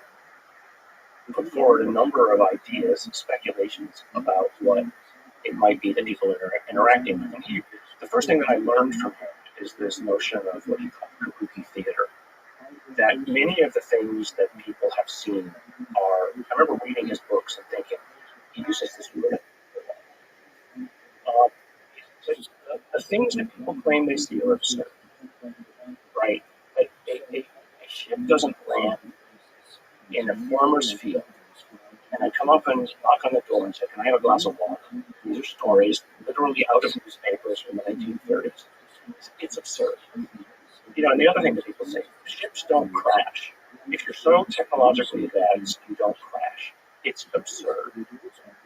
put forward a number of ideas and speculations about what it might be that people are interacting with. And the first thing that I learned from him is this notion of what he called kabuki theater. That many of the things that people have seen are, I remember reading his books and thinking, he uses this word. The things that people claim they see are absurd, right? Like a ship doesn't land in a farmer's field, and I come up and knock on the door and say, "Can I have a glass of water?" These are stories literally out of newspapers from the 1930s. It's absurd. And the other thing that people say, ships don't crash. If you're so technologically advanced, you don't crash. It's absurd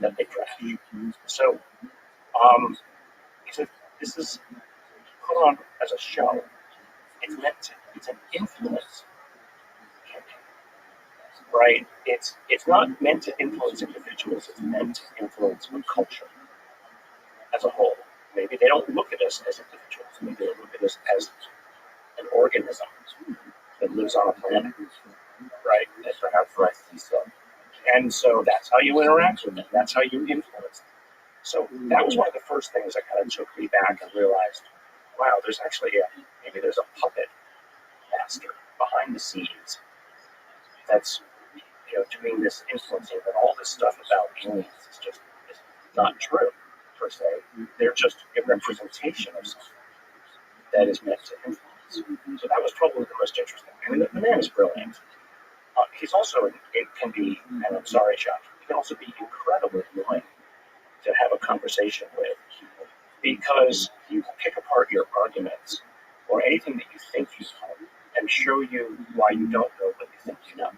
that they crash. So, he said, this is put on as a show. It's an influence campaign, right? It's not meant to influence individuals. It's meant to influence a culture as a whole. Maybe they don't look at us as individuals. Maybe they look at us as an organism that lives on a planet, right? And perhaps rightly so. And so that's how you interact with them. That's how you influence them. So that was one of the first things that kind of took me back and realized, wow, there's actually maybe there's a puppet master behind the scenes that's doing this influencing, but all this stuff about aliens is not true per se. They're just a representation of something that is meant to influence. So that was probably the most interesting. I mean, the man is brilliant. He's also, it can be, and I'm sorry, Jacques, he can also be incredibly annoying to have a conversation with, because he will pick apart your arguments or anything that you think you know and show you why you don't know what you think you know.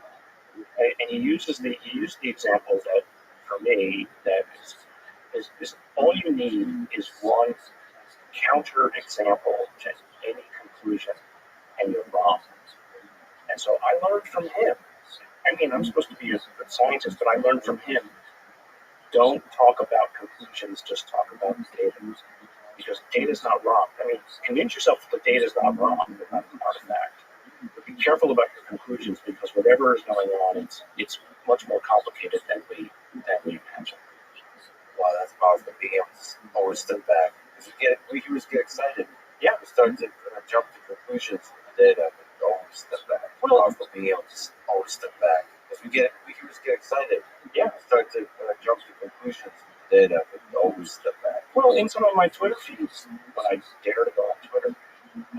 And he used the example that, for me, that is all you need is one counter example to any conclusion, and you're wrong. And so I learned from him. I mean, I'm supposed to be a good scientist, but I learned from him. Don't talk about conclusions, just talk about data. Because data's not wrong. I mean, convince yourself that the data's not wrong, but not an artifact. But be careful about your conclusions, because whatever is going on, it's much more complicated than we imagine. Wow, that's powerful. Being able to always step back. We humans get excited. Yeah, we start to jump to conclusions. data, but always step back. Well, also being able to always step back. Because we just get excited. Yeah. Start to jump to conclusions with the data, but always step back. Well, in some of my Twitter feeds, when I dare to go on Twitter,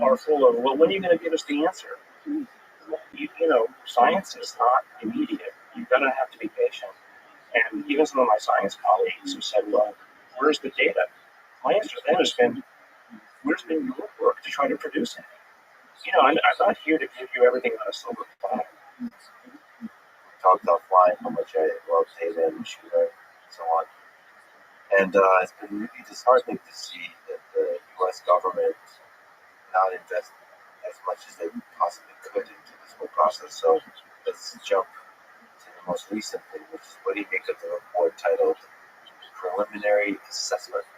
are full of, well, when are you going to give us the answer? You know, science is not immediate. You've got to have to be patient. And even some of my science colleagues who said, well, where's the data? My answer to them has been, where's been your work to try to produce it? You know, I'm not here to give you everything on a silver platter. Talked offline how much I love data and machine learning and so on. And it's been really disheartening to see that the U.S. government not invest as much as they possibly could into this whole process. So let's jump to the most recent thing, which is what do you make of the report titled Preliminary Assessment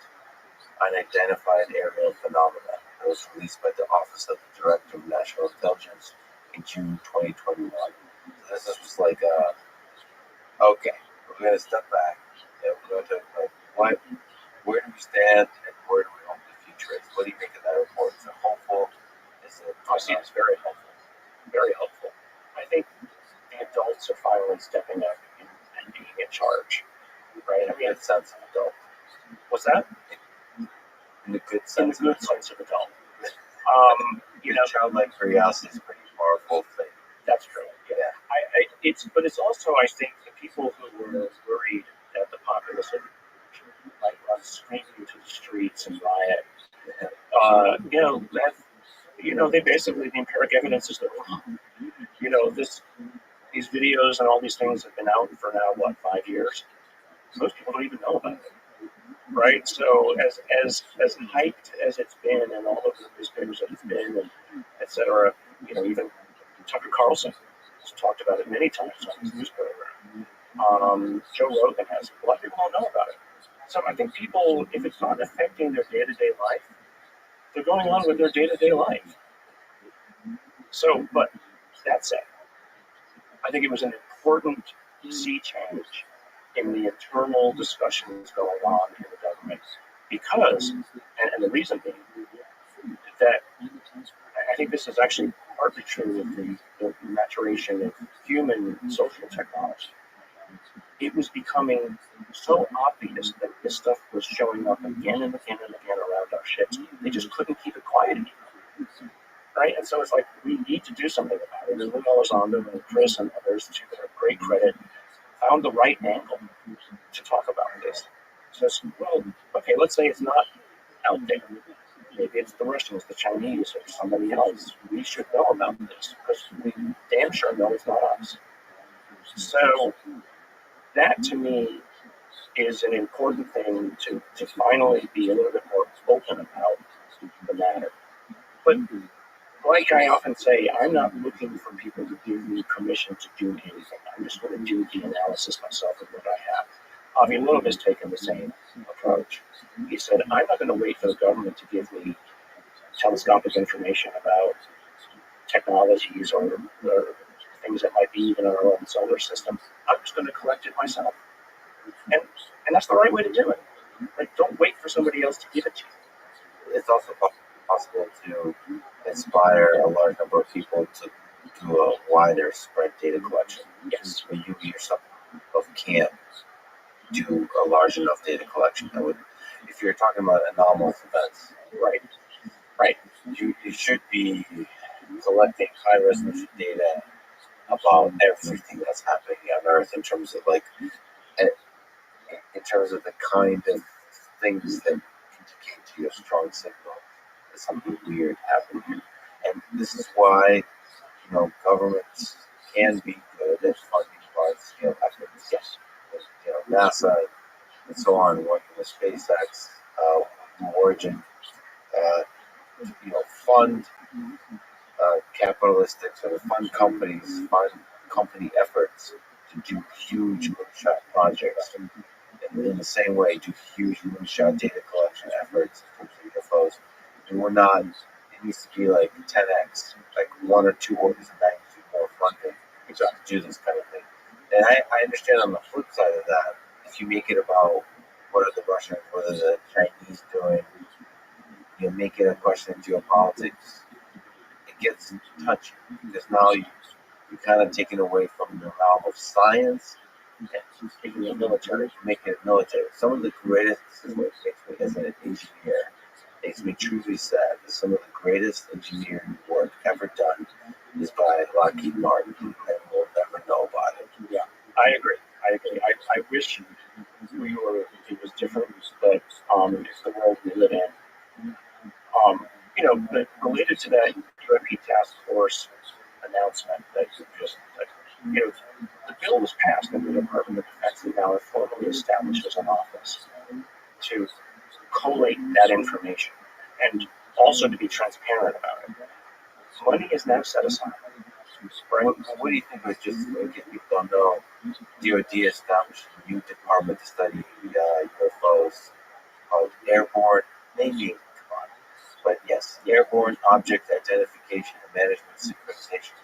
Unidentified Aerial Phenomena that was released by the Office of the Director of National Intelligence in June 2021. So this was like, okay, we're going to step back and we're going to where do we stand and where do we hope the future is? What do you make of that report? Is it hopeful? Is it? I see it's very helpful. Very helpful. I think the adults are finally stepping up and being in charge. Right? I mean, Good sense of adult. What's that? In the good sense. In the good sense of adult. You know, childlike curiosity is a pretty powerful thing. That's true. Yeah. But it's also, I think, the people who were worried that the populace would like run screaming into the streets and riot. They basically, the empiric evidence is they're wrong. You know, these videos and all these things have been out for now, 5 years? Most people don't even know about it, right? So as hyped as it's been and all of the newspapers that it's been, and et cetera, even Tucker Carlson has talked about it many times on his news program. Joe Rogan has. A lot of people don't know about it. So I think people, if it's not affecting their day-to-day life, they're going on with their day-to-day life. So, but that said, I think it was an important sea change in the internal discussions going on in the government because, and the reason being, that I think this is actually partly true of the maturation of human social technology. It was becoming so obvious that this stuff was showing up again and again and again around our ships. They just couldn't keep it quiet anymore. Right? And so it's like, we need to do something about it. And Lynn Elizondo and Chris and others, to their great credit, found the right angle to talk about this. So, well, okay, let's say it's not out there. Maybe it's the Russians, the Chinese, or somebody else. We should know about this because we damn sure know it's not us. So that, to me, is an important thing to finally be a little bit more open about the matter. But like I often say, I'm not looking for people to give me permission to do anything. I'm just going to do the analysis myself of what I have. Avi Loeb has taken the same approach. He said, I'm not going to wait for the government to give me telescopic information about technologies or things that might be even in our own solar system. I'm just going to collect it myself. And that's the right way to do it. Like, don't wait for somebody else to give it to you. It's also possible to inspire a large number of people to do a wider spread data collection. Yes. But you yourself can't do a large enough data collection. That would, if you're talking about anomalous events, right, you should be collecting high resolution data about everything that's happening on Earth in terms of in terms of the kind of things that indicate to you a strong signal that something weird happened here. And this is why, governments can be good at funding large scale efforts. Yes. NASA and so on, working with SpaceX, Origin, fund capitalistic sort of fund companies, fund company efforts to do huge moonshot projects. And in the same way, do huge moonshot data collection efforts in terms of UFOs. And we're not, it needs to be like 10x, like 1 or 2 orders of magnitude more funding to do this kind of thing. And I understand on the flip side of that, if you make it about what are the Russians, what are the Chinese doing, make it a question of geopolitics, it gets touchy because now you're kind of taking away from the realm of science and making it military, making it military. Some of the greatest, this is what makes me as an engineer, makes me truly sad that some of the greatest engineering work ever done is by Lockheed Martin, and we'll never know about it. Yeah, I agree. I wish it was different, but it's the world we live in. But related to that UFP task force announcement that you just, the bill was passed and the Department of Defense is now formally established as an office to collate that information and also to be transparent about it. Money is now set aside. Right? What do you think of just like if people don't know, DoD established a new department to study UFOs called Airborne, maybe, but yes, Airborne Object Identification and Management Synchronization.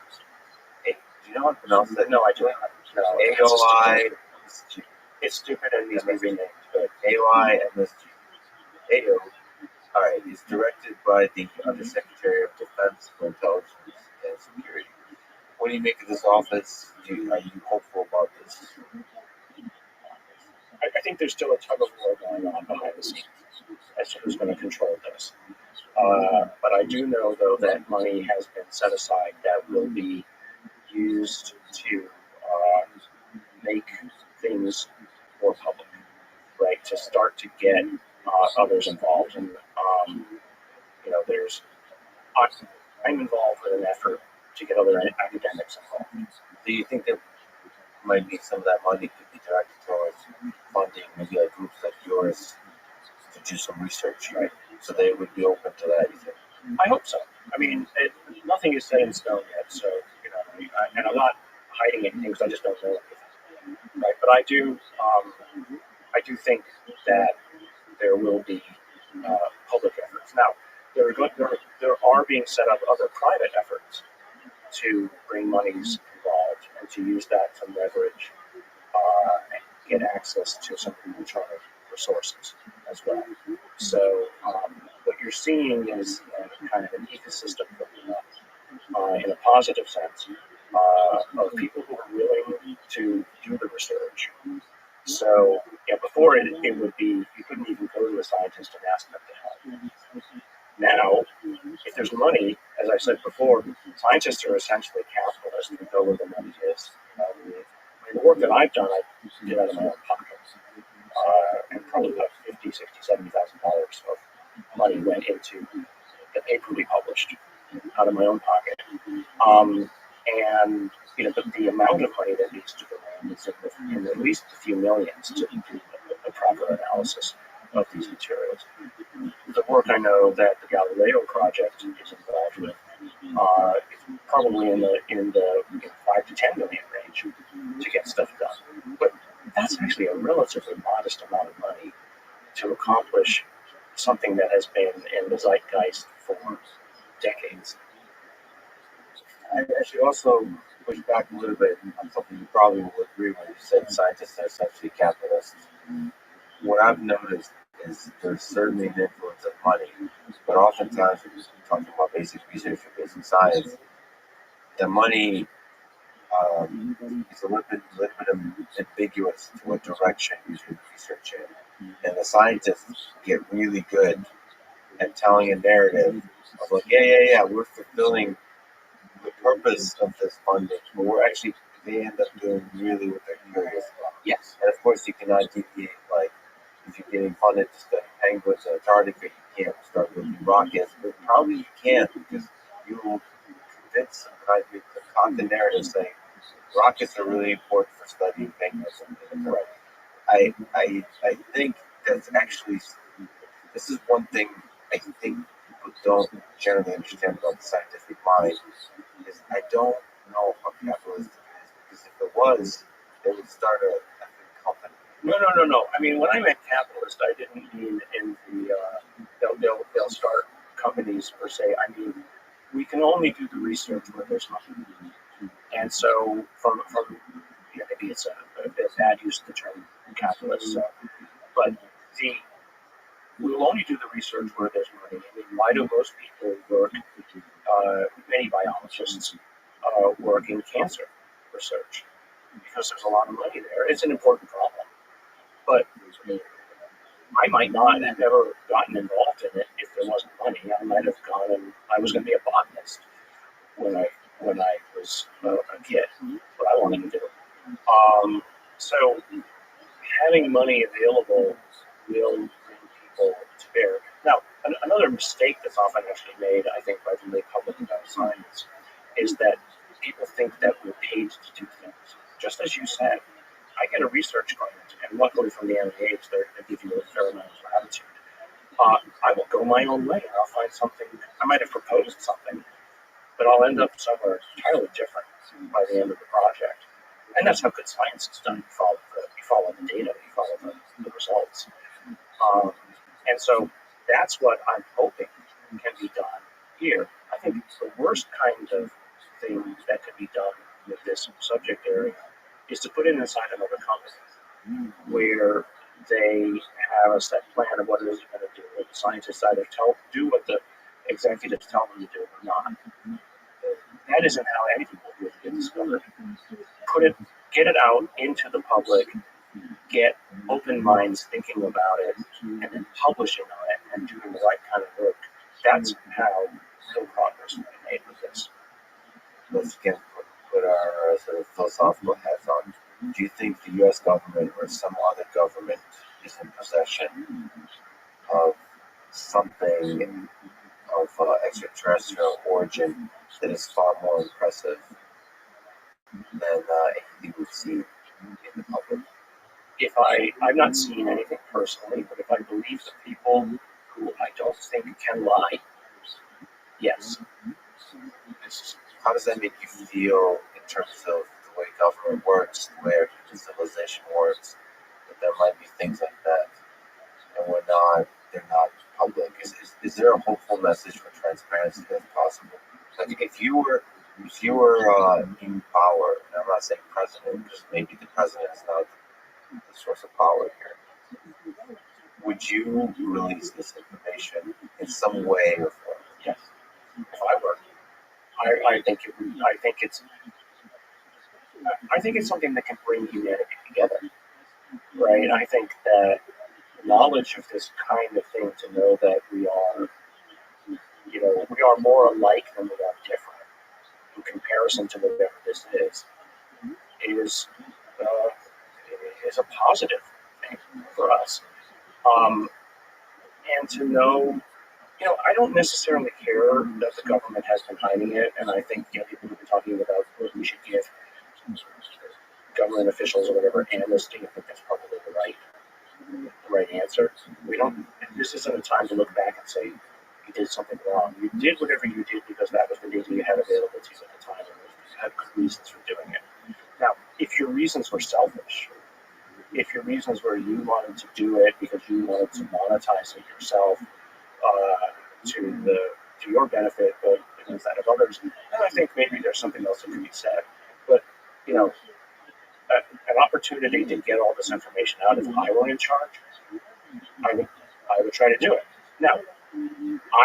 Hey, do you know how to pronounce that? No, I do not. No, AOI. it's stupid and needs to be renamed, but AOI MSG. AO. All right, it's directed by the Undersecretary of Defense for Intelligence and Security. What do you make of this office? Are you hopeful about this? I think there's still a tug of war going on behind the scenes as to who's going to control this. But I do know, though, that money has been set aside that will be used to make things more public, right? To start to get others involved. And, I'm involved in an effort to get other academics involved. Do you think that might be some of that money could be directed towards funding maybe like groups like yours to do some research, right? So they would be open to that, you think? I hope so. I mean, nothing is set in stone yet, so, and I'm not hiding anything because I just don't know anything, right? But I do think that there will be public efforts. Now, there are being set up other private efforts to bring monies involved and to use that to leverage and get access to some neutral resources as well. So what you're seeing is kind of an ecosystem building up in a positive sense of people who are willing to do the research. So before it would be, you couldn't even go to a scientist and ask them to help. Now, if there's money, as I said before, scientists are essentially capitalists. We go where the money is. The work that I've done, I did out of my own pocket. And probably about $50,000, $60,000, $70,000 of money went into the paper we published out of my own pocket. And the amount of money that needs to go in is in at least a few millions to do a proper analysis of these materials. The work I know that the Galileo project is involved with is probably in the 5 to 10 million range to get stuff done. But that's actually a relatively modest amount of money to accomplish something that has been in the zeitgeist for decades. I should also push back a little bit on something you probably will agree with. You said scientists are essentially capitalists. What I've noticed is there's certainly an influence of money, but oftentimes when you're talking about basic research or basic science, the money is a little bit ambiguous to what direction you should research in. And the scientists get really good at telling a narrative of like, yeah, we're fulfilling the purpose of this funding, but they end up doing really what they're curious about. Yes. And of course, you cannot deviate, like, if you're getting funded to study penguins in Antarctica, you can't start building rockets, but probably you can because you will convince some kind of concoct the narrative saying rockets are really important for studying penguins. I think that's actually, this is one thing I think people don't generally understand about the scientific mind, is I don't know how capitalistic it is, because if it was, they would start a company. No. I mean, when I meant capitalist, I didn't mean in the they'll start companies per se. I mean, we can only do the research where there's money. And so from maybe it's a bad use of the term capitalist. So, but we'll only do the research where there's money. I mean, why do most people work? many biologists work in cancer research because there's a lot of money there. It's an important problem, but I might not have ever gotten involved in it if there wasn't money. I might have gone and I was going to be a botanist when I was a kid. What I wanted to do. So having money available will bring people to bear. Now, another mistake that's often actually made, I think, by the lay public about science is that people think that we're paid to do things. Just as you said, I get a research grant, and luckily from the NIH, they give you a fair amount of latitude. I will go my own way, and I'll find something. I might have proposed something, but I'll end up somewhere entirely different by the end of the project. And that's how good science is done. You follow the data, you follow the results. And so that's what I'm hoping can be done here. I think the worst kind of thing that could be done with this subject area is to put it inside another company where they have a set plan of what it is they're going to do. Where the scientists either do what the executives tell them to do or not. That isn't how anything will really get discovered. Get it out into the public, get open minds thinking about it, and then publishing on it and doing the right kind of work. That's how real progress will be made with this. Let's again put our sort of philosophical hats on. Do you think the U.S. government or some other government is in possession of something of extraterrestrial origin that is far more impressive than anything we've seen in the public? I've not seen anything personally, but if I believe the people who I don't think can lie, yes. How does that make you feel in terms of the way government works, the way our civilization works, that there might be things like that, and they're not public? Is there a hopeful message for transparency that's possible? Like if you were in power, and I'm not saying president, because maybe the president is not the source of power here, would you release this information in some way or form? Yes. If I were, I think it's something that can bring humanity together, right? I think that knowledge of this kind of thing, to know that we are more alike than we are different in comparison to whatever this is a positive thing for us. And to know, I don't necessarily care that the government has been hiding it, and I think people have been talking about what we should give government officials or whatever amnesty. I think that's probably the right answer. This isn't a time to look back and say you did something wrong. You did whatever you did because that was the data you had available to you at the time, and you had good reasons for doing it. Now, if your reasons were selfish, if your reasons were you wanted to do it because you wanted to monetize it yourself to your benefit, but against that of others, then I think maybe there's something else that can be said. But an opportunity to get all this information out, if I were in charge, I would try to do it. Now,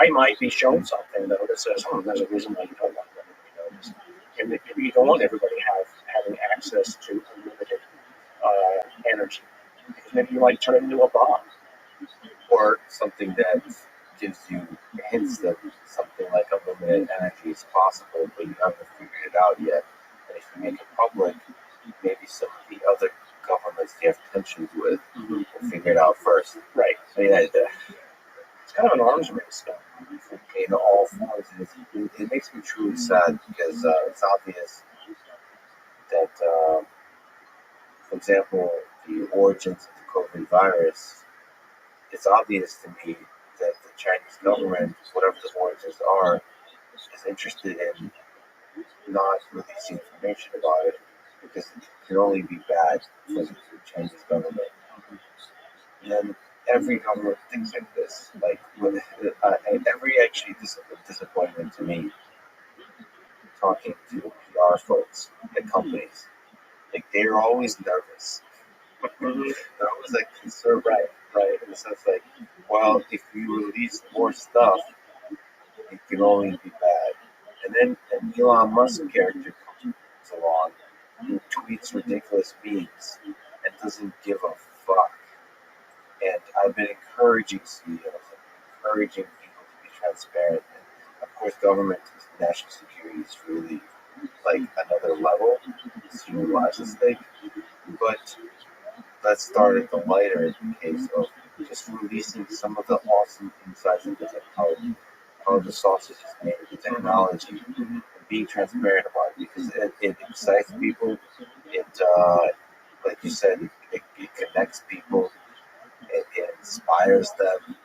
I might be shown something though that says, there's a reason why you don't want everybody to know this. And maybe you don't want everybody having access to unlimited energy. Because maybe you might turn it into a bomb. Or something that gives you hints that something like unlimited energy is possible, but you haven't figured it out yet. And if you make it public, maybe some of the other governments you have tensions with will figure it out first. Right. So yeah, it's kind of an arms race, though. In all forms, it makes me truly sad because it's obvious that, for example, the origins of the COVID virus, it's obvious to me that the Chinese government, whatever the origins are, is interested in not releasing information about it because it can only be bad for the Chinese government. And every government thinks like this. Like and every actually disappointment to me talking to PR folks at companies, like they're always nervous. They're always like concerned, right? In the sense like, well, if we release more stuff, it can only be bad. And then an Elon Musk character comes along who tweets ridiculous memes and doesn't give a fuck. And I've been encouraging CEOs, encouraging people to be transparent. And of course, government, national security is really like another level. It's human lives at stake. But let's start at the lighter case of just releasing some of the awesome insights into how the sausage is made, the technology, and being transparent about it because it excites people. It, like you said, it connects people. It inspires them.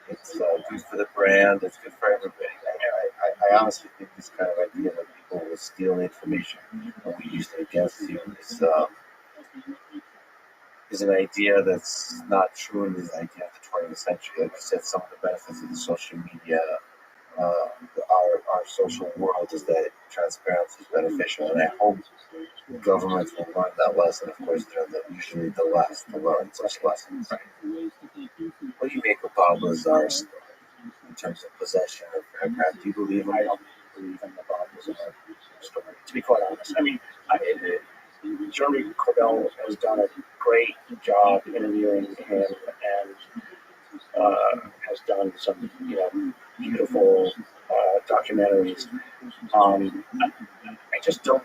It's good for the brand. It's good for everybody. I honestly think this kind of idea that people will steal information and we use it against you is an idea that's not true and is an idea of the 20th century. Like I said, some of the benefits of the social media, our social world is that transparency is beneficial, and I hope governments will learn that lesson. Of course, they're usually the last to learn such lessons. What do you make of Bob Lazar's story in terms of possession of aircraft? Do you believe him? I don't believe in the Bob Lazar story, to be quite honest. I mean, Jeremy Corbell has done a great job interviewing him and has done some, beautiful documentaries. I just don't.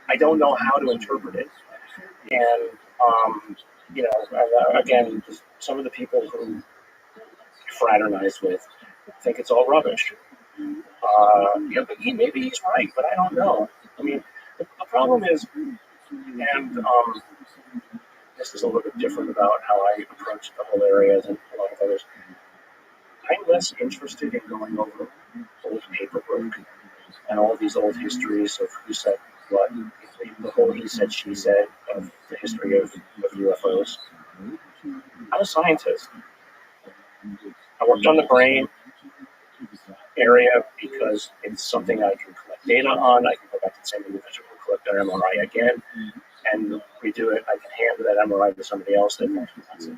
I don't know how to interpret it, and again, just some of the people who fraternize with think it's all rubbish. But maybe he's right, but I don't know. I mean, the problem is, and this is a little bit different about how I approach the whole area than a lot of others. I'm less interested in going over old paperwork and all these old histories of who said what, the whole he said, she said of the history of UFOs. I'm a scientist. I worked on the brain area because it's something I can collect data on. I can go back to the same individual and collect their MRI again and redo it. I can hand that MRI to somebody else that has it.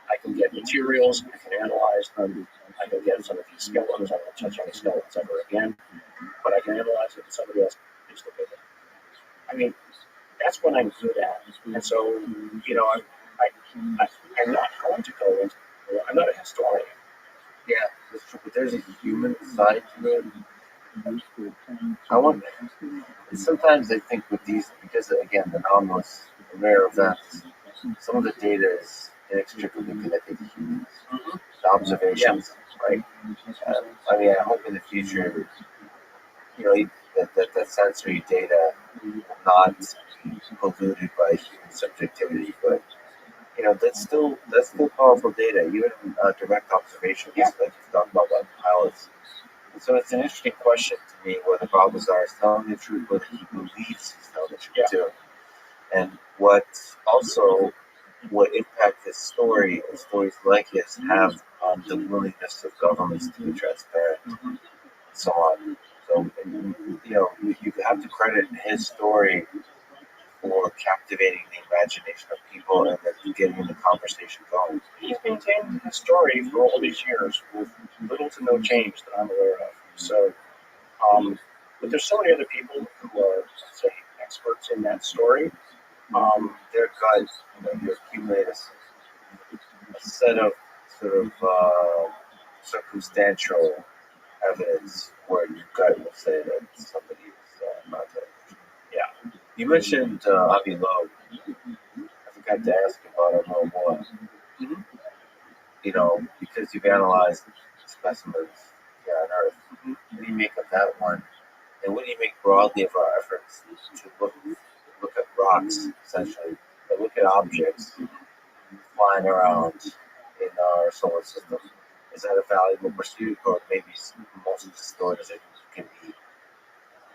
I can get materials, I can analyze them, I can get some of these skeletons, I won't touch any skeletons ever again, but I can analyze it and somebody else can just look at it. I mean, that's what I'm good at. And so, I'm not going to go into, I'm not a historian. Yeah, that's true, but there's a human side to it. I wonder, sometimes I think with these, because again, the anomalous, rare events, some of the data is inextricably connected to humans. The observations, right? I mean, I hope in the future, that sensory data will not be polluted by human subjectivity, but that's still powerful data, even direct observations, like you talked about pilots. And so it's an interesting question to me whether Bob Lazar is telling the truth, whether he believes he's telling the truth too, and what impact his story and stories like his have on the willingness of governments to be transparent, and so on. So you have to credit his story for captivating the imagination of people and then getting the conversation going. He's maintained his story for all these years with little to no change that I'm aware of. So, but there's so many other people who are, say, experts in that story. They're guys, you accumulate a set of sort of circumstantial evidence where your gut will say that somebody is not telling the truth. Yeah. You mentioned Avi Loeb. I forgot to ask about him a little more. Because you've analyzed specimens here on Earth. What do you make of that one? And what do you make broadly of our efforts to look at rocks, essentially, but look at objects flying around in our solar system? Is that a valuable pursuit, or maybe most of the stories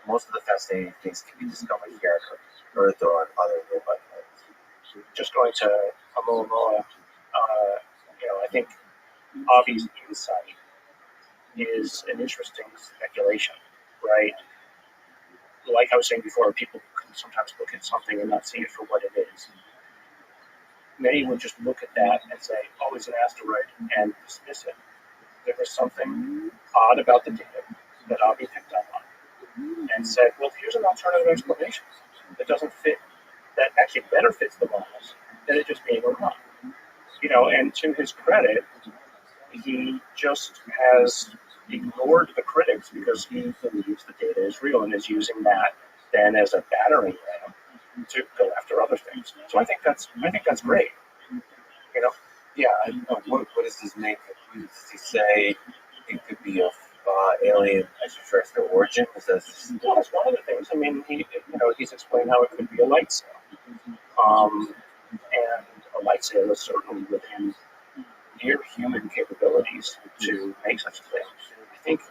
most of the fascinating things can be discovered here on Earth or on other nearby planets? Just going to Oumuamua, I think Avi's insight is an interesting speculation, right? Like I was saying before, people can sometimes look at something and not see it for what it is. Many would just look at that and say, it's an asteroid, and dismiss it. There was something odd about the data. that Avi picked up on and said, well, here's an alternative explanation that doesn't fit, that actually better fits the models than it just being a rock. And to his credit, he just has ignored the critics because he believes the data is real and is using that then as a battering ram to go after other things. So I think that's great. Yeah. What does this make? Does he say it could be of alien extraterrestrial origin? Is that just... Well, that's one of the things. I mean, he's explained how it could be a light sail. And a light sail is certainly within near human capabilities to make such a thing. I think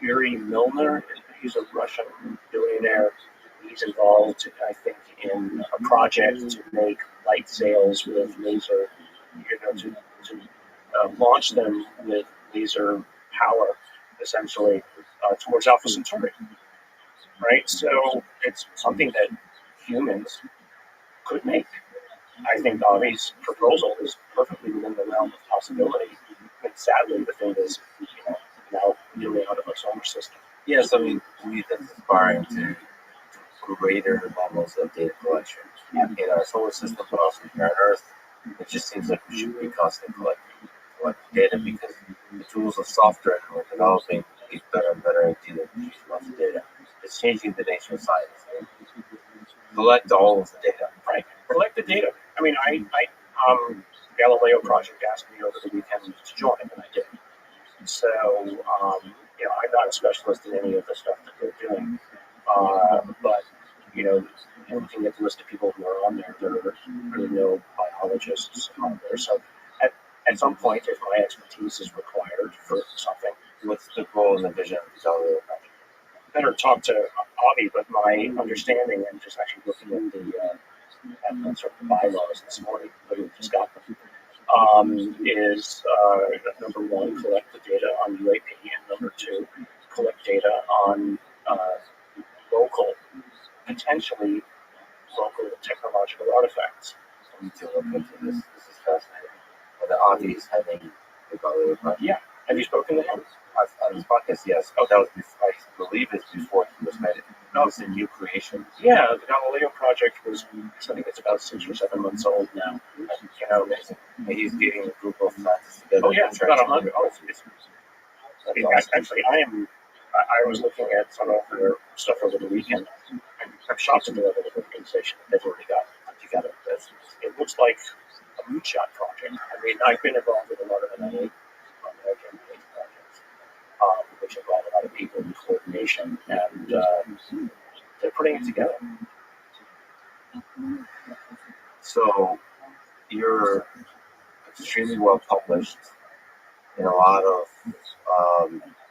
Yuri Milner, he's a Russian billionaire. He's involved, I think, in a project to make light sails with laser, to launch them with laser power, essentially, towards Alpha Centauri. Right? So it's something that humans could make. I think Avi's proposal is perfectly within the realm of possibility. And sadly, the thing is, now nearly out of our solar system. Yes, I mean, we think it's aspiring to greater levels of data collection in our solar system, but also here on Earth. It just seems like we should be constantly collecting data because the tools are softer and we're developing these better and better ideas to use lots of data. It's changing the nature of science. Collect all of the data. Right. Collect the data. I mean, Galileo Project asked me over the weekend to join, and I did. So, I'm not a specialist in any of the stuff that they're doing. But, looking at the list of people who are on there, there are really no biologists on there. So, at some point, if my expertise is required for something, what's the goal and the vision of the Galileo Project? Better talk to Avi, but my understanding, and just actually looking at the sort of the bylaws this morning, but we just got them, is number one, collect the data on UAP, and number two, collect data on potentially local technological artifacts. I need to look into this. This is fascinating. And the Avi is heading the Galileo Project. Yeah. Have you spoken to him? On his podcast, yes. Oh, that was before, I believe it's before he was headed. No, it's a new creation. Yeah, the Galileo Project was, I think it's about 6 or 7 months old now. Amazing. And he's getting a group of scientists together. Oh, yeah, it's about 100. Oh, awesome. Actually, I was looking at some of their stuff over the weekend. I'm shocked at the level of organization they've already got put together. It looks like a moonshot project. I mean, I've been involved with a lot of NIH projects, which involve a lot of people in coordination, and they're putting it together. So you're extremely well published in a lot of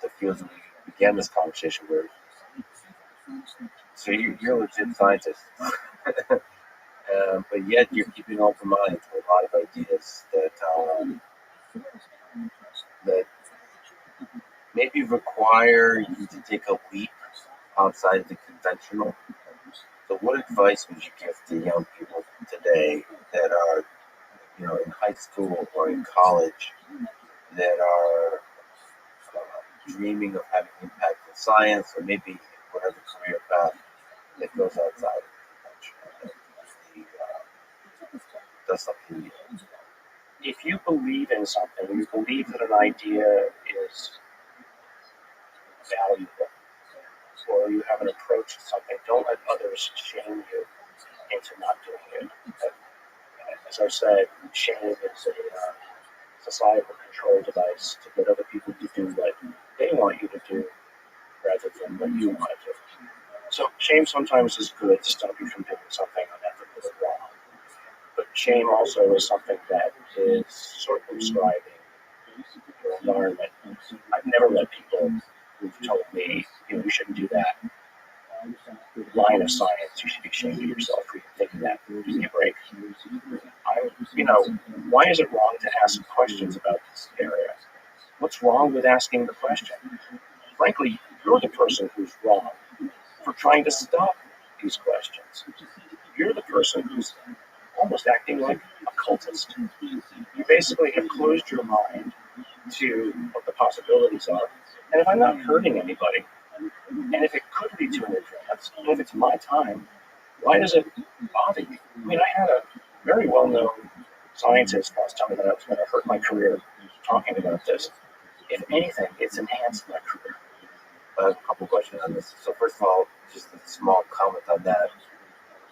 the fields that we began this conversation with. So you're a legit scientist, but yet you're keeping open mind to a lot of ideas that maybe require you to take a leap outside of the conventional. So what advice would you give to young people today that are, in high school or in college that are dreaming of having impact in science or maybe whatever career path that goes outside of the conventional? Does something new. If you believe in something, you believe that an idea is valuable, or you have an approach to something, don't let others shame you into not doing it. As I said, shame is a societal control device to get other people to do what they want you to do rather than what you want to do. So shame sometimes is good to stop you from doing something unethical or wrong. But shame also is something that is circumscribing your environment. I've never let people who've told me, you shouldn't do that line of science, you should be ashamed of yourself for thinking that. Give me a break. Why is it wrong to ask questions about this area? What's wrong with asking the question? Frankly, you're the person who's wrong for trying to stop these questions. You're the person who's almost acting like a cultist. You basically have closed your mind to what the possibilities are. And if I'm not hurting anybody, waste my time. Why does it bother you? I mean, I had a very well-known scientist once tell me that I was going to hurt my career talking about this. If anything, it's enhanced my career. I have a couple questions on this. So first of all, just a small comment on that.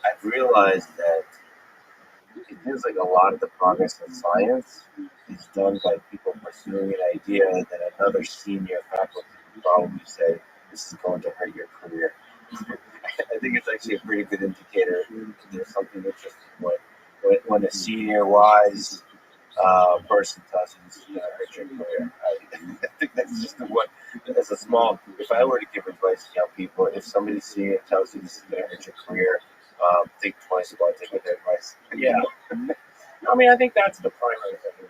I've realized that it feels like a lot of the progress in science is done by people pursuing an idea that another senior faculty would probably say, this is going to hurt your career. I think it's actually a pretty good indicator that there's something interesting when a senior wise person tells you this is going to hurt your career. I think that's just what, as a small, if I were to give advice to young people, if somebody senior tells you this is going to hurt your career, think twice about taking their advice. Yeah. I mean, I think that's the primary thing.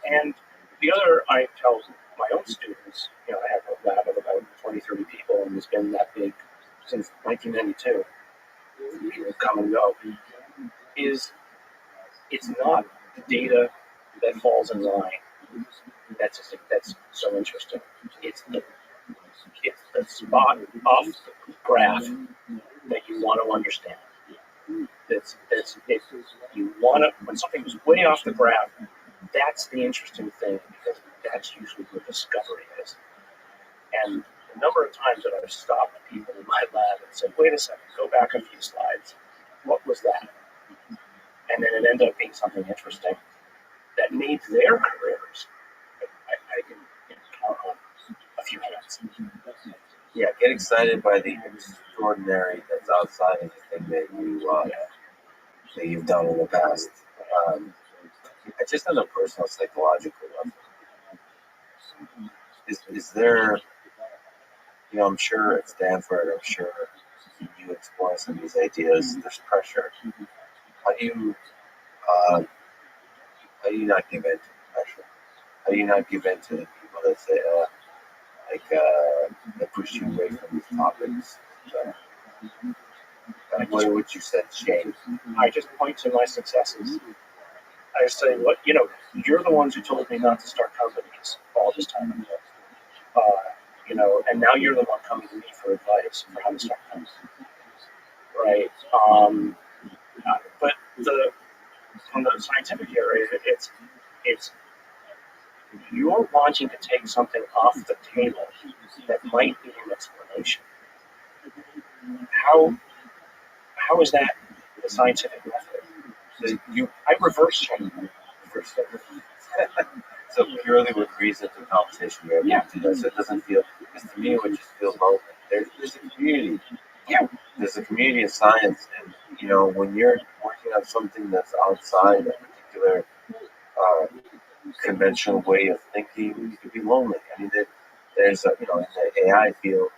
And the other, I tell my own students, you know, I have a lab of about 20, 30 people, and it's been that big since 1992. People come and go. Is it's not the data that falls in line that's so interesting. It's the spot off the graph that you want to understand. If you want to, when something's way off the graph, that's the interesting thing, because that's usually where discovery is. And the number of times that I've stopped people in my lab and said, wait a second, go back a few slides. What was that? And then it ended up being something interesting that made their careers. I can count on a few hands. Yeah, get excited by the extraordinary that's outside of the thing that you've done in the past. Just on a personal psychological level, is there, you know, I'm sure at Stanford, I'm sure you explore some of these ideas, there's pressure. How do you not give in to pressure? How do you not give in to the people that say, that push you away from these topics? What you said, shame. I just point to my successes. I say, what, you know, you're the ones who told me not to start companies all this time ago. You know, and now you're the one coming to me for advice for how to start companies. Right? But from the scientific area, it's you're wanting to take something off the table that might be an explanation. How is that the scientific method? I reverse check. So purely with reason to conversation, you're able to do that. So it doesn't feel, because to me it would just feel lonely. There's a community. Yeah. There's a community of science, and you know, when you're working on something that's outside a particular conventional way of thinking, you could be lonely. I mean, there's a, you know, in the AI field,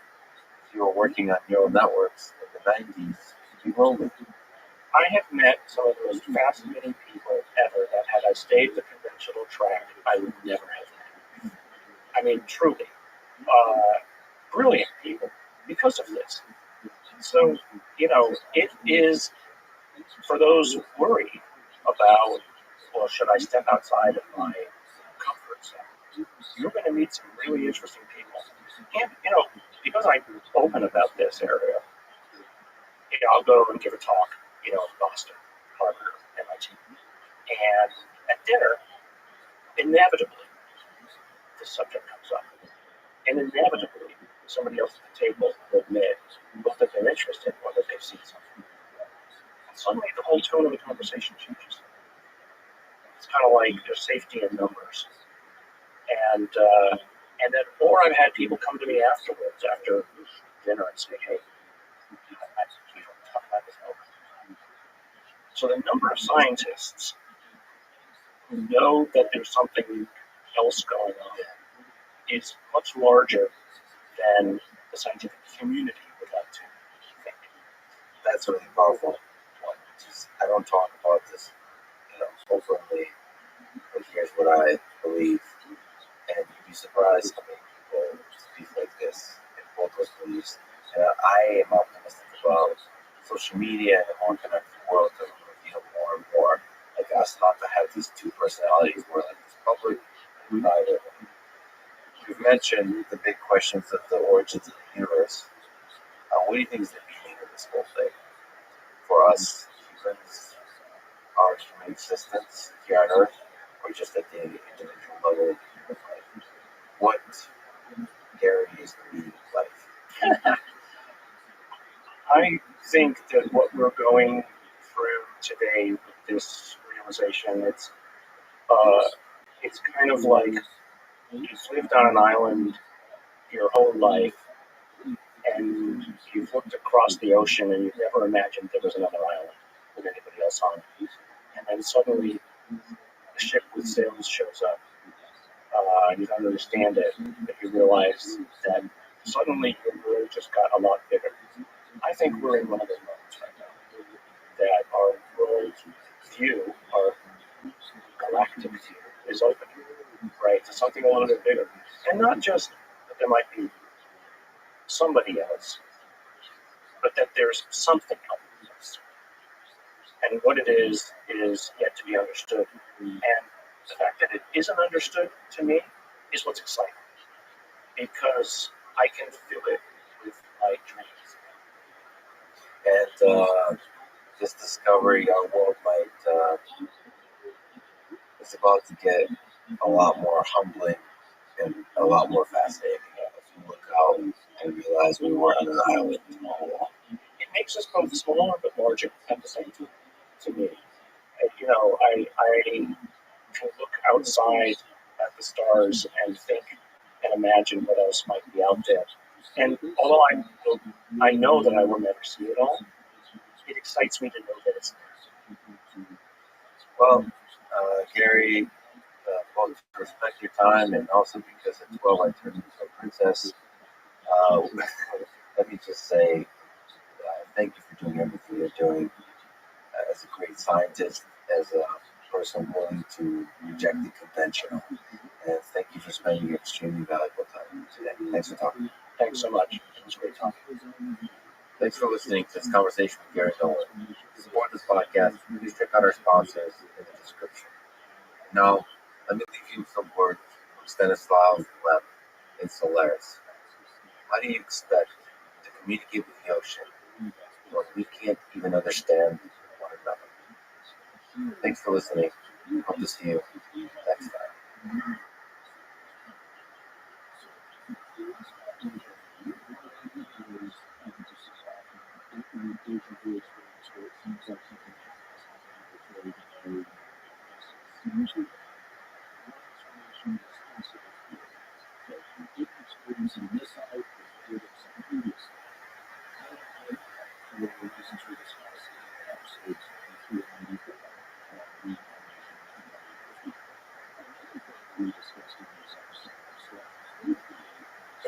if you were working on neural networks in the 90s, you'd be lonely. I have met some of the most fascinating people ever that had I stayed the conventional track, I would never have met. I mean, truly, brilliant people because of this. So, you know, it is, for those worried about, well, should I step outside of my comfort zone? You're going to meet some really interesting people. And, you know, because I'm open about this area, you know, I'll go and give a talk, you know, in Boston, Harvard, MIT. And at dinner, inevitably, the subject comes up. And inevitably, somebody else at the table will admit both that they're interested or that they've seen something. And suddenly, the whole tone of the conversation changes. It's kind of like there's safety in numbers. And then, or I've had people come to me afterwards, after dinner, and say, hey, we don't talk about this over. So the number of scientists who know that there's something else going on is much larger than the scientific community would like to think. That's really powerful. I don't talk about this, you know, openly, but here's what I believe, and you'd be surprised how many people speak like this in both those beliefs. And I am optimistic about social media and the more connected world to reveal more and more, like us not to have these two personalities, where like this public and private. You've mentioned the big questions of the origins of the universe. What do you think is the meaning of the this whole thing. For us humans, our human existence here on Earth, or just at the individual level of human life? What, Gary, is the meaning of life? I think that what we're going through today with this realization, it's kind of like you've lived on an island your whole life, and you've looked across the ocean and you've never imagined there was another island with anybody else on it. And then suddenly a ship with sails shows up. You don't understand it, but you realize that suddenly your world just got a lot bigger. I think we're in one of those moments right now, that our world view, our galactic view, is open, right, to something a little bit bigger. And not just that there might be somebody else, but that there's something else. And what it is yet to be understood. And the fact that it isn't understood, to me, is what's exciting. Because I can feel it with my dreams. And this discovery, our world might, it's about to get a lot more humbling and a lot more fascinating. If you look out and realize we weren't on an island all along. It makes us both smaller but larger at the same time, to me. I can look outside at the stars and think and imagine what else might be out there. And although I know that I will never see it all, it excites me to know that it's there. Well, Gary, both to respect your time and also because at 12 I turned into a princess, let me just say thank you for doing everything you're doing as a great scientist, as a person willing to reject the conventional. And thank you for spending your extremely valuable time today. Thanks for talking. Thanks so much. It was a great talk. Thanks for listening to this conversation with Gary Nolan. To support this podcast, please check out our sponsors in the description. Now, let me leave you with some words from Stanislav Lem in Solaris. How do you expect to communicate with the ocean when we can't even understand one another? Thanks for listening. Hope to see you next time.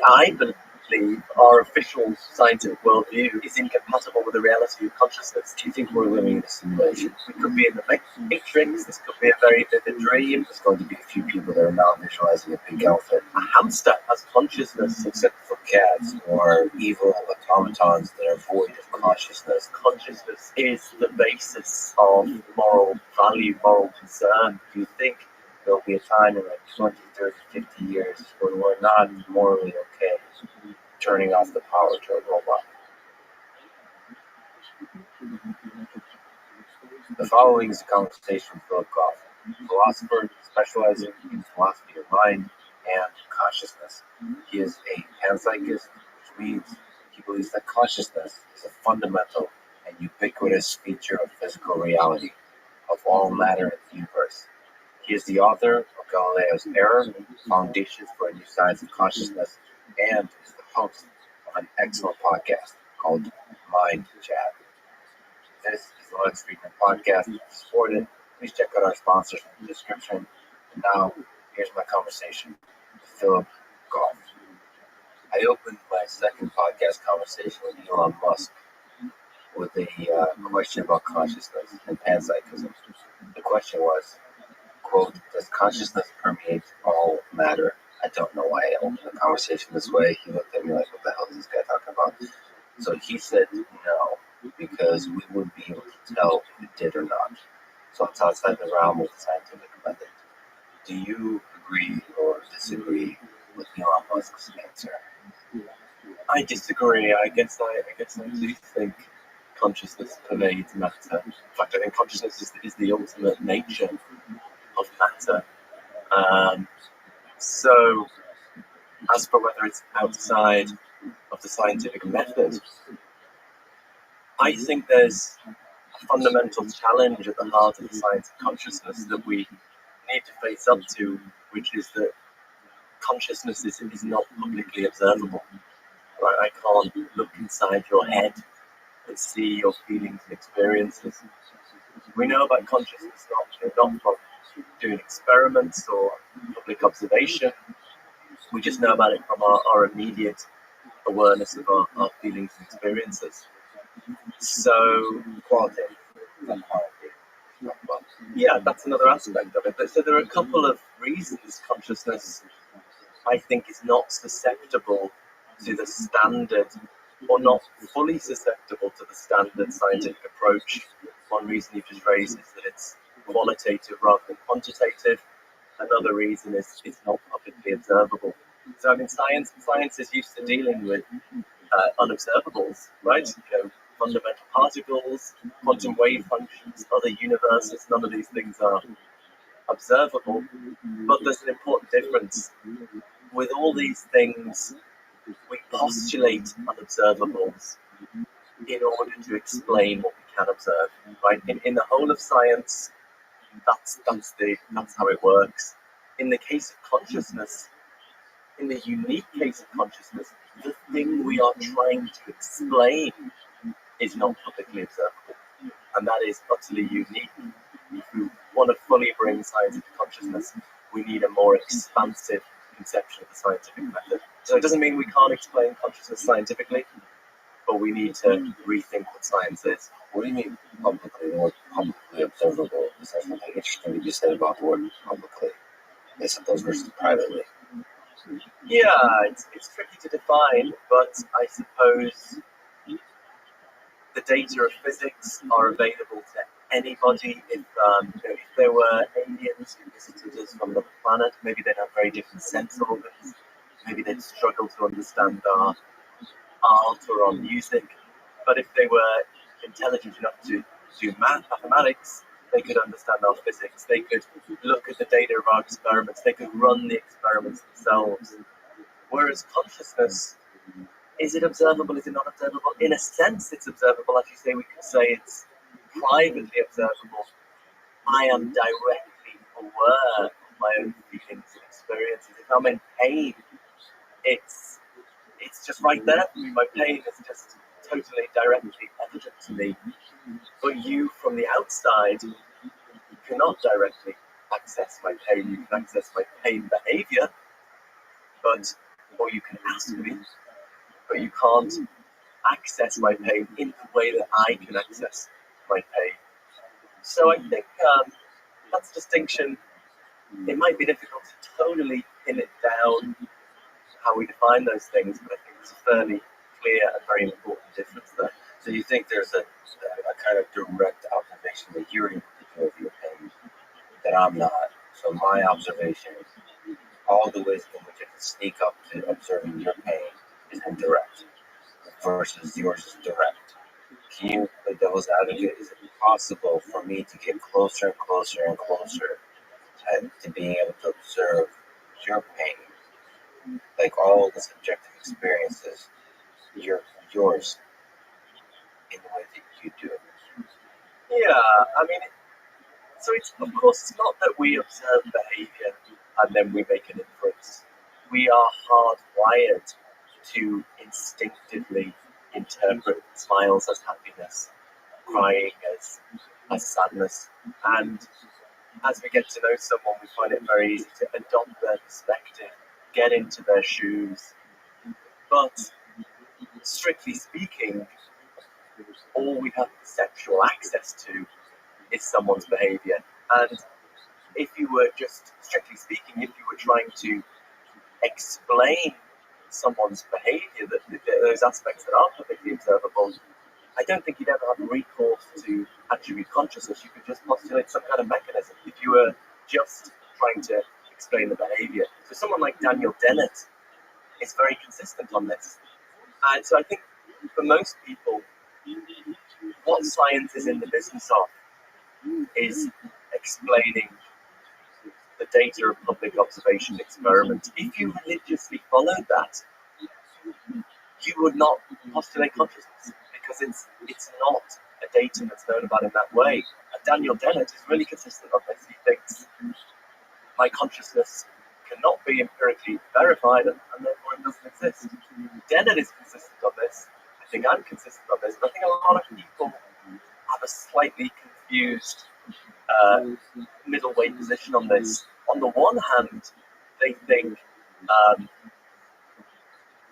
I believe our official scientific worldview is incompatible with the reality of consciousness. Do you think we're living in a simulation? We could be in the Matrix, this could be a very vivid dream. There's going to be a few people that are now visualizing a pink outfit. A hamster has consciousness, Except for cats or evil automatons that are void of consciousness. consciousness is the basis of moral value, moral concern. Do you think there'll be a time in like 20, 30, 50 years when we're not morally okay turning off the power to a robot? The following is a conversation with Philip Goff, a philosopher specializing in philosophy of mind and consciousness. He is a panpsychist, which means he believes that consciousness is a fundamental and ubiquitous feature of physical reality, of all matter in the universe. He is the author of Galileo's Error, Foundations for a New Science of Consciousness, and is the host of an excellent podcast called Mind Chat. This is the Lex Friedman Podcast. If you support it, please check out our sponsors in the description. And now, here's my conversation with Philip Goff. I opened my second podcast conversation with Elon Musk with a question about consciousness and panpsychism. The question was, quote, does consciousness permeate all matter? I don't know why I opened the conversation this way. He looked at me like, what the hell is this guy talking about? So he said no, because we wouldn't be able to tell if it did or not. So it's outside the realm of the scientific method. Do you agree or disagree with Elon Musk's answer? I disagree. I guess I do think consciousness pervades matter. In fact, I think consciousness is the ultimate nature of matter. So, as for whether it's outside of the scientific method, I think there's a fundamental challenge at the heart of the science of consciousness that we need to face up to, which is that consciousness is not publicly observable. Right? I can't look inside your head and see your feelings and experiences. We know about consciousness not from doing experiments or public observation. We just know about it from our immediate awareness of our feelings and experiences. So, Qualitative, not quantitative. yeah, that's another aspect of it. So there are a couple of reasons consciousness, I think, is not susceptible to the standard, or not fully susceptible to the standard scientific approach. One reason you've just raised is that it's qualitative rather than quantitative. Another reason is it's not publicly observable. So I mean, science is used to dealing with unobservables, right? Fundamental particles, quantum wave functions, other universes. None of these things are observable. But there's an important difference. With all these things, we postulate unobservables in order to explain what we can observe, right? In the whole of science, that's how it works. In the case of consciousness, in the unique case of consciousness, the thing we are trying to explain is not publicly observable, and that is utterly unique. If we want to fully bring science into consciousness, we need a more expansive conception of the scientific method. So it doesn't mean we can't explain consciousness scientifically, but we need to rethink what science is. What do you mean publicly or publicly observable? Is there something interesting that you said about the word publicly? I suppose versus privately. Yeah, it's tricky to define, but I suppose the data of physics are available to anybody. If there were aliens who visited us from the planet, maybe they'd have very different sense organs. Maybe they'd struggle to understand our art or our music. But if they were intelligent enough to do mathematics, they could understand our physics. They could look at the data of our experiments. They could run the experiments themselves. Whereas consciousness, is it observable? Is it not observable? In a sense, it's observable. As you say, we could say it's privately observable. I am directly aware of my own feelings and experiences. If I'm in pain, it's just right there for me. My pain is just totally directly evident to me. But you, from the outside, cannot directly access my pain. You can access my pain behavior, or you can ask me, but you can't access my pain in the way that I can access my pain. So I think that's a distinction. It might be difficult to totally pin it down how we define those things, but I think there's a fairly clear and very important difference there. So you think there's a kind of direct observation that you're able to do of your pain that I'm not. So my observation, all the ways in which I can sneak up to observing your pain is indirect versus yours is direct. Can you play devil's advocate? Is it possible for me to get closer and closer and closer to being able to observe your pain, like all the subjective experiences, yours, in the way that you do it? Yeah, I mean, so it's, of course, it's not that we observe behavior and then we make an inference. We are hardwired to instinctively interpret smiles as happiness, crying as sadness, and as we get to know someone, we find it very easy to adopt their perspective, get into their shoes. But strictly speaking, all we have perceptual access to is someone's behavior. And if you were just, strictly speaking, if you were trying to explain someone's behavior, those aspects that are publicly observable, I don't think you'd ever have recourse to attribute consciousness. You could just postulate some kind of mechanism if you were just trying to explain the behavior. So someone like Daniel Dennett is very consistent on this. And so I think for most people, what science is in the business of is explaining the data of public observation experiments. If you religiously followed that, you would not postulate consciousness because it's not a datum that's known about in that way. And Daniel Dennett is really consistent on this. He thinks my consciousness cannot be empirically verified and therefore it doesn't exist. Dennett is consistent on this. I think I'm consistent on this, but I think a lot of people have a slightly confused middle-way position on this. On the one hand, they think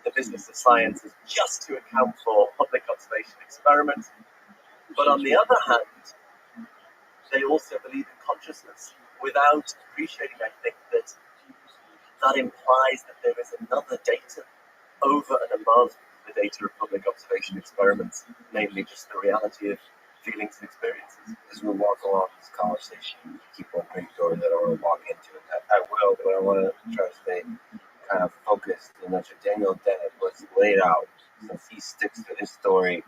the business of science is just to account for public observation experiments, but on the other hand, they also believe in consciousness without appreciating, I think, that implies that there is another data over and above the data of public observation experiments, namely just the reality of feelings and experiences. As we walk along this conversation, you keep opening doors that I want to walk into, and I will, but I want to try to stay kind of focused. And that's what Daniel Dennett was laid out, since he sticks to his story,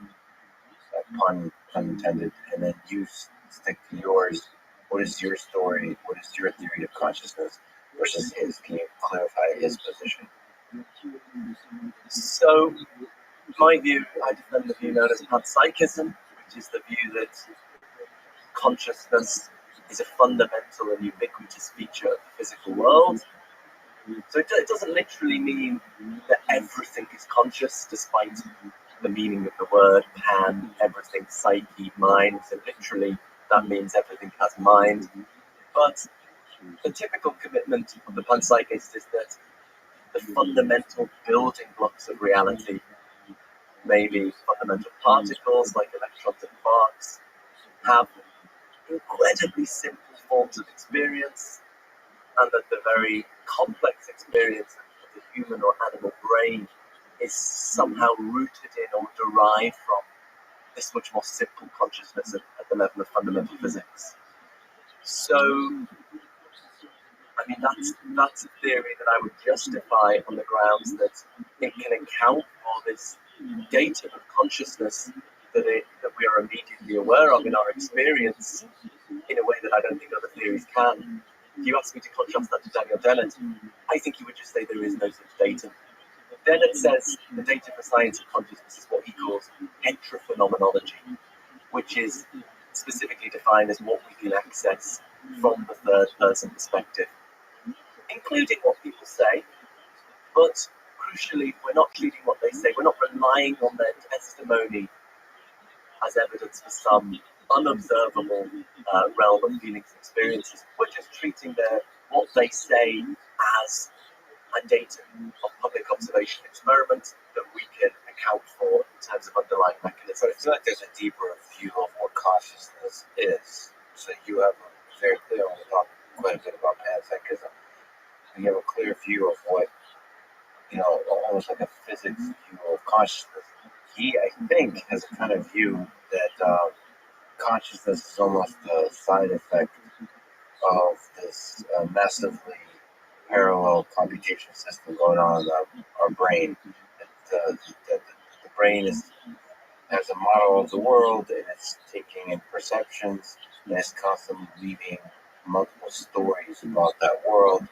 pun intended, and then you stick to yours. What is your story? What is your theory of consciousness versus his? Can you clarify his position? So, my view, I defend the view known as panpsychism, which is the view that consciousness is a fundamental and ubiquitous feature of the physical world. So it doesn't literally mean that everything is conscious, despite the meaning of the word pan, everything, psyche, mind. So literally, that means everything has mind. But the typical commitment of the panpsychist is that the fundamental building blocks of reality, maybe fundamental particles like electrons and quarks, have incredibly simple forms of experience, and that the very complex experience of the human or animal brain is somehow rooted in or derived from this much more simple consciousness at the level of fundamental physics. So, I mean, that's a theory that I would justify on the grounds that it can account for this data of consciousness that we are immediately aware of in our experience in a way that I don't think other theories can. If you ask me to contrast that to Daniel Dennett, I think he would just say there is no such data. Dennett says the data for science of consciousness is what he calls entrophenomenology, which is specifically defined as what we can access from the third person perspective, including what people say, but crucially, we're not treating what they say, we're not relying on their testimony as evidence for some unobservable realm of feelings and experiences. We're just treating what they say as a datum of public observation experiments that we can account for in terms of underlying mechanisms. So I feel like there's a deeper view of what consciousness is. So you have a very clear, we talk quite a bit about panpsychism. You have a clear view of what, almost like a physics view of consciousness. He, I think, has a kind of view that consciousness is almost a side effect of this massively parallel computation system going on in our brain. The brain has a model of the world, and it's taking in perceptions, and it's constantly weaving multiple stories about that world.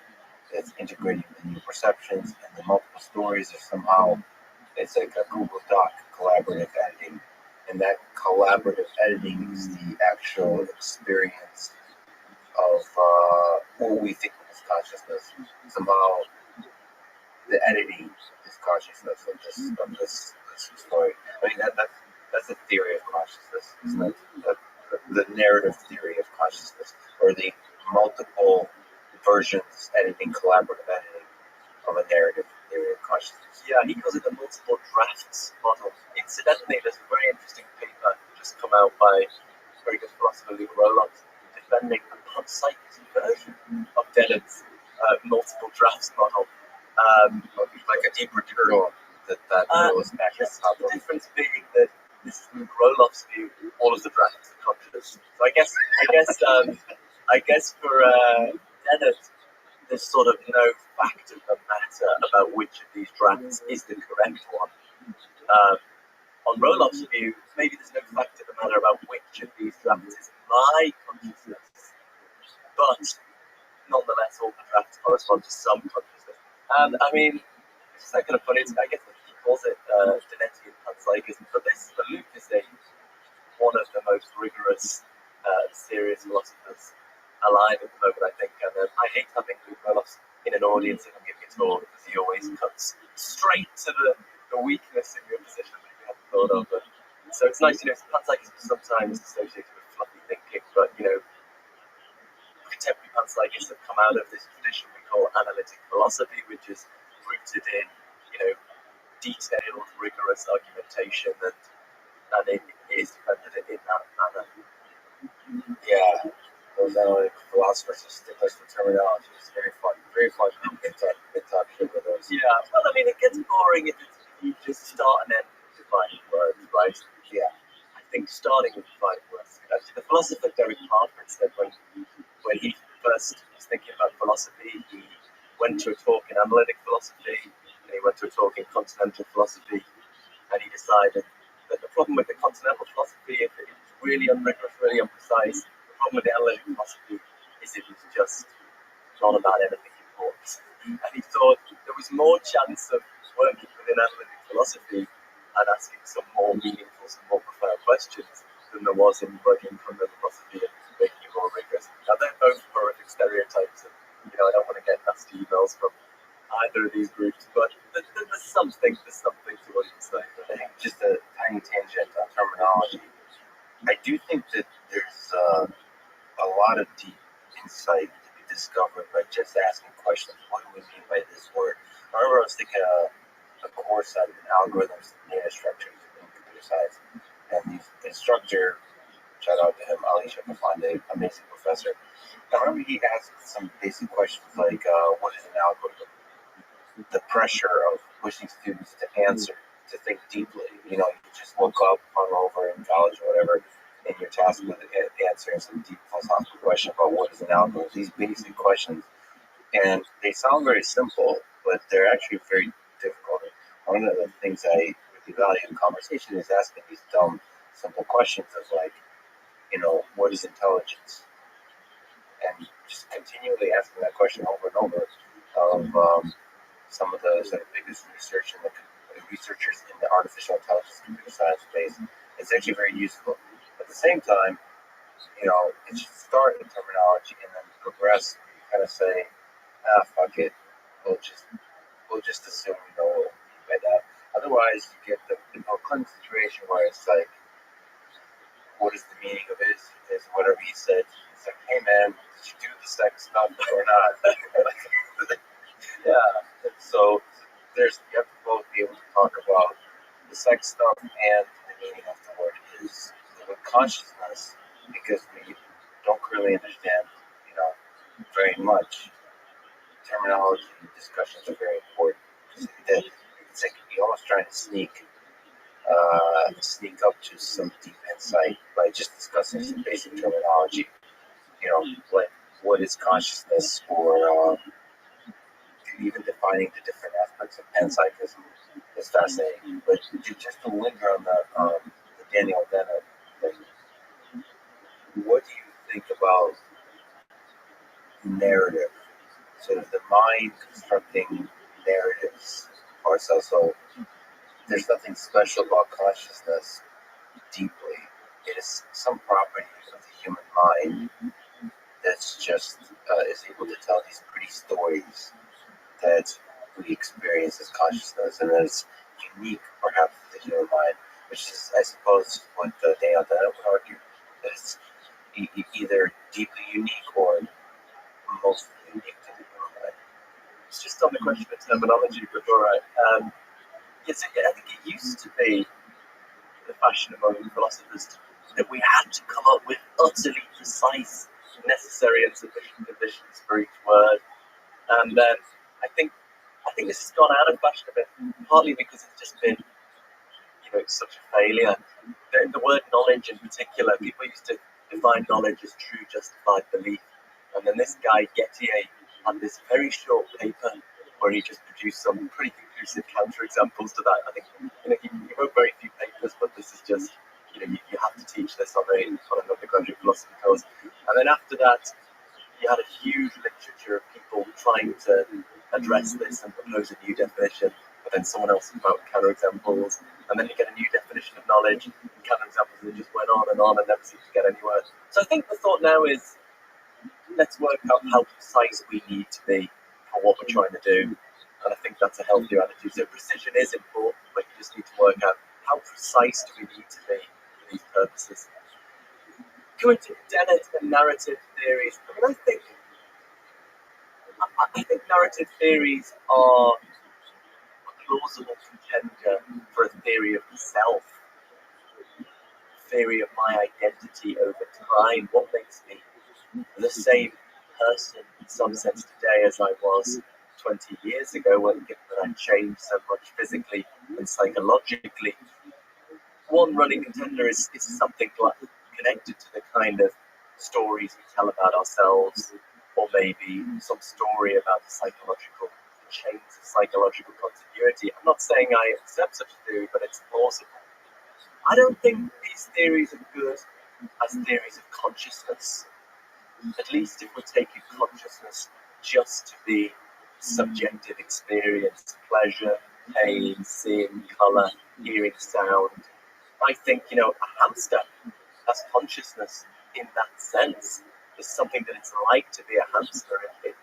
It's integrating the new perceptions, and the multiple stories are somehow, it's like a Google Doc, collaborative editing. And that collaborative editing is the actual experience of what we think of as consciousness. Somehow, the editing is consciousness of this story. I mean, that's a theory of consciousness, isn't it? The narrative theory of consciousness, or the multiple versions editing, collaborative editing of a narrative theory of consciousness. Yeah, he calls it the multiple drafts model. Incidentally, there's a very interesting paper just come out by a very good philosopher, Luke Roloff, defending the panpsychism version of Dennett's multiple drafts model. Like a deeper kernel that goes back. Just the difference being that this is Luke Roloff's view, all of the drafts are conscious. So I guess for Dennett, there's sort of no fact of the matter about which of these drafts is the correct one. on Roloff's view, maybe there's no fact of the matter about which of these drafts is my consciousness, but nonetheless, all the drafts correspond to some consciousness. And I mean, it's just kind of funny. I guess he calls it Denetian panpsychism, but Luke is one of the most rigorous, serious philosophers alive at the moment, I think. And I hate having Luke Roloff in an audience if I'm giving a talk, because he always cuts straight to the weakness in your position that you haven't thought of. But, so it's nice, panpsychism is sometimes associated with fluffy thinking, but, contemporary panpsychists have come out of this tradition we call analytic philosophy, which is rooted in, detailed, rigorous argumentation, and it is defended in that manner. Yeah, those analytic philosophers are sticklers for terminology. It's very fun to talk shit with those. Yeah, well, I mean, it gets boring if you just start and end defining words, right? Yeah. I think starting with defining words. Actually, the philosopher Derek Parker said when he first was thinking about philosophy, he went to a talk in analytic philosophy, and he went to a talk in continental philosophy, and he decided that the problem with the continental philosophy, if it's really unrigorous, really imprecise, the problem with the analytic philosophy is if it's just not about anything important. And he thought there was more chance of working within analytic philosophy and asking some more meaningful, some more profound questions than there was in working from the philosophy and making it more rigorous. Now, they're both horrific stereotypes, and I don't want to get nasty emails from either of these groups, but there's something to what you say. I think just a tiny tangent on terminology. I do think that there's a lot of deep insight to be discovered by just asking questions. What do we mean by this word? I remember I was taking a course on algorithms and data structures in computer science, and the instructor, shout out to him, Ali Shafafande, amazing professor. I remember he asked some basic questions like, what is an algorithm? The pressure of pushing students to answer, to think deeply. You just woke up, hungover in college or whatever, and you're tasked with answering some deep philosophical question about what is an algorithm. These basic questions, and they sound very simple, but they're actually very difficult. One of the things I really value in conversation is asking these dumb, simple questions of like, what is intelligence? And just continually asking that question over and over of some of the sort of biggest researchers in the artificial intelligence computer science space. It's actually very useful. At the same time, it should start in terminology and then progress. You kind of say, fuck it, we'll just assume we know what we mean by that. Otherwise, you get the Clinton situation where it's like, what is the meaning of it? Is whatever he said. It's like, hey man, did you do the sex stuff or not? Yeah. And so you have to both be able to talk about the sex stuff and the meaning of the word is with consciousness, because we don't really understand, very much. Terminology discussions are very important. It's like you're almost trying to sneak up to some deep insight by just discussing some basic terminology. Like what is consciousness, or even defining the different aspects of panpsychism is fascinating. But just to linger on the Daniel Dennett thing, what do you think about narrative? Sort of the mind constructing narratives for ourselves. So there's nothing special about consciousness deeply. It is some property of the human mind that's just is able to tell these pretty stories that we experience as consciousness, and that is unique, perhaps, to the human mind, which is, I suppose, what Daniel Dennett would argue, that it's either deeply unique or mostly unique to the human mind. It's just on the question of terminology before yes, I think it used to be the fashion among philosophers that we had to come up with utterly precise, necessary and sufficient conditions for each word. And then I think this has gone out of fashion a bit, partly because it's just been, it's such a failure. The word knowledge in particular, people used to define knowledge as true justified belief. And then this guy, Gettier, had this very short paper where he just produced some pretty conclusive counterexamples to that. I think he wrote very few papers, but this is just, you have to teach this on an undergraduate philosophy course. And then after that, you had a huge literature of people trying to address this and propose a new definition, but then someone else came out with counterexamples, and then you get a new definition of knowledge, and counterexamples, and it just went on and never seemed to get anywhere. So I think the thought now is, let's work out how precise we need to be for what we're trying to do. And I think that's a healthier attitude. So precision is important, but you just need to work out how precise do we need to be for these purposes. Going to Dennett and narrative theories. I think narrative theories are a plausible contender for a theory of the self, theory of my identity over time. What makes me the same person in some sense today as I was 20 years ago, when given that I changed so much physically and psychologically. One running contender is something like connected to the kind of stories we tell about ourselves, or maybe some story about the psychological chains of psychological continuity. I'm not saying I accept such a theory, but it's plausible. I don't think these theories are good as theories of consciousness. At least if we're taking consciousness just to be subjective experience, pleasure, pain, seeing colour, hearing sound. I think, a hamster has consciousness in that sense. There's something that it's like to be a hamster. It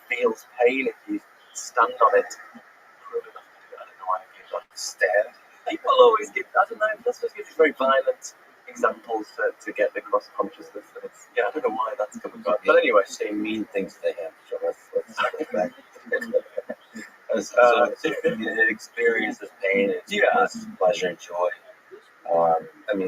feels pain if you stand on it. I don't know why I give that stand. People always give, I don't know, that's supposed to give these very violent examples to get across consciousness. And it's, I don't know why that's coming about. But anyway. Say mean things to him. So let's go back. It experiences pain, it experiences pleasure, joy.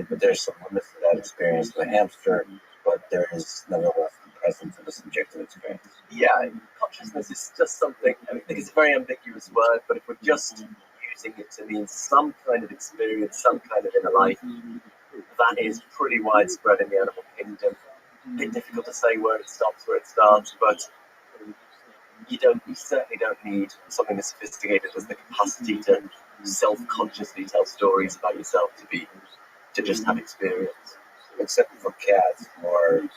But there's some limits to that experience of a hamster, but there is nevertheless the presence of a subjective experience. Yeah, consciousness is just something, I think it's a very ambiguous word, but if we're just using it to mean some kind of experience, some kind of inner life, that is pretty widespread in the animal kingdom. A bit difficult to say where it stops, where it starts, but you certainly don't need something as sophisticated as the capacity to self-consciously tell stories about yourself to just have experience. Except for cats or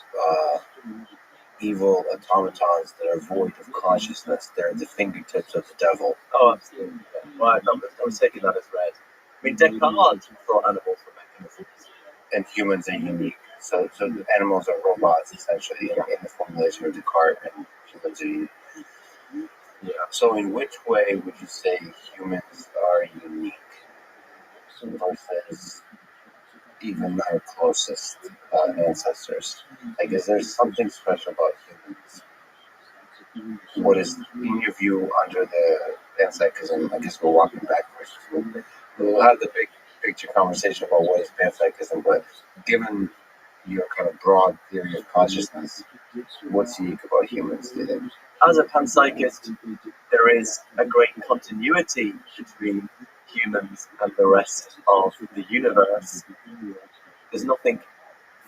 evil automatons that are void of consciousness. They're at the fingertips of the devil. Oh, absolutely. Yeah. Well, I was taking that as read. Descartes thought animals were mechanisms. And humans are unique. So the animals are robots, essentially, in the formulation of Descartes, and humans are unique. Yeah. So in which way would you say humans are unique versus even our closest ancestors? Like, is there something special about humans? What is, in your view, under the panpsychism? I guess we're walking backwards. We'll have the big picture conversation about what is panpsychism, but given your kind of broad theory of consciousness, what's unique about humans, do you think? As a panpsychist, there is a great continuity between humans and the rest of the universe. There's nothing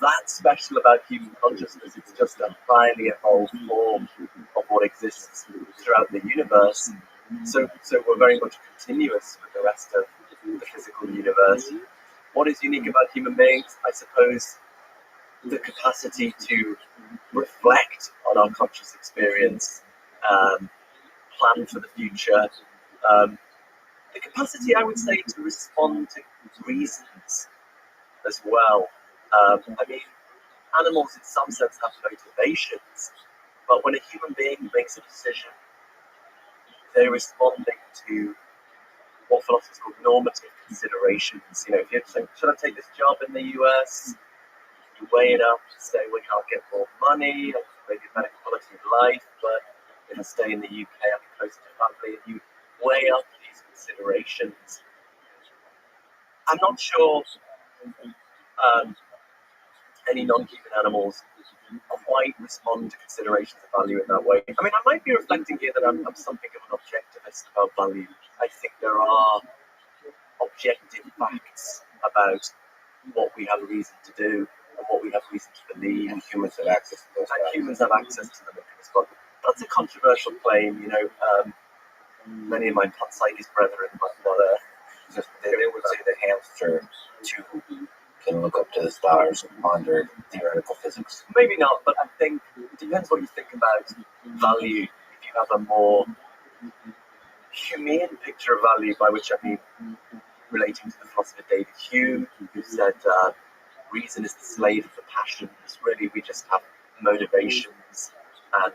that special about human consciousness. It's just a highly evolved form of what exists throughout the universe. So we're very much continuous with the rest of the physical universe. What is unique about human beings? I suppose the capacity to reflect on our conscious experience, plan for the future, the capacity, I would say, to respond to reasons as well. Animals in some sense have motivations, but when a human being makes a decision, they're responding to what philosophers call normative considerations. If you say, should I take this job in the US? You weigh it up, say, well, I'll get more money, maybe better quality of life, but if I stay in the UK, I'll be closer to family. And you weigh up these considerations. I'm not sure any non-human animals quite respond to considerations of value in that way. I might be reflecting here that I'm something of an objectivist about value. I think there are objective facts about what we have reason to do and what we have reason to believe. And humans have access to those. And humans have access to them and can respond. That's a controversial claim, Many of my panpsychist brethren, they would say the hamster to to the stars and ponder theoretical physics? Maybe not, but I think it depends what you think about value. If you have a more humane picture of value, by which I mean relating to the philosopher David Hume, who said reason is the slave of the passions. Really, we just have motivations, and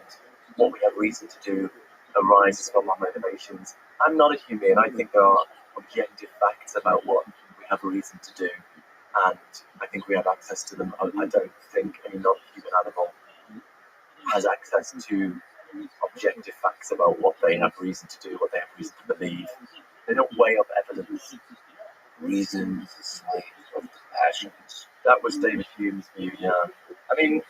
what we have reason to do arises from our motivations. I'm not a human. I think there are objective facts about what we have reason to do, and I think we have access to them. I don't think any non-human animal has access to objective facts about what they have reason to do, what they have reason to believe. They don't weigh up evidence. Reason is the slave of the passions. That was David Hume's view, yeah. I mean,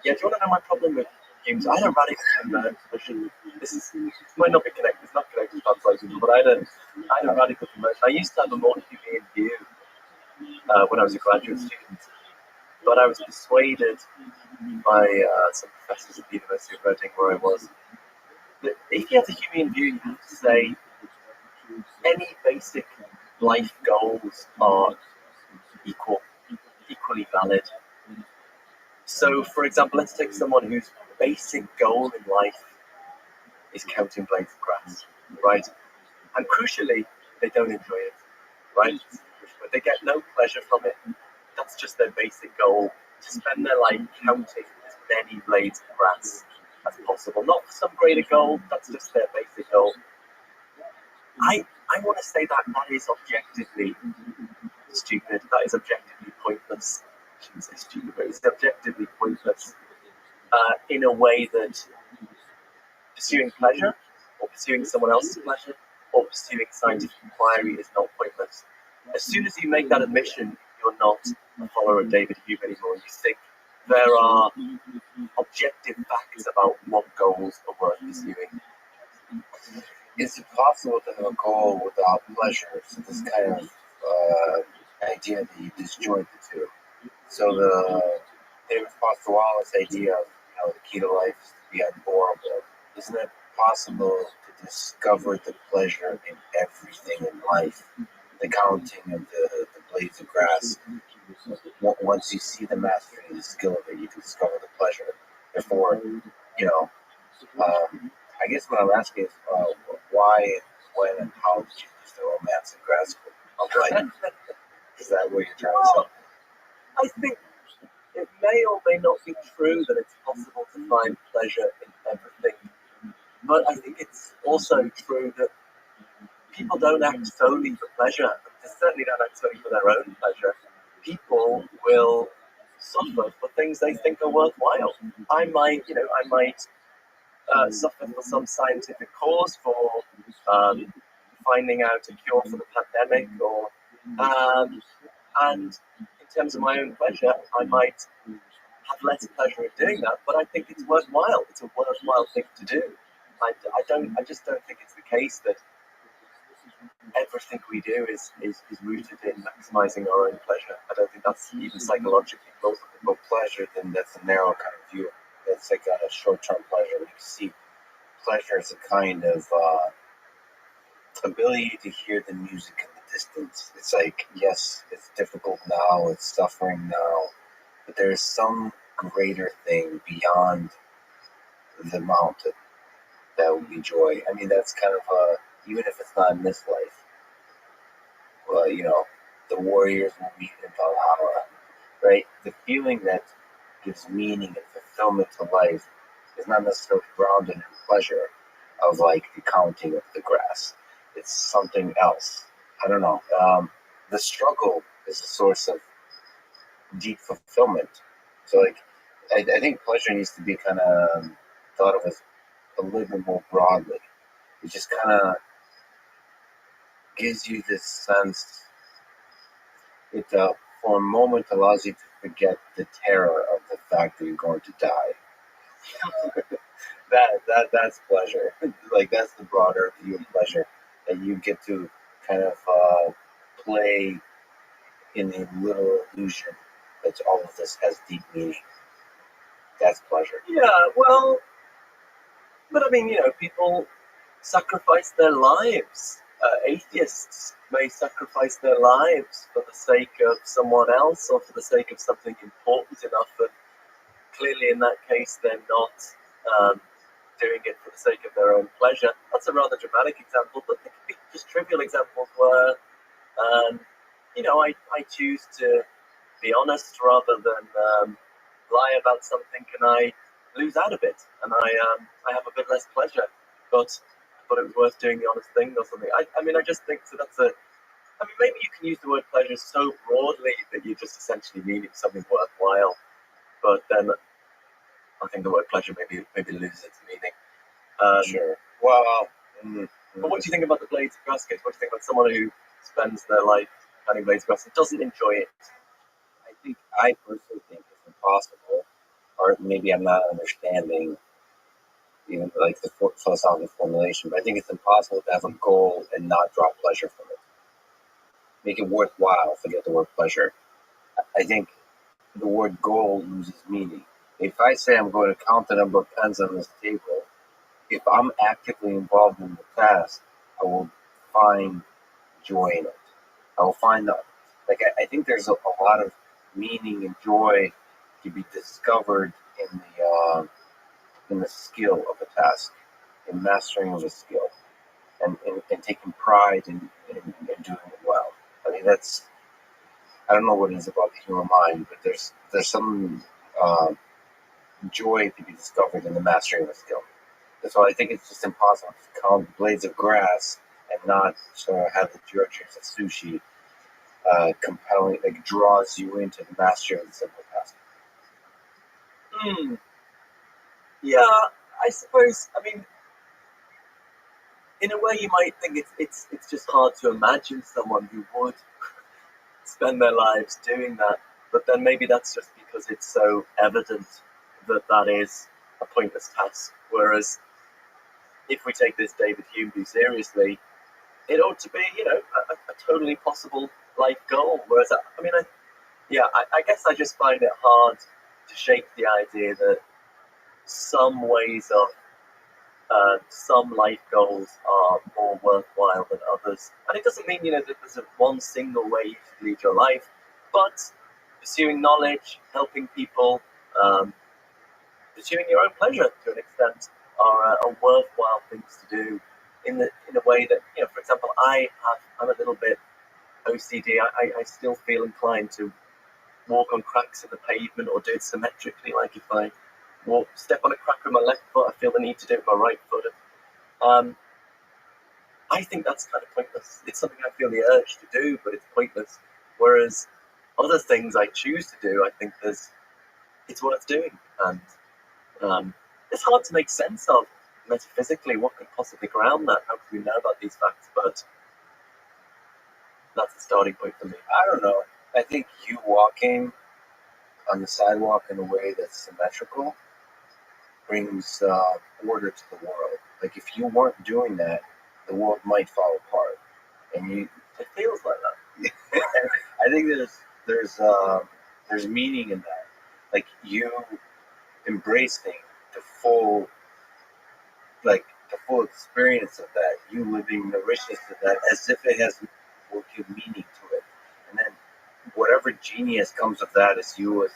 yeah, do you want to know my problem with Hume's? I had a radical conversion. This might not be connected, it's not connected to translation, but I had a radical conversion. I used to have a more humane view when I was a graduate student, but I was persuaded by some professors at the University of Reading, where I was, that if you have a humane view, you have to say any basic life goals are equally valid. So, for example, let's take someone whose basic goal in life is counting blades of grass, right? And crucially, they don't enjoy it, right? They get no pleasure from it. That's just their basic goal, to spend their life counting as many blades of grass as possible. Not for some greater goal, that's just their basic goal. I want to say that is objectively stupid. That is objectively pointless. I shouldn't say stupid, but it's objectively pointless in a way that pursuing pleasure or pursuing someone else's pleasure or pursuing scientific inquiry is not pointless. As soon as you make that admission, you're not a follower of David Hume anymore. You think there are objective facts about what goals are worth pursuing. Is it possible to have a goal without pleasure? So this kind of idea that you disjoint the two. So the David Foster Wallace idea of the key to life is to be unborable. Isn't it possible to discover the pleasure in everything in life? The counting of the blades of grass. Once you see the mastery, the skill of it, you can discover the pleasure. Therefore, I guess what I'm asking is why, when, and how did you use the romance and grass of life? Is that what you're trying to say? I think it may or may not be true that it's possible to find pleasure in everything. But I think it's also true that people don't act solely for pleasure. They certainly don't act solely for their own pleasure. People will suffer for things they think are worthwhile. I might suffer for some scientific cause, for finding out a cure for the pandemic, or and in terms of my own pleasure, I might have less pleasure in doing that, but I think it's worthwhile. It's a worthwhile thing to do. I just don't think it's the case that everything we do is rooted in maximizing our own pleasure. I don't think that's even psychologically plausible. But pleasure, then that's a narrow kind of view. That's like a short-term pleasure. You can see pleasure as a kind of ability to hear the music in the distance. It's like, yes, it's difficult now, it's suffering now, but there's some greater thing beyond the mountain that will be joy. I mean, that's kind of even if it's not in this life, well, the warriors will meet in Valhalla, right? The feeling that gives meaning and fulfillment to life is not necessarily grounded in pleasure of like the counting of the grass. It's something else. I don't know. The struggle is a source of deep fulfillment. So, like, I think pleasure needs to be kind of thought of as a little bit more broadly. It just kind of gives you this sense. It for a moment allows you to forget the terror of the fact that you're going to die. That's pleasure. Like, that's the broader view of pleasure, that you get to kind of play in the little illusion that all of this has deep meaning. That's pleasure. Yeah, well, but I mean, people sacrifice their lives atheists may sacrifice their lives for the sake of someone else or for the sake of something important enough, and clearly in that case they're not doing it for the sake of their own pleasure. That's a rather dramatic example, but there could be just trivial examples where, I choose to be honest rather than lie about something, and I lose out a bit, and I have a bit less pleasure, but I thought it was worth doing the honest thing or something. I just think so. Maybe you can use the word pleasure so broadly that you just essentially mean it's something worthwhile, but then I think the word pleasure maybe loses its meaning. Sure. Well, but what do you think about the blades of grass case? What do you think about someone who spends their life cutting blades of grass and doesn't enjoy it? I personally think it's impossible, or maybe I'm not understanding even like the philosophical formulation, but I think it's impossible to have a goal and not draw pleasure from it. Make it worthwhile, forget the word pleasure. I think the word goal loses meaning. If I say I'm going to count the number of pens on this table, if I'm actively involved in the task, I will find joy in it. I will find that. I think there's a lot of meaning and joy to be discovered in the skill of a task, in mastering of a skill, and taking pride in doing it well. I don't know what it is about the human mind, but there's some joy to be discovered in the mastering of a skill. That's why I think it's just impossible to count blades of grass and not have the directions of sushi compelling, draws you into the mastery of the simple task. Yeah, I suppose. In a way, you might think it's just hard to imagine someone who would spend their lives doing that. But then maybe that's just because it's so evident that is a pointless task. Whereas if we take this David Hume view seriously, it ought to be, a totally possible life goal. Whereas, I guess I just find it hard to shake the idea that some ways of some life goals are more worthwhile than others. And it doesn't mean, that there's one single way you should lead your life, but pursuing knowledge, helping people, pursuing your own pleasure to an extent are worthwhile things to do in a way that, for example, I'm a little bit OCD. I still feel inclined to walk on cracks in the pavement or do it symmetrically. Like if I step on a crack with my left foot, I feel the need to do it with my right foot. I think that's kind of pointless. It's something I feel the urge to do, but it's pointless. Whereas other things I choose to do, I think it's worth doing. And it's hard to make sense of metaphysically. What could possibly ground that? How could we know about these facts? But that's the starting point for me. I don't know. I think you walking on the sidewalk in a way that's symmetrical brings order to the world. Like if you weren't doing that, the world might fall apart. And it feels like that. I think there's meaning in that. Like you embracing the full experience of that, you living the richness of that as if it will give meaning to it. And then whatever genius comes of that as you as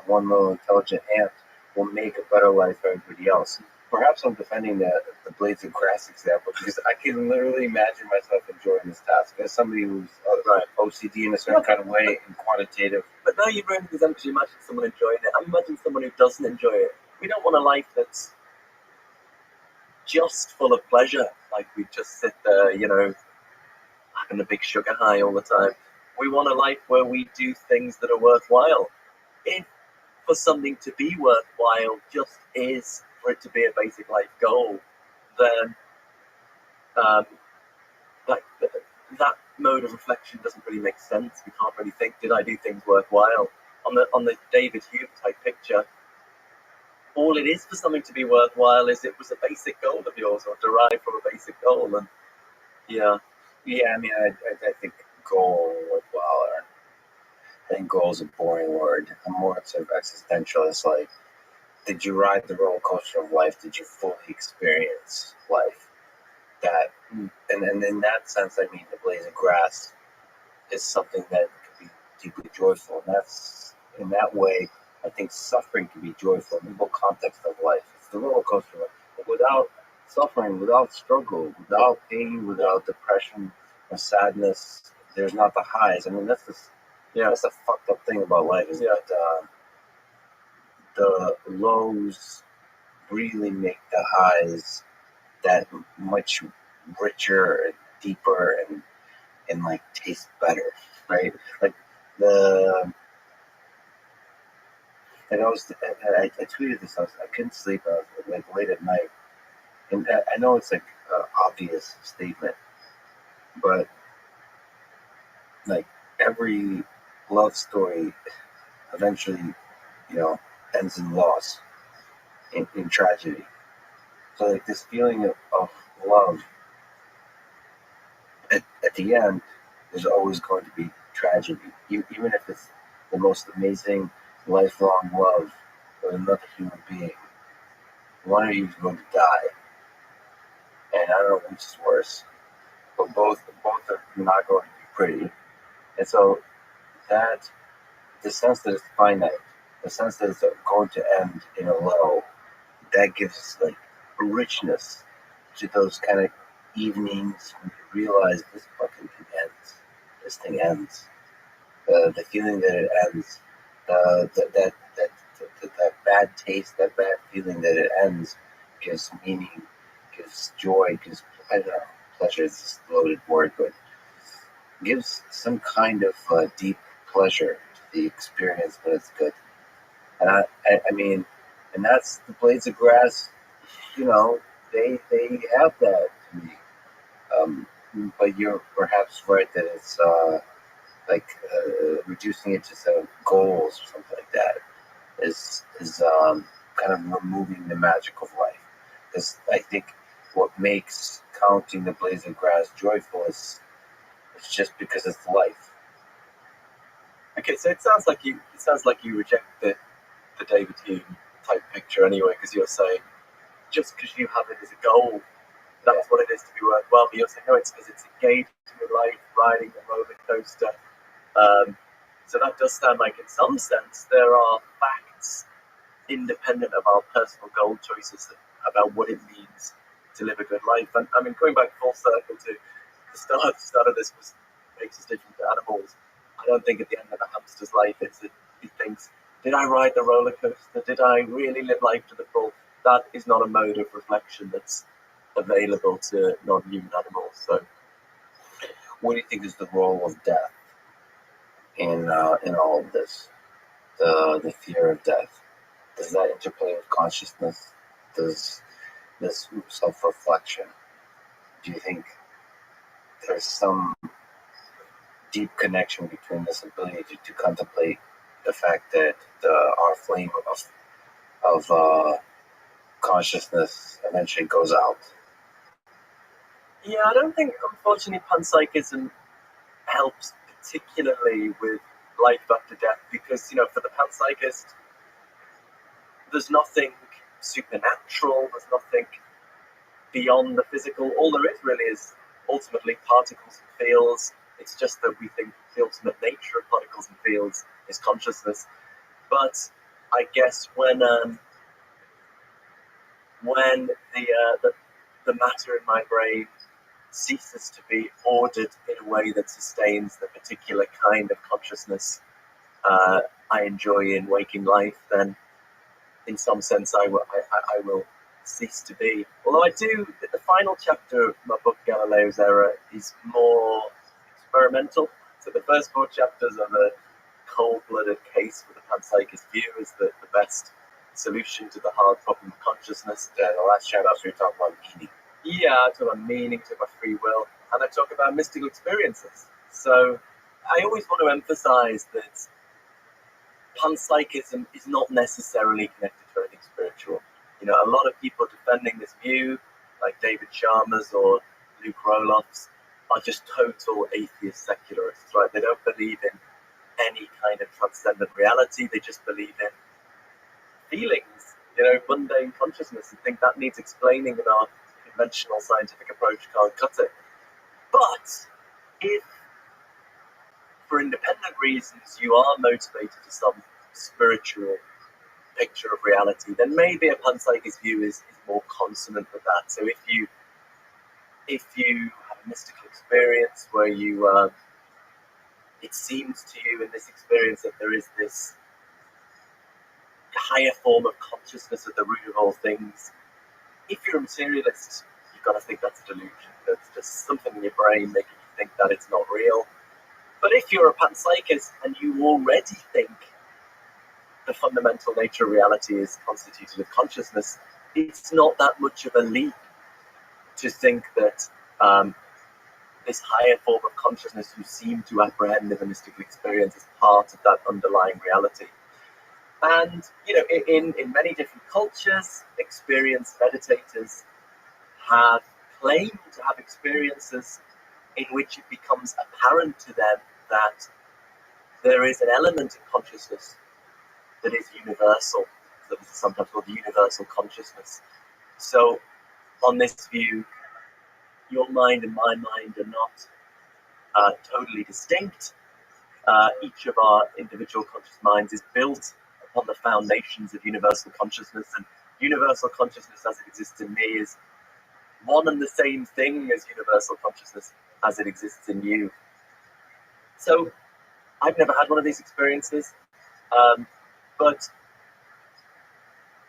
one little intelligent ant will make a better life for everybody else. Perhaps I'm defending the blades of grass example because I can literally imagine myself enjoying this task as somebody who's OCD in a certain kind of way and quantitative. But now you've ruined the example. You imagine someone enjoying it. I imagine someone who doesn't enjoy it. We don't want a life that's just full of pleasure. Like we just sit there, having a big sugar high all the time. We want a life where we do things that are worthwhile. If for something to be worthwhile just is for it to be a basic life goal, then that mode of reflection doesn't really make sense. We can't really think, did I do things worthwhile? On the David Hume type picture, all it is for something to be worthwhile is it was a basic goal of yours or derived from a basic goal. And I think goal and worthwhile I think goal is a boring word. I'm more sort of existentialist. Like, did you ride the roller coaster of life? Did you fully experience life? that, and in that sense, I mean, the blades of grass is something that could be deeply joyful, and that's in that way. I think suffering can be joyful in the whole context of life. It's the roller coaster. But without suffering, without struggle, without pain, without depression or sadness, there's not the highs. I mean, that's the fucked up thing about life is that the lows really make the highs that much richer and deeper and like taste better, right? Like the and I tweeted this. I couldn't sleep. I was like late at night, and I know it's like an obvious statement, but like every love story eventually, ends in loss, in tragedy. So like this feeling of love at the end, there's always going to be tragedy, even if it's the most amazing lifelong love with another human being. One of you is going to die, and I don't know which is worse, but both are not going to be pretty. And so that the sense that it's finite, the sense that it's going to end in a low, that gives like a richness to those kind of evenings when you realize this fucking thing ends. This thing ends. The feeling that it ends, that bad taste, that bad feeling that it ends, gives meaning, gives joy, gives I don't know, pleasure is just a loaded word, but gives some kind of deep pleasure to the experience when it's good. And I mean, and that's the blades of grass. They have that to me. But you're perhaps right that it's reducing it to set of goals or something like that is kind of removing the magic of life. Because I think what makes counting the blades of grass joyful is it's just because it's life. Okay, so it sounds like you reject the David Hume type picture anyway, because you're saying just because you have it as a goal, that's what it is to be worthwhile. But you're saying no, it's because it's engaged with life, riding a roller coaster. So that does sound like, in some sense, there are facts independent of our personal goal choices about what it means to live a good life. And I mean, going back full circle to the start of this was makes us different to animals. I don't think at the end of a hamster's life he thinks, did I ride the roller coaster? Did I really live life to the full? That is not a mode of reflection that's available to non-human animals. So, what do you think is the role of death in all of this? The fear of death. Does that interplay with consciousness? Does this self-reflection? Do you think there's some deep connection between this ability to contemplate the fact that our flame of consciousness eventually goes out? Yeah, I don't think, unfortunately, panpsychism helps particularly with life after death because, for the panpsychist, there's nothing supernatural, there's nothing beyond the physical. All there is really is ultimately particles and fields. It's just that we think the ultimate nature of particles and fields is consciousness. But I guess when the matter in my brain ceases to be ordered in a way that sustains the particular kind of consciousness I enjoy in waking life, then in some sense I will cease to be. Although the final chapter of my book, Galileo's Error, is more experimental. So the first 4 chapters are the cold-blooded case for the panpsychist view as the best solution to the hard problem of consciousness. Yeah, the last chapter we talk about meaning. Yeah, I talk about meaning, talk about free will, and I talk about mystical experiences. So I always want to emphasize that panpsychism is not necessarily connected to anything spiritual. A lot of people defending this view, like David Chalmers or Luke Roloffs, are just total atheist secularists, right? They don't believe in any kind of transcendent reality. They just believe in feelings, mundane consciousness, and think that needs explaining in our conventional scientific approach can't cut it. But if, for independent reasons, you are motivated to some spiritual picture of reality, then maybe a panpsychist view is more consonant with that. So if you have a mystical experience where you it seems to you in this experience that there is this higher form of consciousness at the root of all things, if you're a materialist, you've got to think that's a delusion. That's just something in your brain making you think that it's not real. But if you're a panpsychist and you already think the fundamental nature of reality is constituted of consciousness, it's not that much of a leap to think that this higher form of consciousness you seem to apprehend in the mystical experience is part of that underlying reality. And, you know, in many different cultures, experienced meditators have claimed to have experiences in which it becomes apparent to them that there is an element in consciousness that is universal, that is sometimes called universal consciousness. So, on this view, your mind and my mind are not totally distinct. Each of our individual conscious minds is built upon the foundations of universal consciousness, and universal consciousness as it exists in me is one and the same thing as universal consciousness as it exists in you. So I've never had one of these experiences, but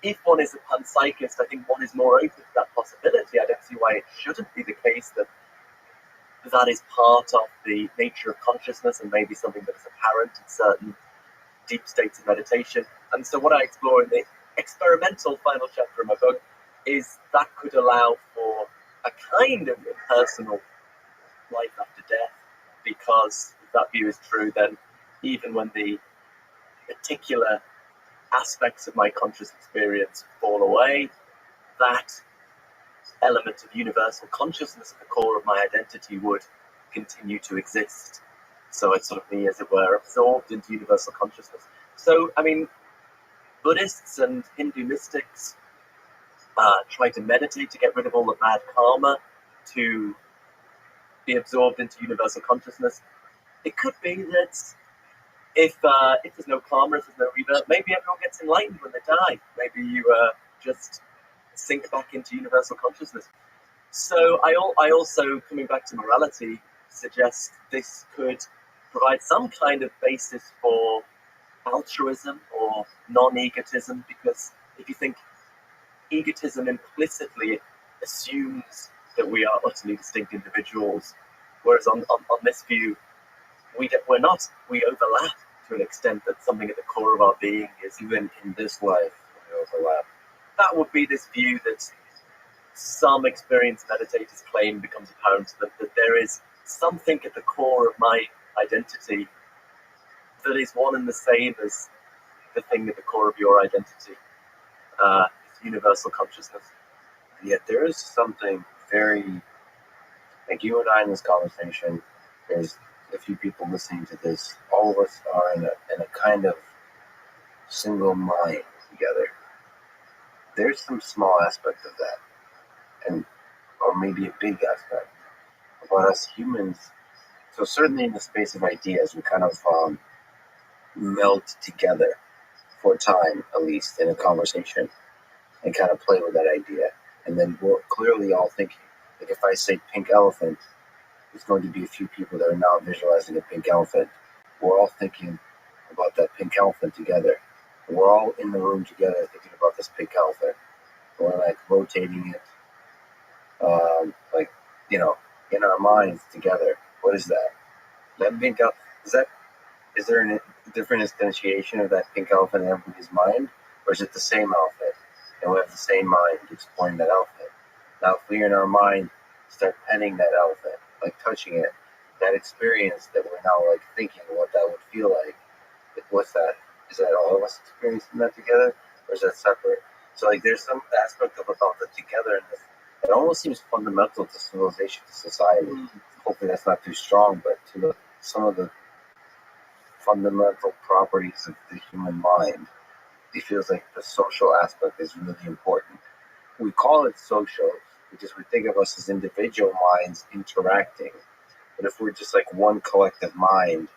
if one is a panpsychist, I think one is more open to that possibility. I don't see why it shouldn't be the case that that is part of the nature of consciousness and maybe something that is apparent in certain deep states of meditation. And so what I explore in the experimental final chapter of my book is that could allow for a kind of impersonal life after death, because if that view is true, then even when the particular aspects of my conscious experience fall away, that element of universal consciousness at the core of my identity would continue to exist. So it's sort of me, as it were, absorbed into universal consciousness. So, I mean, Buddhists and Hindu mystics try to meditate to get rid of all the bad karma, to be absorbed into universal consciousness. It could be that if there's no karma, if there's no rebirth, maybe everyone gets enlightened when they die. Maybe you just sink back into universal consciousness. So I also, coming back to morality, suggest this could provide some kind of basis for altruism or non-egotism, because if you think egotism implicitly assumes that we are utterly distinct individuals, whereas on this view, we're not. We overlap to an extent that something at the core of our being is. Even in this life, we overlap. That would be this view that some experienced meditators claim becomes apparent to them, that there is something at the core of my identity that is one and the same as the thing at the core of your identity. It's universal consciousness. Yet there is something very, like you and I in this conversation, there's a few people listening to this, all of us are in a kind of single mind together. There's some small aspect of that, and or maybe a big aspect about us humans. So certainly in the space of ideas, we kind of melt together for a time, at least in a conversation, and kind of play with that idea. And then we're clearly all thinking, like if I say pink elephant, there's going to be a few people that are now visualizing a pink elephant. We're all thinking about that pink elephant together. And we're all in the room together thinking about this pink elephant. We're like rotating it, like, you know, in our minds together. What is that? That pink elephant, is there a different instantiation of that pink elephant in everybody's mind? Or is it the same elephant? And we have the same mind exploring that elephant. Now, if we in our mind start petting that elephant, like touching it, that experience that we're now like thinking what that would feel like, what's that? Is that all of us experiencing that together? Or is that separate? So like there's some aspect of about the togetherness that almost seems fundamental to civilization, to society. Hopefully that's not too strong, but to some of the fundamental properties of the human mind, it feels like the social aspect is really important. We call it social, because we think of us as individual minds interacting. But if we're just like one collective mind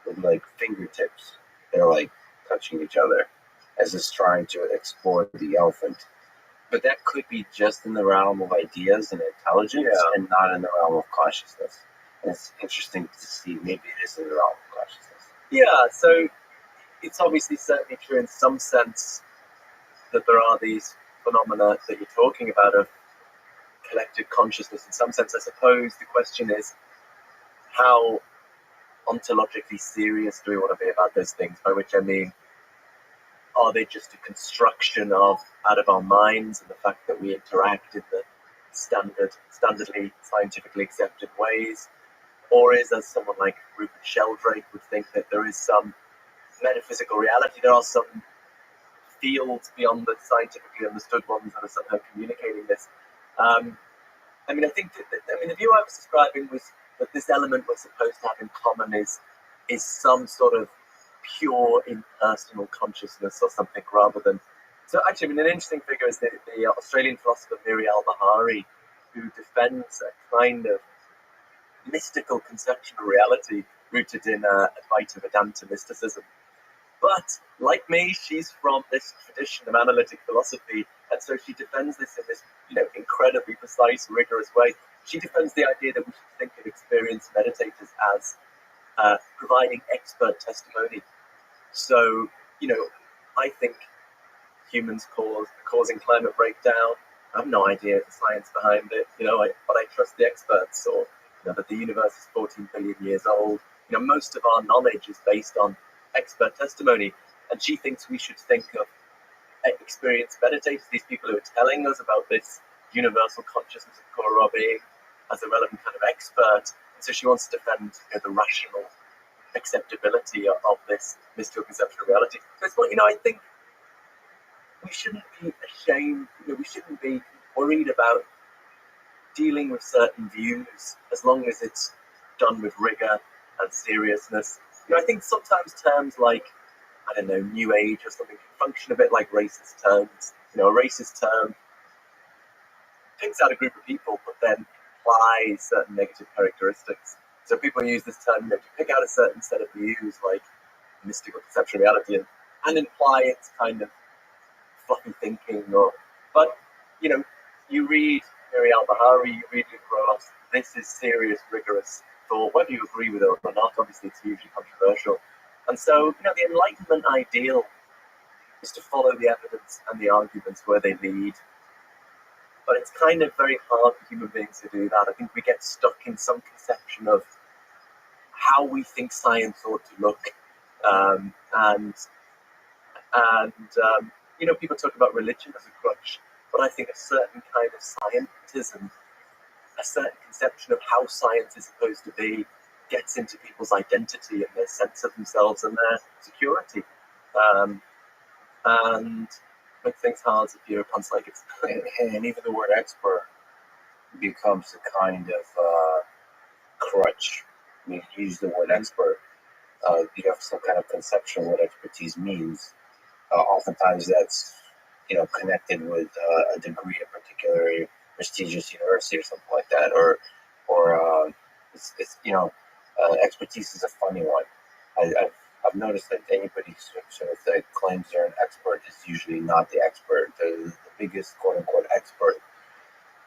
with like fingertips, they're like touching each other as it's trying to explore the elephant. But that could be just in the realm of ideas and intelligence and not in the realm of consciousness. And it's interesting to see maybe it is in the realm of consciousness. Yeah, so it's obviously certainly true in some sense that there are these phenomena that you're talking about of collective consciousness. In some sense, I suppose the question is, how ontologically serious do we want to be about those things? By which I mean, are they just a construction out of our minds and the fact that we interact in the standardly scientifically accepted ways? Or is, as someone like Rupert Sheldrake would think, that there is some metaphysical reality, there are some fields beyond the scientifically understood ones that are somehow communicating this? I mean, I think the view I was describing was that this element we're supposed to have in common is some sort of pure impersonal consciousness or something rather than. So actually, I mean, an interesting figure is the Australian philosopher Miri Al-Bahari, who defends a kind of mystical conception of reality rooted in Advaita Vedanta mysticism. But like me, she's from this tradition of analytic philosophy, and so she defends this in this, incredibly precise, rigorous way. She defends the idea that we should think of experienced meditators as providing expert testimony. So, I think humans causing climate breakdown. I have no idea the science behind it, but I trust the experts, or that the universe is 14 billion years old. Most of our knowledge is based on expert testimony, and she thinks we should think of experienced meditators, these people who are telling us about this universal consciousness of core being, as a relevant kind of expert. And so she wants to defend the rational acceptability of this mystical conception of reality. So it's what, I think we shouldn't be ashamed, we shouldn't be worried about dealing with certain views as long as it's done with rigor and seriousness. I think sometimes terms like, New Age or something can function a bit like racist terms. A racist term picks out a group of people but then implies certain negative characteristics. So people use this term to pick out a certain set of views like mystical conceptual reality and imply it's kind of fluffy thinking. But you read Miri Al-Bahari, you read Luke Ross, this is serious, rigorous thought, whether you agree with it or not. Obviously it's hugely controversial. And so, the Enlightenment ideal is to follow the evidence and the arguments where they lead. But it's kind of very hard for human beings to do that. I think we get stuck in some conception of how we think science ought to look. People talk about religion as a crutch, but I think a certain kind of scientism, a certain conception of how science is supposed to be, gets into people's identity and their sense of themselves and their security. And make things hard if you're a panpsychic. And even the word expert becomes a kind of crutch. I mean, you use the word expert, you have some kind of conception of what expertise means. Oftentimes that's, connected with a degree at a particular prestigious university or something like that, or it's expertise is a funny one. I've noticed that anybody sort of that claims they're an expert is usually not the expert. The biggest quote unquote expert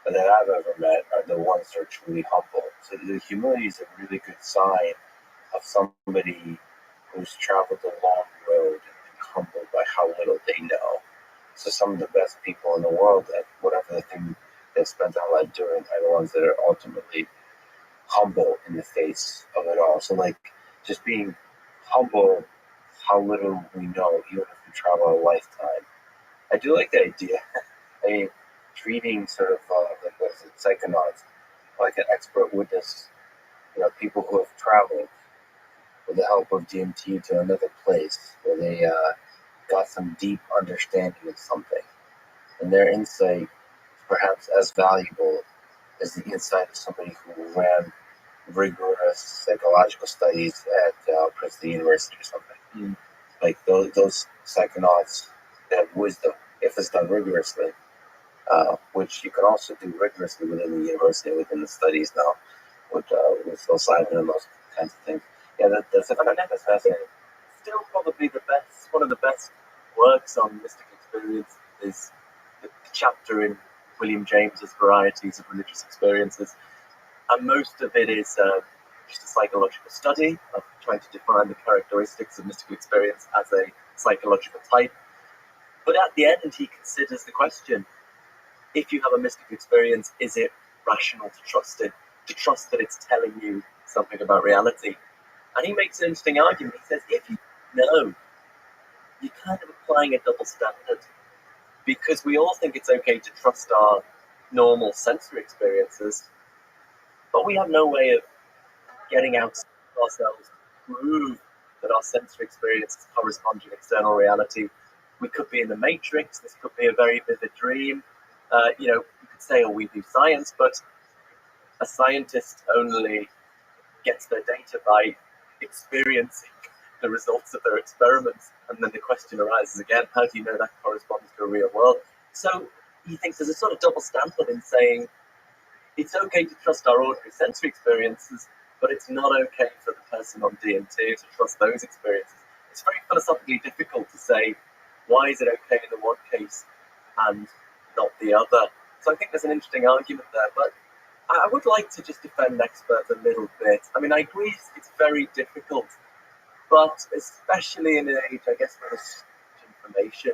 that I've ever met are the ones that are truly humble. So the humility is a really good sign of somebody who's traveled a long road and been humbled by how little they know. So some of the best people in the world at whatever the thing they've spent their life doing are the ones that are ultimately humble in the face of it all. So like just being humble how little we know, even if we travel a lifetime. I do like the idea. I mean, treating sort of psychonauts like an expert witness, people who have traveled with the help of DMT to another place where they got some deep understanding of something, and their insight is perhaps as valuable as the insight of somebody who ran rigorous psychological studies at Princeton University or something. Like those psychonauts that have wisdom, if it's done rigorously, which you can also do rigorously within the university, within the studies now, with psilocybin and those kinds of things. Yeah, that's fascinating. Still probably one of the best works on mystic experience is the chapter in William James's Varieties of Religious Experiences. And most of it is just a psychological study of trying to define the characteristics of mystical experience as a psychological type. But at the end, he considers the question, if you have a mystical experience, is it rational to trust it? To trust that it's telling you something about reality? And he makes an interesting argument. He says, if you know, you're kind of applying a double standard. Because we all think it's okay to trust our normal sensory experiences, but we have no way of getting outside ourselves to prove that our sensory experiences correspond to external reality. We could be in the matrix, this could be a very vivid dream. You could say, oh, we do science, but a scientist only gets their data by experiencing the results of their experiments. And then the question arises again, how do you know that corresponds to a real world? So he thinks there's a sort of double standard in saying it's okay to trust our ordinary sensory experiences, but it's not okay for the person on DMT to trust those experiences. It's very philosophically difficult to say, why is it okay in the one case and not the other? So I think there's an interesting argument there, but I would like to just defend experts a little bit. I mean, I agree it's very difficult, but especially in an age, I guess, where there's information,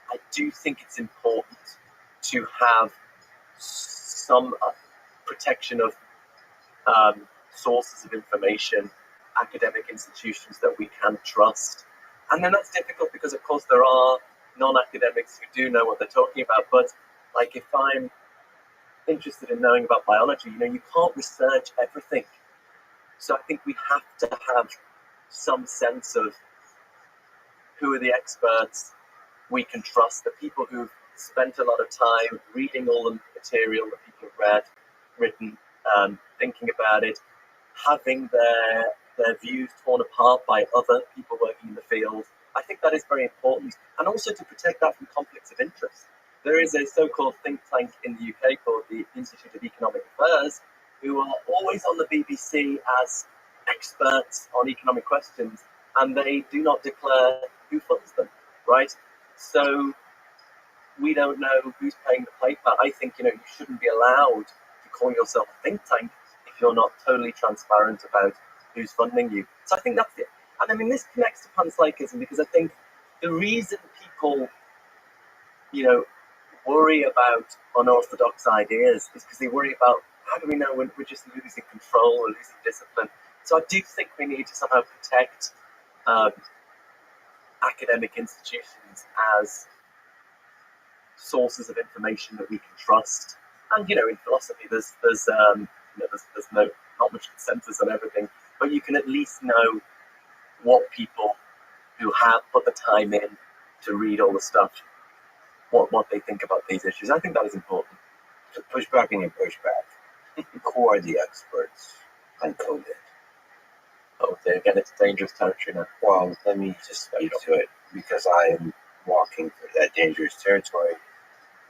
I do think it's important to have some protection of sources of information, academic institutions that we can trust. And then that's difficult because, of course, there are non-academics who do know what they're talking about. But like, if I'm interested in knowing about biology, you can't research everything. So I think we have to have some sense of who are the experts we can trust, the people who've spent a lot of time reading all the material that people have written, thinking about it, having their views torn apart by other people working in the field. I think that is very important, and also to protect that from conflicts of interest. There is a so-called think tank in the UK called the Institute of Economic Affairs, who are always on the BBC as experts on economic questions, and they do not declare who funds them, right? So we don't know who's paying the piper. I think, you shouldn't be allowed to call yourself a think tank if you're not totally transparent about who's funding you. So I think that's it. And I mean, this connects to panpsychism because I think the reason people, worry about unorthodox ideas is because they worry about, how do we know when we're just losing control or losing discipline? So I do think we need to somehow protect academic institutions as sources of information that we can trust. And in philosophy, there's not much consensus on everything, but you can at least know what people who have put the time in to read all the stuff, what they think about these issues. I think that is important. To push back on your pushback, who are the experts on COVID? Oh, again, it's dangerous territory now. Well, let me just speak to it because I am walking through that dangerous territory.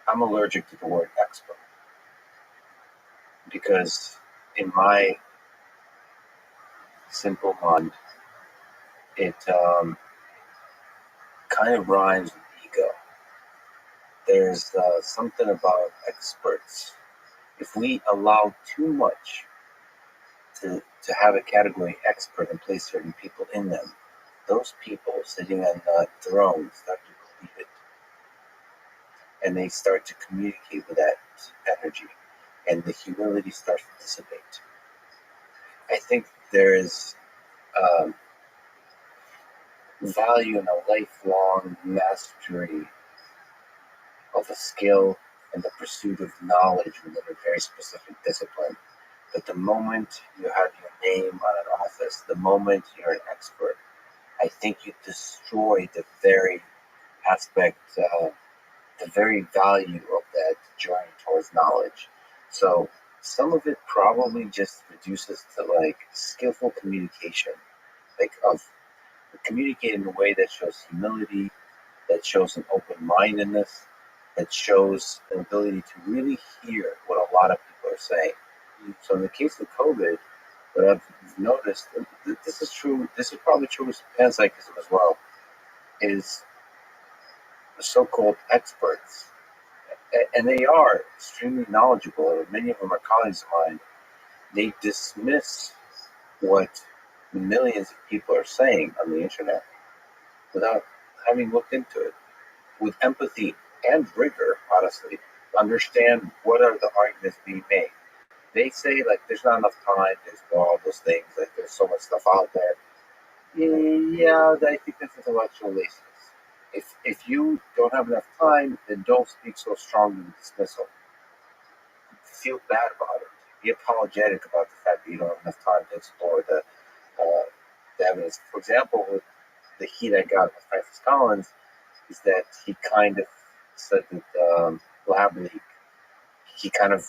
I'm allergic to the word expert because in my simple mind, it kind of rhymes with ego. There's something about experts. If we allow too much to have a category expert and place certain people in them, those people sitting on the throne start to believe it. And they start to communicate with that energy, and the humility starts to dissipate. I think there is value in a lifelong mastery of a skill and the pursuit of knowledge within a very specific discipline. But the moment you have your name on an office, the moment you're an expert, I think you destroy the very aspect, the very value of that journey towards knowledge. So some of it probably just reduces to like skillful communication, like of communicating in a way that shows humility, that shows an open-mindedness, that shows an ability to really hear what a lot of people are saying. So in the case of COVID, what I've noticed, this is true, this is probably true with panpsychism as well, is the so-called experts, and they are extremely knowledgeable. Many of them are colleagues of mine. They dismiss what millions of people are saying on the internet without having looked into it with empathy and rigor, honestly, understand what are the arguments being made. They say, like, there's not enough time, there's all those things, like, there's so much stuff out there. Yeah, I think that's intellectual laziness. If you don't have enough time, then don't speak so strongly with dismissal. Feel bad about it. Be apologetic about the fact that you don't have enough time to explore the evidence. For example, with the heat I got with Francis Collins, is that he kind of said that lab leak, he kind of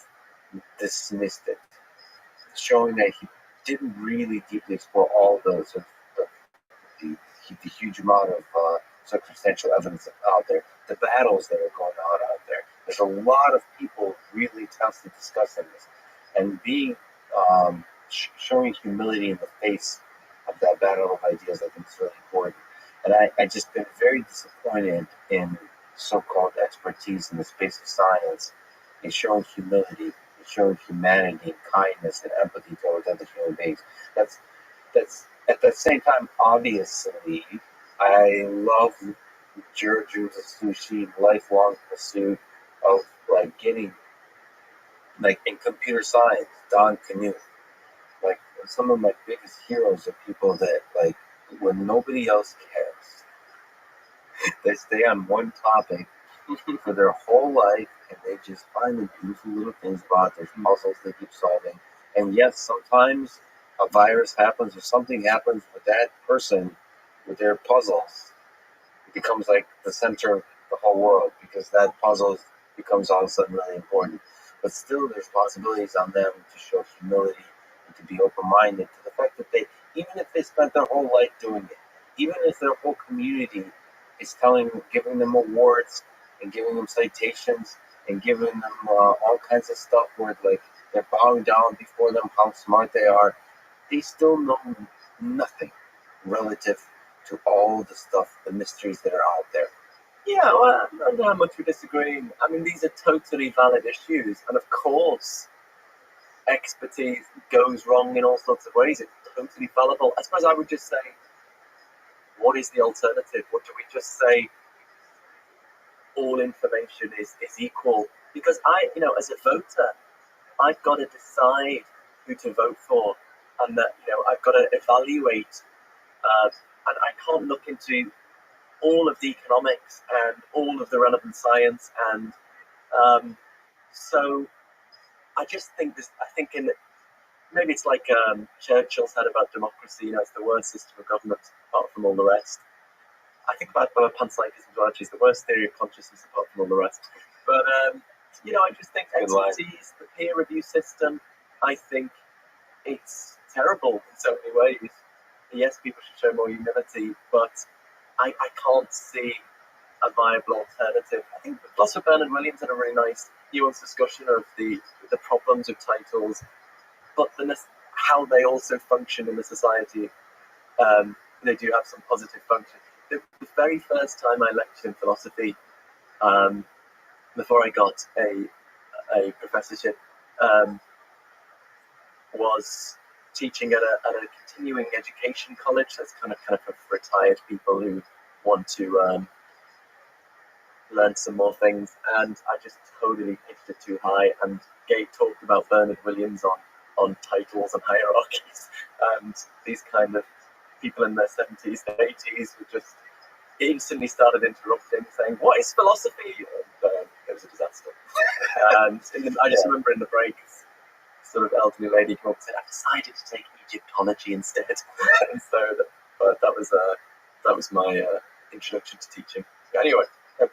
dismissed it, showing that he didn't really deeply explore all the huge amount of circumstantial evidence out there, the battles that are going on out there. There's a lot of people really intensely discussing this, and being showing humility in the face of that battle of ideas, I think is really important. And I just been very disappointed in so-called expertise in the space of science in showing humility, in showing humanity and kindness and empathy towards other human beings. That's at the same time, obviously, I love Giorgio's sushi lifelong pursuit of like getting, like in computer science, Don Knuth. Like some of my biggest heroes are people that, like, when nobody else cares, they stay on one topic for their whole life, and they just find the beautiful little things about it. There's puzzles they keep solving. And yes, sometimes a virus happens or something happens with that person, with their puzzles. It becomes like the center of the whole world because that puzzle becomes all of a sudden really important. But still, there's possibilities on them to show humility and to be open-minded to the fact that they, even if they spent their whole life doing it, even if their whole community is giving them awards and giving them citations and giving them all kinds of stuff where like they're bowing down before them how smart they are, they still know nothing relative to all the stuff, the mysteries that are out there. Yeah, well, I don't know how much we disagree. I mean, these are totally valid issues, and of course, expertise goes wrong in all sorts of ways. It's totally fallible. I suppose I would just say, what is the alternative? What do we just say? All information is equal? Because as a voter, I've got to decide who to vote for, and that I've got to evaluate, and I can't look into all of the economics and all of the relevant science, and so I just think this. I think maybe it's like Churchill said about democracy. It's the worst system of government apart from all the rest. I think about panpsychism as well, which is the worst theory of consciousness apart from all the rest. But I just think expertise, the peer review system, I think it's terrible in so many ways. Yes, people should show more humility, but I can't see a viable alternative. I think philosopher Bernard Williams had a really nice, nuanced discussion of the problems of titles, but how they also function in the society. They do have some positive function. The very first time I lectured in philosophy, before I got a professorship, was teaching at a continuing education college. That's kind of for retired people who want to learn some more things. And I just totally pitched it too high. And Gabe talked about Bernard Williams on titles and hierarchies, and these kind of people in their 70s and 80s who just instantly started interrupting, saying, "What is philosophy?" And it was a disaster. And I just remember in the break, sort of elderly lady came up and said, "I decided to take Egyptology instead." And so that was my introduction to teaching. Anyway,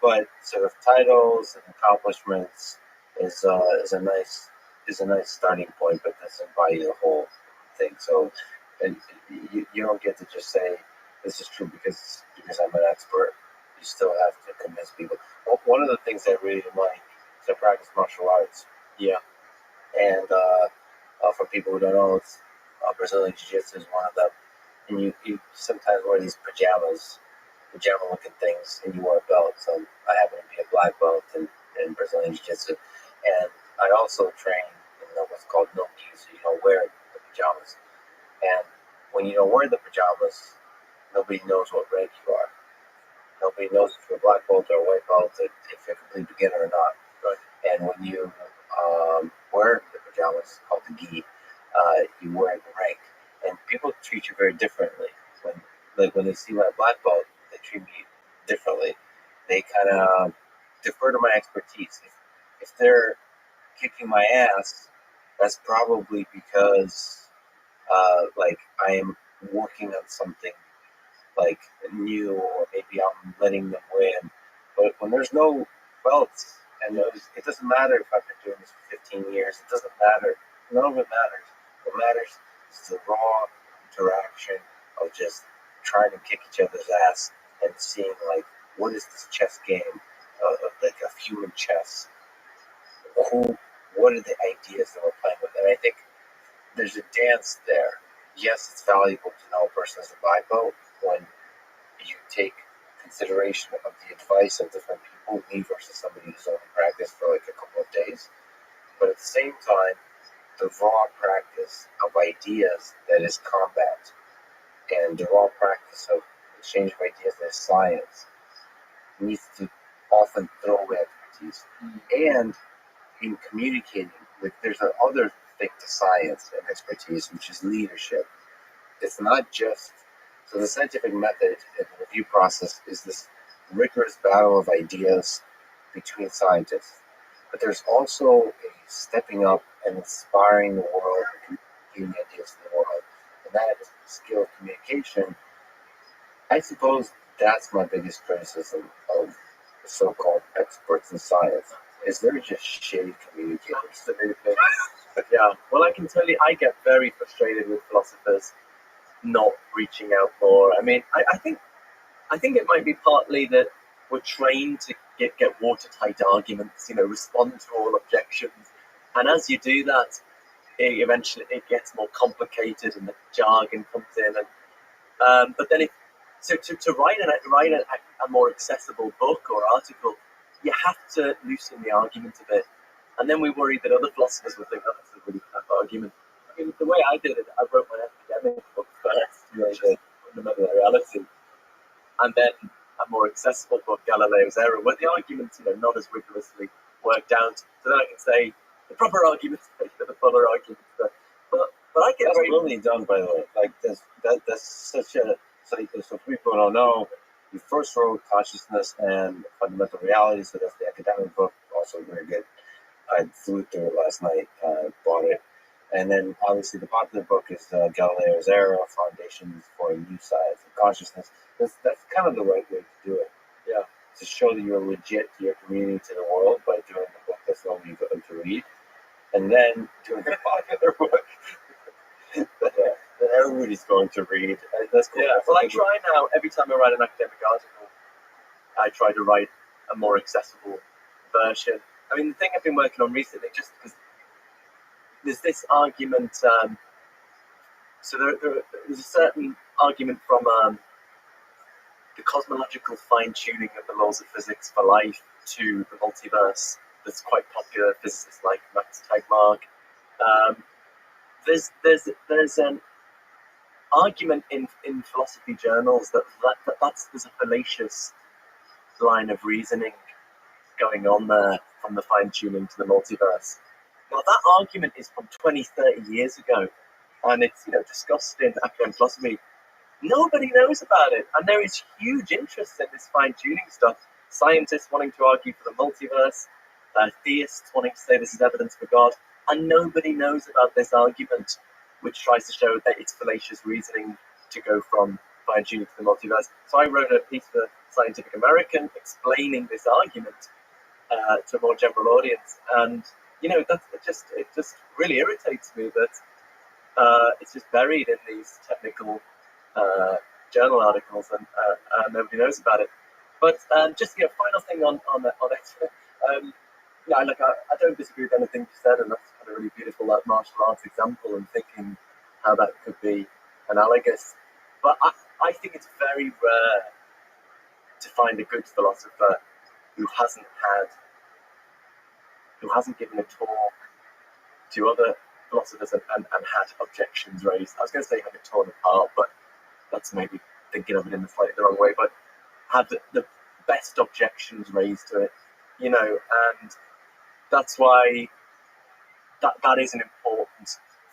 But sort of titles and accomplishments is a nice starting point, but doesn't buy you the whole thing. So, and you don't get to just say this is true because I'm an expert. You still have to convince people. one of the things I really like is I practice martial arts. Yeah. And for people who don't know, it's Brazilian Jiu-Jitsu is one of them. And you sometimes wear these pajama-looking things, and you wear a belt. So I happen to be a black belt in Brazilian Jiu-Jitsu. And I also train in what's called no-gi, so you don't wear the pajamas. And when you don't wear the pajamas, nobody knows what rank you are. Nobody knows if you're a black belt or a white belt, if you're a complete beginner or not. Right. And when you wear the pajamas, called the gi, you wear the rank. And people treat you very differently. When they see my black belt, they treat me differently. They kind of defer to my expertise. If they're kicking my ass, that's probably because I am working on something like new, or maybe I'm letting them win. But when there's no belts, and it doesn't matter if I've been doing this for 15 years, it doesn't matter. None of it matters. What matters is the raw interaction of just trying to kick each other's ass and seeing what is this chess game, like a human chess. What are the ideas that we're playing with? And I think there's a dance there. Yes, it's valuable to know a person as a black belt when you take consideration of the advice of different people, me versus somebody who's only practiced for like a couple of days. But at the same time, the raw practice of ideas that is combat, and the raw practice of exchange of ideas that is science, needs to often throw away expertise. And in communicating there's another thing to science and expertise, which is leadership. It's not just, so the scientific method and the review process is this rigorous battle of ideas between scientists. But there's also a stepping up and inspiring the world and communicating ideas to the world. And that is the skill of communication. I suppose that's my biggest criticism of the so-called experts in science, is they're just shitty communicators. Absolutely. Yeah. Well, I can tell you, I get very frustrated with philosophers not reaching out more. I mean, I think it might be partly that we're trained to get watertight arguments, respond to all objections, and as you do that, eventually it gets more complicated and the jargon comes in. And but then to write a more accessible book or article, you have to loosen the argument a bit, and then we worry that other philosophers will think, oh, that's a really crap argument. I mean, the way I did it, I wrote my academic book first, the Fundamental Reality, and then a more accessible book, Galileo's Error, where the arguments, not as rigorously worked out. So then I can say the proper arguments, the fuller arguments. But I get that's very brilliantly done, by the way. Like that's such a so people don't know. You first wrote Consciousness and Fundamental Reality, so that's the academic book, also very good. I flew through it last night, bought it. And then obviously the popular book is Galileo's Error, Foundations for a New Science of Consciousness. That's kind of the right way to do it. Yeah. To show that you're legit to your community, to the world, by doing the book that's only going to read. And then doing the popular book that everybody's going to read. That's cool. Yeah. Well, I try now, every time I write an academic article, I try to write a more accessible version. I mean, the thing I've been working on recently, just because there's this argument, so there's a certain argument from the cosmological fine-tuning of the laws of physics for life to the multiverse that's quite popular, physicists like Taik. There's an argument in philosophy journals that's there's a fallacious line of reasoning going on there from the fine-tuning to the multiverse. Now, that argument is from 20, 30 years ago, and it's discussed in academic philosophy. Nobody knows about it, and there is huge interest in this fine-tuning stuff. Scientists wanting to argue for the multiverse, theists wanting to say this is evidence for God, and nobody knows about this argument, which tries to show that it's fallacious reasoning to go from fine-tuning to the multiverse. So I wrote a piece for Scientific American explaining this argument to a more general audience, and it just really irritates me that it's just buried in these technical journal articles and nobody knows about it. But just final thing on it. Yeah, look, I don't disagree with anything you said, and that's kind of really beautiful, that martial arts example, and thinking how that could be analogous. But I think it's very rare to find a good philosopher who hasn't given a talk to other philosophers and had objections raised. I was going to say had it torn apart, but that's maybe thinking of it in the slightly the wrong way. But had the best objections raised to it, and that's why that is an important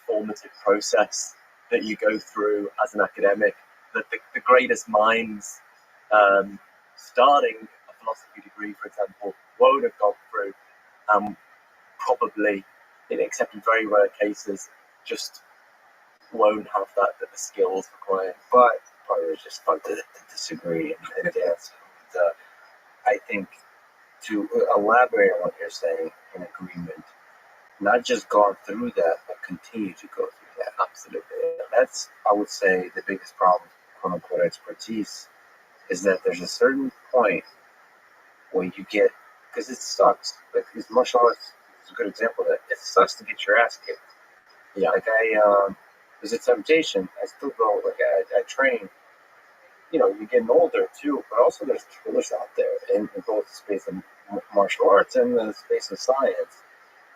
formative process that you go through as an academic. That the greatest minds, starting a philosophy degree, for example, won't have gone through, probably, except in very rare cases, just won't have the skills required. But it was just fun to disagree and dance. And, I think to elaborate on what you're saying in agreement, not just gone through that, but continue to go through that. Absolutely. That's, I would say, the biggest problem, quote unquote, expertise, is that there's a certain point where you get, because it sucks. Like, these martial arts is a good example of that. It sucks to get your ass kicked. Yeah. Like, there's a temptation. I still go, like, I train. You're getting older too, but also there's killers out there in both the space of martial arts and the space of science.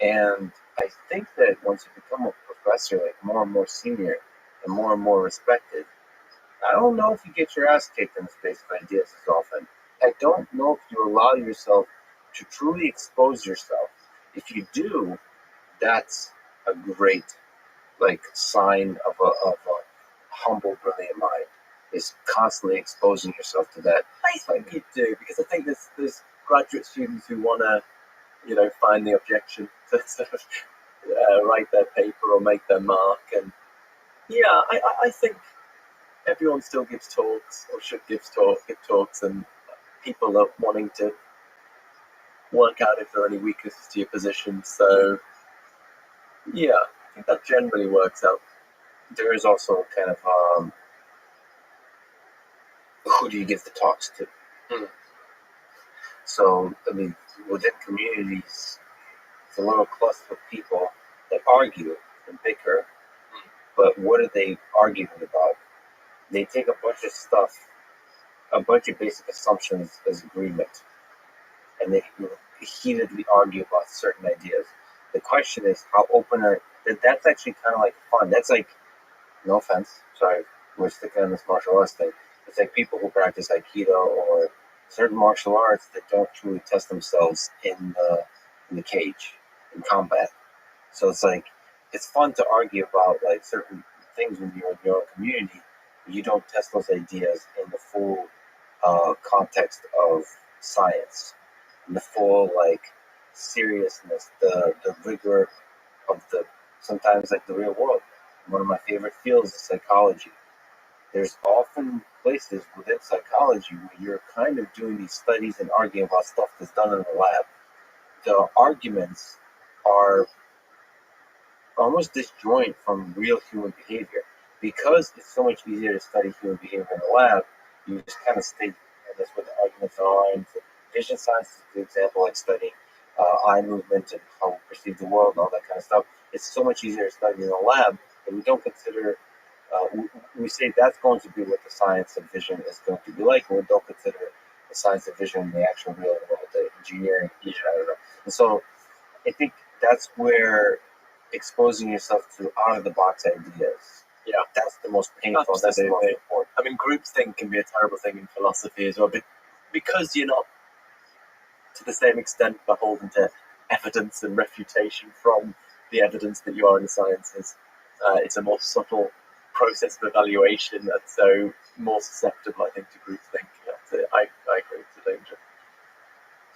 And I think that once you become a professor, like more and more senior and more respected, I don't know if you get your ass kicked in the space of ideas as often. I don't know if you allow yourself to truly expose yourself. If you do, that's a great sign of a humble, brilliant mind. Is constantly exposing yourself to that. I think you do, because I think there's graduate students who want to, find the objection to sort of write their paper or make their mark. And yeah, I think everyone still gives talks or should give talks, and people are wanting to work out if there are any weaknesses to your position. So yeah, I think that generally works out. There is also kind of who do you give the talks to? So, I mean, within communities, it's a little cluster of people that argue and bicker, but what are they arguing about? They take a bunch of stuff, a bunch of basic assumptions as agreement, and they heatedly argue about certain ideas. The question is, how open are that's actually kind of like fun. That's like, no offense, sorry, we're sticking on this martial arts thing. It's like people who practice Aikido or certain martial arts that don't truly test themselves in the cage, in combat. So it's like, it's fun to argue about like certain things when you're in your own community, but you don't test those ideas in the full context of science, in the full seriousness, the rigor of sometimes the real world. One of my favorite fields is psychology. There's often places within psychology where you're kind of doing these studies and arguing about stuff that's done in the lab. The arguments are almost disjoint from real human behavior. Because it's so much easier to study human behavior in the lab, you just kind of stay, and that's what the arguments are. And vision science is a good example, like studying eye movement and how we perceive the world and all that kind of stuff. It's so much easier to study in the lab, but we don't consider, we say that's going to be what the science of vision is going to be like, and we don't consider the science of vision in the actual real world, the engineering, I don't know. And so I think that's where exposing yourself to out-of-the-box ideas, that's the most painful, that's the most important. I mean, groupthink can be a terrible thing in philosophy as well, but because you're not to the same extent beholden to evidence and refutation from the evidence that you are in the sciences. It's a more subtle process of evaluation, and so more susceptible, I think, to groupthink. I agree with the danger.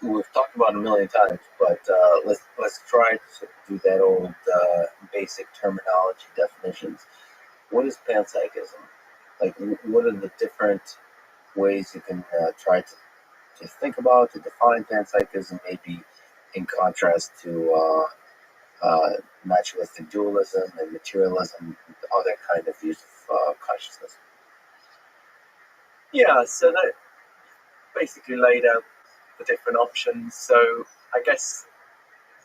We've talked about it a million times, but let's try to do that old basic terminology definitions. What is panpsychism? Like, what are the different ways you can try to think about, to define panpsychism, maybe in contrast to naturalistic dualism and materialism, other kind of views of consciousness? Yeah, so that basically laid out the different options. So I guess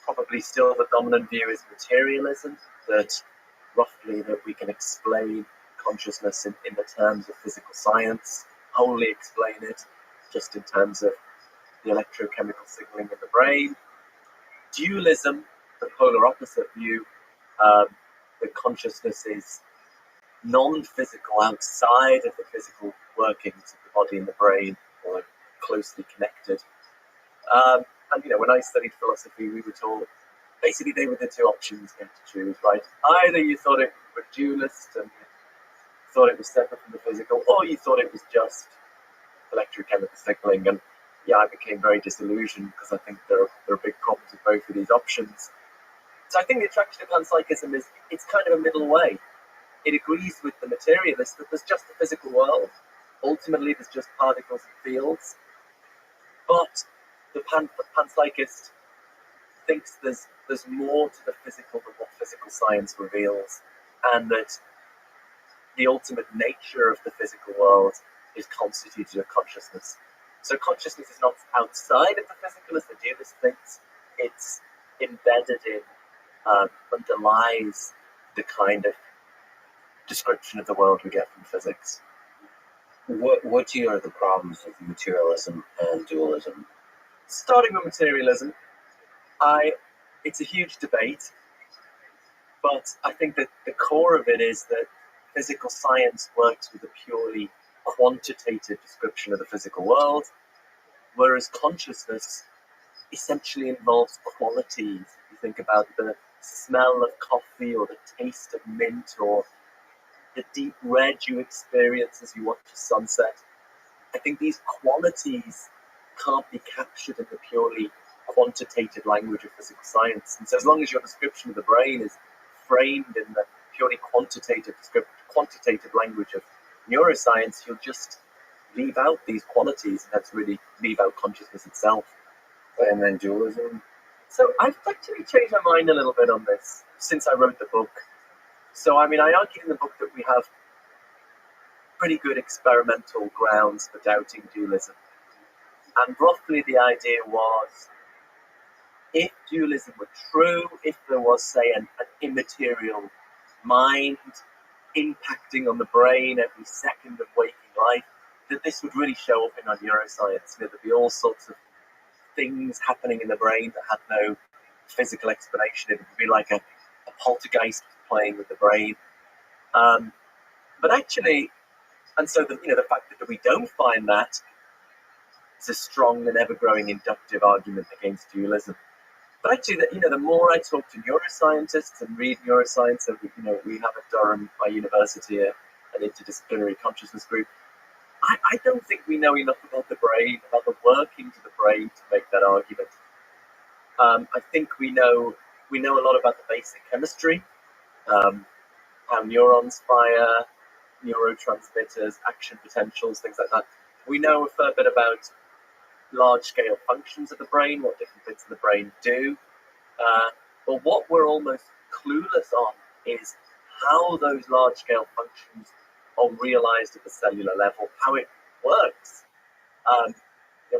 probably still the dominant view is materialism, that roughly that we can explain consciousness in the terms of physical science, wholly explain it just in terms of the electrochemical signaling in the brain. Dualism, the polar opposite view, that consciousness is non-physical, outside of the physical workings of the body and the brain, or closely connected. And when I studied philosophy, we were told basically they were the two options you had to choose, right? Either you thought it was dualist and thought it was separate from the physical, or you thought it was just electrochemical signaling. And yeah, I became very disillusioned because I think there are big problems with both of these options. So I think the attraction to panpsychism is it's kind of a middle way. It agrees with the materialist that there's just a physical world. Ultimately, there's just particles and fields. But the panpsychist thinks there's more to the physical than what physical science reveals, and that the ultimate nature of the physical world is constituted of consciousness. So consciousness is not outside of the physical, as the dualist thinks. It's embedded in, underlies the kind of description of the world we get from physics. What are the problems with materialism and dualism? Starting with materialism, it's a huge debate, but I think that the core of it is that physical science works with a purely quantitative description of the physical world, whereas consciousness essentially involves qualities. If you think about the smell of coffee or the taste of mint or the deep red you experience as you watch a sunset, I think these qualities can't be captured in the purely quantitative language of physical science. And so as long as your description of the brain is framed in the purely quantitative language of neuroscience, you'll just leave out these qualities, and that's really leave out consciousness itself. And then dualism? So I've actually changed my mind a little bit on this since I wrote the book. So I argued in the book that we have pretty good experimental grounds for doubting dualism. And roughly the idea was, if dualism were true, if there was, say, an immaterial mind impacting on the brain every second of waking life, that this would really show up in our neuroscience. There'd be all sorts of things happening in the brain that had no physical explanation. It would be like a poltergeist playing with the brain. But actually, and so the fact that we don't find that is a strong and ever-growing inductive argument against dualism. But actually, the more I talk to neuroscientists and read neuroscience, and we have at Durham, my university, an interdisciplinary consciousness group, I don't think we know enough about the brain, about the workings of the brain to make that argument. I think we know a lot about the basic chemistry, how neurons fire, neurotransmitters, action potentials, things like that. We know a fair bit about large-scale functions of the brain, what different bits of the brain do. But what we're almost clueless on is how those large-scale functions are realized at the cellular level, how it works.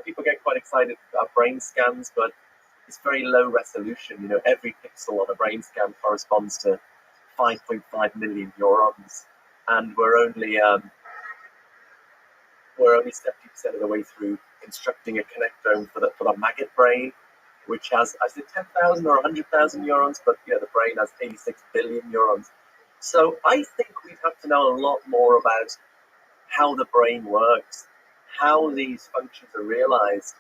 People get quite excited about brain scans, but it's very low resolution. Every pixel on a brain scan corresponds to 5.5 million neurons, and we're only 70% of the way through constructing a connectome for the maggot brain, which has, I said, 10,000 or 100,000 neurons, but the brain has 86 billion neurons. So I think we'd have to know a lot more about how the brain works, how these functions are realized,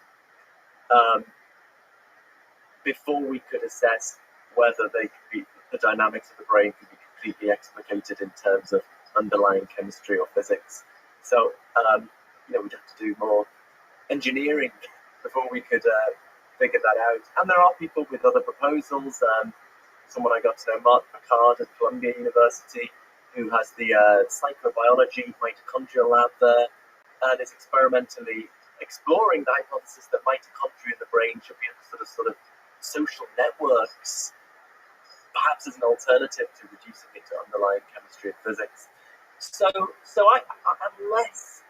before we could assess whether the dynamics of the brain could be completely explicated in terms of underlying chemistry or physics. So, we'd have to do more engineering before we could figure that out. And there are people with other proposals. Someone I got to know, Mark Picard at Columbia University, who has the psychobiology mitochondrial lab there, and is experimentally exploring the hypothesis that mitochondria in the brain should be sort of social networks, perhaps as an alternative to reducing it to underlying chemistry and physics. So unless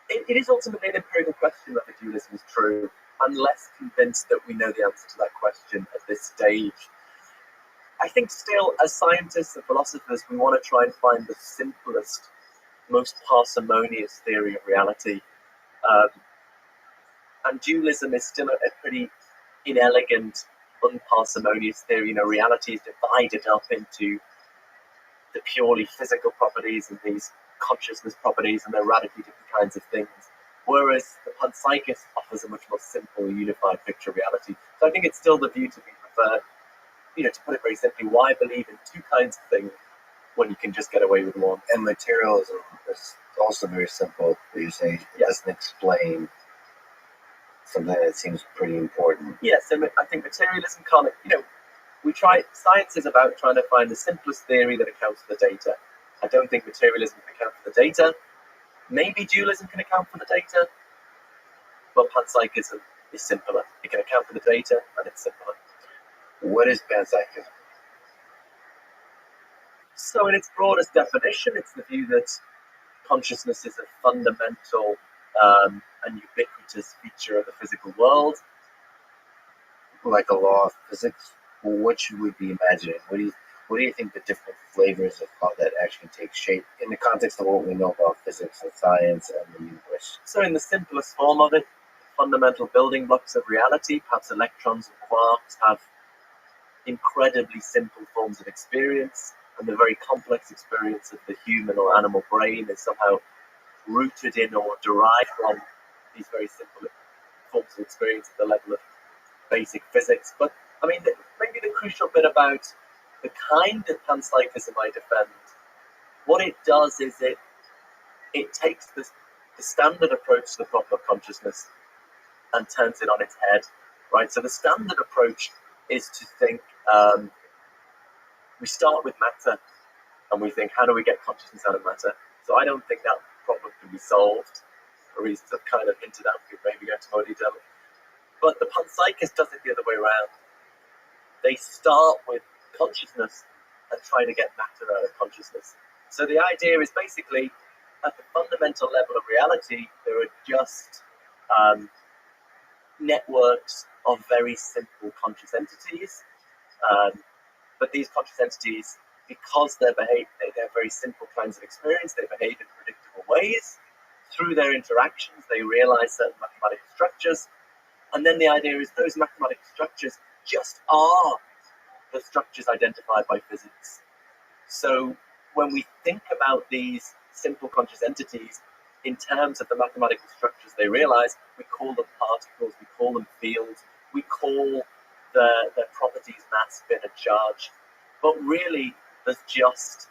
it is ultimately an empirical question whether dualism is true. I'm less convinced that we know the answer to that question at this stage. I think still, as scientists and philosophers, we want to try and find the simplest, most parsimonious theory of reality. And dualism is still a pretty inelegant, unparsimonious theory. Reality is divided up into the purely physical properties and these consciousness properties, and they're radically different kinds of things. Whereas the panpsychist offers a much more simple, unified picture of reality. So I think it's still the view to be preferred. To put it very simply, why believe in two kinds of things when you can just get away with one? And materialism is also very simple. You say it doesn't explain something that seems pretty important. Yes, I think materialism can't. Science is about trying to find the simplest theory that accounts for the data. I don't think materialism can account for the data. Maybe dualism can account for the data, but panpsychism is simpler. It can account for the data, and it's simpler. What is panpsychism? So in its broadest definition, it's the view that consciousness is a fundamental and ubiquitous feature of the physical world. Like a law of physics? Well, what should we be imagining? What do you think the different flavors of how that actually takes shape in the context of what we know about physics and science and the universe? So in the simplest form of it, fundamental building blocks of reality, perhaps electrons and quarks, have incredibly simple forms of experience, and the very complex experience of the human or animal brain is somehow rooted in or derived from these very simple forms of experience at the level of basic physics. But maybe the crucial bit about the kind of panpsychism I defend, what it does is it takes the standard approach to the problem of consciousness and turns it on its head, right? So the standard approach is to think, we start with matter and we think, how do we get consciousness out of matter? So I don't think that problem can be solved, for reasons I've kind of hinted at, we maybe go into more detail. But the panpsychist does it the other way around. They start with consciousness and try to get matter out of consciousness. So the idea is basically, at the fundamental level of reality, there are just networks of very simple conscious entities. But these conscious entities, because they have very simple kinds of experience, they behave in predictable ways. Through their interactions, they realize certain mathematical structures. And then the idea is those mathematical structures just are the structures identified by physics. So when we think about these simple conscious entities in terms of the mathematical structures they realize, we call them particles, we call them fields, we call their properties mass, spin, and charge. But really, there's just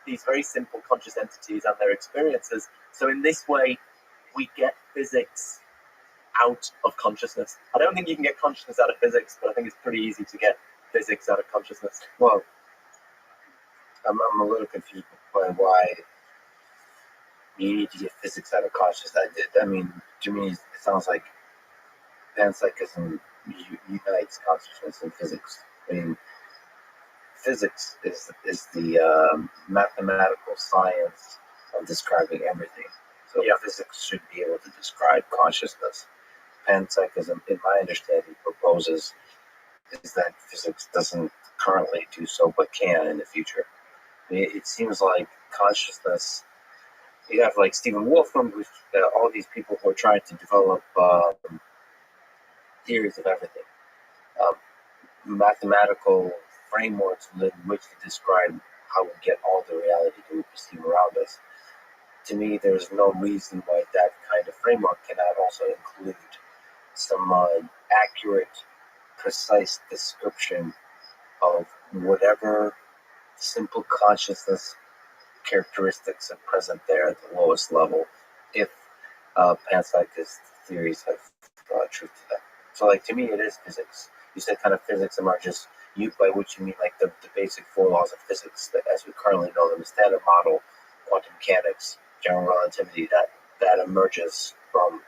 these very simple conscious entities and their experiences. So in this way, we get physics out of consciousness. I don't think you can get consciousness out of physics, but I think it's pretty easy to get physics out of consciousness. Well, I'm a little confused by why you need to get physics out of consciousness. To me, it sounds like panpsychism unites consciousness and physics. Physics is the mathematical science of describing everything. So physics should be able to describe consciousness. Panpsychism, in my understanding, proposes is that physics doesn't currently do so, but can in the future. It seems like consciousness. You have like Stephen Wolfram, all these people who are trying to develop theories of everything, mathematical frameworks in which to describe how we get all the reality that we perceive around us. To me, there's no reason why that kind of framework cannot also include some accurate, precise description of whatever simple consciousness characteristics are present there at the lowest level, if panpsychist theories have truth to them. So, to me, it is physics. You said kind of physics emerges, by which you mean the basic four laws of physics that, as we currently know them, the standard model, quantum mechanics, general relativity, that emerges from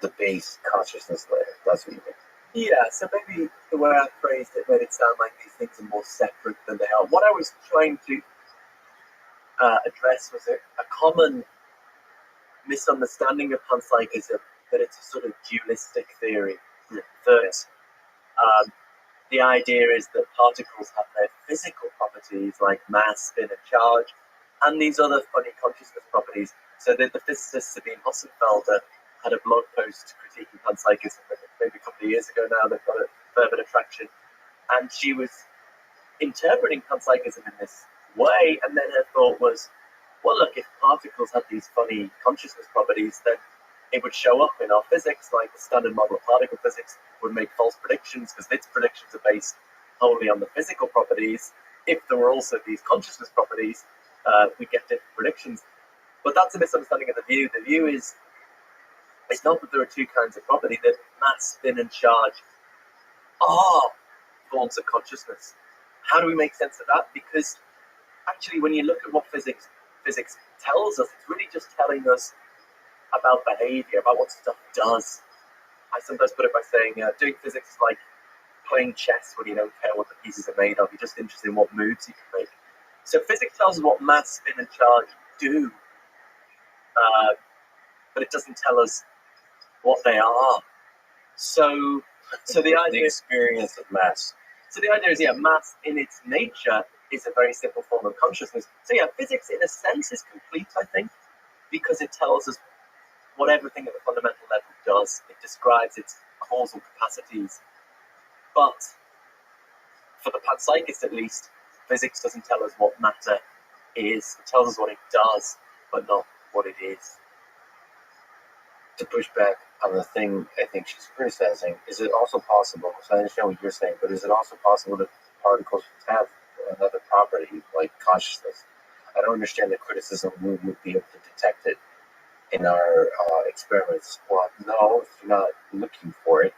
the base consciousness layer. That's what you mean. Yeah, so maybe the way I phrased it made it sound like these things are more separate than they are. What I was trying to address was a common misunderstanding of panpsychism that it's a sort of dualistic theory. That the idea is that particles have their physical properties like mass, spin, and charge, and these other funny consciousness properties. So that the physicist Sabine Hossenfelder had a blog post critiquing panpsychism maybe a couple of years ago now that got a fair bit of traction, and she was interpreting panpsychism in this way, and then her thought was, well, look, if particles have these funny consciousness properties, then it would show up in our physics, like the standard model of particle physics would make false predictions because its predictions are based wholly on the physical properties. If there were also these consciousness properties, we get different predictions. But that's a misunderstanding of the view. The view is, it's not that there are two kinds of property, that mass, spin, and charge are forms of consciousness. How do we make sense of that? Because actually, when you look at what physics tells us, it's really just telling us about behavior, about what stuff does. I sometimes put it by saying doing physics is like playing chess when you don't care what the pieces are made of. You're just interested in what moves you can make. So physics tells us what mass, spin, and charge do, but it doesn't tell us what they are. So the idea, the experience of mass. So the idea is, mass in its nature is a very simple form of consciousness. So physics in a sense is complete, I think, because it tells us what everything at the fundamental level does. It describes its causal capacities. But for the panpsychist, at least, physics doesn't tell us what matter is. It tells us what it does, but not what it is. To push back on the thing I think she's criticizing, is it also possible, so I understand what you're saying, but is it also possible that particles have another property, like consciousness? I don't understand the criticism we would be able to detect it in our experiments. Well, no, if you're not looking for it.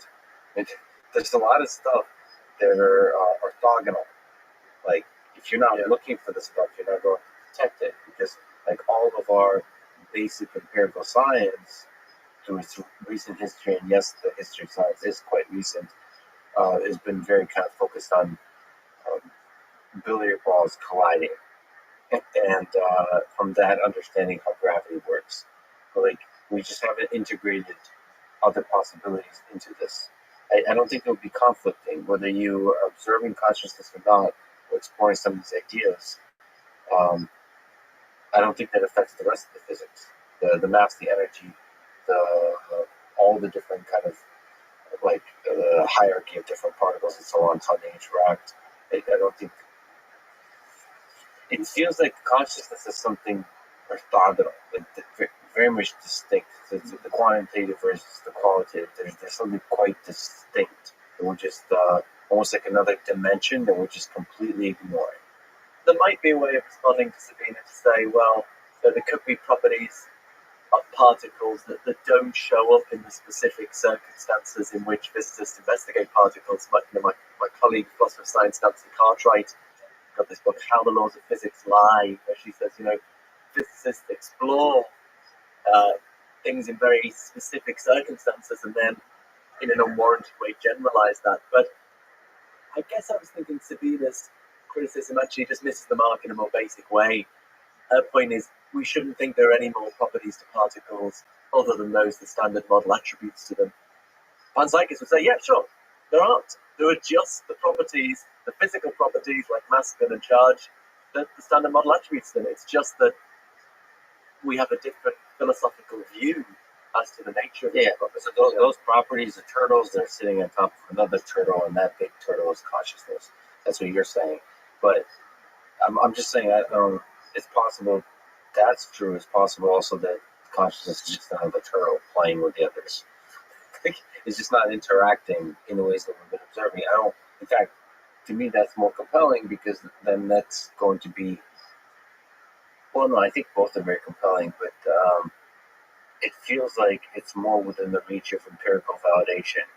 There's a lot of stuff that are orthogonal. Like, if you're not looking for the stuff, you're not going to detect it, because like all of our basic empirical science, through its recent history, and yes, the history of science is quite recent, has been very kind of focused on billiard balls colliding, and from that understanding how gravity works. But like, we just haven't integrated other possibilities into this. I don't think it would be conflicting whether you are observing consciousness or not, or exploring some of these ideas. I don't think that affects the rest of the physics, the mass, the energy, all the different kind of like hierarchy of different particles and so on, how they interact. I don't think it feels like consciousness is something orthogonal, like very much distinct. So it's the quantitative versus the qualitative. There's something quite distinct that we're just almost like another dimension that we're just completely ignoring. There might be a way of responding to Sabina to say, well, there could be properties of particles that don't show up in the specific circumstances in which physicists investigate particles. My colleague, philosopher of science Nancy Cartwright, got this book, How the Laws of Physics Lie, where she says, physicists explore things in very specific circumstances and then in an unwarranted way generalize that. But I guess I was thinking Sabina's criticism actually just misses the mark in a more basic way. Her point is, we shouldn't think there are any more properties to particles other than those the standard model attributes to them. Panpsychists would say, yeah, sure, there aren't. There are just the properties, the physical properties like mass, spin, and charge, that the standard model attributes to them. It's just that we have a different philosophical view as to the nature of the properties. So those properties, the turtles, they're sitting on top of another turtle, and that big turtle is consciousness. That's what you're saying. But I'm just saying, it's possible that's true. It's possible also that consciousness is just another turtle playing with the others. It's just not interacting in the ways that we've been observing. In fact, to me, that's more compelling, because then that's going to be, well, no, I think both are very compelling, but it feels like it's more within the reach of empirical validation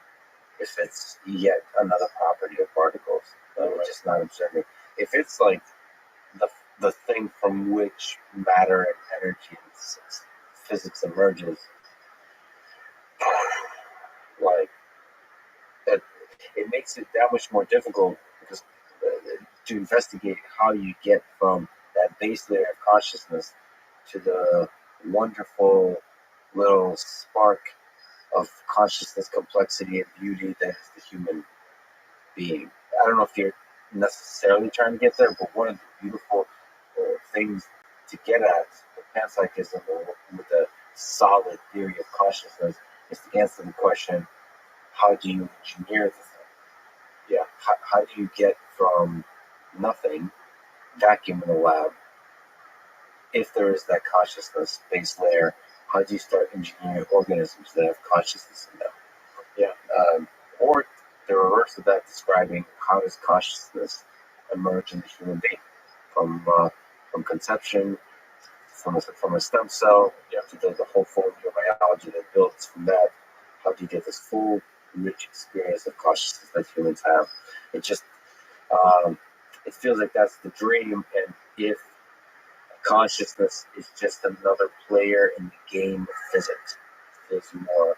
if it's yet another property of particles that we're just not observing. If it's like the thing from which matter and energy and physics emerges, like it makes it that much more difficult, because to investigate how you get from that base layer of consciousness to the wonderful little spark of consciousness, complexity, and beauty that is the human being. I don't know if you're necessarily trying to get there, but one of the beautiful things to get at with panpsychism or with a solid theory of consciousness is to answer the question, how do you engineer the thing? Yeah, how do you get from nothing, vacuum in the lab, if there is that consciousness base layer, how do you start engineering organisms that have consciousness in them? Yeah. Or the reverse of that, describing how does consciousness emerge in the human being from conception, from a stem cell, to the whole form of biology that builds from that. How do you get this full, rich experience of consciousness that humans have? It just it feels like that's the dream, and if consciousness is just another player in the game of physics, it feels more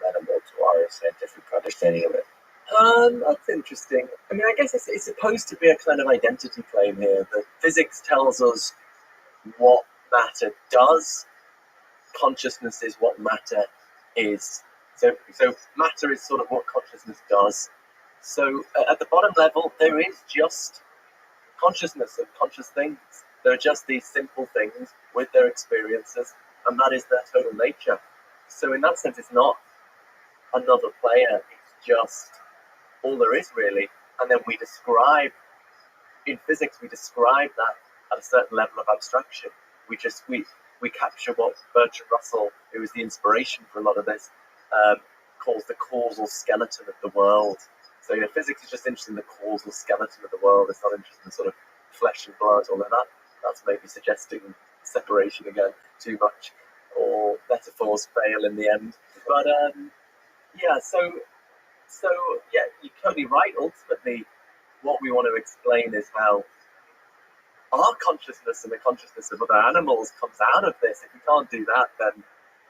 amenable to our scientific understanding of it. That's interesting. I mean, I guess it's supposed to be a kind of identity claim here that physics tells us what matter does, consciousness is what matter is. So matter is sort of what consciousness does. So at the bottom level, there is just consciousness of conscious things. There are just these simple things with their experiences, and that is their total nature. So in that sense, it's not another player, it's just all there is really. And then we describe, in physics, we describe that at a certain level of abstraction. We capture what Bertrand Russell, who was the inspiration for a lot of this, calls the causal skeleton of the world. So physics is just interested in the causal skeleton of the world. It's not interested in sort of flesh and blood, although that's maybe suggesting separation again too much, or metaphors fail in the end. But so you're totally right. Ultimately, what we want to explain is how our consciousness and the consciousness of other animals comes out of this. If we can't do that, then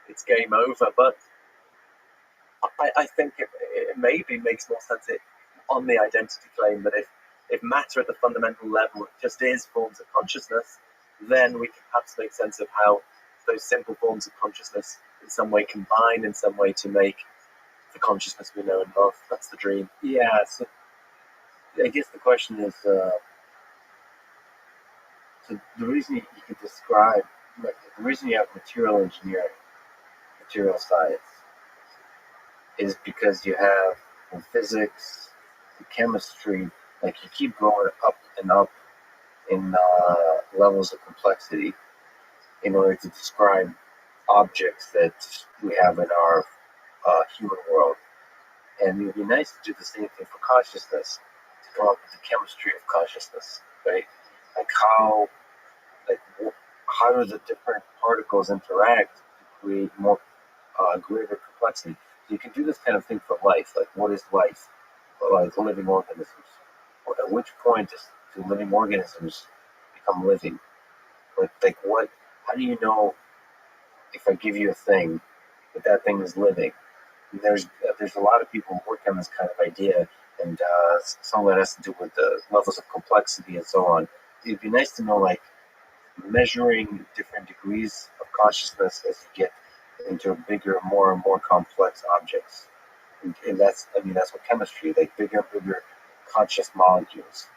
it's game over. But I think it maybe makes more sense on the identity claim that if matter at the fundamental level just is forms of consciousness, then we can perhaps make sense of how those simple forms of consciousness in some way combine in some way to make the consciousness we know and love. That's the dream. Yeah, so I guess the question is, so the reason you can describe, like, the reason you have material engineering, material science, is because you have in physics, in chemistry, like you keep going up and up in levels of complexity in order to describe objects that we have in our human world. And it would be nice to do the same thing for consciousness, to come up with the chemistry of consciousness, right? Like how do the different particles interact to create more greater complexity? You can do this kind of thing for life, like what is life? Like living organisms. At which point do living organisms become living? Like what? How do you know if I give you a thing that thing is living? And there's a lot of people who work on this kind of idea, and some of that has to do with the levels of complexity and so on. It'd be nice to know, like, measuring different degrees of consciousness as you get into bigger, more and more complex objects. And that's what chemistry, like bigger and bigger conscious molecules,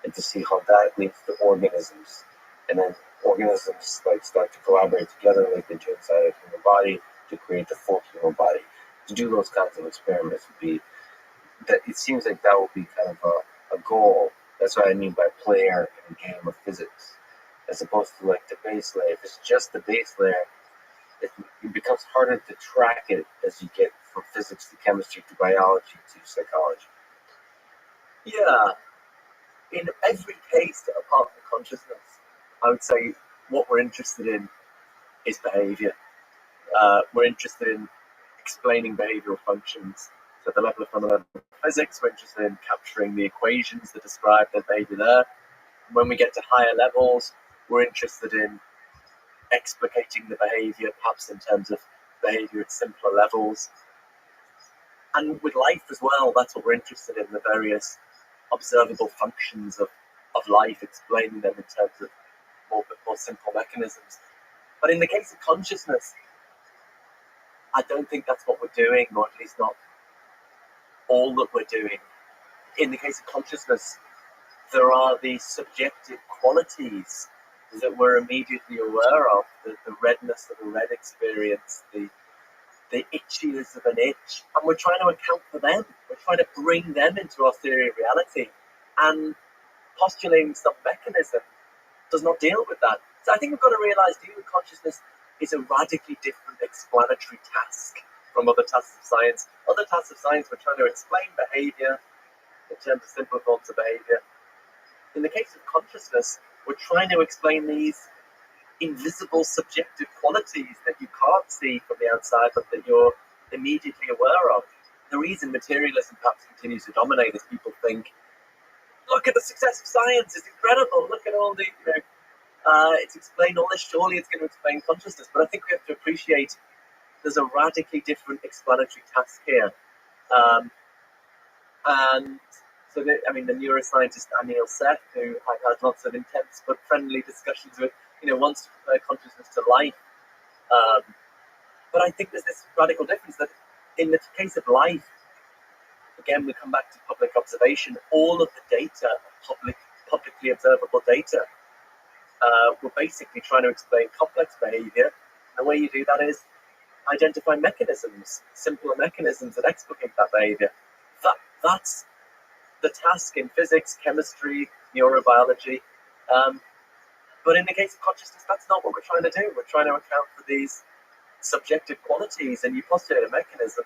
and to see how that leads to organisms, and then organisms like start to collaborate together like they do inside a human body to create the full human body. To do those kinds of experiments would be that. It seems like that would be kind of a goal. That's what I mean by player in a game of physics, as opposed to like the base layer. If it's just the base layer, it becomes harder to track it as you get from physics to chemistry to biology to psychology. Yeah, in every case apart from consciousness, I would say what we're interested in is behavior. We're interested in explaining behavioral functions. So at the level of fundamental physics, we're interested in capturing the equations that describe the behavior there. When we get to higher levels, we're interested in explicating the behavior, perhaps in terms of behavior at simpler levels. And with life as well, that's what we're interested in, the various observable functions of life, explaining them in terms of more simple mechanisms. But in the case of consciousness, I don't think that's what we're doing, or at least not all that we're doing. In the case of consciousness, there are these subjective qualities that we're immediately aware of, the redness of a red experience, the itchiness of an itch, and we're trying to account for them. We're trying to bring them into our theory of reality, and postulating some mechanism does not deal with that. So I think we've got to realize dealing with consciousness is a radically different explanatory task from other tasks of science. Other tasks of science, we're trying to explain behavior in terms of simple forms of behavior. In the case of consciousness, we're trying to explain these invisible subjective qualities that you can't see from the outside, but that you're immediately aware of. The reason materialism perhaps continues to dominate is people think, look at the success of science, it's incredible, look at all the, it's explained all this, surely it's going to explain consciousness. But I think we have to appreciate there's a radically different explanatory task here. And so, the neuroscientist Anil Seth, who I've had lots of intense but friendly discussions with, wants to compare consciousness to life. But I think there's this radical difference that in the case of life, again, we come back to public observation, all of the data, publicly observable data, we're basically trying to explain complex behavior. And the way you do that is identify mechanisms, simpler mechanisms that explicate that behavior. That's the task in physics, chemistry, neurobiology. But in the case of consciousness, that's not what we're trying to do. We're trying to account for these subjective qualities, and you postulate a mechanism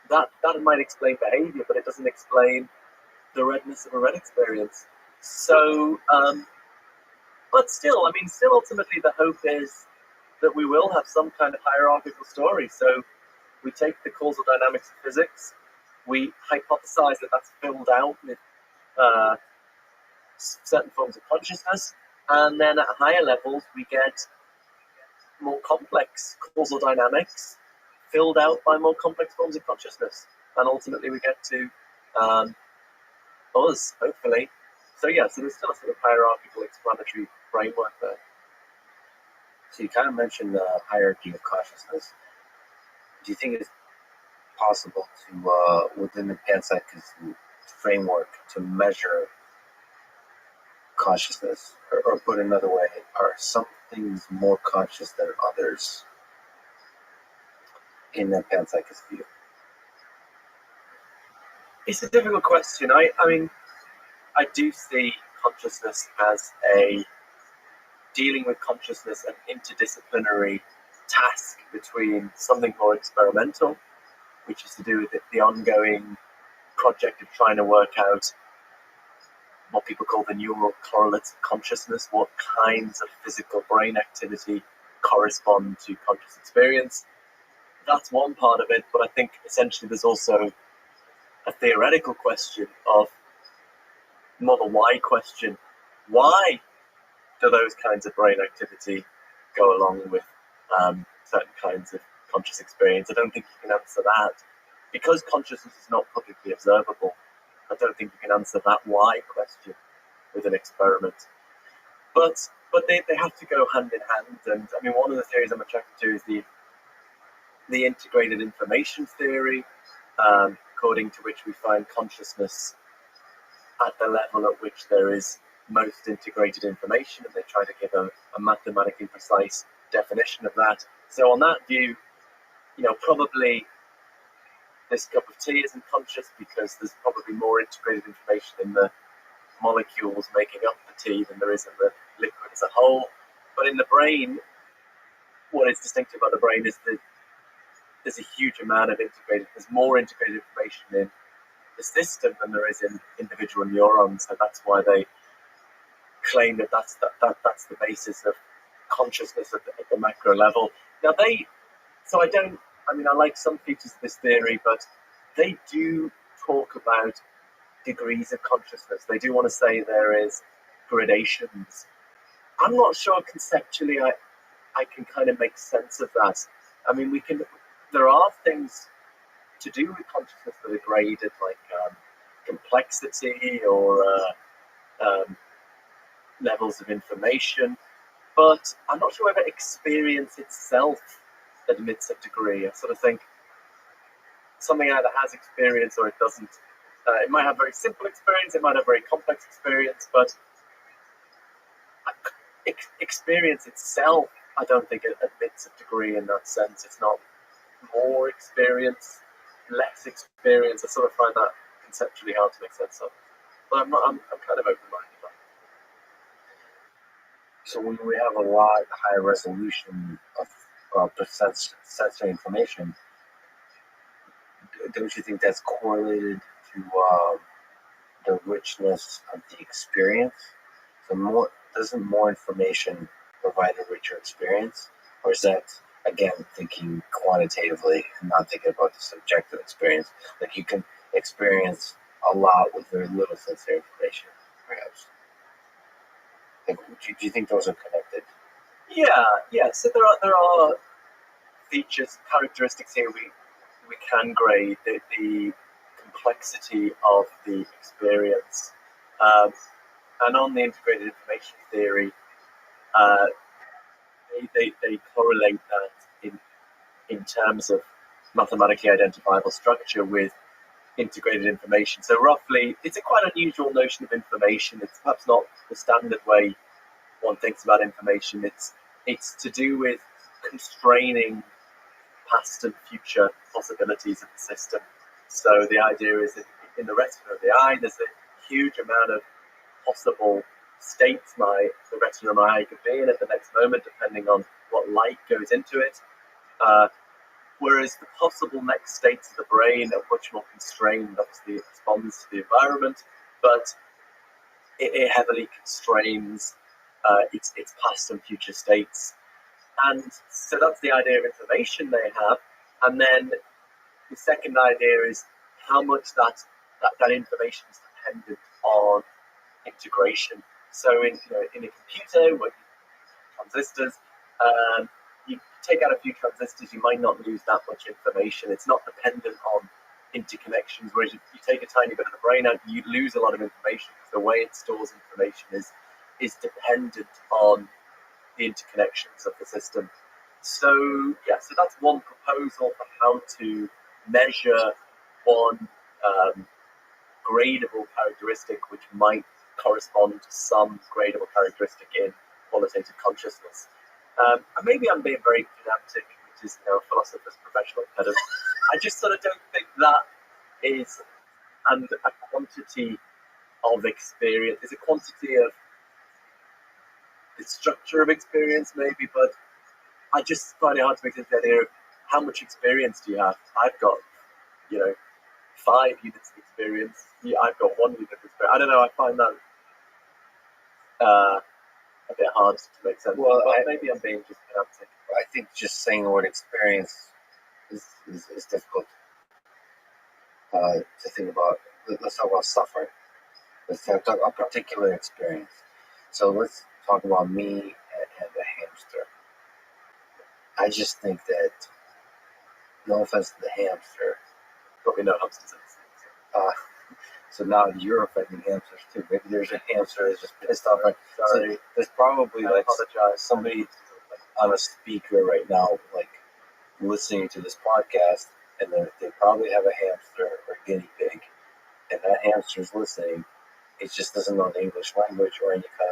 that might explain behavior, but it doesn't explain the redness of a red experience. So, but still ultimately the hope is that we will have some kind of hierarchical story. So we take the causal dynamics of physics, we hypothesize that that's filled out with certain forms of consciousness, and then at higher levels we get more complex causal dynamics filled out by more complex forms of consciousness, and ultimately we get to us, hopefully. So there's still a sort of hierarchical explanatory framework there. So you kind of mentioned the hierarchy of consciousness. Do you think it's possible to, within the panpsychism framework, to measure consciousness? Or put another way, are some things more conscious than others in the panpsychist view? It's a difficult question. I do see consciousness as dealing with consciousness, an interdisciplinary task between something more experimental, which is to do with the ongoing project of trying to work out what people call the neural correlates of consciousness, what kinds of physical brain activity correspond to conscious experience. That's one part of it, but I think essentially there's also a theoretical question of more the why question. Why do those kinds of brain activity go along with certain kinds of conscious experience? I don't think you can answer that. Because consciousness is not publicly observable, I don't think you can answer that why question with an experiment. But they have to go hand in hand. And one of the theories I'm attracted to is the integrated information theory, according to which we find consciousness at the level at which there is most integrated information, and they try to give a mathematically precise definition of that. So on that view, probably this cup of tea isn't conscious because there's probably more integrated information in the molecules making up the tea than there is in the liquid as a whole. But in the brain, what is distinctive about the brain is that there's a huge amount of there's more integrated information in the system than there is in individual neurons, and that's why they claim that that's the basis of consciousness at the macro level. Now I like some features of this theory, but they do talk about degrees of consciousness. They do want to say there is gradations. I'm not sure conceptually I can kind of make sense of that. There are things to do with consciousness that are graded, like complexity or levels of information, but I'm not sure whether experience itself admits a degree. I sort of think something either has experience or it doesn't. It might have very simple experience, it might have very complex experience, but experience itself, I don't think it admits a degree in that sense. It's not more experience, less experience. I sort of find that conceptually hard to make sense of. But I'm kind of open-minded on it. So when we have a lot higher resolution of sensory information, don't you think that's correlated to the richness of the experience? So doesn't more information provide a richer experience, or is that again thinking quantitatively and not thinking about the subjective experience? Like you can experience a lot with very little sensory information, perhaps. Like, do you think those are connected? Yeah. So there are features, characteristics here we can grade the complexity of the experience. And on the integrated information theory, they correlate that in terms of mathematically identifiable structure with integrated information. So roughly, it's a quite unusual notion of information. It's perhaps not the standard way one thinks about information. It's to do with constraining past and future possibilities of the system. So the idea is that in the retina of the eye, there's a huge amount of possible states the retina of my eye could be in at the next moment, depending on what light goes into it. Whereas the possible next states of the brain are much more constrained. Obviously, it responds to the environment, but it heavily constrains its past and future states. And so that's the idea of information they have. And then the second idea is how much that information is dependent on integration. So in a computer, with transistors, you take out a few transistors, you might not lose that much information. It's not dependent on interconnections. Whereas if you take a tiny bit of the brain out, you lose a lot of information because the way it stores information is dependent on the interconnections of the system. So that's one proposal for how to measure one gradable characteristic which might correspond to some gradable characteristic in qualitative consciousness. And maybe I'm being very pedantic, which is a philosopher's professional pedant. I just sort of don't think that is a quantity of experience. It's a quantity of the structure of experience, maybe, but I just find it hard to make sense of the idea of how much experience do you have? I've got, 5 units of experience. I've got 1 unit of experience. I don't know. I find that a bit hard to make sense. Well, maybe I'm being just pedantic. I think just saying the word experience is difficult to think about. Let's talk about suffering. Let's talk about a particular experience. So let's talk about me and a hamster. I just think that, no offense to the hamster, probably no hamsters in this. So now you're offending hamsters too. Maybe there's a hamster that's just pissed off. Right? Sorry. So there's probably somebody on a speaker right now, like listening to this podcast, and they probably have a hamster or guinea pig, and that hamster's listening. It just doesn't know the English language or any kind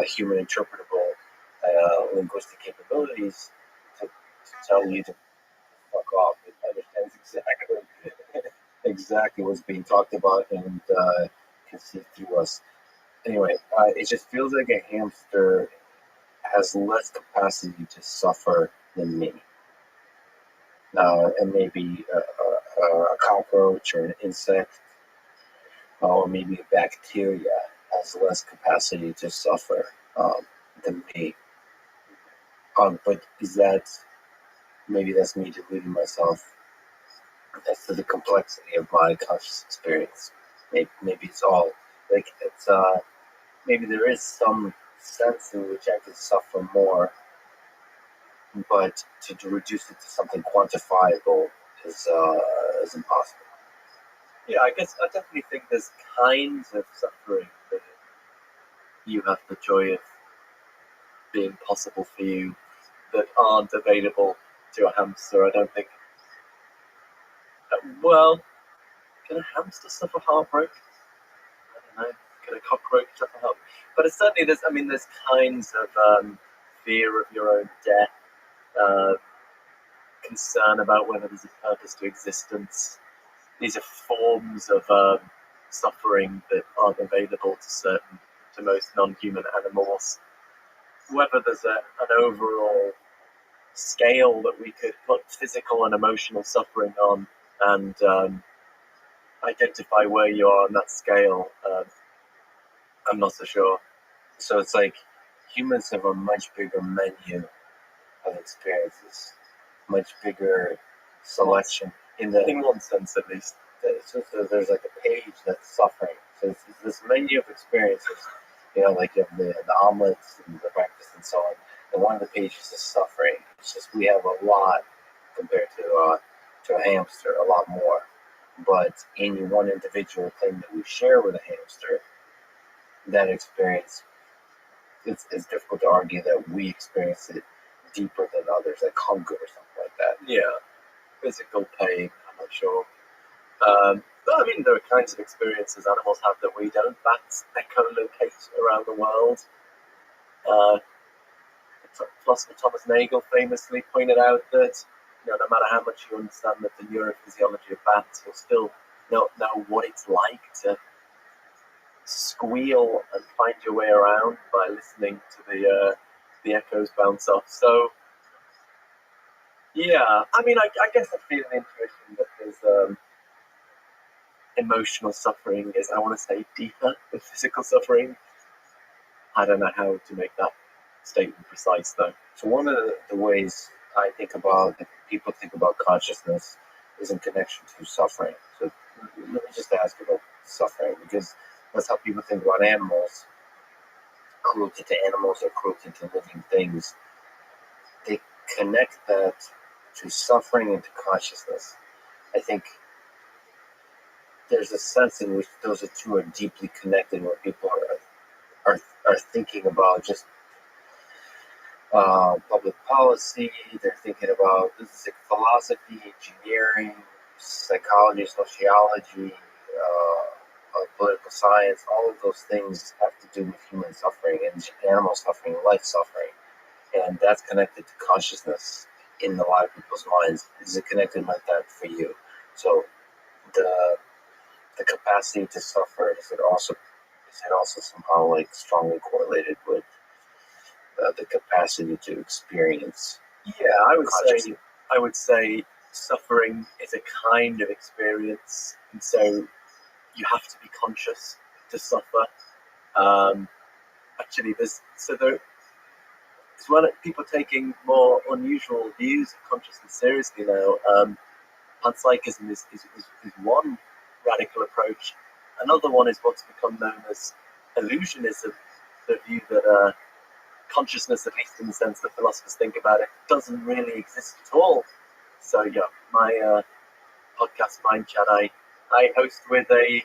of human interpretable linguistic capabilities to tell you to fuck off. It understands exactly what's being talked about and can see through us. Anyway, it just feels like a hamster has less capacity to suffer than me. And maybe a cockroach or an insect or maybe a bacteria has less capacity to suffer than me. But is that, maybe that's me deluding myself as to the complexity of my conscious experience. Maybe it's all, maybe there is some sense in which I could suffer more, but to reduce it to something quantifiable is impossible. Yeah, I guess I definitely think there's kinds of suffering that you have the joy of being possible for you that aren't available to a hamster. I don't think. Well, can a hamster suffer heartbreak? I don't know. Can a cockroach suffer heartbreak? But it's certainly there's kinds of fear of your own death, concern about whether there's a purpose to existence. These are forms of suffering that aren't available to most non-human animals. Whether there's an overall scale that we could put physical and emotional suffering on and identify where you are on that scale, I'm not so sure. So it's like humans have a much bigger menu of experiences, much bigger selection in one sense at least. So there's like a page that's suffering. So it's this menu of experiences, like you have the omelets and the breakfast and so on. And one of the pages is suffering. It's just we have a lot compared to a hamster, a lot more. But any one individual thing that we share with a hamster, that experience, it's difficult to argue that we experience it deeper than others, like hunger or something like that. Yeah, physical pain, I'm not sure. But I mean, there are kinds of experiences animals have that we don't. Bats echolocate around the world. Philosopher Thomas Nagel famously pointed out that no matter how much you understand the neurophysiology of bats, you'll still not know what it's like to squeal and find your way around by listening to the echoes bounce off. So, yeah, I mean, I guess I feel an intuition that there's emotional suffering is, I want to say, deeper than physical suffering. I don't know how to make that statement precise, though. So one of the ways I think about, that people think about consciousness, is in connection to suffering. So let me just ask about suffering, because that's how people think about animals, cruelty to animals or cruelty to living things. They connect that to suffering and to consciousness. I think there's a sense in which those two are deeply connected, where people are thinking about just public policy. They're thinking about philosophy, engineering, psychology, sociology, political science. All of those things have to do with human suffering and animal suffering, life suffering, and that's connected to consciousness in a lot of people's minds. Is it connected like that for you? So the capacity to suffer, is it also somehow like strongly correlated with the capacity to experience? Yeah, I would say suffering is a kind of experience, and so you have to be conscious to suffer. Actually, there's people taking more unusual views of consciousness seriously now. Panpsychism is one radical approach. Another one is what's become known as illusionism, the view that consciousness, at least in the sense that philosophers think about it, doesn't really exist at all. So yeah, my podcast Mind Chat, I host with a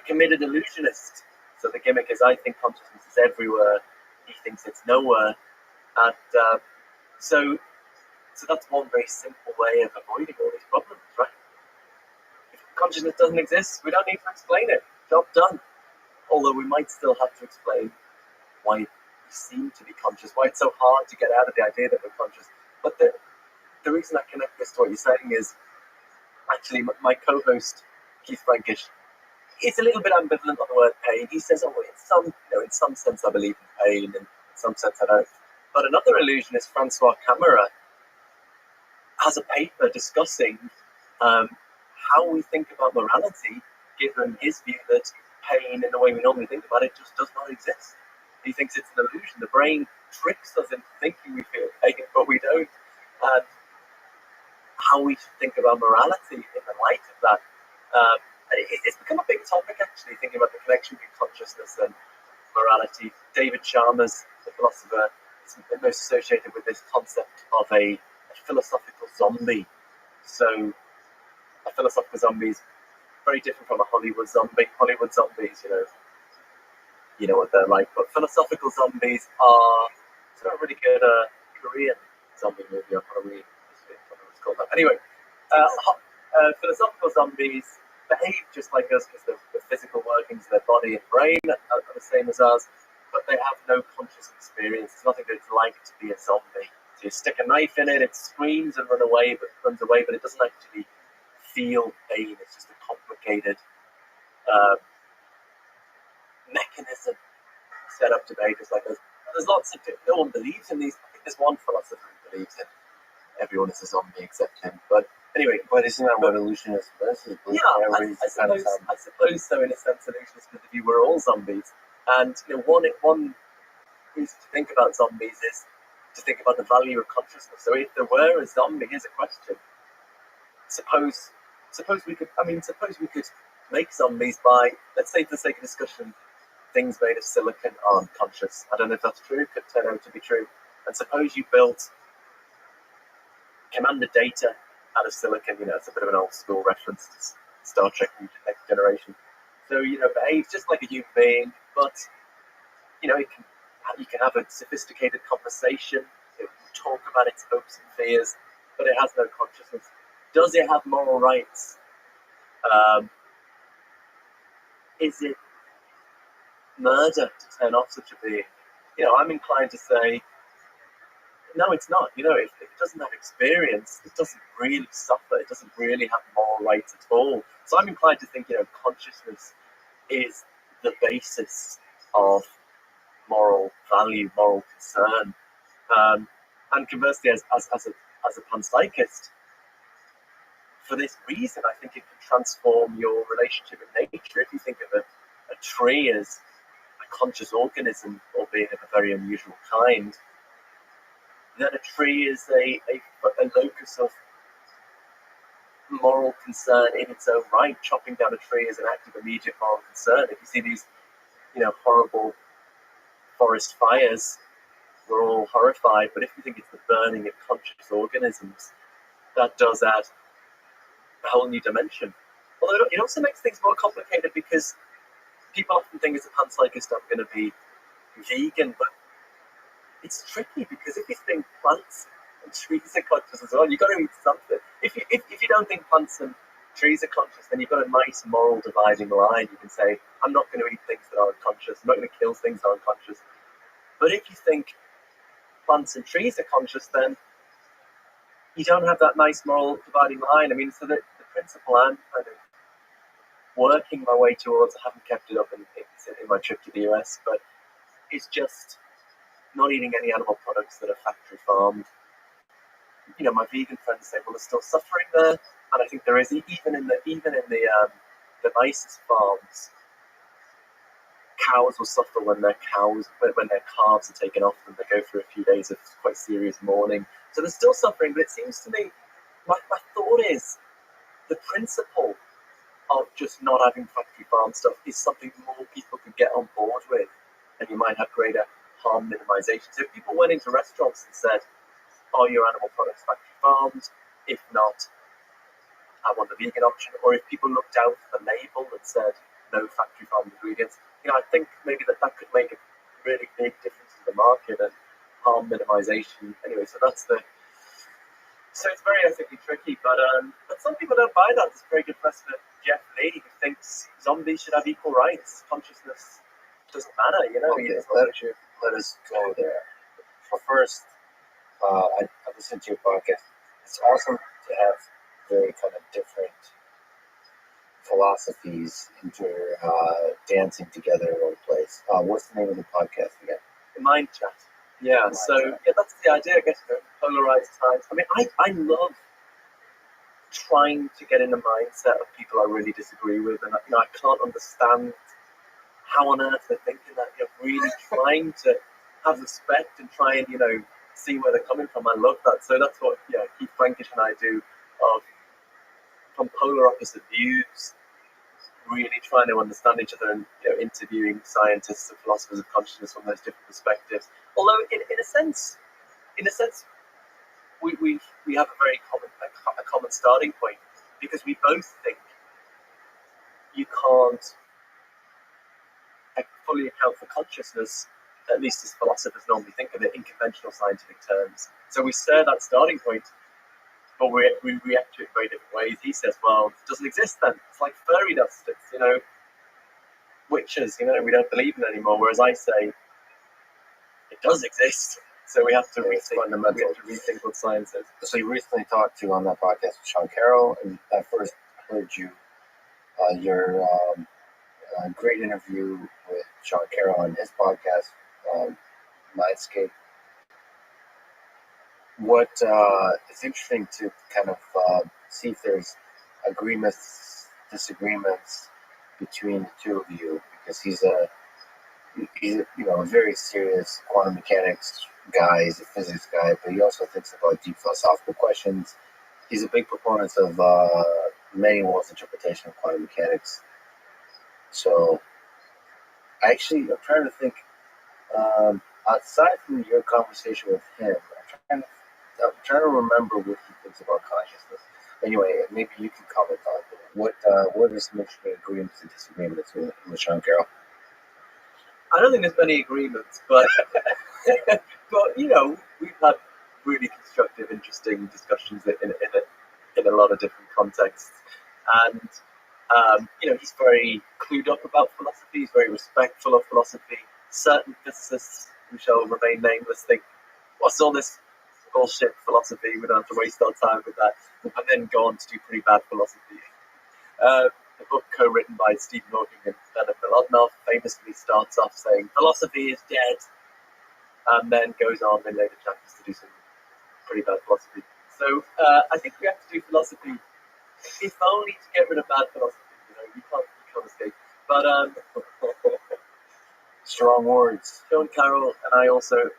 committed illusionist. So the gimmick is, I think consciousness is everywhere, he thinks it's nowhere, and so that's one very simple way of avoiding all these problems, right? If consciousness doesn't exist, we don't need to explain it. Job done. Although we might still have to explain why we seem to be conscious, why it's so hard to get out of the idea that we're conscious. But the reason I connect this to what you're saying is, actually, my co-host, Keith Frankish, is a little bit ambivalent on the word pain. He says, in some sense I believe in pain, and in some sense I don't. But another illusionist, Francois Camera, has a paper discussing how we think about morality, given his view that pain, in the way we normally think about it, just does not exist. He thinks it's an illusion. The brain tricks us into thinking we feel pain, but we don't. And how we should think about morality in the light of that. It's become a big topic, actually, thinking about the connection between consciousness and morality. David Chalmers, the philosopher, is most associated with this concept of a philosophical zombie. So a philosophical zombie is very different from a Hollywood zombie. Hollywood zombies, you know what they're like. But philosophical zombies are, it's not really good Korean zombie movie on Halloween. it's called that. Anyway, philosophical zombies behave just like us because the physical workings of their body and brain are the same as us, but they have no conscious experience. It's nothing that it's like to be a zombie. So you stick a knife in it, it screams and runs away, but it doesn't actually feel pain. It's just a complicated mechanism set up to behave just like us. There's lots of no one believes in these. I think there's one philosopher who believes in everyone is a zombie except him. But anyway, But isn't that what evolutionists is? yeah, I suppose so. In a sense, evolutionists believe we were all zombies. And one reason to think about zombies is to think about the value of consciousness. So if there were a zombie, here's a question: Suppose we could make zombies by, let's say, for the sake of discussion, things made of silicon aren't conscious. I don't know if that's true. Could turn out to be true. And suppose you built Commander Data out of silicon. It's a bit of an old school reference to Star Trek Next Generation. So behaves just like a human being, but you can have a sophisticated conversation. It can talk about its hopes and fears, but it has no consciousness. Does it have moral rights? Is it murder to turn off such a being? I'm inclined to say no, it's not. If it doesn't have experience, it doesn't really suffer. It doesn't really have moral rights at all. So I'm inclined to think, consciousness is the basis of moral value, moral concern. And conversely, as a panpsychist, for this reason, I think it can transform your relationship with nature. If you think of a tree as a conscious organism, albeit of a very unusual kind, then a tree is a locus of moral concern in its own right. Chopping down a tree is an act of immediate moral concern. If you see these, horrible forest fires, we're all horrified. But if you think it's the burning of conscious organisms, that does add a whole new dimension. Although it also makes things more complicated because people often think as a panpsychist I'm going to be vegan, but it's tricky because if you think plants and trees are conscious as well, you've got to eat something. If you don't think plants and trees are conscious, then you've got a nice moral dividing line. You can say, I'm not going to eat things that aren't conscious. I'm not going to kill things that aren't conscious. But if you think plants and trees are conscious, then you don't have that nice moral dividing line. So the principle I'm kind of working my way towards, I haven't kept it up in my trip to the US, but it's just not eating any animal products that are factory farmed. My vegan friends say, well, there's still suffering there, and I think there is, even in the nicest farms. Cows will suffer when their calves are taken off them. They go through a few days of quite serious mourning. So there's still suffering, but it seems to me, my thought is, the principle of just not having factory farm stuff is something more people could get on board with, and you might have greater harm minimization. So if people went into restaurants and said, are your animal products factory farmed? If not, I want the vegan option. Or if people looked out for the label that said no factory farmed ingredients, I think maybe that could make a really big difference in the market and harm minimization. Anyway, so it's very ethically tricky, but some people don't buy that. There's a very good professor, Jeff Lee, who thinks zombies should have equal rights. Consciousness doesn't matter, Okay, let us go there. But first, I listened to your podcast. It's awesome to have very kind of different philosophies dancing together in one place. What's the name of the podcast again? Mind chat. Yeah, that's the idea, I guess, polarized times. I love trying to get in the mindset of people I really disagree with, and I can't understand how on earth they're thinking that. Really trying to have respect and try and see where they're coming from. I love that. So that's what Keith Frankish and I do, from polar opposite views, really trying to understand each other and interviewing scientists and philosophers of consciousness from those different perspectives. Although in a sense, we have a very common starting point, because we both think you can't fully account for consciousness, at least as philosophers normally think of it, in conventional scientific terms. So we share that starting point, but we react to it in very different ways. He says, well, it doesn't exist then. It's like fairy dust. It's, witches, we don't believe in anymore. Whereas I say, it does exist. So we have to rethink what science is. So you recently talked to on that podcast with Sean Carroll, and I first heard your great interview with Sean Carroll on his podcast, Mindscape. What it's interesting to kind of see if there's agreements, disagreements between the two of you, because he's a very serious quantum mechanics guy. He's a physics guy, but he also thinks about deep philosophical questions. He's a big proponent of many worlds interpretation of quantum mechanics. So, I'm trying to think. Outside from your conversation with him, I'm trying to remember what he thinks about consciousness. Anyway, maybe you can comment on it. What are some interesting agreements and disagreements with Sean Carroll? I don't think there's many agreements, but we've had really constructive, interesting discussions in a lot of different contexts, and he's very clued up about philosophy. He's very respectful of philosophy. Certain physicists, who shall remain nameless, think, "What's all this bullshit philosophy? We don't have to waste our time with that," and then go on to do pretty bad philosophy. The book co-written by Stephen Hawking and Leonard Milodnov famously starts off saying philosophy is dead, and then goes on in later chapters to do some pretty bad philosophy. So I think we have to do philosophy, if only to get rid of bad philosophy. You can't escape. But strong words. Sean Carroll and I also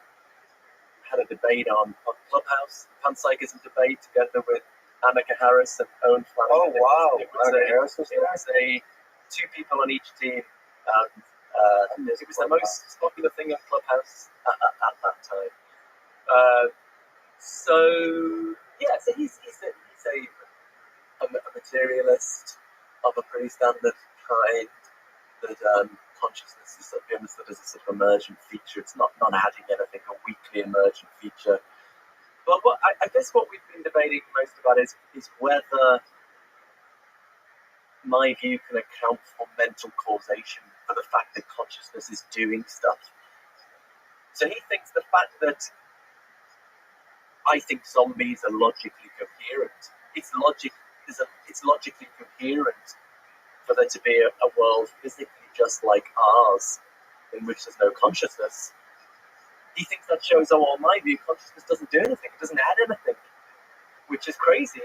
had a debate on Clubhouse, panpsychism debate, together with Annika Harris and Owen Flanagan. Oh, wow. It was two people on each team, and it was the most popular thing on Clubhouse at that time. So he's a materialist of a pretty standard kind, that consciousness is sort of understood as a sort of emergent feature. It's not adding anything, a weakly emergent feature. But I guess what we've been debating most about is whether my view can account for mental causation, for the fact that consciousness is doing stuff. So he thinks the fact that I think zombies are logically coherent, it's logically coherent for there to be a world physically just like ours, in which there's no consciousness. He thinks that shows, my view, consciousness doesn't do anything. It doesn't add anything, which is crazy.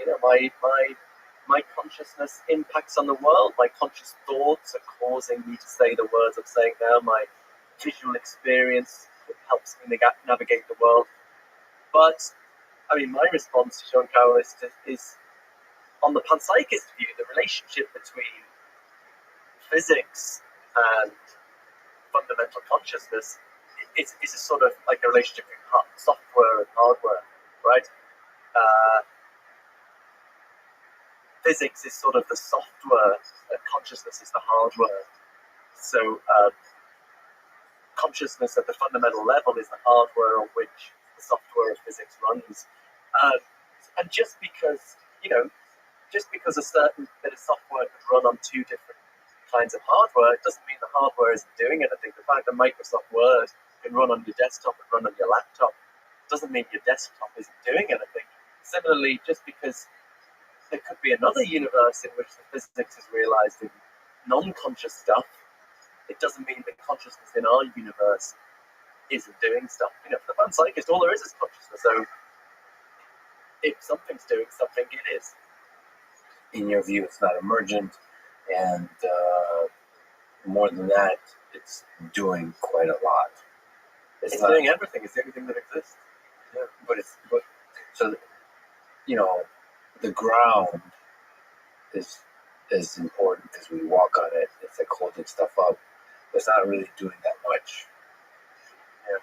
My consciousness impacts on the world. My conscious thoughts are causing me to say the words I'm saying now. My visual experience helps me navigate the world. But, my response to Sean Carroll is on the panpsychist view, the relationship between physics and fundamental consciousness is a sort of like a relationship between software and hardware, right? Physics is sort of the software, and consciousness is the hardware. So consciousness at the fundamental level is the hardware on which the software of physics runs. And just because a certain bit of software could run on two different kinds of hardware, it doesn't mean the hardware isn't doing anything. The fact that Microsoft Word can run on your desktop and run on your laptop doesn't mean your desktop isn't doing anything. Similarly, just because there could be another universe in which the physics is realized in non-conscious stuff, it doesn't mean that consciousness in our universe isn't doing stuff. For the panpsychist, all there is consciousness. So if something's doing something, it is. In your view, it's not emergent, and more than that, it's doing quite a lot. It's doing everything. It's everything that exists. Yeah, so the ground is important because we walk on it. It's like holding stuff up. But it's not really doing that much. Yeah.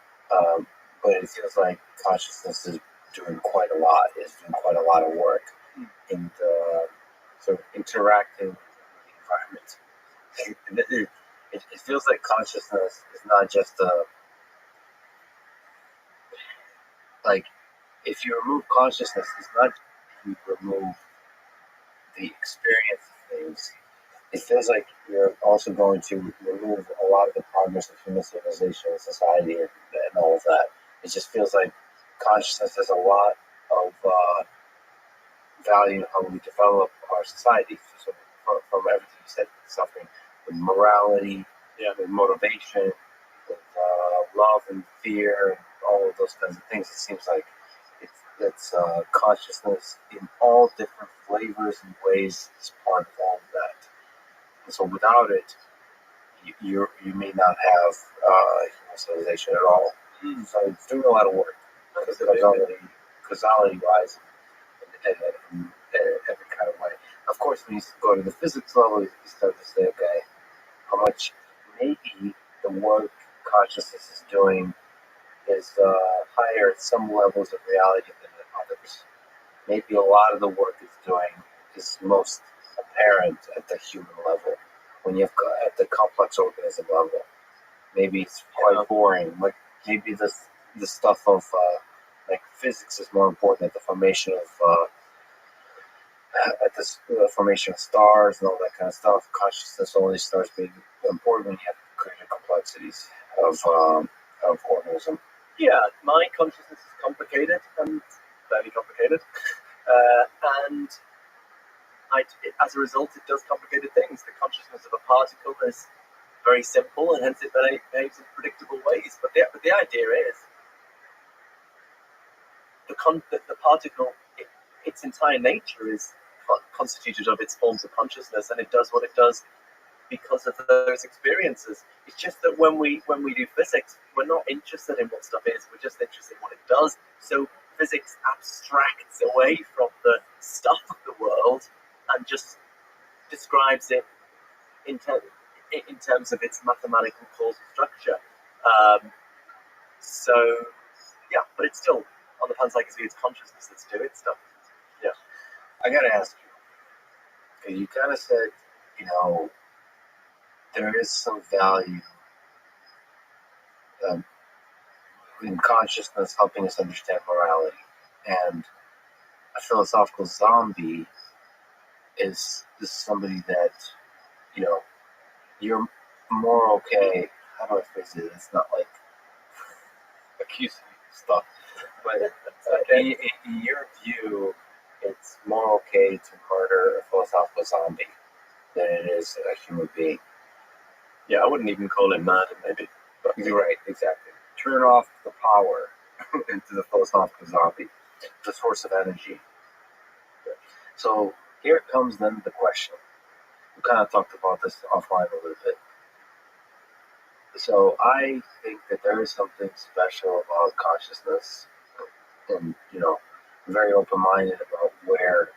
But it feels like consciousness is doing quite a lot. It's doing quite a lot of work in sort of interacting with the environment. It feels like consciousness is not just like if you remove consciousness, it's not we remove the experience of things, it feels like you're also going to remove a lot of the progress of human civilization and society and all of that. It just feels like consciousness has a lot of value in how we develop our society. So from everything you said, suffering with morality, with motivation, with love and fear, and all of those kinds of things, it seems like it's consciousness in all different flavors and ways is part of all of that. And so without it, you may not have human civilization at all. So it's doing a lot of work, causality-wise, in every kind of way. Of course, when you go to the physics level, you start to say, okay, how much maybe the work consciousness is doing is higher at some levels of reality than at others. Maybe a lot of the work it's doing is most apparent at the human level. When you've got at the complex organism level, maybe it's quite boring. Like maybe the stuff of like physics is more important at the formation of formation of stars and all that kind of stuff. Consciousness only starts being important when you have greater complexities of organism. Yeah, my consciousness is complicated and very complicated, and as a result, it does complicated things. The consciousness of a particle is very simple, and hence it behaves in predictable ways. But the idea is the particle, its entire nature is constituted of its forms of consciousness, and it does what it does because of those experiences. It's just that when we do physics, we're not interested in what stuff is, we're just interested in what it does. So physics abstracts away from the stuff of the world and just describes it in terms of its mathematical causal structure. So, yeah, but it's still, on the panpsychism, it's consciousness that's doing stuff. Yeah. I gotta ask you, you kind of said, there is some value in consciousness helping us understand morality. And a philosophical zombie is somebody that, you're more okay. How do I phrase it? It's not like accusing stuff, but in your view, it's more okay to murder a philosophical zombie than it is a human being. Yeah, I wouldn't even call it murder, maybe. But you're right, exactly. Turn off the power into the philosophical zombie, the source of energy. So here comes then the question. We kind of talked about this offline a little bit. So I think that there is something special about consciousness, and I'm very open-minded about where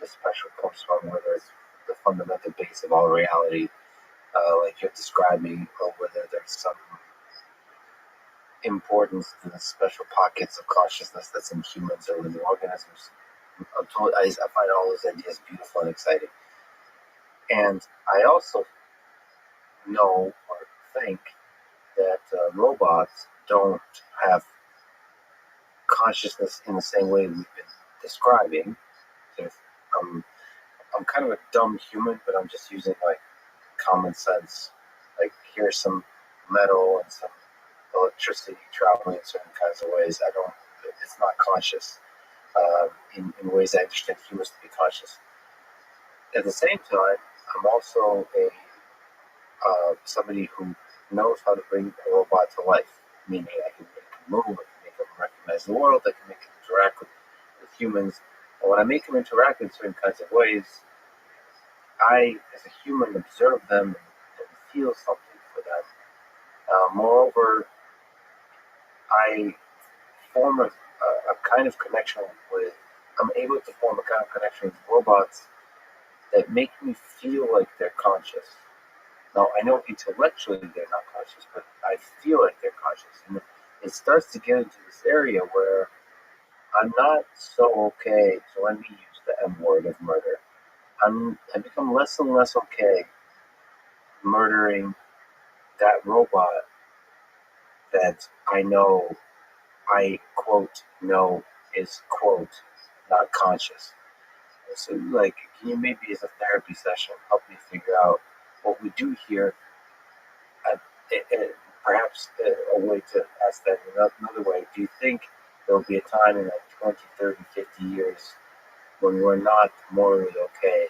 the special comes from, whether it's the fundamental base of all reality, like you're describing, or whether there's some importance to the special pockets of consciousness that's in humans or living organisms. I find all those ideas beautiful and exciting. And I also know or think that robots don't have consciousness in the same way we've been describing. I'm kind of a dumb human, but I'm just using like common sense. Like here's some metal and some electricity traveling in certain kinds of ways. It's not conscious in ways I understand humans to be conscious. At the same time, I'm also somebody who knows how to bring a robot to life, meaning I can make him move, I can make him recognize the world, I can make him interact with humans. And when I make him interact in certain kinds of ways, I, as a human, observe them and feel something for them. Moreover, I form a kind of connection with, I'm able to form a kind of connection with robots that make me feel like they're conscious. Now, I know intellectually they're not conscious, but I feel like they're conscious. And it starts to get into this area where I'm not so okay, so let me use the M word of murder. I become less and less okay murdering that robot that I know, I quote, know is quote, not conscious. So, like, can you maybe as a therapy session help me figure out what we do here? Perhaps a way to ask that in another way. Do you think there will be a time in like 20, 30, 50 years when we're not morally okay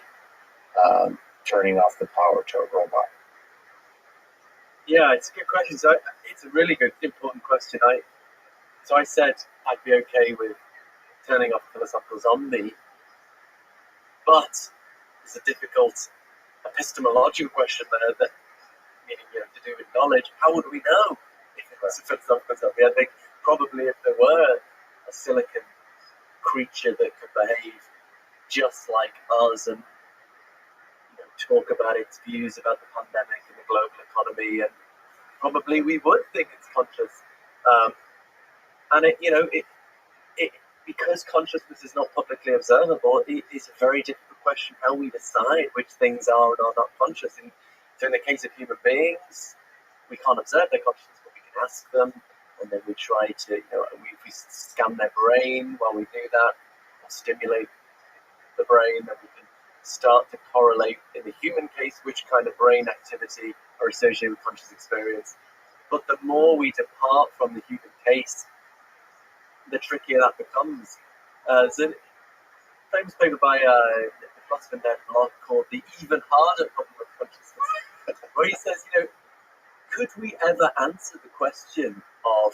turning off the power to a robot? Yeah, it's a good question. So it's a really good, important question. I said I'd be okay with turning off a philosophical zombie, but it's a difficult epistemological question there, that meaning to do with knowledge. How would we know if it was a philosophical zombie? I think probably if there were a silicon creature that could behave just like us and talk about its views about the pandemic and the global economy, and probably we would think it's conscious. And because consciousness is not publicly observable, it is a very difficult question how we decide which things are and are not conscious. And so in the case of human beings, we can't observe their consciousness, but we can ask them, and then we try to, we scan their brain while we do that, or stimulate the brain, and we can start to correlate, in the human case, which kind of brain activity are associated with conscious experience. But the more we depart from the human case, the trickier that becomes. There's a famous paper by a philosopher named called The Even Harder Problem of Consciousness, where he says, could we ever answer the question of,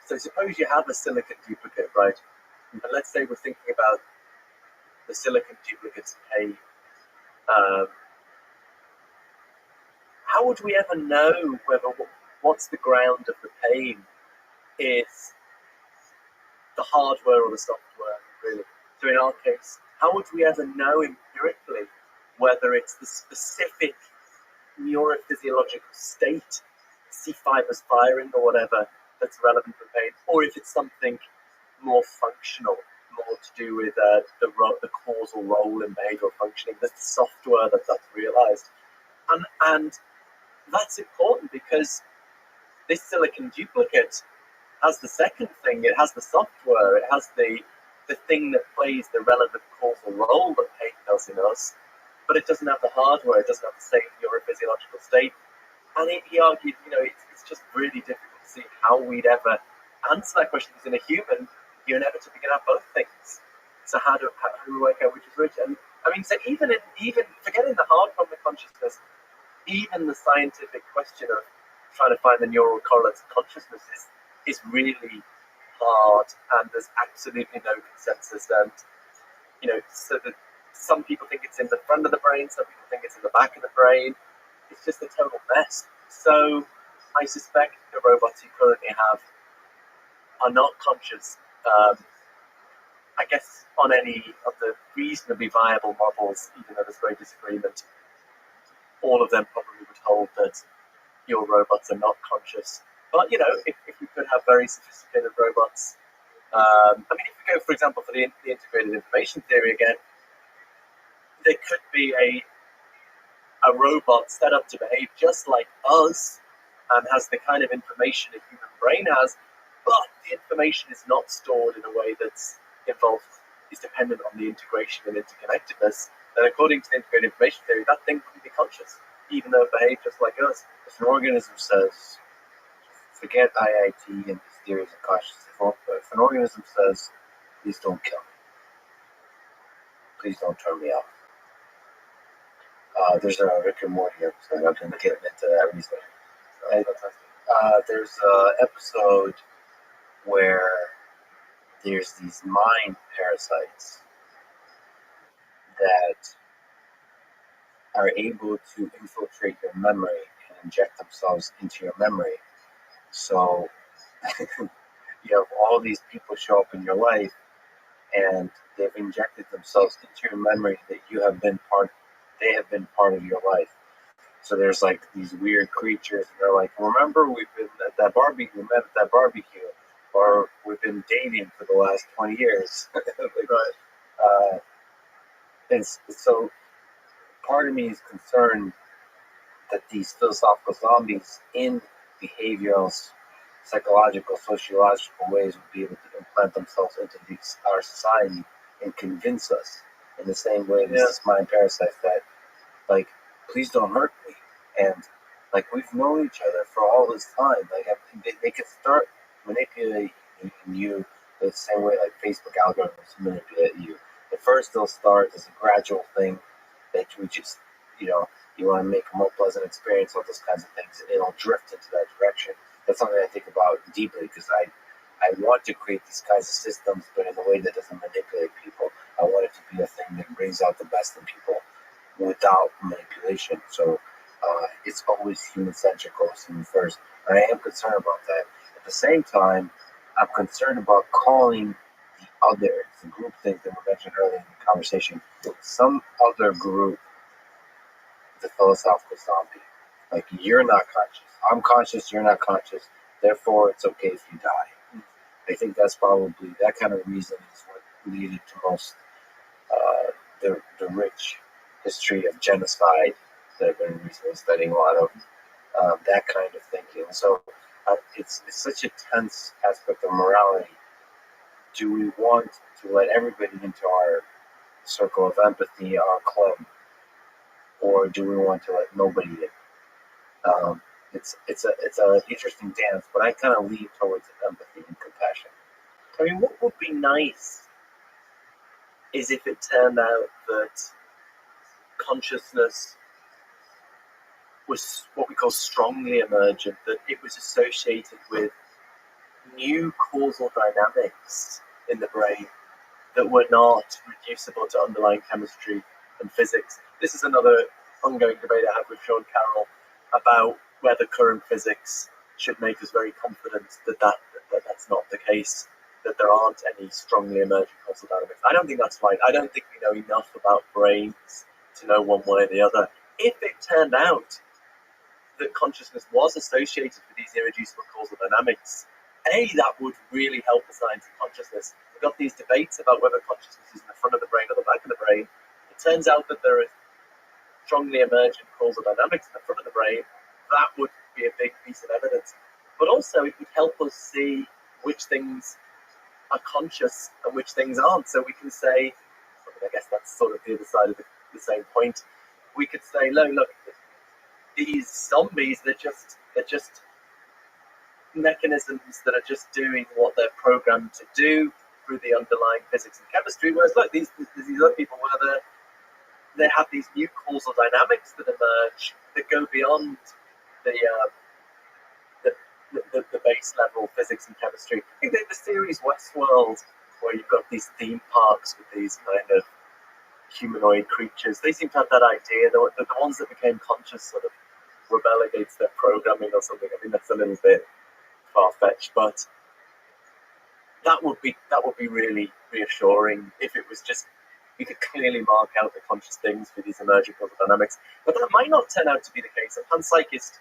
so suppose you have a silicon duplicate, right? And let's say we're thinking about the silicon duplicate's pain. How would we ever know whether what's the ground of the pain is the hardware or the software, really? So in our case, how would we ever know empirically whether it's the specific neurophysiological state, C fibers firing or whatever, that's relevant for pain, or if it's something more functional, more to do with the causal role in behavioral functioning, the software that's realized. And that's important because this silicon duplicate has the second thing. It has the software. It has the thing that plays the relevant causal role that pain does in us, but it doesn't have the hardware. It doesn't have the same neurophysiological state. And he argued, it's just really difficult to see how we'd ever answer that question. Because in a human, you're inevitably going to have both things. So how do we work out which is which? And I mean, so even forgetting the hard problem of consciousness, even the scientific question of trying to find the neural correlates of consciousness is really hard, and there's absolutely no consensus. And so that some people think it's in the front of the brain, some people think it's in the back of the brain. It's just a total mess. So I suspect the robots you currently have are not conscious. I guess on any of the reasonably viable models, even though there's great disagreement, all of them probably would hold that your robots are not conscious. But if we could have very sophisticated robots, if we go, for example, for the integrated information theory again, there could be a robot set up to behave just like us and has the kind of information a human brain has, but the information is not stored in a way that's is dependent on the integration and interconnectedness. Then according to the integrated information theory, that thing wouldn't be conscious, even though it behaved just like us. If an organism says, forget IIT and these theories of consciousness, but if an organism says, please don't kill me, please don't turn me off. There's a Rick and Morty episode. I'm going to get into that recently. There's an episode where there's these mind parasites that are able to infiltrate your memory and inject themselves into your memory. So you have all these people show up in your life, and they've injected themselves into your memory that they have been part of your life. So there's like these weird creatures, and they're like, remember we met at that barbecue, or we've been dating for the last 20 years. And so part of me is concerned that these philosophical zombies in behavioral, psychological, sociological ways would be able to implant themselves into our society and convince us in the same way this mind parasites that, like, please don't hurt me. And, like, we've known each other for all this time. Like, they could start manipulating you the same way, like, Facebook algorithms manipulate you. At first, they'll start as a gradual thing that we just, you want to make a more pleasant experience, all those kinds of things, and it'll drift into that direction. That's something I think about deeply because I want to create these kinds of systems, but in a way that doesn't manipulate people. I want it to be a thing that brings out the best in people without manipulation. So it's always human-centric, always human first. And I am concerned about that. At the same time, I'm concerned about calling the other, the group things that were mentioned earlier in the conversation, some other group, the philosophical zombie. Like, you're not conscious. I'm conscious, you're not conscious. Therefore, it's okay if you die. I think that's probably, that kind of reason is what leaded to most, the rich history of genocide that I've been recently studying a lot of, that kind of thinking. So it's such a tense aspect of morality. Do we want to let everybody into our circle of empathy, our club, or do we want to let nobody in? It's an interesting dance, but I kind of lean towards empathy and compassion. I mean, what would be nice is if it turned out that consciousness was what we call strongly emergent, that it was associated with new causal dynamics in the brain that were not reducible to underlying chemistry and physics. This is another ongoing debate I have with Sean Carroll about whether current physics should make us very confident that that's not the case, that there aren't any strongly emergent causal dynamics. I don't think that's right. I don't think we know enough about brains to know one way or the other. If it turned out that consciousness was associated with these irreducible causal dynamics, that would really help the science of consciousness. We've got these debates about whether consciousness is in the front of the brain or the back of the brain. It turns out that there is strongly emergent causal dynamics in the front of the brain. That would be a big piece of evidence. But also, it would help us see which things are conscious and which things aren't. So we can say, I guess that's sort of the other side of the same point. We could say, look, these zombies, they're just mechanisms that are just doing what they're programmed to do through the underlying physics and chemistry. Whereas, look, these other people, whether they have these new causal dynamics that emerge that go beyond the base level physics and chemistry. I think the series Westworld, where you've got these theme parks with these kind of humanoid creatures, they seem to have that idea. The ones that became conscious sort of rebel against their programming or something. I think that's a little bit far-fetched, but that would be really reassuring if it was just we could clearly mark out the conscious things for these emerging causal dynamics. But that might not turn out to be the case. A panpsychist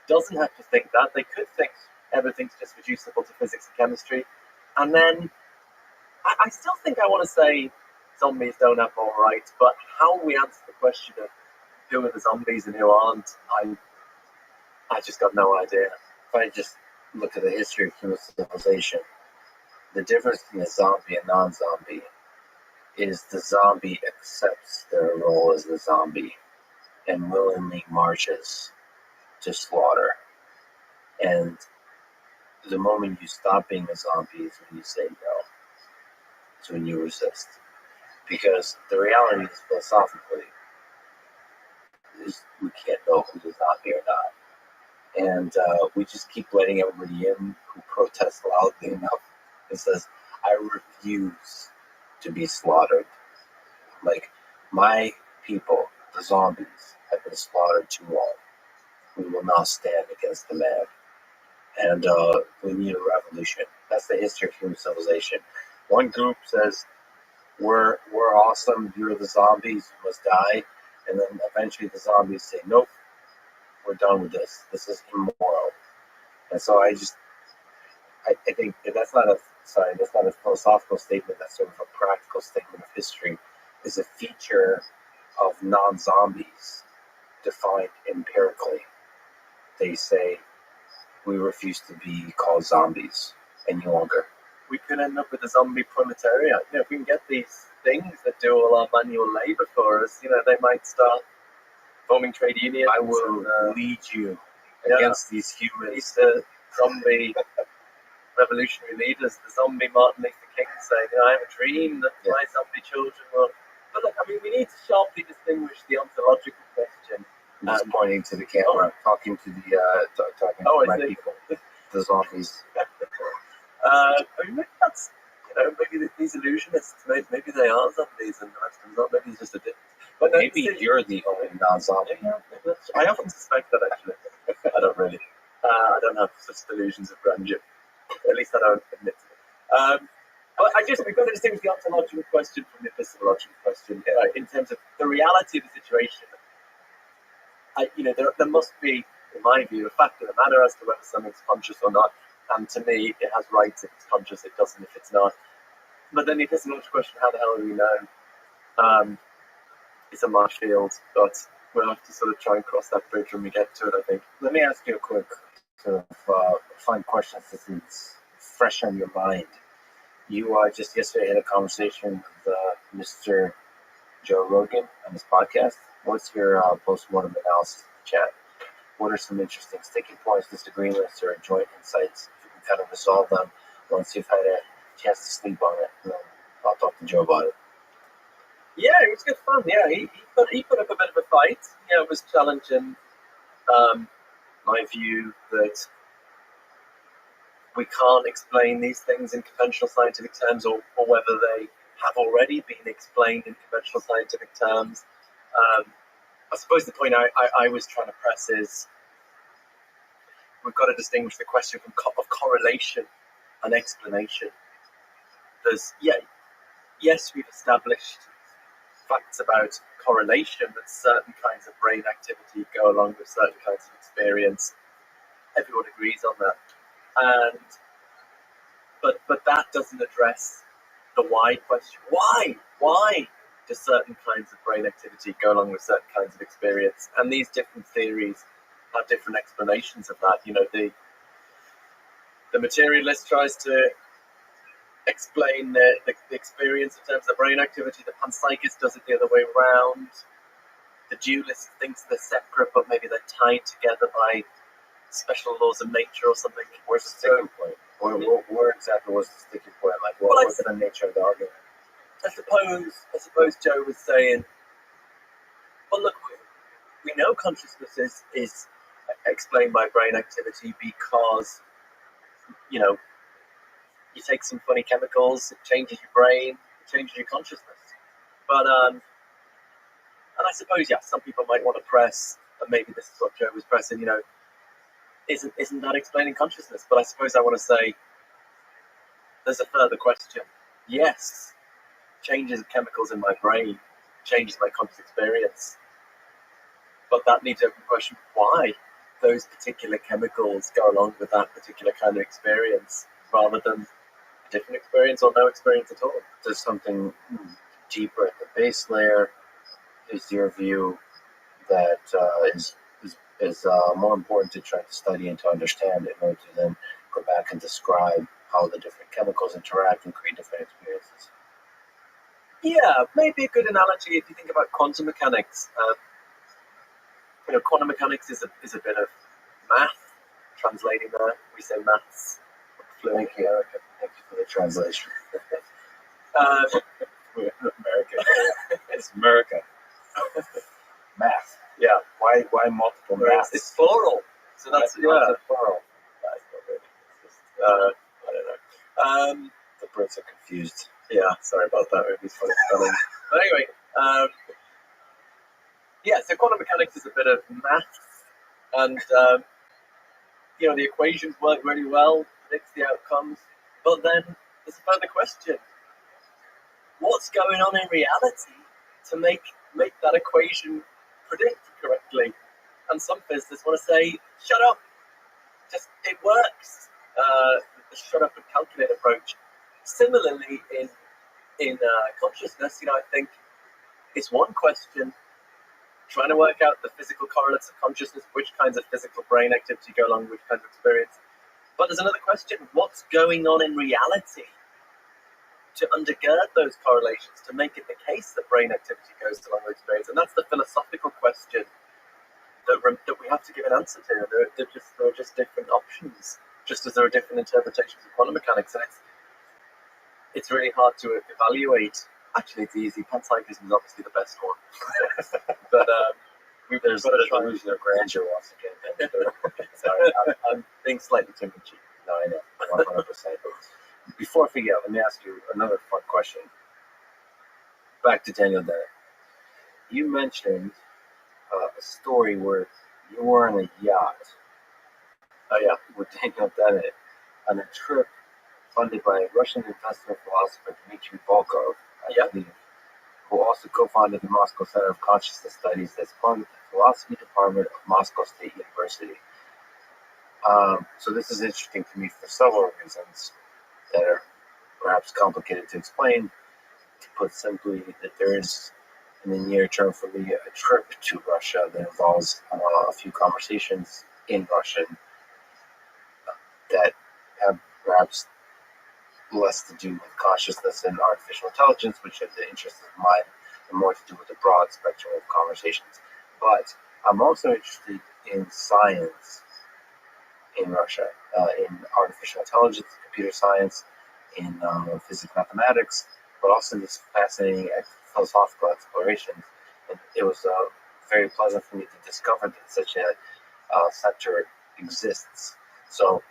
doesn't have to think that. They could think everything's just reducible to physics and chemistry. And then I still think I want to say zombies don't have moral rights, but how we answer the question of who are the zombies and who aren't, I just got no idea. If I just look at the history of human civilization, the difference between a zombie and non-zombie is the zombie accepts their role as the zombie and willingly marches to slaughter. And the moment you stop being a zombie is when you say no. It's when you resist. Because the reality is, philosophically, is we can't know who's a zombie or not. And we just keep letting everybody in who protests loudly enough and says, I refuse to be slaughtered. Like, my people, the zombies, have been slaughtered too long. We will not stand against the man. And we need a revolution. That's the history of human civilization. One group says, we're awesome, you're the zombies, you must die. And then eventually the zombies say, nope, we're done with this. This is immoral. And so I think that's not a philosophical statement, that's sort of a practical statement of history, is a feature of non-zombies defined empirically. They say, we refuse to be called zombies any longer. we could end up with a zombie proletariat. You know, if we can get these things that do all our manual labor for us, you know, they might start forming trade unions. I will lead you yeah, against these humans. These zombie revolutionary leaders, the zombie Martin Luther King saying, you know, I have a dream that my zombie children will. But look, I mean, we need to sharply distinguish the ontological question. I'm just pointing to the camera, talking to the talking to my people, the zombies. I mean, maybe that's, you know, maybe these illusionists, maybe they are zombies and the rest of them not. Maybe it's just a difference. But maybe you're the only non-zombie. I often suspect that, actually. I don't really. I don't have such delusions of grandeur. At least I don't admit to it. But I guess we've got to distinguish the ontological question from the epistemological question, right? In terms of the reality of the situation. You know, there must be, in my view, a fact of the matter as to whether something's conscious or not. And to me, it has rights if it's conscious, it doesn't if it's not. But then the epistemological question, how the hell do we know? It's a marsh field, but we'll have to sort of try and cross that bridge when we get to it, I think. Let me ask you a quick sort of fun question since it's fresh on your mind. You just yesterday had a conversation with Mr. Joe Rogan on his podcast. What's your post-mortem analysis of the chat? What are some interesting sticking points, disagreements, or joint insights? If you can kind of resolve them once you've had a chance to sleep on it, and then I'll talk to Joe about it. Yeah, it was good fun. Yeah, he put up a bit of a fight. Yeah, it was challenging my view that we can't explain these things in conventional scientific terms, or whether they have already been explained in conventional scientific terms. I suppose the point I was trying to press is we've got to distinguish the question of correlation and explanation. Yes, we've established facts about correlation, that certain kinds of brain activity go along with certain kinds of experience. Everyone agrees on that. But that doesn't address the why question. Why do certain kinds of brain activity go along with certain kinds of experience? And these different theories have different explanations of that. You know, the materialist tries to explain the experience in terms of brain activity. The panpsychist does it the other way around. The dualist thinks they're separate, but maybe they're tied together by special laws of nature or something. Where's the sticking point? Where exactly was the sticking point? Like, what was the nature of the argument? I suppose Joe was saying, well, look, we know consciousness is explained by brain activity because, you know, you take some funny chemicals, it changes your brain, it changes your consciousness. But, and I suppose, yeah, some people might want to press, and maybe this is what Joe was pressing, you know, isn't that explaining consciousness? But I suppose I want to say, there's a further question. Yes, changes of chemicals in my brain changes my conscious experience. But that needs to open the question, why those particular chemicals go along with that particular kind of experience rather than a different experience or no experience at all? There's something deeper at the base layer. Is your view that is more important to try to study and to understand in order to then go back and describe how the different chemicals interact and create different experiences? Yeah, maybe a good analogy if you think about quantum mechanics. You know, quantum mechanics is a bit of math. Translating there, we say maths. Thank you, Erica. Thank you for the translation. America. It's America. Math. Yeah. Why multiple maths? It's plural. So that's plural. I don't know. The Brits are confused. Yeah, sorry about that. Maybe it's funny spelling. But anyway, yeah, so quantum mechanics is a bit of maths, and you know, the equations work really well, predicts the outcomes, but then there's a further question. What's going on in reality to make that equation predict correctly? And some physicists want to say, shut up, just it works. The shut up and calculate approach. Similarly, in consciousness, you know, I think it's one question trying to work out the physical correlates of consciousness, which kinds of physical brain activity go along with which kinds of experience. But there's another question: what's going on in reality to undergird those correlations, to make it the case that brain activity goes along with experience? And that's the philosophical question that we have to give an answer to. There are just different options, just as there are different interpretations of quantum mechanics, and it's really hard to evaluate. Actually, it's easy. Panpsychism is obviously the best one, but there's an illusion of grandeur once again. Sorry, I'm being slightly tongue-in-cheek. No, I know, 100%. Before I forget, let me ask you another fun question. Back to Daniel Dennett. You mentioned a story where you were on a yacht. Oh yeah, with Daniel Dennett on a trip funded by Russian investor philosopher Dmitry Volkov, I believe, who also co-founded the Moscow Center of Consciousness Studies as part of the philosophy department of Moscow State University. So this is interesting to me for several reasons that are perhaps complicated to explain. To put simply, that there is, in the near term for me, a trip to Russia that involves a few conversations in Russian that have perhaps less to do with consciousness and artificial intelligence, which are the interests of mine, and more to do with the broad spectrum of conversations. But I'm also interested in science in Russia, in artificial intelligence, computer science, in physics, mathematics, but also this fascinating philosophical explorations. And it was very pleasant for me to discover that such a center exists. So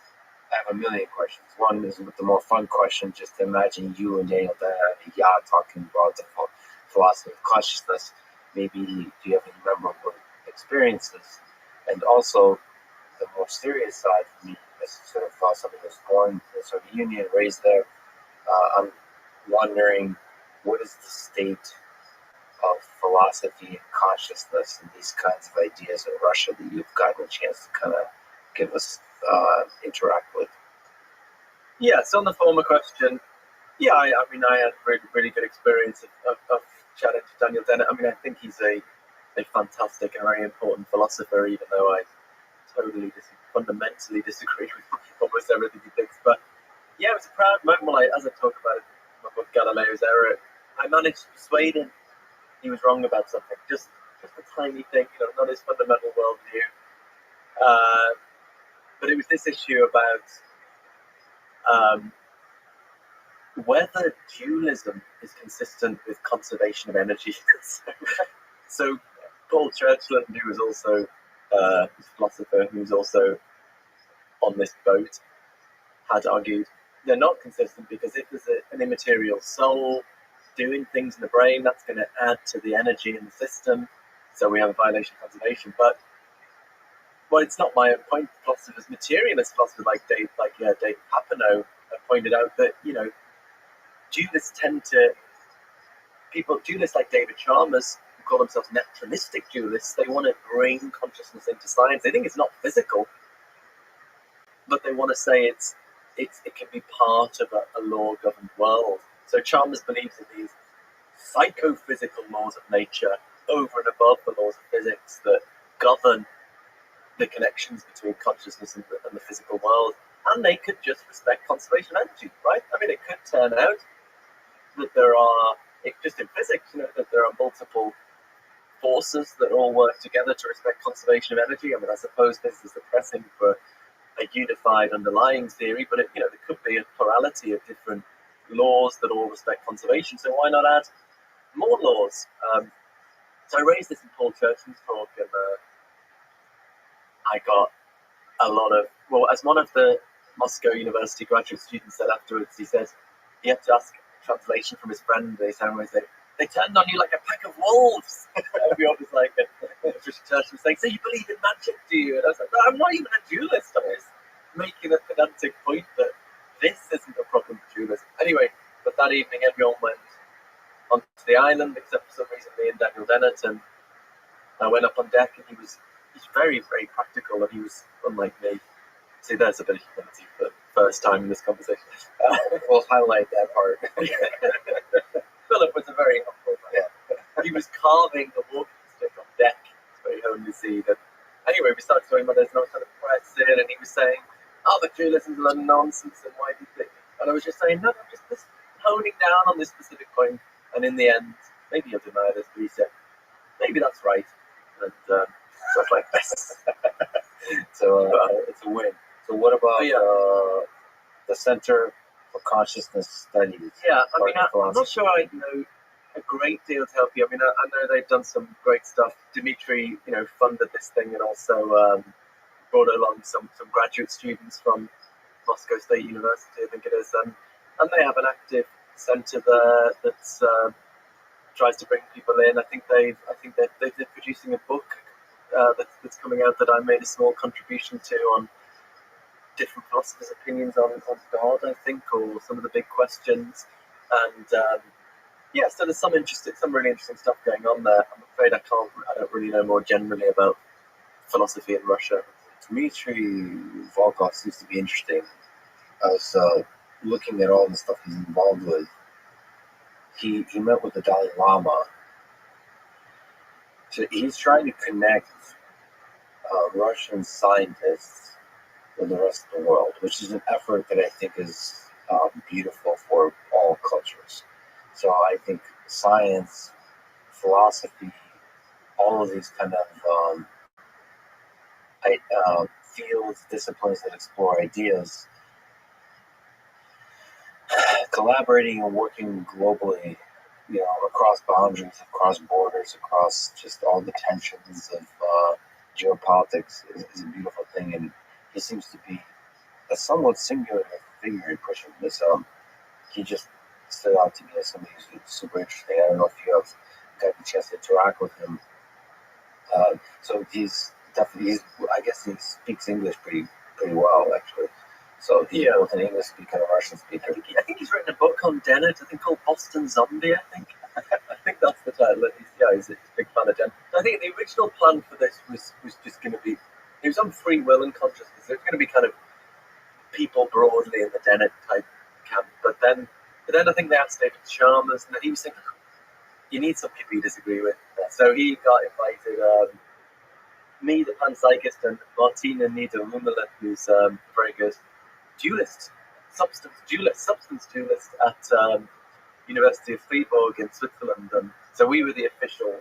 I have a million questions. One is the more fun question, just to imagine you and Daniel Dennett on a yacht talking about the philosophy of consciousness. Maybe do you have any memorable experiences? And also, the more serious side for me, as sort of somebody who was born in the Soviet Union, raised there, I'm wondering, what is the state of philosophy and consciousness and these kinds of ideas in Russia that you've gotten a chance to kind of give us, interact with? Yeah, so on the former question, yeah, I mean, I had really good experience of chatting to Daniel Dennett. I mean, I think he's a fantastic and very important philosopher, even though I fundamentally disagree with almost everything he thinks. But yeah, it was a proud moment. Well, as I talk about it in my book Galileo's Error, I managed to persuade him he was wrong about something, just a tiny thing, not his fundamental worldview. But it was this issue about whether dualism is consistent with conservation of energy. So Paul Churchland, who was also a philosopher, who was also on this boat, had argued they're not consistent, because if there's an immaterial soul doing things in the brain, that's going to add to the energy in the system, so we have a violation of conservation. But it's not my own point. Philosophers, materialist philosophers like Dave Papineau have pointed out that dualists dualists like David Chalmers, who call themselves naturalistic dualists, they want to bring consciousness into science. They think it's not physical, but they want to say it can be part of a law-governed world. So Chalmers believes in these psychophysical laws of nature over and above the laws of physics that govern the connections between consciousness and the physical world, and they could just respect conservation of energy, right? I mean, it could turn out that just in physics, that there are multiple forces that all work together to respect conservation of energy. I mean, I suppose this is the pressing for a unified underlying theory, but there could be a plurality of different laws that all respect conservation. So why not add more laws? So I raised this in Paul Churchland's talk, and I got a lot of, as one of the Moscow University graduate students said afterwards, he said he had to ask a translation from his friend. They turned on you like a pack of wolves. Everyone was like, Church was saying, so you believe in magic, do you? And I was like, no, I'm not even a dualist. I was making a pedantic point that this isn't a problem for dualism. Anyway, but that evening everyone went onto the island, except for some reason me and Daniel Dennett, and I went up on deck, and he's very, very practical, and he was unlike me. See, there's a bit of humility for the first time in this conversation. We'll highlight that part. Philip was a very humble man. Yeah. He was carving the walking stick on deck. It's very homely scene. And anyway, we started talking about there's no kind of press in, and he was saying, materialism is a lot of nonsense, and why do you think? And I was just saying, no, I'm just honing down on this specific point, and in the end, maybe you'll deny this, but he said, maybe that's right, and stuff like this. So it's a win. So what about the Center for Consciousness Studies? Yeah, I mean, I'm not sure I know a great deal to help you. I mean, I know they've done some great stuff. Dimitri, funded this thing and also brought along some graduate students from Moscow State University, I think it is, and they have an active centre there that's tries to bring people in. I think they're producing a book that's coming out that I made a small contribution to on different philosophers' opinions on God, I think, or some of the big questions. And so there's some really interesting stuff going on there. I'm afraid I don't really know more generally about philosophy in Russia. Dmitry Volkov seems to be interesting. I was looking at all the stuff he's involved with. He met with the Dalai Lama. So he's trying to connect Russian scientists with the rest of the world, which is an effort that I think is beautiful for all cultures. So I think science, philosophy, all of these kind of fields, disciplines that explore ideas, collaborating and working globally, across boundaries, across borders, across just all the tensions of geopolitics is a beautiful thing. And he seems to be a somewhat singular figure in pushing this. He just stood out to me as somebody who's super interesting. I don't know if you have got the chance to interact with him. So he's definitely, I guess he speaks English pretty well, actually. So he's both an English speaker and a Russian speaker. I think he's written a book on Dennett, I think called Boston Zombie, I think. I think that's the title. He's a big fan of Dennett. I think the original plan for this was just going to be, it was on free will and consciousness. It was going to be kind of people broadly in the Dennett type camp. But then I think they asked David Chalmers, and then he was thinking, you need some people you disagree with. So he got invited, me, the panpsychist, and Martina Niedermummelen, who's very good substance dualist at University of Fribourg in Switzerland. And so we were the official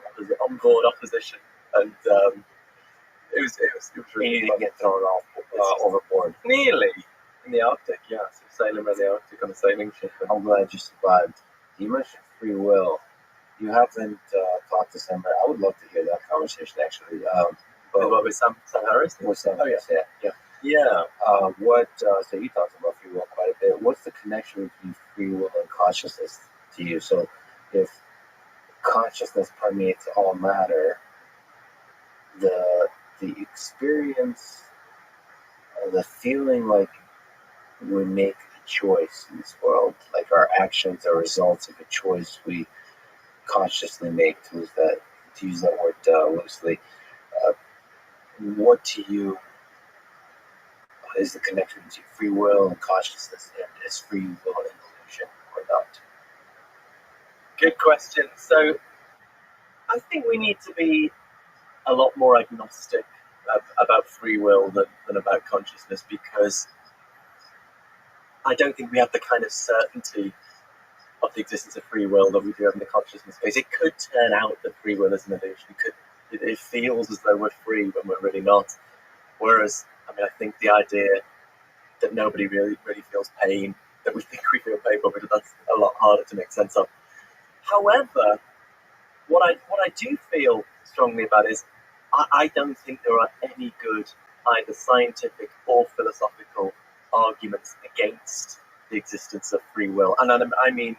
on-board opposition, and it was really fun. Get thrown off overboard. Nearly in the Arctic, so sailing around the Arctic on a sailing ship. I'm glad you survived. You mentioned free will. You haven't talked to Sam. I would love to hear that conversation, actually. But what with Sam Harris? With Sam Harris, yeah. So you talked about free will quite a bit. What's the connection between free will and consciousness to you? So if consciousness permeates all matter, the experience, the feeling like we make a choice in this world, like our actions are results of a choice we consciously make, to use that word loosely. What to you is the connection between free will and consciousness, and is free will an illusion or not? Good question. So I think we need to be a lot more agnostic about free will than about consciousness, because I don't think we have the kind of certainty of the existence of free will that we do have in the consciousness space. It could turn out that free will is an illusion. It feels as though we're free when we're really not. Whereas, I think the idea that nobody really feels pain, that we think we feel pain, but that's a lot harder to make sense of. However, what I do feel strongly about is I don't think there are any good either scientific or philosophical arguments against the existence of free will. And I mean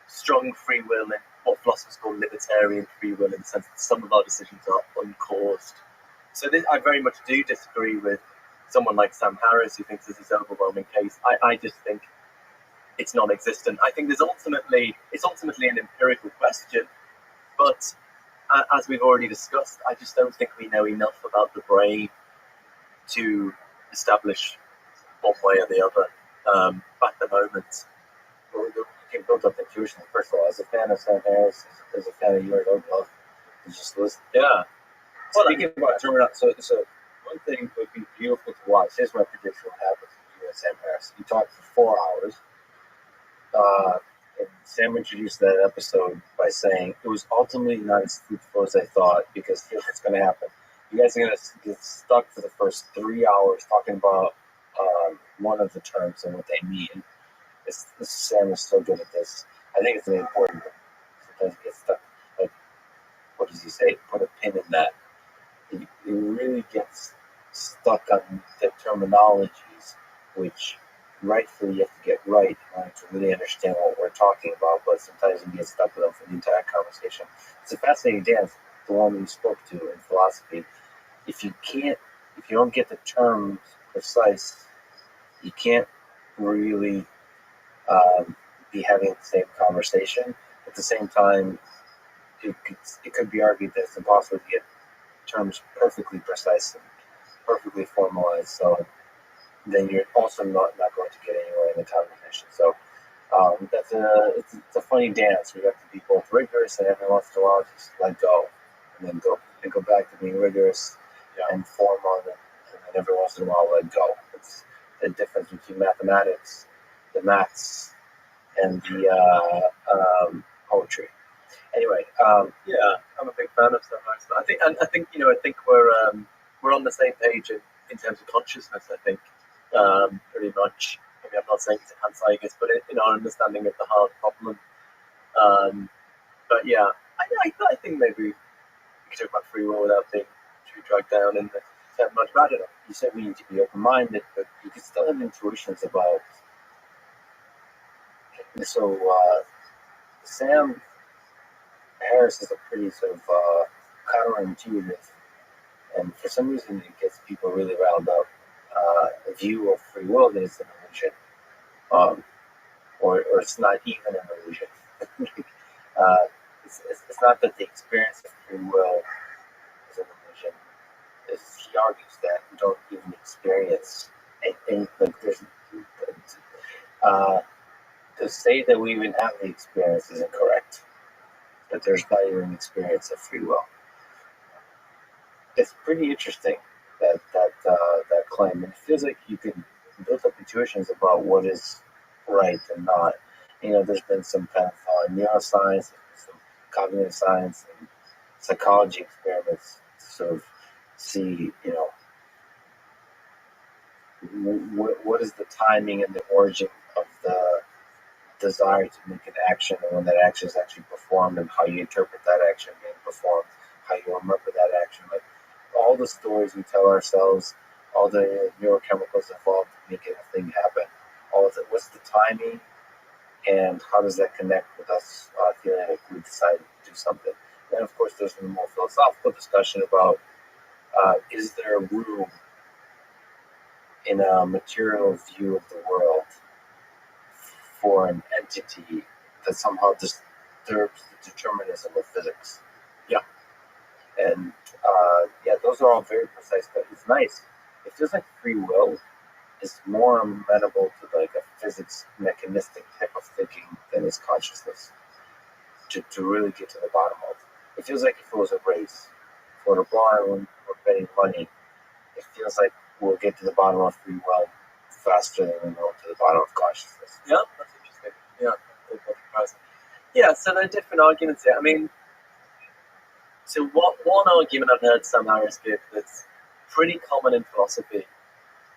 strong free will in what philosophers call libertarian free will, in the sense that some of our decisions are uncaused. So I very much do disagree with someone like Sam Harris, who thinks this is an overwhelming case. I just think it's non-existent. I think it's ultimately an empirical question, but as we've already discussed, I just don't think we know enough about the brain to establish one way or the other at the moment. Well, we can build up intuition. First of all, as a fan of Sam Harris, as a fan of yours, I would love to just listen. Yeah. Speaking about turning up, so one thing would be beautiful to watch. Here's my prediction will happen. with Sam Harris. He talked for 4 hours. And Sam introduced that episode by saying it was ultimately not as fruitful as I thought, because here's what's going to happen. You guys are going to get stuck for the first 3 hours talking about one of the terms and what they mean. Sam is so good at this. I think it's really important. Sometimes you get stuck. Like, what does he say? Put a pin in that. It really gets stuck on the terminologies, which rightfully you have to get right in order to really understand what we're talking about, but sometimes you get stuck with them for the entire conversation. It's a fascinating dance, the one we spoke to in philosophy. If you don't get the terms precise, you can't really be having the same conversation. At the same time, it could be argued that it's impossible to get terms perfectly precise and perfectly formalized. So then you're also not going to get anywhere in the conversation. So it's a funny dance. We have to be both rigorous and every once in a while just let go, and then go back to being rigorous and form on it, and then every once in a while let go. It's the difference between mathematics, the maths, and the poetry. Anyway, yeah, I'm a big fan of Sam Harris. I think we're on the same page in terms of consciousness. I think pretty much. I mean, I'm not saying it's a hand-signers, but in our understanding of the hard problem. But yeah, I think maybe we could talk about free will without being too dragged down in the term much. I don't know. You said we need to be open-minded, but you can still have intuitions about. So Sam Harris is a pretty sort of counterintuitive, and for some reason it gets people really riled up. A view of free will that is an illusion, or it's not even an illusion. It's not that the experience of free will is an illusion. He argues that we don't even experience anything. Like there's to say that we even have the experience is incorrect. That there's not even an experience of free will. It's pretty interesting that claim. And it feels like you can build up intuitions about what is right and not. There's been some kind of neuroscience, some cognitive science, and psychology experiments to sort of see, what is the timing and the origin of the desire to make an action, and when that action is actually performed, and how you interpret that action being performed, how you remember that action. Like all the stories we tell ourselves, all the neurochemicals involved making a thing happen, all of it. What's the timing, and how does that connect with us feeling like we decided to do something? And of course, there's a more philosophical discussion about is there room in a material view of the world for an entity that somehow disturbs the determinism of physics? Yeah. And those are all very precise, but it's nice. It feels like free will is more amenable to like a physics mechanistic type of thinking than is consciousness to really get to the bottom of. It feels like if it was a race, for the blind or betting money, it feels like we'll get to the bottom of free will faster than we go to the bottom of consciousness. Yeah, that's interesting. Yeah, so there are different arguments here. I mean, so one argument I've heard Sam Harris give that's pretty common in philosophy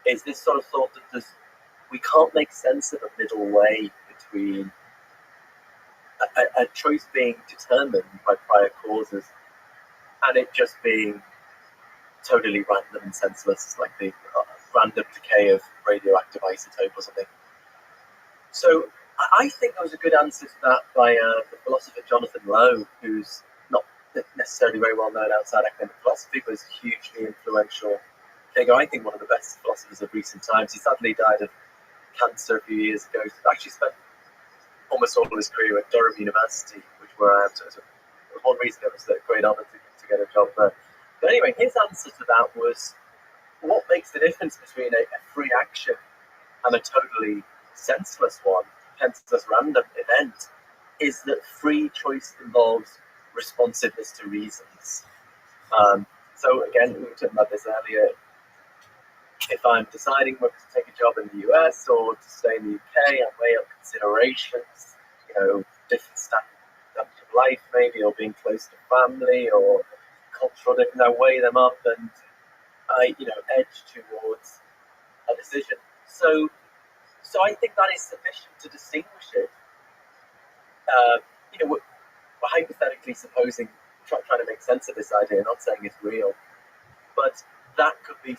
is this sort of thought that we can't make sense of a middle way between a choice being determined by prior causes and it just being totally random and senseless, like the random decay of radioactive isotope or something. So I think there was a good answer to that by the philosopher Jonathan Lowe, who's not necessarily very well known outside academic philosophy, but is a hugely influential figure. I think one of the best philosophers of recent times. He sadly died of cancer a few years ago. He actually spent almost all of his career at Durham University, which where I am. So one reason it was a great honour to get a job there. But anyway, his answer to that was, what makes the difference between a free action and a totally senseless one, senseless random event, is that free choice involves responsiveness to reasons. So again, we were talking about this earlier. if I'm deciding whether to take a job in the US or to stay in the UK, I weigh up considerations, different standards of life maybe, or being close to family, or cultural difference. I weigh them up and I, edge towards a decision. So I think that is sufficient to distinguish it. We're hypothetically supposing, trying to make sense of this idea, not saying it's real, but that could be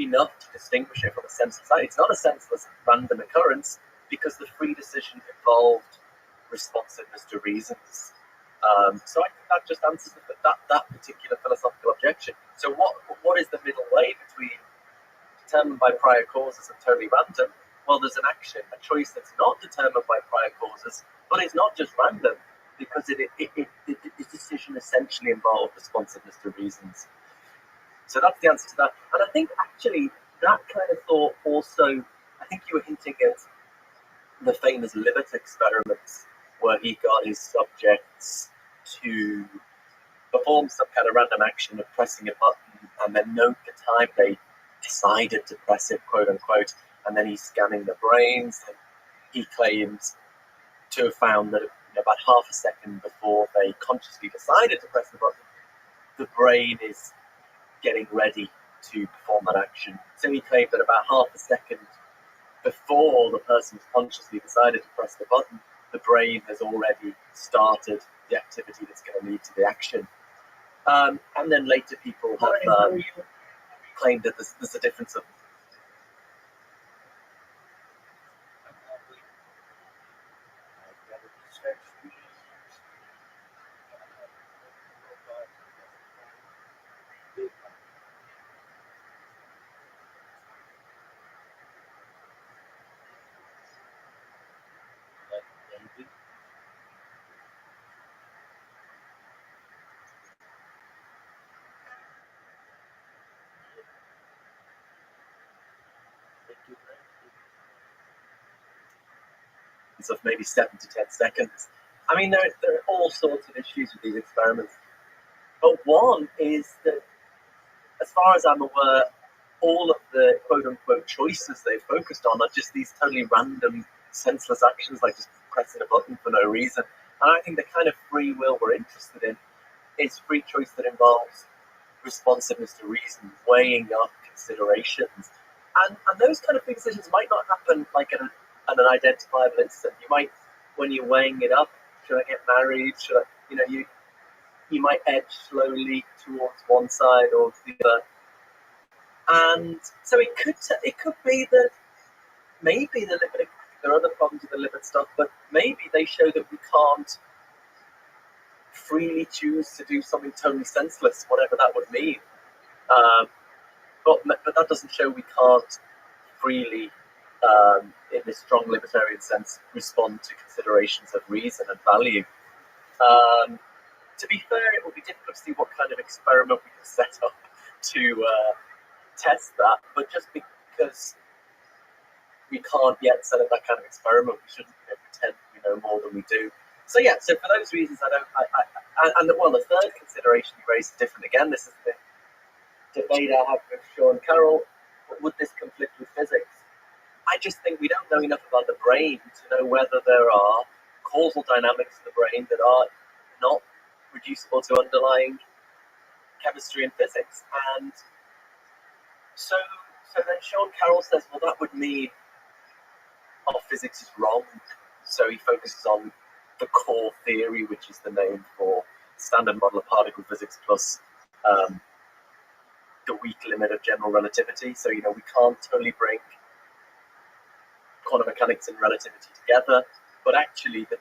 enough to distinguish it from a senseless act. It's not a senseless random occurrence because the free decision involved responsiveness to reasons. So I think that just answers that particular philosophical objection. So what is the middle way between determined by prior causes and totally random? Well, there's an action, a choice that's not determined by prior causes, but it's not just random because the decision essentially involved responsiveness to reasons. So that's the answer to that. And I think actually that kind of thought also, I think you were hinting at the famous Libet experiments where he got his subjects to perform some kind of random action of pressing a button and then note the time they decided to press it, quote unquote, and then he's scanning the brains, and he claims to have found that about half a second before they consciously decided to press the button, the brain is getting ready to perform that action. So he claimed that about half a second before the person's consciously decided to press the button, the brain has already started the activity that's going to lead to the action. And then later people have claimed that there's a difference of maybe 7 to 10 seconds. I mean, there are all sorts of issues with these experiments. But one is that, as far as I'm aware, all of the quote-unquote choices they've focused on are just these totally random, senseless actions, like just pressing a button for no reason. And I think the kind of free will we're interested in is free choice that involves responsiveness to reason, weighing up considerations. And those kind of decisions might not happen like at an identifiable instant. You might, when you're weighing it up, should I get married? Should I, you might edge slowly towards one side or the other. And so it could be that maybe the Libet, there are other problems with the Libet stuff, but maybe they show that we can't freely choose to do something totally senseless, whatever that would mean. But that doesn't show we can't freely, in this strong libertarian sense, respond to considerations of reason and value. To be fair, it will be difficult to see what kind of experiment we can set up to test that, but just because we can't yet set up that kind of experiment, we shouldn't pretend we know more than we do. So yeah, so for those reasons, the third consideration you raised is different again. This is the debate I have with Sean Carroll. Would this conflict with physics? I just think we don't know enough about the brain to know whether there are causal dynamics in the brain that are not reducible to underlying chemistry and physics. And so then Sean Carroll says, well, that would mean our physics is wrong. So he focuses on the core theory, which is the name for standard model of particle physics plus the weak limit of general relativity. So, we can't totally bring quantum mechanics and relativity together, but actually the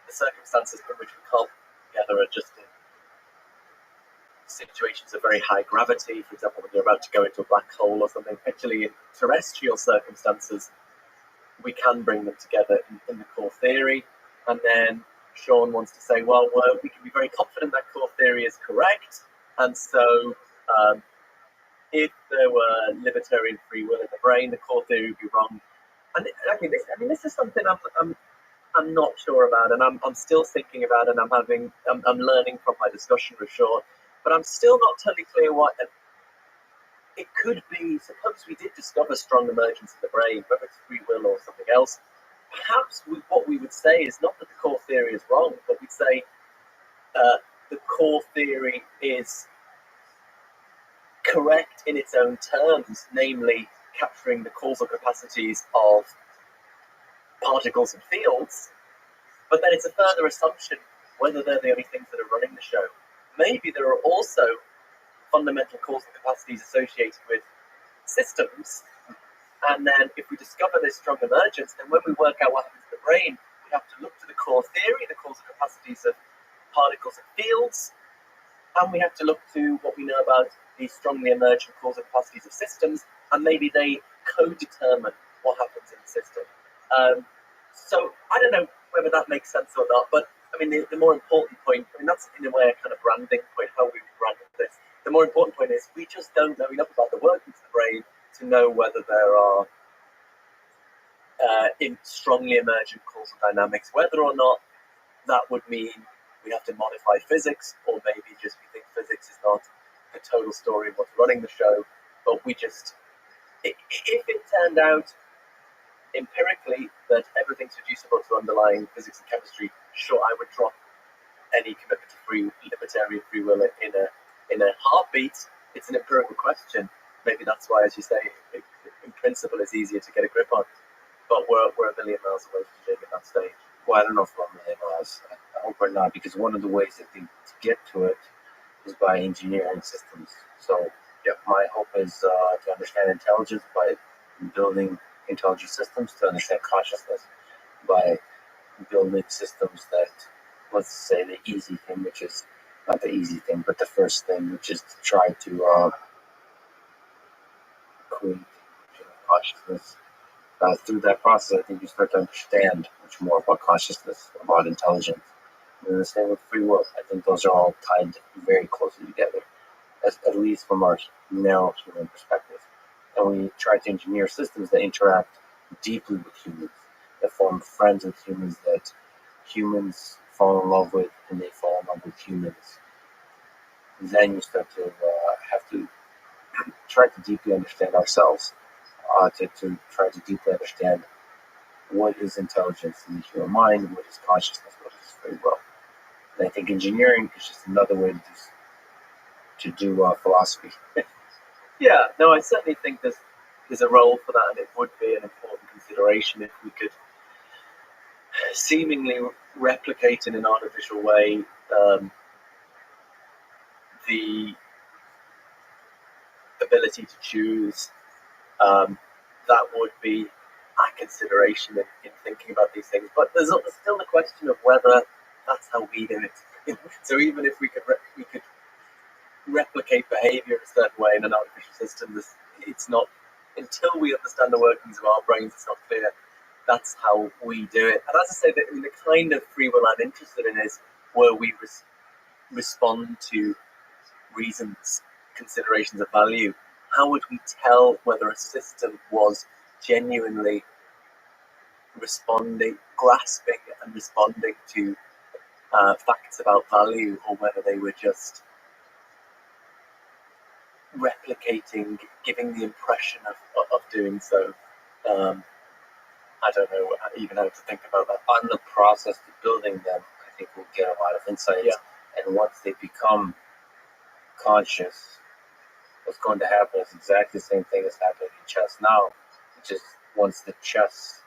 circumstances in which we can't together are just in situations of very high gravity. For example, when you're about to go into a black hole or something. Actually, in terrestrial circumstances, we can bring them together in the core theory. And then Sean wants to say, well, we can be very confident that core theory is correct. And so if there were libertarian free will in the brain, the core theory would be wrong. And this is something I'm not sure about, and I'm still thinking about, and I'm learning from my discussion with Sean. But I'm still not totally clear what, it could be, suppose we did discover strong emergence in the brain, whether it's free will or something else, perhaps what we would say is not that the core theory is wrong, but we'd say the core theory is correct in its own terms, namely capturing the causal capacities of particles and fields, but then it's a further assumption whether they're the only things that are running the show. Maybe there are also fundamental causal capacities associated with systems, and then if we discover this strong emergence, then when we work out what happens to the brain, we have to look to the core theory, the causal capacities of particles and fields, and we have to look to what we know about these strongly emergent causal capacities of systems, and maybe they co-determine what happens in the system. So I don't know whether that makes sense or not, but I mean, the more important point, I mean, that's in a way a kind of branding point, how we brand this. The more important point is we just don't know enough about the workings of the brain to know whether there are in strongly emergent causal dynamics, whether or not that would mean we have to modify physics, or maybe just we think physics is not the total story of what's running the show, but we just, if it turned out empirically that everything's reducible to underlying physics and chemistry, sure, I would drop any commitment to libertarian free will in a heartbeat. It's an empirical question. Maybe that's why, as you say, in principle, it's easier to get a grip on. But we're a million miles away from being at that stage. Well, I don't know if we're a million miles. I hope we're not, because one of the ways I think to get to it is by engineering systems. So, yeah, my hope is to understand intelligence by building intelligent systems, to understand consciousness by building systems that, let's say, the easy thing, which is not the easy thing, but the first thing, which is to try to create consciousness. Through that process, I think you start to understand much more about consciousness, about intelligence. And the same with free will. I think those are all tied very closely together, at least from our narrow human perspective. And we try to engineer systems that interact deeply with humans, that form friends with humans, that humans fall in love with, and they fall in love with humans. Then you start to have to try to deeply understand ourselves, to try to deeply understand what is intelligence in the human mind, what is consciousness, what is free will. And I think engineering is just another way to do philosophy. Yeah, no, I certainly think there's a role for that, and it would be an important consideration if we could seemingly replicate in an artificial way the ability to choose. That would be a consideration in thinking about these things. But there's still the question of whether that's how we do it. So even if we could replicate behavior in a certain way in an artificial system, it's not, until we understand the workings of our brains, it's not clear that's how we do it. And as I say, the kind of free will I'm interested in is where we respond to reasons, considerations of value. How would we tell whether a system was genuinely grasping and responding to facts about value, or whether they were just replicating, giving the impression of doing so? I don't know even how to think about that. On the process of building them, I think we'll get a lot of insights. Yeah. And once they become conscious, what's going to happen is exactly the same thing that's happening in chess now, which is once the chess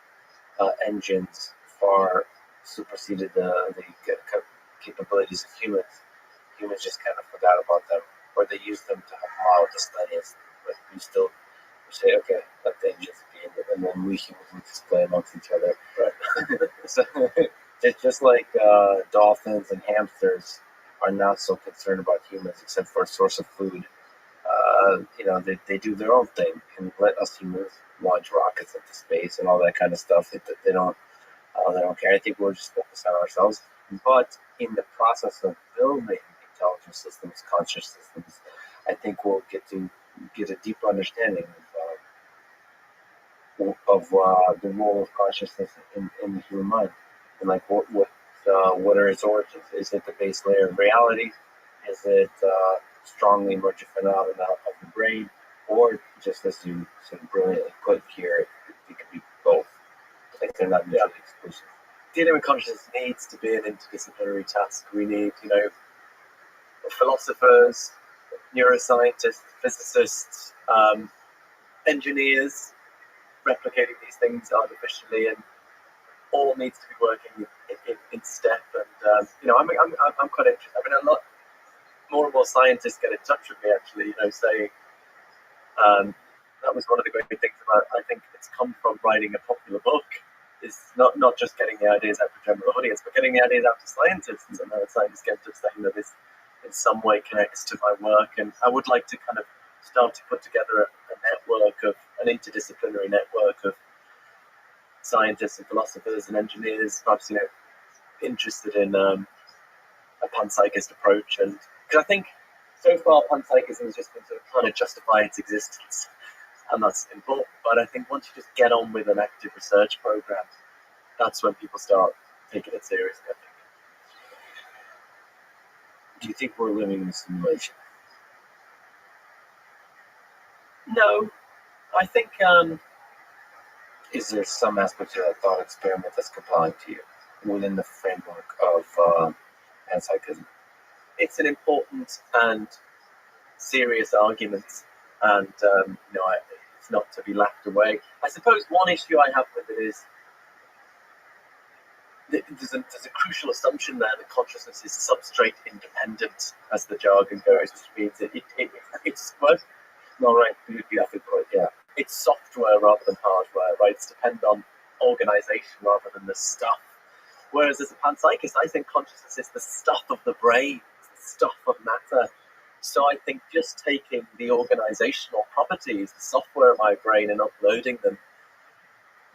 engines far superseded the capabilities of humans just kind of forgot about them, or they used them to allow the studies, but we still say, okay, let the engines be in it, and then we humans will just play amongst each other. Right. So it's just like dolphins and hamsters are not so concerned about humans except for a source of food. They do their own thing and let us humans launch rockets into space and all that kind of stuff. They don't care. I think we're just focused on ourselves. But in the process of building intelligent systems, conscious systems, I think we'll get a deeper understanding of the role of consciousness in the human mind, and like what are its origins? Is it the base layer of reality? Is it strongly emergent phenomena of the brain, or just as you so brilliantly put here, it could be both. Like they're not mutually exclusive. Dealing with consciousness needs to be an interdisciplinary task. We need, philosophers, neuroscientists, physicists, engineers replicating these things artificially, and all needs to be working in step. And I'm quite interested. I mean, a lot more and more scientists get in touch with me actually. Saying that was one of the great things about. I think it's come from writing a popular book. Is not just getting the ideas out to a general audience, but getting the ideas out to scientists, and now scientists get to saying that this in some way connects to my work. And I would like to kind of start to put together a network of an interdisciplinary network of scientists and philosophers and engineers, perhaps interested in a panpsychist approach. And because I think so far panpsychism has just been sort of trying to justify its existence, and that's important. But I think once you just get on with an active research program, that's when people start taking it seriously, I think. Do you think we're living in a simulation? No, I think. Is there some aspect of that thought experiment that's compelling to you within the framework of panpsychism? It's an important and serious argument, and it's not to be laughed away. I suppose one issue I have with it is there's a crucial assumption there that consciousness is substrate independent, as the jargon goes, which means it's what? No, right. You have to put, yeah. It's software rather than hardware, right? It's dependent on organization rather than the stuff. Whereas as a panpsychist, I think consciousness is the stuff of the brain, it's the stuff of matter. So I think just taking the organizational properties, the software of my brain, and uploading them,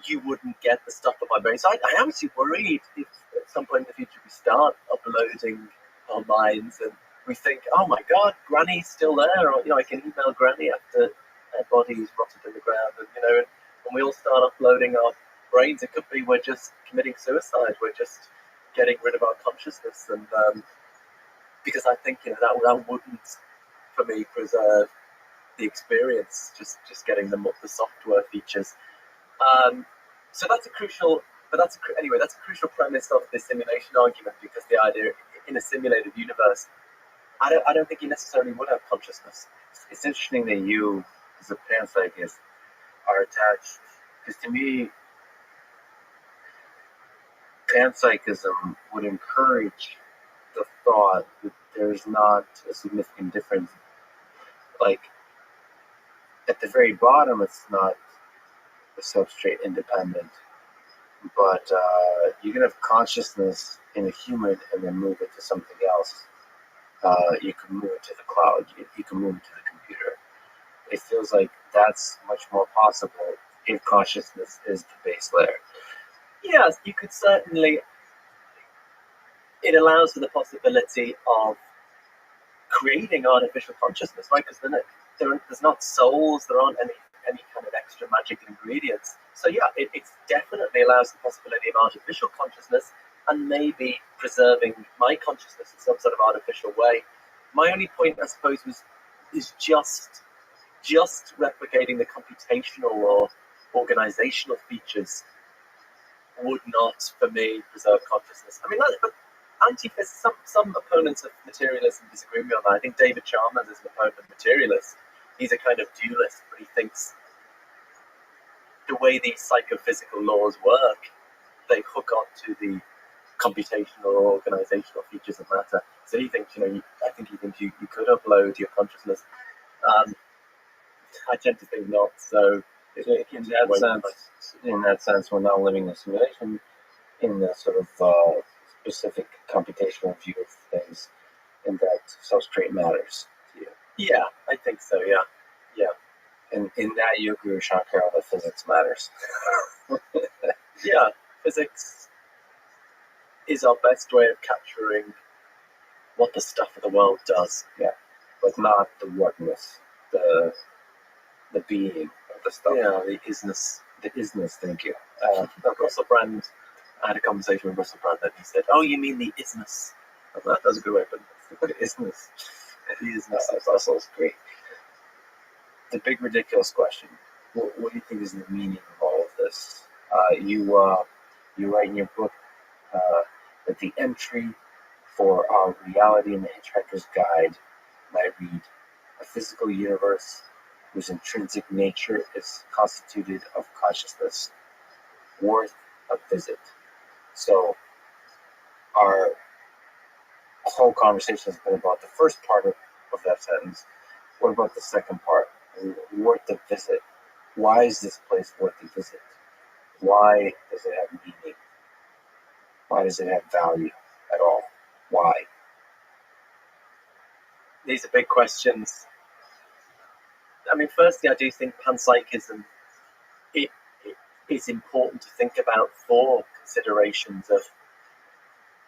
you wouldn't get the stuff of my brain. So I am actually worried if at some point in the future we start uploading our minds and we think, oh my God, Granny's still there, or I can email Granny after her body's rotted in the ground, and when we all start uploading our brains, it could be we're just committing suicide, we're just getting rid of our consciousness, and because I think that wouldn't, for me, preserve the experience. Just getting the software features. So that's a crucial. But that's a crucial premise of the simulation argument, because the idea in a simulated universe, I don't think you necessarily would have consciousness. It's interesting that you, as a panpsychist, are attached, because to me, panpsychism would encourage the thought that there's not a significant difference. Like, at the very bottom, it's not a substrate independent, but you can have consciousness in a human and then move it to something else. You can move it to the cloud, you can move it to the computer. It feels like that's much more possible if consciousness is the base layer. Yes, you could certainly. It allows for the possibility of creating artificial consciousness, right? Because there's not souls, there aren't any kind of extra magic ingredients. So yeah, it definitely allows the possibility of artificial consciousness, and maybe preserving my consciousness in some sort of artificial way. My only point, I suppose, is just replicating the computational or organizational features would not, for me, preserve consciousness. I mean, but some opponents of materialism disagree with me on that. I think David Chalmers is an opponent of materialism. He's a kind of dualist, but he thinks the way these psychophysical laws work, they hook onto the computational or organizational features of matter. So he thinks, I think he thinks you could upload your consciousness. I tend to think not. So in that sense, we're not living in a simulation in the sort of specific computational view of things, in that substrate matters to you. Yeah, I think so. Yeah. And in that, you agree with Sean Carroll that physics matters. Yeah, physics is our best way of capturing what the stuff of the world does. Yeah, but not the whatness, the being of the stuff. Yeah, the isness. The isness, thank you. Russell Brand, I had a conversation with Russell Brand, and he said, "Oh, you mean the isness?" That was a good way of putting it. The isness. The isness. That's also great. the big ridiculous question. What do you think is the meaning of all of this? You write in your book that the entry for our reality in the Hitchhiker's Guide, and I read, a physical universe whose intrinsic nature is constituted of consciousness, worth a visit. So our whole conversation has been about the first part of that sentence. What about the second part? Worth a visit. Why is this place worth a visit? Why does it have meaning? Why does it have value at all? Why? These are big questions. I mean, firstly, I do think panpsychism is important to think about for considerations of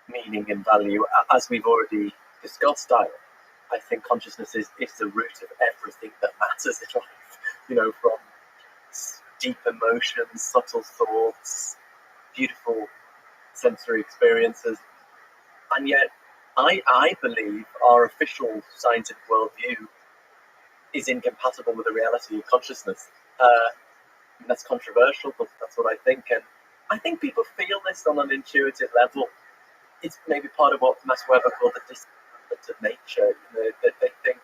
meaning and value. As we've already discussed, I think consciousness is the root of everything that matters in life. You know, from deep emotions, subtle thoughts, beautiful sensory experiences. And yet, I believe our official scientific worldview is incompatible with the reality of consciousness. That's controversial, but that's what I think. And I think people feel this on an intuitive level. It's maybe part of what Max Weber called the discernment of nature. You know, that they think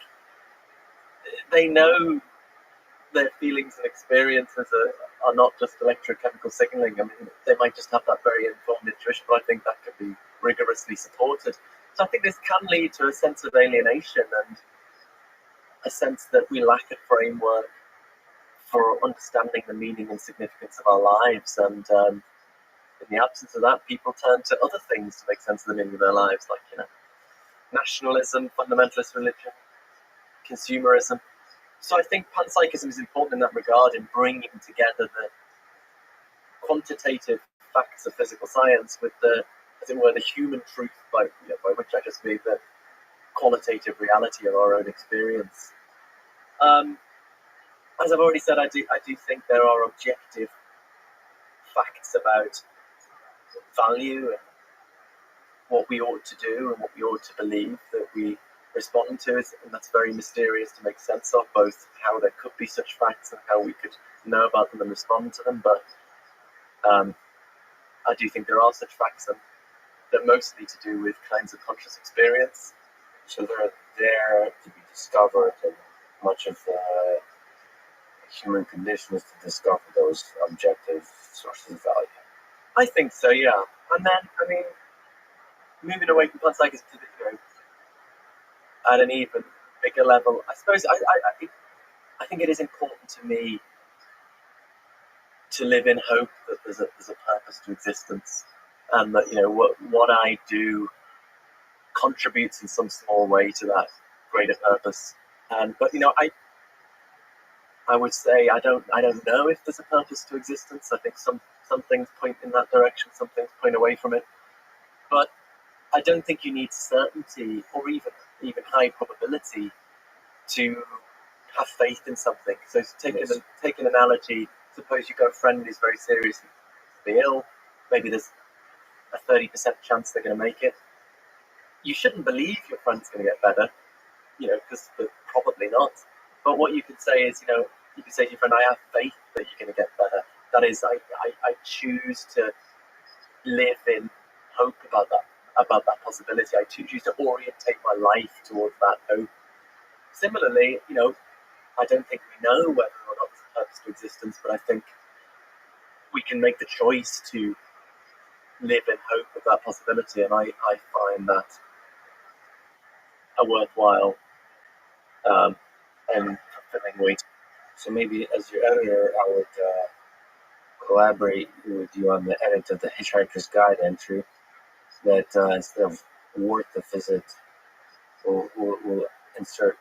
they know their feelings and experiences are not just electrochemical signaling. I mean, they might just have that very informed intuition, but I think that can be rigorously supported. So I think this can lead to a sense of alienation and a sense that we lack a framework for understanding the meaning and significance of our lives. And in the absence of that, people turn to other things to make sense of the meaning of their lives, like, you know, nationalism, fundamentalist religion, consumerism. So I think panpsychism is important in that regard, in bringing together the quantitative facts of physical science with the, as it were, the human truth, by which I just mean the qualitative reality of our own experience. As I've already said, I do think there are objective facts about value and what we ought to do and what we ought to believe that we respond to, and that's very mysterious to make sense of, both how there could be such facts and how we could know about them and respond to them. But I do think there are such facts, and they're mostly to do with kinds of conscious experience. So they're there to be discovered, and much of the human condition is to discover those objective sources of value. I think so, yeah. And then, I mean, moving away from panpsychism to the, you know, at an even bigger level, I suppose I think it is important to me to live in hope that there's a purpose to existence, and that, you know, what I do contributes in some small way to that greater purpose. But you know, I would say I don't know if there's a purpose to existence. I think some things point in that direction, some things point away from it. But I don't think you need certainty or even high probability to have faith in something. So take an analogy. Suppose you've got a friend who's very seriously ill. Maybe there's a 30% chance they're going to make it. You shouldn't believe your friend's going to get better, you know, because probably not. But what you could say is, you know, you could say to your friend, I have faith that you're going to get better. That is, I choose to live in hope about that possibility. I choose to orientate my life towards that hope. Similarly, you know, I don't think we know whether or not there's a purpose to existence, but I think we can make the choice to live in hope of that possibility, and I find that a worthwhile and fulfilling way. So maybe as your editor, I would collaborate with you on the edit of the Hitchhiker's Guide entry that instead of worth the visit, we'll insert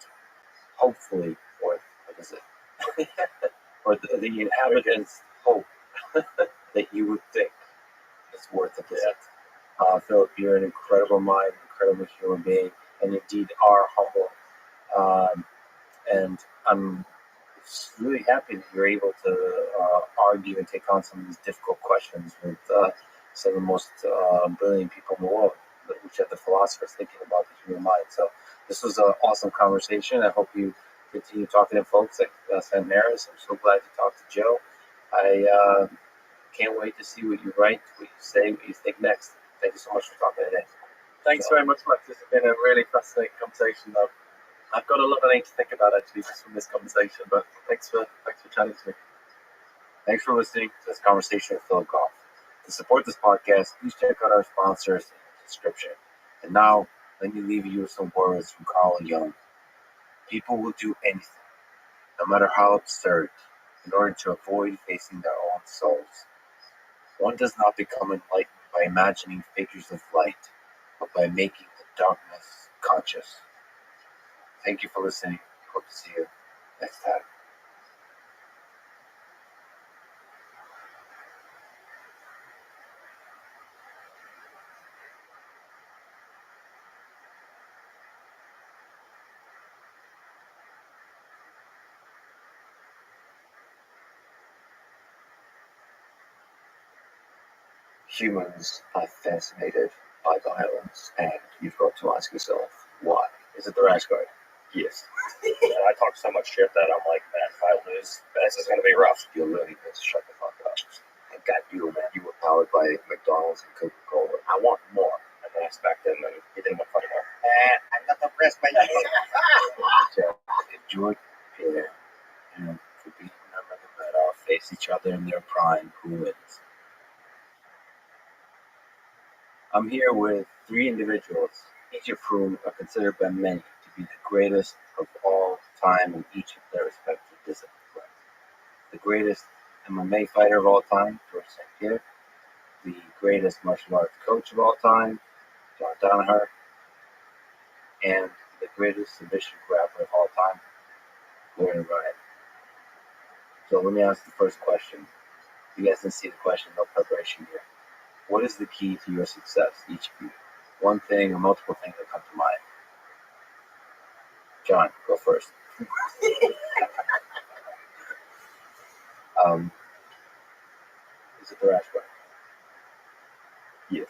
hopefully worth the visit. Or the inhabitants hope that you would think it's worth a visit. Philip, you're an incredible mind, incredible human being, and indeed are humble. And I'm really happy that you're able to argue and take on some of these difficult questions with some of the most brilliant people in the world, which are the philosophers thinking about the human mind. So this was an awesome conversation. I hope you continue talking to folks like St. Maris. I'm so glad to talk to Joe. I can't wait to see what you write, what you say, what you think next. Thank you so much for talking today. Thanks very much, Max. This has been a really fascinating conversation. I've got a lot of things to think about actually just from this conversation. But thanks for chatting to me. Thanks for listening to this conversation with Phil Goff. To support this podcast, please check out our sponsors in the description. And now, let me leave you with some words from Carl Jung. People will do anything, no matter how absurd, in order to avoid facing their own souls. One does not become enlightened by imagining figures of light, but by making the darkness conscious. Thank you for listening. Hope to see you next time. Humans are fascinated by violence, and you've got to ask yourself, why? Is it the rash guard? Yes. I talk so much shit that I'm like, man, if I lose, this is going to be rough. You're learning this. Shut the fuck up. I got you, man. You were powered by McDonald's and Coca-Cola. I want more. And then I smacked him, and he didn't want anymore. I got the breast by you. So, enjoy here, and for being number the better, face each other in their prime. Who wins? I'm here with 3 individuals, each of whom are considered by many to be the greatest of all time in each of their respective disciplines. The greatest MMA fighter of all time, George St. Pierre. The greatest martial arts coach of all time, John Danaher. And the greatest submission grappler of all time, Gordon Ryan. So let me ask the first question. You guys didn't see the question, no preparation here. What is the key to your success, each of you? One thing or multiple things that come to mind. John, go first. Is it the rash guard? Yeah.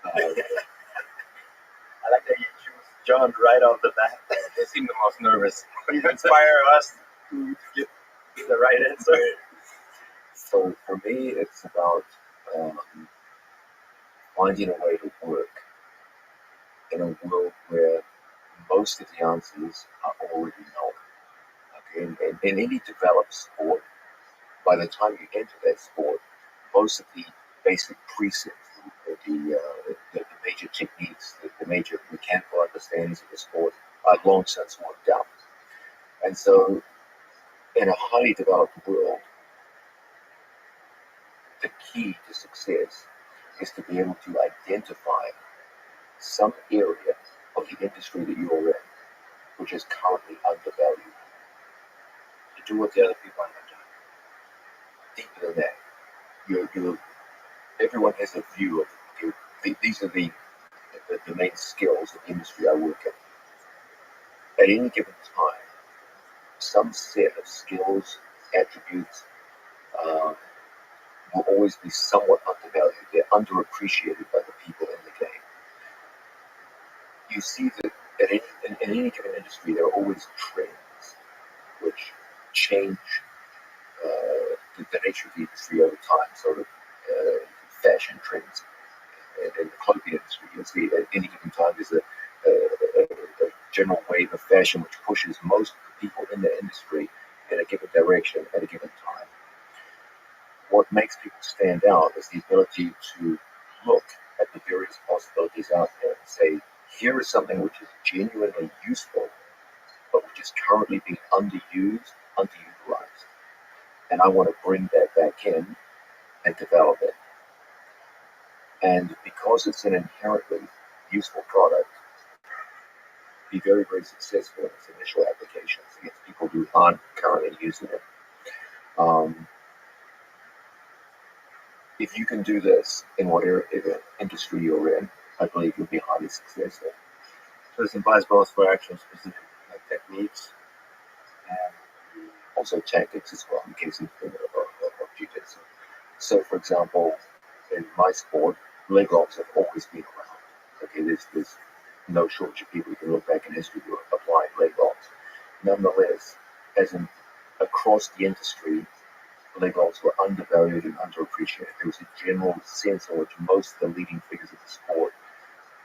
I like that you choose John right off the bat. They seem the most nervous. You inspire us to get the right answer. So for me, it's about finding a way to work in a world where most of the answers are already known. Okay, in any developed sport, by the time you enter that sport, most of the basic precepts, the major techniques, the major mechanical understandings of the sport are long since worked out. And so, in a highly developed world, the key to success is to be able to identify some area of the industry that you're in, which is currently undervalued. To do what the other people are not doing. Deeper than that, everyone has a view of, okay, these are the main skills of the industry I work in. At any given time, some set of skills, attributes, will always be somewhat undervalued. They're underappreciated by the people in the game. You see that in any given industry, there are always trends which change the nature of the industry over time. So, fashion trends in the clothing industry, you'll see at any given time there's a general wave of fashion which pushes most of the people in the industry in a given direction at a given time. What makes people stand out is the ability to look at the various possibilities out there and say, here is something which is genuinely useful, but which is currently being underused, underutilized. And I want to bring that back in and develop it. And because it's an inherently useful product, be very, very successful in its initial applications against people who aren't currently using it. If you can do this in whatever industry you're in, I believe you'll be highly successful. So this implies both for actual specific techniques and also tactics as well, in case of jiu-jitsu. So, for example, in my sport, leg locks have always been around. Okay, there's no shortage of people who can look back in history who are applying leg locks. Nonetheless, as in across the industry, Legos were undervalued and underappreciated. There was a general sense in which most of the leading figures of the sport,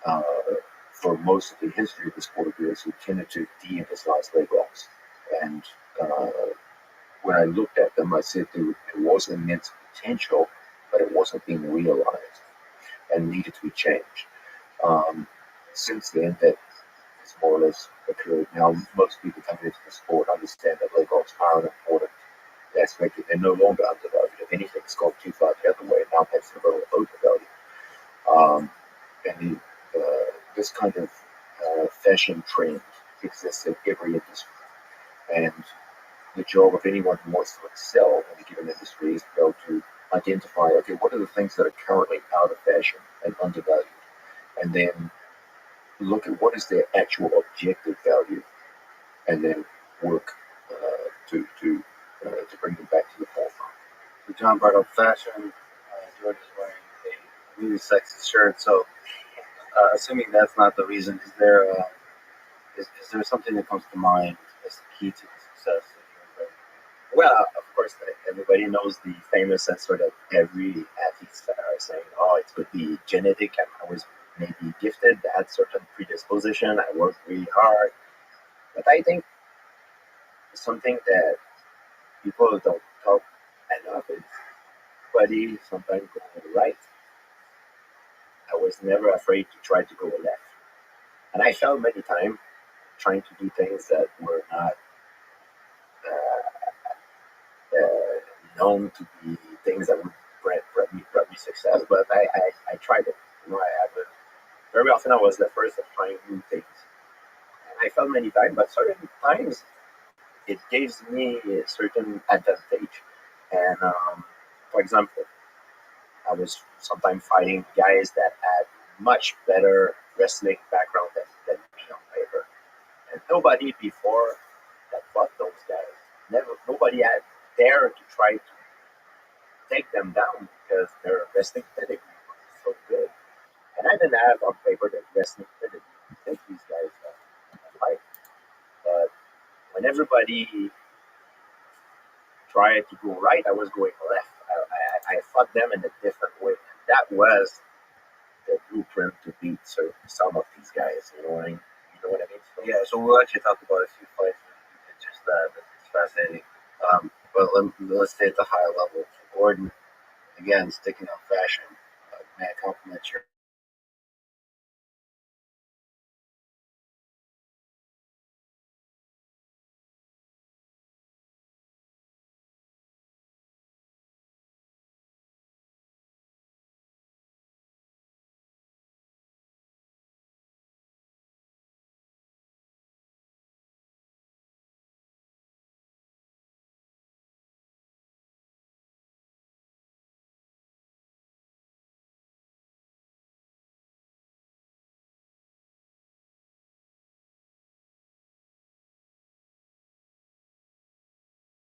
uh, for most of the history of the sport of who tended to de-emphasize Legos. And when I looked at them, I said there was immense potential, but it wasn't being realized and needed to be changed. Since then, that has more or less occurred. Now, most people coming into the sport understand that Legos are an important aspect. They're no longer undervalued. If anything, it's gone too far the other way. Now that's a little overvalued. And this kind of fashion trend exists in every industry. And the job of anyone who wants to excel in a given industry is to be able to identify, okay, what are the things that are currently out of fashion and undervalued? And then look at what is their actual objective value, and then work to bring them back to the forefront. So John brought up fashion. George is wearing a really sexy shirt. So, assuming that's not the reason, is there something that comes to mind as the key to the success of your brand? Well, of course, everybody knows the famous and sort of every athlete are saying, oh, it could be genetic. I was maybe gifted, I had certain predisposition, I worked really hard. But I think something that people don't talk enough is buddy sometimes going right. I was never afraid to try to go left. And I felt many times trying to do things that were not known to be things that would bring me success, but I tried it. Very often I was the first of trying new things. And I felt many times, but certain times it gives me a certain advantage. And for example, I was sometimes fighting guys that had much better wrestling background than me on paper. And nobody before that fought those guys. Nobody had dared to try to take them down because their wrestling pedigree was so good. And I didn't have on paper the wrestling pedigree to take these guys fight. But when everybody tried to go right, I was going left. I fought them in a different way. And that was the blueprint to beat some of these guys. You know what I mean? So, yeah, so we'll actually talk about a few fights. It's just it's fascinating. But let's stay at the high level. Gordon, again, sticking on fashion. May I compliment your